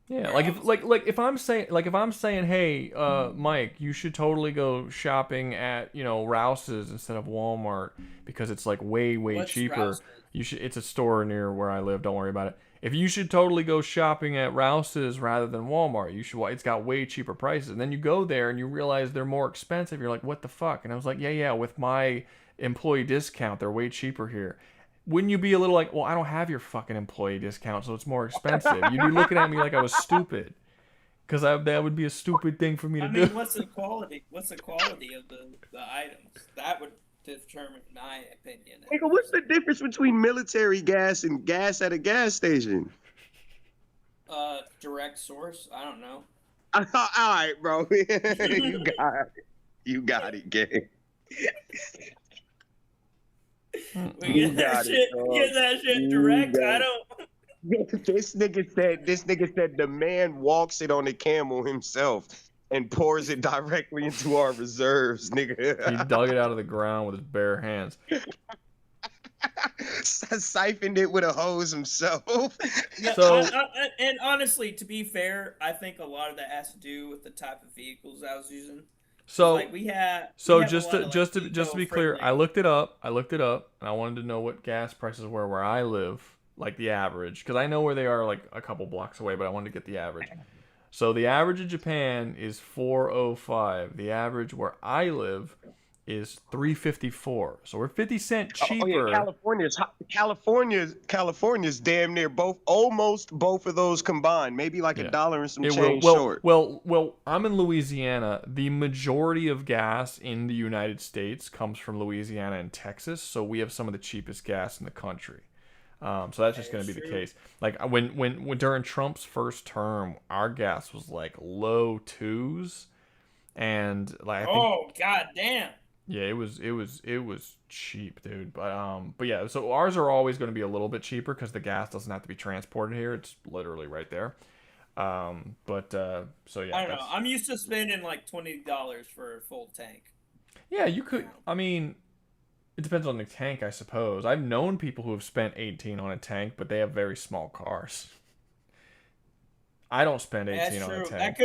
Yeah, if I'm saying, hey, Mike, you should totally go shopping at, you know, Rouse's instead of Walmart because it's like way cheaper. Rouse's? It's a store near where I live. Don't worry about it. If you should totally go shopping at Rouse's rather than Walmart, it's got way cheaper prices. And then you go there and you realize they're more expensive. You're like, what the fuck? And I was like, yeah, with my employee discount, they're way cheaper here. Wouldn't you be a little like, well, I don't have your fucking employee discount, so it's more expensive. You'd be looking at me like I was stupid. Because that would be a stupid thing for me to do. What's the quality? What's the quality of the items? That would determine my opinion. Nigga, what's the difference between military gas and gas at a gas station? Direct source. I don't know. All right, bro. You got it, gang. We get that shit direct. I don't. This nigga said the man walks it on the camel himself and pours it directly into our reserves, nigga. He dug it out of the ground with his bare hands. Siphoned it with a hose himself. Yeah, and honestly, to be fair, I think a lot of that has to do with the type of vehicles I was using. So like just to be clear, I looked it up, and I wanted to know what gas prices were where I live, like the average, because I know where they are like a couple blocks away, but I wanted to get the average. So the average in Japan is $4.05. The average where I live is $3.54. So we're 50 cents cheaper. California's damn near almost both of those combined. Maybe like $1 and some change short. Well, I'm in Louisiana. The majority of gas in the United States comes from Louisiana and Texas, so we have some of the cheapest gas in the country. So that's just going to be the case. Like when during Trump's first term, our gas was like low 2s, and like I think, god damn. yeah, it was cheap, dude. But yeah, so ours are always going to be a little bit cheaper because the gas doesn't have to be transported here; it's literally right there. So yeah, I don't know. I'm used to spending like $20 for a full tank. Yeah, you could. I mean, it depends on the tank, I suppose. I've known people who have spent 18 on a tank, but they have very small cars. I don't spend 18 on a tank. That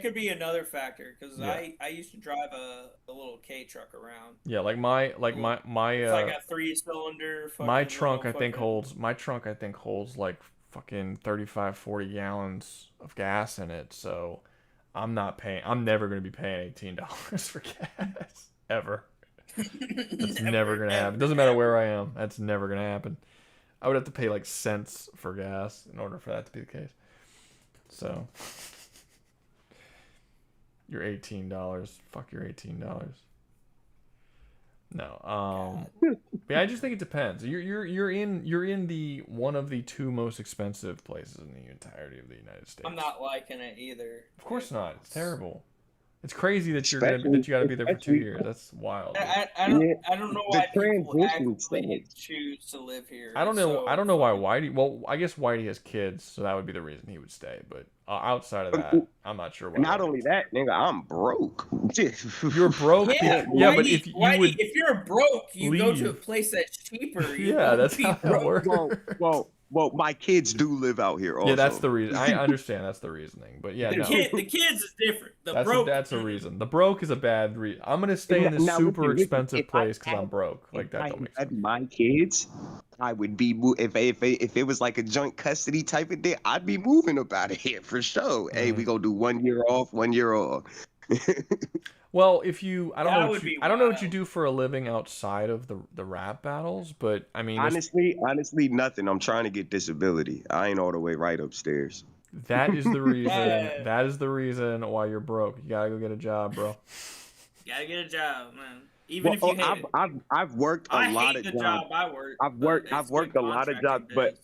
could be another factor because I used to drive a little K truck around. Yeah, like my it's like a 3-cylinder. My trunk I think holds like fucking 35-40 gallons of gas in it, so I'm never going to be paying $18 for gas ever. That's never gonna happen. Doesn't matter where I am. That's never gonna happen. I would have to pay like cents for gas in order for that to be the case. So your $18. Fuck your $18. No. Yeah, I just think it depends. You're in the one of the 2 most expensive places in the entirety of the United States. I'm not liking it either. Of course not. It's terrible. It's crazy that you got to be there for 2 years. That's wild. I don't know why people actually choose to live here. I don't know why Whitey. Well, I guess Whitey has kids, so that would be the reason he would stay. But outside of that, I'm not sure why. Not only that, nigga, I'm broke. You're broke. Yeah, but if you're broke, you go to a place that's cheaper. Yeah, that's how it works. Well, my kids do live out here also. Yeah, that's the reason. I understand that's the reasoning. But yeah, the kids is different. That's a reason. The broke is a bad reason. I'm going to stay in this super expensive place because I'm broke. Like, that don't make sense. My kids, I would be if it was like a joint custody type of thing, I'd be moving up out of here for sure. Hey, we gonna do 1 year off, 1 year off. Well, I don't know what you do for a living outside of the rap battles, but I mean, honestly, nothing. I'm trying to get disability. I ain't all the way right upstairs. That is the reason. That is the reason why you're broke. You gotta go get a job, bro. You gotta get a job, man. Even if you hate it. I've worked a lot of jobs. I've worked a lot of jobs, but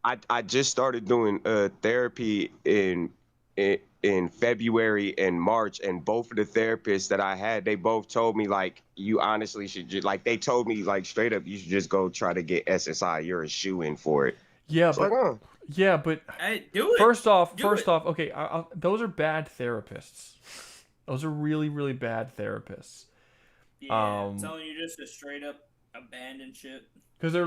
I just started doing therapy in February and March, and both of the therapists that I had, they both told me like, you honestly should just, like, they told me like straight up, you should just go try to get SSI. You're a shoo-in for it. Yeah, but hey, do it. First off, okay, those are bad therapists. Those are really, really bad therapists. Yeah, I'm telling you, just a straight up abandon shit. Because they're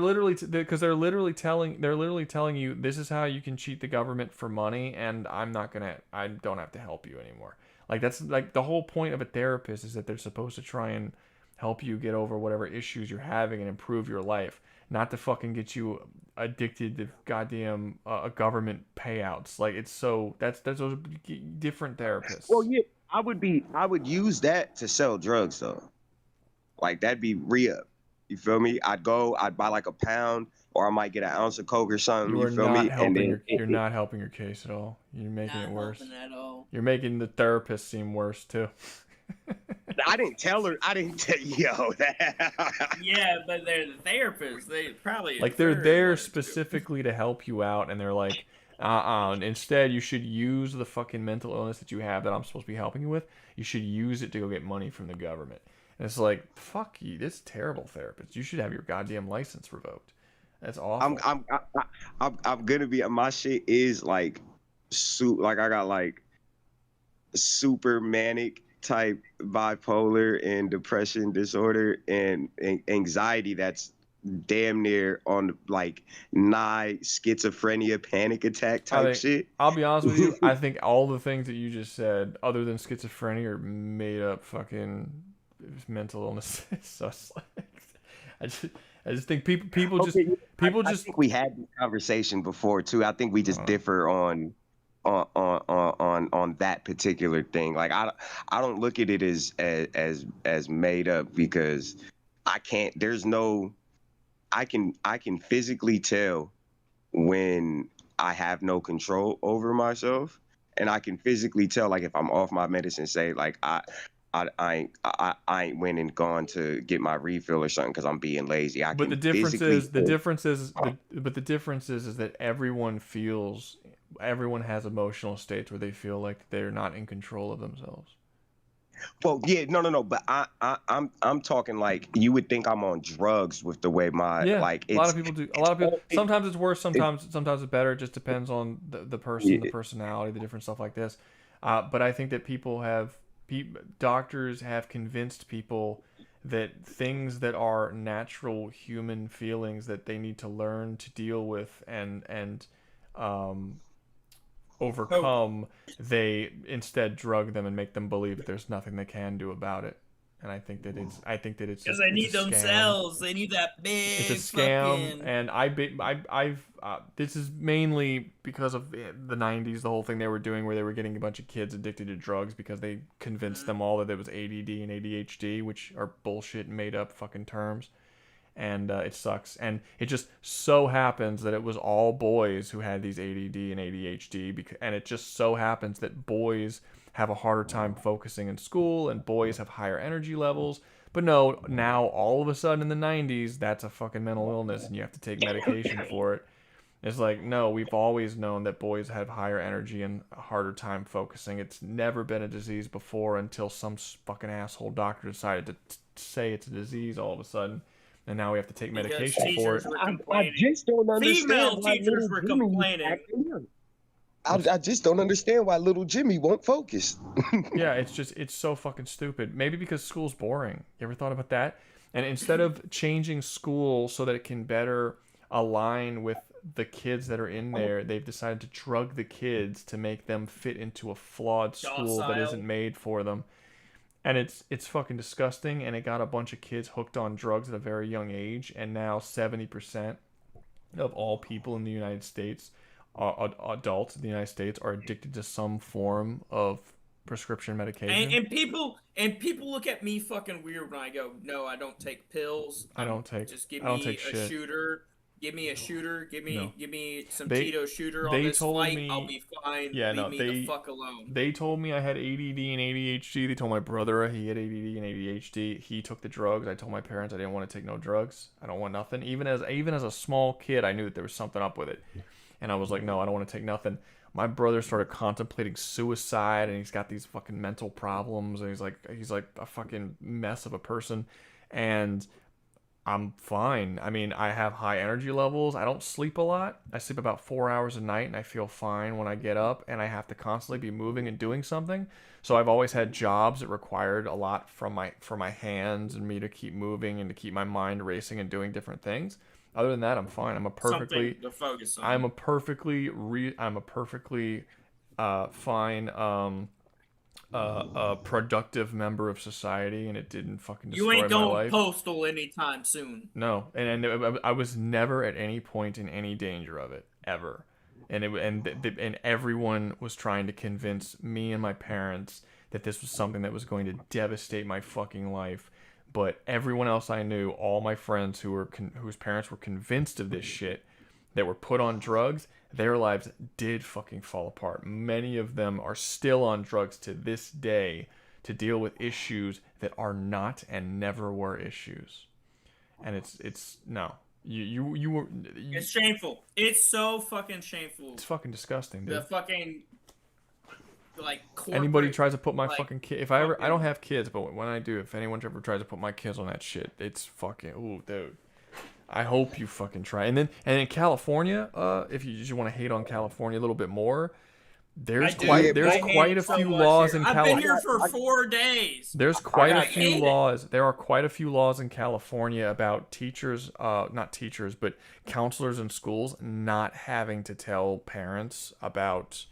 literally telling you this is how you can cheat the government for money, and I don't have to help you anymore. Like, that's like the whole point of a therapist is that they're supposed to try and help you get over whatever issues you're having and improve your life, not to fucking get you addicted to goddamn government payouts. Like, it's so that's those are different therapists. Well, yeah, I would use that to sell drugs though. Like, that'd be re-up. You feel me? I'd buy like a pound, or I might get an ounce of coke or something. You feel me? You're not helping your case at all. You're making it worse. At all. You're making the therapist seem worse too. I didn't tell yo that. Yeah, but they're the therapists. They probably like they're there specifically to help you out, and they're like, instead you should use the fucking mental illness that you have that I'm supposed to be helping you with. You should use it to go get money from the government. And it's like, fuck you, this terrible therapist. You should have your goddamn license revoked. That's awful. I'm gonna be, my shit is like, like I got like super manic type bipolar and depression disorder and anxiety that's damn near on like nigh schizophrenia panic attack type shit. I'll be honest with you, I think all the things that you just said, other than schizophrenia, are made up fucking mental illness. So it's like, I just think people just I think we had this conversation before too. I think we just differ on that particular thing. Like, I don't look at it as made up, because I can't. There's no. I can physically tell when I have no control over myself, and I can physically tell like if I'm off my medicine. Say like I ain't went and gone to get my refill or something because I'm being lazy. But the difference is that everyone has emotional states where they feel like they're not in control of themselves. Well, yeah, no, but I'm talking like you would think I'm on drugs with the way my like. A lot of people do. A lot of people. Sometimes it's worse. Sometimes it's better. It just depends on the person, the personality, the different stuff like this. But I think that doctors have convinced people that things that are natural human feelings that they need to learn to deal with and overcome, they instead drug them and make them believe that there's nothing they can do about it. And I think that it's because they need themselves. They need that big. It's a scam, fucking... and I've this is mainly because of the '90s, the whole thing they were doing where they were getting a bunch of kids addicted to drugs because they convinced them all that it was ADD and ADHD, which are bullshit, made up fucking terms. And it sucks. And it just so happens that it was all boys who had these ADD and ADHD, and it just so happens that boys have a harder time focusing in school, and boys have higher energy levels. But no, now all of a sudden in the 90s, that's a fucking mental illness, and you have to take medication for it. It's like, no, we've always known that boys have higher energy and a harder time focusing. It's never been a disease before until some fucking asshole doctor decided to say it's a disease all of a sudden. And now we have to take medication for it. I just don't understand. Female teachers were complaining. I just don't understand why little Jimmy won't focus. Yeah, it's so fucking stupid. Maybe because school's boring. You ever thought about that? And instead of changing school so that it can better align with the kids that are in there, they've decided to drug the kids to make them fit into a flawed school that isn't made for them. And it's fucking disgusting, and it got a bunch of kids hooked on drugs at a very young age, and now 70% of all people in the United States, adults in the United States, are addicted to some form of prescription medication. And people look at me fucking weird when I go, no, I don't take pills. Just give me a shooter. Give me a shooter. Give me some Tito shooter on this flight. I'll be fine. Yeah, Leave me the fuck alone. They told me I had ADD and ADHD. They told my brother he had ADD and ADHD. He took the drugs. I told my parents I didn't want to take no drugs. I don't want nothing. Even as a small kid, I knew that there was something up with it. And I was like, no, I don't want to take nothing. My brother started contemplating suicide, and he's got these fucking mental problems, and he's like a fucking mess of a person. And I'm fine. I mean, I have high energy levels. I don't sleep a lot. I sleep about 4 hours a night, and I feel fine when I get up, and I have to constantly be moving and doing something. So I've always had jobs that required a lot from my hands and me to keep moving and to keep my mind racing and doing different things. Other than that, I'm fine. I'm a perfectly fine a productive member of society, and it didn't fucking destroy my life. You ain't going postal anytime soon. No, and I was never at any point in any danger of it ever, and everyone was trying to convince me and my parents that this was something that was going to devastate my fucking life. But everyone else I knew, all my friends whose parents were convinced of this shit, that were put on drugs, their lives did fucking fall apart. Many of them are still on drugs to this day to deal with issues that are not and never were issues. And it's no. It's shameful. It's so fucking shameful. It's fucking disgusting, dude. The fucking anybody tries to put my fucking kid. I don't have kids, but when I do, if anyone ever tries to put my kids on that shit, it's fucking dude. I hope you fucking try. And in California, if you just want to hate on California a little bit more, there's quite a few laws in California. I've been here for 4 days. There's quite a few laws. There are quite a few laws in California about teachers, not teachers, but counselors in schools not having to tell parents about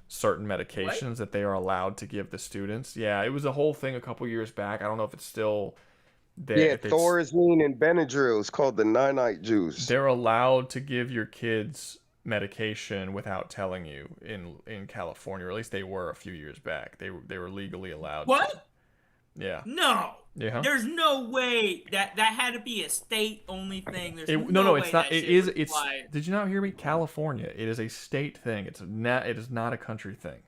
certain medications that they are allowed to give the students. Yeah, it was a whole thing a couple years back. I don't know if it's still there. Yeah, Thorazine and Benadryl is called the Nine-Night juice. They're allowed to give your kids medication without telling you in California, or at least they were a few years back. They were legally allowed. What? To. Yeah. No. Yeah. There's no way that had to be a state only thing. There's no, it's not. It's. Did you not hear me? California. It is a state thing. It is not a country thing.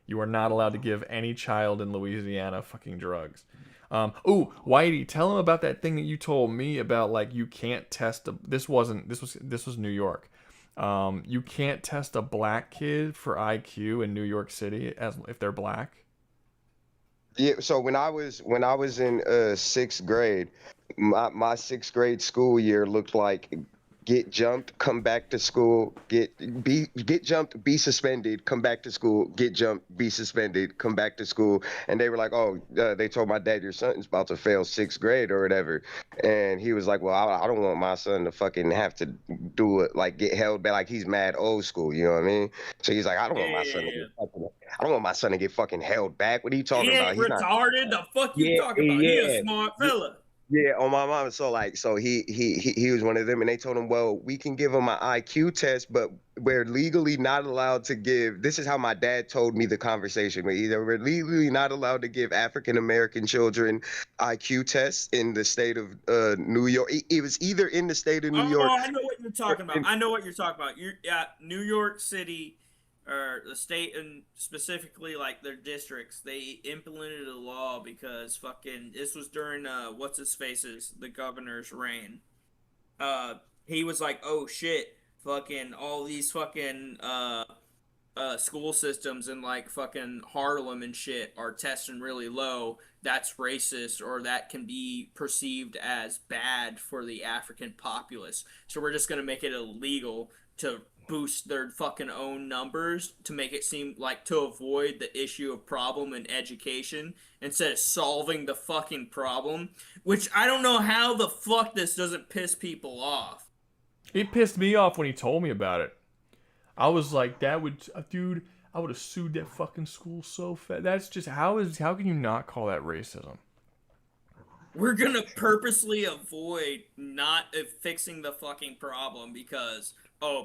You are not allowed to give any child in Louisiana fucking drugs. Ooh, Whitey, tell him about that thing that you told me about. Like, you can't test this was New York. You can't test a black kid for IQ in New York City if they're black. Yeah, so when I was in 6th grade, my 6th grade school year looked like get jumped, come back to school, get jumped, be suspended, come back to school, get jumped, be suspended, come back to school. And they were like, oh, they told my dad, your son's about to fail 6th grade or whatever. And he was like, well, I don't want my son to fucking have to do it, like get held back, like he's mad old school, you know what I mean? So he's like, I don't want my son to get fucking held back. What are you talking about? He's retarded. The fuck you talking about? He a smart fella. Yeah, on my mom. So he was one of them, and they told him, well, we can give him an IQ test, but we're legally not allowed to give. This is how my dad told me the conversation. We're legally not allowed to give African American children IQ tests in the state of New York. It was either in the state of New York. Oh, I know what you're talking about. New York City. Or the state, and specifically like their districts, they implemented a law because fucking this was during what's his face's the governor's reign. He was like, oh shit, fucking all these fucking school systems in like fucking Harlem and shit are testing really low. That's racist, or that can be perceived as bad for the African populace. So we're just gonna make it illegal to boost their fucking own numbers to make it seem like to avoid the issue of problem in education instead of solving the fucking problem, which I don't know how the fuck this doesn't piss people off. It pissed me off when he told me about it. I was like, dude, I would have sued that fucking school so fast. That's just, how can you not call that racism? We're gonna purposely avoid not fixing the fucking problem because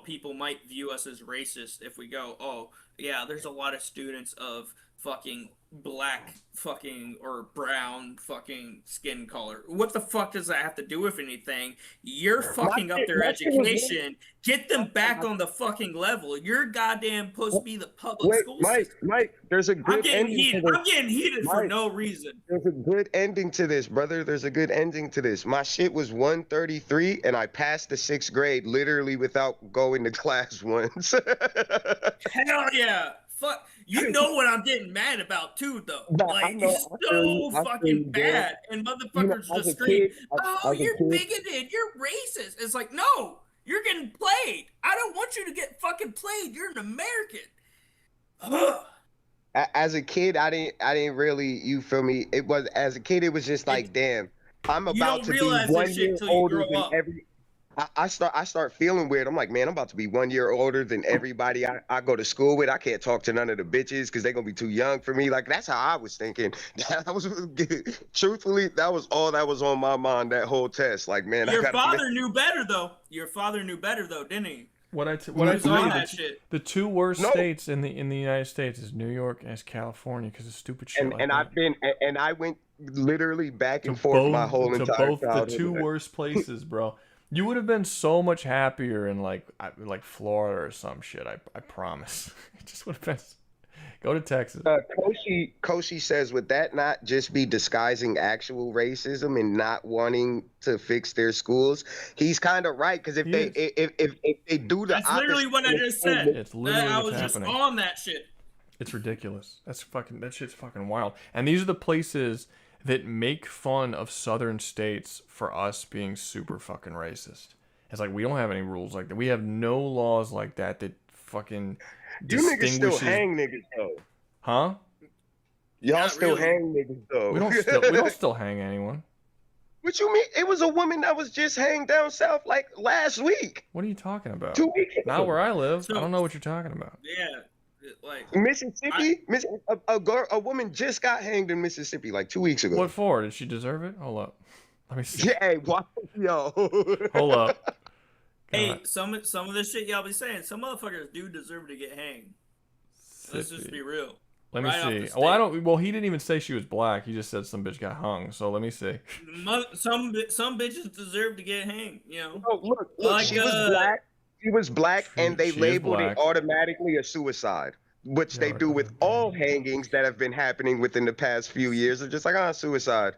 people might view us as racist if we go, oh, yeah, there's a lot of students of fucking black fucking or brown fucking skin color. What the fuck does that have to do with anything? You're fucking up their education. Get them back on the fucking level. You're goddamn supposed to be the public school system. Mike, there's a good ending to this. I'm getting heated for no reason. There's a good ending to this, brother. There's a good ending to this. My shit was 133, and I passed the 6th grade literally without going to class once. Hell yeah. Fuck. You know what I'm getting mad about too, though. Like, it's so fucking bad, and motherfuckers just scream, "Oh, you're bigoted, you're racist." It's like, no, you're getting played. I don't want you to get fucking played. You're an American. As a kid, I didn't really, you feel me? It was, as a kid, it was just like, damn, I'm about to be 1 year older than every. I start feeling weird. I'm like, man, I'm about to be 1 year older than everybody I go to school with. I can't talk to none of the bitches because they're gonna be too young for me. Like, that's how I was thinking. Truthfully, that was all that was on my mind that whole test. Like, man, your father knew better though. Your father knew better though, didn't he? The two worst states in the United States is New York and California because of stupid shit. I went literally back and forth my whole entire childhood. The two worst places, bro. You would have been so much happier in like Florida or some shit. I promise. It just would have been. Go to Texas. Koshi says, would that not just be disguising actual racism and not wanting to fix their schooals? He's kind of right, because if they do the that's literally what I just said. It's literally I what's was happening. just on that shit. It's ridiculous. That shit's fucking wild. And these are the places that make fun of southern states for us being super fucking racist. It's like, we don't have any rules like that. We have no laws like that fucking you niggas still hang niggas though. Huh? Y'all still hang niggas though. We don't still hang anyone. What you mean? It was a woman that was just hanged down south like last week. What are you talking about? 2 weeks ago. Not where I live. I don't know what you're talking about. Yeah. Like Mississippi, a woman just got hanged in Mississippi like 2 weeks ago. What for? Did she deserve it? Hold up. Let me see. Yeah, hey, yo. Hold up. Hey, some of this shit y'all be saying, some motherfuckers do deserve to get hanged. Let's just be real. Let me see. Well, he didn't even say she was black. He just said some bitch got hung. So let me see. Some bitches deserve to get hanged. You know. Oh, look, like, she was black. She was black, and they labeled it automatically a suicide. which they do with all hangings that have been happening within the past few years. They're just like, suicide.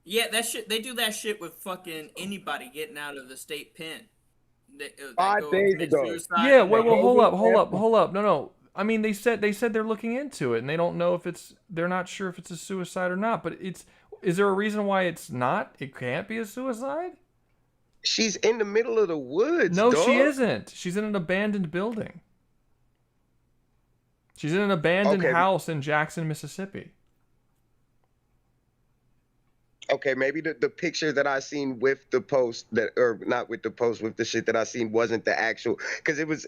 Yeah, that shit. They do that shit with fucking anybody getting out of the state pen. 5 days ago. Yeah, well, hold up. No. I mean, they said they're looking into it, and they don't know if they're not sure if it's a suicide or not. But is there a reason why it's not? It can't be a suicide? She's in the middle of the woods. No, dog. she isn't. She's in an abandoned building. She's in an abandoned house in Jackson, Mississippi. Okay, maybe the picture that I seen with the post or not with the post, with the shit that I seen wasn't the actual, because it was,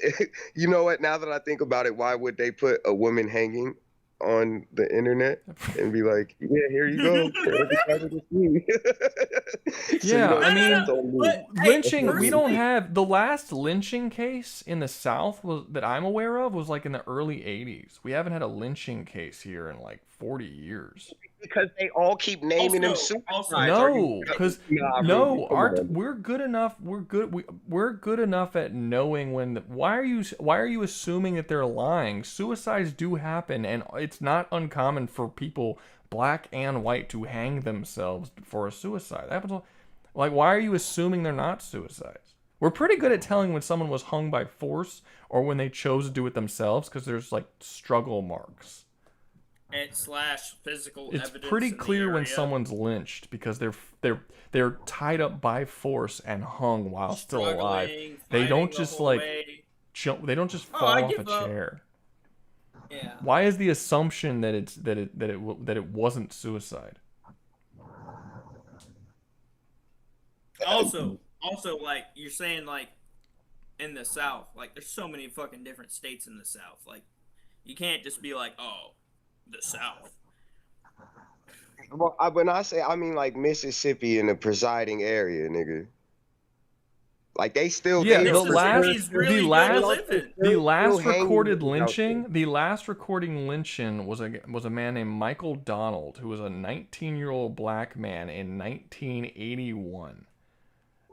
you know what, now that I think about it, why would they put a woman hanging on the internet and be like, yeah, here you go. For everybody to see. Yeah, I mean, lynching, we don't have, the last lynching case in the South that I'm aware of was like in the early 80s. We haven't had a lynching case here in like 40 years. Because they all keep naming them suicides. No, because we're good enough. We're good enough at knowing when. Why are you assuming that they're lying? Suicides do happen, and it's not uncommon for people, black and white, to hang themselves for a suicide. That happens. Like, why are you assuming they're not suicides? We're pretty good at telling when someone was hung by force or when they chose to do it themselves, because there's like struggle marks. And / physical it's evidence. Pretty clear when someone's lynched because they're tied up by force and hung while still alive. They don't just like jump. They don't just fall off a chair. Yeah. Why is the assumption that it wasn't suicide? Also, like you're saying, like in the South, like there's so many fucking different states in the South. Like you can't just be like, oh, the South. Well, when I say, I mean like Mississippi in the presiding area, nigga. Like they still the last recorded lynching. The last recording lynching was a man named Michael Donald, who was a 19-year-old black man in 1981.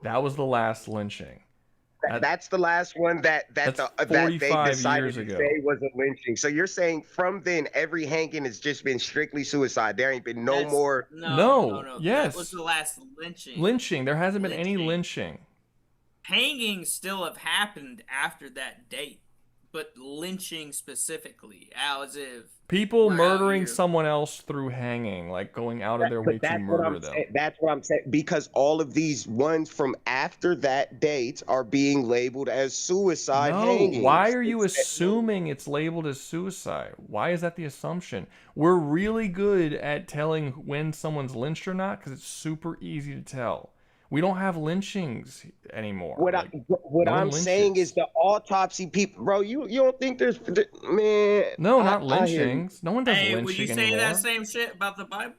That was the last lynching. That's the last one that they decided to say was a lynching. So you're saying from then every hanging has just been strictly suicide. There ain't been no more. No. Yes. That was the last lynching. Lynching. There hasn't been any lynching. Hangings still have happened after that date, but lynching specifically, as if people murdering someone else through hanging, like going out of their way to murder them. That's what I'm saying. Because all of these ones from after that date are being labeled as suicide hangings. Why are you assuming it's labeled as suicide? Why is that the assumption? We're really good at telling when someone's lynched or not because it's super easy to tell. We don't have lynchings anymore. What I'm saying is the autopsy people, bro. You don't think there's man? No, not lynchings. No one does lynching anymore. Will you say that same shit about the Bible?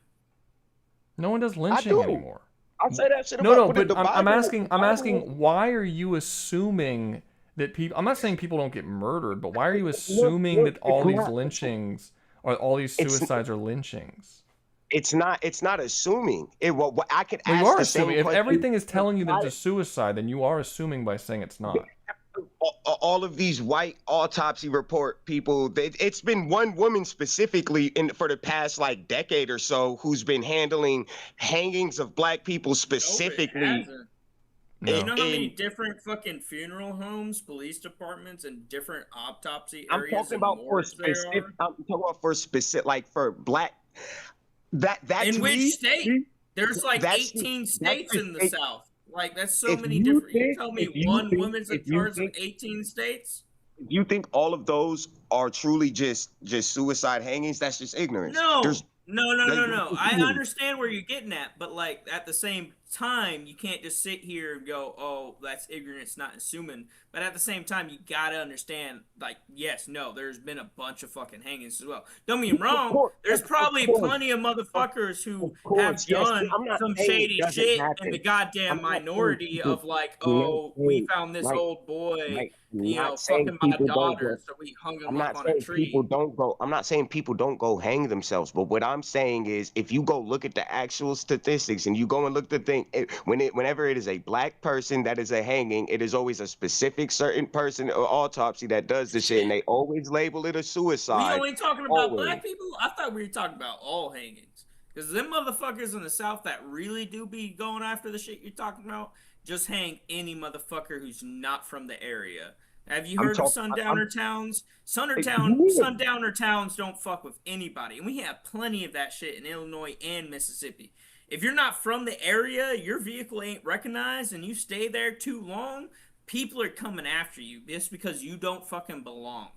No one does lynching anymore. I say that shit. No, but I'm asking, why are you assuming that people? I'm not saying people don't get murdered, but why are you assuming that all these lynchings or all these suicides are lynchings? It's not assuming. I could ask you are the assuming. same If question. everything is telling you that it's a suicide, then you are assuming by saying it's not. All of these white autopsy report people, it's been one woman specifically for the past like decade or so who's been handling hangings of black people specifically. No. You know how many different fucking funeral homes, police departments, and different autopsy areas? I'm talking about for specific, like for black. That's in which state? There's like 18 states in the South. Like that's so many different. You tell me one woman's in charge of 18 states? If you think all of those are truly just suicide hangings, that's just ignorance. No. I understand where you're getting at, but like at the same time, you can't just sit here and go, "Oh, that's ignorance, not assuming." But at the same time, you gotta understand, like, yes, no, there's been a bunch of fucking hangings as well. Don't get me wrong. There's probably plenty of motherfuckers who have done some shady shit in the goddamn minority of like, oh, we found this old boy fucking my daughter, so we hung him up on a tree. I'm not saying people don't go hang themselves, but what I'm saying is, if you go look at the actual statistics and you go and look at the thing, whenever it is a black person that is a hanging, it is always a specific certain person or autopsy that does the shit, and they always label it a suicide. We only talking about black people? I thought we were talking about all hangings. Because them motherfuckers in the South that really do be going after the shit you're talking about just hang any motherfucker who's not from the area. Have you heard of sundowner towns? Sundowner towns don't fuck with anybody. And we have plenty of that shit in Illinois and Mississippi. If you're not from the area, your vehicle ain't recognized, and you stay there too long, people are coming after you just because you don't fucking belong.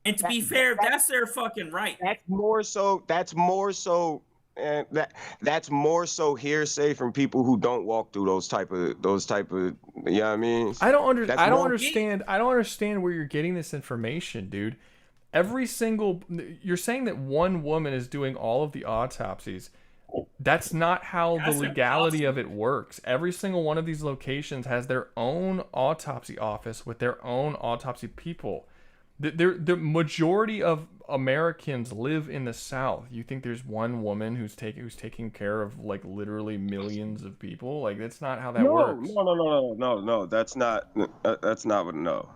And to be fair, that's their fucking right. That's more so that's more so hearsay from people who don't walk through those type of you know what I mean? I don't understand where you're getting this information, dude. You're saying that one woman is doing all of the autopsies. That's not how the legality of it works. Every single one of these locations has their own autopsy office with their own autopsy people. The majority of Americans live in the South. You think there's one woman who's taking care of like literally millions of people? Like, that's not how that works. No. That's not what. No,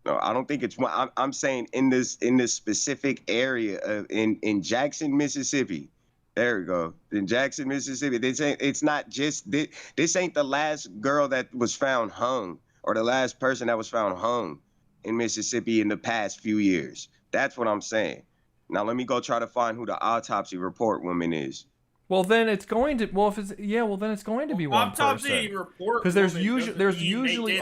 I don't think it's one. I'm saying in this specific area in Jackson, Mississippi. There we go. In Jackson, Mississippi. It's not just this ain't the last girl that was found hung or the last person that was found hung in Mississippi in the past few years. That's what I'm saying. Now let me go try to find who the autopsy report woman is. Well, then it's going to. Well, if it's then it's going to be one autopsy person. Report. Because there's usually,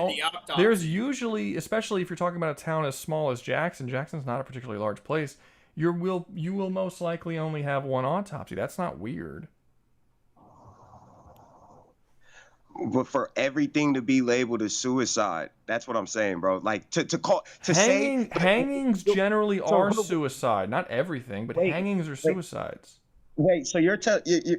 especially if you're talking about a town as small as Jackson. Jackson's not a particularly large place. You will most likely only have one autopsy. That's not weird. But for everything to be labeled as suicide, that's what I'm saying, bro. Like hangings generally are suicide. Not everything, but hangings are suicides. Wait, so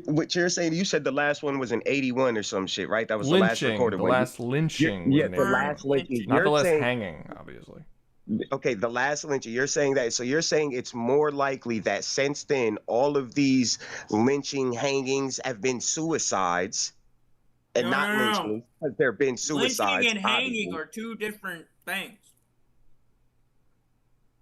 what you're saying? You said the last one was in '81 or some shit, right? That was the last recorded one. The last lynching. Yeah, the last lynching. Not the last hanging, obviously. Okay, the last lynching. You're saying that. So you're saying it's more likely that since then, all of these lynching, hangings have been suicides. And lynching, because there have been suicides. Lynching and hanging are two different things.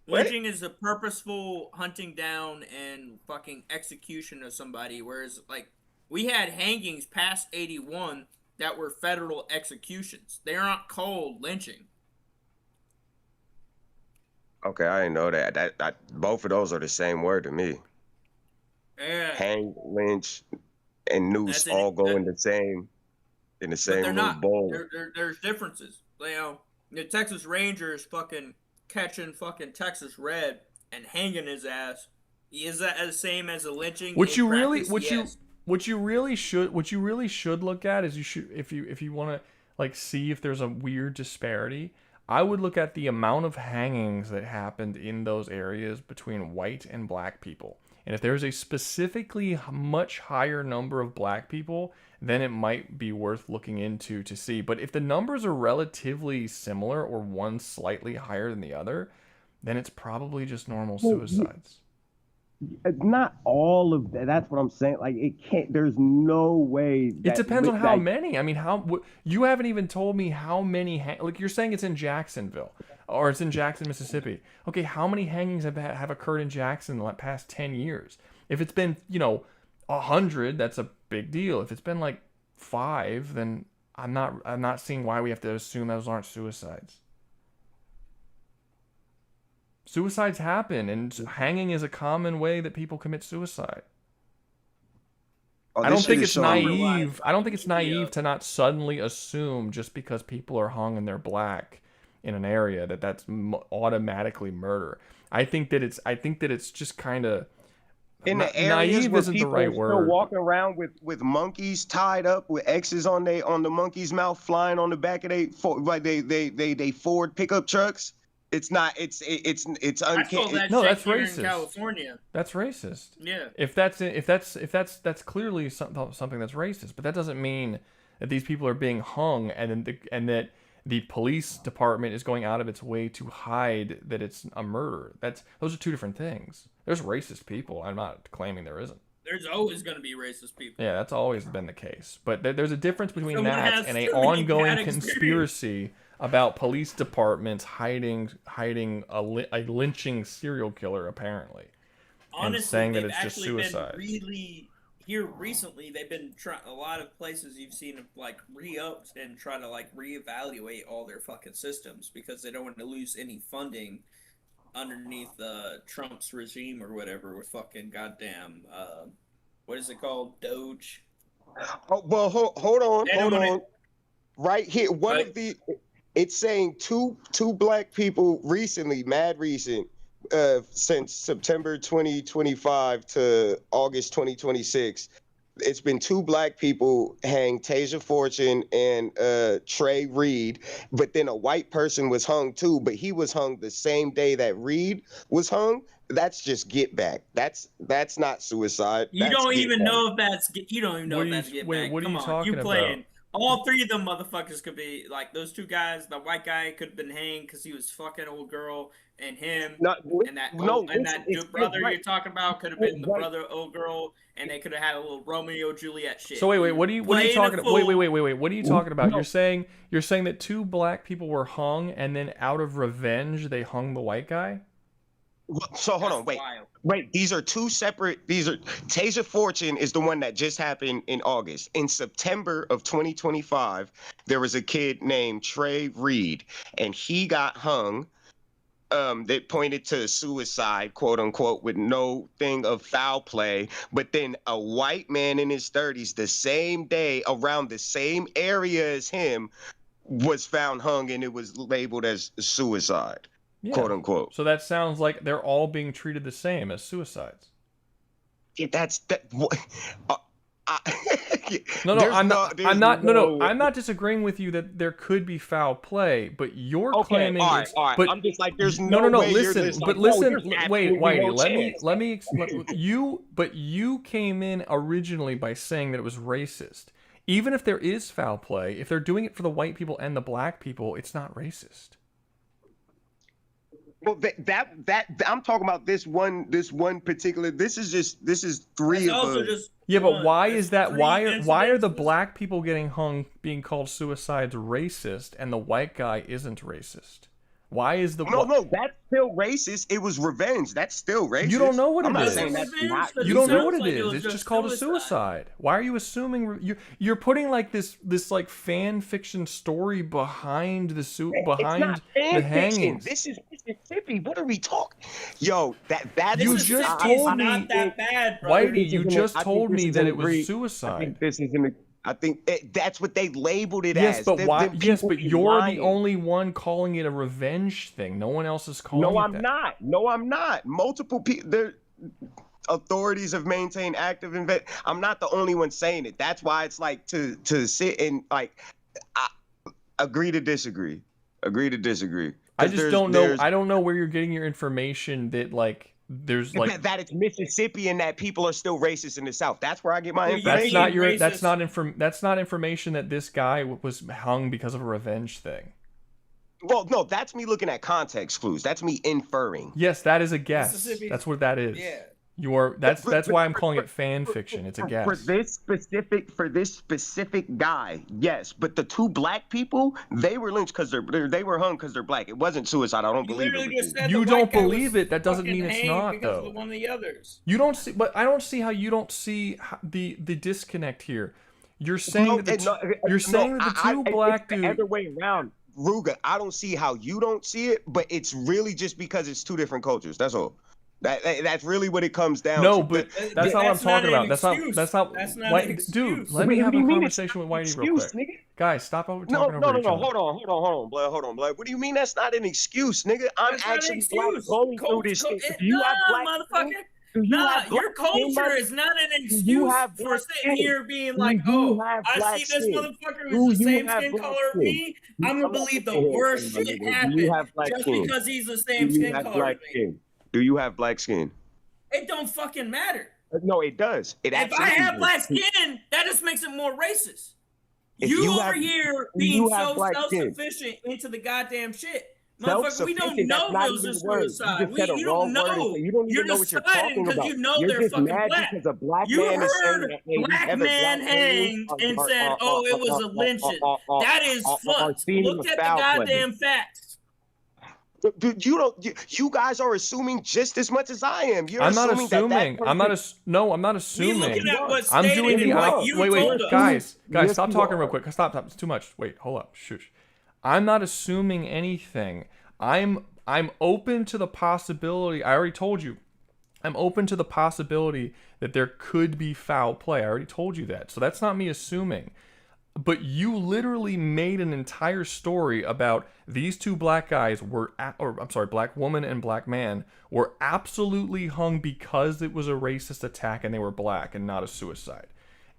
Lynching is the purposeful hunting down and fucking execution of somebody, whereas like we had hangings past '81 that were federal executions. They aren't called lynching. Okay, I didn't know that. That both of those are the same word to me. Yeah. Hang, lynch, and noose all go in the same. In the same little bowl. There's differences. You know, the Texas Rangers fucking catching fucking Texas Red and hanging his ass. Is that the same as a lynching? What you really should look at is if you want to like see if there's a weird disparity. I would look at the amount of hangings that happened in those areas between white and black people. And if there's a specifically much higher number of black people, then it might be worth looking into to see. But if the numbers are relatively similar or one slightly higher than the other, then it's probably just normal suicides. Not all of that. That's what I'm saying. Like, it can't. There's no way. It depends on how many. I mean, you haven't even told me how many. Like, you're saying it's in Jacksonville or it's in Jackson, Mississippi. Okay, how many hangings have occurred in Jackson in the past 10 years? If it's been 100, that's a big deal. If it's been like 5, then I'm not seeing why we have to assume those aren't suicides. Suicides happen, and hanging is a common way that people commit suicide. I don't think it's naive. I don't think it's naive to not suddenly assume just because people are hung and they're black in an area that's automatically murder. I think that it's just kind of in the areas naive where isn't people the right are still word. walking around with monkeys tied up with X's on the monkey's mouth, flying on the back of they Ford pickup trucks. It's not. It's uncanny. No, that's racist. In California. That's racist. Yeah. If that's clearly something that's racist, but that doesn't mean that these people are being hung and that the police department is going out of its way to hide that it's a murder. Those are two different things. There's racist people. I'm not claiming there isn't. There's always going to be racist people. Yeah, that's always been the case. But there's a difference between Someone that has and an too many ongoing bad conspiracy about police departments hiding a lynching serial killer, apparently. Honestly, and saying that they've it's just actually been suicide. really here recently. They've been trying a lot of places you've seen have like re-upped and try to like reevaluate all their fucking systems because they don't want to lose any funding underneath Trump's regime or whatever with fucking goddamn what is it called, Doge. Oh, well, hold on. Right here, it's saying two black people recently, mad recent, since September 2025 to August 2026. It's been two black people hanged, Tasia Fortune and Trey Reed, but then a white person was hung too, but he was hung the same day that Reed was hung. That's just get back. That's not suicide. You don't even know if that's get back. What are you talking playing. about? All three of them motherfuckers could be like those two guys. The white guy could have been hanged because he was fucking old girl, and him and that brother you're talking about could have been the brother old girl, and they could have had a little Romeo Juliet shit. So wait, what are you talking about? Wait, what are you talking about? You're saying that two black people were hung, and then out of revenge they hung the white guy? So hold on, wait. These are two separate. Tasia Fortune is the one that just happened in August. In September of 2025, there was a kid named Trey Reed, and he got hung. That pointed to suicide, quote unquote, with no thing of foul play. But then a white man in his 30s, the same day, around the same area as him, was found hung, and it was labeled as suicide. Yeah. Quote unquote. So that sounds like they're all being treated the same as suicides. Yeah, I'm not disagreeing with you that there could be foul play, but you're claiming all right. But I'm just like, there's no. Listen, Wait, Whitey, let me you came in originally by saying that it was racist. Even if there is foul play, if they're doing it for the white people and the black people, it's not racist. Well, that I'm talking about this one particular. This is three of them. Yeah, but why is that? Why are the black people getting hung being called suicides racist, and the white guy isn't racist? Why is the no? That's still racist. It was revenge. That's still racist. You don't know what it is. You don't know what it like is. It's just called a suicide. Why are you assuming you're putting like this like fan fiction story behind the hangings? This is Mississippi. What are we talking? Yo, that you is just told me. Not that bad, bro. Whitey, you just told me that it was suicide. I think that's what they labeled it as. Yes, but why? Yes, but you're the only one calling it a revenge thing. No one else is calling it that. No, I'm not. Multiple people. Authorities have maintained active I'm not the only one saying it. That's why it's like to sit and like agree to disagree. Agree to disagree. I just don't know. I don't know where you're getting your information that like. There's like that it's Mississippi and that people are still racist in the South. That's where I get my information. That's not information that this guy was hung because of a revenge thing. Well, no, that's me looking at context clues. That's me inferring. Yes, that is a guess. That's what that is. Yeah. That's why I'm calling it fan fiction. It's a guess. For this specific guy, yes. But the two black people, they were lynched because they were hung because they're black. It wasn't suicide. I don't believe it. You don't believe it. That doesn't mean it's not though. One of the others. You don't see, but I don't see how you don't see the disconnect here. You're saying that the two black dudes. The other way around. Rouga, I don't see how you don't see it, but it's really just because it's two different cultures. That's all. That's really what it comes down to. No, but that's not what I'm talking about. That's not dude, let me have a conversation with Whitey real quick. Nigga? Guys, stop talking over each other. Hold on, blood. What do you mean that's not an excuse, nigga? I'm actually going through this shit. Do you have black motherfucker? Your culture is not an excuse for sitting here being like, oh, I see this motherfucker who's the same skin color as me. I'm gonna believe the worst shit happened just because he's the same skin color as me. Do you have black skin? It don't fucking matter. No, it does. If I have black skin, that just makes it more racist. You over here being so self-sufficient into the goddamn shit. Motherfucker, we don't know those are suicide. You don't know. You're deciding because you know they're fucking black. You heard black man hanged and said, oh, it was a lynching. That is fucked. Look at the goddamn facts. Dude, you guys are assuming just as much as I am. I'm not assuming. I'm not assuming. Looking at what's I'm stated doing the and what you told us. guys, stop talking real quick. Stop. It's too much. Wait, hold up. Shush. I'm not assuming anything. I'm open to the possibility. I already told you. I'm open to the possibility that there could be foul play. I already told you that. So that's not me assuming. But you literally made an entire story about these two black guys black woman and black man were absolutely hung because it was a racist attack and they were black and not a suicide.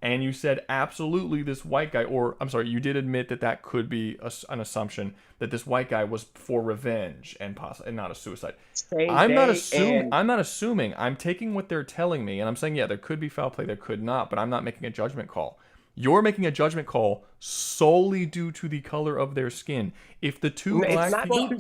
And you said absolutely this white guy, you did admit that could be an assumption that this white guy was for revenge and not a suicide. I'm not assuming. I'm taking what they're telling me and I'm saying, yeah, there could be foul play, there could not, but I'm not making a judgment call. You're making a judgment call solely due to the color of their skin. If the two black people,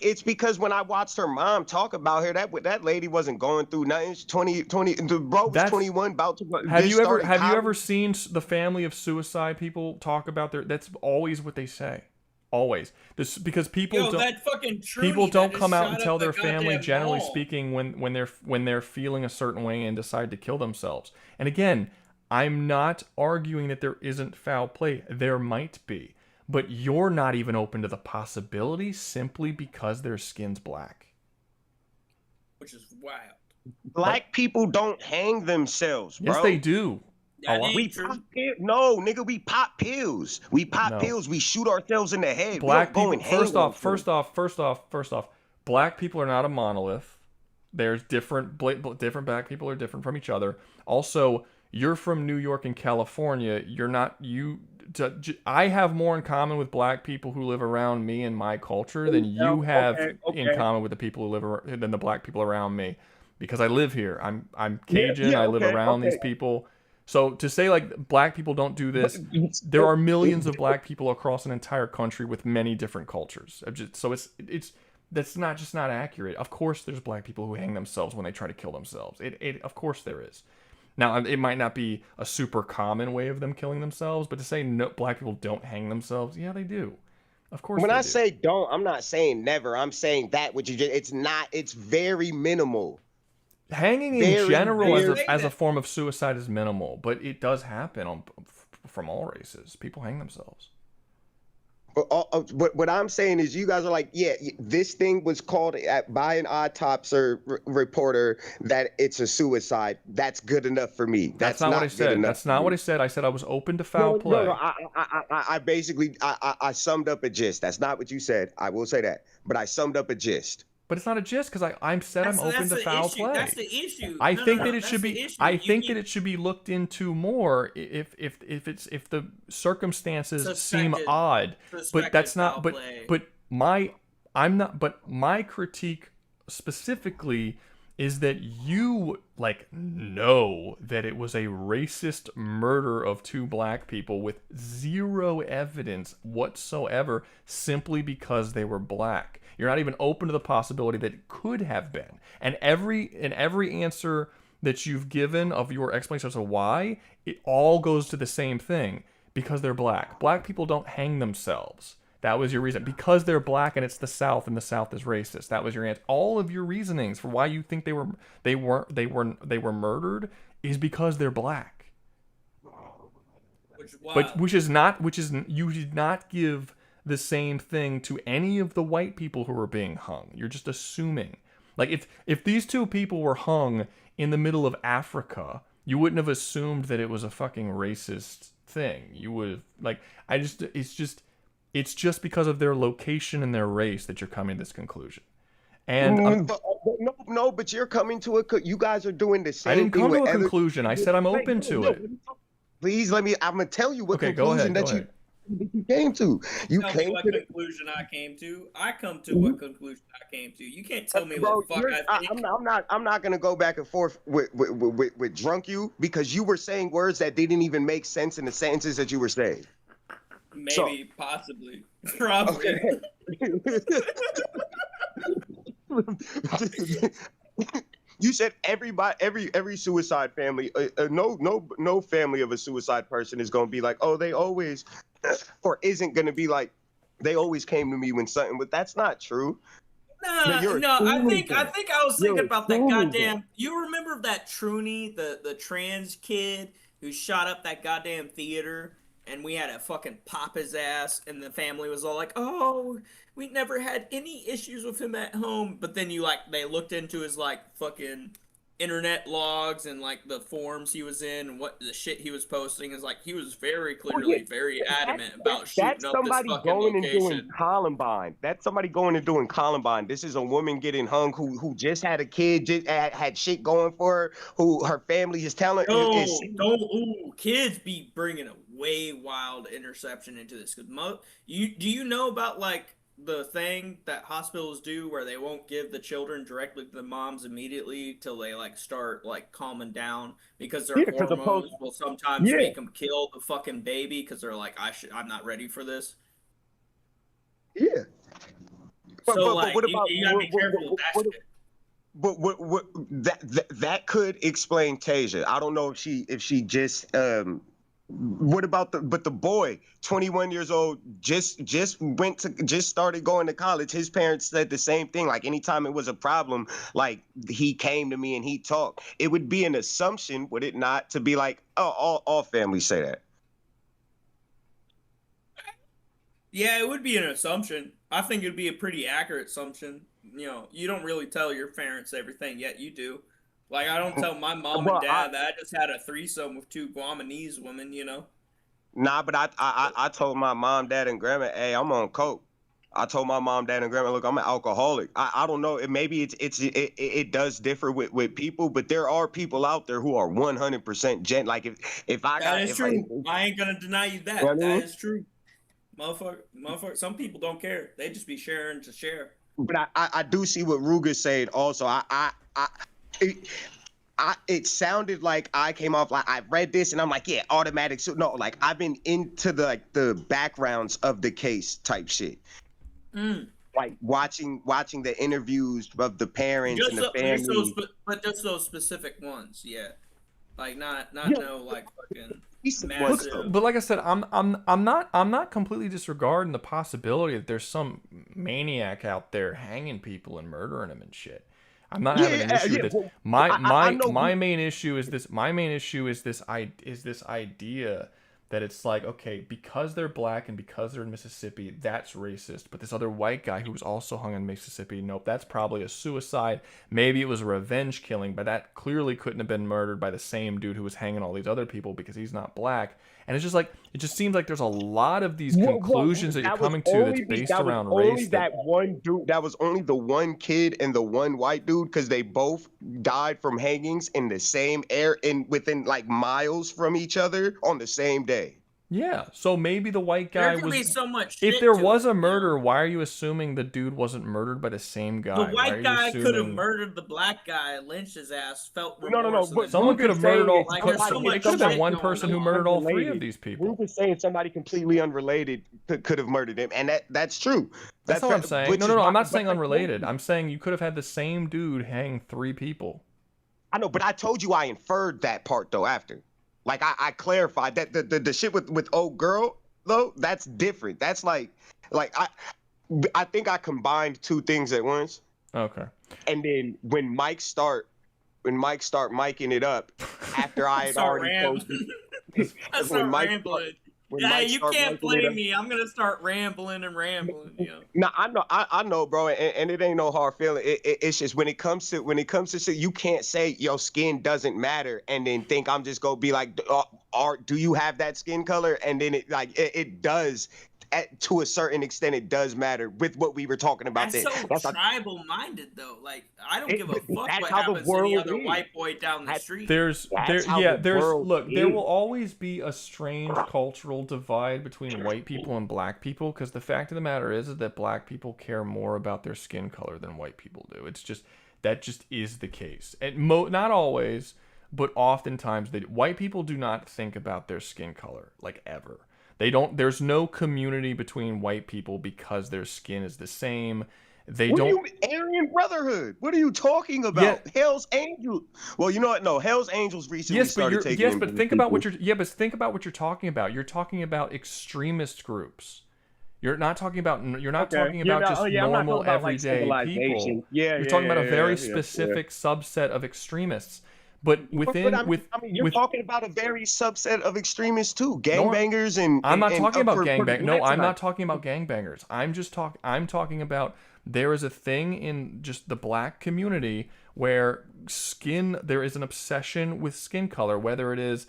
it's because when I watched her mom talk about her, that lady wasn't going through nothing. She's 20, the bro was 21, about to. Have you ever seen the family of suicide people talk about their? That's always what they say. Always. This because people don't come out and tell their family, generally speaking, when they're feeling a certain way and decide to kill themselves. And again, I'm not arguing that there isn't foul play. There might be. But you're not even open to the possibility simply because their skin's black. Which is wild. Black people don't hang themselves, bro. Yes, they do. We pop pills. No, nigga, we pop pills. We pop pills. We shoot ourselves in the head. Black people, first off, black people are not a monolith. There's different black people are different from each other. Also, you're from New York and California. I have more in common with black people who live around me and my culture than you have in common with the people who than the black people around me, because I live here. I'm Cajun. I live around these people. So to say like black people don't do this, there are millions of black people across an entire country with many different cultures. So that's not accurate. Of course, there's black people who hang themselves when they try to kill themselves. Of course there is. Now, it might not be a super common way of them killing themselves, but to say no, black people don't hang themselves, yeah, they do. Of course. When I say don't, I'm not saying never. I'm saying that which it's very minimal. Hanging in general as a form of suicide is minimal, but it does happen from all races. People hang themselves. What I'm saying is you guys are like, yeah, this thing was called by an autopsy reporter that it's a suicide. That's good enough for me. That's not what I said. That's not what I said. I said I was open to foul play. No, I basically summed up a gist. That's not what you said. I will say that. But I summed up a gist. But it's not a gist because I'm open to foul play. That's the issue. I think that it should be looked into more if the circumstances seem odd. But that's not. But my critique specifically is that you know that it was a racist murder of two black people with zero evidence whatsoever simply because they were black. You're not even open to the possibility that it could have been. And every answer that you've given of your explanation as to why, it all goes to the same thing. Because they're black. Black people don't hang themselves. That was your reason. Because they're black and it's the South and the South is racist. That was your answer. All of your reasonings for why you think they were murdered is because they're black. You did not give the same thing to any of the white people who were being hung. You're just assuming. Like if these two people were hung in the middle of Africa, you wouldn't have assumed that it was a fucking racist thing. You would have it's just because of their location and their race that you're coming to this conclusion. And but you're coming to you guys are doing the same. I didn't come to a conclusion. I said I'm open to it. Please I'm gonna tell you what conclusion that you came to. You came to what conclusion I came to. I come to what conclusion I came to. You can't tell me what the fuck I think. I'm not gonna go back and forth with drunk you because you were saying words that didn't even make sense in the sentences that you were saying. Maybe, possibly, probably. Okay. You said everybody, every suicide family, no family of a suicide person is gonna be like, oh, they always, or isn't gonna be like, they always came to me when something. But that's not true. No, I think I was thinking about that goddamn. You remember that Truny, the trans kid who shot up that goddamn theater, and we had to fucking pop his ass, and the family was all like, "Oh, we never had any issues with him at home." But then they looked into his fucking internet logs and the forums he was in and what the shit he was posting is he was very clearly very adamant about shooting up this fucking going location. and doing Columbine. That's somebody going and doing Columbine. This is a woman getting hung who just had a kid, just had shit going for her, who her family is telling. Kids be bringing a way wild interception into this. Cause do you know about the thing that hospitals do where they won't give the children directly to the moms immediately till they start calming down because their hormones will sometimes make them kill the fucking baby because they're like, I'm not ready for this. Yeah. So what about you gotta be careful with that shit. But that could explain Tasia. I don't know if she just what about the boy, 21 years old, just started going to college. His parents said the same thing. Anytime it was a problem, he came to me and he talked. It would be an assumption, would it not, to be like, oh, all families say that. Yeah, it would be an assumption. I think it'd be a pretty accurate assumption. You don't really tell your parents everything, yet you do. I don't tell my mom and dad that I just had a threesome with 2 Guamanese women, Nah, but I told my mom, dad, and grandma, hey, I'm on coke. I told my mom, dad, and grandma, look, I'm an alcoholic. I don't know. Maybe it does differ with people, but there are people out there who are 100% gent. If I got, that is true. I ain't gonna deny you that. That is true. Motherfucker. Some people don't care. They just be sharing to share. But I do see what Rouga said also. It sounded like I came off I read this and I'm like, yeah, automatic. So no, I've been into the backgrounds of the case type shit. Watching the interviews of the parents and the family. But just those specific ones, yeah. Not no fucking massive. But like I said, I'm not completely disregarding the possibility that there's some maniac out there hanging people and murdering them and shit. I'm not having an issue with this. My main issue is this. My main issue is this idea that it's okay, because they're black and because they're in Mississippi, that's racist. But this other white guy who was also hung in Mississippi, nope, that's probably a suicide. Maybe it was a revenge killing, but that clearly couldn't have been murdered by the same dude who was hanging all these other people because he's not black. And it's just it just seems like there's a lot of these conclusions that you're coming to that's based around race. That one dude, that was only the one kid and the one white dude, because they both died from hangings in the same within miles from each other on the same day. Yeah, so maybe the white guy there could be so much shit if there to was it, a murder, why are you assuming the dude wasn't murdered by the same guy? The white guy could have murdered the black guy, lynched his ass, felt remorse. But someone could have murdered all. It could have been one person who murdered all 3 of these people. Ruth is saying somebody completely unrelated could have murdered him, and that's true. That's all I'm saying. No, I'm not saying unrelated. I'm saying you could have had the same dude hang 3 people. I know, but I told you I inferred that part though after. I clarified that the shit with old girl though, that's different. That's I think I combined 2 things at once. Okay. And then when Mike start miking it up after I had already posted. I start rambling. Yeah, you can't blame me. I'm gonna start rambling. No, I know, bro, and it ain't no hard feeling. It's just when it comes to shit, you can't say your skin doesn't matter and then think I'm just gonna be like, do you have that skin color? And then it does. To a certain extent, it does matter with what we were talking about. That's so tribal-minded, though. I don't give a fuck what happens to the other white boy down the street. There will always be a strange cultural divide between white people and black people, because the fact of the matter is that black people care more about their skin color than white people do. That just is the case, and not always, but oftentimes white people do not think about their skin color ever. There's no community between white people because their skin is the same. They what don't. Aryan Brotherhood. What are you talking about? Yeah. Hell's Angels. Well, you know what? No, Hell's Angels recently started taking. Yes, but think about what you're talking about. You're talking about extremist groups. You're not talking about talking about just normal everyday people. You're talking about a very specific subset of extremists. But you're talking about a very subset of extremists too, gangbangers and. I'm not talking about gangbangers. No, I'm not talking about gangbangers. I'm talking about there is a thing in just the black community where there is an obsession with skin color, whether it is,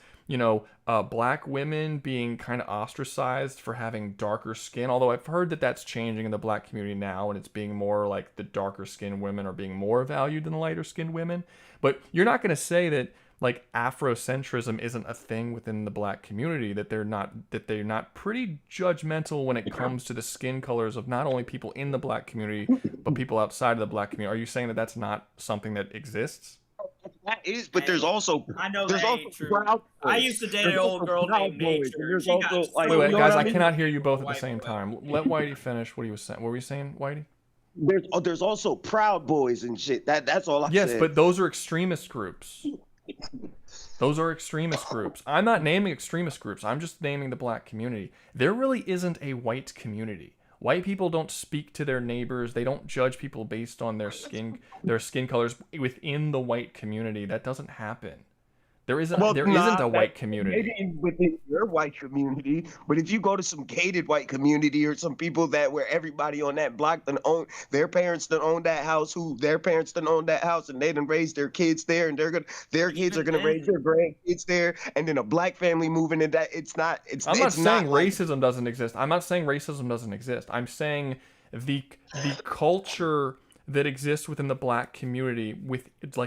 black women being kind of ostracized for having darker skin, although I've heard that that's changing in the black community now, and it's being more like the darker skinned women are being more valued than the lighter skinned women. But you're not going to say that like Afrocentrism isn't a thing within the black community, that they're not pretty judgmental when it comes to the skin colors of not only people in the black community, but people outside of the black community. Are you saying that that's not something that exists? That is, but there's also I know there's that also ain't true. Proud Boys. I used to date an old girl named Nature. There's also Wait, guys, I cannot hear you both at the same time. Let Whitey finish what he was saying. What were you saying, Whitey? There's also Proud Boys and shit. That's all I said. Yes, but those are extremist groups. Those are extremist groups. I'm not naming extremist groups. I'm just naming the black community. There really isn't a white community. White people don't speak to their neighbors. They don't judge people based on their skin colors within the white community. That doesn't happen. There isn't a white community. Maybe within your white community, but if you go to some gated white community or some people where everybody on that block their parents that own that house, their parents that own that house, and they done raised their kids there, and their kids are gonna raise their grandkids there, and then a black family moving in that. I'm not saying racism doesn't exist. I'm not saying racism doesn't exist. I'm saying the culture that exists within the black community,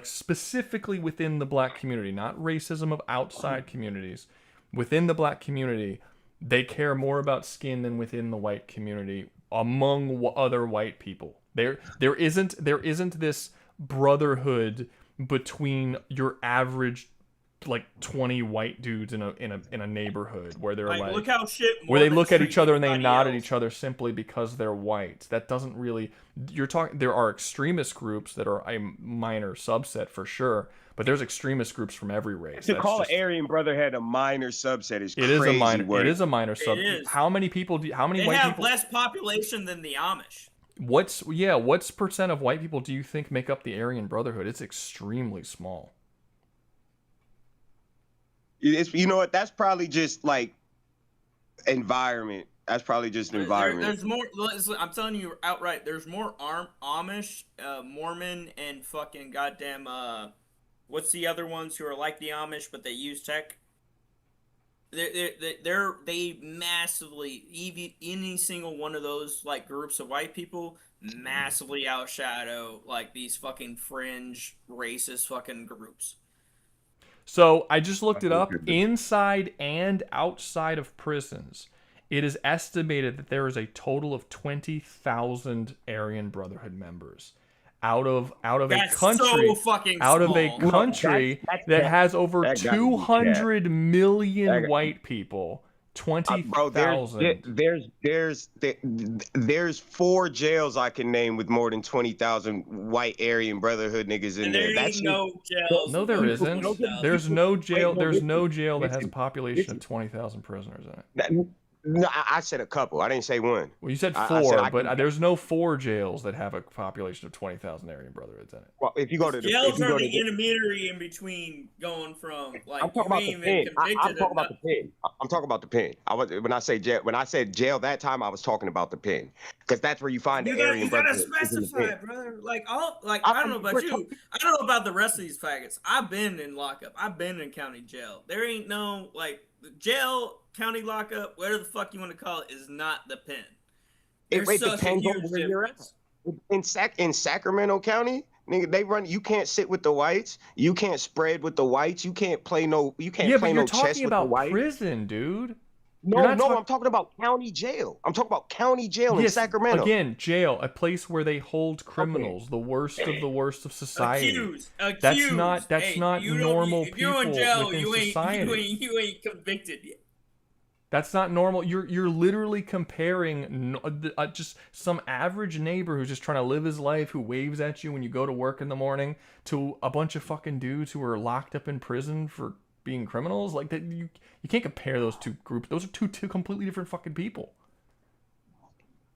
specifically within the black community, not racism of outside communities. Within the black community, they care more about skin than within the white community among other white people. There isn't this brotherhood between your average 20 white dudes in a neighborhood where they're look how shit where they look at each other and they nod at each other simply because they're white. That doesn't really. There are extremist groups that are a minor subset for sure, but there's extremist groups from every race. To call an Aryan Brotherhood a minor subset is crazy. It is a minor subset. How many people white people? They have less population than the Amish. What's percent of white people do you think make up the Aryan Brotherhood? It's extremely small. You know what? That's probably just like environment. That's probably just environment. There's more. I'm telling you outright. There's more Amish, Mormon, and fucking goddamn. What's the other ones who are like the Amish but they use tech? They massively any single one of those groups of white people massively outshadow these fucking fringe racist fucking groups. So I just looked it up. Inside and outside of prisons, it is estimated that there is a total of 20,000 Aryan Brotherhood members out of a country that has over 200 million white people. 20,000. There's 4 jails I can name with more than 20,000 white Aryan Brotherhood niggas in there. That's no jails. No, there isn't. There's no jail. There's no jail that has a population of 20,000 prisoners in it. No, I said a couple. I didn't say one. Well, you said 4, but there's no 4 jails that have a population of 20,000 Aryan Brotherhoods in it. Well, if you go to jails are the intermediary in between going from I'm talking about the pen. I'm talking about the pen. I'm talking about the pen. When I said jail that time, I was talking about the pen because that's where you find the Aryan Brotherhood. You gotta specify, brother. I don't know about you. I don't know about the rest of these faggots. I've been in lockup. I've been in county jail. There ain't no jail, county lockup, whatever the fuck you want to call it, is not the pen. It depends on where you're at. In Sacramento County, nigga, you can't sit with the whites. You can't spread with the whites. You can't play no. You can't play no chess with the whites. You're talking about prison, dude. No, I'm talking about county jail. I'm talking about county jail in Sacramento. Again, jail, a place where they hold criminals, the worst of the worst of society. Accused. That's not normal people if you're in jail, within you ain't, society. You ain't convicted yet. That's not normal. You're literally comparing just some average neighbor who's just trying to live his life, who waves at you when you go to work in the morning, to a bunch of fucking dudes who are locked up in prison for being criminals. Like that, you can't compare those two groups. Those are two completely different fucking people.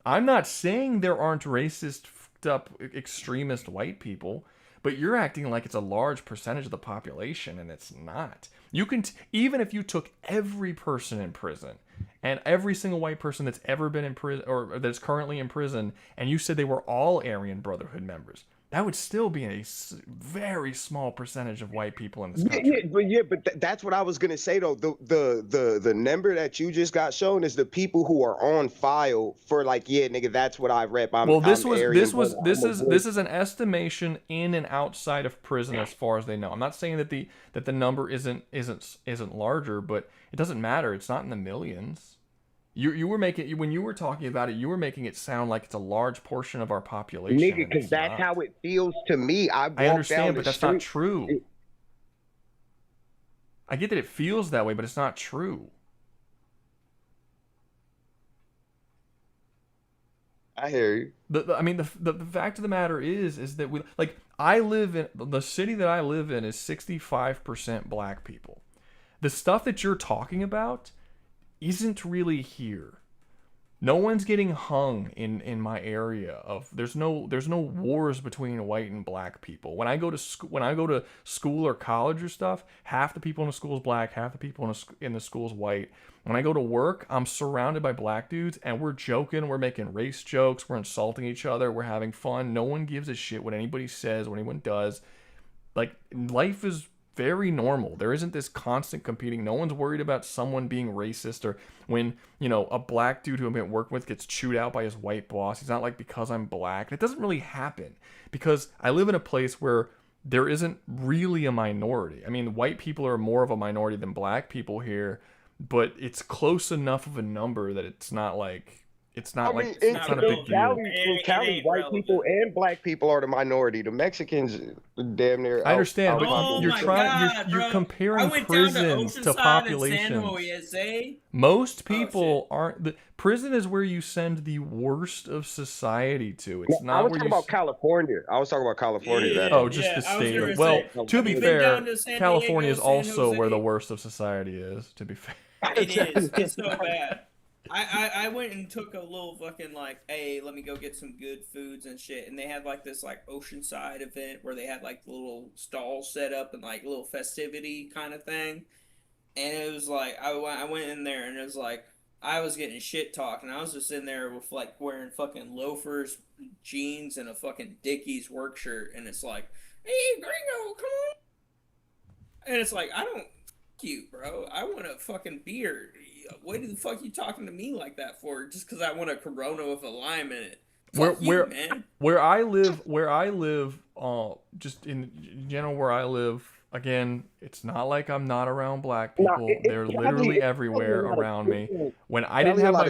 I'm not saying there aren't racist, fucked up, extremist white people, but you're acting like it's a large percentage of the population, and it's not. You can even if you took every person in prison and every single white person that's ever been in prison or that's currently in prison, and you said they were all Aryan Brotherhood members, that would still be a very small percentage of white people in this country. But that's what I was gonna say though. The number that you just got shown is the people who are on file for like, yeah, nigga, that's what I rep. This is an estimation in and outside of prison as far as they know. I'm not saying that the number isn't larger, but it doesn't matter. It's not in the millions. You were making, when you were talking about it, you were making it sound like it's a large portion of our population. Nigga, because that's how it feels to me. I understand, but that's not true. I get that it feels that way, but it's not true. I hear you. The fact of the matter is that I live in the city that I live in is 65% black people. The stuff that you're talking about isn't really here. No one's getting hung in my area of there's no wars between white and black people. When I go to school or college or stuff, half the people in the school is black, half the people in the school is white. When I go to work, I'm surrounded by black dudes, and we're joking, we're making race jokes, we're insulting each other, we're having fun. No one gives a shit what anybody says, what anyone does. Like, life is very normal. There isn't this constant competing. No one's worried about someone being racist, or when, a black dude who I'm at work with gets chewed out by his white boss. He's not like, because I'm black. It doesn't really happen because I live in a place where there isn't really a minority. I mean, white people are more of a minority than black people here, but it's close enough of a number that it's not like it's not a big deal. In Cali, white people and black people are the minority. The Mexicans, damn near. I understand, but you're comparing prisons to populations. Most people aren't. The prison is where you send the worst of society to. It's not. I was talking about California. Oh, just the state. Well, to be fair, California is also where the worst of society is. To be fair, it is. It's so bad. I went and took a little fucking hey, let me go get some good foods and shit, and they had this oceanside event where they had little stalls set up and little festivity kind of thing, and it was I went in there and it was I was getting shit talked, and I was just in there with wearing fucking loafers, jeans, and a fucking Dickies work shirt, and it's hey gringo, come on, and it's I don't you, bro. I want a fucking beer. What the fuck you talking to me like that for? Just because I want a Corona with a lime in it. Where I live, just in general, where I live, again, it's not like I'm not around black people. They're literally everywhere around me. When I didn't have my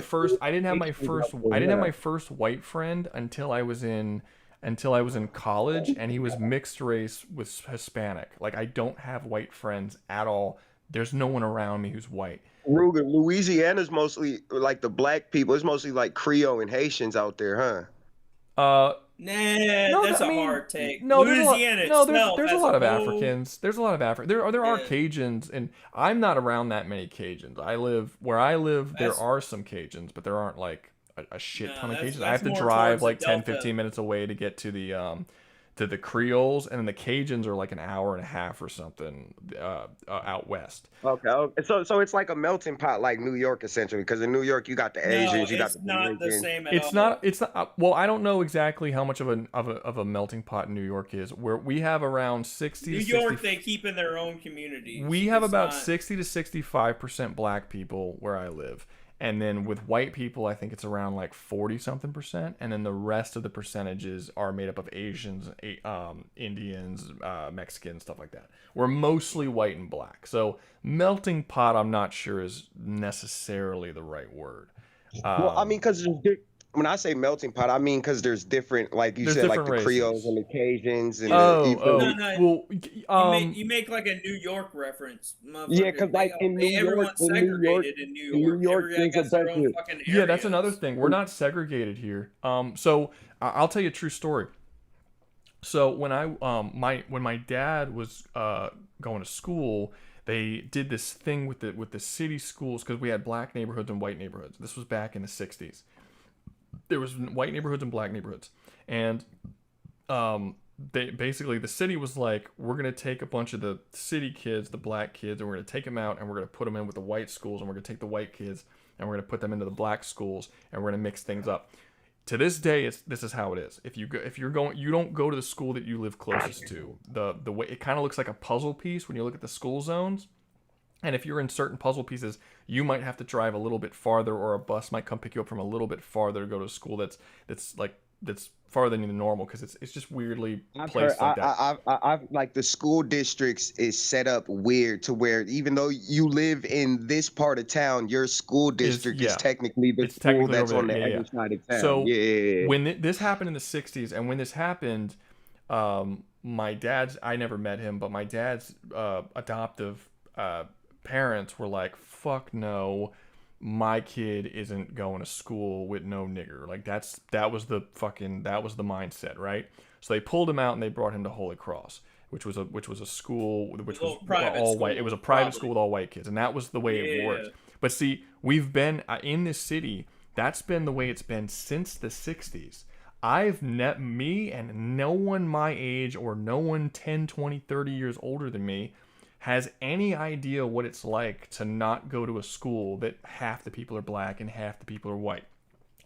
first white friend until I was in college, and he was mixed race with Hispanic. I don't have white friends at all. There's no one around me who's white. Rouga, Louisiana's mostly the black people. It's mostly Creole and Haitians out there, huh? That's a hard take. No, there's a lot of Africans. There's a lot of There are Cajuns, and I'm not around that many Cajuns. Where I live, there are some Cajuns, but there aren't a shit ton of Cajuns. I have to drive 10-15 minutes away to get to the Creoles, and then the Cajuns are an hour and a half or something out west. Okay. So it's like a melting pot, like New York, essentially, because in New York you got the Asians, you got the not the same at all. It's not. Well, I don't know exactly how much of a melting pot New York is. Where we have around 60. New York, they keep in their own community. We have about 60 to 65% black people where I live. And then with white people, I think it's around 40-something%. And then the rest of the percentages are made up of Asians, Indians, Mexicans, stuff like that. We're mostly white and black. So melting pot, I'm not sure is necessarily the right word. Well, I mean, because when I say melting pot, I mean because there's different, like you There's said, like different the races. Creoles and the Cajuns and No, you make like a New York reference, yeah, because like in New York, everyone's segregated in New York. Every guy has their own fucking areas. Yeah, that's another thing. We're not segregated here. So I'll tell you a true story. So when when my dad was going to school, they did this thing with the city schools because we had black neighborhoods and white neighborhoods. This was back in the 60s. There was white neighborhoods and black neighborhoods, and they basically, the city was like, we're gonna take a bunch of the city kids, the black kids, and we're gonna take them out and we're gonna put them in with the white schools, and we're gonna take the white kids and we're gonna put them into the black schools, and we're gonna mix things up. To this day, this is how it is. You don't go to the school that you live closest to. The way it kind of looks like a puzzle piece when you look at the school zones. And if you're in certain puzzle pieces, you might have to drive a little bit farther, or a bus might come pick you up from a little bit farther to go to a school that's farther than the normal, because it's just weirdly placed like that. I've like the school districts is set up weird to where even though you live in this part of town, your school district is technically the school that's on the other side of town. So when this happened in the 60s, and when this happened, my dad's, I never met him, but my dad's adoptive parents were like, fuck no, my kid isn't going to school with no nigger. Like that was the mindset, right? So they pulled him out and they brought him to Holy Cross, which was a school which was all white. It was a private school with all white kids, and that was the way it worked. But see, we've been in this city, that's been the way it's been since the 60s. Me and no one my age or no one 10, 20, 30 years older than me has any idea what it's like to not go to a school that half the people are black and half the people are white.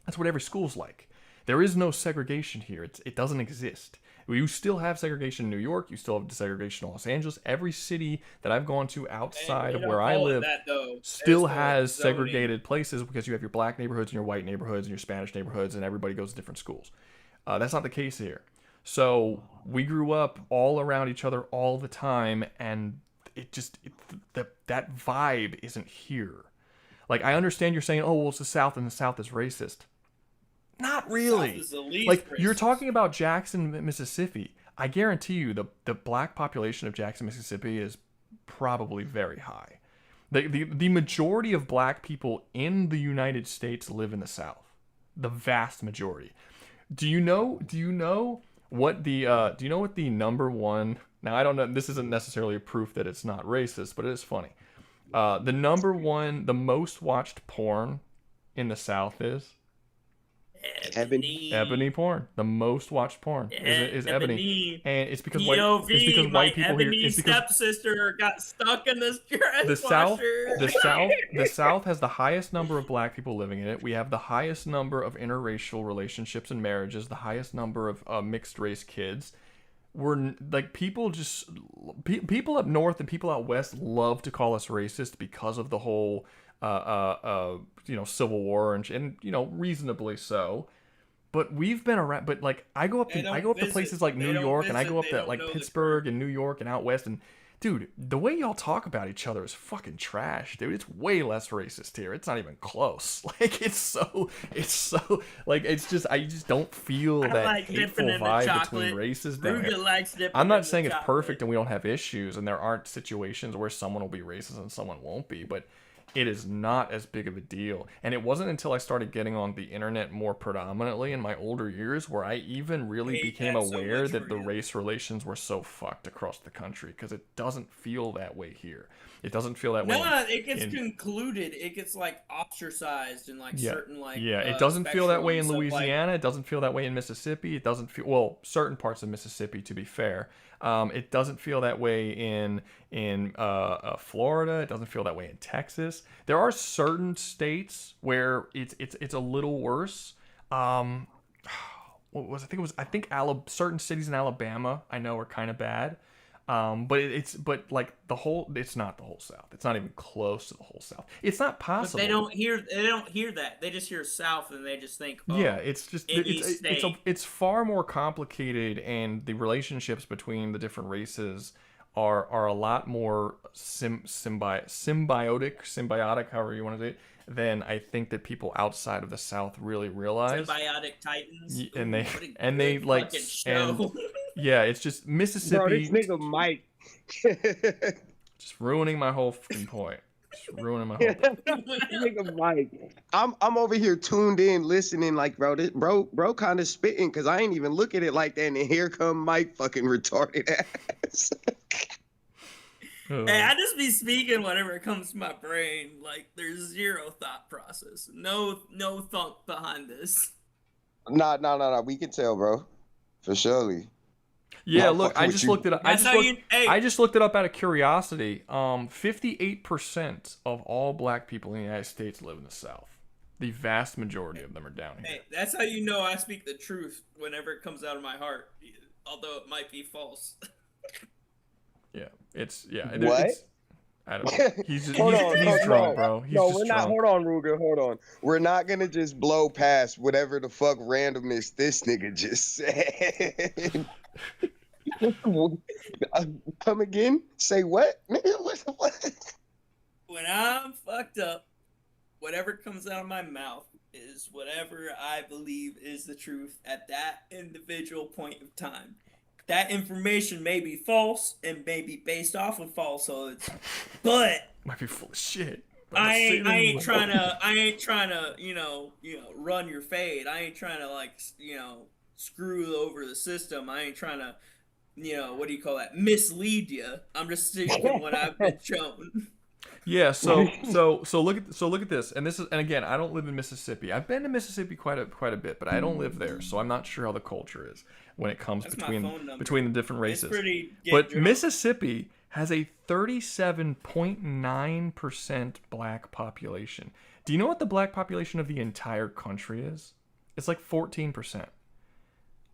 That's what every school's like. There is no segregation here. It doesn't exist. You still have segregation in New York. You still have segregation in Los Angeles. Every city that I've gone to outside of where I live still has segregated places, because you have your black neighborhoods and your white neighborhoods and your Spanish neighborhoods, and everybody goes to different schools. That's not the case here. So we grew up all around each other all the time, and that vibe isn't here. Like, I understand you're saying, oh, well, it's the South and the South is racist. Not really. Like, you're talking about Jackson, Mississippi. I guarantee you the black population of Jackson, Mississippi is probably very high. The majority of black people in the United States live in the South. The vast majority. Do you know what the number one... Now, I don't know, this isn't necessarily a proof that it's not racist, but it is funny. The most watched porn in the South is? Ebony porn. The most watched porn is ebony. And it's because white people here... Ebony stepsister got stuck in this dress the South has the highest number of black people living in it. We have the highest number of interracial relationships and marriages, the highest number of mixed race kids. We're like, people up north and people out west love to call us racist because of the whole Civil War and reasonably so. But we've been around. But like, I go up to places like New York, and I go up to like Pittsburgh and New York and out west, and dude, the way y'all talk about each other is fucking trash, dude. It's way less racist here. It's not even close. Like, it's so like, it's just, I just don't feel that hateful vibe between races down here. I'm not saying it's perfect and we don't have issues and there aren't situations where someone will be racist and someone won't be, but it is not as big of a deal. And it wasn't until I started getting on the internet more predominantly in my older years where I even really became aware that the race relations were so fucked across the country, because it doesn't feel that way here. It doesn't feel that way. No, it gets concluded. It gets like ostracized in like certain like. Yeah, it doesn't feel that way in Louisiana. It doesn't feel that way in Mississippi. It doesn't feel, well, certain parts of Mississippi, to be fair. It doesn't feel that way in Florida. It doesn't feel that way in Texas. There are certain states where it's a little worse. What was I think certain cities in Alabama I know are kind of bad. But it's not the whole South. It's not even close to the whole South. It's not possible. But they don't hear that. They just hear South and they just think, yeah, it's just it's far more complicated, and the relationships between the different races are a lot more symbiotic, however you want to say it, than I think that people outside of the South really realize. Symbiotic Titans. And Ooh, they like and yeah, it's just Mississippi. Bro, this nigga Mike. Just ruining my whole fucking point. Just ruining my whole point. Nigga Mike. I'm over here tuned in, listening, like, bro kind of spitting, because I ain't even look at it like that, and then here come Mike fucking retarded ass. Hey, I just be speaking whatever comes to my brain. Like, there's zero thought process. No thought behind this. Nah. We can tell, bro. For surely. Yeah, look, I just looked it up. I just looked it up out of curiosity. 58% of all black people in the United States live in the South. The vast majority of them are down here. Hey, that's how you know I speak the truth whenever it comes out of my heart, although it might be false. Yeah, it's what? I don't know. He's drunk, bro. We're not. Hold on, Rouga. Hold on. We're not gonna just blow past whatever the fuck randomness this nigga just said. Come again? Say what? What? When I'm fucked up, whatever comes out of my mouth is whatever I believe is the truth at that individual point of time. That information may be false and may be based off of falsehoods, but might be full of shit. I ain't trying to, run your fade. I ain't trying to screw over the system. I ain't trying to, what do you call that? Mislead you. I'm just sticking what I've been shown. Yeah, so look at this, and again, I don't live in Mississippi. I've been to Mississippi quite a bit, but I don't live there, so I'm not sure how the culture is when it comes between the different races. But Mississippi has a 37.9% black population. Do you know what the black population of the entire country is? It's like 14%.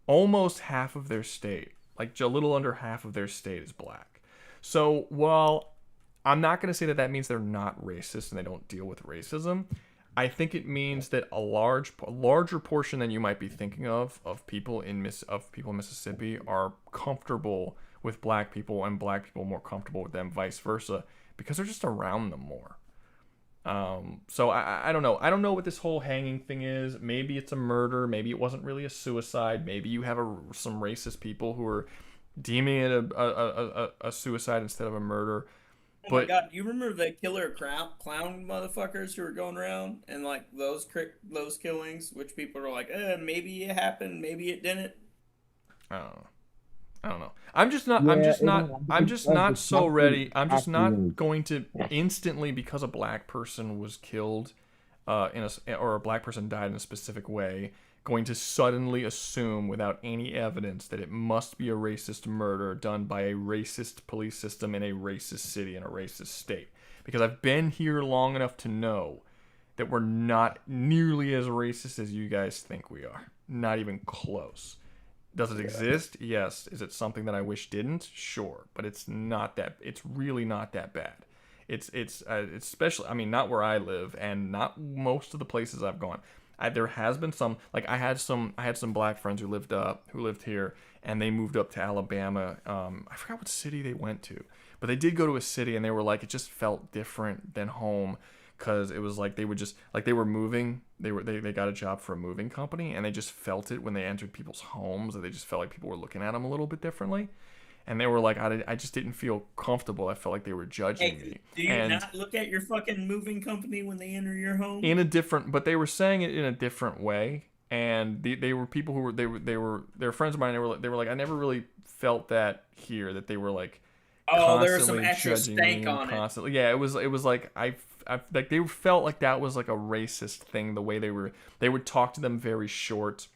Almost half of their state, like a little under half of their state, is black. So while I'm not going to say that means they're not racist and they don't deal with racism, I think it means that a larger portion than you might be thinking of people in Mississippi are comfortable with black people, and black people more comfortable with them, vice versa, because they're just around them more. So I don't know. I don't know what this whole hanging thing is. Maybe it's a murder. Maybe it wasn't really a suicide. Maybe you have some racist people who are deeming it a suicide instead of a murder. Oh my god, you remember the killer clown motherfuckers who were going around, and like those killings, which people are like, maybe it happened, maybe it didn't. I don't know. I'm just not so ready. I'm just not going to instantly, because a black person was killed, or a black person died in a specific way, going to suddenly assume without any evidence that it must be a racist murder done by a racist police system in a racist city in a racist state. Because I've been here long enough to know that we're not nearly as racist as you guys think we are. Not even close. Does it exist? Yes. Is it something that I wish didn't? Sure. But it's really not that bad. It's especially, I mean, not where I live and not most of the places I've gone. There has been some, like I had some black friends who lived here, and they moved up to Alabama. I forgot what city they went to, but they did go to a city, and they were like, it just felt different than home, because it was like they were moving. They got a job for a moving company, and they just felt it when they entered people's homes, that they just felt like people were looking at them a little bit differently. And they were like, I just didn't feel comfortable. I felt like they were judging me. Do you not look at your fucking moving company when they enter your home? But they were saying it in a different way. And they were people who were they were friends of mine. They were like, I never really felt that here. That they were like, there was some extra stank on constantly. Yeah, it was like I like they felt like that was like a racist thing. The way they would talk to them very short.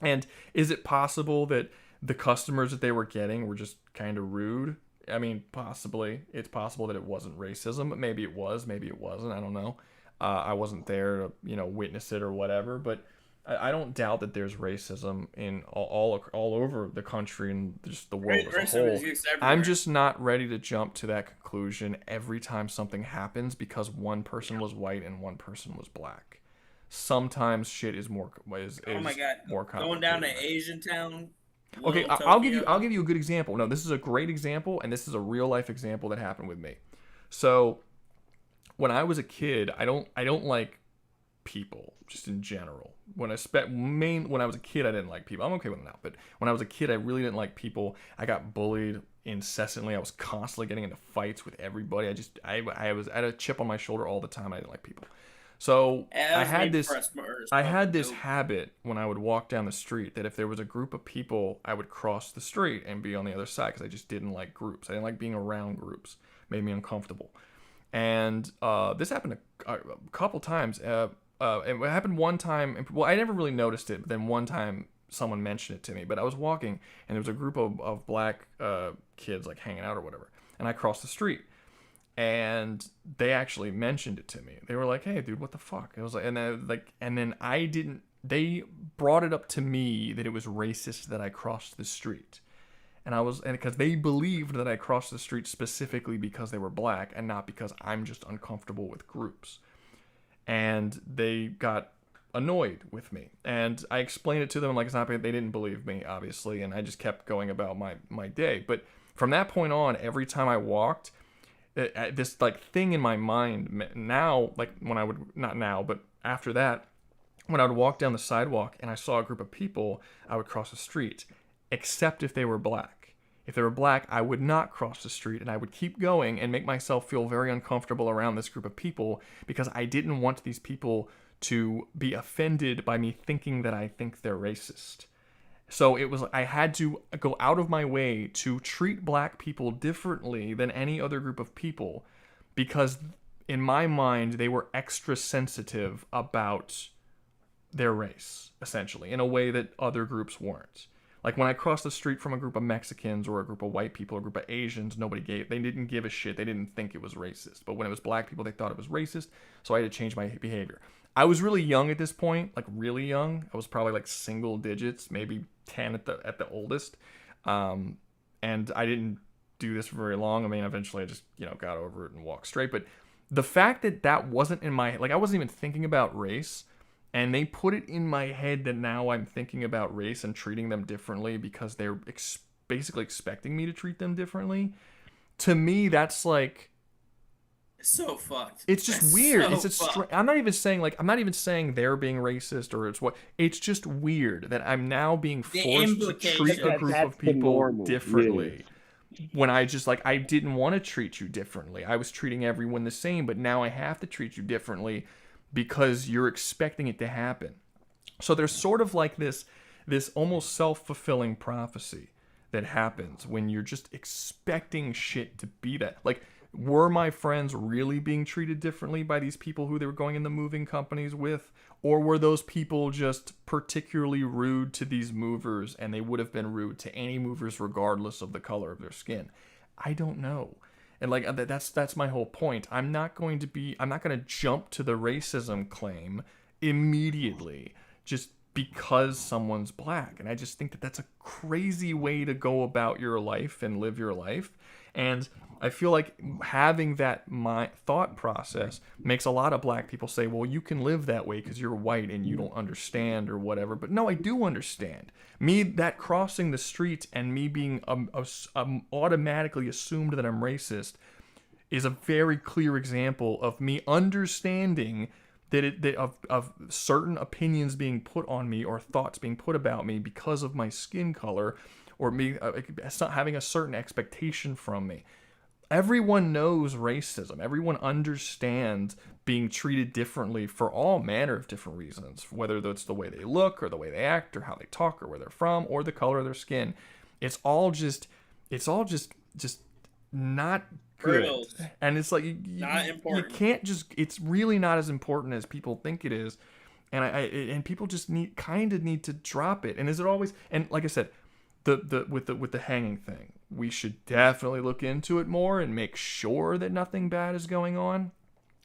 And is it possible that the customers that they were getting were just kind of rude? I mean, possibly. It's possible that it wasn't racism, but maybe it was, maybe it wasn't. I don't know. I wasn't there to, witness it or whatever, but I don't doubt that there's racism in all over the country and just the world as a whole. I'm just not ready to jump to that conclusion every time something happens because one person was white and one person was black. Sometimes shit is more oh my god, more complicated. Going down to Asian Town Okay, I'll give you a good example. No, this is a great example, and this is a real life example that happened with me. So, when I was a kid, I don't like people just in general. When I was a kid, I didn't like people. I'm okay with it now, but when I was a kid, I really didn't like people. I got bullied incessantly. I was constantly getting into fights with everybody. I had a chip on my shoulder all the time. I didn't like people. So I had this habit when I would walk down the street that if there was a group of people, I would cross the street and be on the other side because I just didn't like groups. I didn't like being around groups. It made me uncomfortable. And this happened a couple times. It happened one time. Well, I never really noticed it, but then one time someone mentioned it to me. But I was walking, and there was a group of black kids like hanging out or whatever. And I crossed the street. And they actually mentioned it to me. They were like, "Hey, dude, what the fuck?" It was like, and then I didn't. They brought it up to me that it was racist that I crossed the street, and because they believed that I crossed the street specifically because they were black and not because I'm just uncomfortable with groups, and they got annoyed with me. And I explained it to them like it's not. They didn't believe me, obviously, and I just kept going about my day. But from that point on, every time I walked, this like thing in my mind now, like when I would, not now, but after that, when I would walk down the sidewalk and I saw a group of people, I would cross the street, except if they were black. If they were black, I would not cross the street, and I would keep going and make myself feel very uncomfortable around this group of people because I didn't want these people to be offended by me thinking that I think they're racist. So I had to go out of my way to treat black people differently than any other group of people because in my mind, they were extra sensitive about their race, essentially, in a way that other groups weren't. Like when I crossed the street from a group of Mexicans or a group of white people or a group of Asians, they didn't give a shit. They didn't think it was racist. But when it was black people, they thought it was racist. So I had to change my behavior. I was really young at this point, like really young. I was probably like single digits, maybe 10 at the oldest. And I didn't do this for very long. I mean, eventually I just, got over it and walked straight. But the fact that wasn't in my, like I wasn't even thinking about race, and they put it in my head that now I'm thinking about race and treating them differently because they're basically expecting me to treat them differently. To me, that's like, it's so fucked. It's just weird. I'm not even saying they're being racist or it's just weird that I'm now being forced to treat a group of people differently. Yeah. When I didn't want to treat you differently. I was treating everyone the same, but now I have to treat you differently because you're expecting it to happen. So there's sort of like this almost self-fulfilling prophecy that happens when you're just expecting shit to be that. Like, were my friends really being treated differently by these people who they were going in the moving companies with? Or were those people just particularly rude to these movers and they would have been rude to any movers regardless of the color of their skin? I don't know. And like that's my whole point. I'm not going to jump to the racism claim immediately just because someone's black. And I just think that that's a crazy way to go about your life and live your life. And I feel like having that thought process makes a lot of black people say, well, you can live that way because you're white and you don't understand or whatever. But no, I do understand. Me, that crossing the street and me being automatically assumed that I'm racist is a very clear example of me understanding of certain opinions being put on me or thoughts being put about me because of my skin color or me having a certain expectation from me. Everyone knows racism. Everyone understands being treated differently for all manner of different reasons, whether it's the way they look or the way they act or how they talk or where they're from or the color of their skin. It's all just not good. Brutal. And it's like not important. You can't just. It's really not as important as people think it is, and people just need to drop it. And is it always? And like I said, with the hanging thing, we should definitely look into it more and make sure that nothing bad is going on.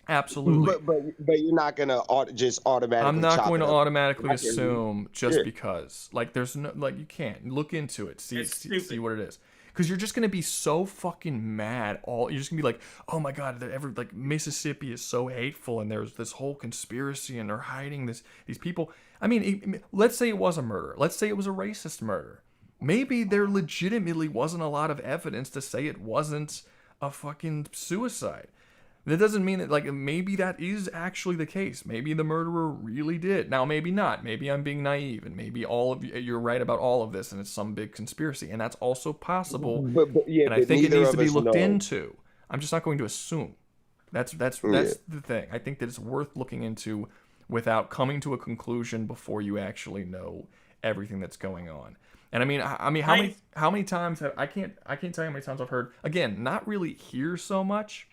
Absolutely. But you're not gonna just automatically. I'm not going to automatically assume just because. Like there's no you can't look into it, see what it is. Because you're just gonna be so fucking mad. You're just gonna be like, oh my god, Mississippi is so hateful, and there's this whole conspiracy, and they're hiding these people. I mean, let's say it was a murder. Let's say it was a racist murder. maybe there legitimately wasn't a lot of evidence to say it wasn't a fucking suicide. That doesn't mean that, like, maybe that is actually the case. Maybe the murderer really did. Now, maybe not. Maybe I'm being naive, and maybe all of you're right about all of this, and it's some big conspiracy, and that's also possible. But and I think it needs to be looked into. I'm just not going to assume. That's the thing. I think that it's worth looking into without coming to a conclusion before you actually know everything that's going on. And I mean, how many times have I can't tell you how many times I've heard, again, not really here so much,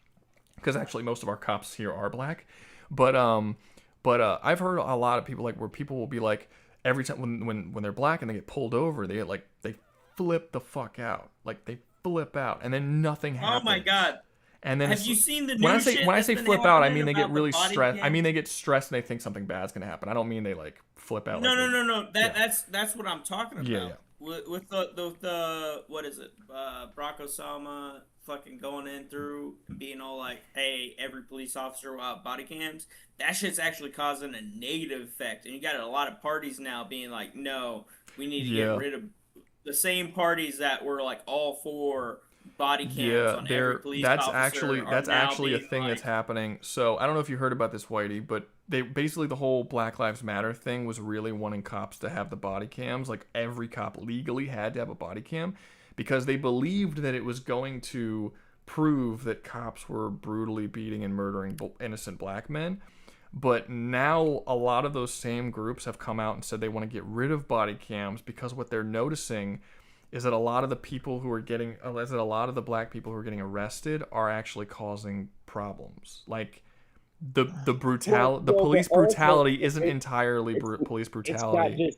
because actually most of our cops here are black, but I've heard a lot of people, like, where people will be like, every time when they're black and they get pulled over, they flip the fuck out, like they flip out, and then nothing happens. Oh my god. And then have you seen the when I say flip out, I mean they get really stressed. I mean they get stressed and they think something bad's gonna happen. I don't mean they like flip out. No. That's what I'm talking about. Yeah. With the what is it? Barack Osama fucking going in through and being all like, hey, every police officer will have body cams. That shit's actually causing a negative effect. And you got a lot of parties now being like, no, we need to get rid of the same parties that were like all for body cams on every police officer. That's actually a thing that's happening. So I don't know if you heard about this, Whitey, but they basically, the whole Black Lives Matter thing was really wanting cops to have the body cams. Like every cop legally had to have a body cam, because they believed that it was going to prove that cops were brutally beating and murdering innocent black men. But now a lot of those same groups have come out and said they want to get rid of body cams, because what they're noticing is that a lot of the people who are getting, a lot of the black people who are getting arrested are actually causing problems. Like the police brutality isn't entirely police brutality.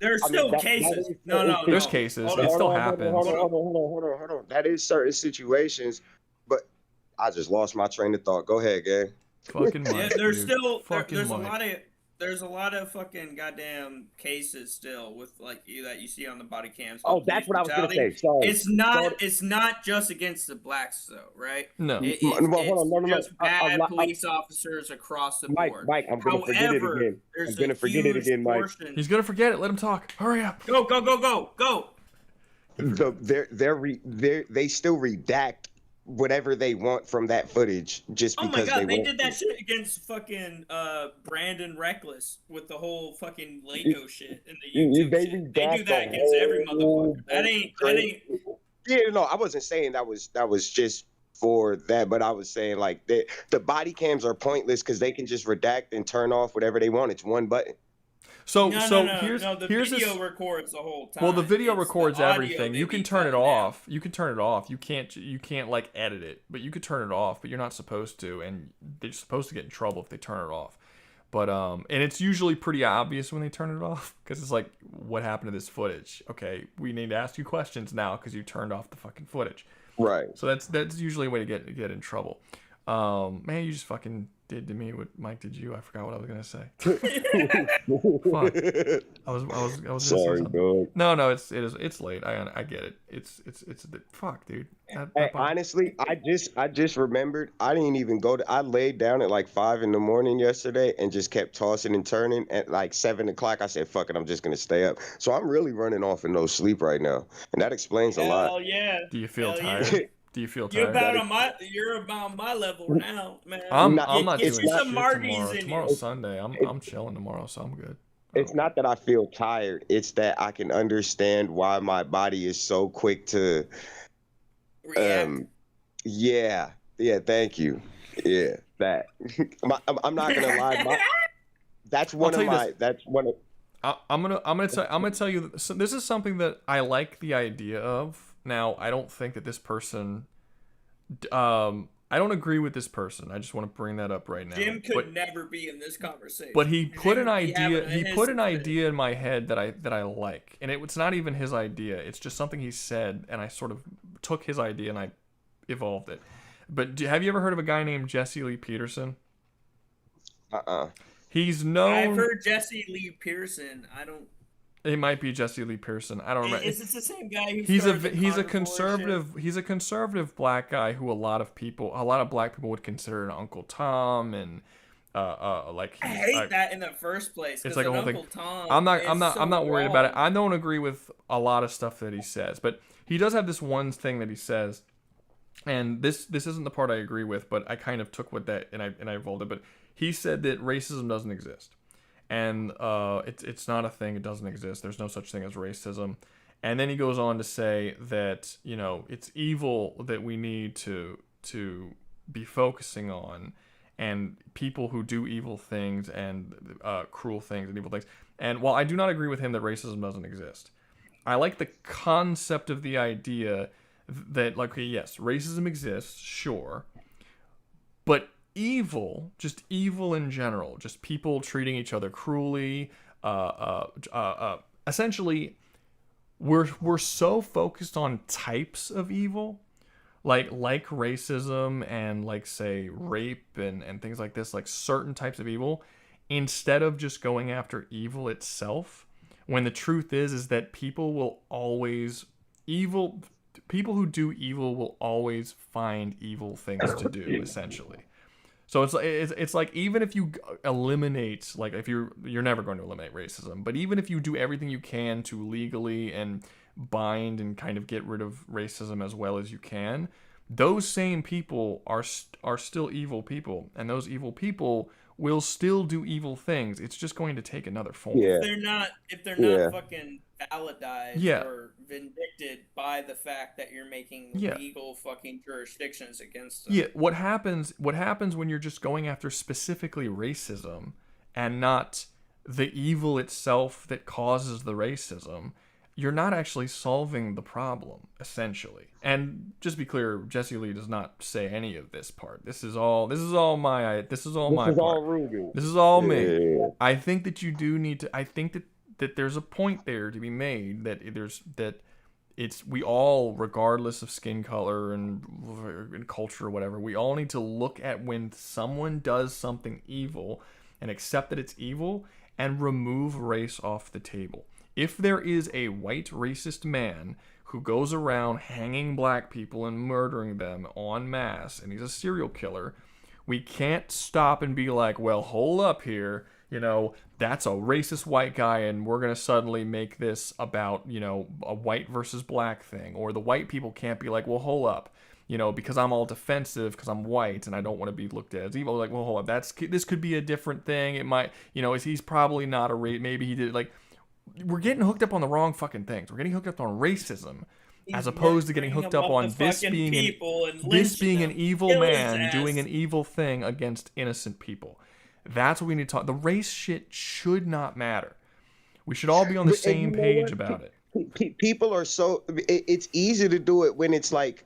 There's still cases. There's cases. It still happens. Hold on. That is certain situations, but I just lost my train of thought. Go ahead, gang. Fucking Mike, yeah, there's dude. still Fucking there's Mike. there's a lot of fucking goddamn cases still with like that you see on the body cams. Oh, that's what I was gonna say. Sorry. It's not just against the blacks though, right? No. It's just bad police officers across the board. Mike, I'm gonna forget it again. I'm gonna forget it again, Mike. He's gonna forget it. Let him talk. Hurry up. Go. So they still redact whatever they want from that footage just because they did that shit against fucking Brandon Reckless with the whole fucking Lego shit in the YouTube shit. They do that against every motherfucker. That ain't Yeah, no, I wasn't saying that was just for that, but I was saying like the body cams are pointless because they can just redact and turn off whatever they want. It's one button. Here's the video records the whole time. Well, the video records everything. You can turn it off. You can turn it off. You can't like edit it, but you could turn it off. But you're not supposed to, and they're supposed to get in trouble if they turn it off. But and it's usually pretty obvious when they turn it off, because it's like, what happened to this footage? Okay, we need to ask you questions now because you turned off the fucking footage. Right. So that's usually a way to get in trouble. Man, you just fucking did to me what Mike did you. I forgot what I was gonna say. Fuck. I was sorry, dog. No, it's late. I get it. It's fuck, dude. Honestly, I just remembered. I didn't even I laid down at like 5 a.m. yesterday and just kept tossing and turning. At like 7 o'clock, I said, "Fuck it, I'm just gonna stay up." So I'm really running off in no sleep right now, and that explains a lot. Hell yeah. Do you feel tired? Yeah. Do you feel tired? You're about my level now, man. I'm not doing shit tomorrow. Tomorrow's Sunday. I'm chilling tomorrow, so I'm good. It's not that I feel tired. It's that I can understand why my body is so quick to react. Yeah. Thank you. Yeah, that. I'm not gonna lie. That's one of my. That's one of. I'm gonna tell you. So this is something that I like the idea of. Now, I don't think that this person, I don't agree with this person. I just want to bring that up right now. Jim could never be in this conversation. But he put an idea. He put an idea in my head that I like, and it's not even his idea. It's just something he said, and I sort of took his idea and I evolved it. But have you ever heard of a guy named Jesse Lee Peterson? He's known. I've heard Jesse Lee Pearson. I don't. It might be Jesse Lee Pearson. I don't remember. Is this the same guy who he's a conservative. He's a conservative black guy who a lot of black people would consider an Uncle Tom, and like I hate that in the first place. It's like a whole thing. Tom I'm not worried about it. wrong. I don't agree with a lot of stuff that he says, but he does have this one thing that he says, and this isn't the part I agree with, but I kind of took with that and I evolved it. But he said that racism doesn't exist, and it's not a thing. It doesn't exist. There's no such thing as racism. And then he goes on to say that, you know, it's evil that we need to be focusing on, and people who do evil things and cruel things and evil things. And while I do not agree with him that racism doesn't exist, I like the concept of the idea that, like, okay, yes, racism exists, sure, but evil, just evil in general, just people treating each other cruelly, essentially, we're so focused on types of evil, like racism and, like, say, rape and things like this, like certain types of evil, instead of just going after evil itself, when the truth is that people who do evil will always find evil things to do, essentially. So it's like, even if you eliminate, like, if you're never going to eliminate racism, but even if you do everything you can to legally and bind and kind of get rid of racism as well as you can, those same people are still evil people, and those evil people will still do evil things. It's just going to take another form. If they're not fucking validized or vindicted by the fact that you're making legal fucking jurisdictions against them. Yeah, what happens when you're just going after specifically racism and not the evil itself that causes the racism, you're not actually solving the problem, essentially. And just be clear, Jesse Lee does not say any of this part. This is all my part. This is all Rouga. This is all me. I think that you do need to. I think that there's a point there to be made that we all, regardless of skin color and culture or whatever, we all need to look at when someone does something evil and accept that it's evil and remove race off the table. If there is a white racist man who goes around hanging black people and murdering them en masse, and he's a serial killer, we can't stop and be like, well, hold up here, you know, that's a racist white guy, and we're going to suddenly make this about, you know, a white versus black thing. Or the white people can't be like, well, hold up, you know, because I'm all defensive because I'm white and I don't want to be looked at as evil. Like, well, hold up, this could be a different thing. It might, you know, he's probably not a maybe he did it, like, we're getting hooked up on the wrong fucking things. We're getting hooked up on racism, as opposed to getting hooked up on this being an evil man doing an evil thing against innocent people. That's what we need to talk. The race shit should not matter. We should all be on the same page about it. People are so. It's easy to do it when it's like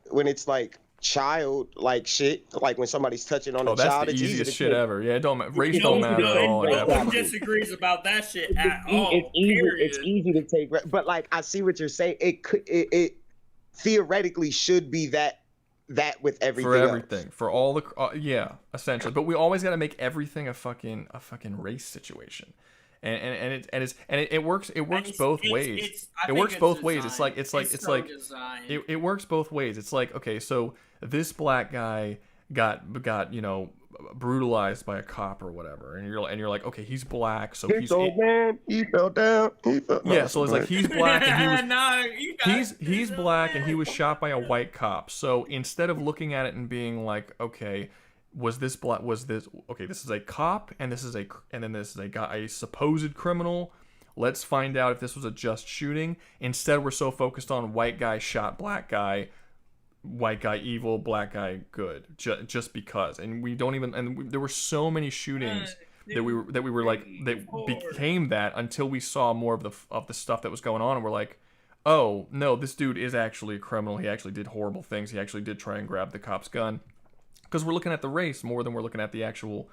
child like shit, like when somebody's touching on a child. That's the easiest shit ever. Yeah, race don't matter at all. No one disagrees about that shit at all. It's easy to take, but like, I see what you're saying. It theoretically should be that with everything. For everything, for all the essentially. But we always got to make everything a fucking race situation. And it works both ways. It works both ways. It's like it works both ways. It's like, okay, so this black guy got you know, brutalized by a cop or whatever, and you're like, okay, he's black, so he fell down. So it's like he's black and he's black and he was shot by a white cop. So instead of looking at it and being like, okay, this is a cop and this is a supposed criminal, let's find out if this was a just shooting. Instead, we're so focused on white guy shot black guy, white guy evil, black guy good, just because. And we don't even, and there were so many shootings that we were like, that became that until we saw more of the stuff that was going on, and we're like, oh no, this dude is actually a criminal. He actually did horrible things. He actually did try and grab the cop's gun. Because we're looking at the race more than we're looking at the actual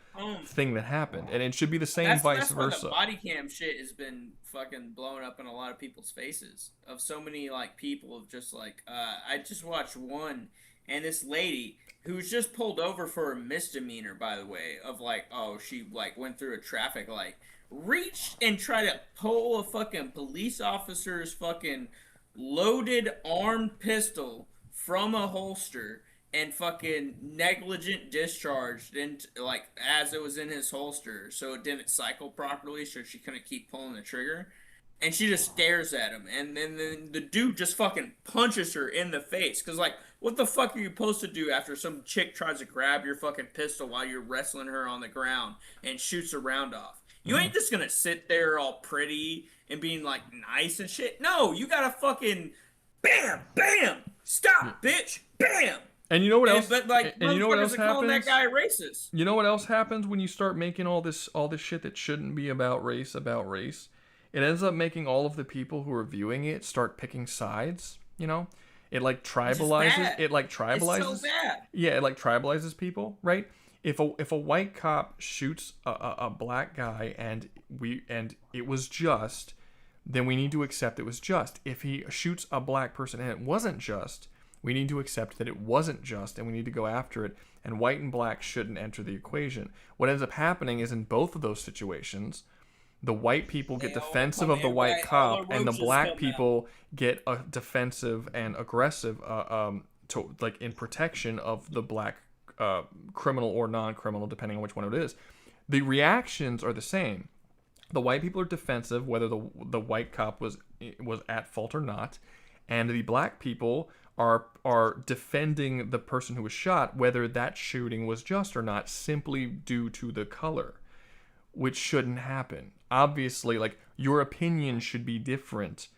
thing that happened. And it should be the same vice versa. The body cam shit has been fucking blowing up in a lot of people's faces. Of so many, like, people of just, like, I just watched one, and this lady, who was just pulled over for a misdemeanor, by the way, of, like, oh, she, like, went through a traffic light, reached and tried to pull a fucking police officer's fucking loaded armed pistol from a holster, and fucking negligent discharged into, like, as it was in his holster, so it didn't cycle properly, so she couldn't keep pulling the trigger. And she just stares at him, and then the dude just fucking punches her in the face. Because, like, what the fuck are you supposed to do after some chick tries to grab your fucking pistol while you're wrestling her on the ground and shoots a round off? You ain't just gonna sit there all pretty and being, like, nice and shit. No, you gotta fucking bam, bam, stop, bitch, bam. And you know what else? But, like, and you know what else calling happens? that guy racist. You know what else happens when you start making all this shit that shouldn't be about race? It ends up making all of the people who are viewing it start picking sides. You know, it like tribalizes. It like tribalizes. It's so bad. Yeah, it like tribalizes people, right? If a white cop shoots a black guy and it was just, then we need to accept it was just. If he shoots a black person and it wasn't just, we need to accept that it wasn't just, and we need to go after it. And white and black shouldn't enter the equation. What ends up happening is in both of those situations, the white people get defensive of the white cop, and the black people get defensive and aggressive, to like in protection of the black criminal or non-criminal, depending on which one it is. The reactions are the same. The white people are defensive, whether the white cop was at fault or not, and the black people are defending the person who was shot, whether that shooting was just or not, simply due to the color, which shouldn't happen. Obviously, like, your opinion should be different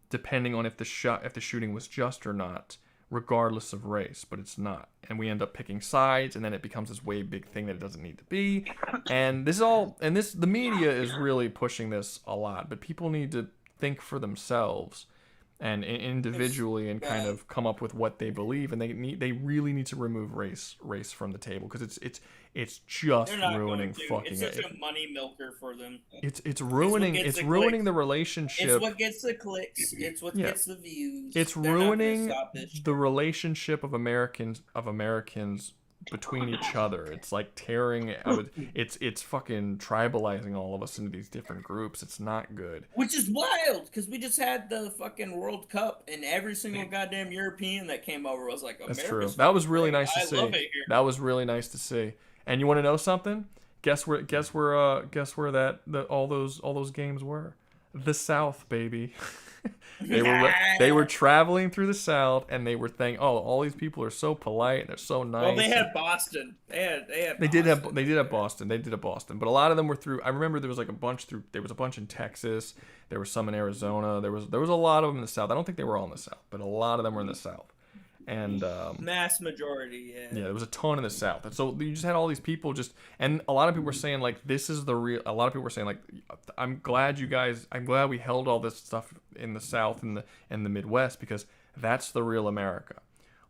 depending on if the shooting was just or not, regardless of race, but it's not. And we end up picking sides, and then it becomes this way big thing that it doesn't need to be. And the media is really pushing this a lot, but people need to think for themselves and individually and kind of come up with what they believe, and they really need to remove race from the table, because it's just ruining fucking it. It's such a money milker for them. It's ruining the relationship. It's what gets the clicks. It's what gets the views. It's ruining the relationship of Americans between each other. It's like tearing out. It's fucking tribalizing all of us into these different groups. It's not good. Which is wild, because we just had the fucking World Cup, and every single goddamn European that came over was like, That's America's true. That was really great. nice to I see. love it here. That was really nice to see. And you want to know something? Guess where all those games were? The South, baby. They were traveling through the South, and they were thinking, oh, all these people are so polite and they're so nice. Well, they had Boston. They did have Boston. They did have Boston, but a lot of them were through. I remember there was a bunch in Texas. There was some in Arizona. There was a lot of them in the South. I don't think they were all in the South, but a lot of them were in the South. And mass majority, yeah. Yeah, there was a ton in the South, and so you just had all these people and a lot of people were saying like, this is the real. A lot of people were saying like, I'm glad we held all this stuff in the South and the Midwest, because that's the real America.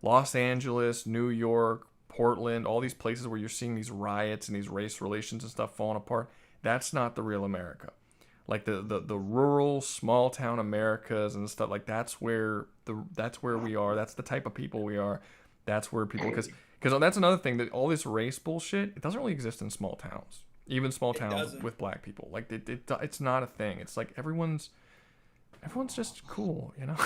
Los Angeles, New York, Portland, all these places where you're seeing these riots and these race relations and stuff falling apart. That's not the real America. Like the rural small town Americas and stuff, like that's where we are. That's the type of people we are. That's where people, because that's another thing, that all this race bullshit, it doesn't really exist in small towns. Even small towns with black people, like it's not a thing. It's like everyone's just cool, you know.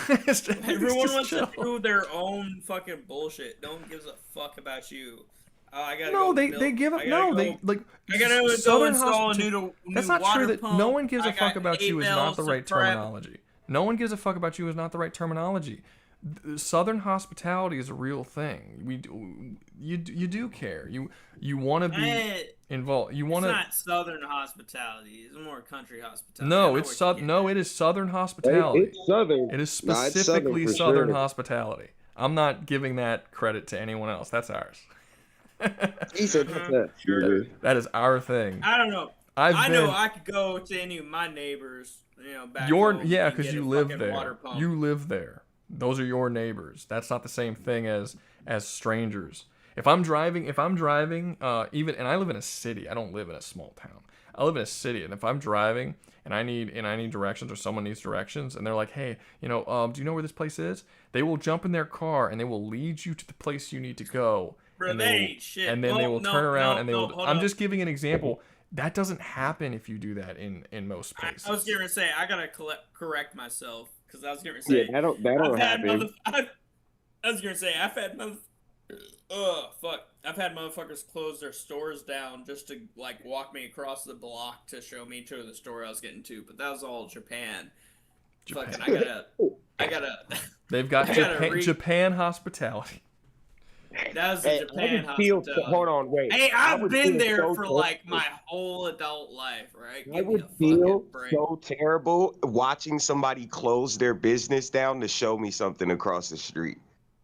Everyone wants to do their own fucking bullshit. No one gives a fuck about you. I gotta no, go they give up. No, they like. I gotta go install a new That's not water true. That pump. no one gives a fuck about you is not the right subscribe. terminology. No one gives a fuck about you is not the right terminology. Southern hospitality is a real thing. You do care. You want to be involved. You want to. It's not Southern hospitality. It's more country hospitality. No, it is Southern hospitality. It's Southern. It is No, it's specifically Southern for Southern sure. hospitality. I'm not giving that credit to anyone else. That's ours. He said that. Sure. That is our thing. I don't know. I know I could go to any of my neighbors, back home and because get you a live fucking there. water pump. You live there. Those are your neighbors. That's not the same thing as strangers. If I'm driving, even, and I live in a city. I don't live in a small town. I live in a city, and if I'm driving and I need directions, or someone needs directions, and they're like, hey, do you know where this place is? They will jump in their car and they will lead you to the place you need to go. Bro, and they ain't shit. And then they will No, turn around no, and they no, will. hold I'm up. just giving an example. That doesn't happen if you do that in most places. I was going to say, I got to correct myself, because I was going to say. Yeah, that'll happen. I was going to say, I've had Ugh, fuck. I've had motherfuckers close their stores down just to like walk me across the block to show me to the store I was getting to, but that was all Japan. Fucking, I gotta. They've got Japan hospitality. That was the Japan hospitality. Hold on, wait. Hey, I've been there for like my whole adult life, right? I would feel so terrible watching somebody close their business down to show me something across the street.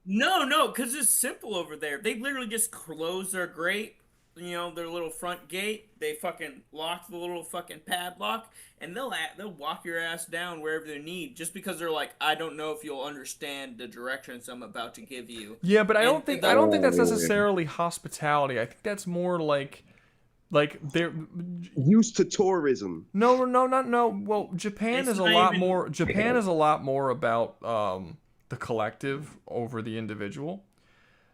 No, because it's simple over there. They literally just close their grate, their little front gate. They fucking lock the little fucking padlock, and they'll walk your ass down wherever they need, just because they're like, I don't know if you'll understand the directions I'm about to give you. Yeah, but I don't think that's necessarily hospitality. I think that's more like they're used to tourism. No. Well, Japan is a lot more. Japan is a lot more about the collective over the individual.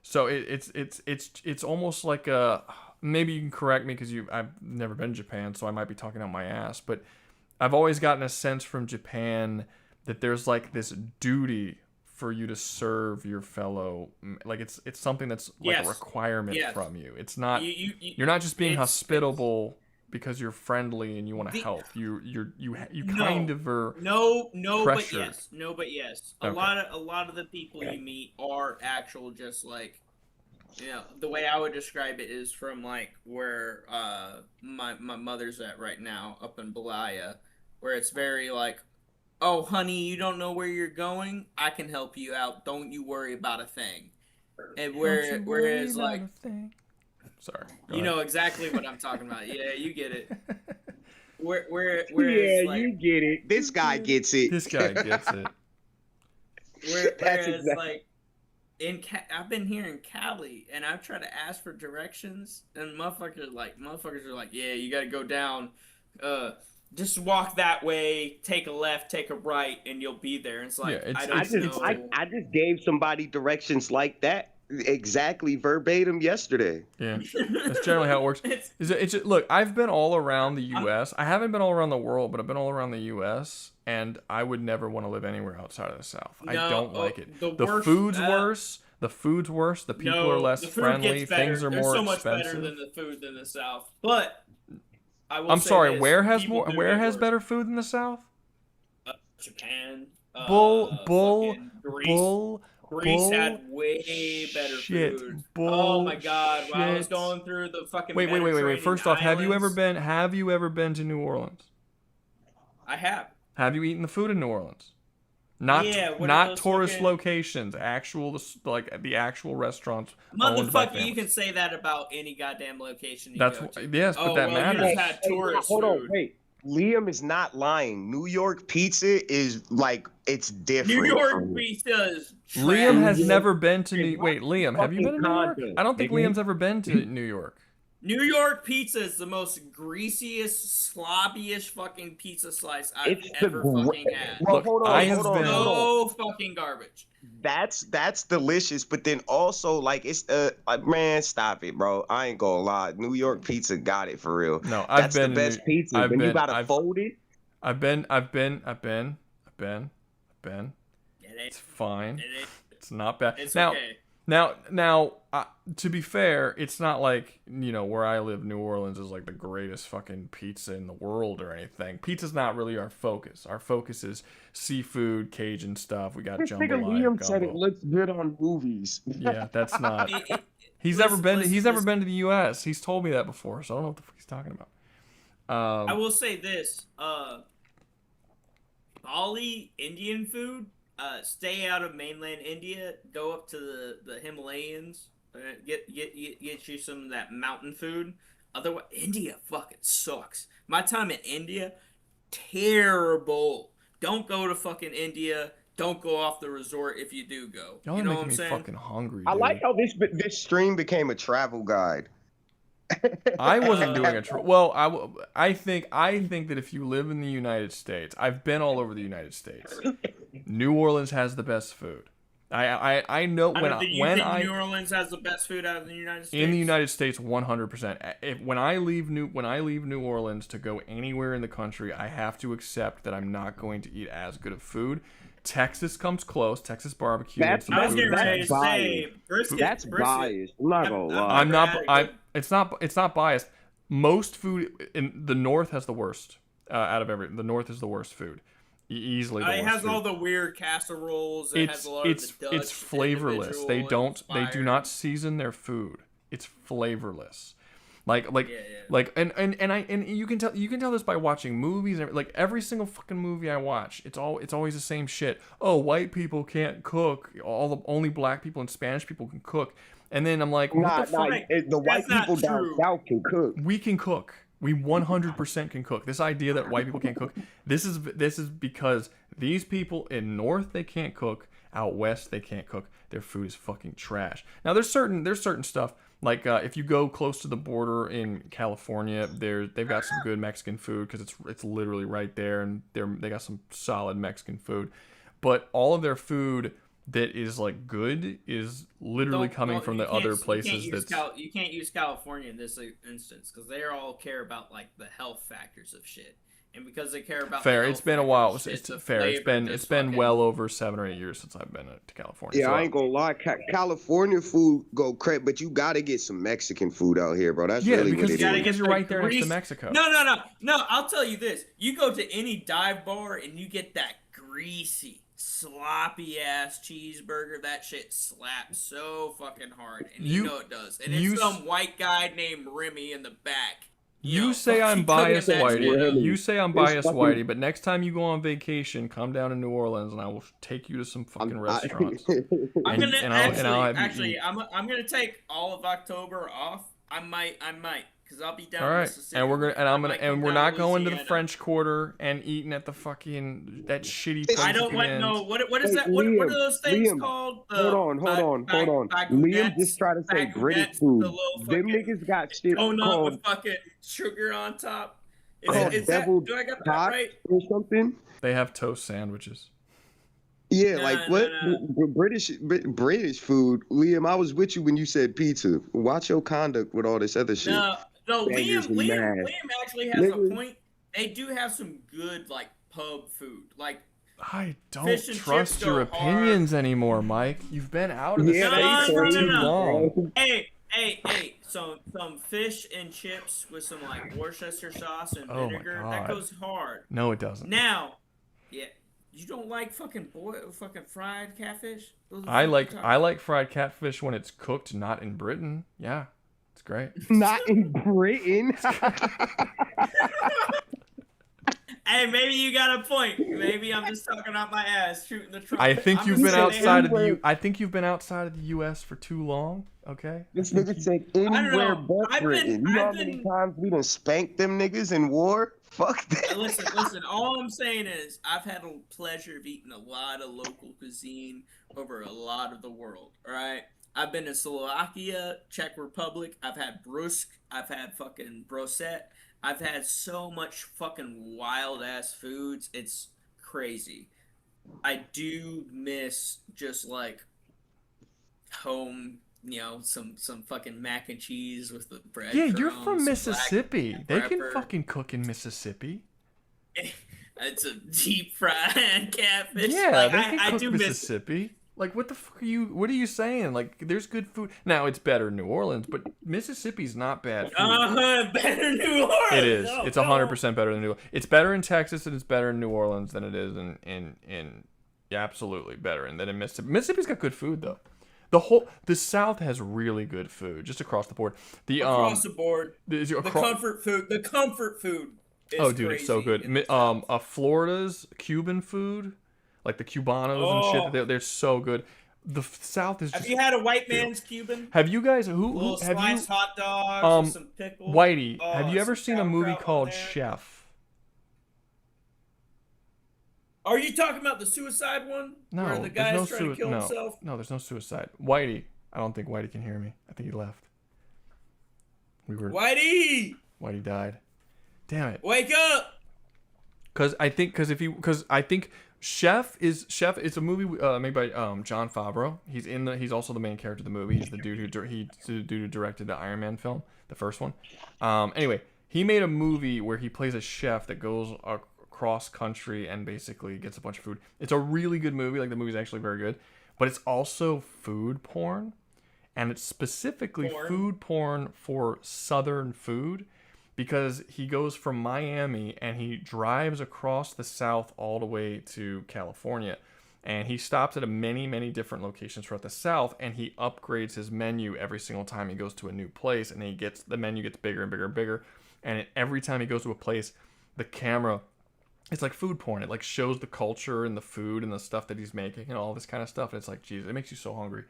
So it's almost like a, maybe you can correct me because I've never been to Japan, so I might be talking out my ass, but I've always gotten a sense from Japan that there's like this duty for you to serve your fellow, like it's something that's like a requirement from you. It's not you're not just being hospitable because you're friendly and you want to help. You kind of are pressured. But yes. Okay. A lot of the people you meet are actual, just like, the way I would describe it is from like where my mother's at right now, up in Balaya, where it's very like, oh honey, you don't know where you're going? I can help you out. Don't you worry about a thing. And whereas like, sorry. You know exactly what I'm talking about. Yeah, you get it. Whereas, like, you get it. This guy gets it. This guy gets it. Whereas, like, I've been here in Cali, and I've tried to ask for directions, and motherfuckers are like, yeah, you gotta go down, just walk that way, take a left, take a right, and you'll be there. And it's like, I just gave somebody directions like that. Exactly verbatim yesterday. Yeah, that's generally how it works. Look, I've been all around the U.S. I haven't been all around the world, but I've been all around the U.S. and I would never want to live anywhere outside of the South. I don't like it. The food's worse. The food's worse. The people are less friendly. Things are more expensive. So much better than the food in the South. But I'm sorry. Where has better food than the South? Japan. Greece had way better food. Oh my god! While I was going through the fucking wait. First off, have you ever been to New Orleans? I have. Have you eaten the food in New Orleans? Not tourist locations. The actual restaurants. Motherfucker, you can say that about any goddamn location. Yes, but that matters. You just had tourist Hold on, food. wait. Liam is not lying. New York pizza is like, it's different. New York pizza is trash. Liam has never been to New. Wait, Liam, have you been to New York? I don't think Liam's ever been to New York. New York pizza is the most greasiest, slobbiest fucking pizza slice I've ever fucking had. Look, no fucking garbage. That's delicious, but then also like it's man, stop it, bro. I ain't gonna lie. New York pizza got it for real. No, that's the best pizza. When you gotta fold it. I've been. It's fine. It's not bad. It's okay. Now, to be fair, it's not like, where I live, New Orleans is like the greatest fucking pizza in the world or anything. Pizza's not really our focus. Our focus is seafood, Cajun stuff. We got jambalaya. Liam said it looks good on movies. Yeah, that's not. He's never been to the U.S. He's told me that before, so I don't know what the fuck he's talking about. I will say this: Bali Indian food. Stay out of mainland India. Go up to the Himalayas. Get you some of that mountain food. Otherwise, India fucking sucks. My time in India, terrible. Don't go to fucking India. Don't go off the resort if you do go. Y'all you know are what I'm making me saying? fucking hungry. I like how this stream became a travel guide. I wasn't doing a well. I think that if you live in the United States, I've been all over the United States. New Orleans has the best food. I know when New Orleans has the best food out of the United States. In the United States, 100%. When I leave New Orleans to go anywhere in the country, I have to accept that I'm not going to eat as good of food Texas comes close. Texas barbecue. That's biased. That's biased. I'm not gonna lie. It's not biased. Most food in the North has the worst out of everything. The North is the worst food. Easily the worst it has food. all the weird casseroles. It has a lot of the Dutch it's flavorless. They do not season their food. It's flavorless. And you can tell this by watching movies. Like every single fucking movie I watch, it's always the same shit. Oh, white people can't cook. Only black people and Spanish people can cook. And then I'm like, what the fuck? The white people down south can cook. We can cook. We 100% can cook. This idea that white people can't cook, this is because these people in North they can't cook, out West they can't cook. Their food is fucking trash. Now there's certain stuff like if you go close to the border in California, they've got some good Mexican food because it's literally right there, and they got some solid Mexican food. But all of their food that is like good is literally coming from the other places. You can't use California in this instance because they all care about like the health factors of shit, and because they care about fair. It's been a while. It's fair. It's been well over 7 or 8 years since I've been to California. Yeah, so I ain't gonna lie. California food go crazy, but you gotta get some Mexican food out here, bro. That's really what it is. Because you're right there next to Mexico. No. I'll tell you this: you go to any dive bar and you get that greasy, sloppy ass cheeseburger. That shit slaps so fucking hard, and you know it does. And it's some white guy named Remy in the back. You say I'm biased, Whitey. You say I'm biased, Whitey. But next time you go on vacation, come down to New Orleans, and I will take you to some fucking restaurants. I'm gonna take all of October off. I might, because I'll be down. All right, in Mississippi. And we're not going to the French Quarter and eating at the fucking that shitty. I don't want no. What is that? What are those things called? Hold on. Liam just tried to say British food. Them niggas got shit called with fucking sugar on top. Do I got that right? Or something? They have toast sandwiches. Yeah, British food. Liam, I was with you when you said pizza. Watch your conduct with all this other shit. No, Liam actually has a point. They do have some good like pub food. Like I don't trust your opinions anymore, Mike. You've been out of the States for too long. Hey, some fish and chips with some like Worcester sauce and vinegar. That goes hard. No, it doesn't. Now, yeah. You don't like fucking fried catfish? I like fried catfish when it's cooked, not in Britain. Yeah, it's great. Not in Britain. Hey, maybe you got a point. Maybe I'm just talking out my ass, shooting the trumpet. I think you've been outside of the. I think you've been outside of the U.S. for too long. Okay. This nigga said anywhere but Britain. You know how many times we done spanked them niggas in war? Fuck that. Listen. All I'm saying is I've had a pleasure of eating a lot of local cuisine over a lot of the world. All right. I've been to Slovakia, Czech Republic. I've had brusk. I've had fucking broset. I've had so much fucking wild ass foods. It's crazy. I do miss just like home, some fucking mac and cheese with the bread. Yeah, you're from Mississippi. They can fucking cook in Mississippi. It's a deep fried catfish. Yeah, they can cook Mississippi. Like, what the fuck what are you saying? Like, there's good food. Now, it's better in New Orleans, but Mississippi's not bad food. Better in New Orleans. It is. It's 100% better than New Orleans. It's better in Texas and it's better in New Orleans than it is in absolutely better than in Mississippi. Mississippi's got good food, though. The South has really good food, just across the board. Across the board. The comfort food. The comfort food is dude, crazy. It's so good. Florida's Cuban food. Like the Cubanos and shit, they're so good. The South is. Have you had a white man's Cuban? Have you guys sliced hot dogs with some pickles? Whitey, have you ever seen a movie called Chef? Are you talking about the suicide one? No, where the guy's trying to kill himself? No, there's no suicide. Whitey, I don't think Whitey can hear me. I think he left. Whitey died. Damn it! Wake up! Because I think Chef is a movie made by Jon Favreau. He's also the main character of the movie. He's the dude who directed the Iron Man film, the first one. Anyway, he made a movie where he plays a chef that goes across country and basically gets a bunch of food. It's a really good movie. Like, the movie's actually very good, but it's also food porn, and it's specifically food porn for Southern food, because he goes from Miami and he drives across the South all the way to California. And he stops at many different locations throughout the South, and he upgrades his menu every single time he goes to a new place, and the menu gets bigger and bigger and bigger. And every time he goes to a place, the camera, it's like food porn. It like shows the culture and the food and the stuff that he's making and all this kind of stuff. And it's like, Jesus, it makes you so hungry.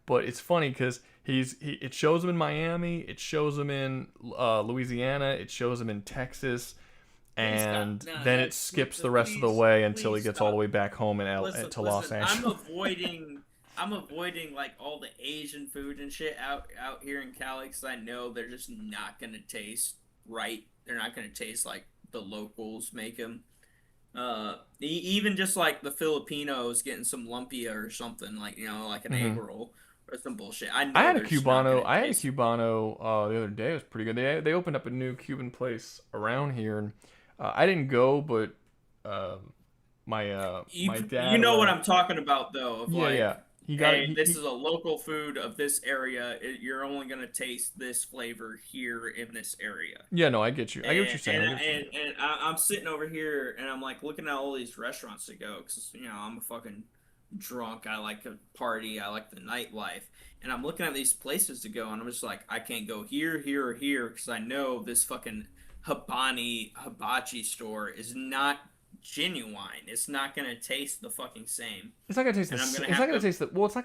But it's funny because it shows him in Miami, it shows him in Louisiana, it shows him in Texas. And then it skips the rest of the way until he gets all the way back home to Los Angeles. I'm avoiding like all the Asian food and shit out here in Cali, because I know they're just not gonna taste right. They're not gonna taste like the locals make them. Even just like the Filipinos getting some lumpia or something, like, you know, like an egg roll or some bullshit. I had a Cubano. The other day. It was pretty good. They opened up a new Cuban place around here, and I didn't go, but my dad. You know what I'm talking about, though. Of yeah. This is a local food of this area. You're only gonna taste this flavor here in this area. Yeah, no, I get you. I get what you're saying. And I'm sitting over here and I'm like looking at all these restaurants to go, because, you know, I'm a fucking drunk. I like to party. I like the nightlife. And I'm looking at these places to go, and I'm just like, I can't go here, or here, because I know this fucking hibachi store is not genuine. It's not gonna taste the fucking same. It's not gonna taste it's not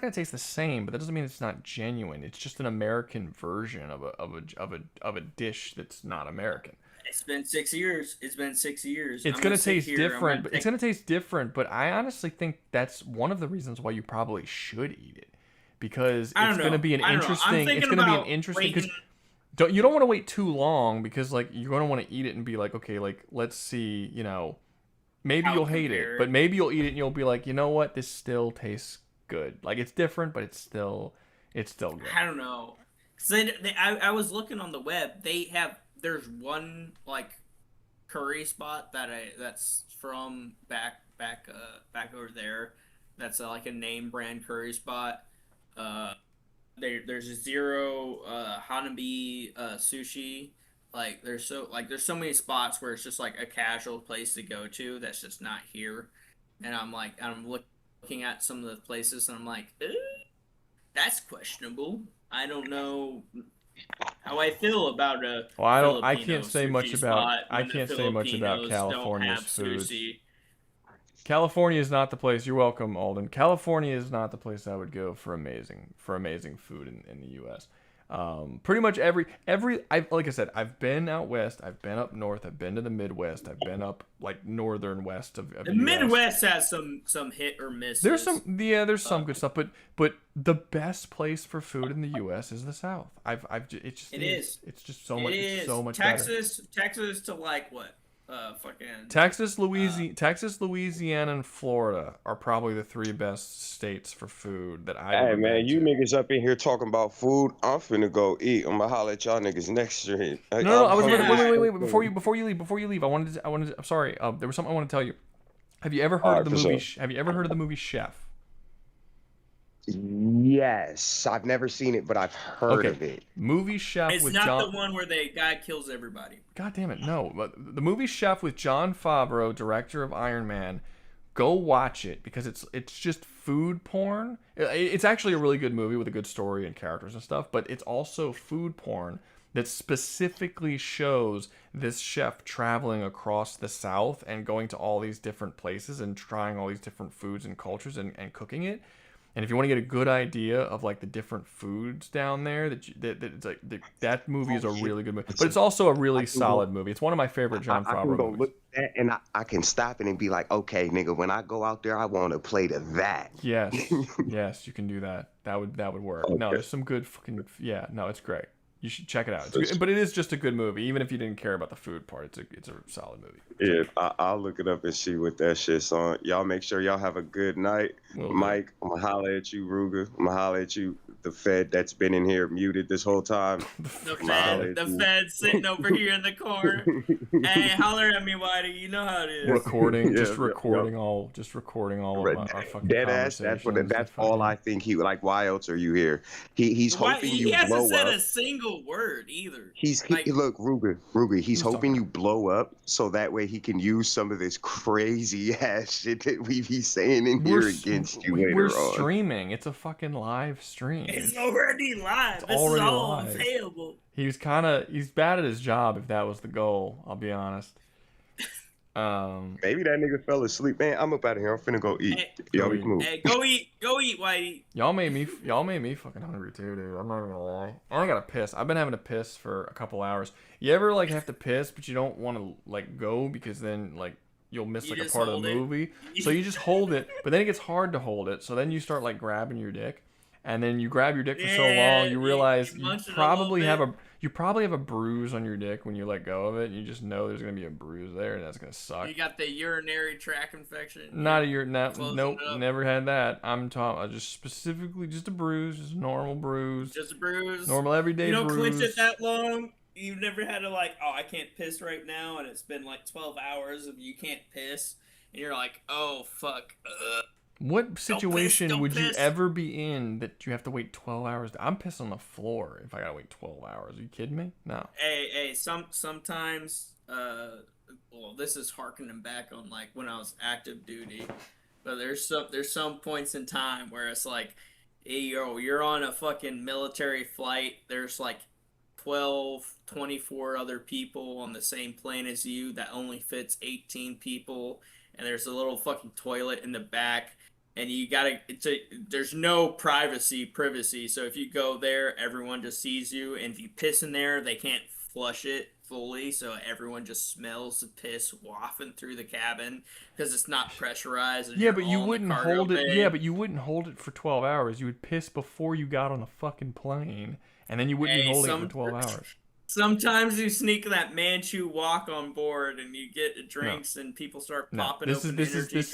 gonna taste the same, but that doesn't mean it's not genuine. It's just an American version of a dish that's not American. It's been 6 years. It's gonna taste different. It's gonna taste different, but I honestly think that's one of the reasons why you probably should eat it, because it's gonna be an interesting. It's gonna be an interesting. Because you don't want to wait too long, because like you're gonna want to eat it and be like, okay, like let's see, you know, maybe you'll hate it, but maybe you'll eat it and you'll be like, you know what, this still tastes good. Like, it's different, but it's still good. I don't know. I was looking on the web. There's one like curry spot that's from back over there. That's like a name brand curry spot. There's a Zero Hanabi sushi. Like there's so many spots where it's just like a casual place to go to that's just not here. And I'm looking at some of the places and I'm like, that's questionable. I don't know how I feel about a I can't say much about California's foods. California is not the place. You're welcome, Alden. California is not the place I would go for amazing food in the U.S. Pretty much like I said, I've been out west, I've been up north, I've been to the Midwest, I've been up like northern west of the Midwest has some hit or miss. There's some good stuff, but the best place for food in the U.S. is the South. It's just so much Texas to like what? Texas, Louisiana, and Florida are probably the three best states for food that I. Hey man, you niggas up in here talking about food. I'm finna go eat. I'm gonna holler at y'all niggas next stream. No, I was wait. Before you leave, I wanted. I'm sorry. There was something I want to tell you. Have you ever heard of the movie? Have you ever heard of the movie Chef? Yes, I've never seen it, but I've heard of it. Movie Chef it's with not John... the one where the guy kills everybody. God damn it, no. But the movie Chef with Jon Favreau, director of Iron Man. Go watch it, because it's just food porn. It's actually a really good movie with a good story and characters and stuff, but it's also food porn that specifically shows this chef traveling across the South and going to all these different places and trying all these different foods and cultures and cooking it. And if you want to get a good idea of like the different foods down there, that movie is a really good movie. But it's also a really solid movie. It's one of my favorite Jon Favreau movies. Look at that and I can stop it and be like, okay, nigga, when I go out there, I want a plate of that. Yes, yes, you can do that. That would work. Okay. No, there's some good fucking it's great. You should check it out. But it is just a good movie, even if you didn't care about the food part. It's a solid movie. Yeah, I'll look it up and see what that shit's on. Y'all make sure y'all have a good night. Mike, I'm gonna holler at you. Rouga, I'm gonna holler at you. the Fed that's been in here muted this whole time. The Fed sitting over here in the corner. Hey, holler at me, Whitey. You know how it is. Recording, Yeah, just recording all of our fucking Dead ass. conversations. That's all I think he like. Why else are you here? He's hoping He you hasn't blow said up. a single word either. Look, Ruger. He's hoping you blow up so that way he can use some of this crazy ass shit that we be saying in here against you later We're on. streaming. It's a fucking live stream. It's already live. It's This already is all live. available. He's bad at his job if that was the goal, I'll be honest. Maybe that nigga fell asleep. Man, I'm up out of here. I'm finna go eat. Y'all be move. Hey, go eat, Whitey. Y'all made me fucking hungry too, dude. I'm not even gonna lie. I gotta piss. I've been having to piss for a couple hours. You ever like have to piss, but you don't want to like go because then like you'll miss like a part of the movie. So you just hold it, but then it gets hard to hold it. So then you start like grabbing your dick, and then you grab your dick for so long, you realize you probably have a bruise on your dick when you let go of it, and you just know there's gonna be a bruise there, and that's gonna suck. You got the urinary tract infection. Nope, never had that. I'm talking just specifically just a bruise, just a normal bruise. Just a bruise. Normal everyday bruise. You don't clench it that long. You've never had to like, oh, I can't piss right now, and it's been like 12 hours and you can't piss, and you're like, oh fuck. What situation would you ever be in that you have to wait 12 hours? I'm pissing on the floor if I gotta wait 12 hours. Are you kidding me? No. Hey, sometimes, well, this is harkening back on like when I was active duty, but there's some points in time where it's like, hey, you're on a fucking military flight. There's like 24 other people on the same plane as you that only fits 18 people, and there's a little fucking toilet in the back, and you gotta, there's no privacy, so if you go there, everyone just sees you, and if you piss in there, they can't flush it fully, so everyone just smells the piss wafting through the cabin because it's not pressurized. Yeah, but you wouldn't hold it. Yeah, but you wouldn't hold it for 12 hours. You would piss before you got on the fucking plane, and then you wouldn't be holding it for 12 hours. Sometimes you sneak that Manchu walk on board, and you get drinks, and people start popping open energy drinks. This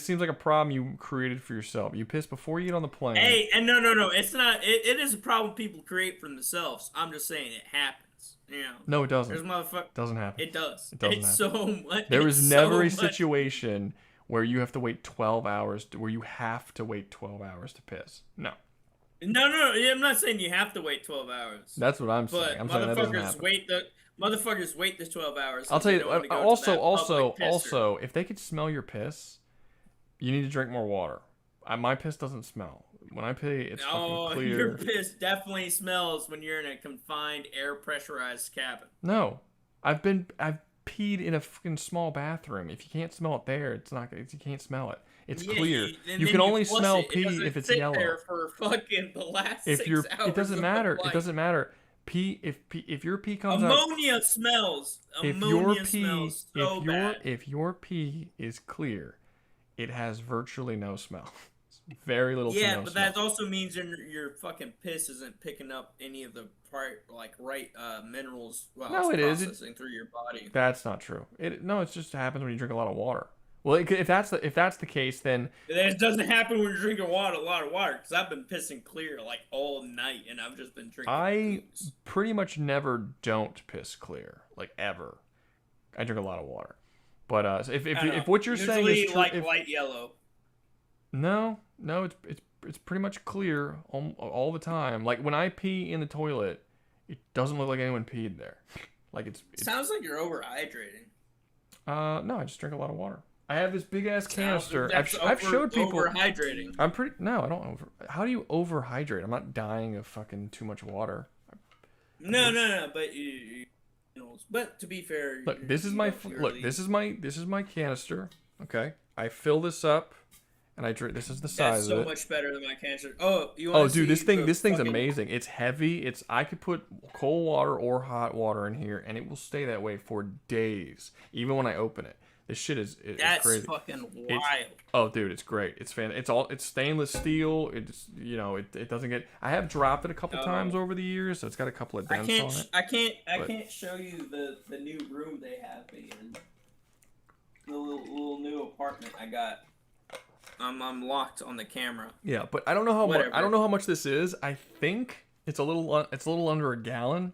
seems like a problem you created for yourself. You piss before you get on the plane. Hey, and no, it's not. It is a problem people create for themselves. I'm just saying it happens. You know. No, it doesn't. There's motherfucker. Doesn't happen. It does. It doesn't it's happen. so much. There is never a situation where you have to wait 12 hours. Where you have to wait 12 hours to piss. No. No, I'm not saying you have to wait 12 hours. That's what I'm saying. I'm saying that doesn't happen. Motherfuckers wait the 12 hours. I'll tell you. Also, if they could smell your piss, you need to drink more water. My piss doesn't smell. When I pee, it's fucking clear. Your piss definitely smells when you're in a confined, air pressurized cabin. No, I've peed in a fucking small bathroom. If you can't smell it there, it's not. You can't smell it. It's clear. You can only smell pee if it's yellow. There for fucking the last 6 hours. It doesn't matter. It doesn't matter. Pee if your pee comes out. Ammonia smells. Ammonia smells so bad. If your pee is clear, it has virtually no smell. Very little. Yeah, to no but smell. that also means your fucking piss isn't picking up any of the right minerals while it's processing through your body. That's not true. It just happens when you drink a lot of water. Well, if that's the case, then it doesn't happen when you're drinking a lot of water. Because I've been pissing clear like all night, and I've just been drinking. I pretty much never don't piss clear, like ever. I drink a lot of water, but if what you're saying is true, like light yellow. No, it's pretty much clear all the time. Like when I pee in the toilet, it doesn't look like anyone peed there. Like it sounds like you're overhydrating. No, I just drink a lot of water. I have this big ass canister. I've showed people overhydrating. No, I don't how do you overhydrate? I'm not dying of fucking too much water. No, but to be fair, this is my canister. Okay, I fill this up, and I drink. This is the size of it. That's so much better than my canister. Oh, dude, this thing's amazing. It's heavy. I could put cold water or hot water in here, and it will stay that way for days, even when I open it. This shit is that's crazy. Fucking wild. Dude, it's great. It's it's stainless steel. It's it doesn't get. I have dropped it a couple times over the years, so it's got a couple of dents on it. I can't show you the new room they have me in. The little new apartment I got. I'm locked on the camera. Yeah, but I don't know how much. Whatever. I don't know how much this is. I think it's a little under a gallon.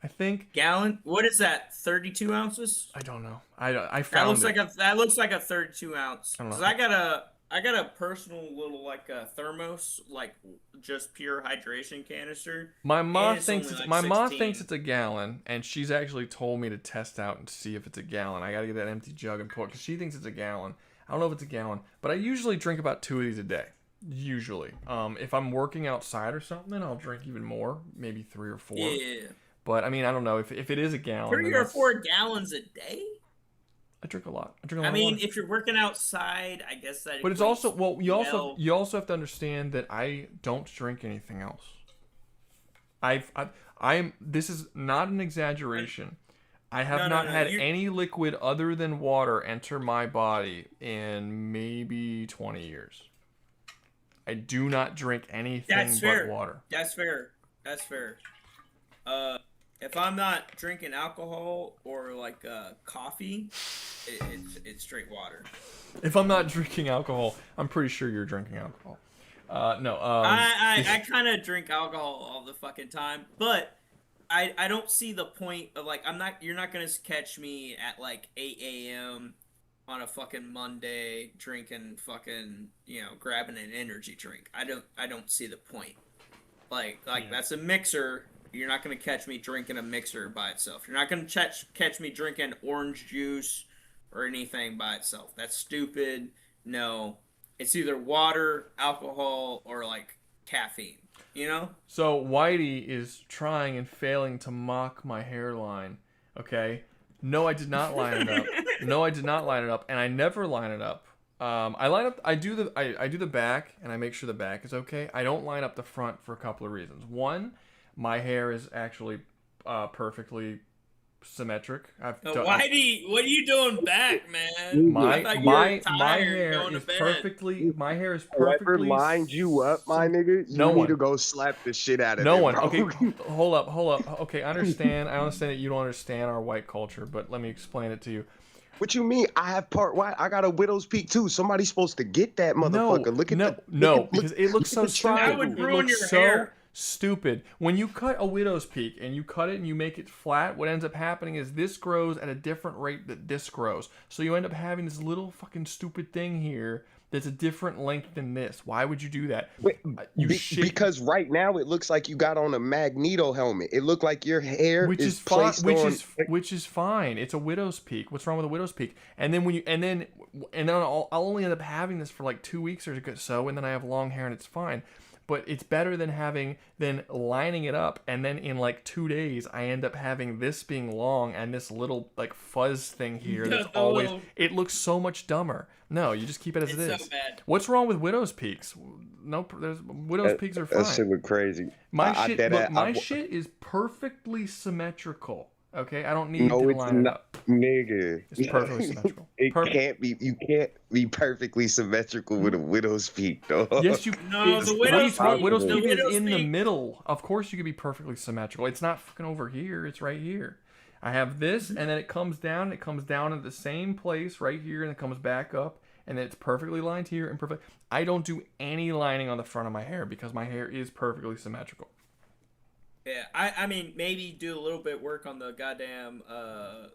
I think. Gallon? What is that? 32 ounces? I don't know. I found that looks like a 32 ounce. I don't know. Cause I got a personal little like a thermos, like just pure hydration canister. My mom and thinks only, it's, like, my mom 16. thinks it's a gallon, and she's actually told me to test out and see if it's a gallon. I gotta get that empty jug and pour it because she thinks it's a gallon. I don't know if it's a gallon, but I usually drink about 2 of these a day. Usually, if I'm working outside or something, I'll drink even more, maybe 3 or 4. Yeah. But I mean, I don't know if it is a gallon. 3 or 4 gallons a day? I drink a lot. I drink a lot. I mean, of water. if you're working outside, I guess that. But it's equates also you well. also have to understand that I don't drink anything else. I'm this is not an exaggeration. I have not had any liquid other than water enter my body in maybe 20 years. I do not drink anything but water. That's fair. That's fair. If I'm not drinking alcohol or like coffee, it's straight water. If I'm not drinking alcohol, I'm pretty sure you're drinking alcohol. No. I kind of drink alcohol all the fucking time, but I don't see the point of like you're not gonna catch me at like 8 a.m. on a fucking Monday drinking fucking grabbing an energy drink. I don't see the point. Like that's a mixer. You're not going to catch me drinking a mixer by itself. You're not going to catch me drinking orange juice or anything by itself. That's stupid. No. It's either water, alcohol, or like caffeine. So Whitey is trying and failing to mock my hairline. Okay? No, I did not line it up. No, I did not line it up, and I never line it up. I do the back, and I make sure the back is okay. I don't line up the front for a couple of reasons. One, my hair is actually perfectly symmetric. What are you doing back, man? My hair is perfectly. My hair is perfectly. Whoever lined you up, my nigga, you need to go slap the shit out of no them, one. bro. Okay, hold up. Okay, I understand that you don't understand our white culture, but let me explain it to you. What you mean? I have part white. I got a widow's peak too. Somebody's supposed to get that motherfucker. Because it looks so stupid. That would ruin your hair. Stupid. When you cut a widow's peak and you cut it and you make it flat, what ends up happening is this grows at a different rate that this grows. So you end up having this little fucking stupid thing here that's a different length than this. Why would you do that? Because right now it looks like you got on a Magneto helmet. It looked like your hair is fine. placed Which is fine. It's a widow's peak. What's wrong with a widow's peak? And then I'll only end up having this for like 2 weeks or so, and then I have long hair and it's fine. But it's better than lining it up, and then in like 2 days I end up having this being long and this little like fuzz thing here that's always. It looks so much dumber. No, you just keep it as it is. So bad. What's wrong with widow's peaks? No, widow's peaks are fine. That shit look crazy. My shit is perfectly symmetrical. Okay, I don't need to line it up. Nigga. It's perfectly symmetrical. Can't be. You can't be perfectly symmetrical with a widow's peak, though. Yes, you. No, the widow's peak is in the middle. Of course, you can be perfectly symmetrical. It's not fucking over here. It's right here. I have this, and then it comes down. It comes down at the same place right here, and it comes back up, and then it's perfectly lined here and perfect. I don't do any lining on the front of my hair because my hair is perfectly symmetrical. Yeah, I mean, maybe do a little bit work on the goddamn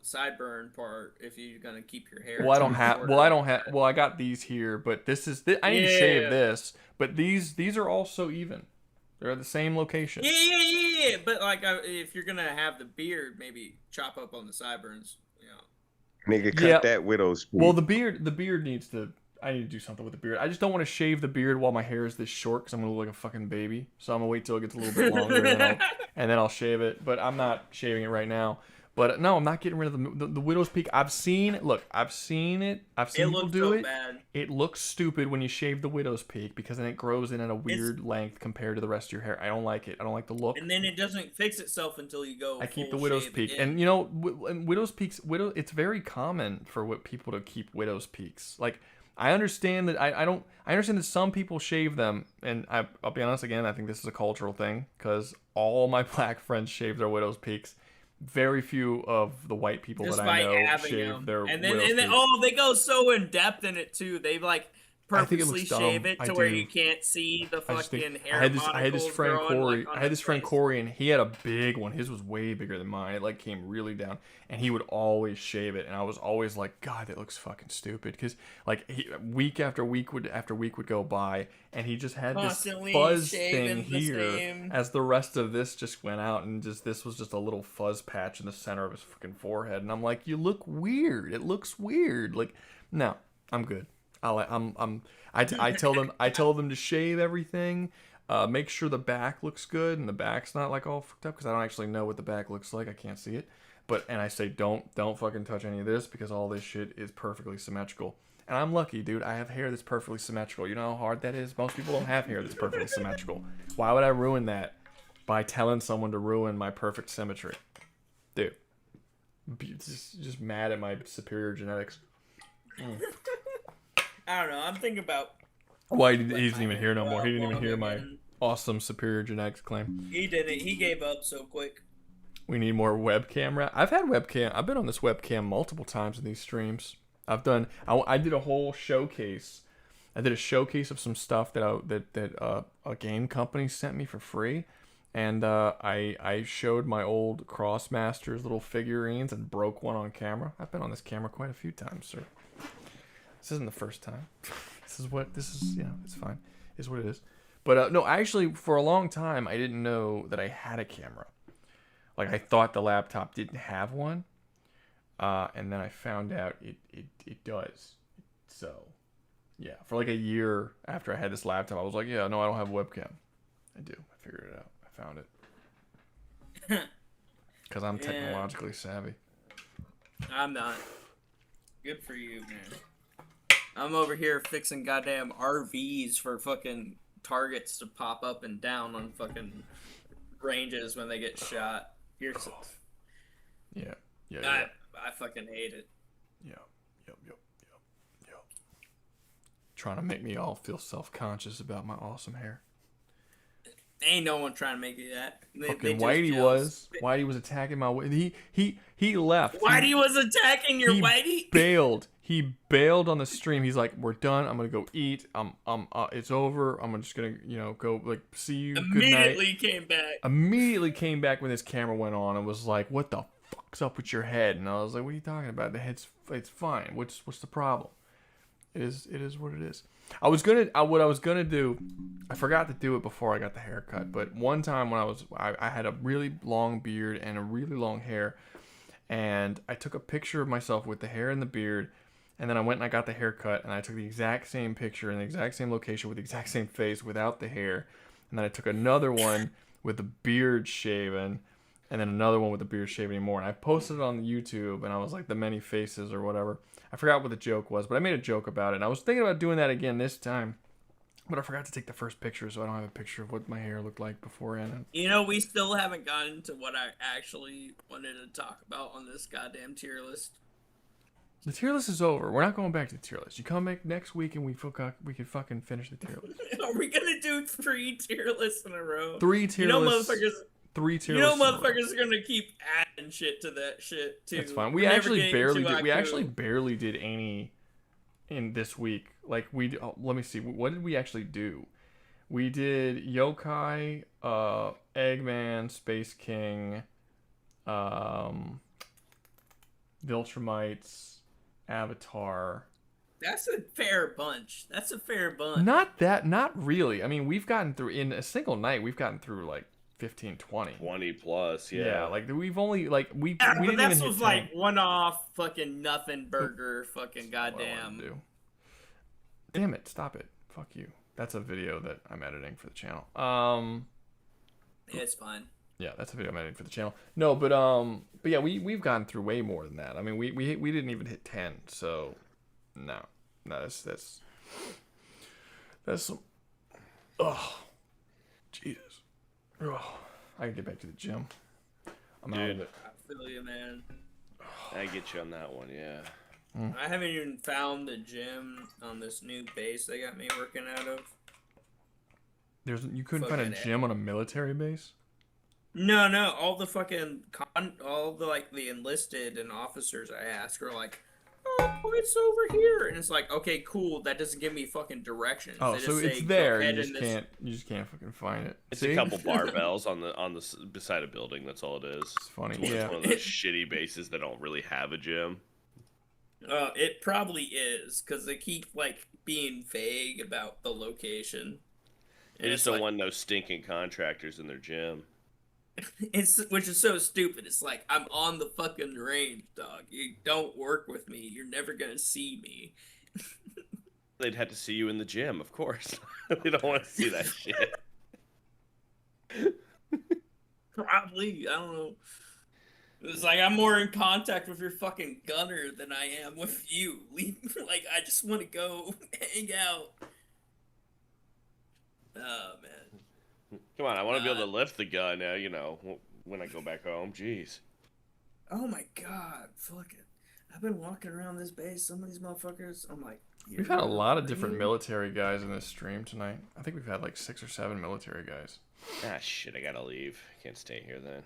sideburn part if you're gonna keep your hair. Well, I don't have. Well, I got these here, but this is. I need to shave this, but these are all so even. They're at the same location. Yeah. But like, if you're gonna have the beard, maybe chop up on the sideburns. Nigga, cut that widow's peak. Well, the beard needs to. I need to do something with the beard. I just don't want to shave the beard while my hair is this short because I'm gonna look like a fucking baby. So I'm gonna wait till it gets a little bit longer and then I'll shave it. But I'm not shaving it right now. But no, I'm not getting rid of the widow's peak. I've seen it. I've seen people do it. Bad. It looks stupid when you shave the widow's peak because then it grows in at a weird length compared to the rest of your hair. I don't like it. I don't like the look. And then it doesn't fix itself until you go. I keep the widow's peak, and widow's peaks. It's very common for people to keep widow's peaks. Like. I understand that I understand that some people shave them, and I'll be honest again. I think this is a cultural thing because all my black friends shave their widow's peaks. Very few of the white people just that I know shave them. their and widow's then peaks. they go so in depth in it too. They like purposely dumb. shave it I to where do. you can't see the fucking hair I had this monicles friend growing, Corey. like, on I had his this friend face. Corey, and he had a big one. His was way bigger than mine. It like came really down, and he would always shave it. And I was always like, God, that looks fucking stupid. Because like week after week would go by, and he just had Constantly this fuzz shaving thing the here, same. as the rest of this just went out, and this was just a little fuzz patch in the center of his fucking forehead. And I'm like, you look weird. It looks weird. Like, no, I'm good. I tell them to shave everything, make sure the back looks good and the back's not like all fucked up, because I don't actually know what the back looks like. I can't see it, and I say don't fucking touch any of this, because all this shit is perfectly symmetrical. And I'm lucky, dude. I have hair that's perfectly symmetrical. You know how hard that is? Most people don't have hair that's perfectly symmetrical. Why would I ruin that by telling someone to ruin my perfect symmetry, dude? Just mad at my superior genetics. I don't know. I'm thinking about. Why he doesn't even hear no more. He didn't even hear my awesome superior genetics claim. He didn't. He gave up so quick. We need more webcam. I've had webcam. I've been on this webcam multiple times in these streams. I did a whole showcase. I did a showcase of some stuff that a game company sent me for free, and I showed my old Crossmasters little figurines and broke one on camera. I've been on this camera quite a few times, sir. This isn't the first time. This is it's fine. It's what it is. But no, actually, for a long time, I didn't know that I had a camera. Like, I thought the laptop didn't have one, and then I found out it does. So, yeah, for like a year after I had this laptop, I was like, yeah, no, I don't have a webcam. I do. I figured it out. I found it. Because I'm technologically savvy. I'm not. Good for you, man. I'm over here fixing goddamn RVs for fucking targets to pop up and down on fucking ranges when they get shot. Here's Yeah. I fucking hate it. Yep. Trying to make me all feel self-conscious about my awesome hair. Ain't no one trying to make you that. Fucking Whitey was attacking my. He left. Whitey was attacking your Whitey. He bailed on the stream. He's like, "We're done. I'm gonna go eat. It's over. I'm just gonna, go like see you. Immediately good night." came back. Immediately came back when his camera went on and was like, "What the fuck's up with your head?" And I was like, "What are you talking about? The head's it's fine. What's the problem? It is what it is." What I was gonna do, I forgot to do it before I got the haircut. But one time when I had a really long beard and a really long hair, and I took a picture of myself with the hair and the beard, and then I went and I got the haircut, and I took the exact same picture in the exact same location with the exact same face without the hair, and then I took another one with the beard shaven, and then another one with the beard shaven anymore, and I posted it on YouTube, and I was like the many faces or whatever. I forgot what the joke was, but I made a joke about it, and I was thinking about doing that again this time, but I forgot to take the first picture, so I don't have a picture of what my hair looked like beforehand. We still haven't gotten to what I actually wanted to talk about on this goddamn tier list. The tier list is over. We're not going back to the tier list. You come back next week, and we can fucking finish the tier list. Are we gonna do 3 tier lists in a row? 3 tier lists. 3 tier lists. Motherfuckers are gonna keep adding shit to that shit too. That's fine. We actually barely did any in this week. Like let me see. What did we actually do? We did Yokai, Eggman, Space King, Viltrumites, Avatar. That's a fair bunch. Not really. I mean, we've gotten through in a single night. We've gotten through like 15, 20. 20 plus, yeah. Yeah, like we've only like we but didn't that even was hit like 10. one-off fucking nothing burger fucking goddamn. Damn it, stop it. Fuck you. That's a video that I'm editing for the channel. It's fine. Yeah, that's a video I'm editing for the channel. No, but yeah, we've gone through way more than that. I mean, we didn't even hit 10, so no, that's some. Oh, Jesus. Oh, I can get back to the gym. I'm out of it. I feel you, man. I get you on that one, yeah. I haven't even found the gym on this new base they got me working out of. You couldn't find a gym on a military base? No. All the fucking all the the enlisted and officers I asked are like, oh, it's over here, and it's like, okay, cool. That doesn't give me fucking directions. Oh, They so just it's say, there. "Go You head just in this-" can't. You just can't fucking find it. It's See? a couple barbells on the beside a building. That's all it is. It's funny. It's one of those shitty bases that don't really have a gym. It probably is because they keep like being vague about the location. They just don't want no stinking contractors in their gym. Which is so stupid. It's like, I'm on the fucking range, dog. You don't work with me. You're never gonna see me. They'd have to see you in the gym, of course. They don't want to see that shit. Probably, I don't know. It's like, I'm more in contact with your fucking gunner than I am with you. Like, I just want to go hang out. Oh, man. Come on, I want to be able to lift the gun now, you know, when I go back home. Jeez. Oh my god, fuck it. I've been walking around this base, some of these motherfuckers, I'm like... We've had a lot of different military guys in this stream tonight. I think we've had like 6 or 7 military guys. Ah, shit, I gotta leave. Can't stay here then.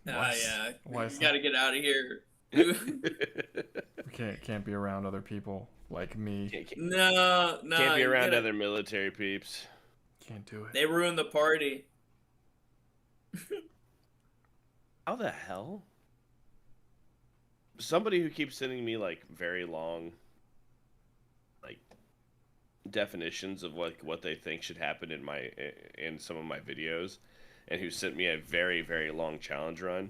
Yeah. Why You gotta get out of here. We can't be around other people like me. No. Can't be around other military peeps. Can't do it. They ruined the party. How the hell? Somebody who keeps sending me like very long like definitions of what they think should happen in some of my videos, and who sent me a very, very long challenge run,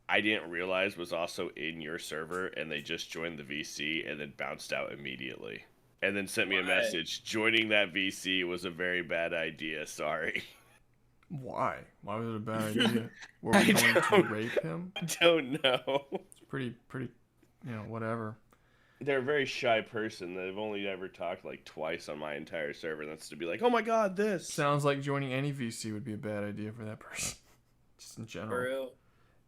I didn't realize was also in your server, and they just joined the VC and then bounced out immediately. And then sent me a message, joining that VC was a very bad idea, sorry. Why? Why was it a bad idea? Were we going to rape him? I don't know. It's pretty, whatever. They're a very shy person. They've only ever talked like twice on my entire server. And that's to be like, oh my god, this. Sounds like joining any VC would be a bad idea for that person. Just in general. For real.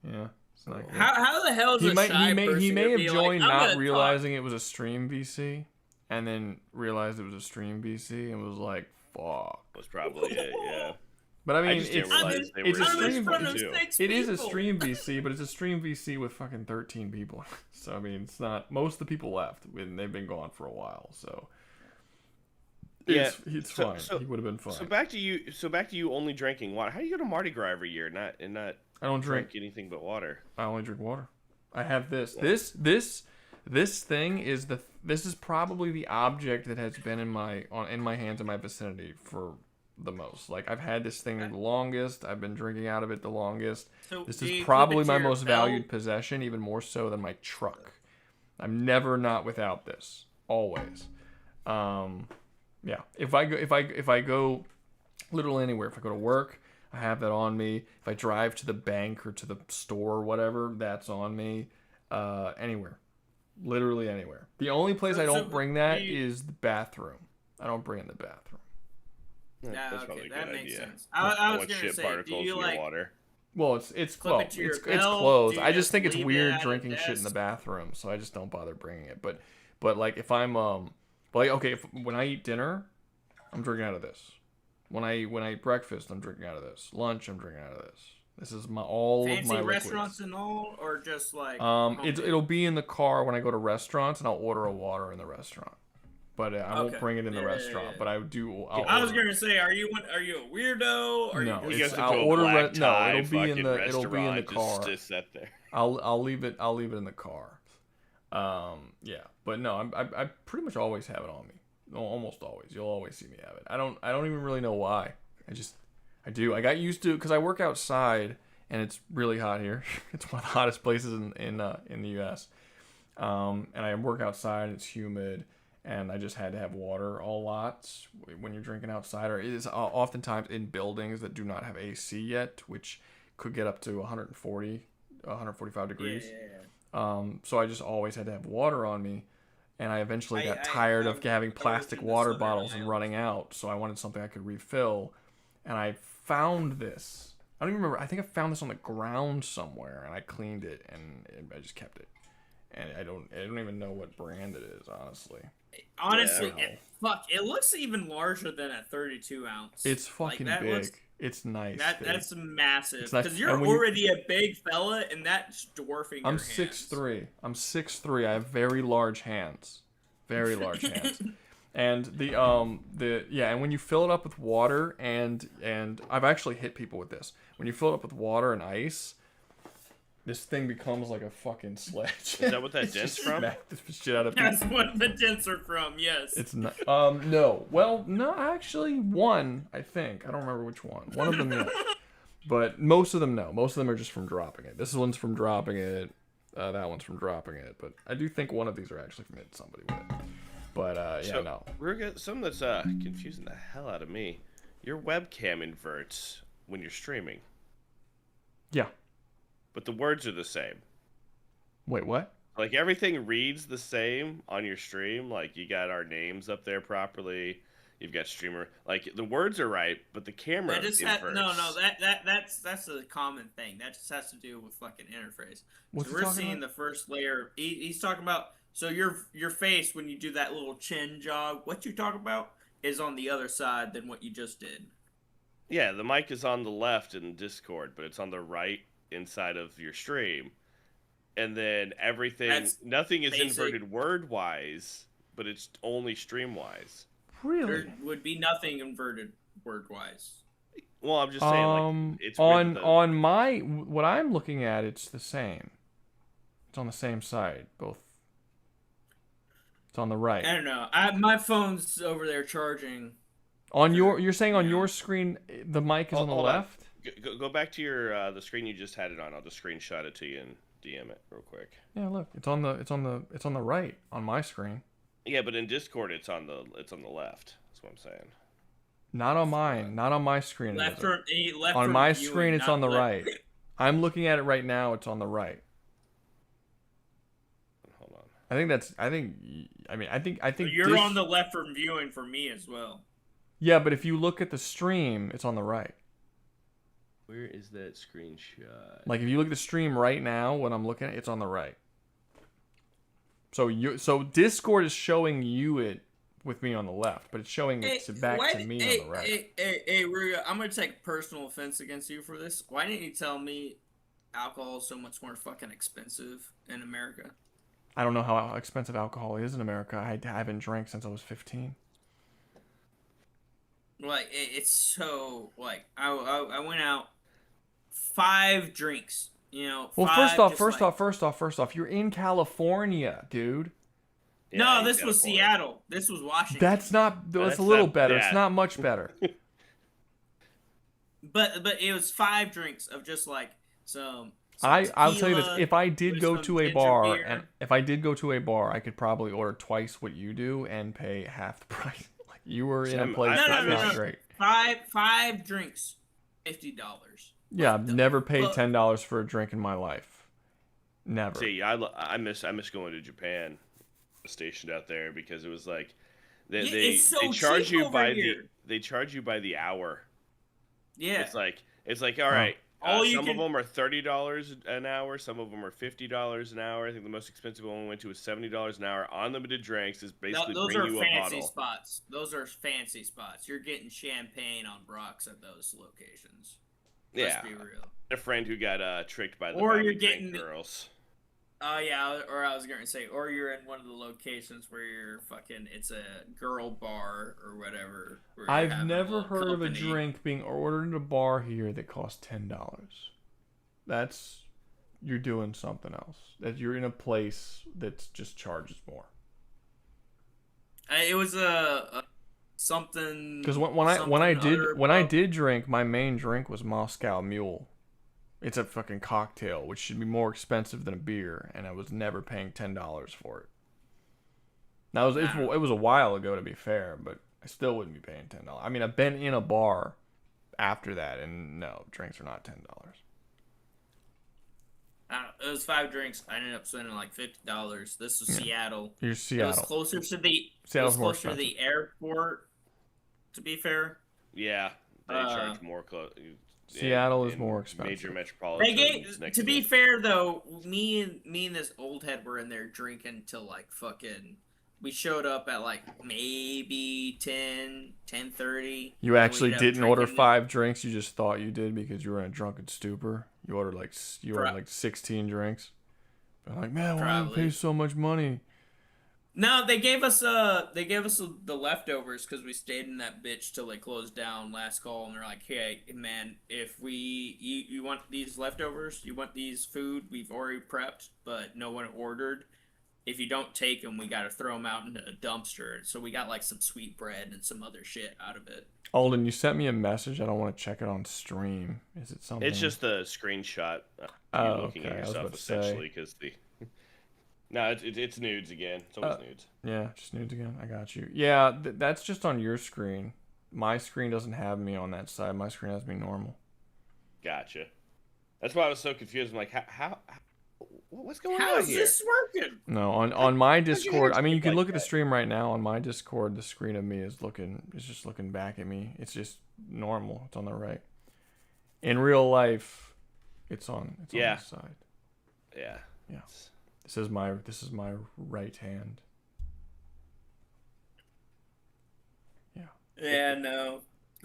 Yeah. It's not good. How the hell is a shy person He may gonna have be joined like, I'm not gonna realizing it was a stream VC, and then realized it was a stream VC and was like, fuck. Was probably it, yeah. But I mean, just didn't realize they it's were a in stream this VC. too. It is a stream VC, but it's a stream VC with fucking 13 people. So I mean, it's not. Most of the people left when they've been gone for a while. So it's fine. He would have been fine. So back to you only drinking water. How do you go to Mardi Gras every year and not? I don't drink anything but water. I only drink water. I have this. This thing is this is probably the object that has been in my hands in my vicinity for the most. Like, I've had this thing the longest. I've been drinking out of it the longest. So this do is you probably keep it my to your most belt? valued possession, even more so than my truck. I'm never not without this. Always. Yeah. If I go literally anywhere, if I go to work, I have that on me. If I drive to the bank or to the store or whatever, that's on me. Anywhere. Literally anywhere. The only place I don't bring that is the bathroom. I don't bring it in the bathroom. That's okay, a that good makes idea. sense. I was Want gonna shit say, particles do you in your like water. Well, it's clip it closed. to your It's belt? closed. Do you I just think it's leave it weird at a drinking shit in the desk? bathroom, so I just don't bother bringing it. But like if I'm when I eat dinner, I'm drinking out of this. When I eat breakfast, I'm drinking out of this. Lunch, I'm drinking out of this. This is all fancy of my liquids. restaurants and all, or just like It'll be in the car when I go to restaurants, and I'll order a water in the restaurant. But I won't bring it in the restaurant. But I do. I was gonna say, are you a weirdo? Or no, you I'll order. No, it'll be in the car. Just sit there. I'll leave it in the car. Yeah, but no, I pretty much always have it on me. Almost always. You'll always see me have it. I don't even really know why. I do. I got used to it because I work outside and it's really hot here. It's one of the hottest places in the U.S. And I work outside and it's humid, and I just had to have water a lot when you're drinking outside. Or it is oftentimes in buildings that do not have AC yet, which could get up to 145 degrees. Yeah. So I just always had to have water on me. And I eventually got tired of having plastic water bottles and running out, so I wanted something I could refill. And I found this. I don't even remember. I think I found this on the ground somewhere, and I cleaned it, and I just kept it. And I don't even know what brand it is, honestly. Honestly, it looks even larger than a 32 ounce. It's fucking like, big. It's nice. That's massive. nice. Because you're already a big fella, and that's dwarfing I'm your hands. 6'3". I'm 6'3". I have very large hands. Very large hands. And and when you fill it up with water and I've actually hit people with this. When you fill it up with water and ice, this thing becomes like a fucking sledge. Is that what that dent's from? Smack the shit out of That's people. what the dents are from. Yes. It's not. No. Well, no. Actually, one. I think I don't remember which one. One of them, yeah. But most of them, no. Most of them are just from dropping it. This one's from dropping it. That one's from dropping it. But I do think one of these are actually from hitting somebody with it. But yeah, no. Rouga, something that's confusing the hell out of me. Your webcam inverts when you're streaming. Yeah. But the words are the same. Wait, what? Like everything reads the same on your stream. Like you got our names up there properly. You've got streamer. Like the words are right, but the camera inverts. That's a common thing. That just has to do with fucking interface. What's so we're seeing the first layer. He's talking about. So your face when you do that little chin jog. What you talk about is on the other side than what you just did. Yeah, the mic is on the left in Discord, but it's on the right inside of your stream. And then nothing is inverted word-wise, but it's only stream-wise. Really? There would be nothing inverted word-wise. Well, I'm just saying, like, it's on my what I'm looking at, it's the same. It's on the same side, both. It's on the right. I don't know. My phone's over there charging. You're saying on your screen the mic is on the left? Go back to your the screen you just had it on. I'll just screenshot it to you and DM it real quick. Yeah, look, it's on the right on my screen. Yeah, but in Discord it's on the left. That's what I'm saying. Not on mine. Not on my screen. Left on my viewing, screen, it's on the left. right. I'm looking at it right now. It's on the right. Hold on. I think you're on the left from viewing for me as well. Yeah, but if you look at the stream, it's on the right. Where is that screenshot? Like if you look at the stream right now, when I'm looking at it, it's on the right. So Discord is showing you it with me on the left, but it's showing it back to me on the right. Hey, Rouga, I'm gonna take personal offense against you for this. Why didn't you tell me alcohol is so much more fucking expensive in America? I don't know how expensive alcohol is in America. I haven't drank since I was 15. Like it's so like I went out 5 drinks. You know. Well, first off, you're in California, dude. Yeah, no, this was Seattle. This was Washington. That's a little better. It's not much better. But it was 5 drinks of just like some I'll tell you this: if I did go some to a ginger bar, beer. I could probably order twice what you do and pay half the price. Like you were in a place that's not great. 5 drinks, $50. Yeah, I've never paid $10 for a drink in my life. Never. See, I miss going to Japan, stationed out there, because it was like they charge you by the hour. Yeah, it's like all right. Some of them are $30 an hour. Some of them are $50 an hour. I think the most expensive one we went to was $70 an hour. Unlimited drinks is basically those bring you a fancy bottle. spots. Those are fancy spots. You're getting champagne on rocks at those locations. Let's be real. A friend who got tricked by the or you're getting girls. Oh yeah, or I was gonna say, or you're in one of the locations where you're fucking, it's a girl bar or whatever. I've never heard of a drink being ordered in a bar here that costs $10. You're doing something else. That you're in a place that just charges more. It was something. Because when I did drink, my main drink was Moscow Mule. It's a fucking cocktail, which should be more expensive than a beer, and I was never paying $10 for it. Now it was a while ago, to be fair, but I still wouldn't be paying $10. I mean, I've been in a bar after that, and no, drinks are not $10. It was 5 drinks. I ended up spending like $50. This was Seattle. You're Seattle. It was closer to the. Seattle's more closer to the airport. To be fair. Yeah, they charge more close. Seattle is more expensive. Major metropolitan. To be fair though, me and this old head were in there drinking till like fucking we showed up at like maybe 10:30. You actually didn't order 5 drinks. You just thought you did because you were in a drunken stupor. You ordered like 16 drinks. But like, man, why do we pay so much money? No, they gave us the leftovers because we stayed in that bitch till they closed down last call, and they're like, hey man, if you want these leftovers, you want these food, we've already prepped, but no one ordered. If you don't take them, we gotta throw them out into a dumpster. So we got like some sweet bread and some other shit out of it. Alden, you sent me a message. I don't want to check it on stream. Is it something? It's just a screenshot. Looking at yourself essentially because the. No, it's nudes again. It's always nudes. Yeah, just nudes again. I got you. Yeah, that's just on your screen. My screen doesn't have me on that side. My screen has me normal. Gotcha. That's why I was so confused. I'm like, how what's going on here? How is this working? No, on my Discord. I mean, you can look at the stream right now. On my Discord, the screen of me is just looking back at me. It's just normal. It's on the right. In real life, it's on the side. Yeah. Yeah. This is my right hand. Yeah. Yeah, no.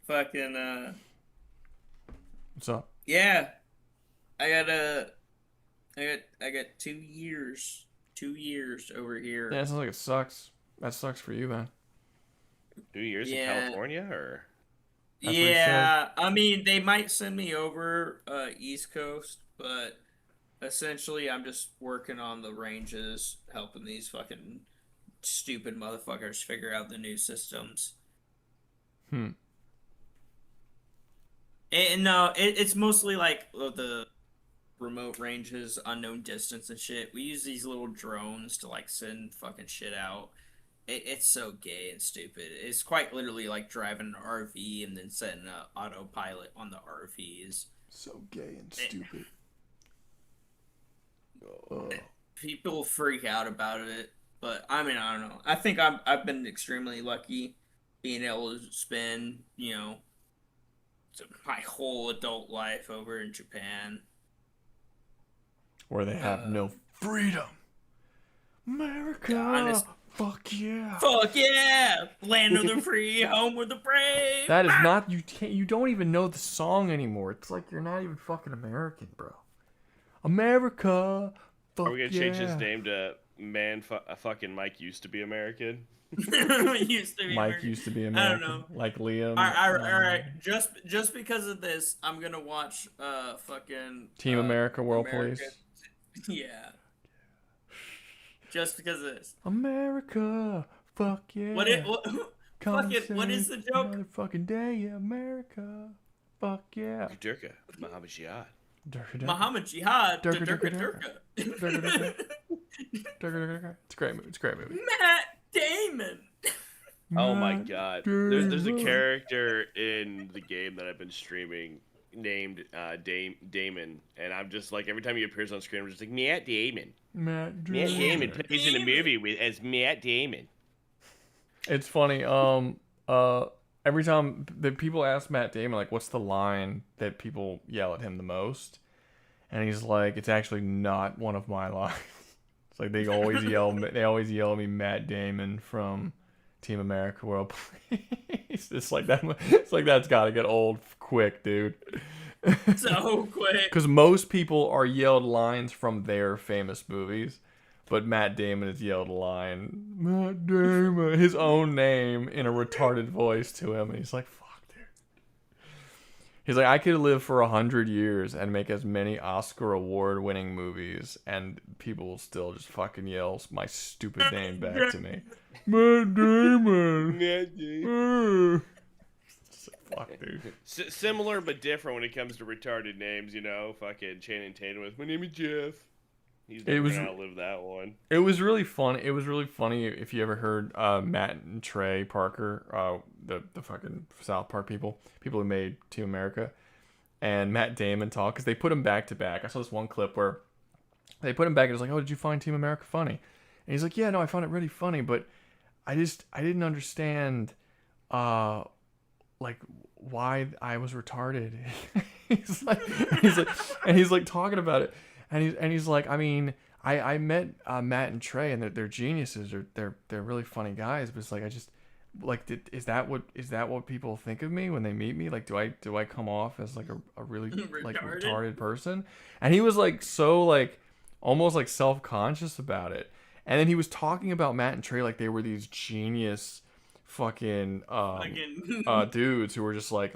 Fucking What's up? Yeah. I got 2 years. 2 years over here. Yeah, it sounds like it sucks. That sucks for you, man. 2 years in California, or? Yeah, I mean, they might send me over East Coast, but essentially I'm just working on the ranges, helping these fucking stupid motherfuckers figure out the new systems. And no, it's mostly like the remote ranges, unknown distance and shit. We use these little drones to like send fucking shit out. It's so gay and stupid. It's quite literally like driving an RV and then setting an autopilot on the RVs. So gay and stupid. People freak out about it, but I mean, I don't know. I think I've been extremely lucky being able to spend, my whole adult life over in Japan. Where they have no freedom. America! Fuck yeah! Fuck yeah! Land of the free, home of the brave! That is not, you don't even know the song anymore. It's like you're not even fucking American, bro. America! Fuck Are we gonna change his name to fucking Mike used to be American? Mike used to be American. I don't know. Like Liam. All right. Just because of this, I'm gonna watch fucking Team America World Police. Yeah. Just because of this. America, fuck yeah. What is the joke? Motherfucking day, America, fuck yeah. Durka, Muhammad Jihad. Muhammad Jihad. Durka. It's a great movie. It's a great movie. Matt Damon. Oh my god. There's a character in the game that I've been streaming named Damon, and I'm just like, every time he appears on screen, I'm just like, Matt Damon. Matt Damon plays in a movie as Matt Damon. It's funny. Every time that people ask Matt Damon, like, what's the line that people yell at him the most? And he's like, it's actually not one of my lines. It's like they always yell at me, Matt Damon from Team America World Police. It's like that. It's like that's got to get old quick, dude. So quick. Because most people are yelled lines from their famous movies, but Matt Damon is yelled a line, Matt Damon, his own name in a retarded voice to him, and he's like, fuck, dude. He's like, I could live for 100 years and make as many Oscar award-winning movies, and people will still just fucking yell my stupid name back to me. Matt Damon. Matt Damon. Fuck, dude. Similar but different when it comes to retarded names, fucking Channing Tatum with, my name is Jeff. He's never gonna outlive that one. It was really fun. It was really funny if you ever heard Matt and Trey Parker, the fucking South Park people who made Team America, and Matt Damon talk, because they put them back to back. I saw this one clip where they put him back and it was like, oh, did you find Team America funny? And he's like, yeah, no, I found it really funny, but I didn't understand like why I was retarded. he's like talking about it, and he's like, I mean, I met Matt and Trey, and they're geniuses. They're really funny guys. But it's like I just like is that what people think of me when they meet me? Like do I come off as like a really like retarded person? And he was like so like almost like self-conscious about it. And then he was talking about Matt and Trey like they were these genius fucking dudes who were just like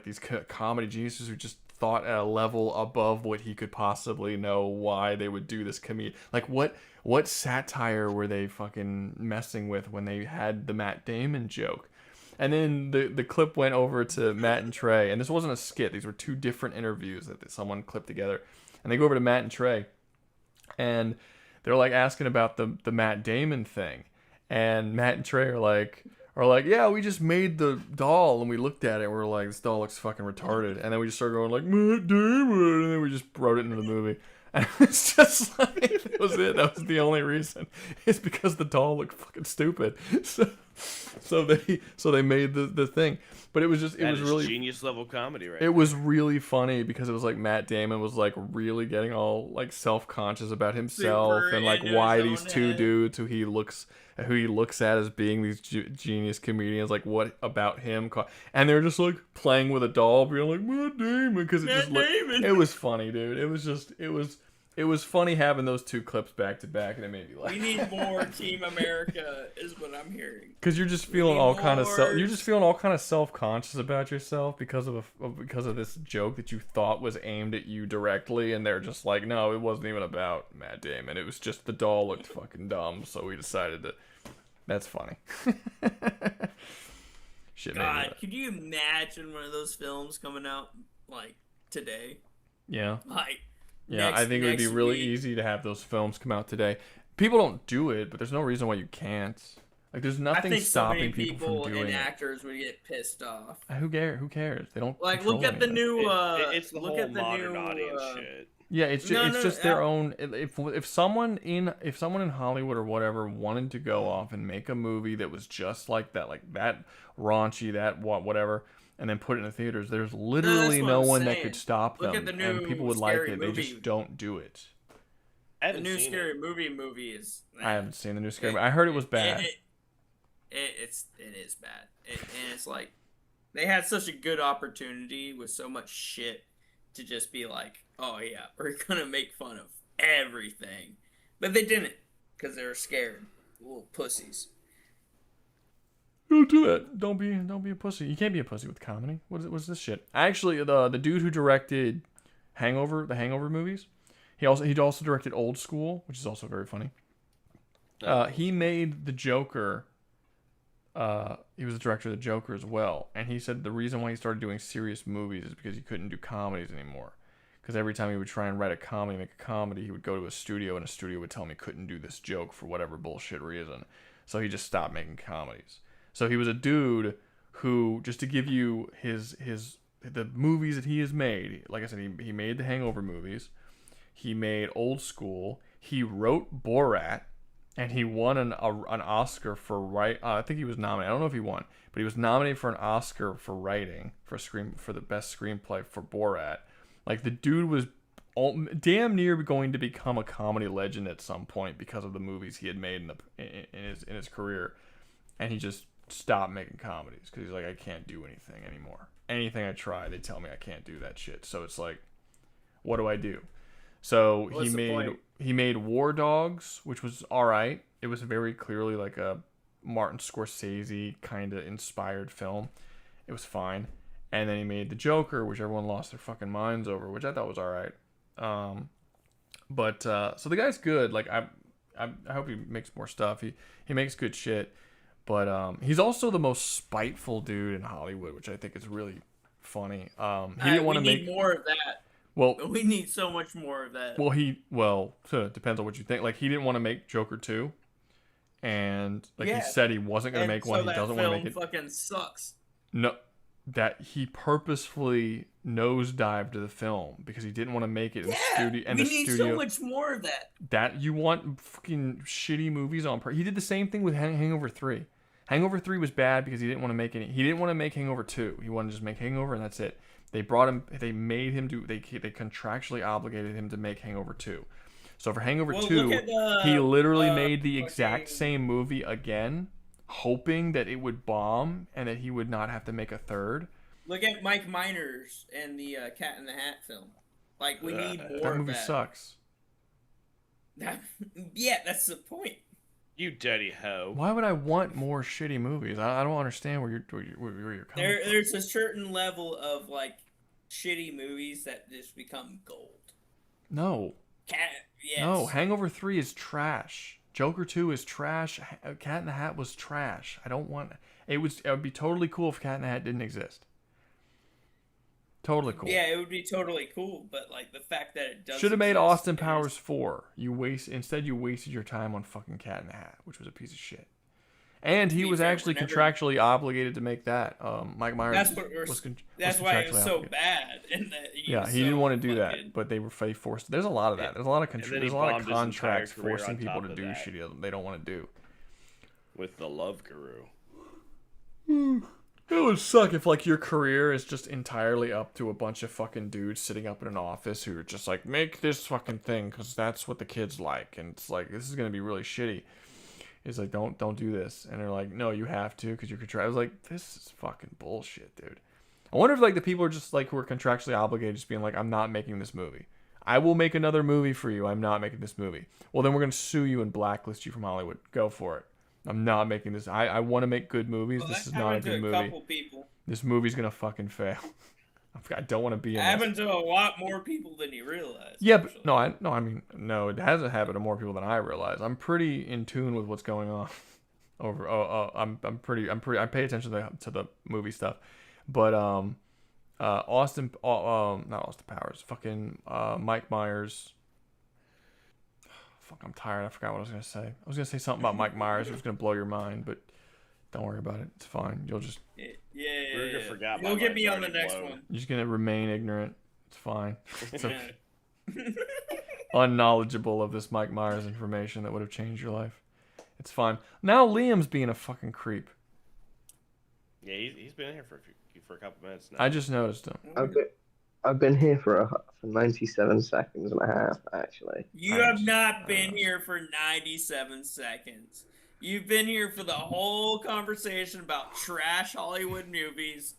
these comedy geniuses who just thought at a level above what he could possibly know why they would do this comedy. Like what satire were they fucking messing with when they had the Matt Damon joke? And then the clip went over to Matt and Trey, and this wasn't a skit. These were two different interviews that someone clipped together. And they go over to Matt and Trey, and they're like asking about the Matt Damon thing. And Matt and Trey are like, yeah, we just made the doll and we looked at it and we were like, this doll looks fucking retarded. And then we just started going like, Matt Damon, and then we just wrote it into the movie. And it's just like, that was it. That was the only reason. It's because the doll looked fucking stupid. So they made the thing. But it was just, it was really genius level comedy, right? It was really funny because it was like Matt Damon was like really getting all like self-conscious about himself and like why these two dudes who he looks at as being these genius comedians, like what about him? And they're just like playing with a doll, being like Matt Damon, because it was funny, dude. It was funny having those two clips back to back, and it made me laugh. We need more Team America, is what I'm hearing. Because you're just feeling all kind of self-conscious about yourself because of this joke that you thought was aimed at you directly, and they're just like, no, it wasn't even about Matt Damon. It was just the doll looked fucking dumb, so we decided that that's funny. Shit, God, could you imagine one of those films coming out like today? Yeah. Like. Yeah, I think it would be really easy to have those films come out today. People don't do it, but there's no reason why you can't. Like, there's nothing stopping people from doing and actors would get pissed off. Who cares? They don't. Like, look at the new. It's the whole modern audience shit. Yeah, it's just their own. If someone in Hollywood or whatever wanted to go off and make a movie that was just like that raunchy, that whatever. And then put it in the theaters. There's literally no one that could stop them, and people would like it. They just don't do it. The new Scary Movie is. I haven't seen the new Scary Movie. I heard it was bad. It is bad, and it's like they had such a good opportunity with so much shit to just be like, oh yeah, we're gonna make fun of everything, but they didn't because they were scared, little pussies. Don't do it. Don't be a pussy. You can't be a pussy with comedy. What's this shit? Actually, the dude who directed the Hangover movies, he also directed Old School, which is also very funny. He made the Joker. He was the director of the Joker as well, and he said the reason why he started doing serious movies is because he couldn't do comedies anymore. Because every time he would try and write a comedy, make a comedy, he would go to a studio, and a studio would tell him he couldn't do this joke for whatever bullshit reason. So he just stopped making comedies. So he was a dude who, just to give you the movies that he has made, like I said, he made the Hangover movies, he made Old School, he wrote Borat, and he won an Oscar for I think he was nominated. I don't know if he won, but he was nominated for an Oscar for writing for the best screenplay for Borat. Like, the dude was damn near going to become a comedy legend at some point because of the movies he had made in his career, and he just stopped making comedies because he's like, I can't do anything anymore. Anything I try, they tell me I can't do that shit. So it's like, what do I do? So he made War Dogs, which was all right. It was very clearly like a Martin Scorsese kind of inspired film. It was fine. And then he made The Joker, which everyone lost their fucking minds over, which I thought was all right. So the guy's good. Like, I hope he makes more stuff. He makes good shit. But he's also the most spiteful dude in Hollywood, which I think is really funny. He didn't want to make more of that. Well, we need so much more of that. Well, depends on what you think. Like, he didn't want to make Joker 2, and he said he wasn't going to make one. He doesn't want to make it. Fucking sucks. No, that he purposefully nosedived the film because he didn't want to make it in the studio. And we need so much more of that. That you want fucking shitty movies on. He did the same thing with Hangover 3. Hangover 3 was bad because he didn't want to make any. He didn't want to make Hangover 2. He wanted to just make Hangover, and that's it. They brought him. They made him do. They contractually obligated him to make Hangover 2. So for Hangover Well, 2, look at the, he literally made the exact same movie again, hoping that it would bomb and that he would not have to make a third. Look at Mike Miners and the Cat in the Hat film. Like, we need more That of movie that. sucks. Yeah, that's the point. You dirty hoe. Why would I want more shitty movies? I don't understand where you're coming from. There's a certain level of, like, shitty movies that just become gold. No. Yes. No, Hangover 3 is trash. Joker 2 is trash. Cat in the Hat was trash. I don't want it would be totally cool if Cat in the Hat didn't exist. Totally cool. Yeah, it would be totally cool, but like the fact that it doesn't. Should have made exist Austin Powers 4. Instead you wasted your time on fucking Cat in the Hat, which was a piece of shit. And he was actually contractually obligated to make that. Mike Myers That's why it was so bad. And that he didn't want to do that, but they forced. There's a lot of that. There's a lot of contracts forcing people to do shit they don't want to do. With the Love Guru. It would suck if like your career is just entirely up to a bunch of fucking dudes sitting up in an office who are just like, make this fucking thing because that's what the kids like, and it's like, this is gonna be really shitty. It's like, don't do this, and they're like, no, you have to because you're contractually. I was like, this is fucking bullshit, dude. I wonder if like the people are just like who are contractually obligated, just being like, I'm not making this movie. I will make another movie for you. I'm not making this movie. Well, then we're gonna sue you and blacklist you from Hollywood. Go for it. I'm not making this. I want to make good movies. This is not a good movie. This movie's gonna fucking fail. I don't want to be in it. Happened to a lot more people than you realize. Yeah, but no, it hasn't happened to more people than I realize. I'm pretty in tune with what's going on. I pay attention to the movie stuff, but not Austin Powers, fucking Mike Myers. Fuck, I'm tired. I forgot what I was gonna say. I was gonna say something about Mike Myers. It was gonna blow your mind, but don't worry about it. It's fine. You'll just You'll get me on the next one. You're just gonna remain ignorant. It's fine. It's okay. Unknowledgeable of this Mike Myers information that would have changed your life. It's fine. Now Liam's being a fucking creep. Yeah, he's been here for a couple minutes now. I just noticed him. I've been here for 97 seconds and a half, actually. You have not been here for 97 seconds. You've been here for the whole conversation about trash Hollywood movies.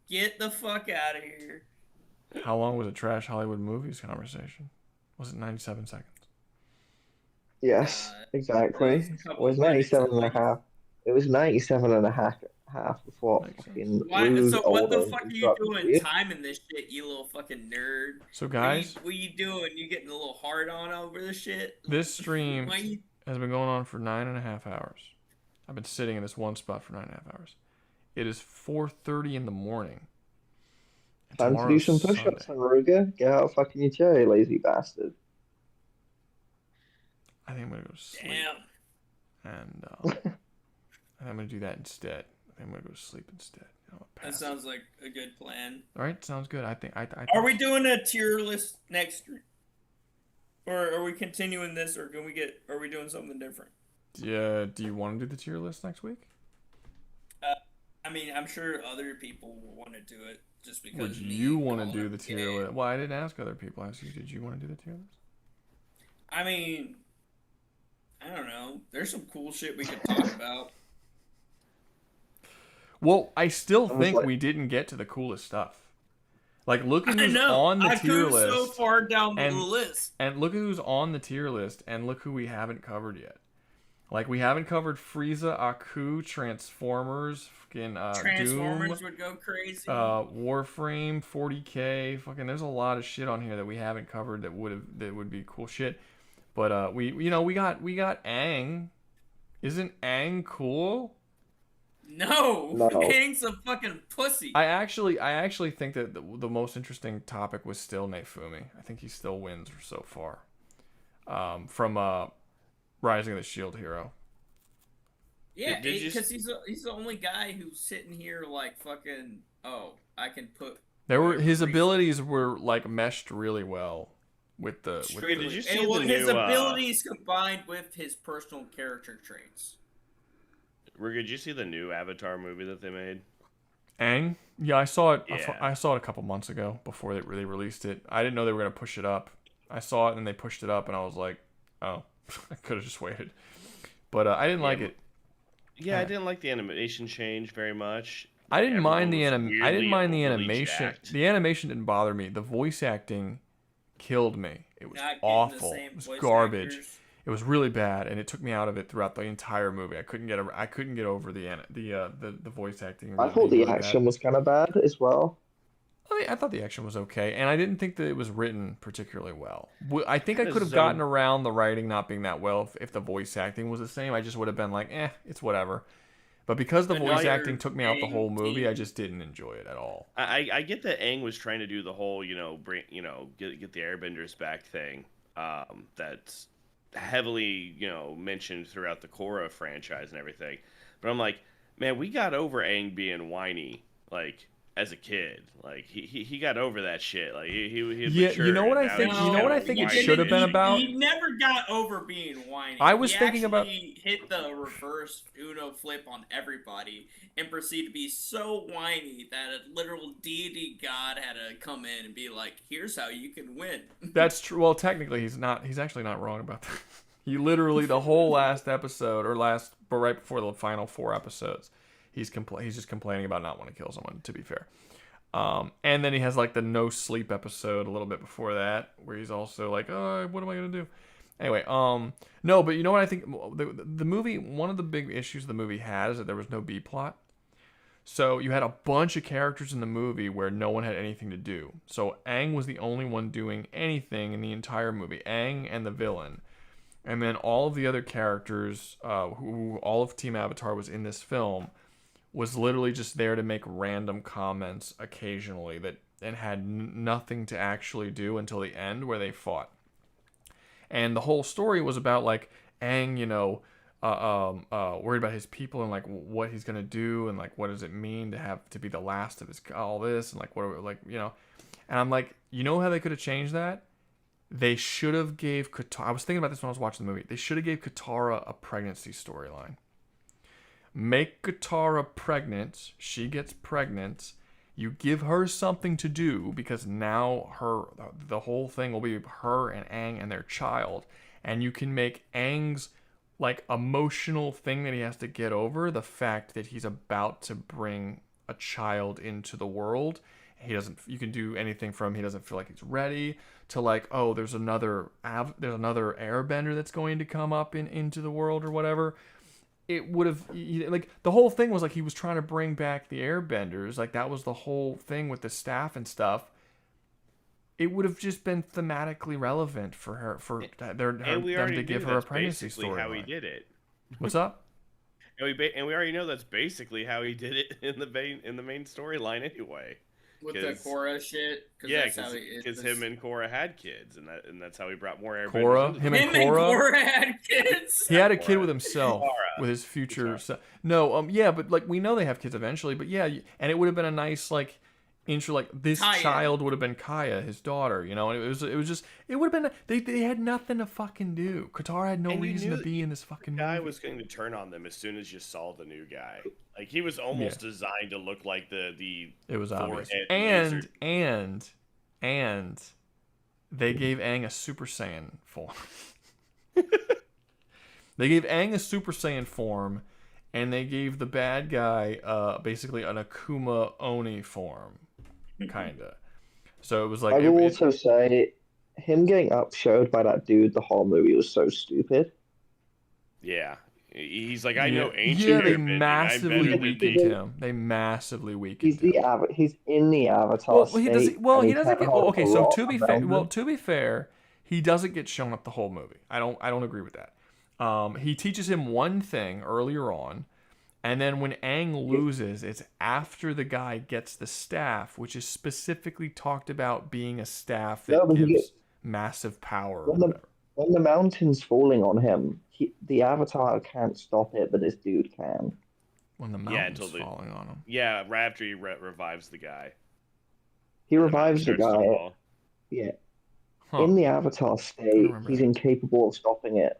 Get the fuck out of here. How long was a trash Hollywood movies conversation? Was it 97 seconds? Yes, exactly. It was 97 and a half. It was 97 and a half before fucking what the fuck are you doing timing this shit, you little fucking nerd? So guys, what are you doing? You getting a little hard on over this shit? This stream has been going on for 9.5 hours. I've been sitting in this one spot for 9.5 hours. It is 4:30 in the morning. Time to do some push-ups on Rouga. Get out of fucking your chair, you lazy bastard. I think I'm gonna go to sleep. Damn. And I'm gonna do that instead. I think I'm gonna go to sleep instead. That sounds like a good plan. All right, sounds good. I think. Are we doing a tier list next week? Or are we continuing this, or are we doing something different? Yeah, do you want to do the tier list next week? I mean, I'm sure other people will want to do it just because. Would you want to do the tier list? Well, I didn't ask other people. I asked you, did you want to do the tier list? I mean, I don't know. There's some cool shit we could talk about. Well, I still think we didn't get to the coolest stuff. Like, look at who's on the tier list. So far down the list. And look at who's on the tier list, and look who we haven't covered yet. Like, we haven't covered Frieza, Aku, Transformers, fucking Transformers Doom, would go crazy. Warframe, 40K, fucking. There's a lot of shit on here that we haven't covered that would be cool shit. But we got Aang. Isn't Aang cool? No. Aang's a fucking pussy. I actually think that the most interesting topic was still Neifumi. I think he still wins so far. From Rising of the Shield Hero. Yeah, because he's the only guy who's sitting here like fucking. Oh, I can put. His abilities were like meshed really well with the. Did you see his abilities combined with his personal character traits? Did you see the new Avatar movie that they made? Aang? Yeah, I saw it. Yeah. I saw it a couple months ago before they released it. I didn't know they were gonna push it up. I saw it and they pushed it up, and I was like, oh, I could have just waited. But I didn't like it. Yeah, I didn't like the animation change very much. I didn't mind the Everyone I didn't was mind the weirdly animation. jacked. The animation didn't bother me. The voice acting killed me. It was Not getting the awful. same It was voice garbage. actors. It was really bad, and it took me out of it throughout the entire movie. I couldn't get over the voice acting. I thought the action was kind of bad as well. I thought the action was okay, and I didn't think that it was written particularly well. I think I Kinda could have zoned- gotten around the writing not being that well if the voice acting was the same. I just would have been like, it's whatever. But because the voice acting took me out the whole movie, I just didn't enjoy it at all. I get that Aang was trying to do the whole, bring, get the Airbenders back thing. That's heavily, mentioned throughout the Korra franchise and everything. But I'm like, man, we got over Aang being whiny, like, as a kid. Like, he got over that shit. Like, he Yeah, you know what I think? You know what I think it should have been about? He never got over being whiny. I was he thinking about- actually hit the reverse Uno flip on everybody and proceeded to be so whiny that a literal deity god had to come in and be like, "Here's how you can win." That's true. Well, technically, he's actually not wrong about that. He literally the whole last episode but right before the final 4 episodes, he's just complaining about not wanting to kill someone. To be fair, and then he has like the no sleep episode a little bit before that, where he's also like, "Oh, what am I gonna do?" Anyway, no, but you know what I think? The movie, one of the big issues the movie had is that there was no B plot. So you had a bunch of characters in the movie where no one had anything to do. So Aang was the only one doing anything in the entire movie. Aang and the villain. And then all of the other characters, who all of Team Avatar was in this film, was literally just there to make random comments occasionally and had nothing to actually do until the end where they fought. And the whole story was about like Aang, worried about his people and like what he's gonna do and like what does it mean to be the last of his all this and like and I'm like, you know how they could have changed that? They should have gave Katara. I was thinking about this when I was watching the movie. They should have gave Katara a pregnancy storyline. Make Katara pregnant. She gets pregnant. You give her something to do because now the whole thing will be her and Aang and their child, and you can make Aang's like emotional thing that he has to get over, the fact that he's about to bring a child into the world. You can do anything from he doesn't feel like he's ready to like, oh, there's another airbender that's going to come up into the world or whatever. It would have, like, the whole thing was like he was trying to bring back the airbenders. Like, that was the whole thing with the staff and stuff. It would have just been thematically relevant for her, them to give her a pregnancy story. How he did it. What's up? And we already know that's basically how he did it in the main storyline anyway. With the Korra shit. Yeah, because him and Korra had kids, and that's how he brought more airbenders. Korra, him and Korra had kids. He had a kid with himself, with his future son. No, yeah, but like we know they have kids eventually. But yeah, and it would have been a nice like intro. Like this child would have been Kaya, his daughter. And it would have been. They had nothing to fucking do. Katara had no reason to be in this fucking movie. The guy was going to turn on them as soon as you saw the new guy. Like he was almost designed to look like the. It was obvious, and they gave Aang a Super Saiyan form. They gave Aang a Super Saiyan form, and they gave the bad guy basically an Akuma Oni form, kinda. So it was like. I will also say, him getting upshowed by that dude the whole movie was so stupid. Yeah. He's like, I know ancient. Yeah, they massively weakened him. They massively weakened him. He's in the Avatar state. He doesn't get. Okay, so to be fair, he doesn't get shown up the whole movie. I don't agree with that. He teaches him one thing earlier on, and then when Aang loses, it's after the guy gets the staff, which is specifically talked about being a staff that gives massive power. When the mountain's falling on him, the Avatar can't stop it, but this dude can. When the mountain's falling on him. Yeah, after he revives the guy. He revives the guy. Yeah. In the Avatar state, he's incapable of stopping it.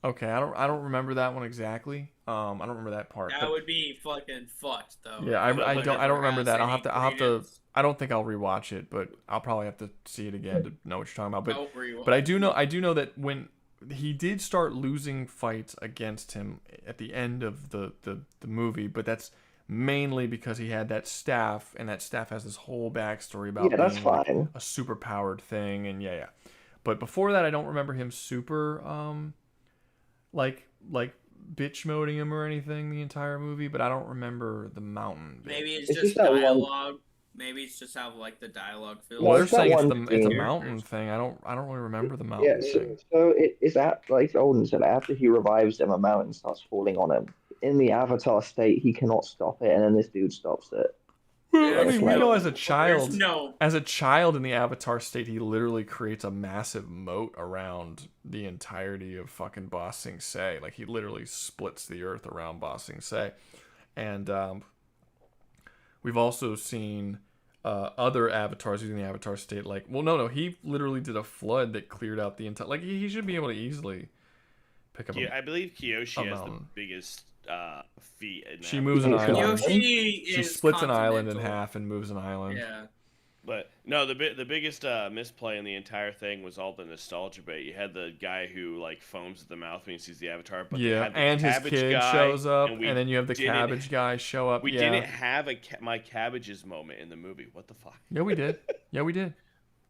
Okay, I don't remember that one exactly. I don't remember that part. That would be fucking fucked though. Yeah, I don't remember that. Any I'll have to. credence. I don't think I'll rewatch it, but I'll probably have to see it again to know what you're talking about. I'll rewatch But I do know that when he did start losing fights against him at the end of the movie, but that's mainly because he had that staff, and that staff has this whole backstory about that's being like fine. a super powered thing, and yeah. But before that, I don't remember him super like bitch moding him or anything the entire movie, but I don't remember the mountain bit. Maybe it's just dialogue. Maybe it's just how like the dialogue feels. Well, they're saying it's a mountain thing. I don't really remember the mountain thing. So is that like Olden said? After he revives him, a mountain starts falling on him. In the Avatar state, he cannot stop it, and then this dude stops it. Well, I mean, we know as a child in the Avatar state, he literally creates a massive moat around the entirety of fucking Ba Sing Se. Like, he literally splits the earth around Ba Sing Se. And we've also seen other avatars using the Avatar state. Like, well, no, he literally did a flood that cleared out the entire... Like, he should be able to easily pick up I believe Kyoshi has the biggest feat. She moves an island. She splits an island in half and moves an island. Yeah. But no, the biggest misplay in the entire thing was all the nostalgia bait. You had the guy who like foams at the mouth when he sees the Avatar, but yeah, and his kid shows up, and then you have the cabbage guy show up. We didn't have my cabbages moment in the movie. What the fuck? Yeah, we did.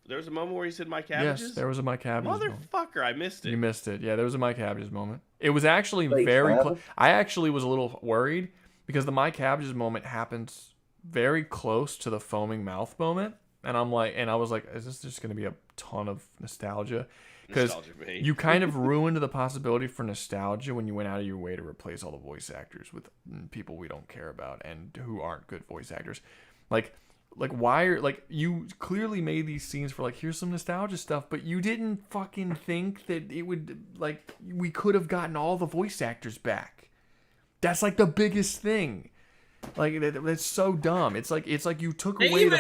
There was a moment where he said my cabbages? Yes, there was a my cabbages Motherfucker, I missed it. You missed it. Yeah, there was a my cabbages moment. It was actually very close. I actually was a little worried because the my cabbages moment happens very close to the foaming mouth moment. And I was like, is this just going to be a ton of nostalgia? Because you kind of ruined the possibility for nostalgia when you went out of your way to replace all the voice actors with people we don't care about and who aren't good voice actors. Like why are you clearly made these scenes for here's some nostalgia stuff, but you didn't fucking think that it would we could have gotten all the voice actors back. That's the biggest thing. That's so dumb. It's like you took away the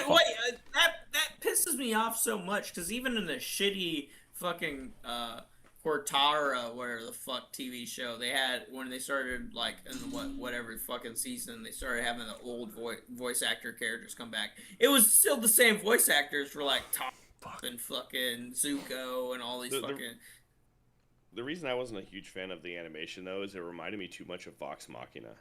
that pisses me off so much because even in the shitty fucking Cortara, whatever the fuck TV show they had when they started in whatever fucking season they started having the old voice actor characters come back. It was still the same voice actors for Top and fucking Zuko and all these fucking. The reason I wasn't a huge fan of the animation though is it reminded me too much of Vox Machina.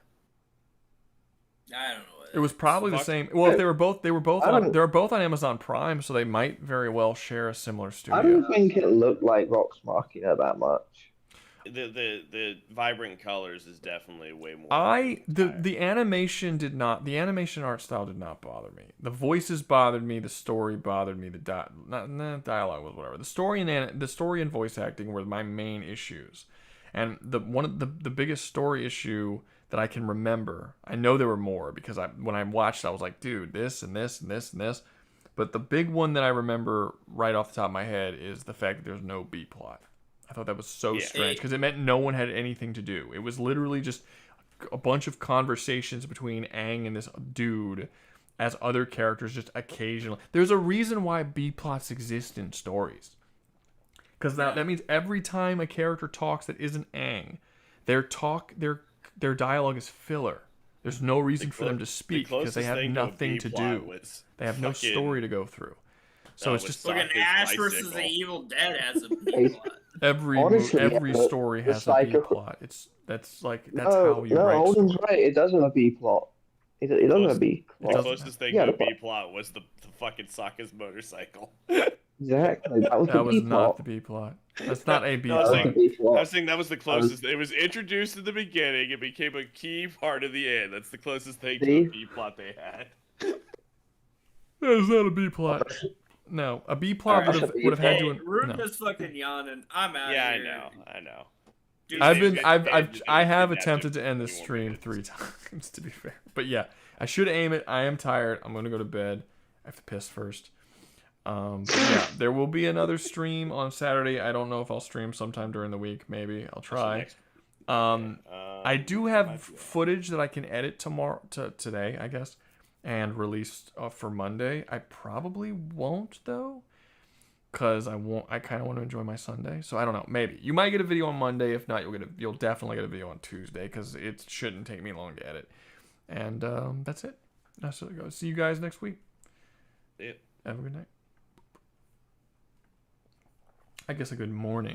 I don't know. It was probably the same. Well, if they were both on Amazon Prime, so they might very well share a similar studio. I don't think it looked like Vox Machina that much. The vibrant colors is definitely way more. The animation did not. The animation art style did not bother me. The voices bothered me. The story bothered me. The dialogue was whatever. The story and voice acting were my main issues, and one of the biggest story issue that I can remember. I know there were more because when I watched, I was like, dude, this and this and this and this. But the big one that I remember right off the top of my head is the fact that there's no B plot. I thought that was so strange because it meant no one had anything to do. It was literally just a bunch of conversations between Aang and this dude as other characters just occasionally. There's a reason why B plots exist in stories. Because that means every time a character talks that isn't Aang, their dialogue is filler. There's no reason for them to speak because they have nothing to do. They have no story to go through. So it's just fucking Ash versus the Evil Dead has a B plot. Every story has a B plot. That's how you write. Holden's right. It does have a B plot. It doesn't have a B plot. The closest thing to a B plot was the fucking Sokka's motorcycle. Exactly. That was not the B plot. That's not a B plot. I was saying that was the closest. It was introduced in the beginning. It became a key part of the end. That's the closest thing to a B plot they had. That is not a B plot. No, a B plot would have had to. Ruka's fucking yawning. I'm out. Yeah, here. I know. Dude, I have attempted to end this stream 3 times to be fair, but yeah, I should aim it. I am tired. I'm gonna go to bed. I have to piss first. Yeah, there will be another stream on Saturday. I don't know if I'll stream sometime during the week. Maybe I'll try. I do have footage that I can edit today, I guess, and release for Monday. I probably won't though, because I kind of want to enjoy my Sunday. So I don't know. Maybe you might get a video on Monday. If not, you'll definitely get a video on Tuesday because it shouldn't take me long to edit. And that's it. That's it. See you guys next week. Yeah. Have a good night. I guess a good morning.